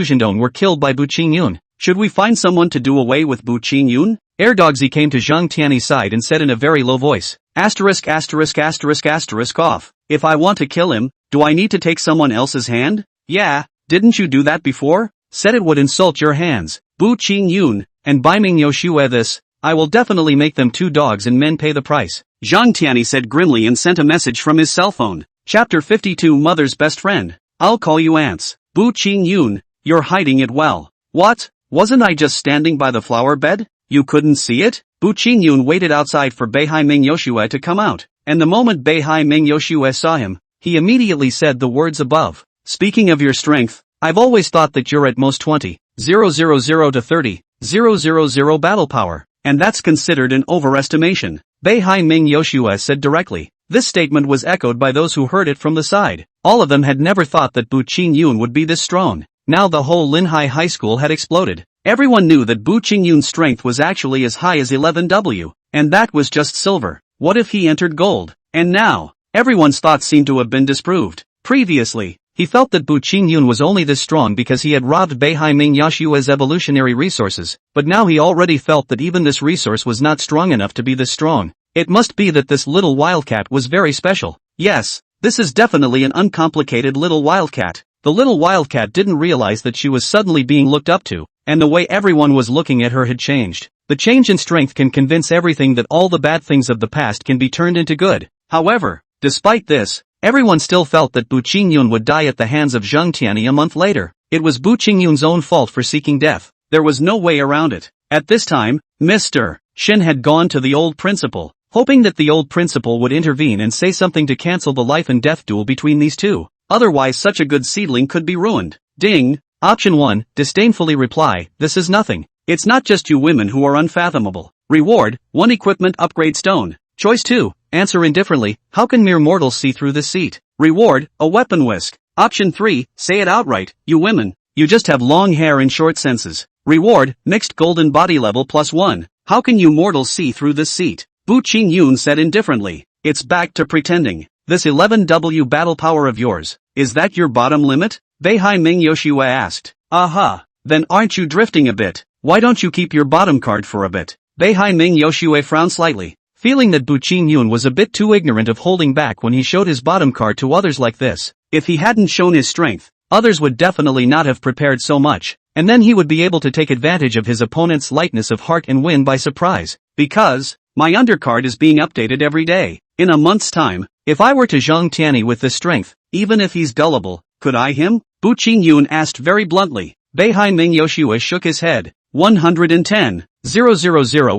Jindong were killed by Bu Qingyun. Should we find someone to do away with Bu Qingyun? Erdogsy came to Zhang Tianyi's side and said in a very low voice, off. If I want to kill him, do I need to take someone else's hand? Yeah, didn't you do that before? Said it would insult your hands. Bu Qingyun, and by Ming Yoshue this, I will definitely make them 2 dogs and men pay the price. Zhang Tianyi said grimly and sent a message from his cell phone. Chapter 52 Mother's Best Friend. I'll call you ants. Bu Qingyun, you're hiding it well. What? Wasn't I just standing by the flower bed? You couldn't see it? Bu Qingyun waited outside for Beihai Ming Yoshue to come out, and the moment Beihai Ming Yoshue saw him, he immediately said the words above. Speaking of your strength, I've always thought that you're at most 20,000 to 30,000 battle power, and that's considered an overestimation. Beihai Ming Yoshue said directly. This statement was echoed by those who heard it from the side. All of them had never thought that Bu Qingyun would be this strong. Now the whole Linhai High School had exploded. Everyone knew that Bu Qingyun's strength was actually as high as 11W, and that was just silver. What if he entered gold? And now, everyone's thoughts seemed to have been disproved. Previously, he felt that Bu Qingyun was only this strong because he had robbed Beihai Ming Yoshue's evolutionary resources, but now he already felt that even this resource was not strong enough to be this strong. It must be that this little wildcat was very special. Yes, this is definitely an uncomplicated little wildcat. The little wildcat didn't realize that she was suddenly being looked up to, and the way everyone was looking at her had changed. The change in strength can convince everything that all the bad things of the past can be turned into good. However, despite this, everyone still felt that Bu Qingyun would die at the hands of Zhang Tianyi a month later. It was Bu Qingyun's own fault for seeking death. There was no way around it. At this time, Mr. Shin had gone to the old principal, hoping that the old principal would intervene and say something to cancel the life and death duel between these two. Otherwise such a good seedling could be ruined. Ding! Option 1, disdainfully reply, this is nothing. It's not just you women who are unfathomable. Reward, 1 equipment upgrade stone. Choice 2, answer indifferently, how can mere mortals see through this seat? Reward, a weapon whisk. Option 3, say it outright, you women, you just have long hair and short senses. Reward, mixed golden body level +1. How can you mortals see through this seat? Bu Qingyun said indifferently, it's back to pretending. This 11W battle power of yours, is that your bottom limit? Beihai Ming Yoshue asked. Aha, then aren't you drifting a bit? Why don't you keep your bottom card for a bit? Beihai Ming Yoshue frowned slightly, feeling that Bu Qingyun was a bit too ignorant of holding back when he showed his bottom card to others like this. If he hadn't shown his strength, others would definitely not have prepared so much, and then he would be able to take advantage of his opponent's lightness of heart and win by surprise. Because, my undercard is being updated every day. In a month's time, if I were to Zhang Tianyi with this strength, even if he's gullible, could I him? Bu Qingyun asked very bluntly. Beihai Ming Yoshue shook his head. 110,000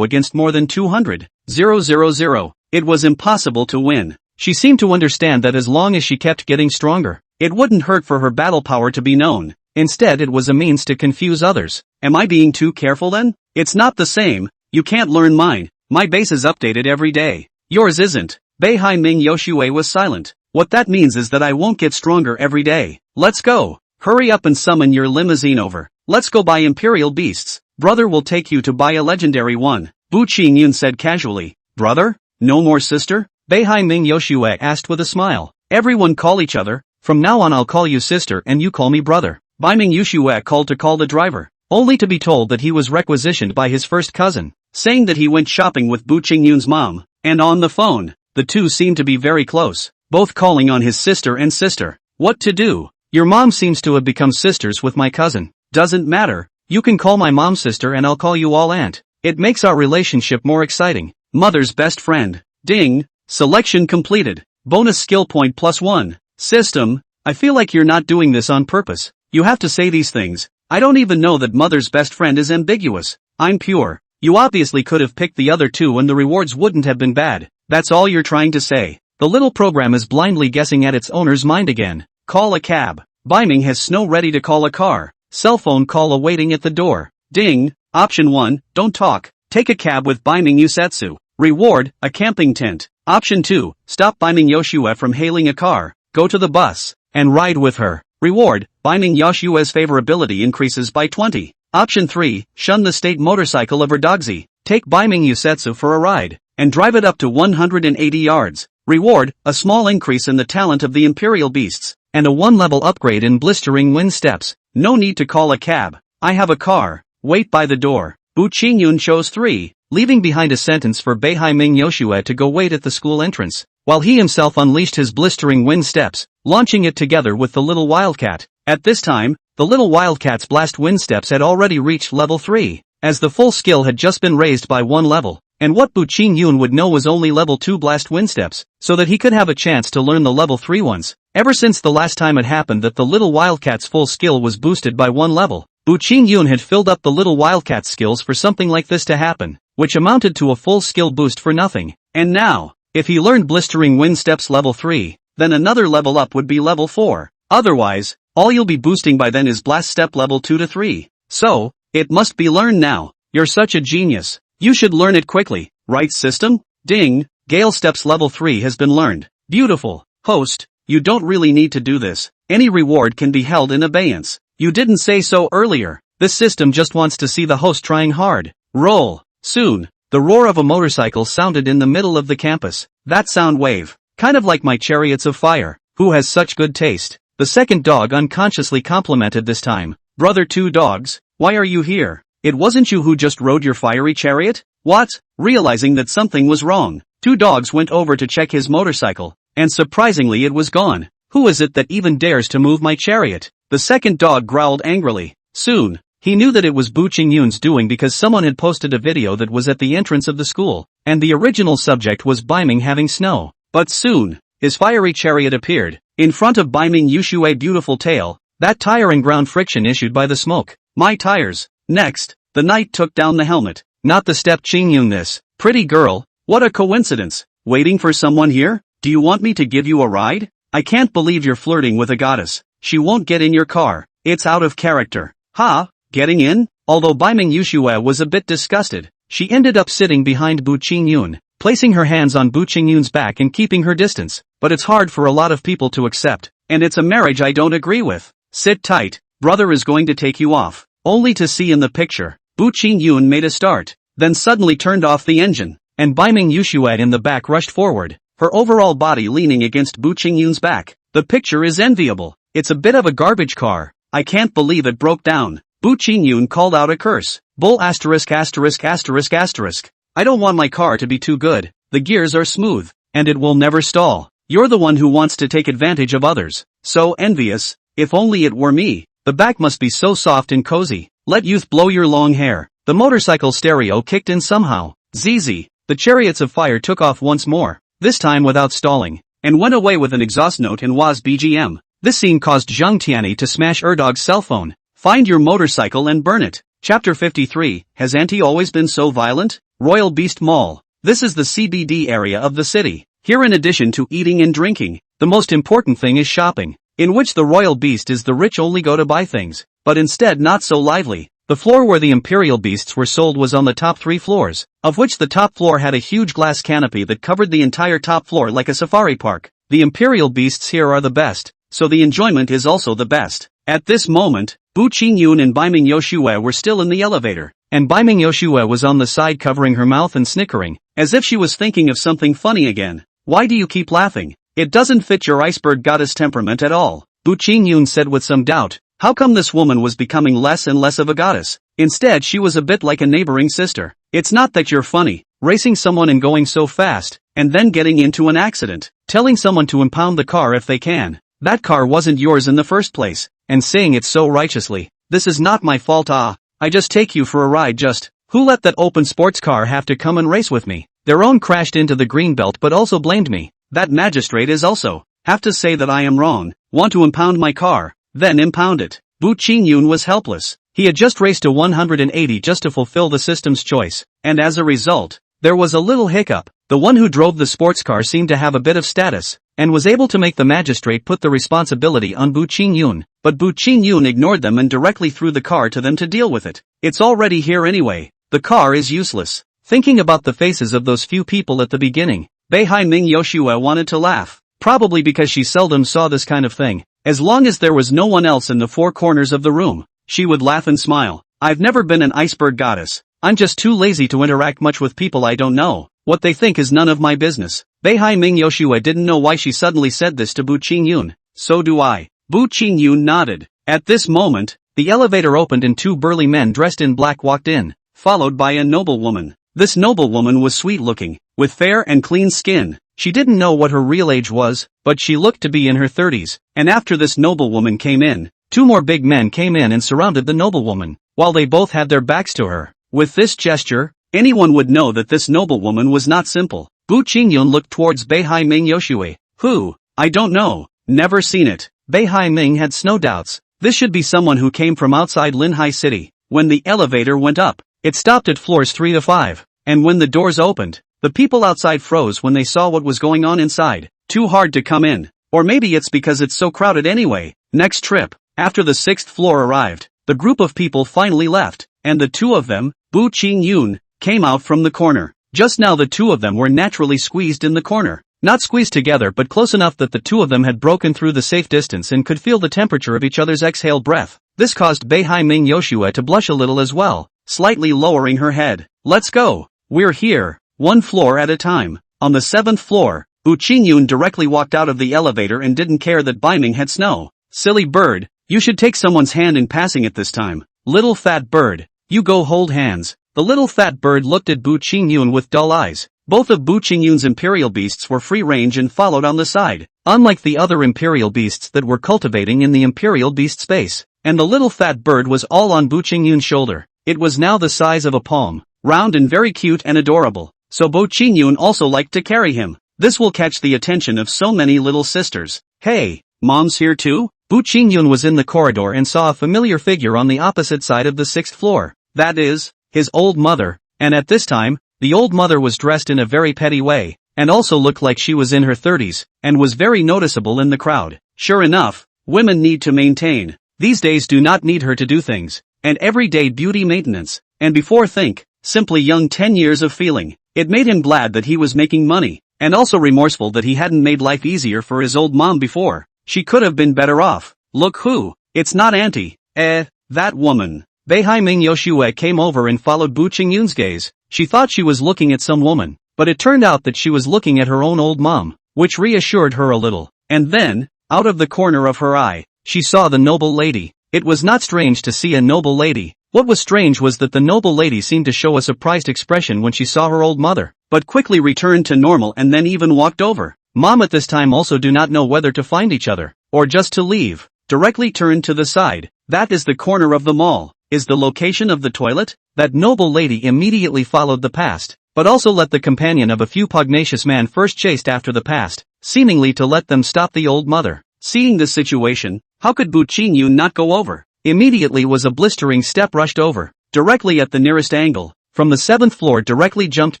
against more than 200,000. It was impossible to win. She seemed to understand that as long as she kept getting stronger, it wouldn't hurt for her battle power to be known. Instead it was a means to confuse others. Am I being too careful then? It's not the same. You can't learn mine. My base is updated every day. Yours isn't. Beihai Ming Yoshue was silent. What that means is that I won't get stronger every day. Let's go. Hurry up and summon your limousine over. Let's go buy imperial beasts. Brother will take you to buy a legendary one. Bu Qingyun said casually. Brother? No more sister? Beihai Ming Yoshue asked with a smile. Everyone call each other. From now on I'll call you sister and you call me brother. Bai Ming Yoshue called to call the driver, only to be told that he was requisitioned by his first cousin, saying that he went shopping with Bu Qingyun's mom, and on the phone, the two seemed to be very close, both calling on his sister and sister. What to do? Your mom seems to have become sisters with my cousin. Doesn't matter, you can call my mom sister and I'll call you all aunt. It makes our relationship more exciting. Mother's best friend. Ding. Selection completed. Bonus skill point +1. System, I feel like you're not doing this on purpose. You have to say these things. I don't even know that mother's best friend is ambiguous. I'm pure. You obviously could have picked the other two and the rewards wouldn't have been bad. That's all you're trying to say. The little program is blindly guessing at its owner's mind again. Call a cab. Biming has Snow ready to call a car. Cell phone call awaiting at the door. Ding. Option 1, don't talk. Take a cab with Biming Yusetsu. Reward, a camping tent. Option 2, stop Biming Yoshua from hailing a car. Go to the bus and ride with her. Reward, Biming Yoshua's favorability increases by 20. Option 3, shun the state motorcycle of Erdogzi. Take Biming Yusetsu for a ride and drive it up to 180 yards. Reward, a small increase in the talent of the Imperial Beasts and a 1-level upgrade in blistering wind steps. No need to call a cab. I have a car. Wait by the door. Bu Qingyun chose 3, leaving behind a sentence for Beihai Ming Yoshua to go wait at the school entrance, while he himself unleashed his blistering wind steps, launching it together with the little wildcat. At this time, the little wildcat's blast wind steps had already reached level 3, as the full skill had just been raised by 1 level, and what Bu Qingyun would know was only level 2 blast wind steps, so that he could have a chance to learn the level 3 ones. Ever since the last time it happened that the little wildcat's full skill was boosted by 1 level, Bu Qingyun had filled up the little wildcat's skills for something like this to happen, which amounted to a full skill boost for nothing. And now, if he learned blistering wind steps level 3, then another level up would be level 4. Otherwise, all you'll be boosting by then is blast step level 2 to 3. So, it must be learned now. You're such a genius. You should learn it quickly, right system? Ding, Gale steps level 3 has been learned. Beautiful. Host, you don't really need to do this. Any reward can be held in abeyance. You didn't say so earlier. This system just wants to see the host trying hard. Roll. Soon, the roar of a motorcycle sounded in the middle of the campus. That sound wave. Kind of like my chariots of fire. Who has such good taste? The second dog unconsciously complimented this time. Brother 2 dogs, why are you here? It wasn't you who just rode your fiery chariot? What? Realizing that something was wrong, 2 dogs went over to check his motorcycle, and surprisingly it was gone. Who is it that even dares to move my chariot? The second dog growled angrily. Soon, he knew that it was Bu Qingyun's doing because someone had posted a video that was at the entrance of the school, and the original subject was Biming having snow. But soon, his fiery chariot appeared, in front of Biming Yushua's beautiful tail, that tiring ground friction issued by the smoke. My tires. Next, the knight took down the helmet. Not the step Qingyun this. Pretty girl, what a coincidence. Waiting for someone here? Do you want me to give you a ride? I can't believe you're flirting with a goddess. She won't get in your car. It's out of character. Ha, getting in? Although Biming Yushua was a bit disgusted, she ended up sitting behind Bu Qingyun, placing her hands on Bu Qingyun's back and keeping her distance. But it's hard for a lot of people to accept, and it's a marriage I don't agree with. Sit tight, brother is going to take you off. Only to see in the picture, Bu Qingyun made a start, then suddenly turned off the engine, and Biming Yushua in the back rushed forward, her overall body leaning against Bu Qingyun's back. The picture is enviable. It's a bit of a garbage car. I can't believe it broke down. Bu Qingyun called out a curse. Bull asterisk asterisk asterisk asterisk. I don't want my car to be too good. The gears are smooth, and it will never stall. You're the one who wants to take advantage of others. So envious. If only it were me. The back must be so soft and cozy. Let youth blow your long hair. The motorcycle stereo kicked in somehow. ZZ. The chariots of fire took off once more, this time without stalling, and went away with an exhaust note in Wa's BGM. This scene caused Zhang Tianyi to smash Erdog's cell phone. Find your motorcycle and burn it. Chapter 53, Has Auntie always been so violent? Royal Beast Mall. This is the CBD area of the city. Here in addition to eating and drinking, the most important thing is shopping, in which the royal beast is the rich only go to buy things, but instead not so lively. The floor where the imperial beasts were sold was on the top 3 floors, of which the top floor had a huge glass canopy that covered the entire top floor like a safari park. The imperial beasts here are the best, so the enjoyment is also the best. At this moment, Bu Qingyun and Biming Yoshua were still in the elevator, and Biming Yoshua was on the side covering her mouth and snickering, as if she was thinking of something funny again. Why do you keep laughing? It doesn't fit your iceberg goddess temperament at all, Bu Qingyun said with some doubt. How come this woman was becoming less and less of a goddess? Instead she was a bit like a neighboring sister. It's not that you're funny, racing someone and going so fast, and then getting into an accident, telling someone to impound the car if they can. That car wasn't yours in the first place, and saying it so righteously. This is not my fault. I just take you for a ride just. Who let that open sports car have to come and race with me? Their own crashed into the greenbelt but also blamed me. That magistrate is also. Have to say that I am wrong. Want to impound my car? Then impound it. Bu Qingyun was helpless. He had just raced to 180 just to fulfill the system's choice, and as a result, There was a little hiccup. The one who drove the sports car seemed to have a bit of status, and was able to make the magistrate put the responsibility on Bu Qingyun, but Bu Qingyun ignored them and directly threw the car to them to deal with it. It's already here anyway. The car is useless. Thinking about the faces of those few people at the beginning, Beihai Ming Yoshua wanted to laugh, probably because she seldom saw this kind of thing. As long as there was no one else in the four corners of the room, she would laugh and smile. I've never been an iceberg goddess. I'm just too lazy to interact much with people I don't know. What they think is none of my business. Beihai Ming Yoshua didn't know why she suddenly said this to Bu Qingyun. So do I. Bu Qingyun nodded. At this moment, the elevator opened and two burly men dressed in black walked in, followed by a noblewoman. This noblewoman was sweet-looking, with fair and clean skin. She didn't know what her real age was, but she looked to be in her 30s. And after this noblewoman came in, two more big men came in and surrounded the noblewoman, while they both had their backs to her. With this gesture, anyone would know that this noblewoman was not simple. Bu Qingyun looked towards Beihai Ming Yoshua. Who? I don't know. Never seen it. Beihai Ming had no doubts. This should be someone who came from outside Linhai City. When the elevator went up, it stopped at floors 3 to 5. And when the doors opened, the people outside froze when they saw what was going on inside. Too hard to come in. Or maybe it's because it's so crowded anyway. Next trip, after the 6th floor arrived, the group of people finally left, and the two of them, Bu Qingyun, came out from the corner. Just now the two of them were naturally squeezed in the corner. Not squeezed together but close enough that the two of them had broken through the safe distance and could feel the temperature of each other's exhaled breath. This caused Beihai Ming Yoshua to blush a little as well, slightly lowering her head. Let's go. We're here. One floor at a time. On the 7th floor, Bu Qingyun directly walked out of the elevator and didn't care that Beiming had snow. Silly bird, you should take someone's hand in passing it this time. Little fat bird, you go hold hands. The little fat bird looked at Bu Qingyun with dull eyes. Both of Bu Qingyun's imperial beasts were free range and followed on the side, unlike the other imperial beasts that were cultivating in the imperial beast space. And the little fat bird was all on Bu Qingyun's shoulder. It was now the size of a palm, round and very cute and adorable. So Bu Qingyun also liked to carry him. This will catch the attention of so many little sisters. Hey, mom's here too? Bu Qingyun was in the corridor and saw a familiar figure on the opposite side of the 6th floor. That is, his old mother. And at this time, the old mother was dressed in a very petty way, and also looked like she was in her 30s, and was very noticeable in the crowd. Sure enough, women need to maintain. These days do not need her to do things, and everyday beauty maintenance, and before think, simply young 10 years of feeling. It made him glad that he was making money, and also remorseful that he hadn't made life easier for his old mom before. She could have been better off. Look who, it's not auntie. That woman. Beihai Ming Yoshua came over and followed Bu Qingyun's gaze. She thought she was looking at some woman, but it turned out that she was looking at her own old mom, which reassured her a little. And then, out of the corner of her eye, she saw the noble lady. It was not strange to see a noble lady. What was strange was that the noble lady seemed to show a surprised expression when she saw her old mother, but quickly returned to normal and then even walked over. Mom at this time also do not know whether to find each other, or just to leave. Directly turned to the side. That is the corner of the mall. Is the location of the toilet? That noble lady immediately followed the past, but also let the companion of a few pugnacious man first chased after the past, seemingly to let them stop the old mother. Seeing this situation, how could Bu Qingyun not go over? Immediately was a blistering step rushed over, directly at the nearest angle, from the 7th floor directly jumped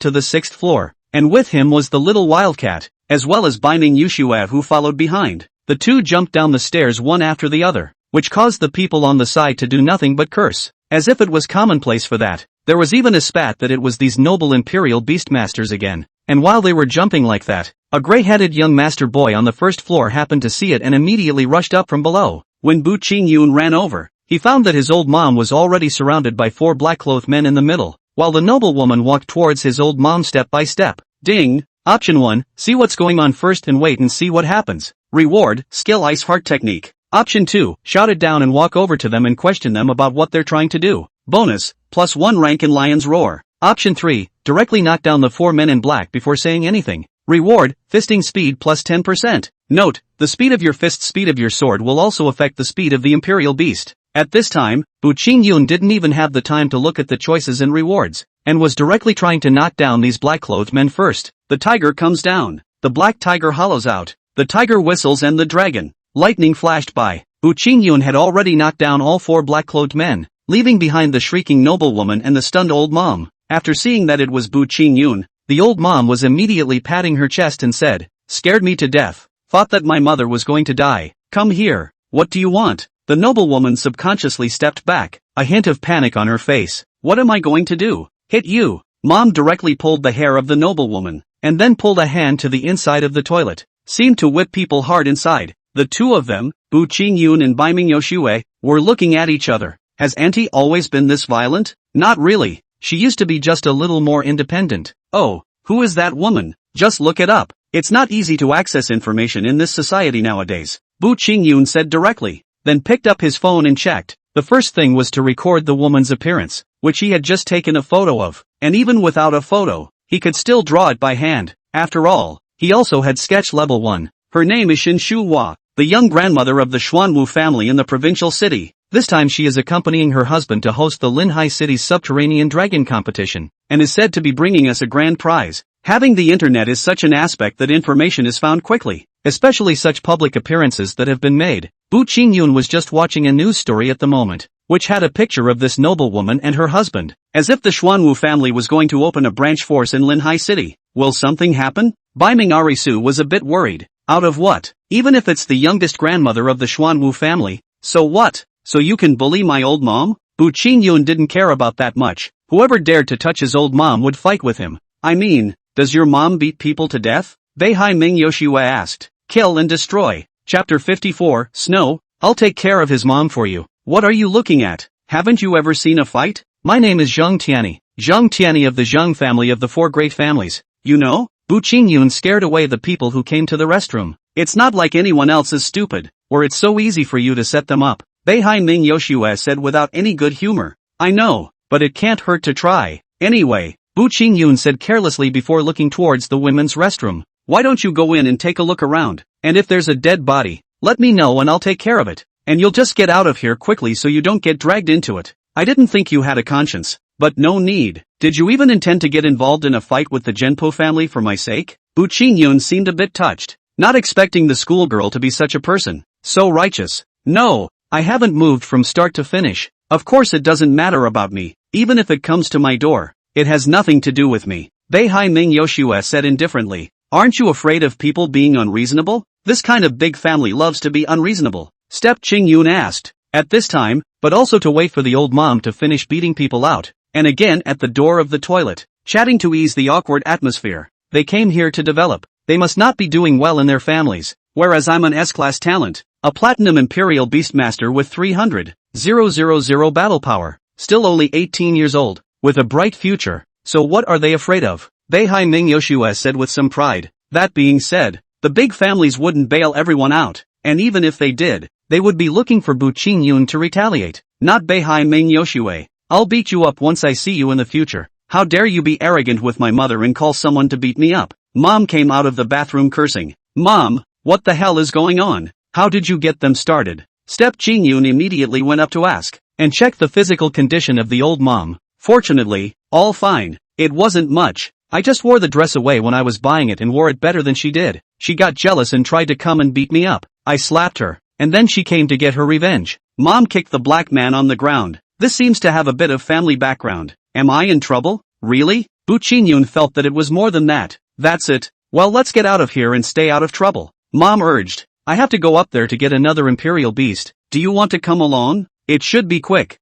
to the 6th floor, and with him was the little wildcat, as well as Beiming Yoshua who followed behind. The two jumped down the stairs one after the other, which caused the people on the side to do nothing but curse, as if it was commonplace for that. There was even a spat that it was these noble imperial beastmasters again, and while they were jumping like that, a gray-headed young master boy on the 1st floor happened to see it and immediately rushed up from below. When Bu Qingyun ran over, he found that his old mom was already surrounded by 4 black-clothed men in the middle, while the noblewoman walked towards his old mom step by step. Ding! Option 1, see what's going on first and wait and see what happens. Reward, skill ice heart technique. Option 2, shout it down and walk over to them and question them about what they're trying to do. Bonus, +1 rank in Lion's Roar. Option 3, directly knock down the 4 men in black before saying anything. Reward, fisting speed +10%. Note, the speed of your fist, speed of your sword will also affect the speed of the Imperial Beast. At this time, Bu Qingyun didn't even have the time to look at the choices and rewards, and was directly trying to knock down these black-clothed men first. The tiger comes down. The black tiger hollows out. The tiger whistles and the dragon. Lightning flashed by. Bu Qingyun had already knocked down all 4 black-clothed men, leaving behind the shrieking noblewoman and the stunned old mom. After seeing that it was Bu Qingyun, The old mom was immediately patting her chest and said, "Scared me to death. Thought that my mother was going to die. Come here. What do you want?" The noblewoman subconsciously stepped back, a hint of panic on her face. "What am I going to do? Hit you?" Mom directly pulled the hair of the noblewoman, and then pulled a hand to the inside of the toilet. Seemed to whip people hard inside. The two of them, Bu Qingyun and Baiming Yoshue, were looking at each other. Has Auntie always been this violent? Not really. She used to be just a little more independent. Oh, who is that woman? Just look it up. It's not easy to access information in this society nowadays, Bu Qingyun said directly, then picked up his phone and checked. The first thing was to record the woman's appearance, which he had just taken a photo of, and even without a photo, he could still draw it by hand. After all, he also had sketch level 1. Her name is Xin Shuhua, the young grandmother of the Xuanwu family in the provincial city. This time she is accompanying her husband to host the Linhai City's subterranean dragon competition, and is said to be bringing us a grand prize. Having the internet is such an aspect that information is found quickly, especially such public appearances that have been made. Bu Qingyun was just watching a news story at the moment, which had a picture of this noblewoman and her husband, as if the Xuanwu family was going to open a branch force in Linhai City. Will something happen? Baiming Arisu was a bit worried. Out of what? Even if it's the youngest grandmother of the Xuanwu family, so what? So you can bully my old mom? Bu Qingyun didn't care about that much. Whoever dared to touch his old mom would fight with him. I mean, does your mom beat people to death? Beihai Ming Yoshua asked. Kill and destroy. Chapter 54, Snow. I'll take care of his mom for you. What are you looking at? Haven't you ever seen a fight? My name is Zheng Tianyi of the Zheng family of the 4 great families. You know? Bu Qingyun scared away the people who came to the restroom. It's not like anyone else is stupid, or it's so easy for you to set them up. Beihai Ming Yoshua said without any good humor. I know, but it can't hurt to try. Anyway, Bu Qingyun said carelessly before looking towards the women's restroom. Why don't you go in and take a look around? And if there's a dead body, let me know and I'll take care of it. And you'll just get out of here quickly so you don't get dragged into it. I didn't think you had a conscience. But no need. Did you even intend to get involved in a fight with the Genpo family for my sake? Bu Qingyun seemed a bit touched, not expecting the schoolgirl to be such a person. So righteous. No, I haven't moved from start to finish. Of course it doesn't matter about me, even if it comes to my door. It has nothing to do with me. Beihai Ming Yoshua said indifferently. Aren't you afraid of people being unreasonable? This kind of big family loves to be unreasonable. Step Qingyun asked. At this time, but also to wait for the old mom to finish beating people out. And again at the door of the toilet, chatting to ease the awkward atmosphere. They came here to develop. They must not be doing well in their families, whereas I'm an S-class talent, a platinum imperial beastmaster with 300,000 battle power, still only 18 years old, with a bright future. So what are they afraid of? Beihai Ming Yoshua said with some pride. That being said, the big families wouldn't bail everyone out, and even if they did, they would be looking for Bu Qingyun to retaliate, not Beihai Ming Yoshua. I'll beat you up once I see you in the future. How dare you be arrogant with my mother and call someone to beat me up? Mom came out of the bathroom cursing. Mom, what the hell is going on? How did you get them started? Step Qingyun immediately went up to ask, and checked the physical condition of the old mom. Fortunately, all fine. It wasn't much. I just wore the dress away when I was buying it and wore it better than she did. She got jealous and tried to come and beat me up. I slapped her, and then she came to get her revenge. Mom kicked the black man on the ground. This seems to have a bit of family background. Am I in trouble? Really? Bu Qingyun felt that it was more than that. That's it. Well, let's get out of here and stay out of trouble. Mom urged. I have to go up there to get another imperial beast. Do you want to come along? It should be quick.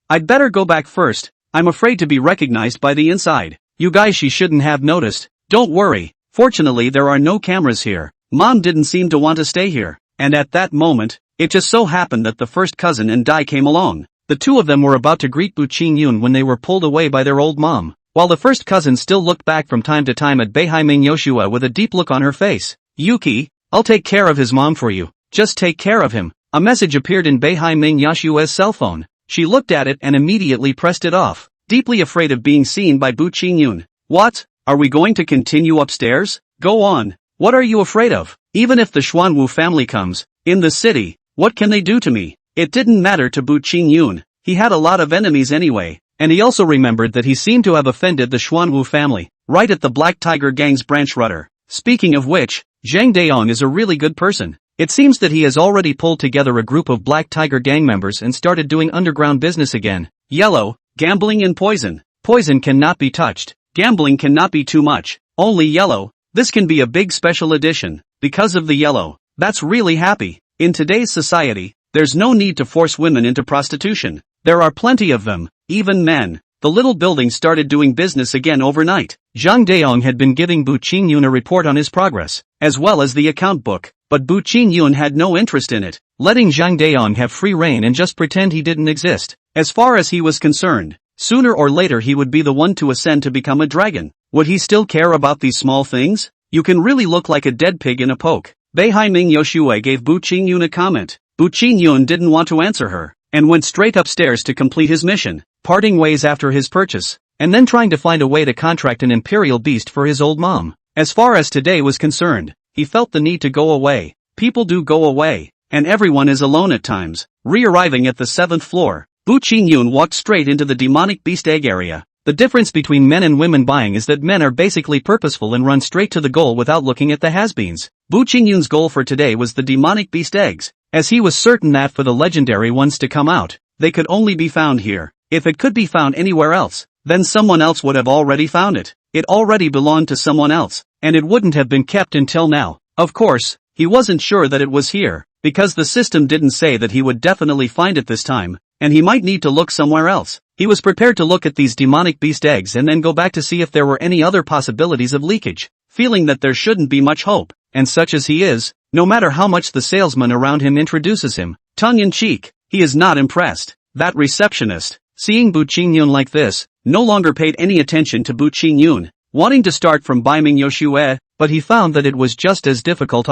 I'd better go back first. I'm afraid to be recognized by the inside. You guys, she shouldn't have noticed. Don't worry. Fortunately there are no cameras here. Mom didn't seem to want to stay here. And at that moment, it just so happened that the first cousin and Dai came along. The two of them were about to greet Bu Qingyun when they were pulled away by their old mom, while the first cousin still looked back from time to time at Beihai Ming Yoshua with a deep look on her face. Yuki, I'll take care of his mom for you. Just take care of him. A message appeared in Beihai Ming Yoshua's cell phone. She looked at it and immediately pressed it off, deeply afraid of being seen by Bu Qingyun. What? Are we going to continue upstairs? Go on. What are you afraid of? Even if the Xuanwu family comes, in the city, what can they do to me? It didn't matter to Bu Qingyun. He had a lot of enemies anyway, and he also remembered that he seemed to have offended the Xuanwu family, right at the Black Tiger Gang's branch rudder. Speaking of which, Zhang Daong is a really good person. It seems that he has already pulled together a group of Black Tiger Gang members and started doing underground business again. Yellow, gambling and poison. Poison cannot be touched. Gambling cannot be too much. Only yellow. This can be a big special edition. Because of the yellow. That's really happy. In today's society, there's no need to force women into prostitution. There are plenty of them, even men. The little building started doing business again overnight. Zhang Daong had been giving Bu Qingyun a report on his progress, as well as the account book, but Bu Qingyun had no interest in it, letting Zhang Daong have free rein and just pretend he didn't exist. As far as he was concerned, sooner or later he would be the one to ascend to become a dragon. Would he still care about these small things? You can really look like a dead pig in a poke. Beihai Ming Yoshue gave Bu Qingyun a comment. Bu Qingyun didn't want to answer her, and went straight upstairs to complete his mission, parting ways after his purchase, and then trying to find a way to contract an imperial beast for his old mom. As far as today was concerned, he felt the need to go away. People do go away, and everyone is alone at times. Re-arriving at the 7th floor, Bu Qingyun walked straight into the demonic beast egg area. The difference between men and women buying is that men are basically purposeful and run straight to the goal without looking at the has-beens. Bu Qingyun's goal for today was the demonic beast eggs, as he was certain that for the legendary ones to come out, they could only be found here. If it could be found anywhere else, then someone else would have already found it. It already belonged to someone else, and it wouldn't have been kept until now. Of course, he wasn't sure that it was here, because the system didn't say that he would definitely find it this time, and he might need to look somewhere else. He was prepared to look at these demonic beast eggs and then go back to see if there were any other possibilities of leakage, feeling that there shouldn't be much hope, and such as he is, no matter how much the salesman around him introduces him, tongue-in-cheek, he is not impressed. That receptionist, seeing Bu Qingyun like this, no longer paid any attention to Bu Qingyun, wanting to start from Bai Ming Yoshue, but he found that it was just as difficult.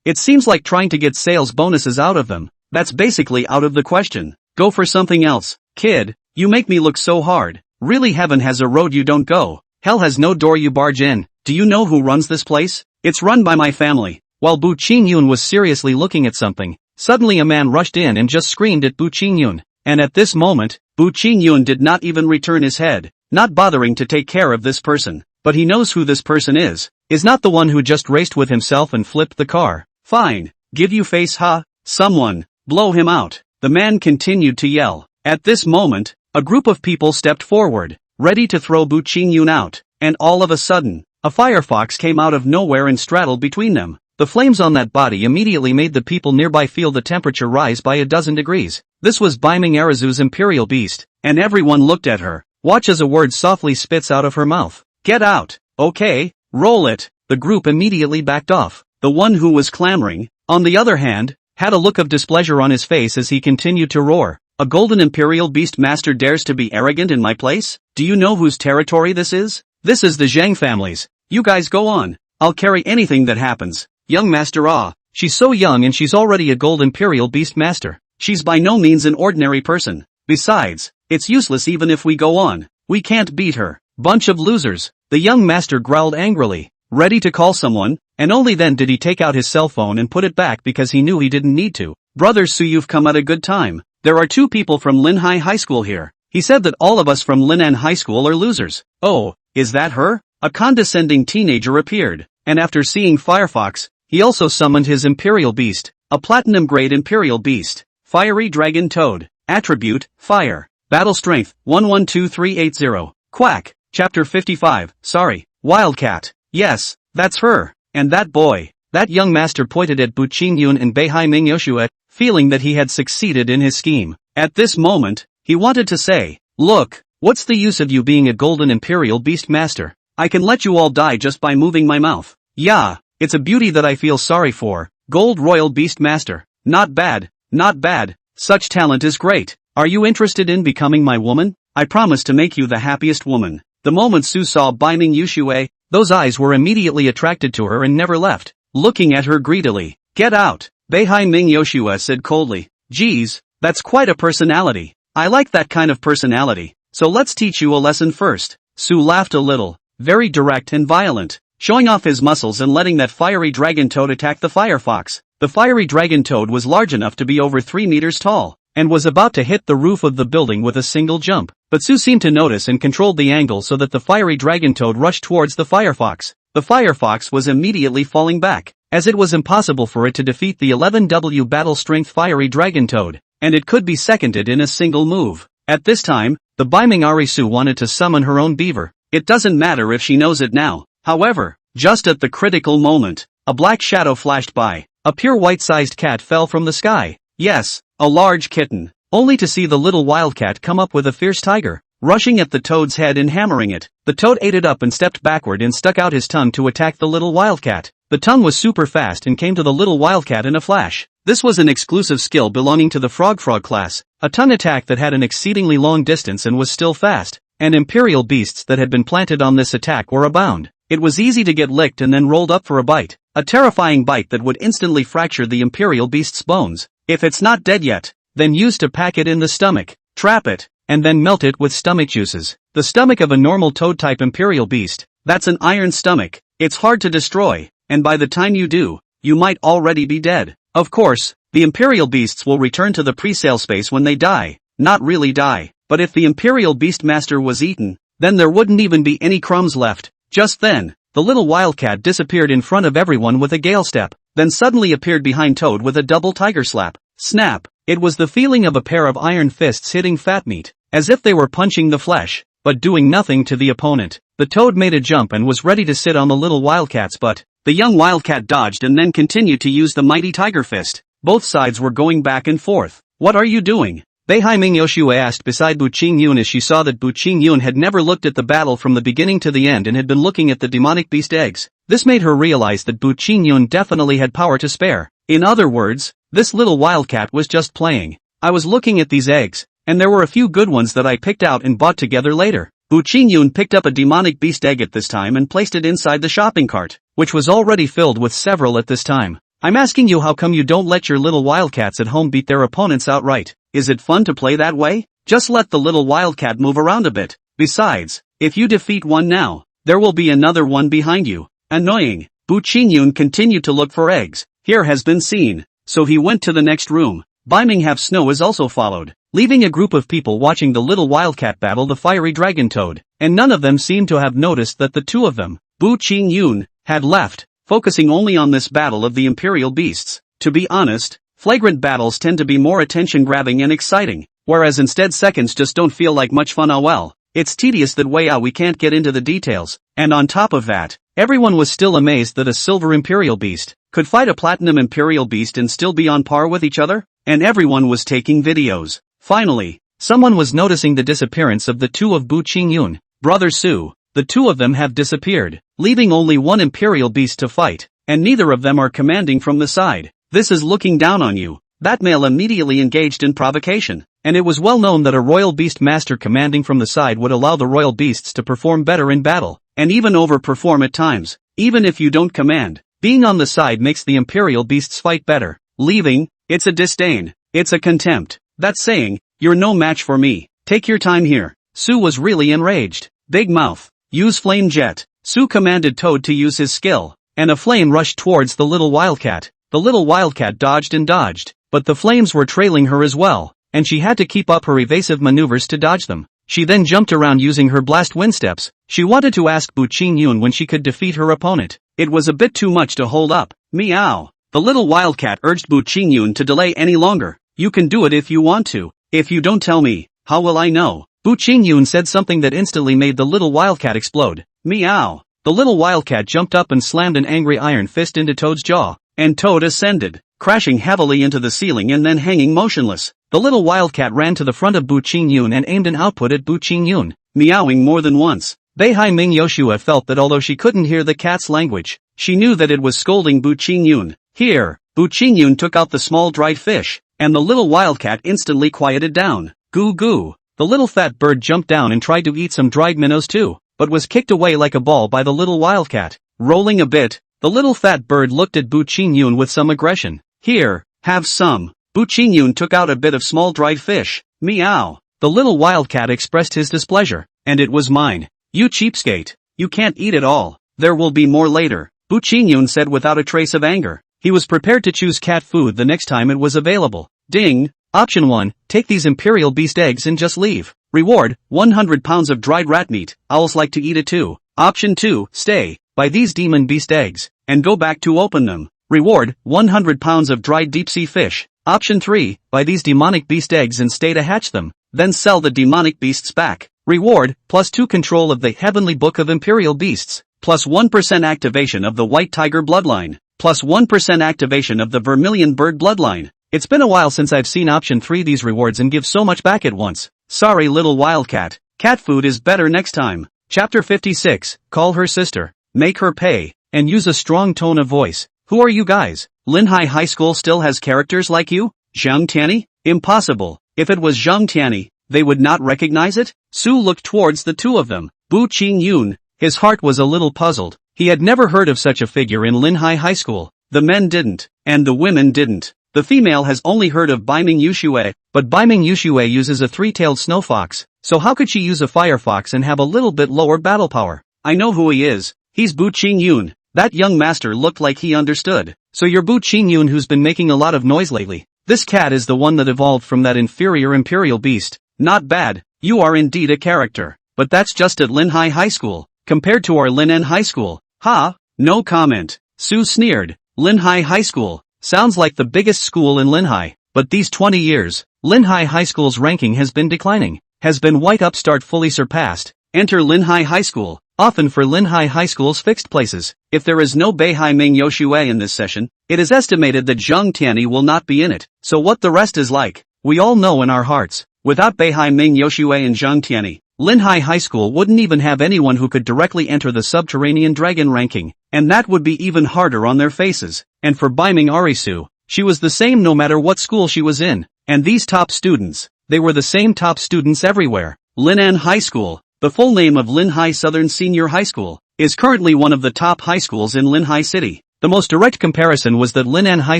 It seems like trying to get sales bonuses out of them. That's basically out of the question. Go for something else, kid. You make me look so hard. Really, heaven has a road you don't go. Hell has no door you barge in. Do you know who runs this place? It's run by my family. While Bu Qingyun was seriously looking at something, suddenly a man rushed in and just screamed at Bu Qingyun. And at this moment, Bu Qingyun did not even return his head, not bothering to take care of this person. But he knows who this person is not the one who just raced with himself and flipped the car. Fine. Give you face, huh? Someone, blow him out. The man continued to yell. At this moment, a group of people stepped forward, ready to throw Bu Qingyun out, and all of a sudden, a firefox came out of nowhere and straddled between them. The flames on that body immediately made the people nearby feel the temperature rise by a dozen degrees. This was Bai Ming Erizu's imperial beast, and everyone looked at her. Watch as a word softly spits out of her mouth. Get out. Okay, roll it. The group immediately backed off. The one who was clamoring, on the other hand, had a look of displeasure on his face as he continued to roar. A golden imperial beast master dares to be arrogant in my place? Do you know whose territory this is? This is the Zhang family's. You guys go on. I'll carry anything that happens. Young master, she's so young and she's already a gold imperial beast master. She's by no means an ordinary person. Besides, it's useless even if we go on. We can't beat her. Bunch of losers. The young master growled angrily, ready to call someone, and only then did he take out his cell phone and put it back because he knew he didn't need to. Brother Su, you've come at a good time. There are 2 people from Linhai High School here. He said that all of us from Linan High School are losers. Oh, is that her? A condescending teenager appeared, and after seeing Firefox, he also summoned his imperial beast, a platinum-grade imperial beast, fiery dragon toad, attribute, fire, battle strength, 112380, quack, chapter 55, sorry, wildcat, yes, that's her, and that boy. That young master pointed at Bu Qingyun and Beihai Ming Yoshue, feeling that he had succeeded in his scheme. At this moment, he wanted to say, look, what's the use of you being a golden imperial beast master? I can let you all die just by moving my mouth. Yeah, it's a beauty that I feel sorry for. Gold royal beast master. Not bad, not bad. Such talent is great. Are you interested in becoming my woman? I promise to make you the happiest woman. The moment Su saw Bai Ming Yoshue, those eyes were immediately attracted to her and never left, looking at her greedily. Get out, Beihai Ming Yoshue said coldly. Geez, that's quite a personality. I like that kind of personality, so let's teach you a lesson first. Su laughed a little, very direct and violent, showing off his muscles and letting that fiery dragon toad attack the firefox. The fiery dragon toad was large enough to be over 3 meters tall, and was about to hit the roof of the building with a single jump. But Su seemed to notice and controlled the angle so that the fiery dragon toad rushed towards the firefox. The firefox was immediately falling back, as it was impossible for it to defeat the 11W battle strength fiery dragon toad, and it could be seconded in a single move. At this time, the Bai Ming Arisu wanted to summon her own beaver, It doesn't matter if she knows it now. However, just at the critical moment, a black shadow flashed by. A pure white-sized cat fell from the sky. Yes, a large kitten. Only to see the little wildcat come up with a fierce tiger, rushing at the toad's head and hammering it. The toad ate it up and stepped backward and stuck out his tongue to attack the little wildcat. The tongue was super fast and came to the little wildcat in a flash. This was an exclusive skill belonging to the frog class, a tongue attack that had an exceedingly long distance and was still fast, and imperial beasts that had been planted on this attack were abound. It was easy to get licked and then rolled up for a bite, a terrifying bite that would instantly fracture the imperial beast's bones. If it's not dead yet, then use to pack it in the stomach, trap it, and then melt it with stomach juices. The stomach of a normal toad-type imperial beast, that's an iron stomach. It's hard to destroy, and by the time you do, you might already be dead. Of course, the imperial beasts will return to the pre-sale space when they die. Not really die, but if the imperial beast master was eaten, then there wouldn't even be any crumbs left. Just then, the little wildcat disappeared in front of everyone with a gale step, then suddenly appeared behind Toad with a double tiger slap. Snap! It was the feeling of a pair of iron fists hitting fat meat, as if they were punching the flesh, but doing nothing to the opponent. The Toad made a jump and was ready to sit on the little wildcat's butt. The young wildcat dodged and then continued to use the mighty tiger fist. Both sides were going back and forth. What are you doing? Beihai Yoshua asked beside Bu Qingyun as she saw that Bu Qingyun had never looked at the battle from the beginning to the end and had been looking at the demonic beast eggs. This made her realize that Bu Qingyun definitely had power to spare. In other words, this little wildcat was just playing. I was looking at these eggs, and there were a few good ones that I picked out and bought together later. Bu Qingyun picked up a demonic beast egg at this time and placed it inside the shopping cart, which was already filled with several at this time. I'm asking you, how come you don't let your little wildcats at home beat their opponents outright? Is it fun to play that way? Just let the little wildcat move around a bit. Besides, if you defeat one now, there will be another one behind you. Annoying. Bu Qingyun continued to look for eggs. Here has been seen. So he went to the next room. Beiming Half Snow is also followed, leaving a group of people watching the little wildcat battle the fiery dragon toad, and none of them seemed to have noticed that the two of them, Bu Qingyun, had left, focusing only on this battle of the imperial beasts. To be honest, flagrant battles tend to be more attention-grabbing and exciting, whereas instead seconds just don't feel like much fun. Well, it's tedious that way. We can't get into the details, and on top of that, everyone was still amazed that a silver imperial beast could fight a platinum imperial beast and still be on par with each other, and everyone was taking videos. Finally, someone was noticing the disappearance of the two of Bu Qingyun, brother Su. The two of them have disappeared, leaving only one imperial beast to fight, and neither of them are commanding from the side. This is looking down on you. That male immediately engaged in provocation, and it was well known that a royal beast master commanding from the side would allow the royal beasts to perform better in battle, and even overperform at times. Even if you don't command, being on the side makes the imperial beasts fight better. Leaving, it's a disdain, it's a contempt. That's saying, you're no match for me, take your time here. Su was really enraged. Big mouth, use flame jet. Su commanded Toad to use his skill, and a flame rushed towards the little wildcat. The little wildcat dodged and dodged, but the flames were trailing her as well, and she had to keep up her evasive maneuvers to dodge them. She then jumped around using her blast wind steps. She wanted to ask Bu Qingyun when she could defeat her opponent. It was a bit too much to hold up. Meow. The little wildcat urged Bu Qingyun to delay any longer. You can do it if you want to. If you don't tell me, how will I know? Bu Qingyun said something that instantly made the little wildcat explode. Meow. The little wildcat jumped up and slammed an angry iron fist into Toad's jaw, and Toad ascended, crashing heavily into the ceiling and then hanging motionless. The little wildcat ran to the front of Bu Qingyun and aimed an output at Bu Qingyun, meowing more than once. Beihai Yoshua felt that although she couldn't hear the cat's language, she knew that it was scolding Bu Qingyun. Here, Bu Qingyun took out the small dried fish, and the little wildcat instantly quieted down. Goo goo. The little fat bird jumped down and tried to eat some dried minnows too, but was kicked away like a ball by the little wildcat. Rolling a bit, the little fat bird looked at Bu Qingyun with some aggression. Here, have some. Bu Qingyun took out a bit of small dried fish. Meow. The little wildcat expressed his displeasure. And it was mine. You cheapskate. You can't eat it all. There will be more later. Bu Qingyun said without a trace of anger. He was prepared to choose cat food the next time it was available. Ding. Option 1, take these imperial beast eggs and just leave. Reward, 100 pounds of dried rat meat. Owls like to eat it too. Option 2, stay. Buy these demon beast eggs, and go back to open them. Reward, 100 pounds of dried deep-sea fish. Option 3, buy these demonic beast eggs and stay to hatch them, then sell the demonic beasts back. Reward, +2 control of the Heavenly Book of Imperial Beasts, +1% activation of the White Tiger bloodline, +1% activation of the Vermilion Bird bloodline. It's been a while since I've seen option 3 these rewards and give so much back at once. Sorry little wildcat. Cat food is better next time. Chapter 56, call her sister, make her pay, and use a strong tone of voice. Who are you guys? Linhai High School still has characters like you? Zhang Tianyi? Impossible. If it was Zhang Tianyi, they would not recognize it? Su looked towards the two of them. Bu Qingyun. His heart was a little puzzled. He had never heard of such a figure in Linhai High School. The men didn't, and the women didn't. The female has only heard of Beiming Yuxue, but Beiming Yuxue uses a three-tailed snow fox, so how could she use a fire fox and have a little bit lower battle power? I know who he is. He's Bu Qingyun. That young master looked like he understood. So you're Bu Qingyun who's been making a lot of noise lately. This cat is the one that evolved from that inferior imperial beast. Not bad. You are indeed a character. But that's just at Linhai High School. Compared to our Linen High School. Ha! No comment. Su sneered. Linhai High School. Sounds like the biggest school in Linhai, but these 20 years, Linhai High School's ranking has been declining. Has been white upstart fully surpassed. Enter Linhai High School, often for Linhai High School's fixed places. If there is no Beihai Ming Yoshue in this session, it is estimated that Zhang Tianyi will not be in it. So what the rest is like, we all know in our hearts. Without Beihai Ming Yoshue and Zhang Tianyi, Linhai High School wouldn't even have anyone who could directly enter the Subterranean Dragon ranking, and that would be even harder on their faces. And for Beiming Arisu, she was the same no matter what school she was in, and these top students, they were the same top students everywhere. Linan High School, the full name of Linhai Southern Senior High School, is currently one of the top high schools in Linhai City. The most direct comparison was that Linan High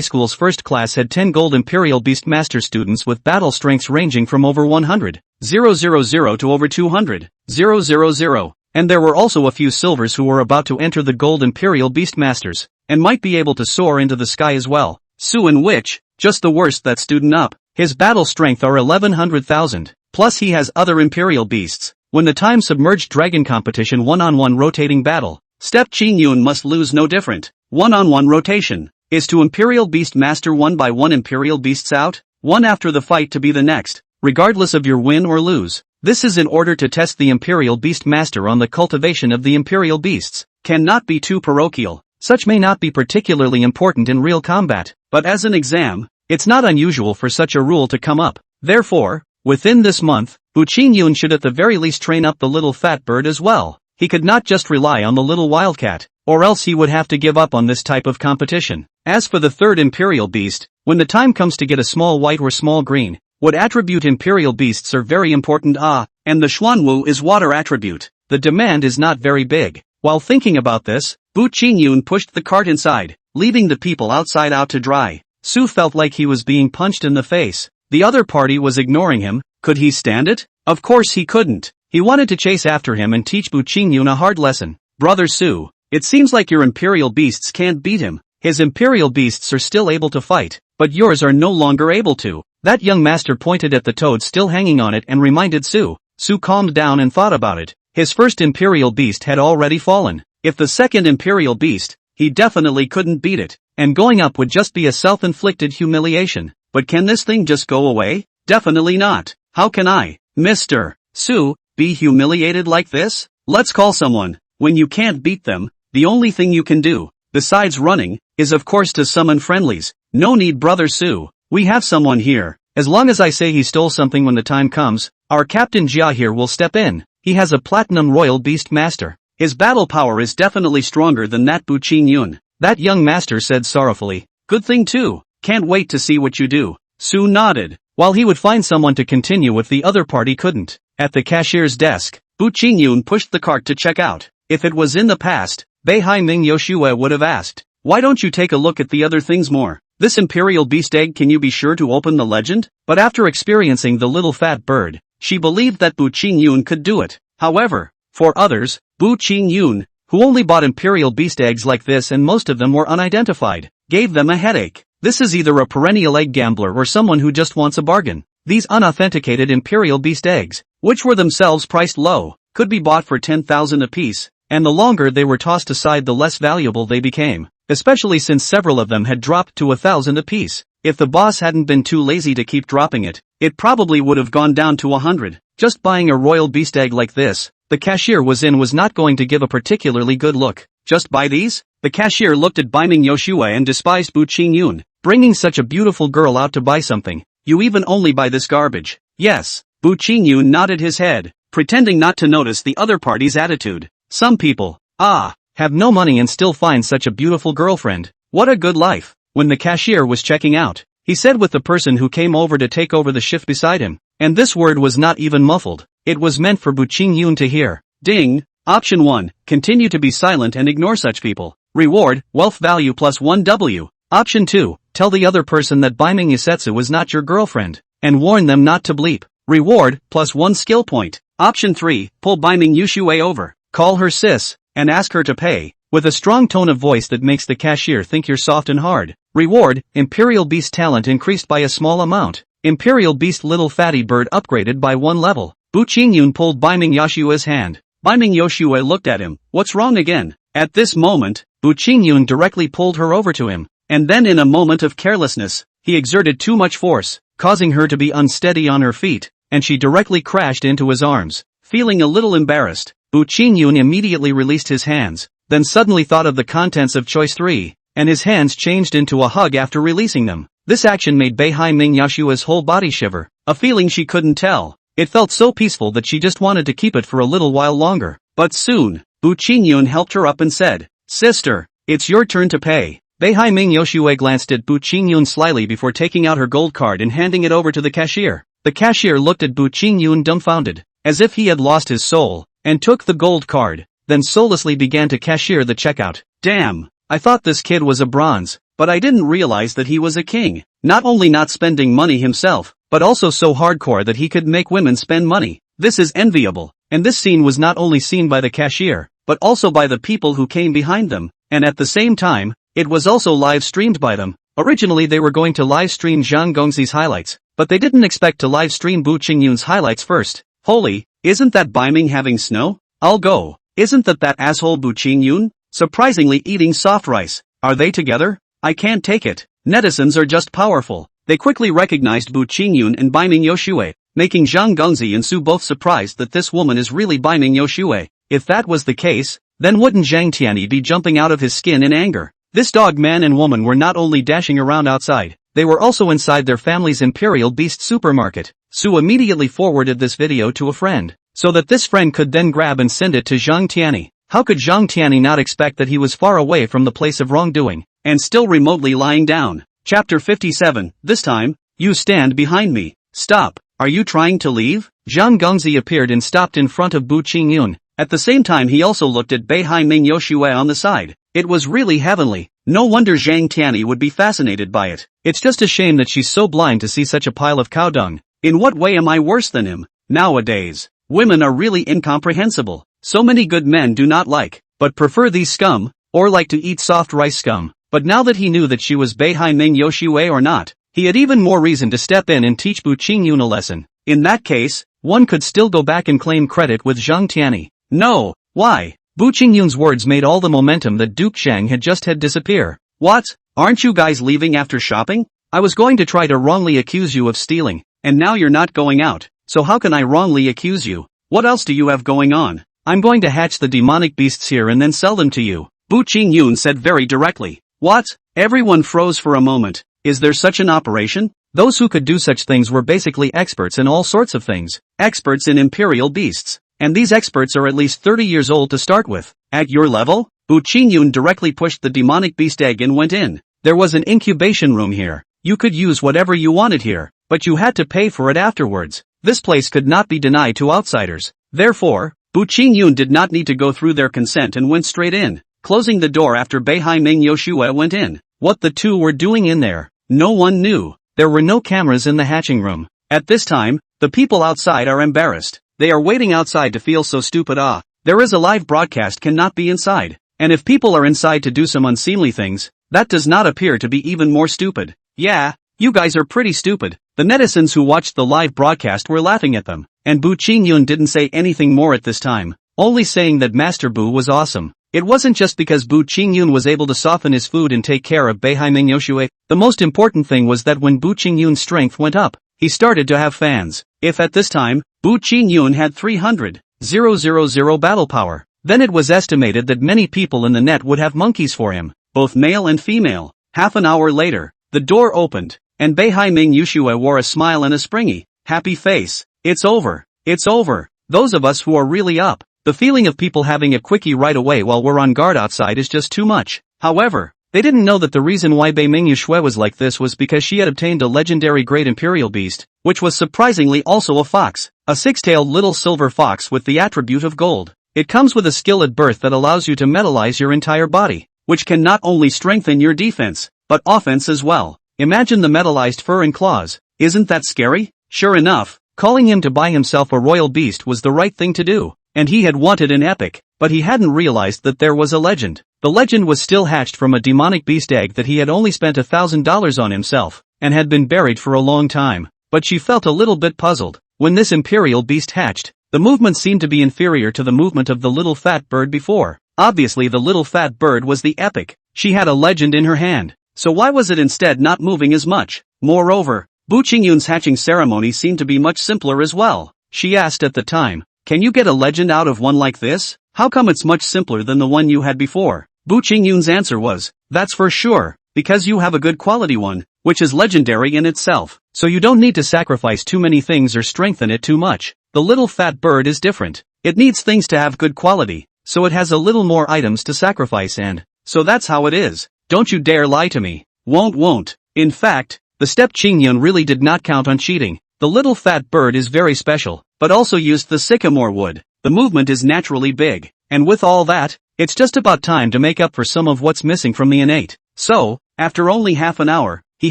School's first class had 10 gold Imperial Beast Master students with battle strengths ranging from over 100,000 to over 200,000, and there were also a few silvers who were about to enter the gold Imperial Beast Masters, and might be able to soar into the sky as well. Su in which, just the worst that student up. His battle strength are 1100,000, plus he has other Imperial Beasts. When the time submerged dragon competition one-on-one rotating battle, Step Qingyun must lose no different. One-on-one rotation is to Imperial Beast Master 1 by 1 Imperial Beasts out, one after the fight to be the next, regardless of your win or lose. This is in order to test the Imperial Beast Master on the cultivation of the Imperial Beasts. Cannot be too parochial. Such may not be particularly important in real combat, but as an exam, it's not unusual for such a rule to come up. Therefore, within this month, Bu Qingyun should at the very least train up the little fat bird as well. He could not just rely on the little wildcat, or else he would have to give up on this type of competition. As for the third Imperial Beast, when the time comes to get a small white or small green, what attribute Imperial Beasts are very important and the Xuanwu is water attribute. The demand is not very big. While thinking about this, Bu Qingyun pushed the cart inside, leaving the people outside out to dry. Su felt like he was being punched in the face. The other party was ignoring him. Could he stand it? Of course he couldn't. He wanted to chase after him and teach Bu Qingyun a hard lesson. Brother Su, it seems like your Imperial Beasts can't beat him. His Imperial Beasts are still able to fight, but yours are no longer able to. That young master pointed at the toad still hanging on it and reminded Su. Su calmed down and thought about it. His first Imperial Beast had already fallen. If the second Imperial Beast, he definitely couldn't beat it, and going up would just be a self-inflicted humiliation. But can this thing just go away? Definitely not. How can I, Mr. Su, be humiliated like this? Let's call someone. When you can't beat them, the only thing you can do, besides running, is of course to summon friendlies. No need brother Su, we have someone here. As long as I say he stole something when the time comes, our Captain Jia here will step in. He has a Platinum Royal Beast Master. His battle power is definitely stronger than that Bu Qingyun. That young master said sorrowfully. Good thing too. Can't wait to see what you do. Su nodded. While he would find someone to continue if the other party couldn't. At the cashier's desk, Bu Qingyun pushed the cart to check out. If it was in the past, Beihai Ming Yoshue would have asked, why don't you take a look at the other things more? This Imperial Beast egg, can you be sure to open the legend? But after experiencing the little fat bird, she believed that Bu Qingyun could do it. However, for others, Bu Qingyun, who only bought Imperial Beast eggs like this and most of them were unidentified, gave them a headache. This is either a perennial egg gambler or someone who just wants a bargain. These unauthenticated Imperial Beast eggs, which were themselves priced low, could be bought for 10,000 apiece, and the longer they were tossed aside the less valuable they became, especially since several of them had dropped to 1,000 apiece. If the boss hadn't been too lazy to keep dropping it, it probably would have gone down to 100. Just buying a royal beast egg like this, the cashier was not going to give a particularly good look. Just buy these? The cashier looked at Baiming Yoshue and despised Bu Qingyun. Bringing such a beautiful girl out to buy something. You even only buy this garbage. Yes. Bu Qingyun nodded his head, pretending not to notice the other party's attitude. Some people, have no money and still find such a beautiful girlfriend. What a good life. When the cashier was checking out, he said with the person who came over to take over the shift beside him, and this word was not even muffled. It was meant for Bu Qingyun to hear. Ding. Option 1. Continue to be silent and ignore such people. Reward, wealth value plus 1 W. Option 2. Tell the other person that Baiming Yasetsu was not your girlfriend, and warn them not to bleep. Reward, plus 1 skill point. Option 3. Pull Baiming Yoshue over. Call her sis, and ask her to pay, with a strong tone of voice that makes the cashier think you're soft and hard. Reward, Imperial Beast talent increased by a small amount. Imperial Beast little fatty bird upgraded by 1 level. Bu Qingyun pulled Baiming Yoshue's hand. Baiming Yoshue looked at him. What's wrong again? At this moment, Bu Qingyun directly pulled her over to him, and then in a moment of carelessness, he exerted too much force, causing her to be unsteady on her feet, and she directly crashed into his arms. Feeling a little embarrassed, Bu Qingyun immediately released his hands, then suddenly thought of the contents of Choice 3, and his hands changed into a hug after releasing them. This action made Beihai-ming Yoshua's whole body shiver, a feeling she couldn't tell. It felt so peaceful that she just wanted to keep it for a little while longer. But soon, Bu Qingyun helped her up and said, "Sister, it's your turn to pay." Beihai-ming Yoshue glanced at Bu Qingyun slyly before taking out her gold card and handing it over to the cashier. The cashier looked at Bu Qingyun dumbfounded, as if he had lost his soul, and took the gold card, then soullessly began to cashier the checkout. Damn, I thought this kid was a bronze, but I didn't realize that he was a king. Not only not spending money himself, but also so hardcore that he could make women spend money. This is enviable, and this scene was not only seen by the cashier, but also by the people who came behind them, and at the same time, it was also live streamed by them. Originally they were going to live stream Zhang Gongxi's highlights, but they didn't expect to live stream Bu Qingyun's highlights first. Holy, isn't that Baiming having snow? I'll go. Isn't that asshole Bu Qingyun? Surprisingly eating soft rice. Are they together? I can't take it. Netizens are just powerful. They quickly recognized Bu Qingyun and Baiming Yoshue, making Zhang Gongxi and Su both surprised that this woman is really Baiming Yoshue. If that was the case, then wouldn't Zhang Tianyi be jumping out of his skin in anger? This dog man and woman were not only dashing around outside, they were also inside their family's Imperial Beast supermarket. Su immediately forwarded this video to a friend, so that this friend could then grab and send it to Zhang Tianyi. How could Zhang Tianyi not expect that he was far away from the place of wrongdoing, and still remotely lying down? Chapter 57, this time, you stand behind me. Stop, are you trying to leave? Zhang Gongxi appeared and stopped in front of Bu Qingyun. At the same time he also looked at Beihai-ming Yoshue on the side. It was really heavenly. No wonder Zhang Tianyi would be fascinated by it. It's just a shame that she's so blind to see such a pile of cow dung. In what way am I worse than him? Nowadays, women are really incomprehensible. So many good men do not like, but prefer these scum, or like to eat soft rice scum. But now that he knew that she was Beihai-ming Yoshue or not, he had even more reason to step in and teach Bu Qingyun a lesson. In that case, one could still go back and claim credit with Zhang Tianyi. No, why? Bu Qingyun's words made all the momentum that Duke Zhang had just had disappear. What? Aren't you guys leaving after shopping? I was going to try to wrongly accuse you of stealing, and now you're not going out, so how can I wrongly accuse you? What else do you have going on? I'm going to hatch the demonic beasts here and then sell them to you, Bu Qingyun said very directly. What? Everyone froze for a moment. Is there such an operation? Those who could do such things were basically experts in all sorts of things. Experts in imperial beasts. And these experts are at least 30 years old to start with. At your level? Bu Qingyun directly pushed the demonic beast egg and went in. There was an incubation room here. You could use whatever you wanted here, but you had to pay for it afterwards. This place could not be denied to outsiders. Therefore, Bu Qingyun did not need to go through their consent and went straight in, closing the door after Beihai-ming Yoshue went in. What the two were doing in there, no one knew. There were no cameras in the hatching room. At this time, the people outside are embarrassed. They are waiting outside to feel so stupid. There is a live broadcast cannot be inside. And if people are inside to do some unseemly things, that does not appear to be even more stupid. Yeah, you guys are pretty stupid. The netizens who watched the live broadcast were laughing at them, and Bu Qingyun didn't say anything more at this time, only saying that Master Bu was awesome. It wasn't just because Bu Qingyun was able to soften his food and take care of Beihai Ming Yoshue. The most important thing was that when Bu Qingyun's strength went up, he started to have fans. If at this time, Bu Qingyun had 300,000 battle power, then it was estimated that many people in the net would have monkeys for him, both male and female. Half an hour later, the door opened, and Beihai Ming Yoshue wore a smile and a springy, happy face. It's over. It's over. Those of us who are really up. The feeling of people having a quickie right away while we're on guard outside is just too much. However, they didn't know that the reason why Bei Ming Yoshue was like this was because she had obtained a legendary great imperial beast, which was surprisingly also a fox, a six-tailed little silver fox with the attribute of gold. It comes with a skill at birth that allows you to metalize your entire body, which can not only strengthen your defense, but offense as well. Imagine the metalized fur and claws. Isn't that scary? Sure enough, calling him to buy himself a royal beast was the right thing to do. And he had wanted an epic, but he hadn't realized that there was a legend. The legend was still hatched from a demonic beast egg that he had only spent $1,000 on himself, and had been buried for a long time. But she felt a little bit puzzled. When this imperial beast hatched, the movement seemed to be inferior to the movement of the little fat bird before. Obviously the little fat bird was the epic. She had a legend in her hand. So why was it instead not moving as much? Moreover, Bu Qingyun's hatching ceremony seemed to be much simpler as well. She asked at the time, "Can you get a legend out of one like this? How come it's much simpler than the one you had before?" Bu Qingyun's answer was, "That's for sure, because you have a good quality one, which is legendary in itself, so you don't need to sacrifice too many things or strengthen it too much. The little fat bird is different. It needs things to have good quality, so it has a little more items to sacrifice and, so that's how it is. Don't you dare lie to me." Won't. In fact, the step Qingyun really did not count on cheating. The little fat bird is very special, but also used the sycamore wood. The movement is naturally big, and with all that, it's just about time to make up for some of what's missing from the innate. So, after only half an hour, he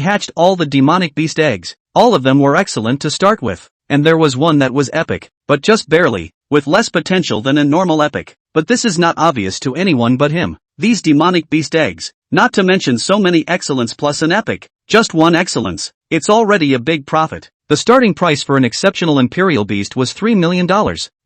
hatched all the demonic beast eggs. All of them were excellent to start with, and there was one that was epic, but just barely, with less potential than a normal epic. But this is not obvious to anyone but him. These demonic beast eggs, not to mention so many excellence plus an epic, just one excellence, it's already a big profit. The starting price for an exceptional imperial beast was $3 million,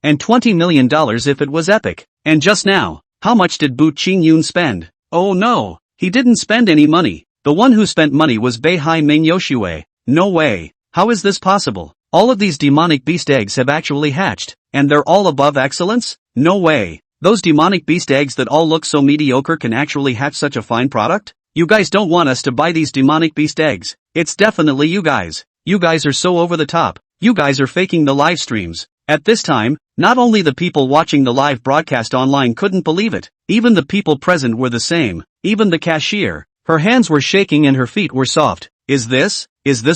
and $20 million if it was epic. And just now, how much did Bu Qingyun spend? Oh no, he didn't spend any money. The one who spent money was Beihai Ming Yoshue. No way. How is this possible? All of these demonic beast eggs have actually hatched, and they're all above excellence? No way. Those demonic beast eggs that all look so mediocre can actually hatch such a fine product? You guys don't want us to buy these demonic beast eggs. It's definitely you guys. You guys are so over the top. You guys are faking the live streams. At this time, not only the people watching the live broadcast online couldn't believe it, even the people present were the same. Even the cashier. Her hands were shaking and her feet were soft. Is this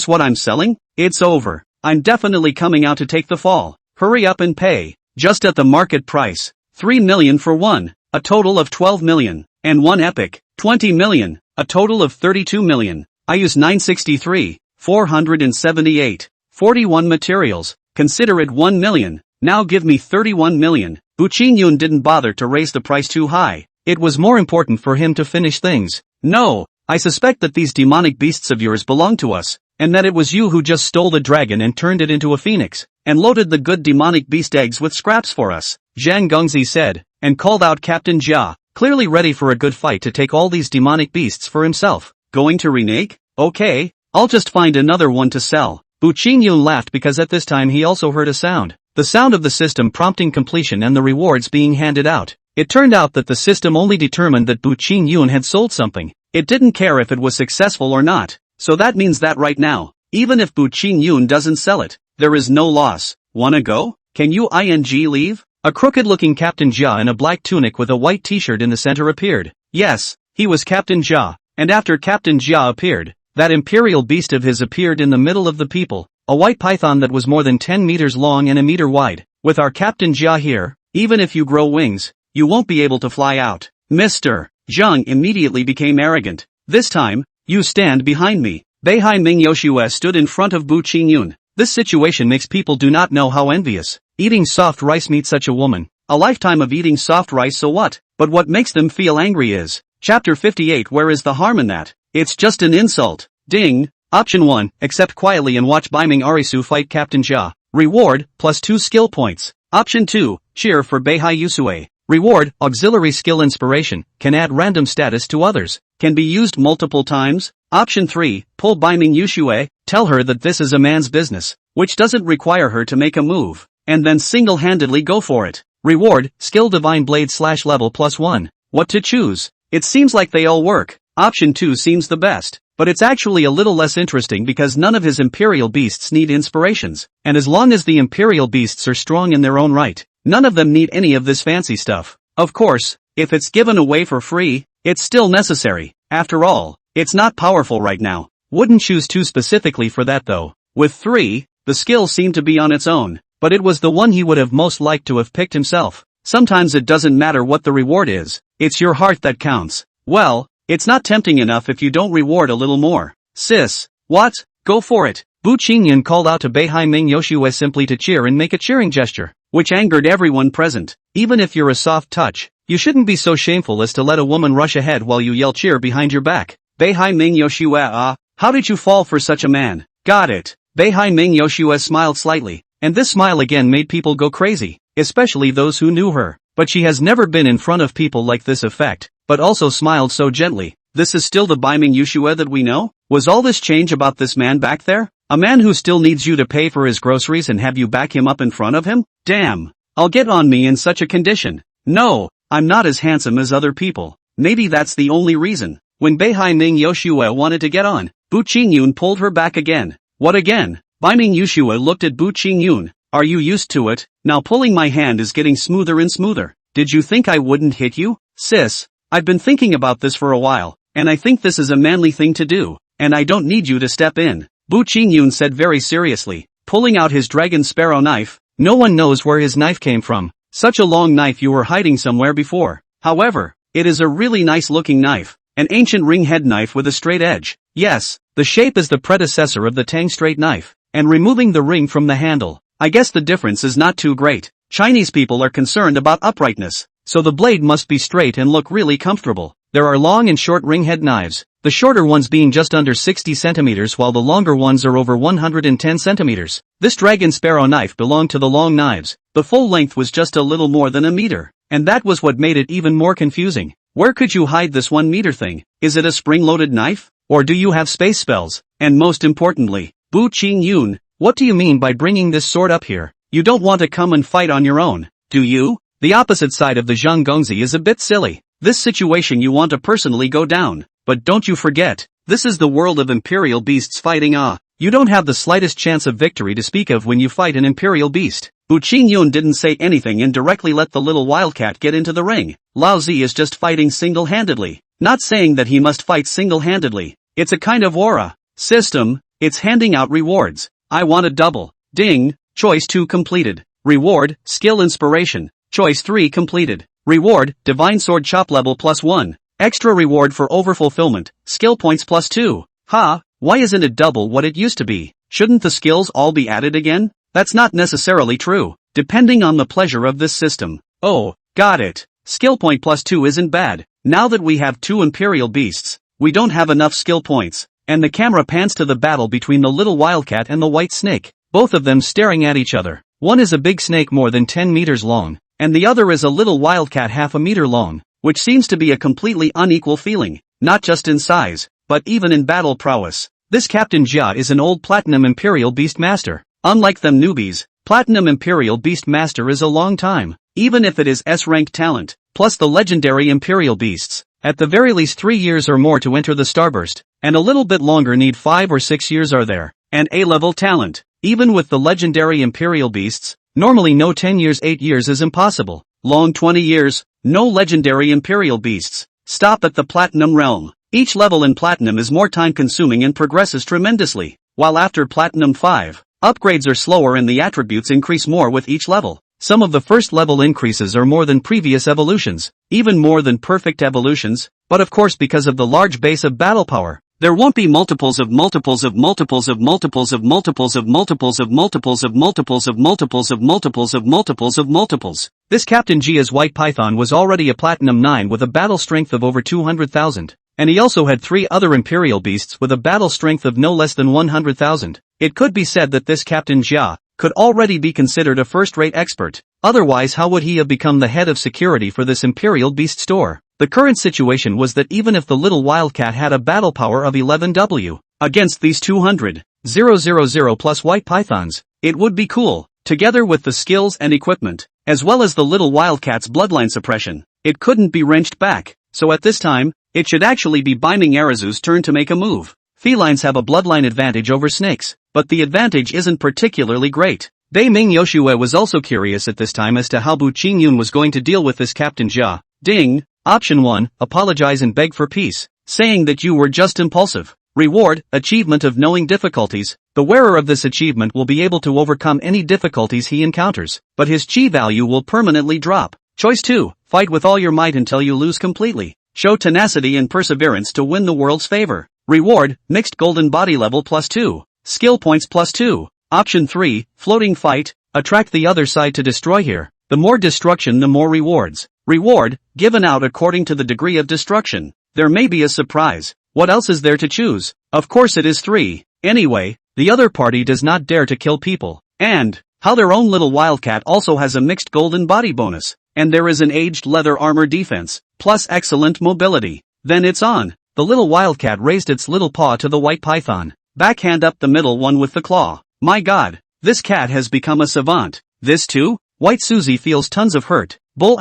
what I'm selling? It's over. I'm definitely coming out to take the fall. Hurry up and pay. Just at the market price. 3 million for one. A total of 12 million. And one epic. 20 million. A total of 32 million. I use 963. 478. 41 materials. Consider it 1 million. Now give me 31 million. Bu Qingyun didn't bother to raise the price too high. It was more important for him to finish things. No, I suspect that these demonic beasts of yours belong to us, and that it was you who just stole the dragon and turned it into a phoenix, and loaded the good demonic beast eggs with scraps for us. Zhang Gongzi said, and called out Captain Jia, clearly ready for a good fight to take all these demonic beasts for himself. Going to renege? Okay. I'll just find another one to sell. Bu Qingyun laughed because at this time he also heard a sound. The sound of the system prompting completion and the rewards being handed out. It turned out that the system only determined that Bu Qingyun had sold something. It didn't care if it was successful or not. So that means that right now, even if Bu Qingyun doesn't sell it, there is no loss. Wanna go? Can you leave? A crooked-looking Captain Jia in a black tunic with a white t-shirt in the center appeared. Yes, he was Captain Jia. And after Captain Jia appeared, that imperial beast of his appeared in the middle of the people, a white python that was more than 10 meters long and a meter wide. With our Captain Jia here, even if you grow wings, you won't be able to fly out. Mr. Zhang immediately became arrogant. This time, you stand behind me. Beihai Ming Yoshue stood in front of Bu Qingyun. This situation makes people do not know how envious. Eating soft rice meets such a woman. A lifetime of eating soft rice, so what? But what makes them feel angry is, Chapter 58. Where is the harm in that? It's just an insult. Ding. Option 1. Accept quietly and watch Baiming Arisu fight Captain Jia. Reward, +2 skill points. Option 2. Cheer for Beihai Yusue. Reward, auxiliary skill inspiration, can add random status to others, can be used multiple times. Option 3, pull Biming Yushue, tell her that this is a man's business, which doesn't require her to make a move, and then single-handedly go for it. Reward, skill divine blade / level +1. What to choose? It seems like they all work. Option 2 seems the best, but it's actually a little less interesting because none of his imperial beasts need inspirations, and as long as the imperial beasts are strong in their own right, none of them need any of this fancy stuff. Of course, if it's given away for free, it's still necessary. After all, it's not powerful right now. Wouldn't choose 2 specifically for that though. With 3, the skill seemed to be on its own, but it was the one he would have most liked to have picked himself. Sometimes it doesn't matter what the reward is, it's your heart that counts. Well, it's not tempting enough if you don't reward a little more. Sis, what? Go for it. Bu Qingyun called out to Beihai Ming Yoshue simply to cheer and make a cheering gesture, which angered everyone present. Even if you're a soft touch, you shouldn't be so shameful as to let a woman rush ahead while you yell cheer behind your back. Beihai Ming Yoshue, how did you fall for such a man? Got it. Beihai Ming Yoshue smiled slightly, and this smile again made people go crazy, especially those who knew her. But she has never been in front of people like this effect, but also smiled so gently. This is still the Biming Yushue that we know? Was all this change about this man back there? A man who still needs you to pay for his groceries and have you back him up in front of him? Damn. I'll get on me in such a condition. No, I'm not as handsome as other people. Maybe that's the only reason. When Beihai Ming Yoshue wanted to get on, Bu Qingyun pulled her back again. What again? Biming Yushue looked at Bu Qingyun. Are you used to it? Now pulling my hand is getting smoother and smoother. Did you think I wouldn't hit you? Sis, I've been thinking about this for a while, and I think this is a manly thing to do, and I don't need you to step in. Bu Qingyun said very seriously, pulling out his dragon sparrow knife. No one knows where his knife came from. Such a long knife you were hiding somewhere before. However, it is a really nice looking knife. An ancient ring-head knife with a straight edge. Yes, the shape is the predecessor of the Tang straight knife, and removing the ring from the handle. I guess the difference is not too great. Chinese people are concerned about uprightness, so the blade must be straight and look really comfortable. There are long and short ring-head knives, the shorter ones being just under 60 centimeters while the longer ones are over 110 centimeters. This dragon sparrow knife belonged to the long knives. The full length was just a little more than a meter, and that was what made it even more confusing. Where could you hide this 1 meter thing? Is it a spring-loaded knife? Or do you have space spells? And most importantly, Bu Qingyun, what do you mean by bringing this sword up here? You don't want to come and fight on your own, do you? The opposite side of the Zhang is a bit silly. This situation you want to personally go down. But don't you forget, this is the world of imperial beasts fighting. You don't have the slightest chance of victory to speak of when you fight an imperial beast. Bu Qingyun didn't say anything and directly let the little wildcat get into the ring. Lao Zi is just fighting single-handedly. Not saying that he must fight single-handedly. It's a kind of aura system. It's handing out rewards. I want a double. Ding. Choice 2 completed. Reward, skill inspiration. Choice 3 completed. Reward, divine sword chop level +1. Extra reward for overfulfillment, skill points +2. Why isn't it double what it used to be? Shouldn't the skills all be added again? That's not necessarily true, depending on the pleasure of this system. Oh, got it. Skill point +2 isn't bad. Now that we have 2 imperial beasts, we don't have enough skill points. And the camera pans to the battle between the little wildcat and the white snake, both of them staring at each other. One is a big snake more than 10 meters long, and the other is a little wildcat half a meter long, which seems to be a completely unequal feeling, not just in size, but even in battle prowess. This Captain Jia is an old Platinum Imperial Beast Master. Unlike them newbies, Platinum Imperial Beast Master is a long time, even if it is S-rank talent, plus the legendary Imperial Beasts. At the very least 3 years or more to enter the Starburst, and a little bit longer need 5 or 6 years are there, and A-level talent. Even with the legendary Imperial Beasts, normally no 10 years 8 years is impossible. Long 20 years, no legendary Imperial Beasts. Stop at the Platinum realm. Each level in Platinum is more time consuming and progresses tremendously, while after Platinum 5, upgrades are slower and the attributes increase more with each level. Some of the first level increases are more than previous evolutions, even more than perfect evolutions, but of course because of the large base of battle power, there won't be multiples of multiples of multiples of multiples of multiples of multiples of multiples of multiples of multiples of multiples of multiples of multiples. This Captain Gia's White Python was already a Platinum 9 with a battle strength of over 200,000, and he also had 3 other Imperial Beasts with a battle strength of no less than 100,000. It could be said that this Captain Jia could already be considered a first-rate expert. Otherwise, how would he have become the head of security for this Imperial Beast store? The current situation was that even if the little wildcat had a battle power of 11W against these 200,000 plus white pythons, it would be cool, together with the skills and equipment, as well as the little wildcat's bloodline suppression. It couldn't be wrenched back, so at this time, it should actually be Binding Arazu's turn to make a move. Felines have a bloodline advantage over snakes, but the advantage isn't particularly great. Bei-Ming Yoshue was also curious at this time as to how Bu Qingyun was going to deal with this Captain Jia. Ding. Option 1, apologize and beg for peace, saying that you were just impulsive. Reward, achievement of knowing difficulties. The wearer of this achievement will be able to overcome any difficulties he encounters, but his chi value will permanently drop. Choice 2, fight with all your might until you lose completely. Show tenacity and perseverance to win the world's favor. Reward, mixed golden body level +2. Skill points +2. Option 3, floating fight, attract the other side to destroy here. The more destruction the more rewards. Reward, given out according to the degree of destruction. There may be a surprise. What else is there to choose? Of course it is 3. Anyway, the other party does not dare to kill people. And, how their own little wildcat also has a mixed golden body bonus. And there is an aged leather armor defense, plus excellent mobility. Then it's on. The little wildcat raised its little paw to the white python. Backhand up the middle one with the claw. My god, this cat has become a savant. This too? White Susie feels tons of hurt. Bull *******.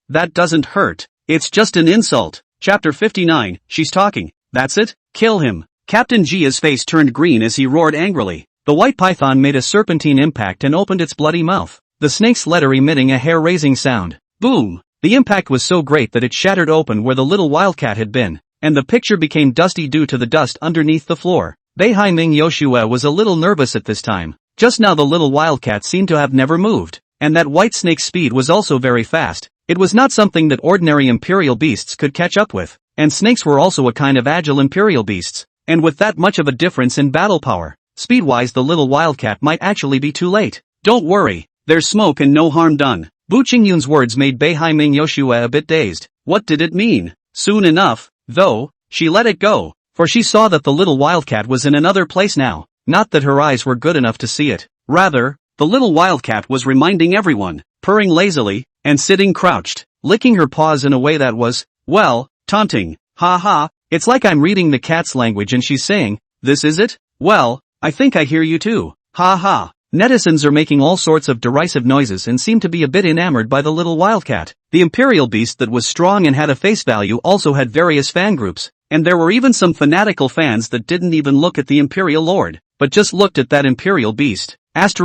That doesn't hurt. It's just an insult. Chapter 59, she's talking. That's it? Kill him. Captain Jia's face turned green as he roared angrily. The white python made a serpentine impact and opened its bloody mouth. The snake's letter emitting a hair-raising sound. Boom! The impact was so great that it shattered open where the little wildcat had been, and the picture became dusty due to the dust underneath the floor. Bei-Ming Yoshue was a little nervous at this time. Just now the little wildcat seemed to have never moved, and that white snake's speed was also very fast. It was not something that ordinary imperial beasts could catch up with, and snakes were also a kind of agile imperial beasts, and with that much of a difference in battle power, speed-wise the little wildcat might actually be too late. Don't worry, there's smoke and no harm done. Bu Qingyun's words made Bei-Ming Yoshue a bit dazed. What did it mean? Soon enough, though, she let it go, for she saw that the little wildcat was in another place now. Not that her eyes were good enough to see it. Rather, the little wildcat was reminding everyone, purring lazily, and sitting crouched, licking her paws in a way that was, well, taunting. Ha ha, it's like I'm reading the cat's language and she's saying, this is it? Well, I think I hear you too. Ha ha. Netizens are making all sorts of derisive noises and seem to be a bit enamored by the little wildcat. The imperial beast that was strong and had a face value also had various fan groups, and there were even some fanatical fans that didn't even look at the imperial lord, but just looked at that imperial beast. White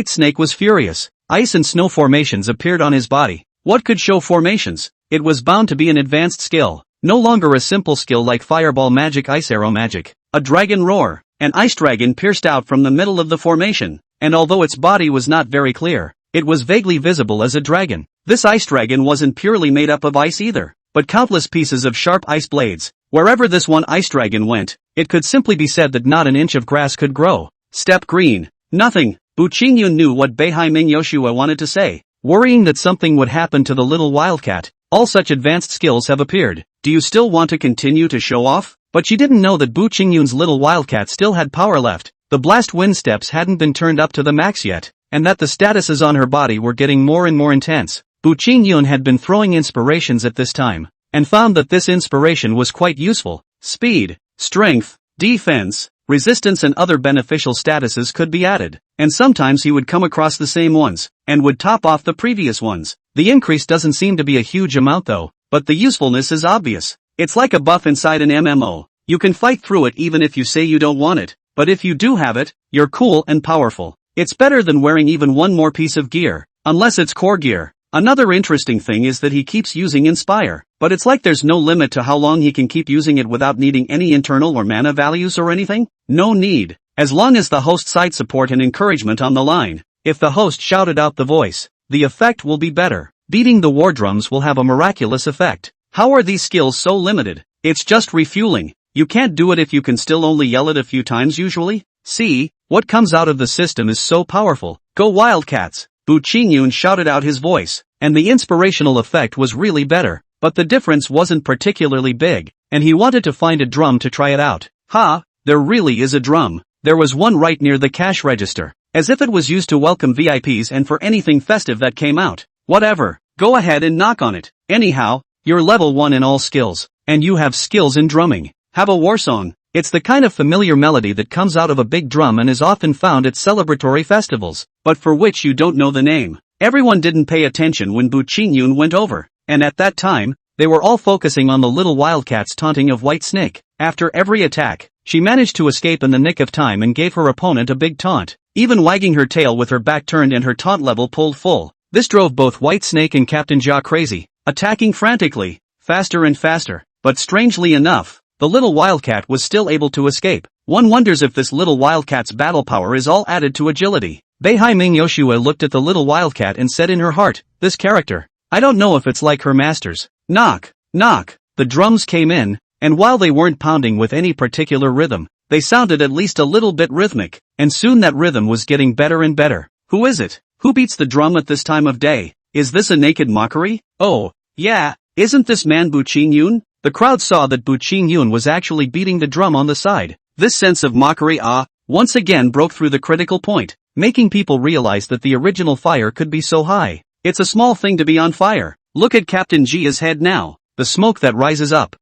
Snake was furious. Ice and snow formations appeared on his body. What could show formations? It was bound to be an advanced skill, no longer a simple skill like fireball magic, ice arrow magic. A dragon roar. An ice dragon pierced out from the middle of the formation, and although its body was not very clear, it was vaguely visible as a dragon. This ice dragon wasn't purely made up of ice either, but countless pieces of sharp ice blades. Wherever this one ice dragon went, it could simply be said that not an inch of grass could grow. Step green. Nothing. Bu Qingyun knew what Bei-Ming Yoshue wanted to say, worrying that something would happen to the little wildcat. All such advanced skills have appeared. Do you still want to continue to show off? But she didn't know that Bu Qingyun's little wildcat still had power left. The blast wind steps hadn't been turned up to the max yet, and that the statuses on her body were getting more and more intense. Bu Qingyun had been throwing inspirations at this time, and found that this inspiration was quite useful. Speed, strength, defense, resistance and other beneficial statuses could be added, and sometimes he would come across the same ones, and would top off the previous ones. The increase doesn't seem to be a huge amount though, but the usefulness is obvious. It's like a buff inside an MMO. You can fight through it even if you say you don't want it, but if you do have it, you're cool and powerful. It's better than wearing even one more piece of gear, unless it's core gear. Another interesting thing is that he keeps using Inspire, but it's like there's no limit to how long he can keep using it without needing any internal or mana values or anything. No need, as long as the host side support and encouragement on the line. If the host shouted out the voice, the effect will be better. Beating the war drums will have a miraculous effect. How are these skills so limited? It's just refueling. You can't do it if you can still only yell it a few times usually. See, what comes out of the system is so powerful. Go Wildcats! Bu Qingyun shouted out his voice, and the inspirational effect was really better, but the difference wasn't particularly big, and he wanted to find a drum to try it out. Ha! there really is a drum. There was one right near the cash register, as if it was used to welcome VIPs and for anything festive that came out. Whatever, go ahead and knock on it. Anyhow, you're level 1 in all skills, and you have skills in drumming. Have a war song. It's the kind of familiar melody that comes out of a big drum and is often found at celebratory festivals, but for which you don't know the name. Everyone didn't pay attention when Bu Qingyun went over, and at that time, they were all focusing on the little wildcat's taunting of White Snake. After every attack, she managed to escape in the nick of time and gave her opponent a big taunt, even wagging her tail with her back turned and her taunt level pulled full. This drove both White Snake and Captain Jia crazy, attacking frantically, faster and faster, but strangely enough, the little wildcat was still able to escape. One wonders if this little wildcat's battle power is all added to agility. Beihai Ming Yoshua looked at the little wildcat and said in her heart, this character, I don't know if it's like her masters. Knock, knock, the drums came in, and while they weren't pounding with any particular rhythm, they sounded at least a little bit rhythmic, and soon that rhythm was getting better and better. Who is it? Who beats the drum at this time of day? Is this a naked mockery? Oh, yeah, isn't this man Bu Qingyun? The crowd saw that Bu Qingyun was actually beating the drum on the side. This sense of mockery once again broke through the critical point, making people realize that the original fire could be so high. It's a small thing to be on fire. Look at Captain Jia's head now. The smoke that rises up.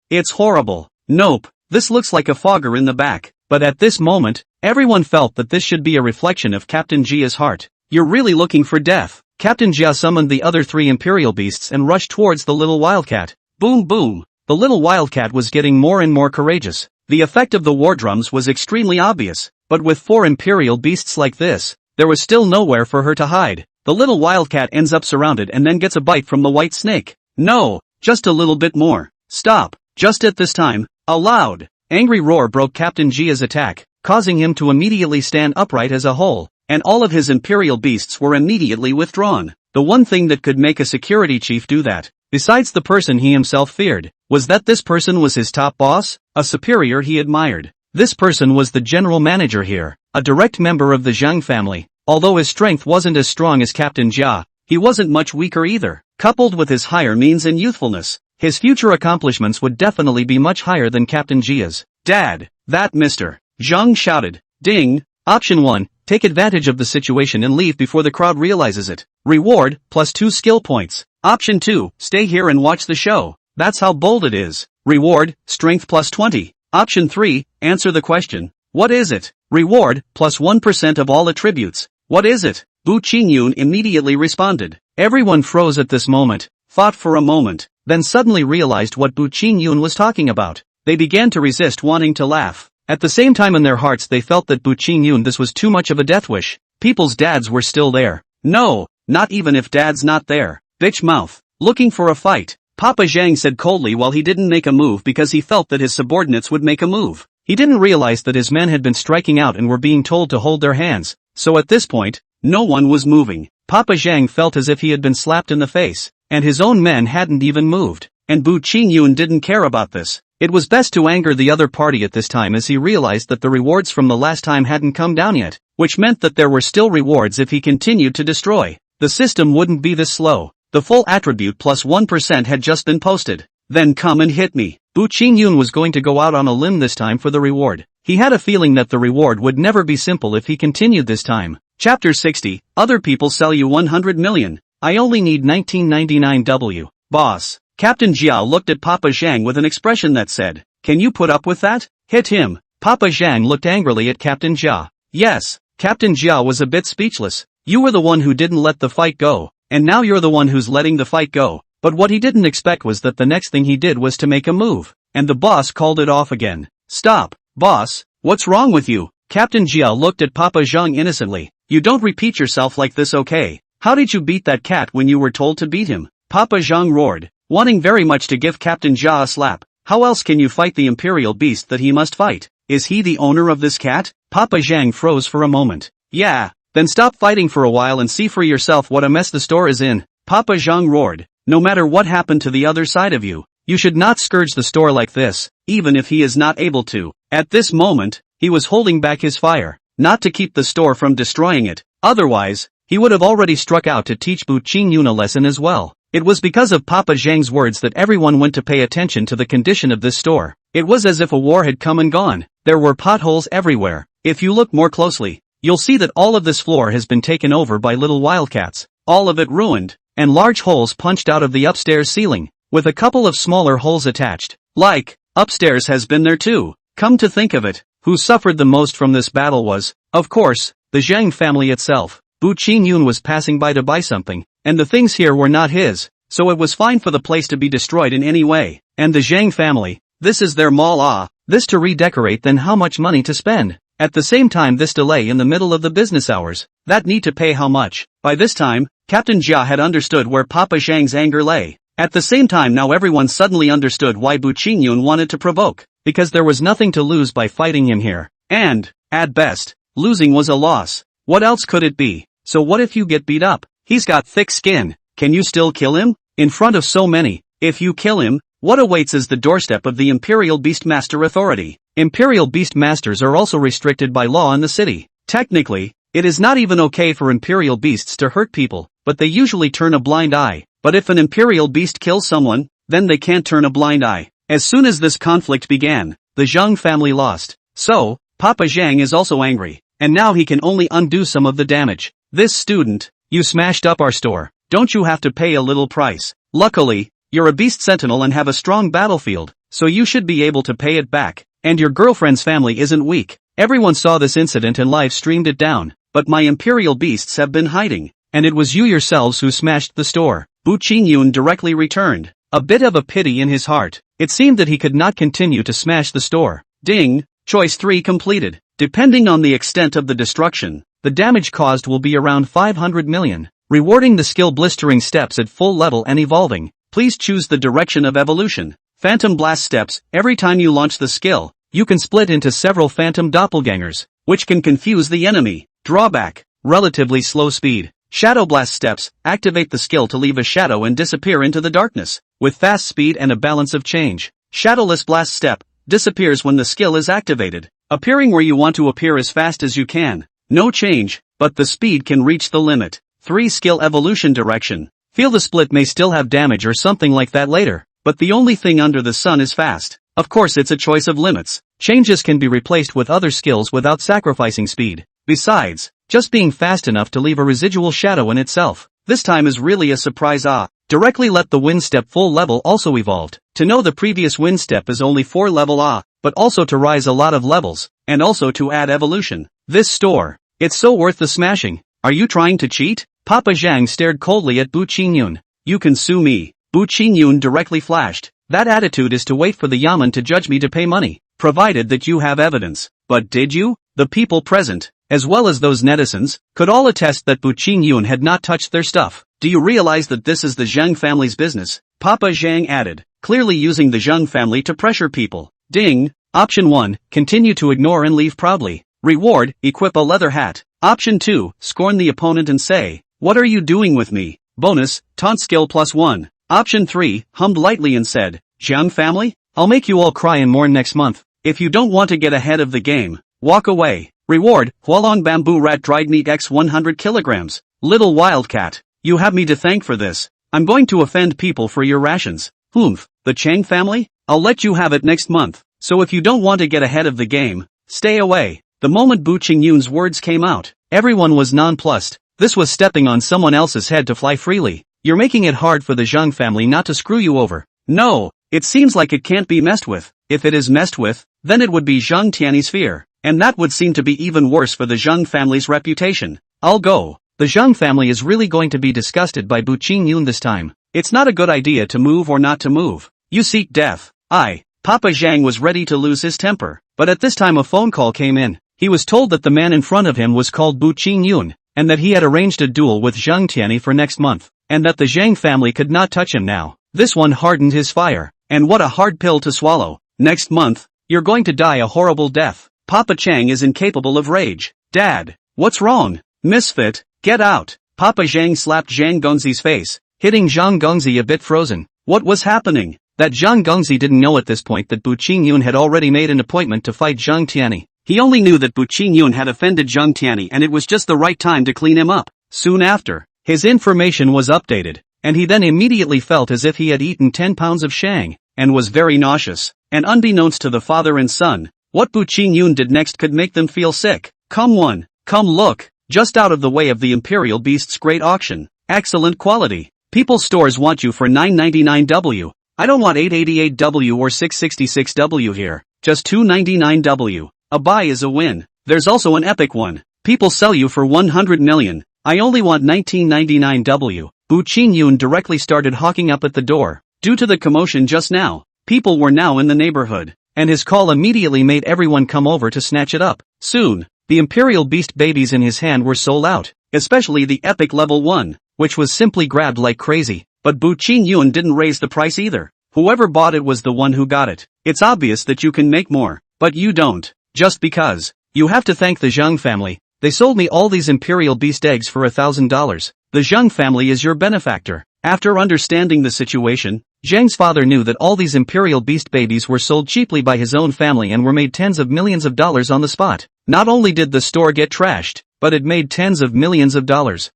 It's horrible. Nope, this looks like a fogger in the back. But at this moment, everyone felt that this should be a reflection of Captain Jia's heart. You're really looking for death. Captain Jia summoned the other 3 imperial beasts and rushed towards the little wildcat. Boom boom. The little wildcat was getting more and more courageous. The effect of the war drums was extremely obvious, but with 4 imperial beasts like this, there was still nowhere for her to hide. The little wildcat ends up surrounded and then gets a bite from the white snake. No, just a little bit more. Stop. Just at this time, a loud, angry roar broke Captain Jia's attack, causing him to immediately stand upright as a whole, and all of his imperial beasts were immediately withdrawn. The one thing that could make a security chief do that, besides the person he himself feared, was that this person was his top boss, a superior he admired. This person was the general manager here, a direct member of the Zhang family. Although his strength wasn't as strong as Captain Jia, he wasn't much weaker either. Coupled with his higher means and youthfulness, his future accomplishments would definitely be much higher than Captain Jia's. Dad, that Mr. Zhang shouted. Ding! Option 1, take advantage of the situation and leave before the crowd realizes it. Reward, +2 skill points. Option 2, stay here and watch the show. That's how bold it is. Reward, strength +20. Option 3, answer the question. What is it? Reward, +1% of all attributes. What is it? Bu Qingyun immediately responded. Everyone froze at this moment, thought for a moment, then suddenly realized what Bu Qingyun was talking about. They began to resist wanting to laugh. At the same time in their hearts they felt that Bu Qingyun this was too much of a death wish. People's dads were still there. No, not even if dad's not there. Bitch mouth. Looking for a fight. Papa Zhang said coldly while he didn't make a move because he felt that his subordinates would make a move. He didn't realize that his men had been striking out and were being told to hold their hands, so at this point, no one was moving. Papa Zhang felt as if he had been slapped in the face, and his own men hadn't even moved, and Bu Qingyun didn't care about this. It was best to anger the other party at this time as he realized that the rewards from the last time hadn't come down yet, which meant that there were still rewards if he continued to destroy. The system wouldn't be this slow. The full attribute +1% had just been posted. Then come and hit me. Bu Qingyun was going to go out on a limb this time for the reward. He had a feeling that the reward would never be simple if he continued this time. Chapter 60, Other people sell you 100 million. I only need 1999 W. Boss. Captain Jia looked at Papa Zhang with an expression that said, can you put up with that? Hit him. Papa Zhang looked angrily at Captain Jia. Yes. Captain Jia was a bit speechless. You were the one who didn't let the fight go, and now you're the one who's letting the fight go. But what he didn't expect was that the next thing he did was to make a move, and the boss called it off again. Stop, boss, what's wrong with you? Captain Jia looked at Papa Zhang innocently. You don't repeat yourself like this, okay? How did you beat that cat when you were told to beat him? Papa Zhang roared, wanting very much to give Captain Jia a slap. How else can you fight the imperial beast that he must fight? Is he the owner of this cat? Papa Zhang froze for a moment. Yeah, then stop fighting for a while and see for yourself what a mess the store is in. Papa Zhang roared. No matter what happened to the other side of you, you should not scourge the store like this, even if he is not able to. At this moment, he was holding back his fire, not to keep the store from destroying it. Otherwise, he would have already struck out to teach Bu Qingyun a lesson as well. It was because of Papa Zhang's words that everyone went to pay attention to the condition of this store. It was as if a war had come and gone. There were potholes everywhere. If you look more closely, you'll see that all of this floor has been taken over by little wildcats, all of it ruined, and large holes punched out of the upstairs ceiling, with a couple of smaller holes attached. Like, upstairs has been there too. Come to think of it, who suffered the most from this battle was, of course, the Zhang family itself. Bu Qingyun was passing by to buy something, and the things here were not his, so it was fine for the place to be destroyed in any way. And the Zhang family, this is their mall this to redecorate, then how much money to spend? At the same time, this delay in the middle of the business hours, that need to pay how much? By this time, Captain Jia had understood where Papa Zhang's anger lay. At the same time, now everyone suddenly understood why Bu Qingyun wanted to provoke, because there was nothing to lose by fighting him here. And, at best, losing was a loss. What else could it be? So what if you get beat up? He's got thick skin. Can you still kill him? In front of so many. If you kill him, what awaits is the doorstep of the Imperial Beastmaster Authority. Imperial Beastmasters are also restricted by law in the city. Technically, it is not even okay for Imperial Beasts to hurt people, but they usually turn a blind eye. But if an Imperial Beast kills someone, then they can't turn a blind eye. As soon as this conflict began, the Zhang family lost. So, Papa Zhang is also angry, and now he can only undo some of the damage. This student, you smashed up our store. Don't you have to pay a little price? Luckily, you're a beast sentinel and have a strong battlefield, so you should be able to pay it back. And your girlfriend's family isn't weak. Everyone saw this incident and live streamed it down, but my Imperial Beasts have been hiding, and it was you yourselves who smashed the store. Bu Qingyun directly returned, a bit of a pity in his heart. It seemed that he could not continue to smash the store. Ding! Choice 3 completed. Depending on the extent of the destruction, the damage caused will be around 500 million. Rewarding the skill blistering steps at full level and evolving. Please choose the direction of evolution. Phantom blast steps. Every time you launch the skill, you can split into several phantom doppelgangers, which can confuse the enemy. Drawback: relatively slow speed. Shadow blast steps. Activate the skill to leave a shadow and disappear into the darkness, with fast speed and a balance of change. Shadowless blast step. Disappears when the skill is activated, appearing where you want to appear as fast as you can. No change, but the speed can reach the limit. 3 skill evolution direction. Feel the split may still have damage or something like that later, but the only thing under the sun is fast. Of course, it's a choice of limits. Changes can be replaced with other skills without sacrificing speed. Besides, just being fast enough to leave a residual shadow in itself, this time is really a surprise. Directly let the wind step full level also evolved. To know the previous wind step is only 4 level but also to rise a lot of levels, and also to add evolution. This store, it's so worth the smashing. Are you trying to cheat? Papa Zhang stared coldly at Bu Qingyun. You can sue me. Bu Qingyun directly flashed. That attitude is to wait for the Yamen to judge me to pay money, provided that you have evidence. But did you? The people present, as well as those netizens, could all attest that Bu Qingyun had not touched their stuff. Do you realize that this is the Zhang family's business? Papa Zhang added, clearly using the Zhang family to pressure people. Ding! Option 1, continue to ignore and leave proudly. Reward, equip a leather hat. Option 2, scorn the opponent and say, what are you doing with me? Bonus, taunt skill +1. Option 3, hummed lightly and said, Zhang family? I'll make you all cry and mourn next month. If you don't want to get ahead of the game, walk away. Reward, Hualong bamboo rat dried meat x 100 kilograms. Little wildcat, you have me to thank for this. I'm going to offend people for your rations. Humph, the Chang family? I'll let you have it next month. So if you don't want to get ahead of the game, stay away. The moment Bu Qingyun's words came out, everyone was nonplussed. This was stepping on someone else's head to fly freely. You're making it hard for the Zhang family not to screw you over. No, it seems like it can't be messed with. If it is messed with, then it would be Zhang Tiany's fear. And that would seem to be even worse for the Zhang family's reputation. I'll go. The Zhang family is really going to be disgusted by Bu Qingyun this time. It's not a good idea to move or not to move. You seek death. Papa Zhang was ready to lose his temper. But at this time a phone call came in. He was told that the man in front of him was called Bu Qingyun, and that he had arranged a duel with Zhang Tiany for next month, and that the Zhang family could not touch him now. This one hardened his fire. And what a hard pill to swallow. Next month, you're going to die a horrible death. Papa Chang is incapable of rage. Dad, what's wrong? Misfit, get out. Papa Zhang slapped Zhang Gongzi's face, hitting Zhang Gongzi a bit frozen. What was happening? That Zhang Gongzi didn't know at this point that Bu Qingyun had already made an appointment to fight Zhang Tiany. He only knew that Bu Qingyun had offended Zhang Tiany and it was just the right time to clean him up. Soon after, his information was updated, and he then immediately felt as if he had eaten 10 pounds of shang, and was very nauseous. And unbeknownst to the father and son, What Bu Qingyun did next could make them feel sick. Come look, just out of the way of the Imperial Beast's great auction. Excellent quality. People's stores want you for $9.99W. I don't want $8.88W or $6.66W here. Just $2.99W. A buy is a win. There's also an epic one. People sell you for 100 million. I only want $19.99W. Bu Qingyun directly started hawking up at the door. Due to the commotion just now, people were now in the neighborhood, and his call immediately made everyone come over to snatch it up. Soon, the Imperial Beast babies in his hand were sold out, especially the epic level 1, which was simply grabbed like crazy. But Bu Qingyun didn't raise the price either. Whoever bought it was the one who got it. It's obvious that you can make more, but you don't. Just because. You have to thank the Zheng family. They sold me all these Imperial Beast eggs for $1,000. The Zheng family is your benefactor. After understanding the situation, Zheng's father knew that all these Imperial Beast babies were sold cheaply by his own family and were made tens of millions of dollars on the spot. Not only did the store get trashed, but it made tens of millions of dollars.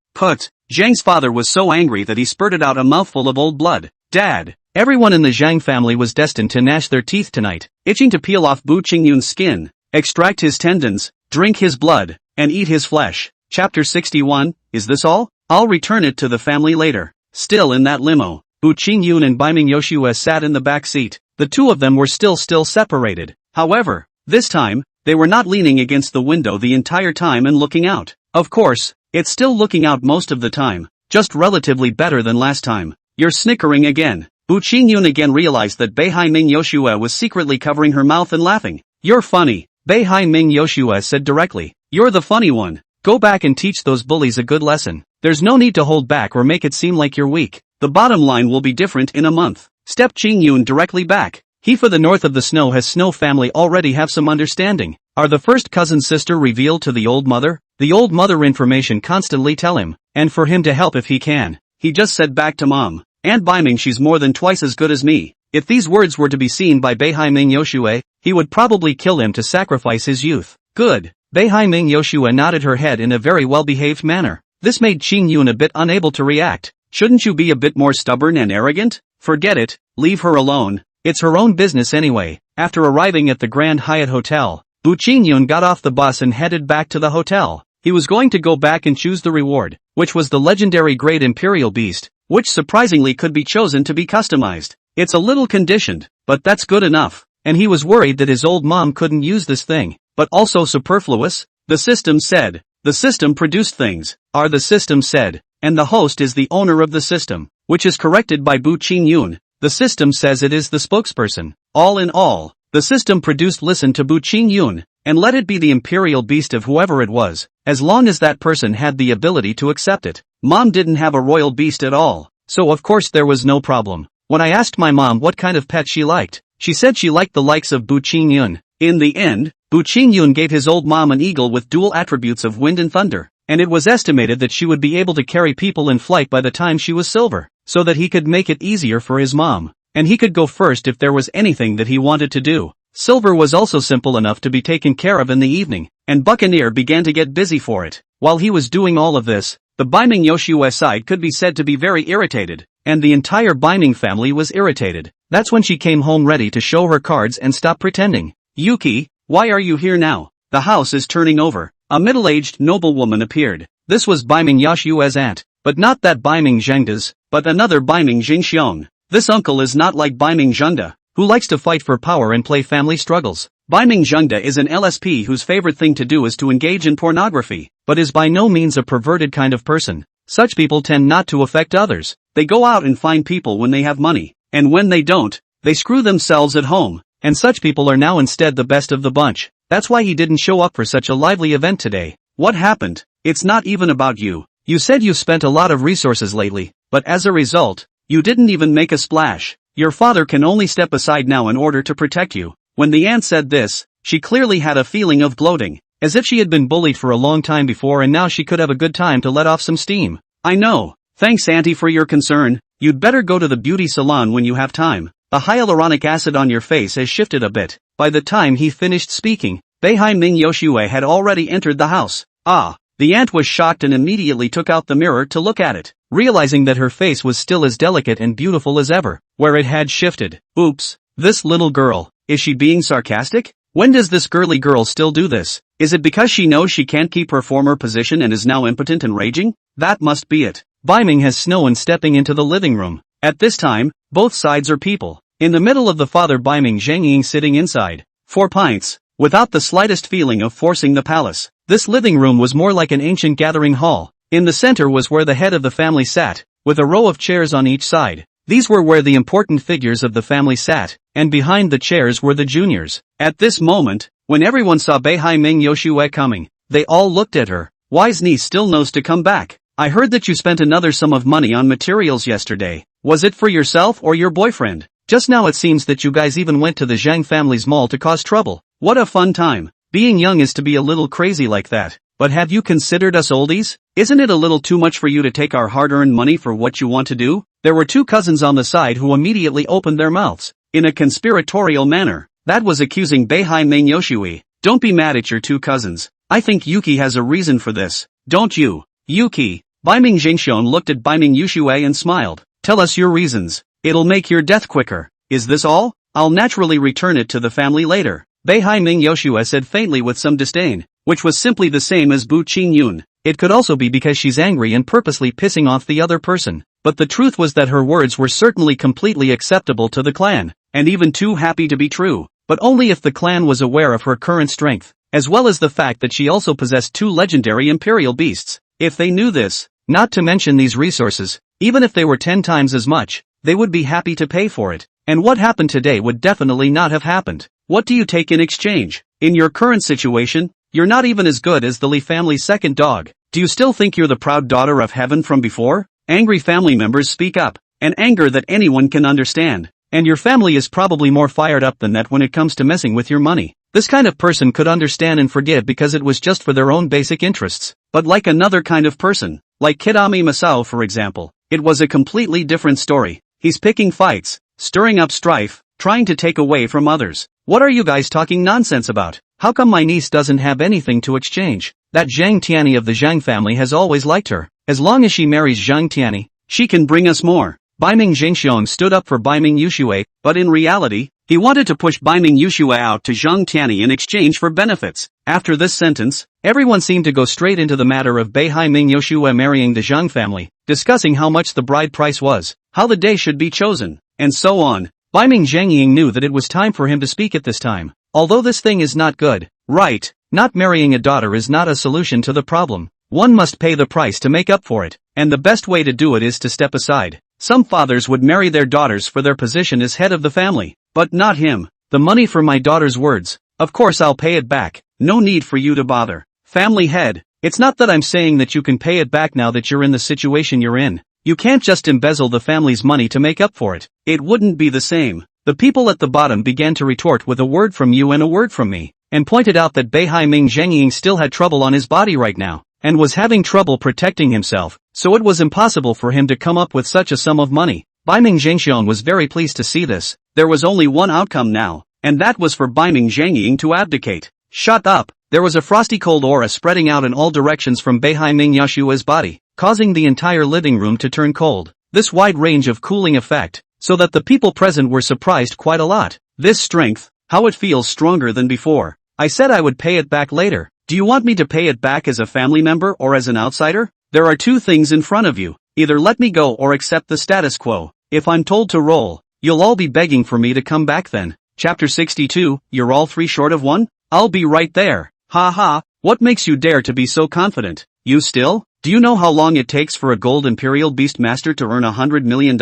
Zheng's father was so angry that he spurted out a mouthful of old blood. Dad! Everyone in the Zheng family was destined to gnash their teeth tonight, itching to peel off Bu Qingyun's skin, extract his tendons, drink his blood, and eat his flesh. Chapter 61, is this all? I'll return it to the family later. Still in that limo, Bu Qingyun and Baiming Yoshua sat in the back seat. The two of them were still separated. However, this time, they were not leaning against the window the entire time and looking out. Of course, it's still looking out most of the time, just relatively better than last time. You're snickering again. Bu Qingyun again realized that Baiming Yoshua was secretly covering her mouth and laughing. You're funny, Baiming Yoshua said directly. You're the funny one. Go back and teach those bullies a good lesson. There's no need to hold back or make it seem like you're weak. The bottom line will be different in a month. Step Qingyun directly back. He for the north of the snow has Snow family already have some understanding. Are the first cousin sister revealed to the old mother? The old mother information constantly tell him, and for him to help if he can. He just said back to mom. Aunt Baiming she's more than twice as good as me. If these words were to be seen by Baiming Yoshua, he would probably kill him to sacrifice his youth. Good. Baiming Yoshua nodded her head in a very well-behaved manner. This made Qingyun a bit unable to react. Shouldn't you be a bit more stubborn and arrogant? Forget it, leave her alone. It's her own business anyway. After arriving at the Grand Hyatt Hotel, Bu Qingyun got off the bus and headed back to the hotel. He was going to go back and choose the reward, which was the legendary Great Imperial Beast, which surprisingly could be chosen to be customized. It's a little conditioned, but that's good enough. And he was worried that his old mom couldn't use this thing, but also superfluous. The system said. The system produced things, are the system said, and the host is the owner of the system, which is corrected by Bu Qingyun. The system says it is the spokesperson. All in all, the system produced listen to Bu Qingyun, and let it be the Imperial Beast of whoever it was, as long as that person had the ability to accept it. Mom didn't have a royal beast at all, so of course there was no problem. When I asked my mom what kind of pet she liked, she said she liked the likes of Bu Qingyun. In the end, Bu Qingyun gave his old mom an eagle with dual attributes of wind and thunder, and it was estimated that she would be able to carry people in flight by the time she was silver, so that he could make it easier for his mom, and he could go first if there was anything that he wanted to do. Silver was also simple enough to be taken care of in the evening, and Buccaneer began to get busy for it. While he was doing all of this, the Baiming Yoshua side could be said to be very irritated, and the entire Baiming family was irritated. That's when she came home ready to show her cards and stop pretending. Yuki, why are you here now? The house is turning over. A middle-aged noblewoman appeared. This was Baiming Yoshua's aunt, but not that Baiming Zhengda's, but another Baiming Jingxiong. This uncle is not like Baiming Zhengda, who likes to fight for power and play family struggles. Baiming Zhengda is an LSP whose favorite thing to do is to engage in pornography, but is by no means a perverted kind of person. Such people tend not to affect others. They go out and find people when they have money, and when they don't, they screw themselves at home, and such people are now instead the best of the bunch. That's why he didn't show up for such a lively event today. What happened? It's not even about you. You said you spent a lot of resources lately, but as a result, you didn't even make a splash. Your father can only step aside now in order to protect you. When the aunt said this, she clearly had a feeling of bloating, as if she had been bullied for a long time before and now she could have a good time to let off some steam. I know. Thanks auntie for your concern. You'd better go to the beauty salon when you have time. The hyaluronic acid on your face has shifted a bit. By the time he finished speaking, Baiming Yoshua had already entered the house. The aunt was shocked and immediately took out the mirror to look at it, realizing that her face was still as delicate and beautiful as ever, where it had shifted. Oops, this little girl, is she being sarcastic? When does this girly girl still do this? Is it because she knows she can't keep her former position and is now impotent and raging? That must be it. Biming has Snow and stepping into the living room. At this time, both sides are people. In the middle of the father Biming Zhang Ying sitting inside. 4 pints. Without the slightest feeling of forcing the palace. This living room was more like an ancient gathering hall. In the center was where the head of the family sat, with a row of chairs on each side. These were where the important figures of the family sat, and behind the chairs were the juniors. At this moment, when everyone saw Beihai Ming Yoshue coming, they all looked at her. Wise niece still knows to come back. I heard that you spent another sum of money on materials yesterday. Was it for yourself or your boyfriend? Just now it seems that you guys even went to the Zhang family's mall to cause trouble. What a fun time. Being young is to be a little crazy like that. But have you considered us oldies? Isn't it a little too much for you to take our hard-earned money for what you want to do? There were 2 cousins on the side who immediately opened their mouths, in a conspiratorial manner. That was accusing Beihai Ming Yoshue. Don't be mad at your 2 cousins. I think Yuki has a reason for this. Don't you? Yuki. Biming Zhengxion looked at Biming Yoshue and smiled. Tell us your reasons. It'll make your death quicker. Is this all? I'll naturally return it to the family later. Beihai Ming Yoshue said faintly with some disdain, which was simply the same as Bu Qingyun. It could also be because she's angry and purposely pissing off the other person. But the truth was that her words were certainly completely acceptable to the clan, and even too happy to be true, but only if the clan was aware of her current strength, as well as the fact that she also possessed 2 legendary imperial beasts. If they knew this, not to mention these resources, even if they were 10 times as much, they would be happy to pay for it. And what happened today would definitely not have happened. What do you take in exchange? In your current situation, you're not even as good as the Li family's second dog. Do you still think you're the proud daughter of heaven from before? Angry family members speak up, and anger that anyone can understand. And your family is probably more fired up than that when it comes to messing with your money. This kind of person could understand and forgive because it was just for their own basic interests. But like another kind of person, like Kidami Masao for example, it was a completely different story. He's picking fights, stirring up strife, trying to take away from others. What are you guys talking nonsense about? How come my niece doesn't have anything to exchange? That Zhang Tiani of the Zhang family has always liked her. As long as she marries Zhang Tiani, she can bring us more. Biming Zhengxiong stood up for Biming Yoshue, but in reality, he wanted to push Biming Yoshue out to Zhang Tiani in exchange for benefits. After this sentence, everyone seemed to go straight into the matter of Beihai Ming Yoshue marrying the Zhang family, discussing how much the bride price was, how the day should be chosen, and so on. Biming Zhengying knew that it was time for him to speak at this time. Although this thing is not good, right? Not marrying a daughter is not a solution to the problem. One must pay the price to make up for it, and the best way to do it is to step aside. Some fathers would marry their daughters for their position as head of the family, but not him. The money for my daughter's words. Of course I'll pay it back. No need for you to bother. Family head. It's not that I'm saying that you can pay it back now that you're in the situation you're in. You can't just embezzle the family's money to make up for it. It wouldn't be the same. The people at the bottom began to retort with a word from you and a word from me, and pointed out that Beihai Ming Zhengying still had trouble on his body right now, and was having trouble protecting himself, so it was impossible for him to come up with such a sum of money. Biming Zhengxiong was very pleased to see this. There was only one outcome now, and that was for Biming Zhengying to abdicate. Shut up! There was a frosty cold aura spreading out in all directions from Beihai Ming Yoshua's body, causing the entire living room to turn cold. This wide range of cooling effect, so that the people present were surprised quite a lot. This strength, how it feels stronger than before. I said I would pay it back later. Do you want me to pay it back as a family member or as an outsider? There are 2 things in front of you. Either let me go or accept the status quo. If I'm told to roll, you'll all be begging for me to come back then. Chapter 62, you're all 3 short of 1? I'll be right there. Ha ha, what makes you dare to be so confident? You still? Do you know how long it takes for a gold imperial beast master to earn $100 million?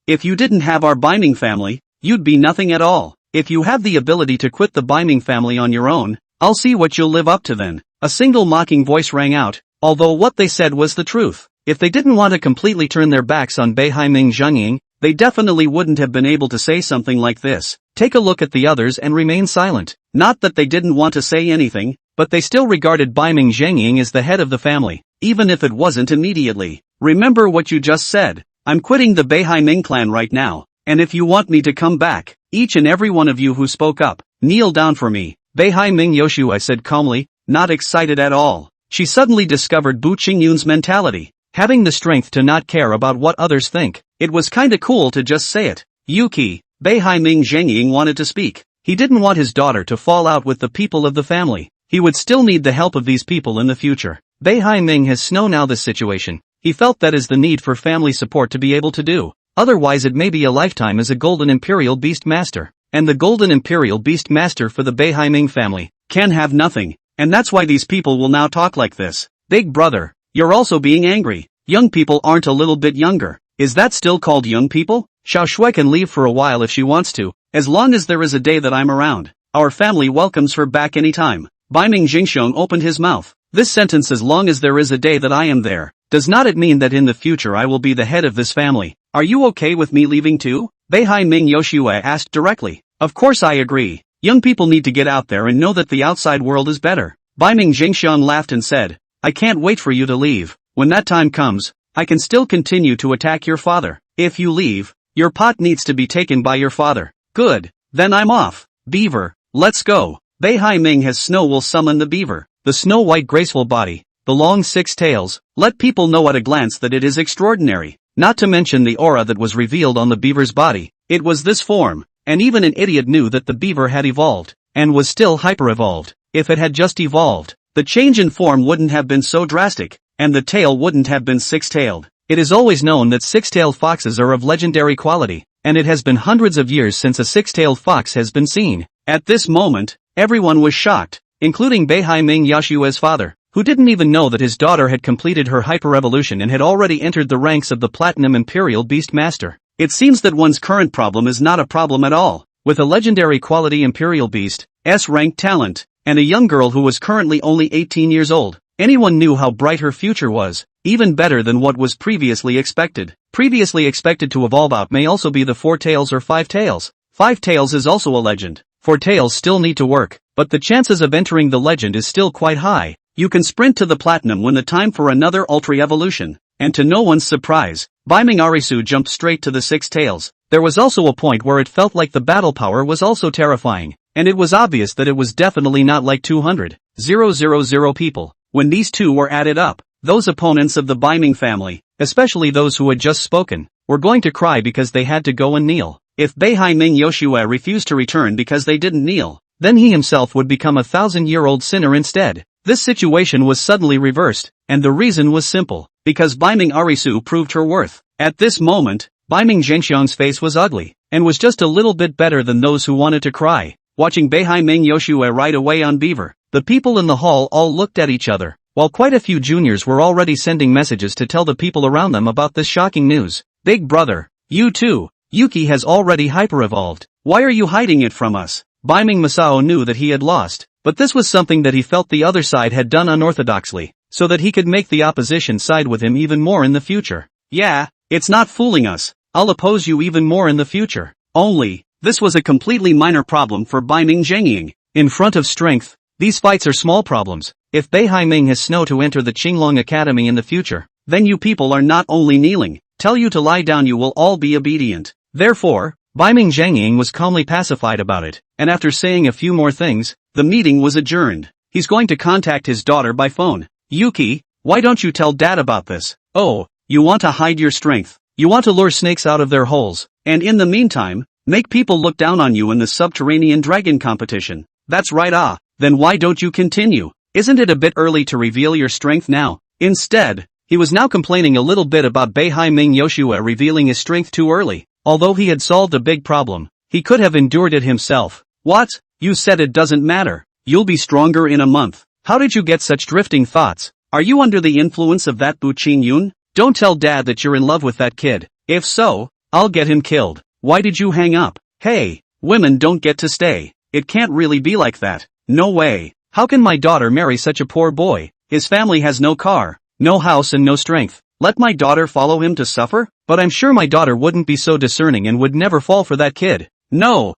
If you didn't have our Biming family, you'd be nothing at all. If you have the ability to quit the Biming family on your own, I'll see what you'll live up to then. A single mocking voice rang out, although what they said was the truth. If they didn't want to completely turn their backs on Beihai Ming Zhengying, they definitely wouldn't have been able to say something like this. Take a look at the others and remain silent. Not that they didn't want to say anything, but they still regarded Biming Zhengying as the head of the family, even if it wasn't immediately. Remember what you just said. I'm quitting the Beihai Ming clan right now, and if you want me to come back, each and every one of you who spoke up, kneel down for me. Beihai Ming Yoshua said calmly, not excited at all. She suddenly discovered Bu Qingyun's mentality, having the strength to not care about what others think. It was kinda cool to just say it. Yuki, Beihai Ming Zhengying wanted to speak. He didn't want his daughter to fall out with the people of the family. He would still need the help of these people in the future. Bei Hai-ming has snow now this situation. He felt that is the need for family support to be able to do. Otherwise it may be a lifetime as a Golden Imperial Beast Master. And the Golden Imperial Beast Master for the Bei Hai-ming family can have nothing. And that's why these people will now talk like this. Big brother, you're also being angry. Young people aren't a little bit younger. Is that still called young people? Xiao Shui can leave for a while if she wants to, as long as there is a day that I'm around. Our family welcomes her back anytime. Bai Ming Jingxiong opened his mouth. This sentence, as long as there is a day that I am there, does not it mean that in the future I will be the head of this family? Are you okay with me leaving too? Bei Hai-ming Yoshue asked directly. Of course I agree. Young people need to get out there and know that the outside world is better. Bai Ming Jingxiong laughed and said, I can't wait for you to leave. When that time comes, I can still continue to attack your father. If you leave, your pot needs to be taken by your father. Good, then I'm off. Beaver, let's go. Bei Hai-ming has snow will summon the beaver. The snow-white graceful body, the long 6 tails, let people know at a glance that it is extraordinary. Not to mention the aura that was revealed on the beaver's body. It was this form, and even an idiot knew that the beaver had evolved, and was still hyper-evolved. If it had just evolved, the change in form wouldn't have been so drastic, and the tail wouldn't have been 6-tailed. It is always known that 6-tailed foxes are of legendary quality, and it has been hundreds of years since a 6-tailed fox has been seen. At this moment, everyone was shocked, including Bei Hai-ming Yashue's father, who didn't even know that his daughter had completed her hyper-evolution and had already entered the ranks of the Platinum Imperial Beast Master. It seems that one's current problem is not a problem at all. With a legendary quality Imperial Beast, S-ranked talent, and a young girl who was currently only 18 years old, anyone knew how bright her future was, even better than what was previously expected. Previously expected to evolve out may also be the 4 tails or 5 tails. 5 tails is also a legend. 4 tails still need to work, but the chances of entering the legend is still quite high. You can sprint to the platinum when the time for another ultra evolution, and to no one's surprise, Bai Ming Arisu jumped straight to the 6 tails. There was also a point where it felt like the battle power was also terrifying, and it was obvious that it was definitely not like 200,000 people. When these two were added up, those opponents of the Bai Ming family, especially those who had just spoken, were going to cry because they had to go and kneel. If Bei Hai-ming Yoshue refused to return because they didn't kneel, then he himself would become a 1,000-year-old sinner instead. This situation was suddenly reversed, and the reason was simple, because Bai Ming Arisu proved her worth. At this moment, Bai Ming Zhengxiang's face was ugly, and was just a little bit better than those who wanted to cry. Watching Bei Hai-ming Yoshue ride away on Beaver, the people in the hall all looked at each other, while quite a few juniors were already sending messages to tell the people around them about this shocking news. Big brother, you too, Yuki has already hyper-evolved. Why are you hiding it from us? Bai Ming Masao knew that he had lost, but this was something that he felt the other side had done unorthodoxly, so that he could make the opposition side with him even more in the future. Yeah, it's not fooling us. I'll oppose you even more in the future. Only, this was a completely minor problem for Bai Ming Zhengying. In front of strength, these fights are small problems. If Bei Hai-ming has snow to enter the Qinglong Academy in the future, then you people are not only kneeling, tell you to lie down you will all be obedient. Therefore, Bai Ming Zhengying was calmly pacified about it, and after saying a few more things, the meeting was adjourned. He's going to contact his daughter by phone. Yuki, why don't you tell dad about this? Oh, you want to hide your strength. You want to lure snakes out of their holes, and in the meantime, make people look down on you in the subterranean dragon competition. That's right. Then why don't you continue? Isn't it a bit early to reveal your strength now? Instead, he was now complaining a little bit about Bei Hai-ming Yoshue revealing his strength too early. Although he had solved a big problem, he could have endured it himself. What? You said it doesn't matter. You'll be stronger in a month. How did you get such drifting thoughts? Are you under the influence of that Bu Qingyun? Don't tell dad that you're in love with that kid. If so, I'll get him killed. Why did you hang up? Hey, women don't get to stay. It can't really be like that. No way. How can my daughter marry such a poor boy? His family has no car, no house and no strength. Let my daughter follow him to suffer? But I'm sure my daughter wouldn't be so discerning and would never fall for that kid. No,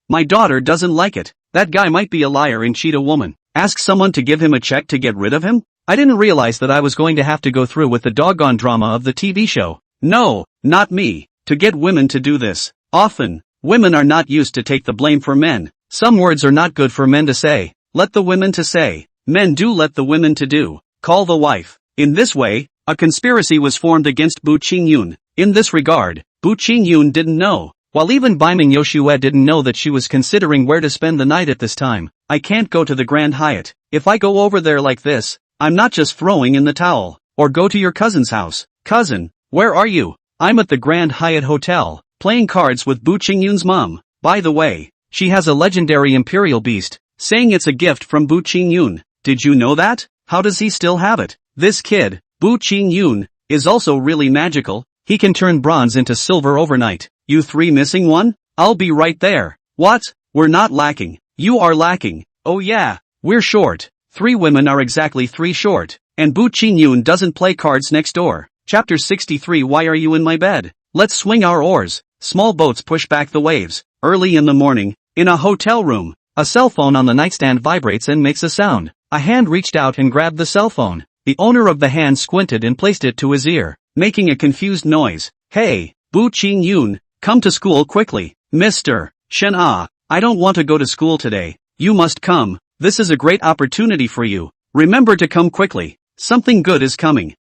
my daughter doesn't like it. That guy might be a liar and cheat a woman. Ask someone to give him a check to get rid of him? I didn't realize that I was going to have to go through with the doggone drama of the TV show. No, not me. To get women to do this. Often, women are not used to take the blame for men. Some words are not good for men to say. Let the women to say. Men do let the women to do. Call the wife. In this way, a conspiracy was formed against Bu Qingyun. In this regard, Bu Qingyun didn't know. While even Baiming Yoshue didn't know that she was considering where to spend the night at this time. I can't go to the Grand Hyatt. If I go over there like this, I'm not just throwing in the towel. Or go to your cousin's house. Cousin, where are you? I'm at the Grand Hyatt Hotel, playing cards with Bu Qingyun's mom. By the way, she has a legendary imperial beast, saying it's a gift from Bu Qingyun. Did you know that? How does he still have it? This kid, Bu Qingyun, is also really magical. He can turn bronze into silver overnight. You three missing one? I'll be right there. What? We're not lacking. You are lacking. Oh yeah, we're short. 3 women are exactly 3 short. And Bu Qingyun doesn't play cards next door. Chapter 63. Why are you in my bed? Let's swing our oars. Small boats push back the waves. Early in the morning, in a hotel room, a cell phone on the nightstand vibrates and makes a sound. A hand reached out and grabbed the cell phone. The owner of the hand squinted and placed it to his ear, making a confused noise. Hey, Bu Qingyun, come to school quickly. Mr. Shen I don't want to go to school today. You must come. This is a great opportunity for you. Remember to come quickly. Something good is coming.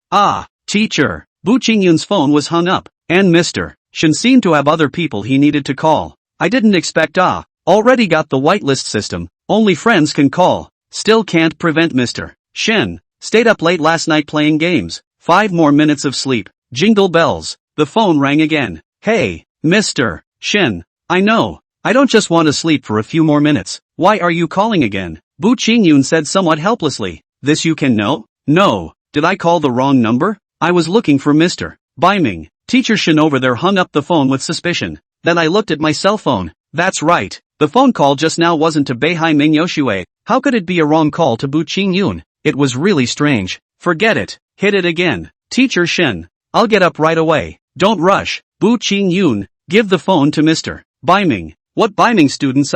Teacher. Bu Qingyun's phone was hung up, and Mr. Shen seemed to have other people he needed to call. I didn't expect already got the whitelist system, only friends can call. Still can't prevent Mr. Shen. Stayed up late last night playing games. 5 more minutes of sleep. Jingle bells. The phone rang again. Hey, Mr. Shen. I know. I don't just want to sleep for a few more minutes. Why are you calling again? Bu Qingyun said somewhat helplessly. This you can know? No. Did I call the wrong number? I was looking for Mr. Baiming. Teacher Shen over there hung up the phone with suspicion. Then I looked at my cell phone. That's right. The phone call just now wasn't to Beihai Yoshue. How could it be a wrong call to Bu Qingyun? It was really strange. Forget it. Hit it again. Teacher Shen. I'll get up right away. Don't rush. Bu Qingyun. Give the phone to Mr. Baiming. What Baiming students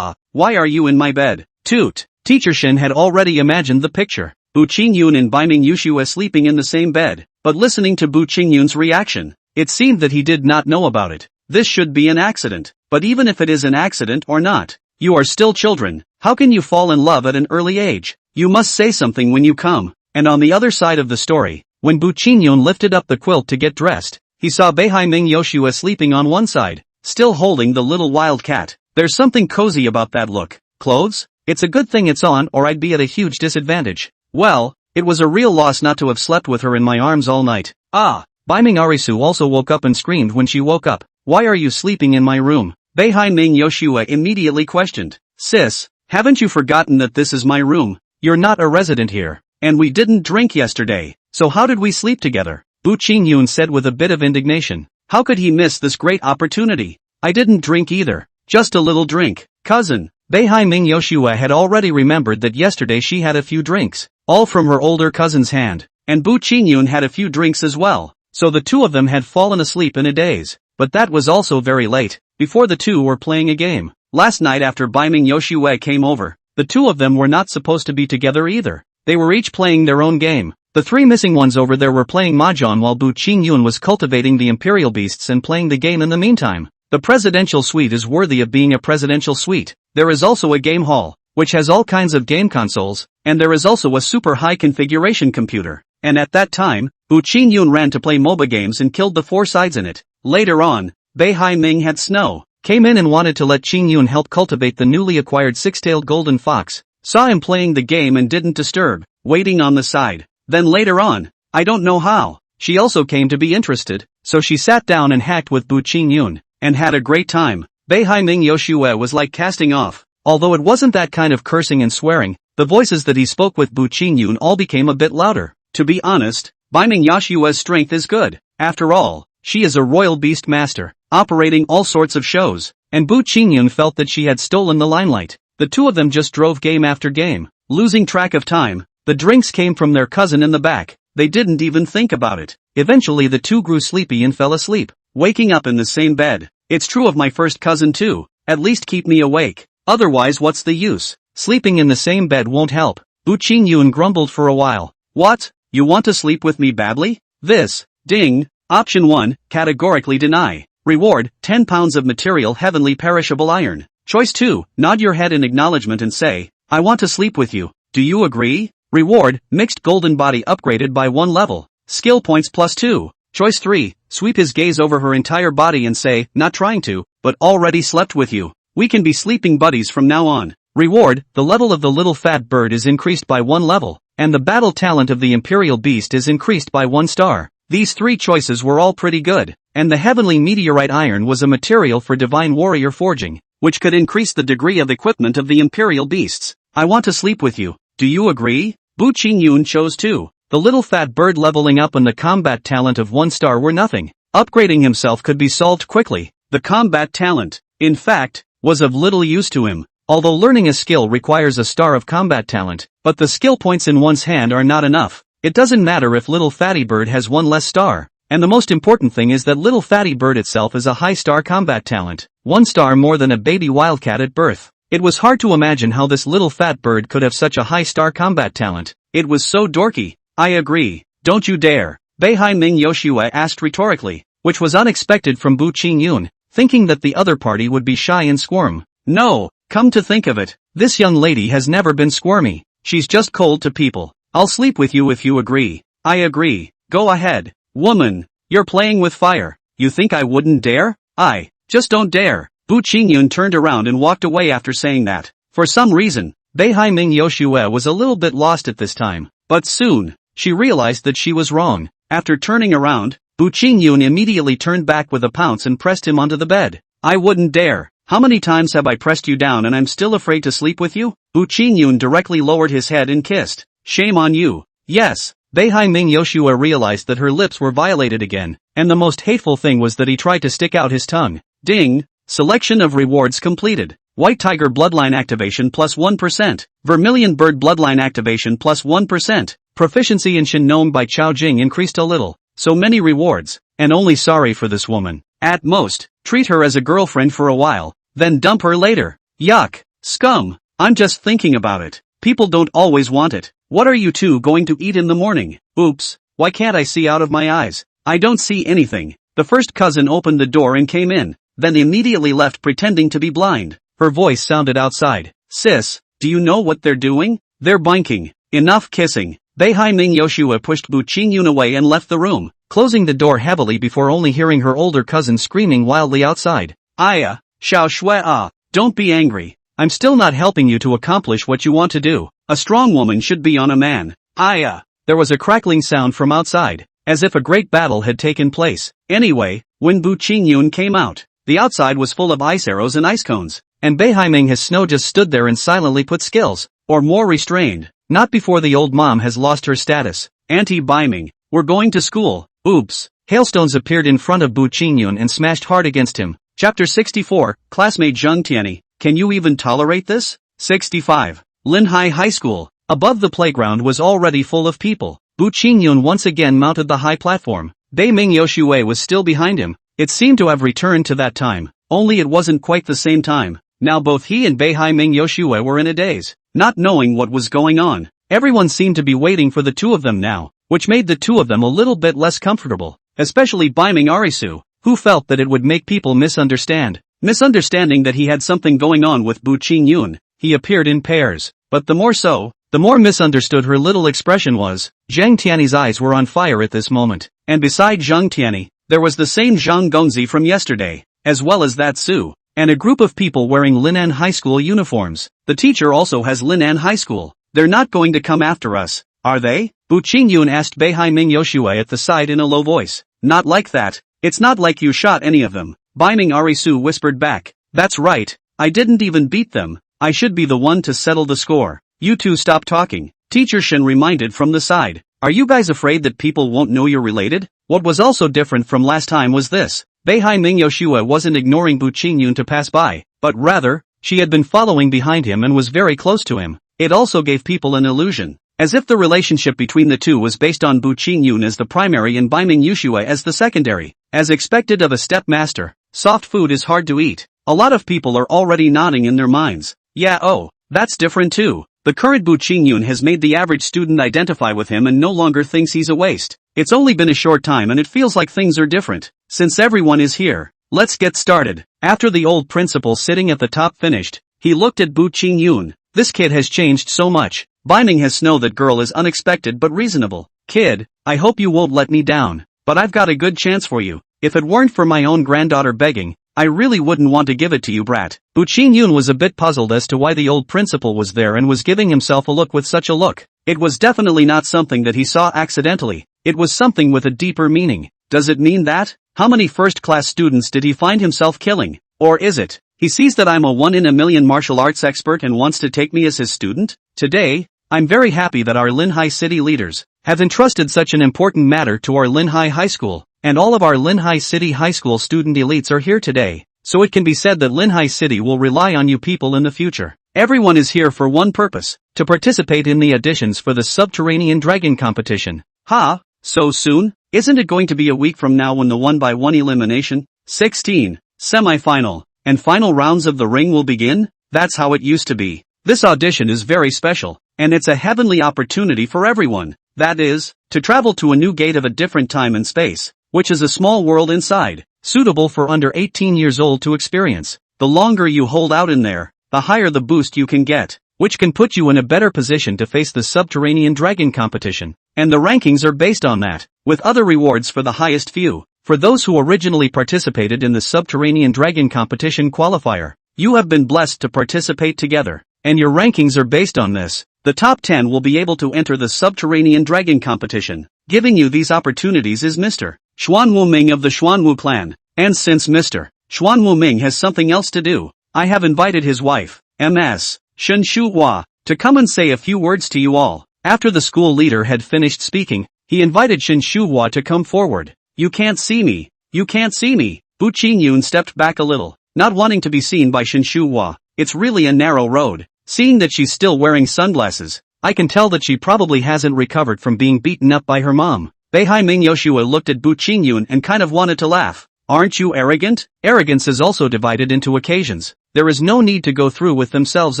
why are you in my bed? Toot. Teacher Shen had already imagined the picture. Bu Qingyun and Baiming Yoshue sleeping in the same bed, but listening to Bu Qingyun's reaction, it seemed that he did not know about it. This should be an accident, but even if it is an accident or not, you are still children. How can you fall in love at an early age? You must say something when you come. And on the other side of the story, when Bu Qingyun lifted up the quilt to get dressed, he saw Beihai Yoshue sleeping on one side, still holding the little wild cat. There's something cozy about that look. Clothes? It's a good thing it's on or I'd be at a huge disadvantage. Well, it was a real loss not to have slept with her in my arms all night. Baiming Arisu also woke up and screamed when she woke up. Why are you sleeping in my room? Beihai Yoshue immediately questioned. Sis, haven't you forgotten that this is my room? You're not a resident here. And we didn't drink yesterday. So how did we sleep together? Bu Qingyun said with a bit of indignation. How could he miss this great opportunity? I didn't drink either. Just a little drink. Cousin. Beihai Yoshue had already remembered that yesterday she had a few drinks, all from her older cousin's hand, and Bu Qingyun had a few drinks as well, so the two of them had fallen asleep in a daze. But that was also very late, before the two were playing a game. Last night after Baiming Yoshue came over, the two of them were not supposed to be together either. They were each playing their own game. The 3 missing ones over there were playing mahjong while Bu Qingyun was cultivating the imperial beasts and playing the game in the meantime. The presidential suite is worthy of being a presidential suite. There is also a game hall, which has all kinds of game consoles, and there is also a super high configuration computer. And at that time, Bu Qingyun ran to play MOBA games and killed the 4 sides in it. Later on, Beihai Ming had Snow, came in and wanted to let Qingyun help cultivate the newly acquired 6-tailed golden fox, saw him playing the game and didn't disturb, waiting on the side. Then later on, I don't know how, she also came to be interested, so she sat down and hacked with Bu Qingyun, and had a great time. Beihai Yoshue was like casting off. Although it wasn't that kind of cursing and swearing, the voices that he spoke with Bu Qingyun all became a bit louder. To be honest, Baiming Yoshue's strength is good. After all, she is a royal beast master, operating all sorts of shows, and Bu Qingyun felt that she had stolen the limelight. The two of them just drove game after game, losing track of time. The drinks came from their cousin in the back. They didn't even think about it. Eventually the two grew sleepy and fell asleep, waking up in the same bed. It's true of my first cousin too. At least keep me awake. Otherwise what's the use? Sleeping in the same bed won't help. Bu Qingyun grumbled for a while. What? You want to sleep with me badly? This. Ding. Option 1, categorically deny. Reward, 10 pounds of material heavenly perishable iron. Choice 2, nod your head in acknowledgement and say, I want to sleep with you. Do you agree? Reward, mixed golden body upgraded by 1 level. Skill points +2. Choice 3, sweep his gaze over her entire body and say, not trying to, but already slept with you. We can be sleeping buddies from now on. Reward, the level of the little fat bird is increased by 1 level, and the battle talent of the Imperial Beast is increased by 1 star. These 3 choices were all pretty good, and the heavenly meteorite iron was a material for divine warrior forging, which could increase the degree of equipment of the Imperial Beasts. I want to sleep with you. Do you agree? Bu Qingyun chose 2. The little fat bird leveling up and the combat talent of 1 star were nothing. Upgrading himself could be solved quickly. The combat talent, in fact, was of little use to him, although learning a skill requires a star of combat talent, but the skill points in one's hand are not enough. It doesn't matter if little fatty bird has 1 less star, and the most important thing is that little fatty bird itself is a high star combat talent, 1 star more than a baby wildcat at birth. It was hard to imagine how this little fat bird could have such a high star combat talent. It was so dorky. I agree. Don't you dare. Beihai Ming Yoshua asked rhetorically, which was unexpected from Bu Qingyun, thinking that the other party would be shy and squirm. No, come to think of it, this young lady has never been squirmy. She's just cold to people. I'll sleep with you if you agree. I agree. Go ahead. Woman, you're playing with fire. You think I wouldn't dare? I just don't dare. Bu Qingyun turned around and walked away after saying that. For some reason, Beihai Ming Yoshua was a little bit lost at this time, but soon, she realized that she was wrong. After turning around, Bu Qingyun immediately turned back with a pounce and pressed him onto the bed. I wouldn't dare. How many times have I pressed you down and I'm still afraid to sleep with you? Bu Qingyun directly lowered his head and kissed. Shame on you. Yes. Beihai Ming Yoshua realized that her lips were violated again, and the most hateful thing was that he tried to stick out his tongue. Ding. Selection of rewards completed. White Tiger Bloodline Activation plus 1%. Vermilion Bird Bloodline Activation plus 1%. Proficiency in Shin Gnome by Chao Jing increased a little. So many rewards, and only sorry for this woman. At most, treat her as a girlfriend for a while, then dump her later. Yuck. Scum. I'm just thinking about it. People don't always want it. What are you two going to eat in the morning? Oops. Why can't I see out of my eyes? I don't see anything. The first cousin opened the door and came in, then immediately left pretending to be blind. Her voice sounded outside. Sis, do you know what they're doing? They're boinking. Enough kissing. Beihai Ming Yoshua pushed Bu Qingyun away and left the room, closing the door heavily before only hearing her older cousin screaming wildly outside. Aya, Xiao Shui, don't be angry. I'm still not helping you to accomplish what you want to do. A strong woman should be on a man. Aya. There was a crackling sound from outside, as if a great battle had taken place. Anyway, when Bu Qingyun came out, the outside was full of ice arrows and ice cones, and Beihai Ming his snow just stood there and silently put skills, or more restrained. Not before the old mom has lost her status. Auntie Beiming, we're going to school. Oops. Hailstones appeared in front of Bu Qingyun and smashed hard against him. Chapter 64, Classmate Zheng Tianyi, can you even tolerate this? 65. Linhai High School. Above the playground was already full of people. Bu Qingyun once again mounted the high platform. Bei Ming Yoshue was still behind him. It seemed to have returned to that time, only it wasn't quite the same time. Now both he and Beihai Ming Yoshue were in a daze, not knowing what was going on. Everyone seemed to be waiting for the two of them now, which made the two of them a little bit less comfortable, especially Beiming Arisu, who felt that it would make people misunderstanding that he had something going on with Bu Qingyun. He appeared in pairs, but the more misunderstood her little expression was. Zheng Tianyi's eyes were on fire at this moment, and beside Zheng Tianyi, there was the same Zhang Gongzi from yesterday, as well as that Su, and a group of people wearing Linan High School uniforms. The teacher also has Linan High School. They're not going to come after us, are they? Bu Qingyun asked Beihai Ming Yoshue at the side in a low voice. Not like that. It's not like you shot any of them. Beiming Arisu whispered back. That's right. I didn't even beat them. I should be the one to settle the score. You two stop talking. Teacher Shin reminded from the side. Are you guys afraid that people won't know you're related? What was also different from last time was this. Beihai Ming Yoshua wasn't ignoring Bu Qingyun to pass by, but rather, she had been following behind him and was very close to him. It also gave people an illusion, as if the relationship between the two was based on Bu Qingyun as the primary and Beiming Yoshua as the secondary. As expected of a stepmaster, soft food is hard to eat. A lot of people are already nodding in their minds. Yeah, oh, that's different too. The current Bu Qingyun has made the average student identify with him and no longer thinks he's a waste. It's only been a short time and it feels like things are different. Since everyone is here, let's get started. After the old principal sitting at the top finished, he looked at Bu Qingyun. This kid has changed so much. Beiming has know that girl is unexpected but reasonable. Kid, I hope you won't let me down. but I've got a good chance for you. If it weren't for my own granddaughter begging, I really wouldn't want to give it to you, brat. Bu Qingyun was a bit puzzled as to why the old principal was there and was giving himself a look with such a look. It was definitely not something that he saw accidentally. It was something with a deeper meaning. Does it mean that? How many first-class students did he find himself killing? Or is it, he sees that I'm a one-in-a-million martial arts expert and wants to take me as his student? Today, I'm very happy that our Linhai City leaders have entrusted such an important matter to our Linhai High School, and all of our Linhai City High School student elites are here today, so it can be said that Linhai City will rely on you people in the future. Everyone is here for one purpose, to participate in the auditions for the Subterranean Dragon competition. Ha, so soon? Isn't it going to be a week from now when the 1-by-1 elimination, 16, semi-final, and final rounds of the ring will begin? That's how it used to be. This audition is very special, and it's a heavenly opportunity for everyone. That is, to travel to a new gate of a different time and space, which is a small world inside, suitable for under 18 years old to experience. The longer you hold out in there, the higher the boost you can get, which can put you in a better position to face the Subterranean Dragon competition. And the rankings are based on that, with other rewards for the highest few. For those who originally participated in the Subterranean Dragon competition qualifier, you have been blessed to participate together, and your rankings are based on this. The top 10 will be able to enter the Subterranean Dragon competition. Giving you these opportunities is Mr. Xuanwu Ming of the Xuanwu clan, and since Mr. Xuanwu Ming has something else to do, I have invited his wife, Ms. Shen Shuhua, to come and say a few words to you all. After the school leader had finished speaking, he invited Shen Shuhua to come forward. You can't see me. You can't see me. Bu Qingyun stepped back a little, not wanting to be seen by Shen Shuhua. It's really a narrow road. Seeing that she's still wearing sunglasses, I can tell that she probably hasn't recovered from being beaten up by her mom. Beihai Ming Yoshua looked at Bu Qingyun and kind of wanted to laugh. Aren't you arrogant? Arrogance is also divided into occasions. There is no need to go through with themselves.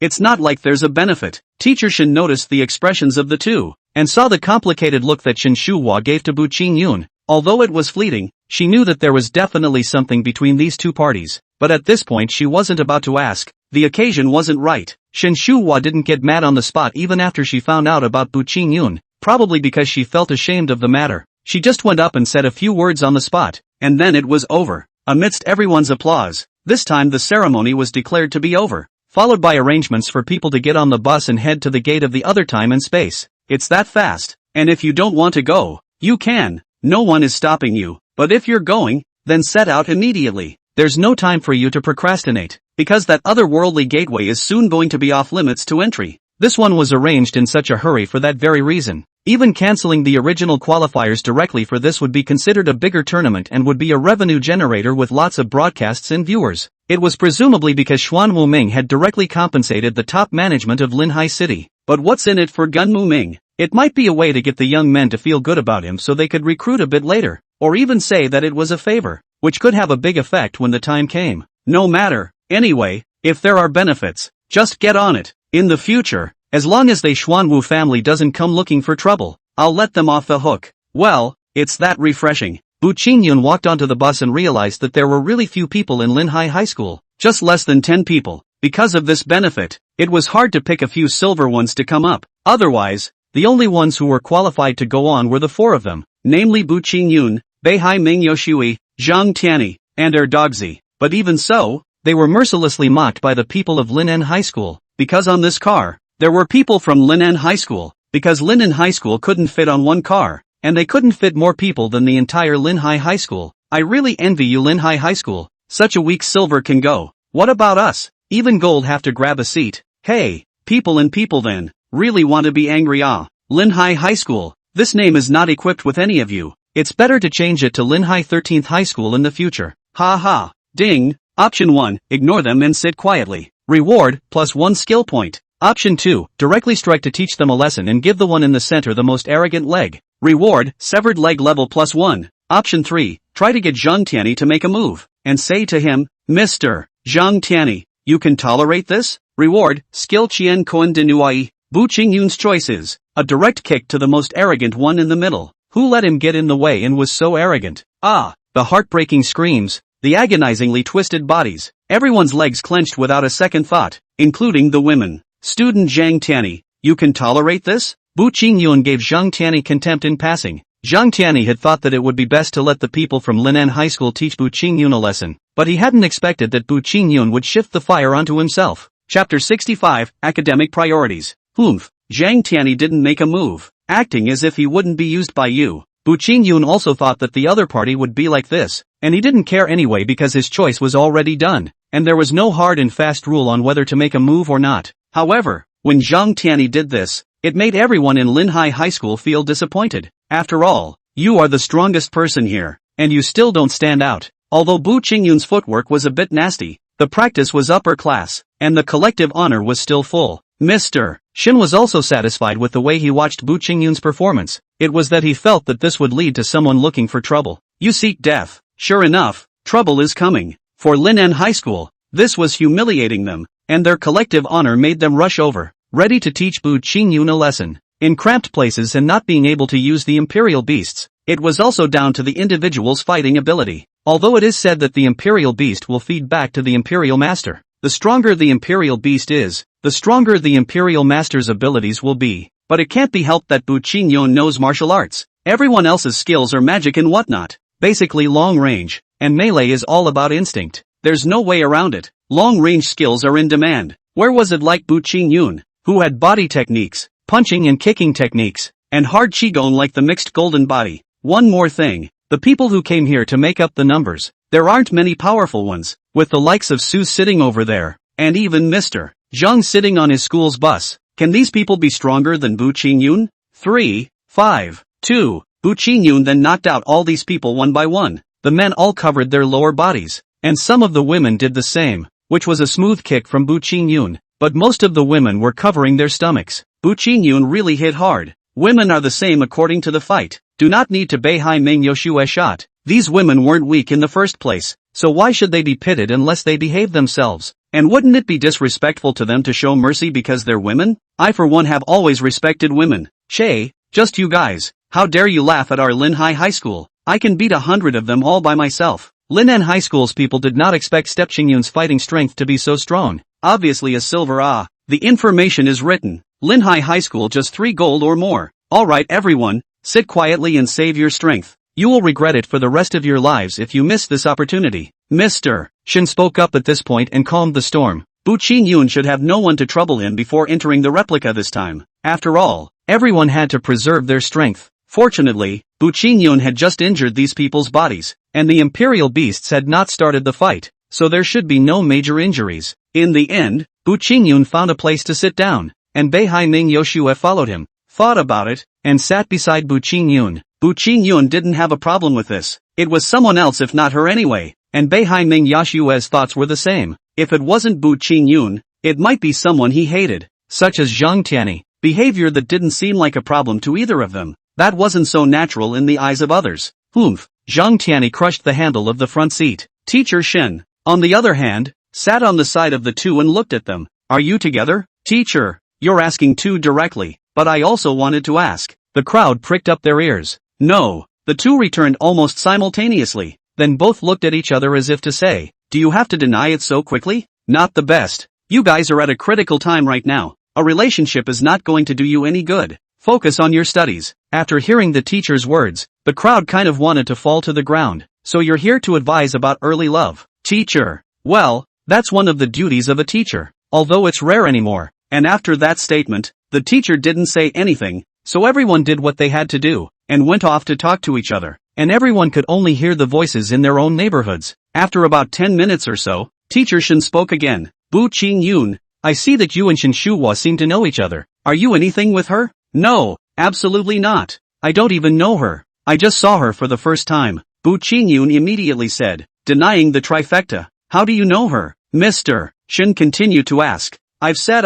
It's not like there's a benefit. Teacher Shen noticed the expressions of the two, and saw the complicated look that Shen Shuhua gave to Bu Qingyun. Although it was fleeting, she knew that there was definitely something between these two parties, but at this point she wasn't about to ask. The occasion wasn't right. Shen Shuhua didn't get mad on the spot even after she found out about Bu Qingyun, probably because she felt ashamed of the matter. She just went up and said a few words on the spot, and then it was over. Amidst everyone's applause, this time the ceremony was declared to be over, followed by arrangements for people to get on the bus and head to the gate of the other time and space. It's that fast, and if you don't want to go, you can. No one is stopping you, but if you're going, then set out immediately. There's no time for you to procrastinate, because that otherworldly gateway is soon going to be off limits to entry. This one was arranged in such a hurry for that very reason. Even cancelling the original qualifiers directly for this would be considered a bigger tournament and would be a revenue generator with lots of broadcasts and viewers. It was presumably because Xuanwu Ming had directly compensated the top management of Linhai City. But what's in it for Gunmu Ming? It might be a way to get the young men to feel good about him so they could recruit a bit later, or even say that it was a favor, which could have a big effect when the time came. No matter, anyway, if there are benefits, just get on it. In the future, as long as the Xuanwu family doesn't come looking for trouble, I'll let them off the hook. Well, it's that refreshing. Bu Qingyun walked onto the bus and realized that there were really few people in Linhai High School, just less than 10 people. Because of this benefit, it was hard to pick a few silver ones to come up. Otherwise, the only ones who were qualified to go on were the four of them, namely Bu Qingyun, Beihai Ming Yoshui, Zhang Tianyi, and Dogzi. But even so, they were mercilessly mocked by the people of Linan High School, because on this car, there were people from Linan High School, because Linan High School couldn't fit on one car, and they couldn't fit more people than the entire Linhai High School. I really envy you Linhai High School, such a weak silver can go. What about us? Even gold have to grab a seat. Hey, people and people then, really want to be angry Linhai High School, this name is not equipped with any of you. It's better to change it to Linhai 13th High School in the future. Ha ha, ding. Option 1, ignore them and sit quietly. Reward, +1 skill point. Option 2, directly strike to teach them a lesson and give the one in the center the most arrogant leg. Reward, severed leg level +1. Option 3, try to get Zhang Tianyi to make a move, and say to him, Mr. Zhang Tianyi, you can tolerate this? Reward, skill Qian Koan de Nuai. Bu Qingyun's choice is a direct kick to the most arrogant one in the middle. Who let him get in the way and was so arrogant? The heartbreaking screams, the agonizingly twisted bodies, everyone's legs clenched without a second thought, including the women. Student Zhang Tianyi, you can tolerate this? Bu Qingyun gave Zhang Tianyi contempt in passing. Zhang Tianyi had thought that it would be best to let the people from Linan High School teach Bu Qingyun a lesson, but he hadn't expected that Bu Qingyun would shift the fire onto himself. Chapter 65, Academic Priorities. Zhang Tianyi didn't make a move, acting as if he wouldn't be used by you. Bu Qingyun also thought that the other party would be like this, and he didn't care anyway because his choice was already done, and there was no hard and fast rule on whether to make a move or not. However, when Zhang Tianyi did this, it made everyone in Linhai High School feel disappointed. After all, you are the strongest person here, and you still don't stand out. Although Bu Qingyun's footwork was a bit nasty, the practice was upper class, and the collective honor was still full. Mr. Shin was also satisfied with the way he watched Bu Qingyun's performance. It was that he felt that this would lead to someone looking for trouble. You seek death. Sure enough, trouble is coming. For Linan High School, this was humiliating them, and their collective honor made them rush over, ready to teach Bu Qingyun a lesson. In cramped places and not being able to use the imperial beasts, it was also down to the individual's fighting ability. Although it is said that the imperial beast will feed back to the imperial master, the stronger the imperial beast is, the stronger the imperial master's abilities will be. But it can't be helped that Bu Qingyun knows martial arts. Everyone else's skills are magic and whatnot. Basically long range, and melee is all about instinct. There's no way around it. Long range skills are in demand. Where was it like Bu Qingyun, who had body techniques, punching and kicking techniques, and hard qigong like the mixed golden body? One more thing, the people who came here to make up the numbers, there aren't many powerful ones, with the likes of Su sitting over there, and even Mr. Zhang sitting on his school's bus. Can these people be stronger than Bu Qingyun? 3, 5, 2. Bu Qingyun then knocked out all these people one by one. The men all covered their lower bodies, and some of the women did the same, which was a smooth kick from Bu Qingyun, but most of the women were covering their stomachs. Bu Qingyun really hit hard. Women are the same according to the fight. Do not need to Beihai Ming Yoshue shot. These women weren't weak in the first place, so why should they be pitted unless they behave themselves? And wouldn't it be disrespectful to them to show mercy because they're women? I for one have always respected women. Che, just you guys, how dare you laugh at our Linhai High School? I can beat 100 of them all by myself. Linan High School's people did not expect Step Qingyun's fighting strength to be so strong. Obviously a silver The information is written. Linhai High School just 3 gold or more. Alright everyone, sit quietly and save your strength. You will regret it for the rest of your lives if you miss this opportunity. Mr. Shin spoke up at this point and calmed the storm. Bu Qingyun should have no one to trouble him before entering the replica this time. After all, everyone had to preserve their strength. Fortunately, Bu Qingyun had just injured these people's bodies, and the imperial beasts had not started the fight, so there should be no major injuries. In the end, Bu Qingyun found a place to sit down, and Beihai Ming Yoshue followed him, thought about it, and sat beside Bu Qingyun. Bu Qingyun didn't have a problem with this. It was someone else if not her anyway, and Beihai Ming Yoshue's thoughts were the same. If it wasn't Bu Qingyun, it might be someone he hated, such as Zhang Tianyi. Behavior that didn't seem like a problem to either of them. That wasn't so natural in the eyes of others. Zhang Tianyi crushed the handle of the front seat. Teacher Shen, on the other hand, sat on the side of the two and looked at them. Are you together? Teacher, you're asking too directly, but I also wanted to ask. The crowd pricked up their ears. No, the two returned almost simultaneously, then both looked at each other as if to say, do you have to deny it so quickly? Not the best. You guys are at a critical time right now. A relationship is not going to do you any good. Focus on your studies. After hearing the teacher's words, the crowd kind of wanted to fall to the ground. So you're here to advise about early love. Teacher. Well, that's one of the duties of a teacher, although it's rare anymore. And after that statement, the teacher didn't say anything, so everyone did what they had to do, and went off to talk to each other. And everyone could only hear the voices in their own neighborhoods. After about 10 minutes or so, Teacher Shin spoke again. Bu Qingyun, I see that you and Shin Shuhua seem to know each other. Are you anything with her? No, absolutely not. I don't even know her. I just saw her for the first time. Bu Qingyun immediately said, denying the trifecta. How do you know her? Mr. Shin continued to ask. I've said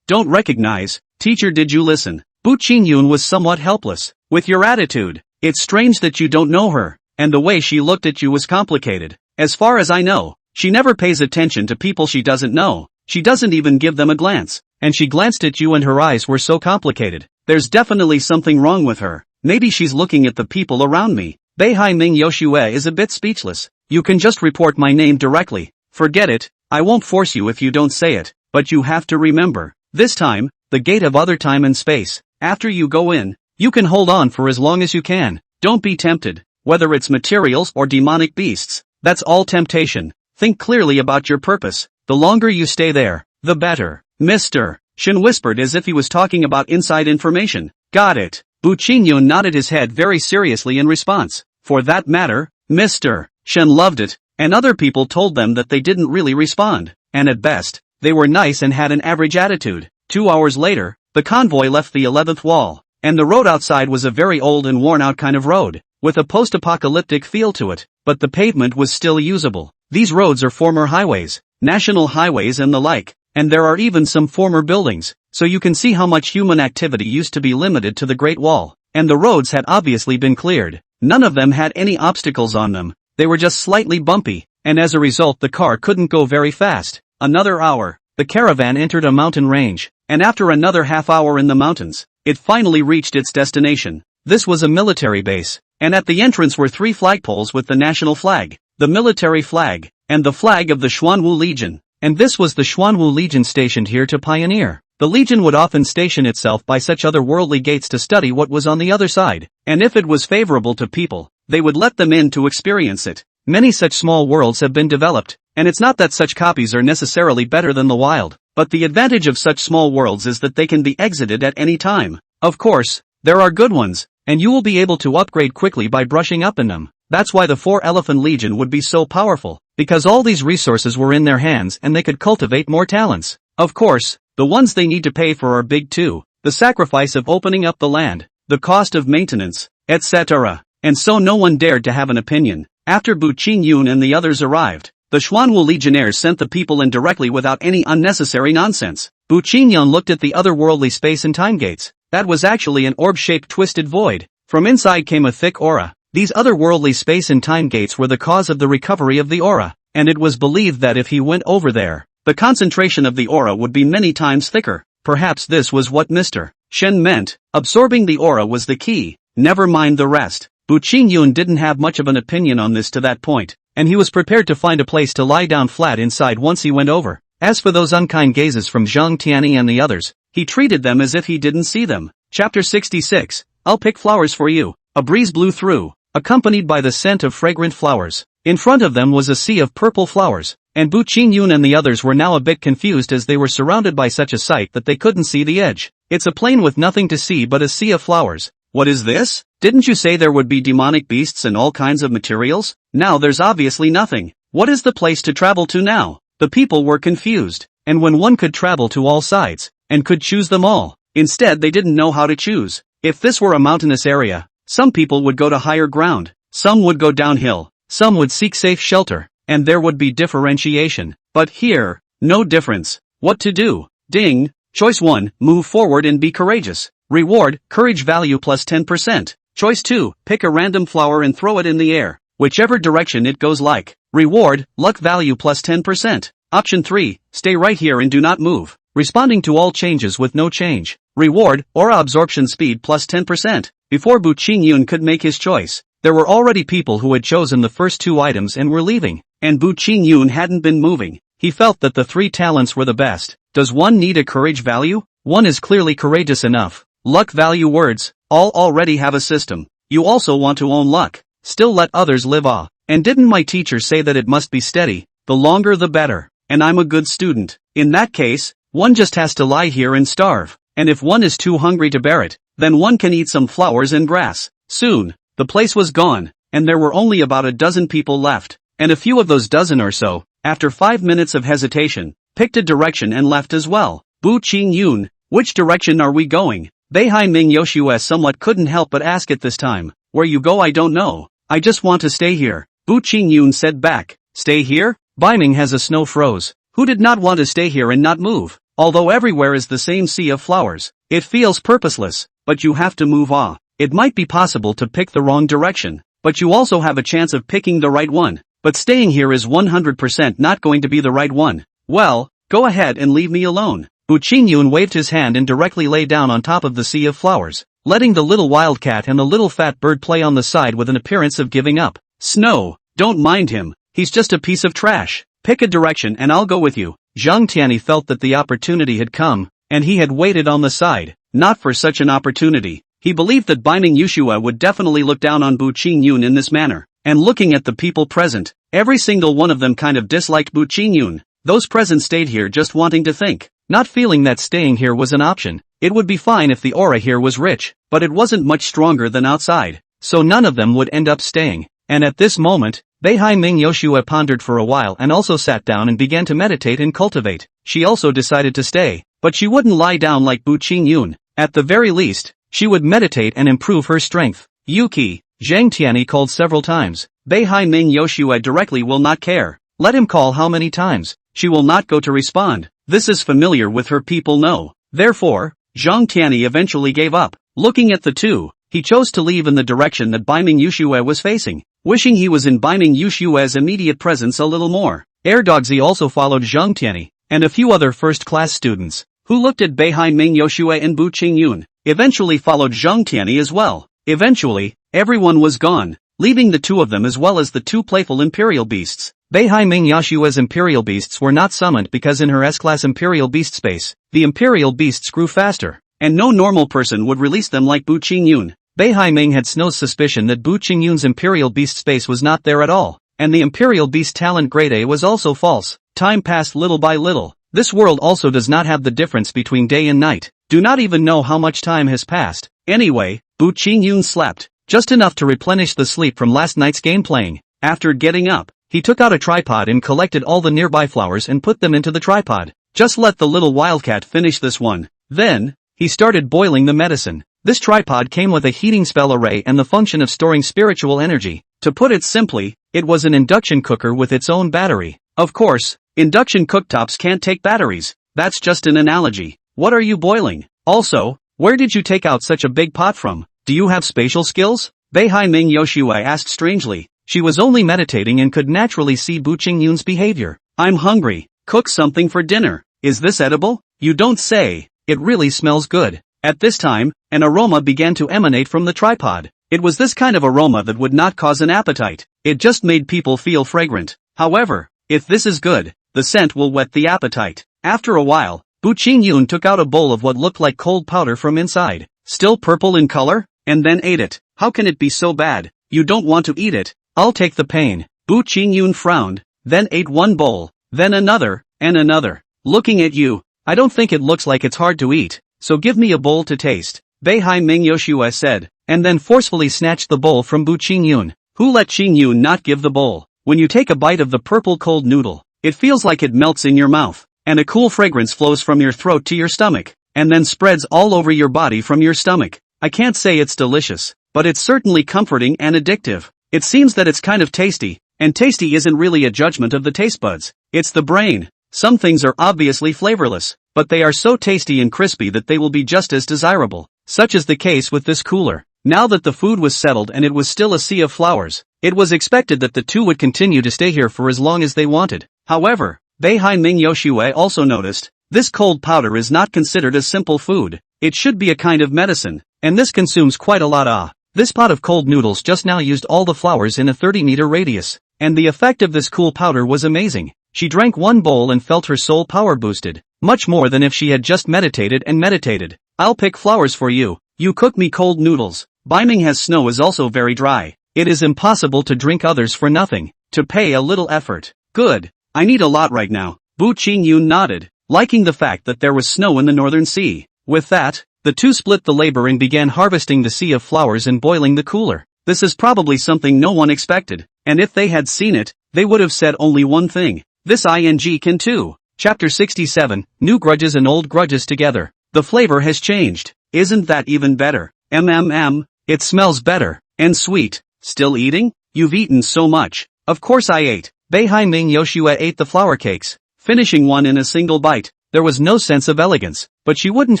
don't recognize. Teacher, did you listen? Bu Qingyun was somewhat helpless. With your attitude, it's strange that you don't know her, and the way she looked at you was complicated. As far as I know, she never pays attention to people she doesn't know. She doesn't even give them a glance, and she glanced at you and her eyes were so complicated. There's definitely something wrong with her. Maybe she's looking at the people around me. Beihai Ming Yoshue is a bit speechless. You can just report my name directly. Forget it, I won't force you if you don't say it, but you have to remember, this time, the gate of other time and space. After you go in, you can hold on for as long as you can. Don't be tempted. Whether it's materials or demonic beasts, that's all temptation. Think clearly about your purpose. The longer you stay there, the better. Mr. Shin whispered as if he was talking about inside information. Got it. Bu Qingyun nodded his head very seriously in response. For that matter, Mr. Shin loved it, and other people told them that they didn't really respond, and at best, they were nice and had an average attitude. 2 hours later, the convoy left the 11th wall, and the road outside was a very old and worn-out kind of road, with a post-apocalyptic feel to it, but the pavement was still usable. These roads are former highways, national highways and the like, and there are even some former buildings, so you can see how much human activity used to be limited to the Great Wall, and the roads had obviously been cleared. None of them had any obstacles on them, they were just slightly bumpy, and as a result the car couldn't go very fast. Another hour, the caravan entered a mountain range, and after another half hour in the mountains, it finally reached its destination. This was a military base, and at the entrance were 3 flagpoles with the national flag, the military flag, and the flag of the Xuanwu Legion, and this was the Xuanwu Legion stationed here to pioneer. The Legion would often station itself by such otherworldly gates to study what was on the other side, and if it was favorable to people, they would let them in to experience it. Many such small worlds have been developed, and it's not that such copies are necessarily better than the wild, but the advantage of such small worlds is that they can be exited at any time. Of course, there are good ones, and you will be able to upgrade quickly by brushing up in them. That's why the 4-Elephant Legion would be so powerful, because all these resources were in their hands and they could cultivate more talents. Of course, the ones they need to pay for are big too, the sacrifice of opening up the land, the cost of maintenance, etc. And so no one dared to have an opinion. After Bu Qingyun and the others arrived, the Xuanwu legionnaires sent the people in directly without any unnecessary nonsense. Bu Qingyun looked at the otherworldly space and time gates. That was actually an orb-shaped twisted void. From inside came a thick aura. These otherworldly space and time gates were the cause of the recovery of the aura, and it was believed that if he went over there, the concentration of the aura would be many times thicker. Perhaps this was what Mr. Shen meant. Absorbing the aura was the key. Never mind the rest. Bu Qingyun didn't have much of an opinion on this to that point, and he was prepared to find a place to lie down flat inside once he went over. As for those unkind gazes from Zhang Tianyi and the others, he treated them as if he didn't see them. Chapter 66. I'll pick flowers for you. A breeze blew through, accompanied by the scent of fragrant flowers. In front of them was a sea of purple flowers, and Bu Qingyun and the others were now a bit confused as they were surrounded by such a sight that they couldn't see the edge. It's a plain with nothing to see but a sea of flowers. What is this? Didn't you say there would be demonic beasts and all kinds of materials? Now there's obviously nothing. What is the place to travel to now? The people were confused, and when one could travel to all sides, and could choose them all, instead they didn't know how to choose. If this were a mountainous area, some people would go to higher ground, some would go downhill, some would seek safe shelter, and there would be differentiation. But here, no difference. What to do? Ding! Choice 1, move forward and be courageous. Reward, courage value plus 10%. Choice 2, pick a random flower and throw it in the air, whichever direction it goes like. Reward, luck value plus 10%. Option 3, stay right here and do not move, responding to all changes with no change. Reward, aura absorption speed plus 10%. Before Bu Qingyun could make his choice, there were already people who had chosen the first 2 items and were leaving, and Bu Qingyun hadn't been moving. He felt that the 3 talents were the best. Does one need a courage value? One is clearly courageous enough. Luck value words, all already have a system. You also want to own luck. Still let others live off. And didn't my teacher say that it must be steady? The longer the better. And I'm a good student. In that case, one just has to lie here and starve. And if one is too hungry to bear it, then one can eat some flowers and grass. Soon, the place was gone, and there were only about a dozen people left. And a few of those dozen or so, after 5 minutes of hesitation, picked a direction and left as well. Bu Qingyun, which direction are we going? Beihai Ming Yoshua somewhat couldn't help but ask it this time. Where you go I don't know. I just want to stay here. Bu Qingyun said back. Stay here? Beiming has a snow froze. Who did not want to stay here and not move? Although everywhere is the same sea of flowers, it feels purposeless, but you have to move on. It might be possible to pick the wrong direction, but you also have a chance of picking the right one. But staying here is 100% not going to be the right one. Well, go ahead and leave me alone. Bu Qingyun waved his hand and directly lay down on top of the sea of flowers, letting the little wildcat and the little fat bird play on the side with an appearance of giving up. Snow, don't mind him, he's just a piece of trash. Pick a direction and I'll go with you. Zhang Tianyi felt that the opportunity had come, and he had waited on the side, not for such an opportunity. He believed that Biming Yushua would definitely look down on Bu Qingyun in this manner, and looking at the people present, every single one of them kind of disliked Bu Qingyun. Those present stayed here just wanting to think, not feeling that staying here was an option. It would be fine if the aura here was rich, but it wasn't much stronger than outside, so none of them would end up staying. And at this moment, Beihai-ming Yoshua pondered for a while and also sat down and began to meditate and cultivate. She also decided to stay, but she wouldn't lie down like Bu Qingyun. At the very least, she would meditate and improve her strength. Yuki, Zhang Tianyi called several times. Beihai-ming Yoshua directly will not care. Let him call how many times. She will not go to respond. This is familiar with her, people know. Therefore, Zhang Tianyi eventually gave up. Looking at the two, he chose to leave in the direction that Biming Yushua was facing, wishing he was in Biming Yushua's immediate presence a little more. Erdoğzi also followed Zhang Tianyi, and a few other first-class students, who looked at Beihai-ming Yoshua and Bu Qingyun, eventually followed Zhang Tianyi as well. Eventually, everyone was gone, leaving the two of them as well as the two playful imperial beasts. Beihai-ming Yoshua's imperial beasts were not summoned because in her S-class imperial beast space, the imperial beasts grew faster, and no normal person would release them like Bu Qingyun. Beihai-ming had Snow's suspicion that Bu Qingyun's imperial beast space was not there at all, and the imperial beast talent grade A was also false. Time passed little by little. This world also does not have the difference between day and night. Do not even know how much time has passed. Anyway, Bu Qingyun slept, just enough to replenish the sleep from last night's game playing. After getting up, he took out a tripod and collected all the nearby flowers and put them into the tripod. Just let the little wildcat finish this one. Then, he started boiling the medicine. This tripod came with a heating spell array and the function of storing spiritual energy. To put it simply, it was an induction cooker with its own battery. Of course, induction cooktops can't take batteries. That's just an analogy. What are you boiling? Also, where did you take out such a big pot from? Do you have spatial skills? Beihai-ming Yoshua asked strangely. She was only meditating and could naturally see Bu Qingyun's behavior. I'm hungry. Cook something for dinner. Is this edible? You don't say. It really smells good. At this time, an aroma began to emanate from the tripod. It was this kind of aroma that would not cause an appetite. It just made people feel fragrant. However, if this is good, the scent will whet the appetite. After a while, Bu Qingyun took out a bowl of what looked like cold powder from inside, still purple in color, and then ate it. How can it be so bad? You don't want to eat it. I'll take the pain. Bu Qingyun frowned, then ate one bowl, then another, and another. Looking at you, I don't think it looks like it's hard to eat, so give me a bowl to taste, Beihai-ming Yoshua said, and then forcefully snatched the bowl from Bu Qingyun. Who let Qingyun not give the bowl? When you take a bite of the purple cold noodle, it feels like it melts in your mouth, and a cool fragrance flows from your throat to your stomach, and then spreads all over your body from your stomach. I can't say it's delicious, but it's certainly comforting and addictive. It seems that it's kind of tasty, and tasty isn't really a judgment of the taste buds, it's the brain. Some things are obviously flavorless, but they are so tasty and crispy that they will be just as desirable. Such is the case with this cooler. Now that the food was settled and it was still a sea of flowers, it was expected that the two would continue to stay here for as long as they wanted. However, Beihai-ming Yoshua also noticed, this cold powder is not considered a simple food. It should be a kind of medicine, and this consumes quite a lot. This pot of cold noodles just now used all the flowers in a 30-meter radius, and the effect of this cool powder was amazing. She drank one bowl and felt her soul power boosted, much more than if she had just meditated and meditated. I'll pick flowers for you. You cook me cold noodles. Biming has snow is also very dry. It is impossible to drink others for nothing, to pay a little effort. Good. I need a lot right now. Bu Qingyun nodded, liking the fact that there was snow in the northern sea. With that, the two split the labor and began harvesting the sea of flowers and boiling the cooler. This is probably something no one expected, and if they had seen it, they would have said only one thing. This ing can too. Chapter 67, New Grudges and Old Grudges Together. The flavor has changed. Isn't that even better? It smells better. And sweet. Still eating? You've eaten so much. Of course I ate. Beihai-ming Yoshua ate the flower cakes, finishing one in a single bite. There was no sense of elegance, but she wouldn't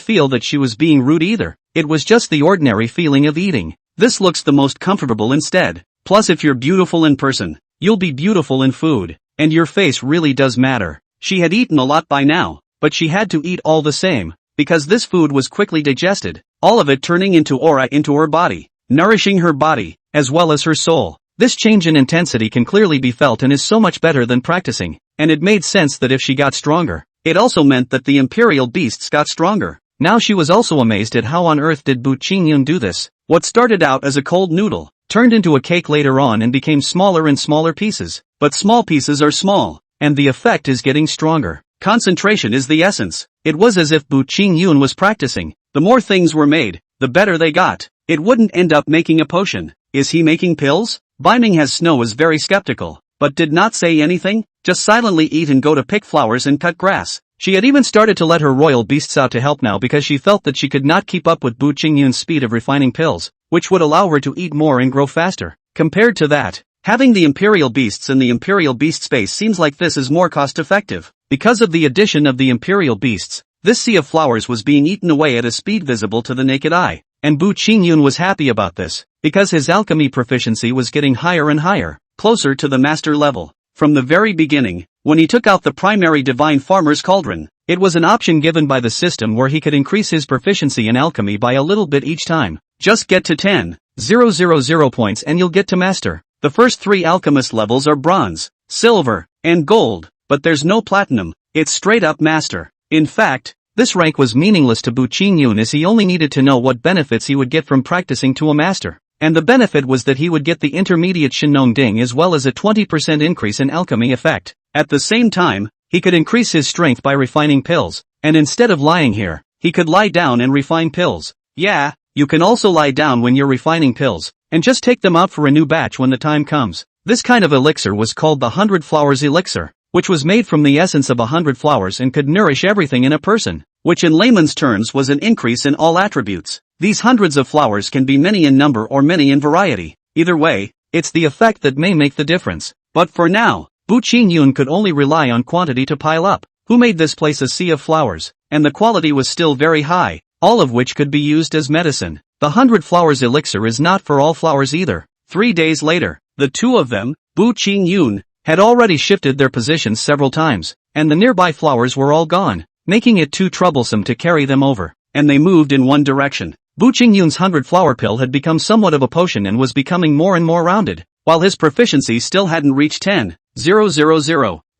feel that she was being rude either. It was just the ordinary feeling of eating. This looks the most comfortable instead. Plus if you're beautiful in person, you'll be beautiful in food. And your face really does matter. She had eaten a lot by now, but she had to eat all the same, because this food was quickly digested, all of it turning into aura into her body, nourishing her body, as well as her soul. This change in intensity can clearly be felt and is so much better than practicing, and it made sense that if she got stronger, it also meant that the imperial beasts got stronger. Now she was also amazed at how on earth did Bu Qingyun do this. What started out as a cold noodle, turned into a cake later on and became smaller and smaller pieces. But small pieces are small, and the effect is getting stronger. Concentration is the essence. It was as if Bu Qingyun was practicing. The more things were made, the better they got. It wouldn't end up making a potion. Is he making pills? Biming has Snow was very skeptical, but did not say anything, just silently eat and go to pick flowers and cut grass. She had even started to let her royal beasts out to help now because she felt that she could not keep up with Bu Qingyun's speed of refining pills, which would allow her to eat more and grow faster. Compared to that, having the imperial beasts in the imperial beast space seems like this is more cost-effective. Because of the addition of the imperial beasts, this sea of flowers was being eaten away at a speed visible to the naked eye, and Bu Qingyun was happy about this, because his alchemy proficiency was getting higher and higher, closer to the master level. From the very beginning, when he took out the primary divine farmer's cauldron, it was an option given by the system where he could increase his proficiency in alchemy by a little bit each time. Just get to 10,000 points and you'll get to master. The first 3 alchemist levels are bronze, silver, and gold, but there's no platinum, it's straight up master. In fact, this rank was meaningless to Bu Qingyun as he only needed to know what benefits he would get from practicing to a master. And the benefit was that he would get the intermediate Shinong Ding as well as a 20% increase in alchemy effect. At the same time, he could increase his strength by refining pills, and instead of lying here, he could lie down and refine pills. Yeah, you can also lie down when you're refining pills, and just take them out for a new batch when the time comes. This kind of elixir was called the 100 Flowers Elixir, which was made from the essence of 100 flowers and could nourish everything in a person, which in layman's terms was an increase in all attributes. These hundreds of flowers can be many in number or many in variety. Either way, it's the effect that may make the difference. But for now, Bu Qingyun could only rely on quantity to pile up. Who made this place a sea of flowers? And the quality was still very high, all of which could be used as medicine. The 100 Flowers Elixir is not for all flowers either. 3 days later, the two of them, Bu Qingyun, had already shifted their positions several times, and the nearby flowers were all gone, making it too troublesome to carry them over, and they moved in one direction. Bu Qingyun's 100 flower pill had become somewhat of a potion and was becoming more and more rounded, while his proficiency still hadn't reached 10,000,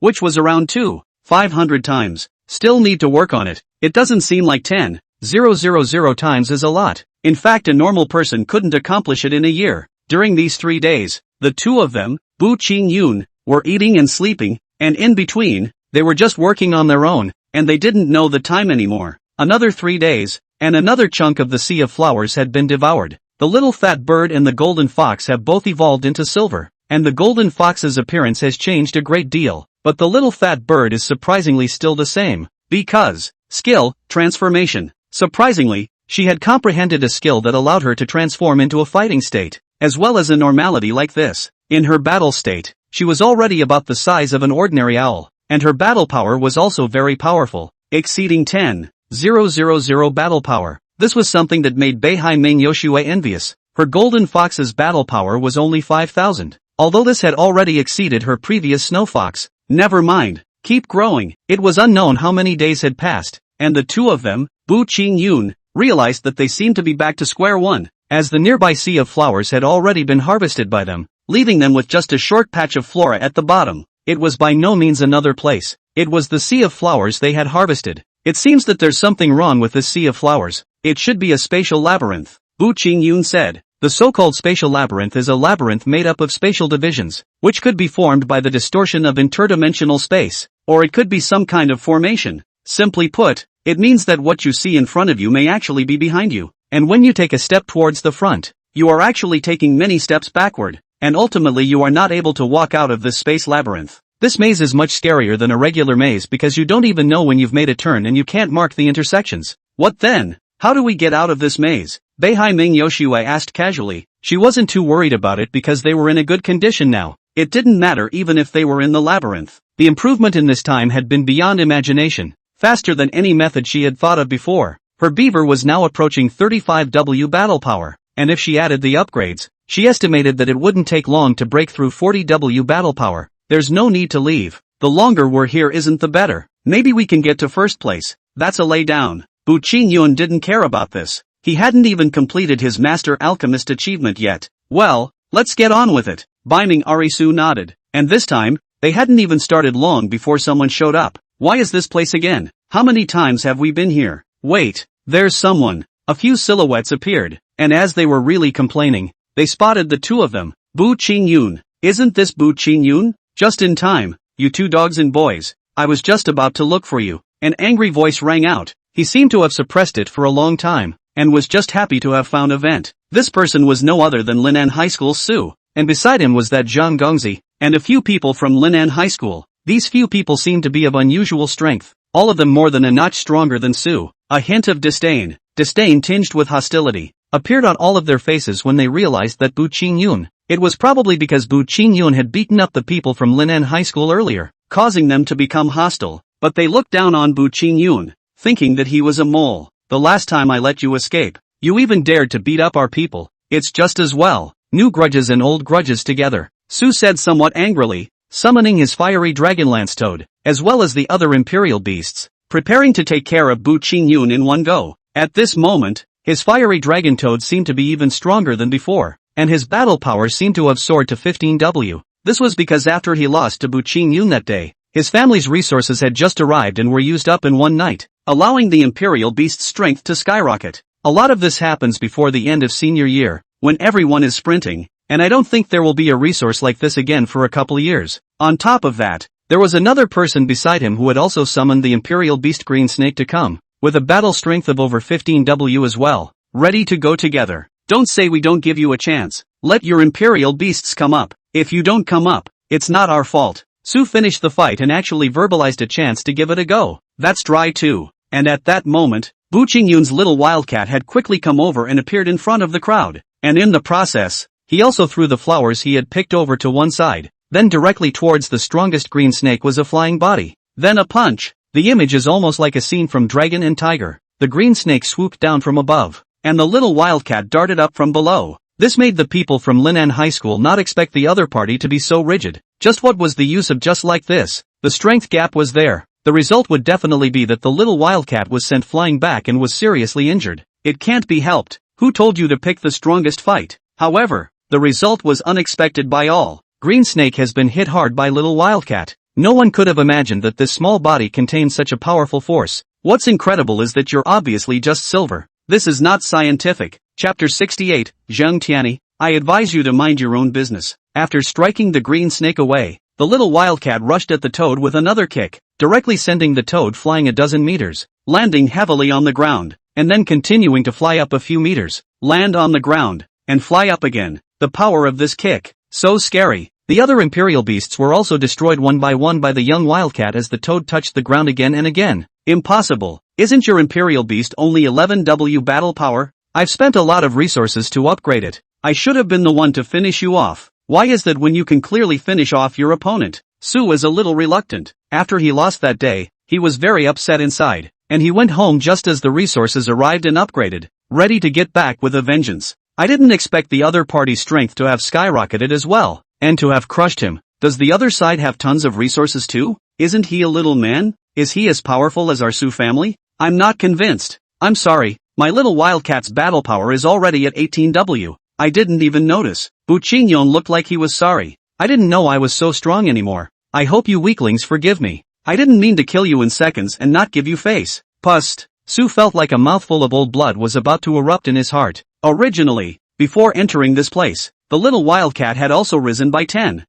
which was around 500 times. Still need to work on it. It doesn't seem like 10,000 times is a lot. In fact, a normal person couldn't accomplish it in a year. During these 3 days, the two of them, Bu Qingyun, were eating and sleeping, and in between, they were just working on their own, and they didn't know the time anymore. Another 3 days, and another chunk of the sea of flowers had been devoured. The little fat bird and the golden fox have both evolved into silver, and the golden fox's appearance has changed a great deal, but the little fat bird is surprisingly still the same. Because, skill, transformation. Surprisingly, she had comprehended a skill that allowed her to transform into a fighting state, as well as a normality like this. In her battle state, she was already about the size of an ordinary owl, and her battle power was also very powerful, exceeding 10,000 battle power. This was something that made Beihai Ming Yoshue envious. Her golden fox's battle power was only 5,000, although this had already exceeded her previous snow fox. Never mind, keep growing. It was unknown how many days had passed, and the two of them, Bu Qingyun, realized that they seemed to be back to square one, as the nearby sea of flowers had already been harvested by them, leaving them with just a short patch of flora at the bottom. It was by no means another place. It was the sea of flowers they had harvested. It seems that there's something wrong with this sea of flowers. It should be a spatial labyrinth, Bu Qingyun said. The so-called spatial labyrinth is a labyrinth made up of spatial divisions, which could be formed by the distortion of interdimensional space, or it could be some kind of formation. Simply put, it means that what you see in front of you may actually be behind you, and when you take a step towards the front, you are actually taking many steps backward, and ultimately you are not able to walk out of this space labyrinth. This maze is much scarier than a regular maze because you don't even know when you've made a turn and you can't mark the intersections. What then? How do we get out of this maze? Beihai Ming Yoshue asked casually. She wasn't too worried about it because they were in a good condition now. It didn't matter even if they were in the labyrinth. The improvement in this time had been beyond imagination, faster than any method she had thought of before. Her beaver was now approaching 35W battle power, and if she added the upgrades, she estimated that it wouldn't take long to break through 40W battle power. There's no need to leave. The longer we're here isn't the better. Maybe we can get to first place. That's a lay down. Bu Qingyun didn't care about this. He hadn't even completed his Master Alchemist achievement yet. Well, let's get on with it. Biming Arisu nodded. And this time, they hadn't even started long before someone showed up. Why is this place again? How many times have we been here? Wait, There's someone. A few silhouettes appeared, and as they were really complaining, they spotted the two of them. Bu Qingyun. Isn't this Bu Qingyun? Just in time, you two dogs and boys. I was just about to look for you. An angry voice rang out. He seemed to have suppressed it for a long time, and was just happy to have found a vent. This person was no other than Lin'an High School's Su, and beside him was that Zhang Gongzi, and a few people from Lin'an High School. These few people seemed to be of unusual strength, all of them more than a notch stronger than Su. A hint of disdain tinged with hostility, appeared on all of their faces when they realized that Bu Qingyun. It was probably because Bu Qingyun had beaten up the people from Lin'an High School earlier, causing them to become hostile, but they looked down on Bu Qingyun, thinking that he was a mole. The last time I let you escape, you even dared to beat up our people. It's just as well. New grudges and old grudges together, Su said somewhat angrily, summoning his fiery dragon lance toad, as well as the other imperial beasts, preparing to take care of Bu Qingyun in one go. At this moment, his fiery dragon toad seemed to be even stronger than before, and his battle power seemed to have soared to 15W. This was because after he lost to Bu Qingyun that day, his family's resources had just arrived and were used up in one night, allowing the imperial beast's strength to skyrocket. A lot of this happens before the end of senior year, when everyone is sprinting, and I don't think there will be a resource like this again for a couple years. On top of that, there was another person beside him who had also summoned the imperial beast green snake to come, with a battle strength of over 15W as well, ready to go together. Don't say we don't give you a chance. Let your imperial beasts come up. If you don't come up, it's not our fault. Su finished the fight and actually verbalized a chance to give it a go. That's dry too. And at that moment, Bu Qingyun's little wildcat had quickly come over and appeared in front of the crowd, and in the process, he also threw the flowers he had picked over to one side. Then directly towards the strongest green snake was a flying body. Then a punch. The image is almost like a scene from Dragon and Tiger. The green snake swooped down from above, and the little wildcat darted up from below. This made the people from Lin'an High School not expect the other party to be so rigid. Just what was the use of just like this? The strength gap was there. The result would definitely be that the little wildcat was sent flying back and was seriously injured. It can't be helped. Who told you to pick the strongest fight? However, the result was unexpected by all. Green Snake has been hit hard by little wildcat. No one could have imagined that this small body contained such a powerful force. What's incredible is that you're obviously just silver. This is not scientific. Chapter 68, Zheng Tianyi, I advise you to mind your own business. After striking the green snake away, the little wildcat rushed at the toad with another kick, directly sending the toad flying a dozen meters, landing heavily on the ground, and then continuing to fly up a few meters, land on the ground, and fly up again. The power of this kick, so scary. The other imperial beasts were also destroyed one by the young wildcat as the toad touched the ground again and again. Impossible. Isn't your imperial beast only 11W battle power? I've spent a lot of resources to upgrade it. I should have been the one to finish you off. Why is that when you can clearly finish off your opponent? Su is a little reluctant. After he lost that day, he was very upset inside, and he went home just as the resources arrived and upgraded, ready to get back with a vengeance. I didn't expect the other party's strength to have skyrocketed as well, and to have crushed him. Does the other side have tons of resources too? Isn't he a little man? Is he as powerful as our Su family? I'm not convinced. I'm sorry, my little wildcat's battle power is already at 18W. I didn't even notice. Bu Qingyun looked like he was sorry. I didn't know I was so strong anymore. I hope you weaklings forgive me. I didn't mean to kill you in seconds and not give you face. Pust. Su felt like a mouthful of old blood was about to erupt in his heart. Originally, before entering this place, the little wildcat had also risen by 10,000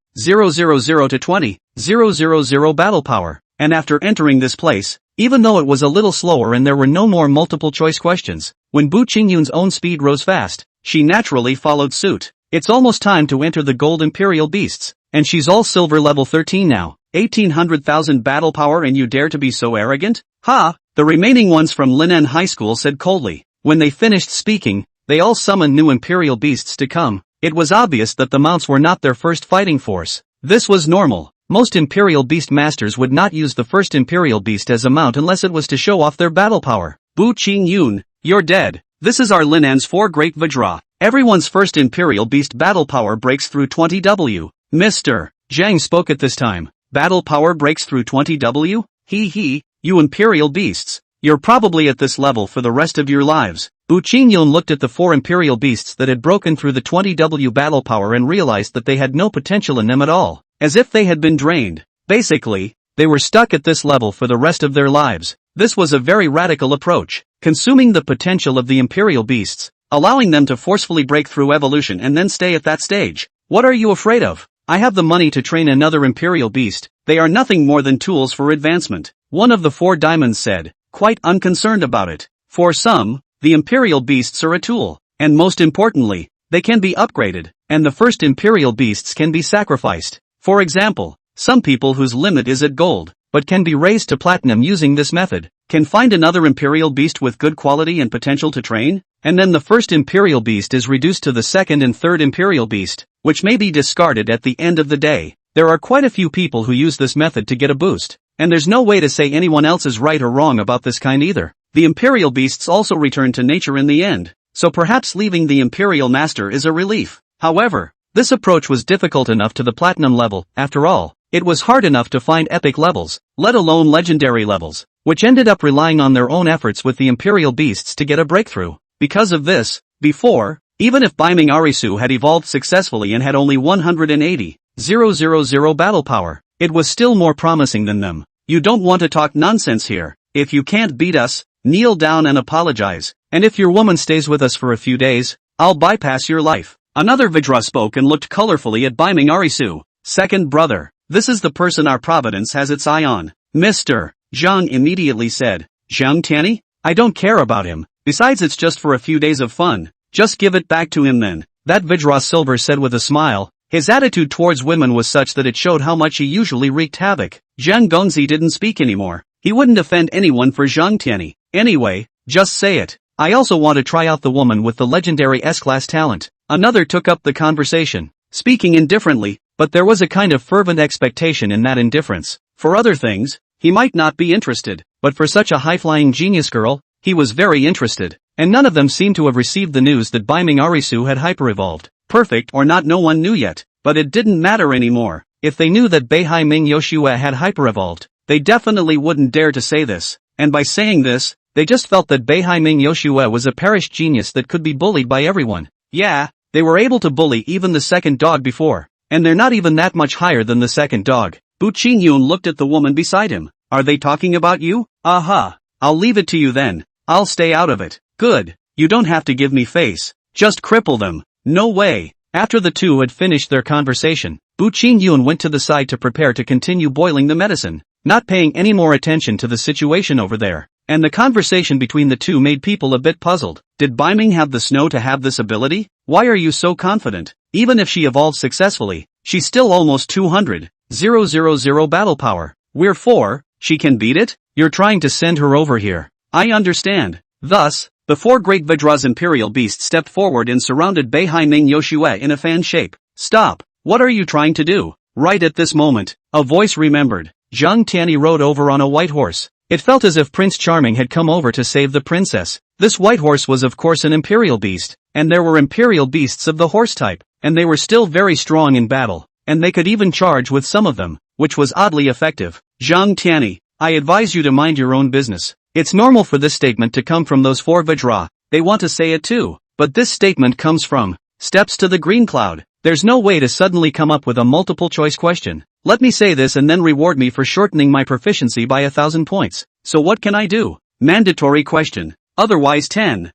to 20,000 battle power. And after entering this place, even though it was a little slower and there were no more multiple choice questions, when Bu Qingyun's own speed rose fast, she naturally followed suit. It's almost time to enter the gold imperial beasts, and she's all silver level 13 now. 1800,000 battle power and you dare to be so arrogant? Ha! The remaining ones from Lin'an High School said coldly. When they finished speaking, they all summoned new imperial beasts to come. It was obvious that the mounts were not their first fighting force. This was normal. Most imperial beast masters would not use the first imperial beast as a mount unless it was to show off their battle power. Bu Qingyun, you're dead. This is our Lin'an's 4 Great Vajra. Everyone's first imperial beast battle power breaks through 20W. Mr. Zhang spoke at this time. Battle power breaks through 20W? Hee, you imperial beasts. You're probably at this level for the rest of your lives. Bu Qingyun looked at the 4 imperial beasts that had broken through the 20W battle power and realized that they had no potential in them at all. As if they had been drained. Basically, they were stuck at this level for the rest of their lives. This was a very radical approach. consuming the potential of the imperial beasts, allowing them to forcefully break through evolution and then stay at that stage. What are you afraid of? I have the money to train another imperial beast. They are nothing more than tools for advancement. One of the 4 diamonds said, quite unconcerned about it. For some, the imperial beasts are a tool, and most importantly, they can be upgraded, and the first imperial beasts can be sacrificed. For example, some people whose limit is at gold, but can be raised to platinum using this method, can find another imperial beast with good quality and potential to train, and then the first imperial beast is reduced to the second and third imperial beast, which may be discarded at the end of the day. There are quite a few people who use this method to get a boost, and there's no way to say anyone else is right or wrong about this kind either. The imperial beasts also return to nature in the end, so perhaps leaving the imperial master is a relief. However, this approach was difficult enough to the platinum level. After all, it was hard enough to find epic levels, let alone legendary levels, which ended up relying on their own efforts with the imperial beasts to get a breakthrough. Because of this, before, even if Beiming Arisu had evolved successfully and had only 180,000 battle power, it was still more promising than them. You don't want to talk nonsense here. If you can't beat us, kneel down and apologize, and if your woman stays with us for a few days, I'll bypass your life. Another Vidra spoke and looked colorfully at Beiming Arisu. Second brother, this is the person our providence has its eye on. Mr. Zhang immediately said, Zhang Tianyi? I don't care about him. Besides, it's just for a few days of fun. Just give it back to him then. That Vidra Silver said with a smile. His attitude towards women was such that it showed how much he usually wreaked havoc. Zhang Gongzi didn't speak anymore. He wouldn't offend anyone for Zhang Tianyi. Anyway, just say it. I also want to try out the woman with the legendary S-class talent. Another took up the conversation, speaking indifferently, but there was a kind of fervent expectation in that indifference. For other things, he might not be interested, but for such a high-flying genius girl, he was very interested, and none of them seemed to have received the news that Beiming Arisu had hyper-evolved. Perfect or not, no one knew yet, but it didn't matter anymore. If they knew that Beihai Ming Yoshua had hyper-evolved, they definitely wouldn't dare to say this, and by saying this, they just felt that Beihai Ming Yoshua was a perished genius that could be bullied by everyone. Yeah, they were able to bully even the second dog before, and they're not even that much higher than the second dog. Bu Qingyun looked at the woman beside him. Are they talking about you? Aha. I'll leave it to you then. I'll stay out of it. Good. You don't have to give me face. Just cripple them. No way. After the two had finished their conversation, Bu Qingyun went to the side to prepare to continue boiling the medicine, not paying any more attention to the situation over there. And the conversation between the two made people a bit puzzled. Did Beiming have the snow to have this ability? Why are you so confident? Even if she evolved successfully, she's still almost 200,000 battle power. We're 4, she can beat it? You're trying to send her over here. I understand. Thus, the 4 great Vidra's imperial beasts stepped forward and surrounded Beihai Ming Yoshua in a fan shape. Stop. What are you trying to do? Right at this moment, a voice remembered. Zhang Tianyi rode over on a white horse. It felt as if Prince Charming had come over to save the princess. This white horse was of course an imperial beast, and there were imperial beasts of the horse type, and they were still very strong in battle, and they could even charge with some of them, which was oddly effective. Zhang Tianyi, I advise you to mind your own business. It's normal for this statement to come from those 4 Vidra. They want to say it too, but this statement comes from Steps to the Green Cloud. There's no way to suddenly come up with a multiple choice question. Let me say this and then reward me for shortening my proficiency by 1,000 points. So what can I do? Mandatory question. Otherwise 10,000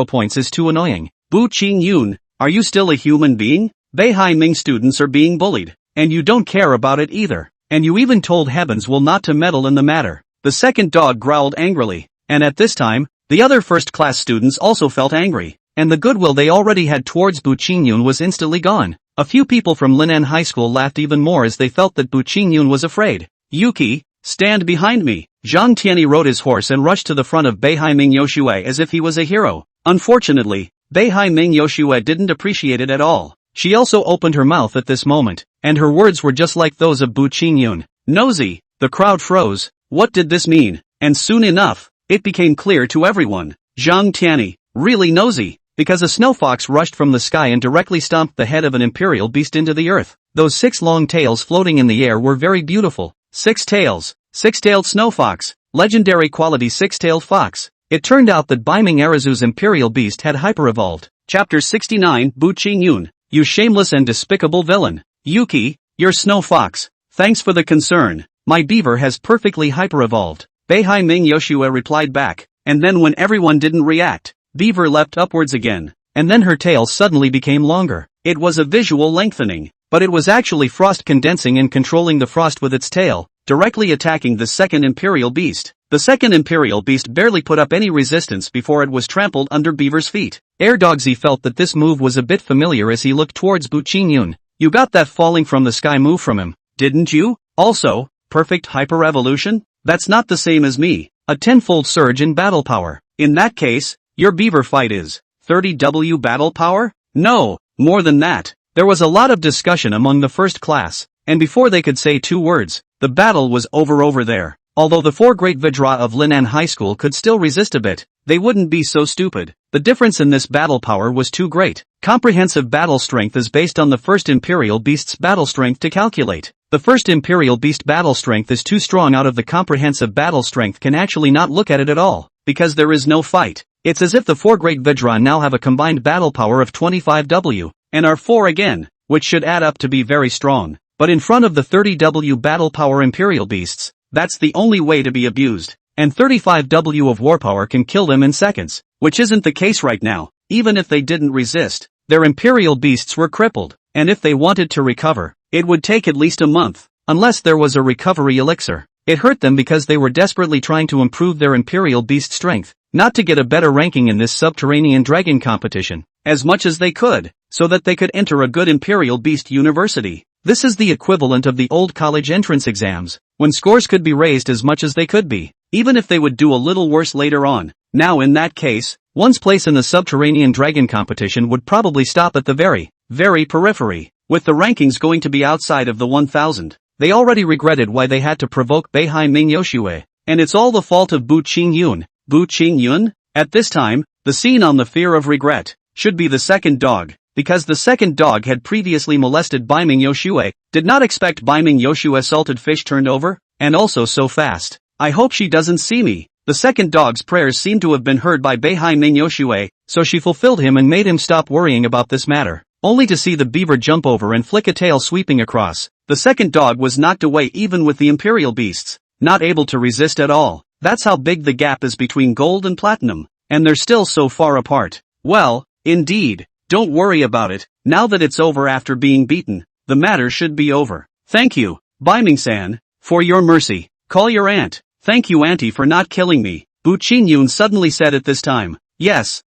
points is too annoying. Bu Qingyun, are you still a human being? Beihai Ming students are being bullied, and you don't care about it either. And you even told Heavens will not to meddle in the matter. The second dog growled angrily, and at this time, the other first-class students also felt angry, and the goodwill they already had towards Bu Qingyun was instantly gone. A few people from Linan High School laughed even more as they felt that Bu Qingyun was afraid. Yuki, stand behind me. Zhang Tianyi rode his horse and rushed to the front of Beihai Ming Yoshua as if he was a hero. Unfortunately, Beihai Ming Yoshua didn't appreciate it at all. She also opened her mouth at this moment, and her words were just like those of Bu Qingyun. Nosy. The crowd froze. What did this mean? And soon enough, it became clear to everyone. Zhang Tianyi, really nosy, because a snow fox rushed from the sky and directly stomped the head of an imperial beast into the earth. Those 6 long tails floating in the air were very beautiful. 6 tails. 6-tailed snow fox. Legendary quality 6-tailed fox. It turned out that Beiming Arizu's imperial beast had hyper-evolved. Chapter 69 Bu Qingyun, you shameless and despicable villain. Yuki, you're snow fox. Thanks for the concern. My beaver has perfectly hyper-evolved. Beihai Ming Yoshua replied back, and then when everyone didn't react, Beaver leapt upwards again, and then her tail suddenly became longer. It was a visual lengthening, but it was actually frost condensing and controlling the frost with its tail, directly attacking the second Imperial Beast. The second Imperial Beast barely put up any resistance before it was trampled under Beaver's feet. Dogsy felt that this move was a bit familiar as he looked towards Bu Qingyun. You got that falling from the sky move from him, didn't you? Also, perfect hyper-evolution? That's not the same as me. A tenfold surge in battle power. In that case, your Beaver fight is 30W battle power? No, more than that. There was a lot of discussion among the first class, and before they could say 2 words, the battle was over there. Although the 4 great Vidra of Lin'an High School could still resist a bit, they wouldn't be so stupid. The difference in this battle power was too great. Comprehensive battle strength is based on the first Imperial Beast's battle strength to calculate. The first Imperial Beast battle strength is too strong out of the comprehensive battle strength can actually not look at it at all, because there is no fight. It's as if the 4 great Vidra now have a combined battle power of 25W, and are 4 again, which should add up to be very strong. But in front of the 30W battle power Imperial Beasts, that's the only way to be abused, and 35W of war power can kill them in seconds, which isn't the case right now. Even if they didn't resist, their Imperial Beasts were crippled, and if they wanted to recover, it would take at least a month, unless there was a recovery elixir. It hurt them because they were desperately trying to improve their Imperial Beast strength, not to get a better ranking in this subterranean dragon competition, as much as they could, so that they could enter a good Imperial Beast university. This is the equivalent of the old college entrance exams, when scores could be raised as much as they could be, even if they would do a little worse later on. Now in that case, one's place in the subterranean dragon competition would probably stop at the very periphery, with the rankings going to be outside of the 1000. They already regretted why they had to provoke Beihai Ming Yoshue, and it's all the fault of Bu Qingyun. Bu Qingyun? At this time, the scene on the fear of regret should be the second dog, because the second dog had previously molested Baiming Yoshue. Did not expect Baiming Yoshue salted fish turned over, and also so fast. I hope she doesn't see me. The second dog's prayers seemed to have been heard by Beihai Ming Yoshue, so she fulfilled him and made him stop worrying about this matter, only to see the beaver jump over and flick a tail sweeping across. The second dog was knocked away even with the Imperial Beasts, not able to resist at all. That's how big the gap is between gold and platinum, and they're still so far apart. Well, indeed. Don't worry about it, now that it's over after being beaten, the matter should be over. Thank you, Baiming-san, for your mercy. Call your aunt. Thank you auntie for not killing me, Bu Qingyun suddenly said at this time. Yes,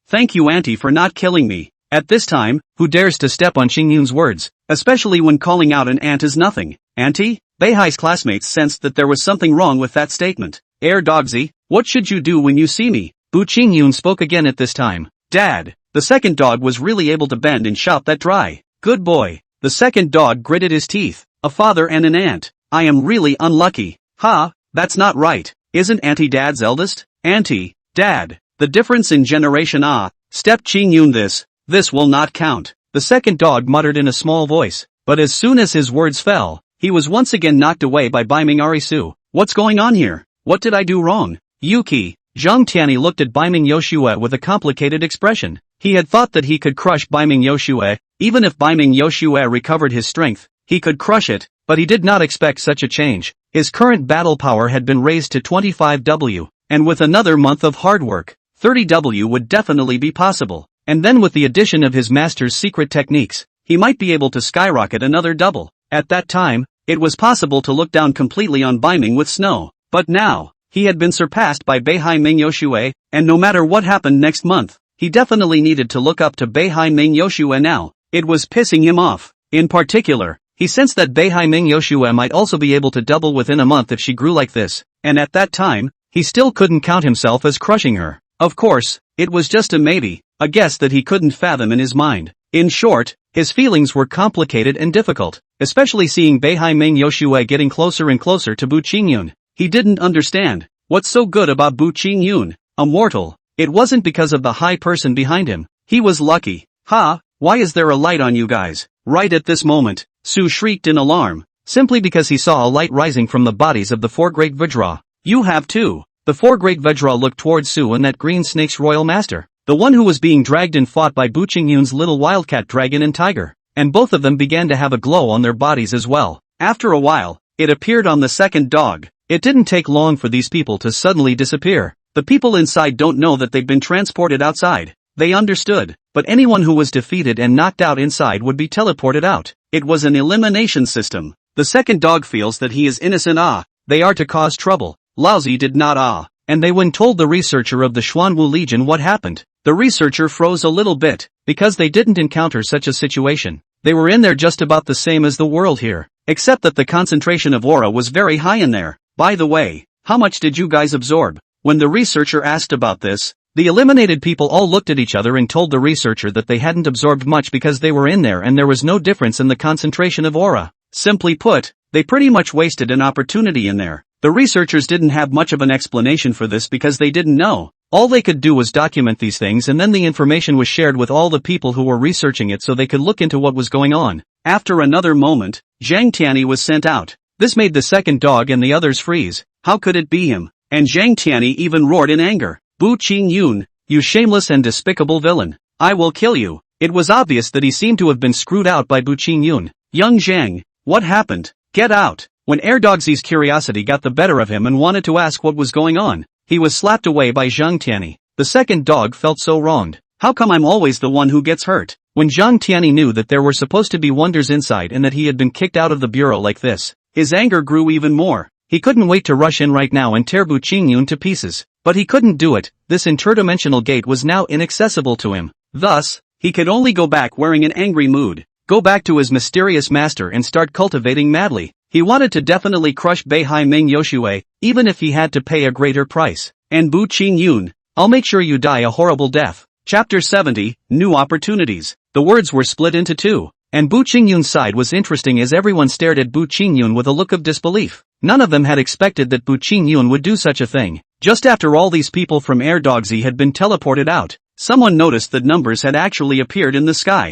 thank you auntie for not killing me. At this time, who dares to step on Qingyun's words, especially when calling out an aunt is nothing? Auntie? Beihai's classmates sensed that there was something wrong with that statement. Dogsy, what should you do when you see me? Bu Qingyun spoke again at this time. Dad. The second dog was really able to bend and shout that dry. Good boy. The second dog gritted his teeth. A father and an aunt. I am really unlucky. That's not right. Isn't Auntie Dad's eldest? Auntie, Dad. The difference in generation Step Qingyun this will not count. The second dog muttered in a small voice, but as soon as his words fell, he was once again knocked away by Baiming Arisu. What's going on here? What did I do wrong? Yuki. Zhang Tianyi looked at Baiming Yoshue with a complicated expression. He had thought that he could crush Baiming Yoshue, even if Baiming Yoshue recovered his strength, he could crush it, but he did not expect such a change. His current battle power had been raised to 25W, and with another month of hard work, 30W would definitely be possible. And then with the addition of his master's secret techniques, he might be able to skyrocket another double. At that time, it was possible to look down completely on Baiming with snow. But now, he had been surpassed by Beihai Ming Yoshue, and no matter what happened next month, he definitely needed to look up to Beihai Ming Yoshue now. It was pissing him off. In particular, he sensed that Beihai Ming Yoshue might also be able to double within a month if she grew like this, and at that time, he still couldn't count himself as crushing her. Of course, it was just a maybe, a guess that he couldn't fathom in his mind. In short, his feelings were complicated and difficult, especially seeing Beihai Ming Yoshue getting closer and closer to Bu Qingyun. He didn't understand. What's so good about Bu Qingyun? A mortal. It wasn't because of the high person behind him. He was lucky. Why is there a light on you guys? Right at this moment, Su shrieked in alarm, simply because he saw a light rising from the bodies of the 4 great Vajra. You have too. The 4 great Vajra looked towards Su and that green snake's royal master, the one who was being dragged and fought by Bu Qingyun's little wildcat dragon and tiger, and both of them began to have a glow on their bodies as well. After a while, it appeared on the second dog. It didn't take long for these people to suddenly disappear. The people inside don't know that they've been transported outside. They understood, but anyone who was defeated and knocked out inside would be teleported out. It was an elimination system. The second dog feels that he is innocent. They are to cause trouble. Laozi did not. And they when told the researcher of the Xuanwu Legion what happened. The researcher froze a little bit, because they didn't encounter such a situation. They were in there just about the same as the world here, except that the concentration of aura was very high in there. By the way, how much did you guys absorb? When the researcher asked about this, the eliminated people all looked at each other and told the researcher that they hadn't absorbed much because they were in there and there was no difference in the concentration of aura. Simply put, they pretty much wasted an opportunity in there. The researchers didn't have much of an explanation for this because they didn't know. All they could do was document these things, and then the information was shared with all the people who were researching it so they could look into what was going on. After another moment, Zhang Tianyi was sent out. This made the second dog and the others freeze. How could it be him? And Zhang Tianyi even roared in anger. Bu Qingyun, you shameless and despicable villain. I will kill you. It was obvious that he seemed to have been screwed out by Bu Qingyun. Young Zhang, what happened? Get out. When Erdoxi's curiosity got the better of him and wanted to ask what was going on, he was slapped away by Zhang Tianyi. The second dog felt so wronged. How come I'm always the one who gets hurt? When Zhang Tianyi knew that there were supposed to be wonders inside and that he had been kicked out of the bureau like this, his anger grew even more. He couldn't wait to rush in right now and tear Bu Qingyun to pieces. But he couldn't do it. This interdimensional gate was now inaccessible to him. Thus, he could only go back wearing an angry mood. Go back to his mysterious master and start cultivating madly. He wanted to definitely crush Beihai Ming Yoshue, even if he had to pay a greater price. And Bu Qingyun, I'll make sure you die a horrible death. Chapter 70, New Opportunities. The words were split into two, and Bu Qingyun's side was interesting as everyone stared at Bu Qingyun with a look of disbelief. None of them had expected that Bu Qingyun would do such a thing. Just after all these people from Erdoxi had been teleported out, someone noticed that numbers had actually appeared in the sky.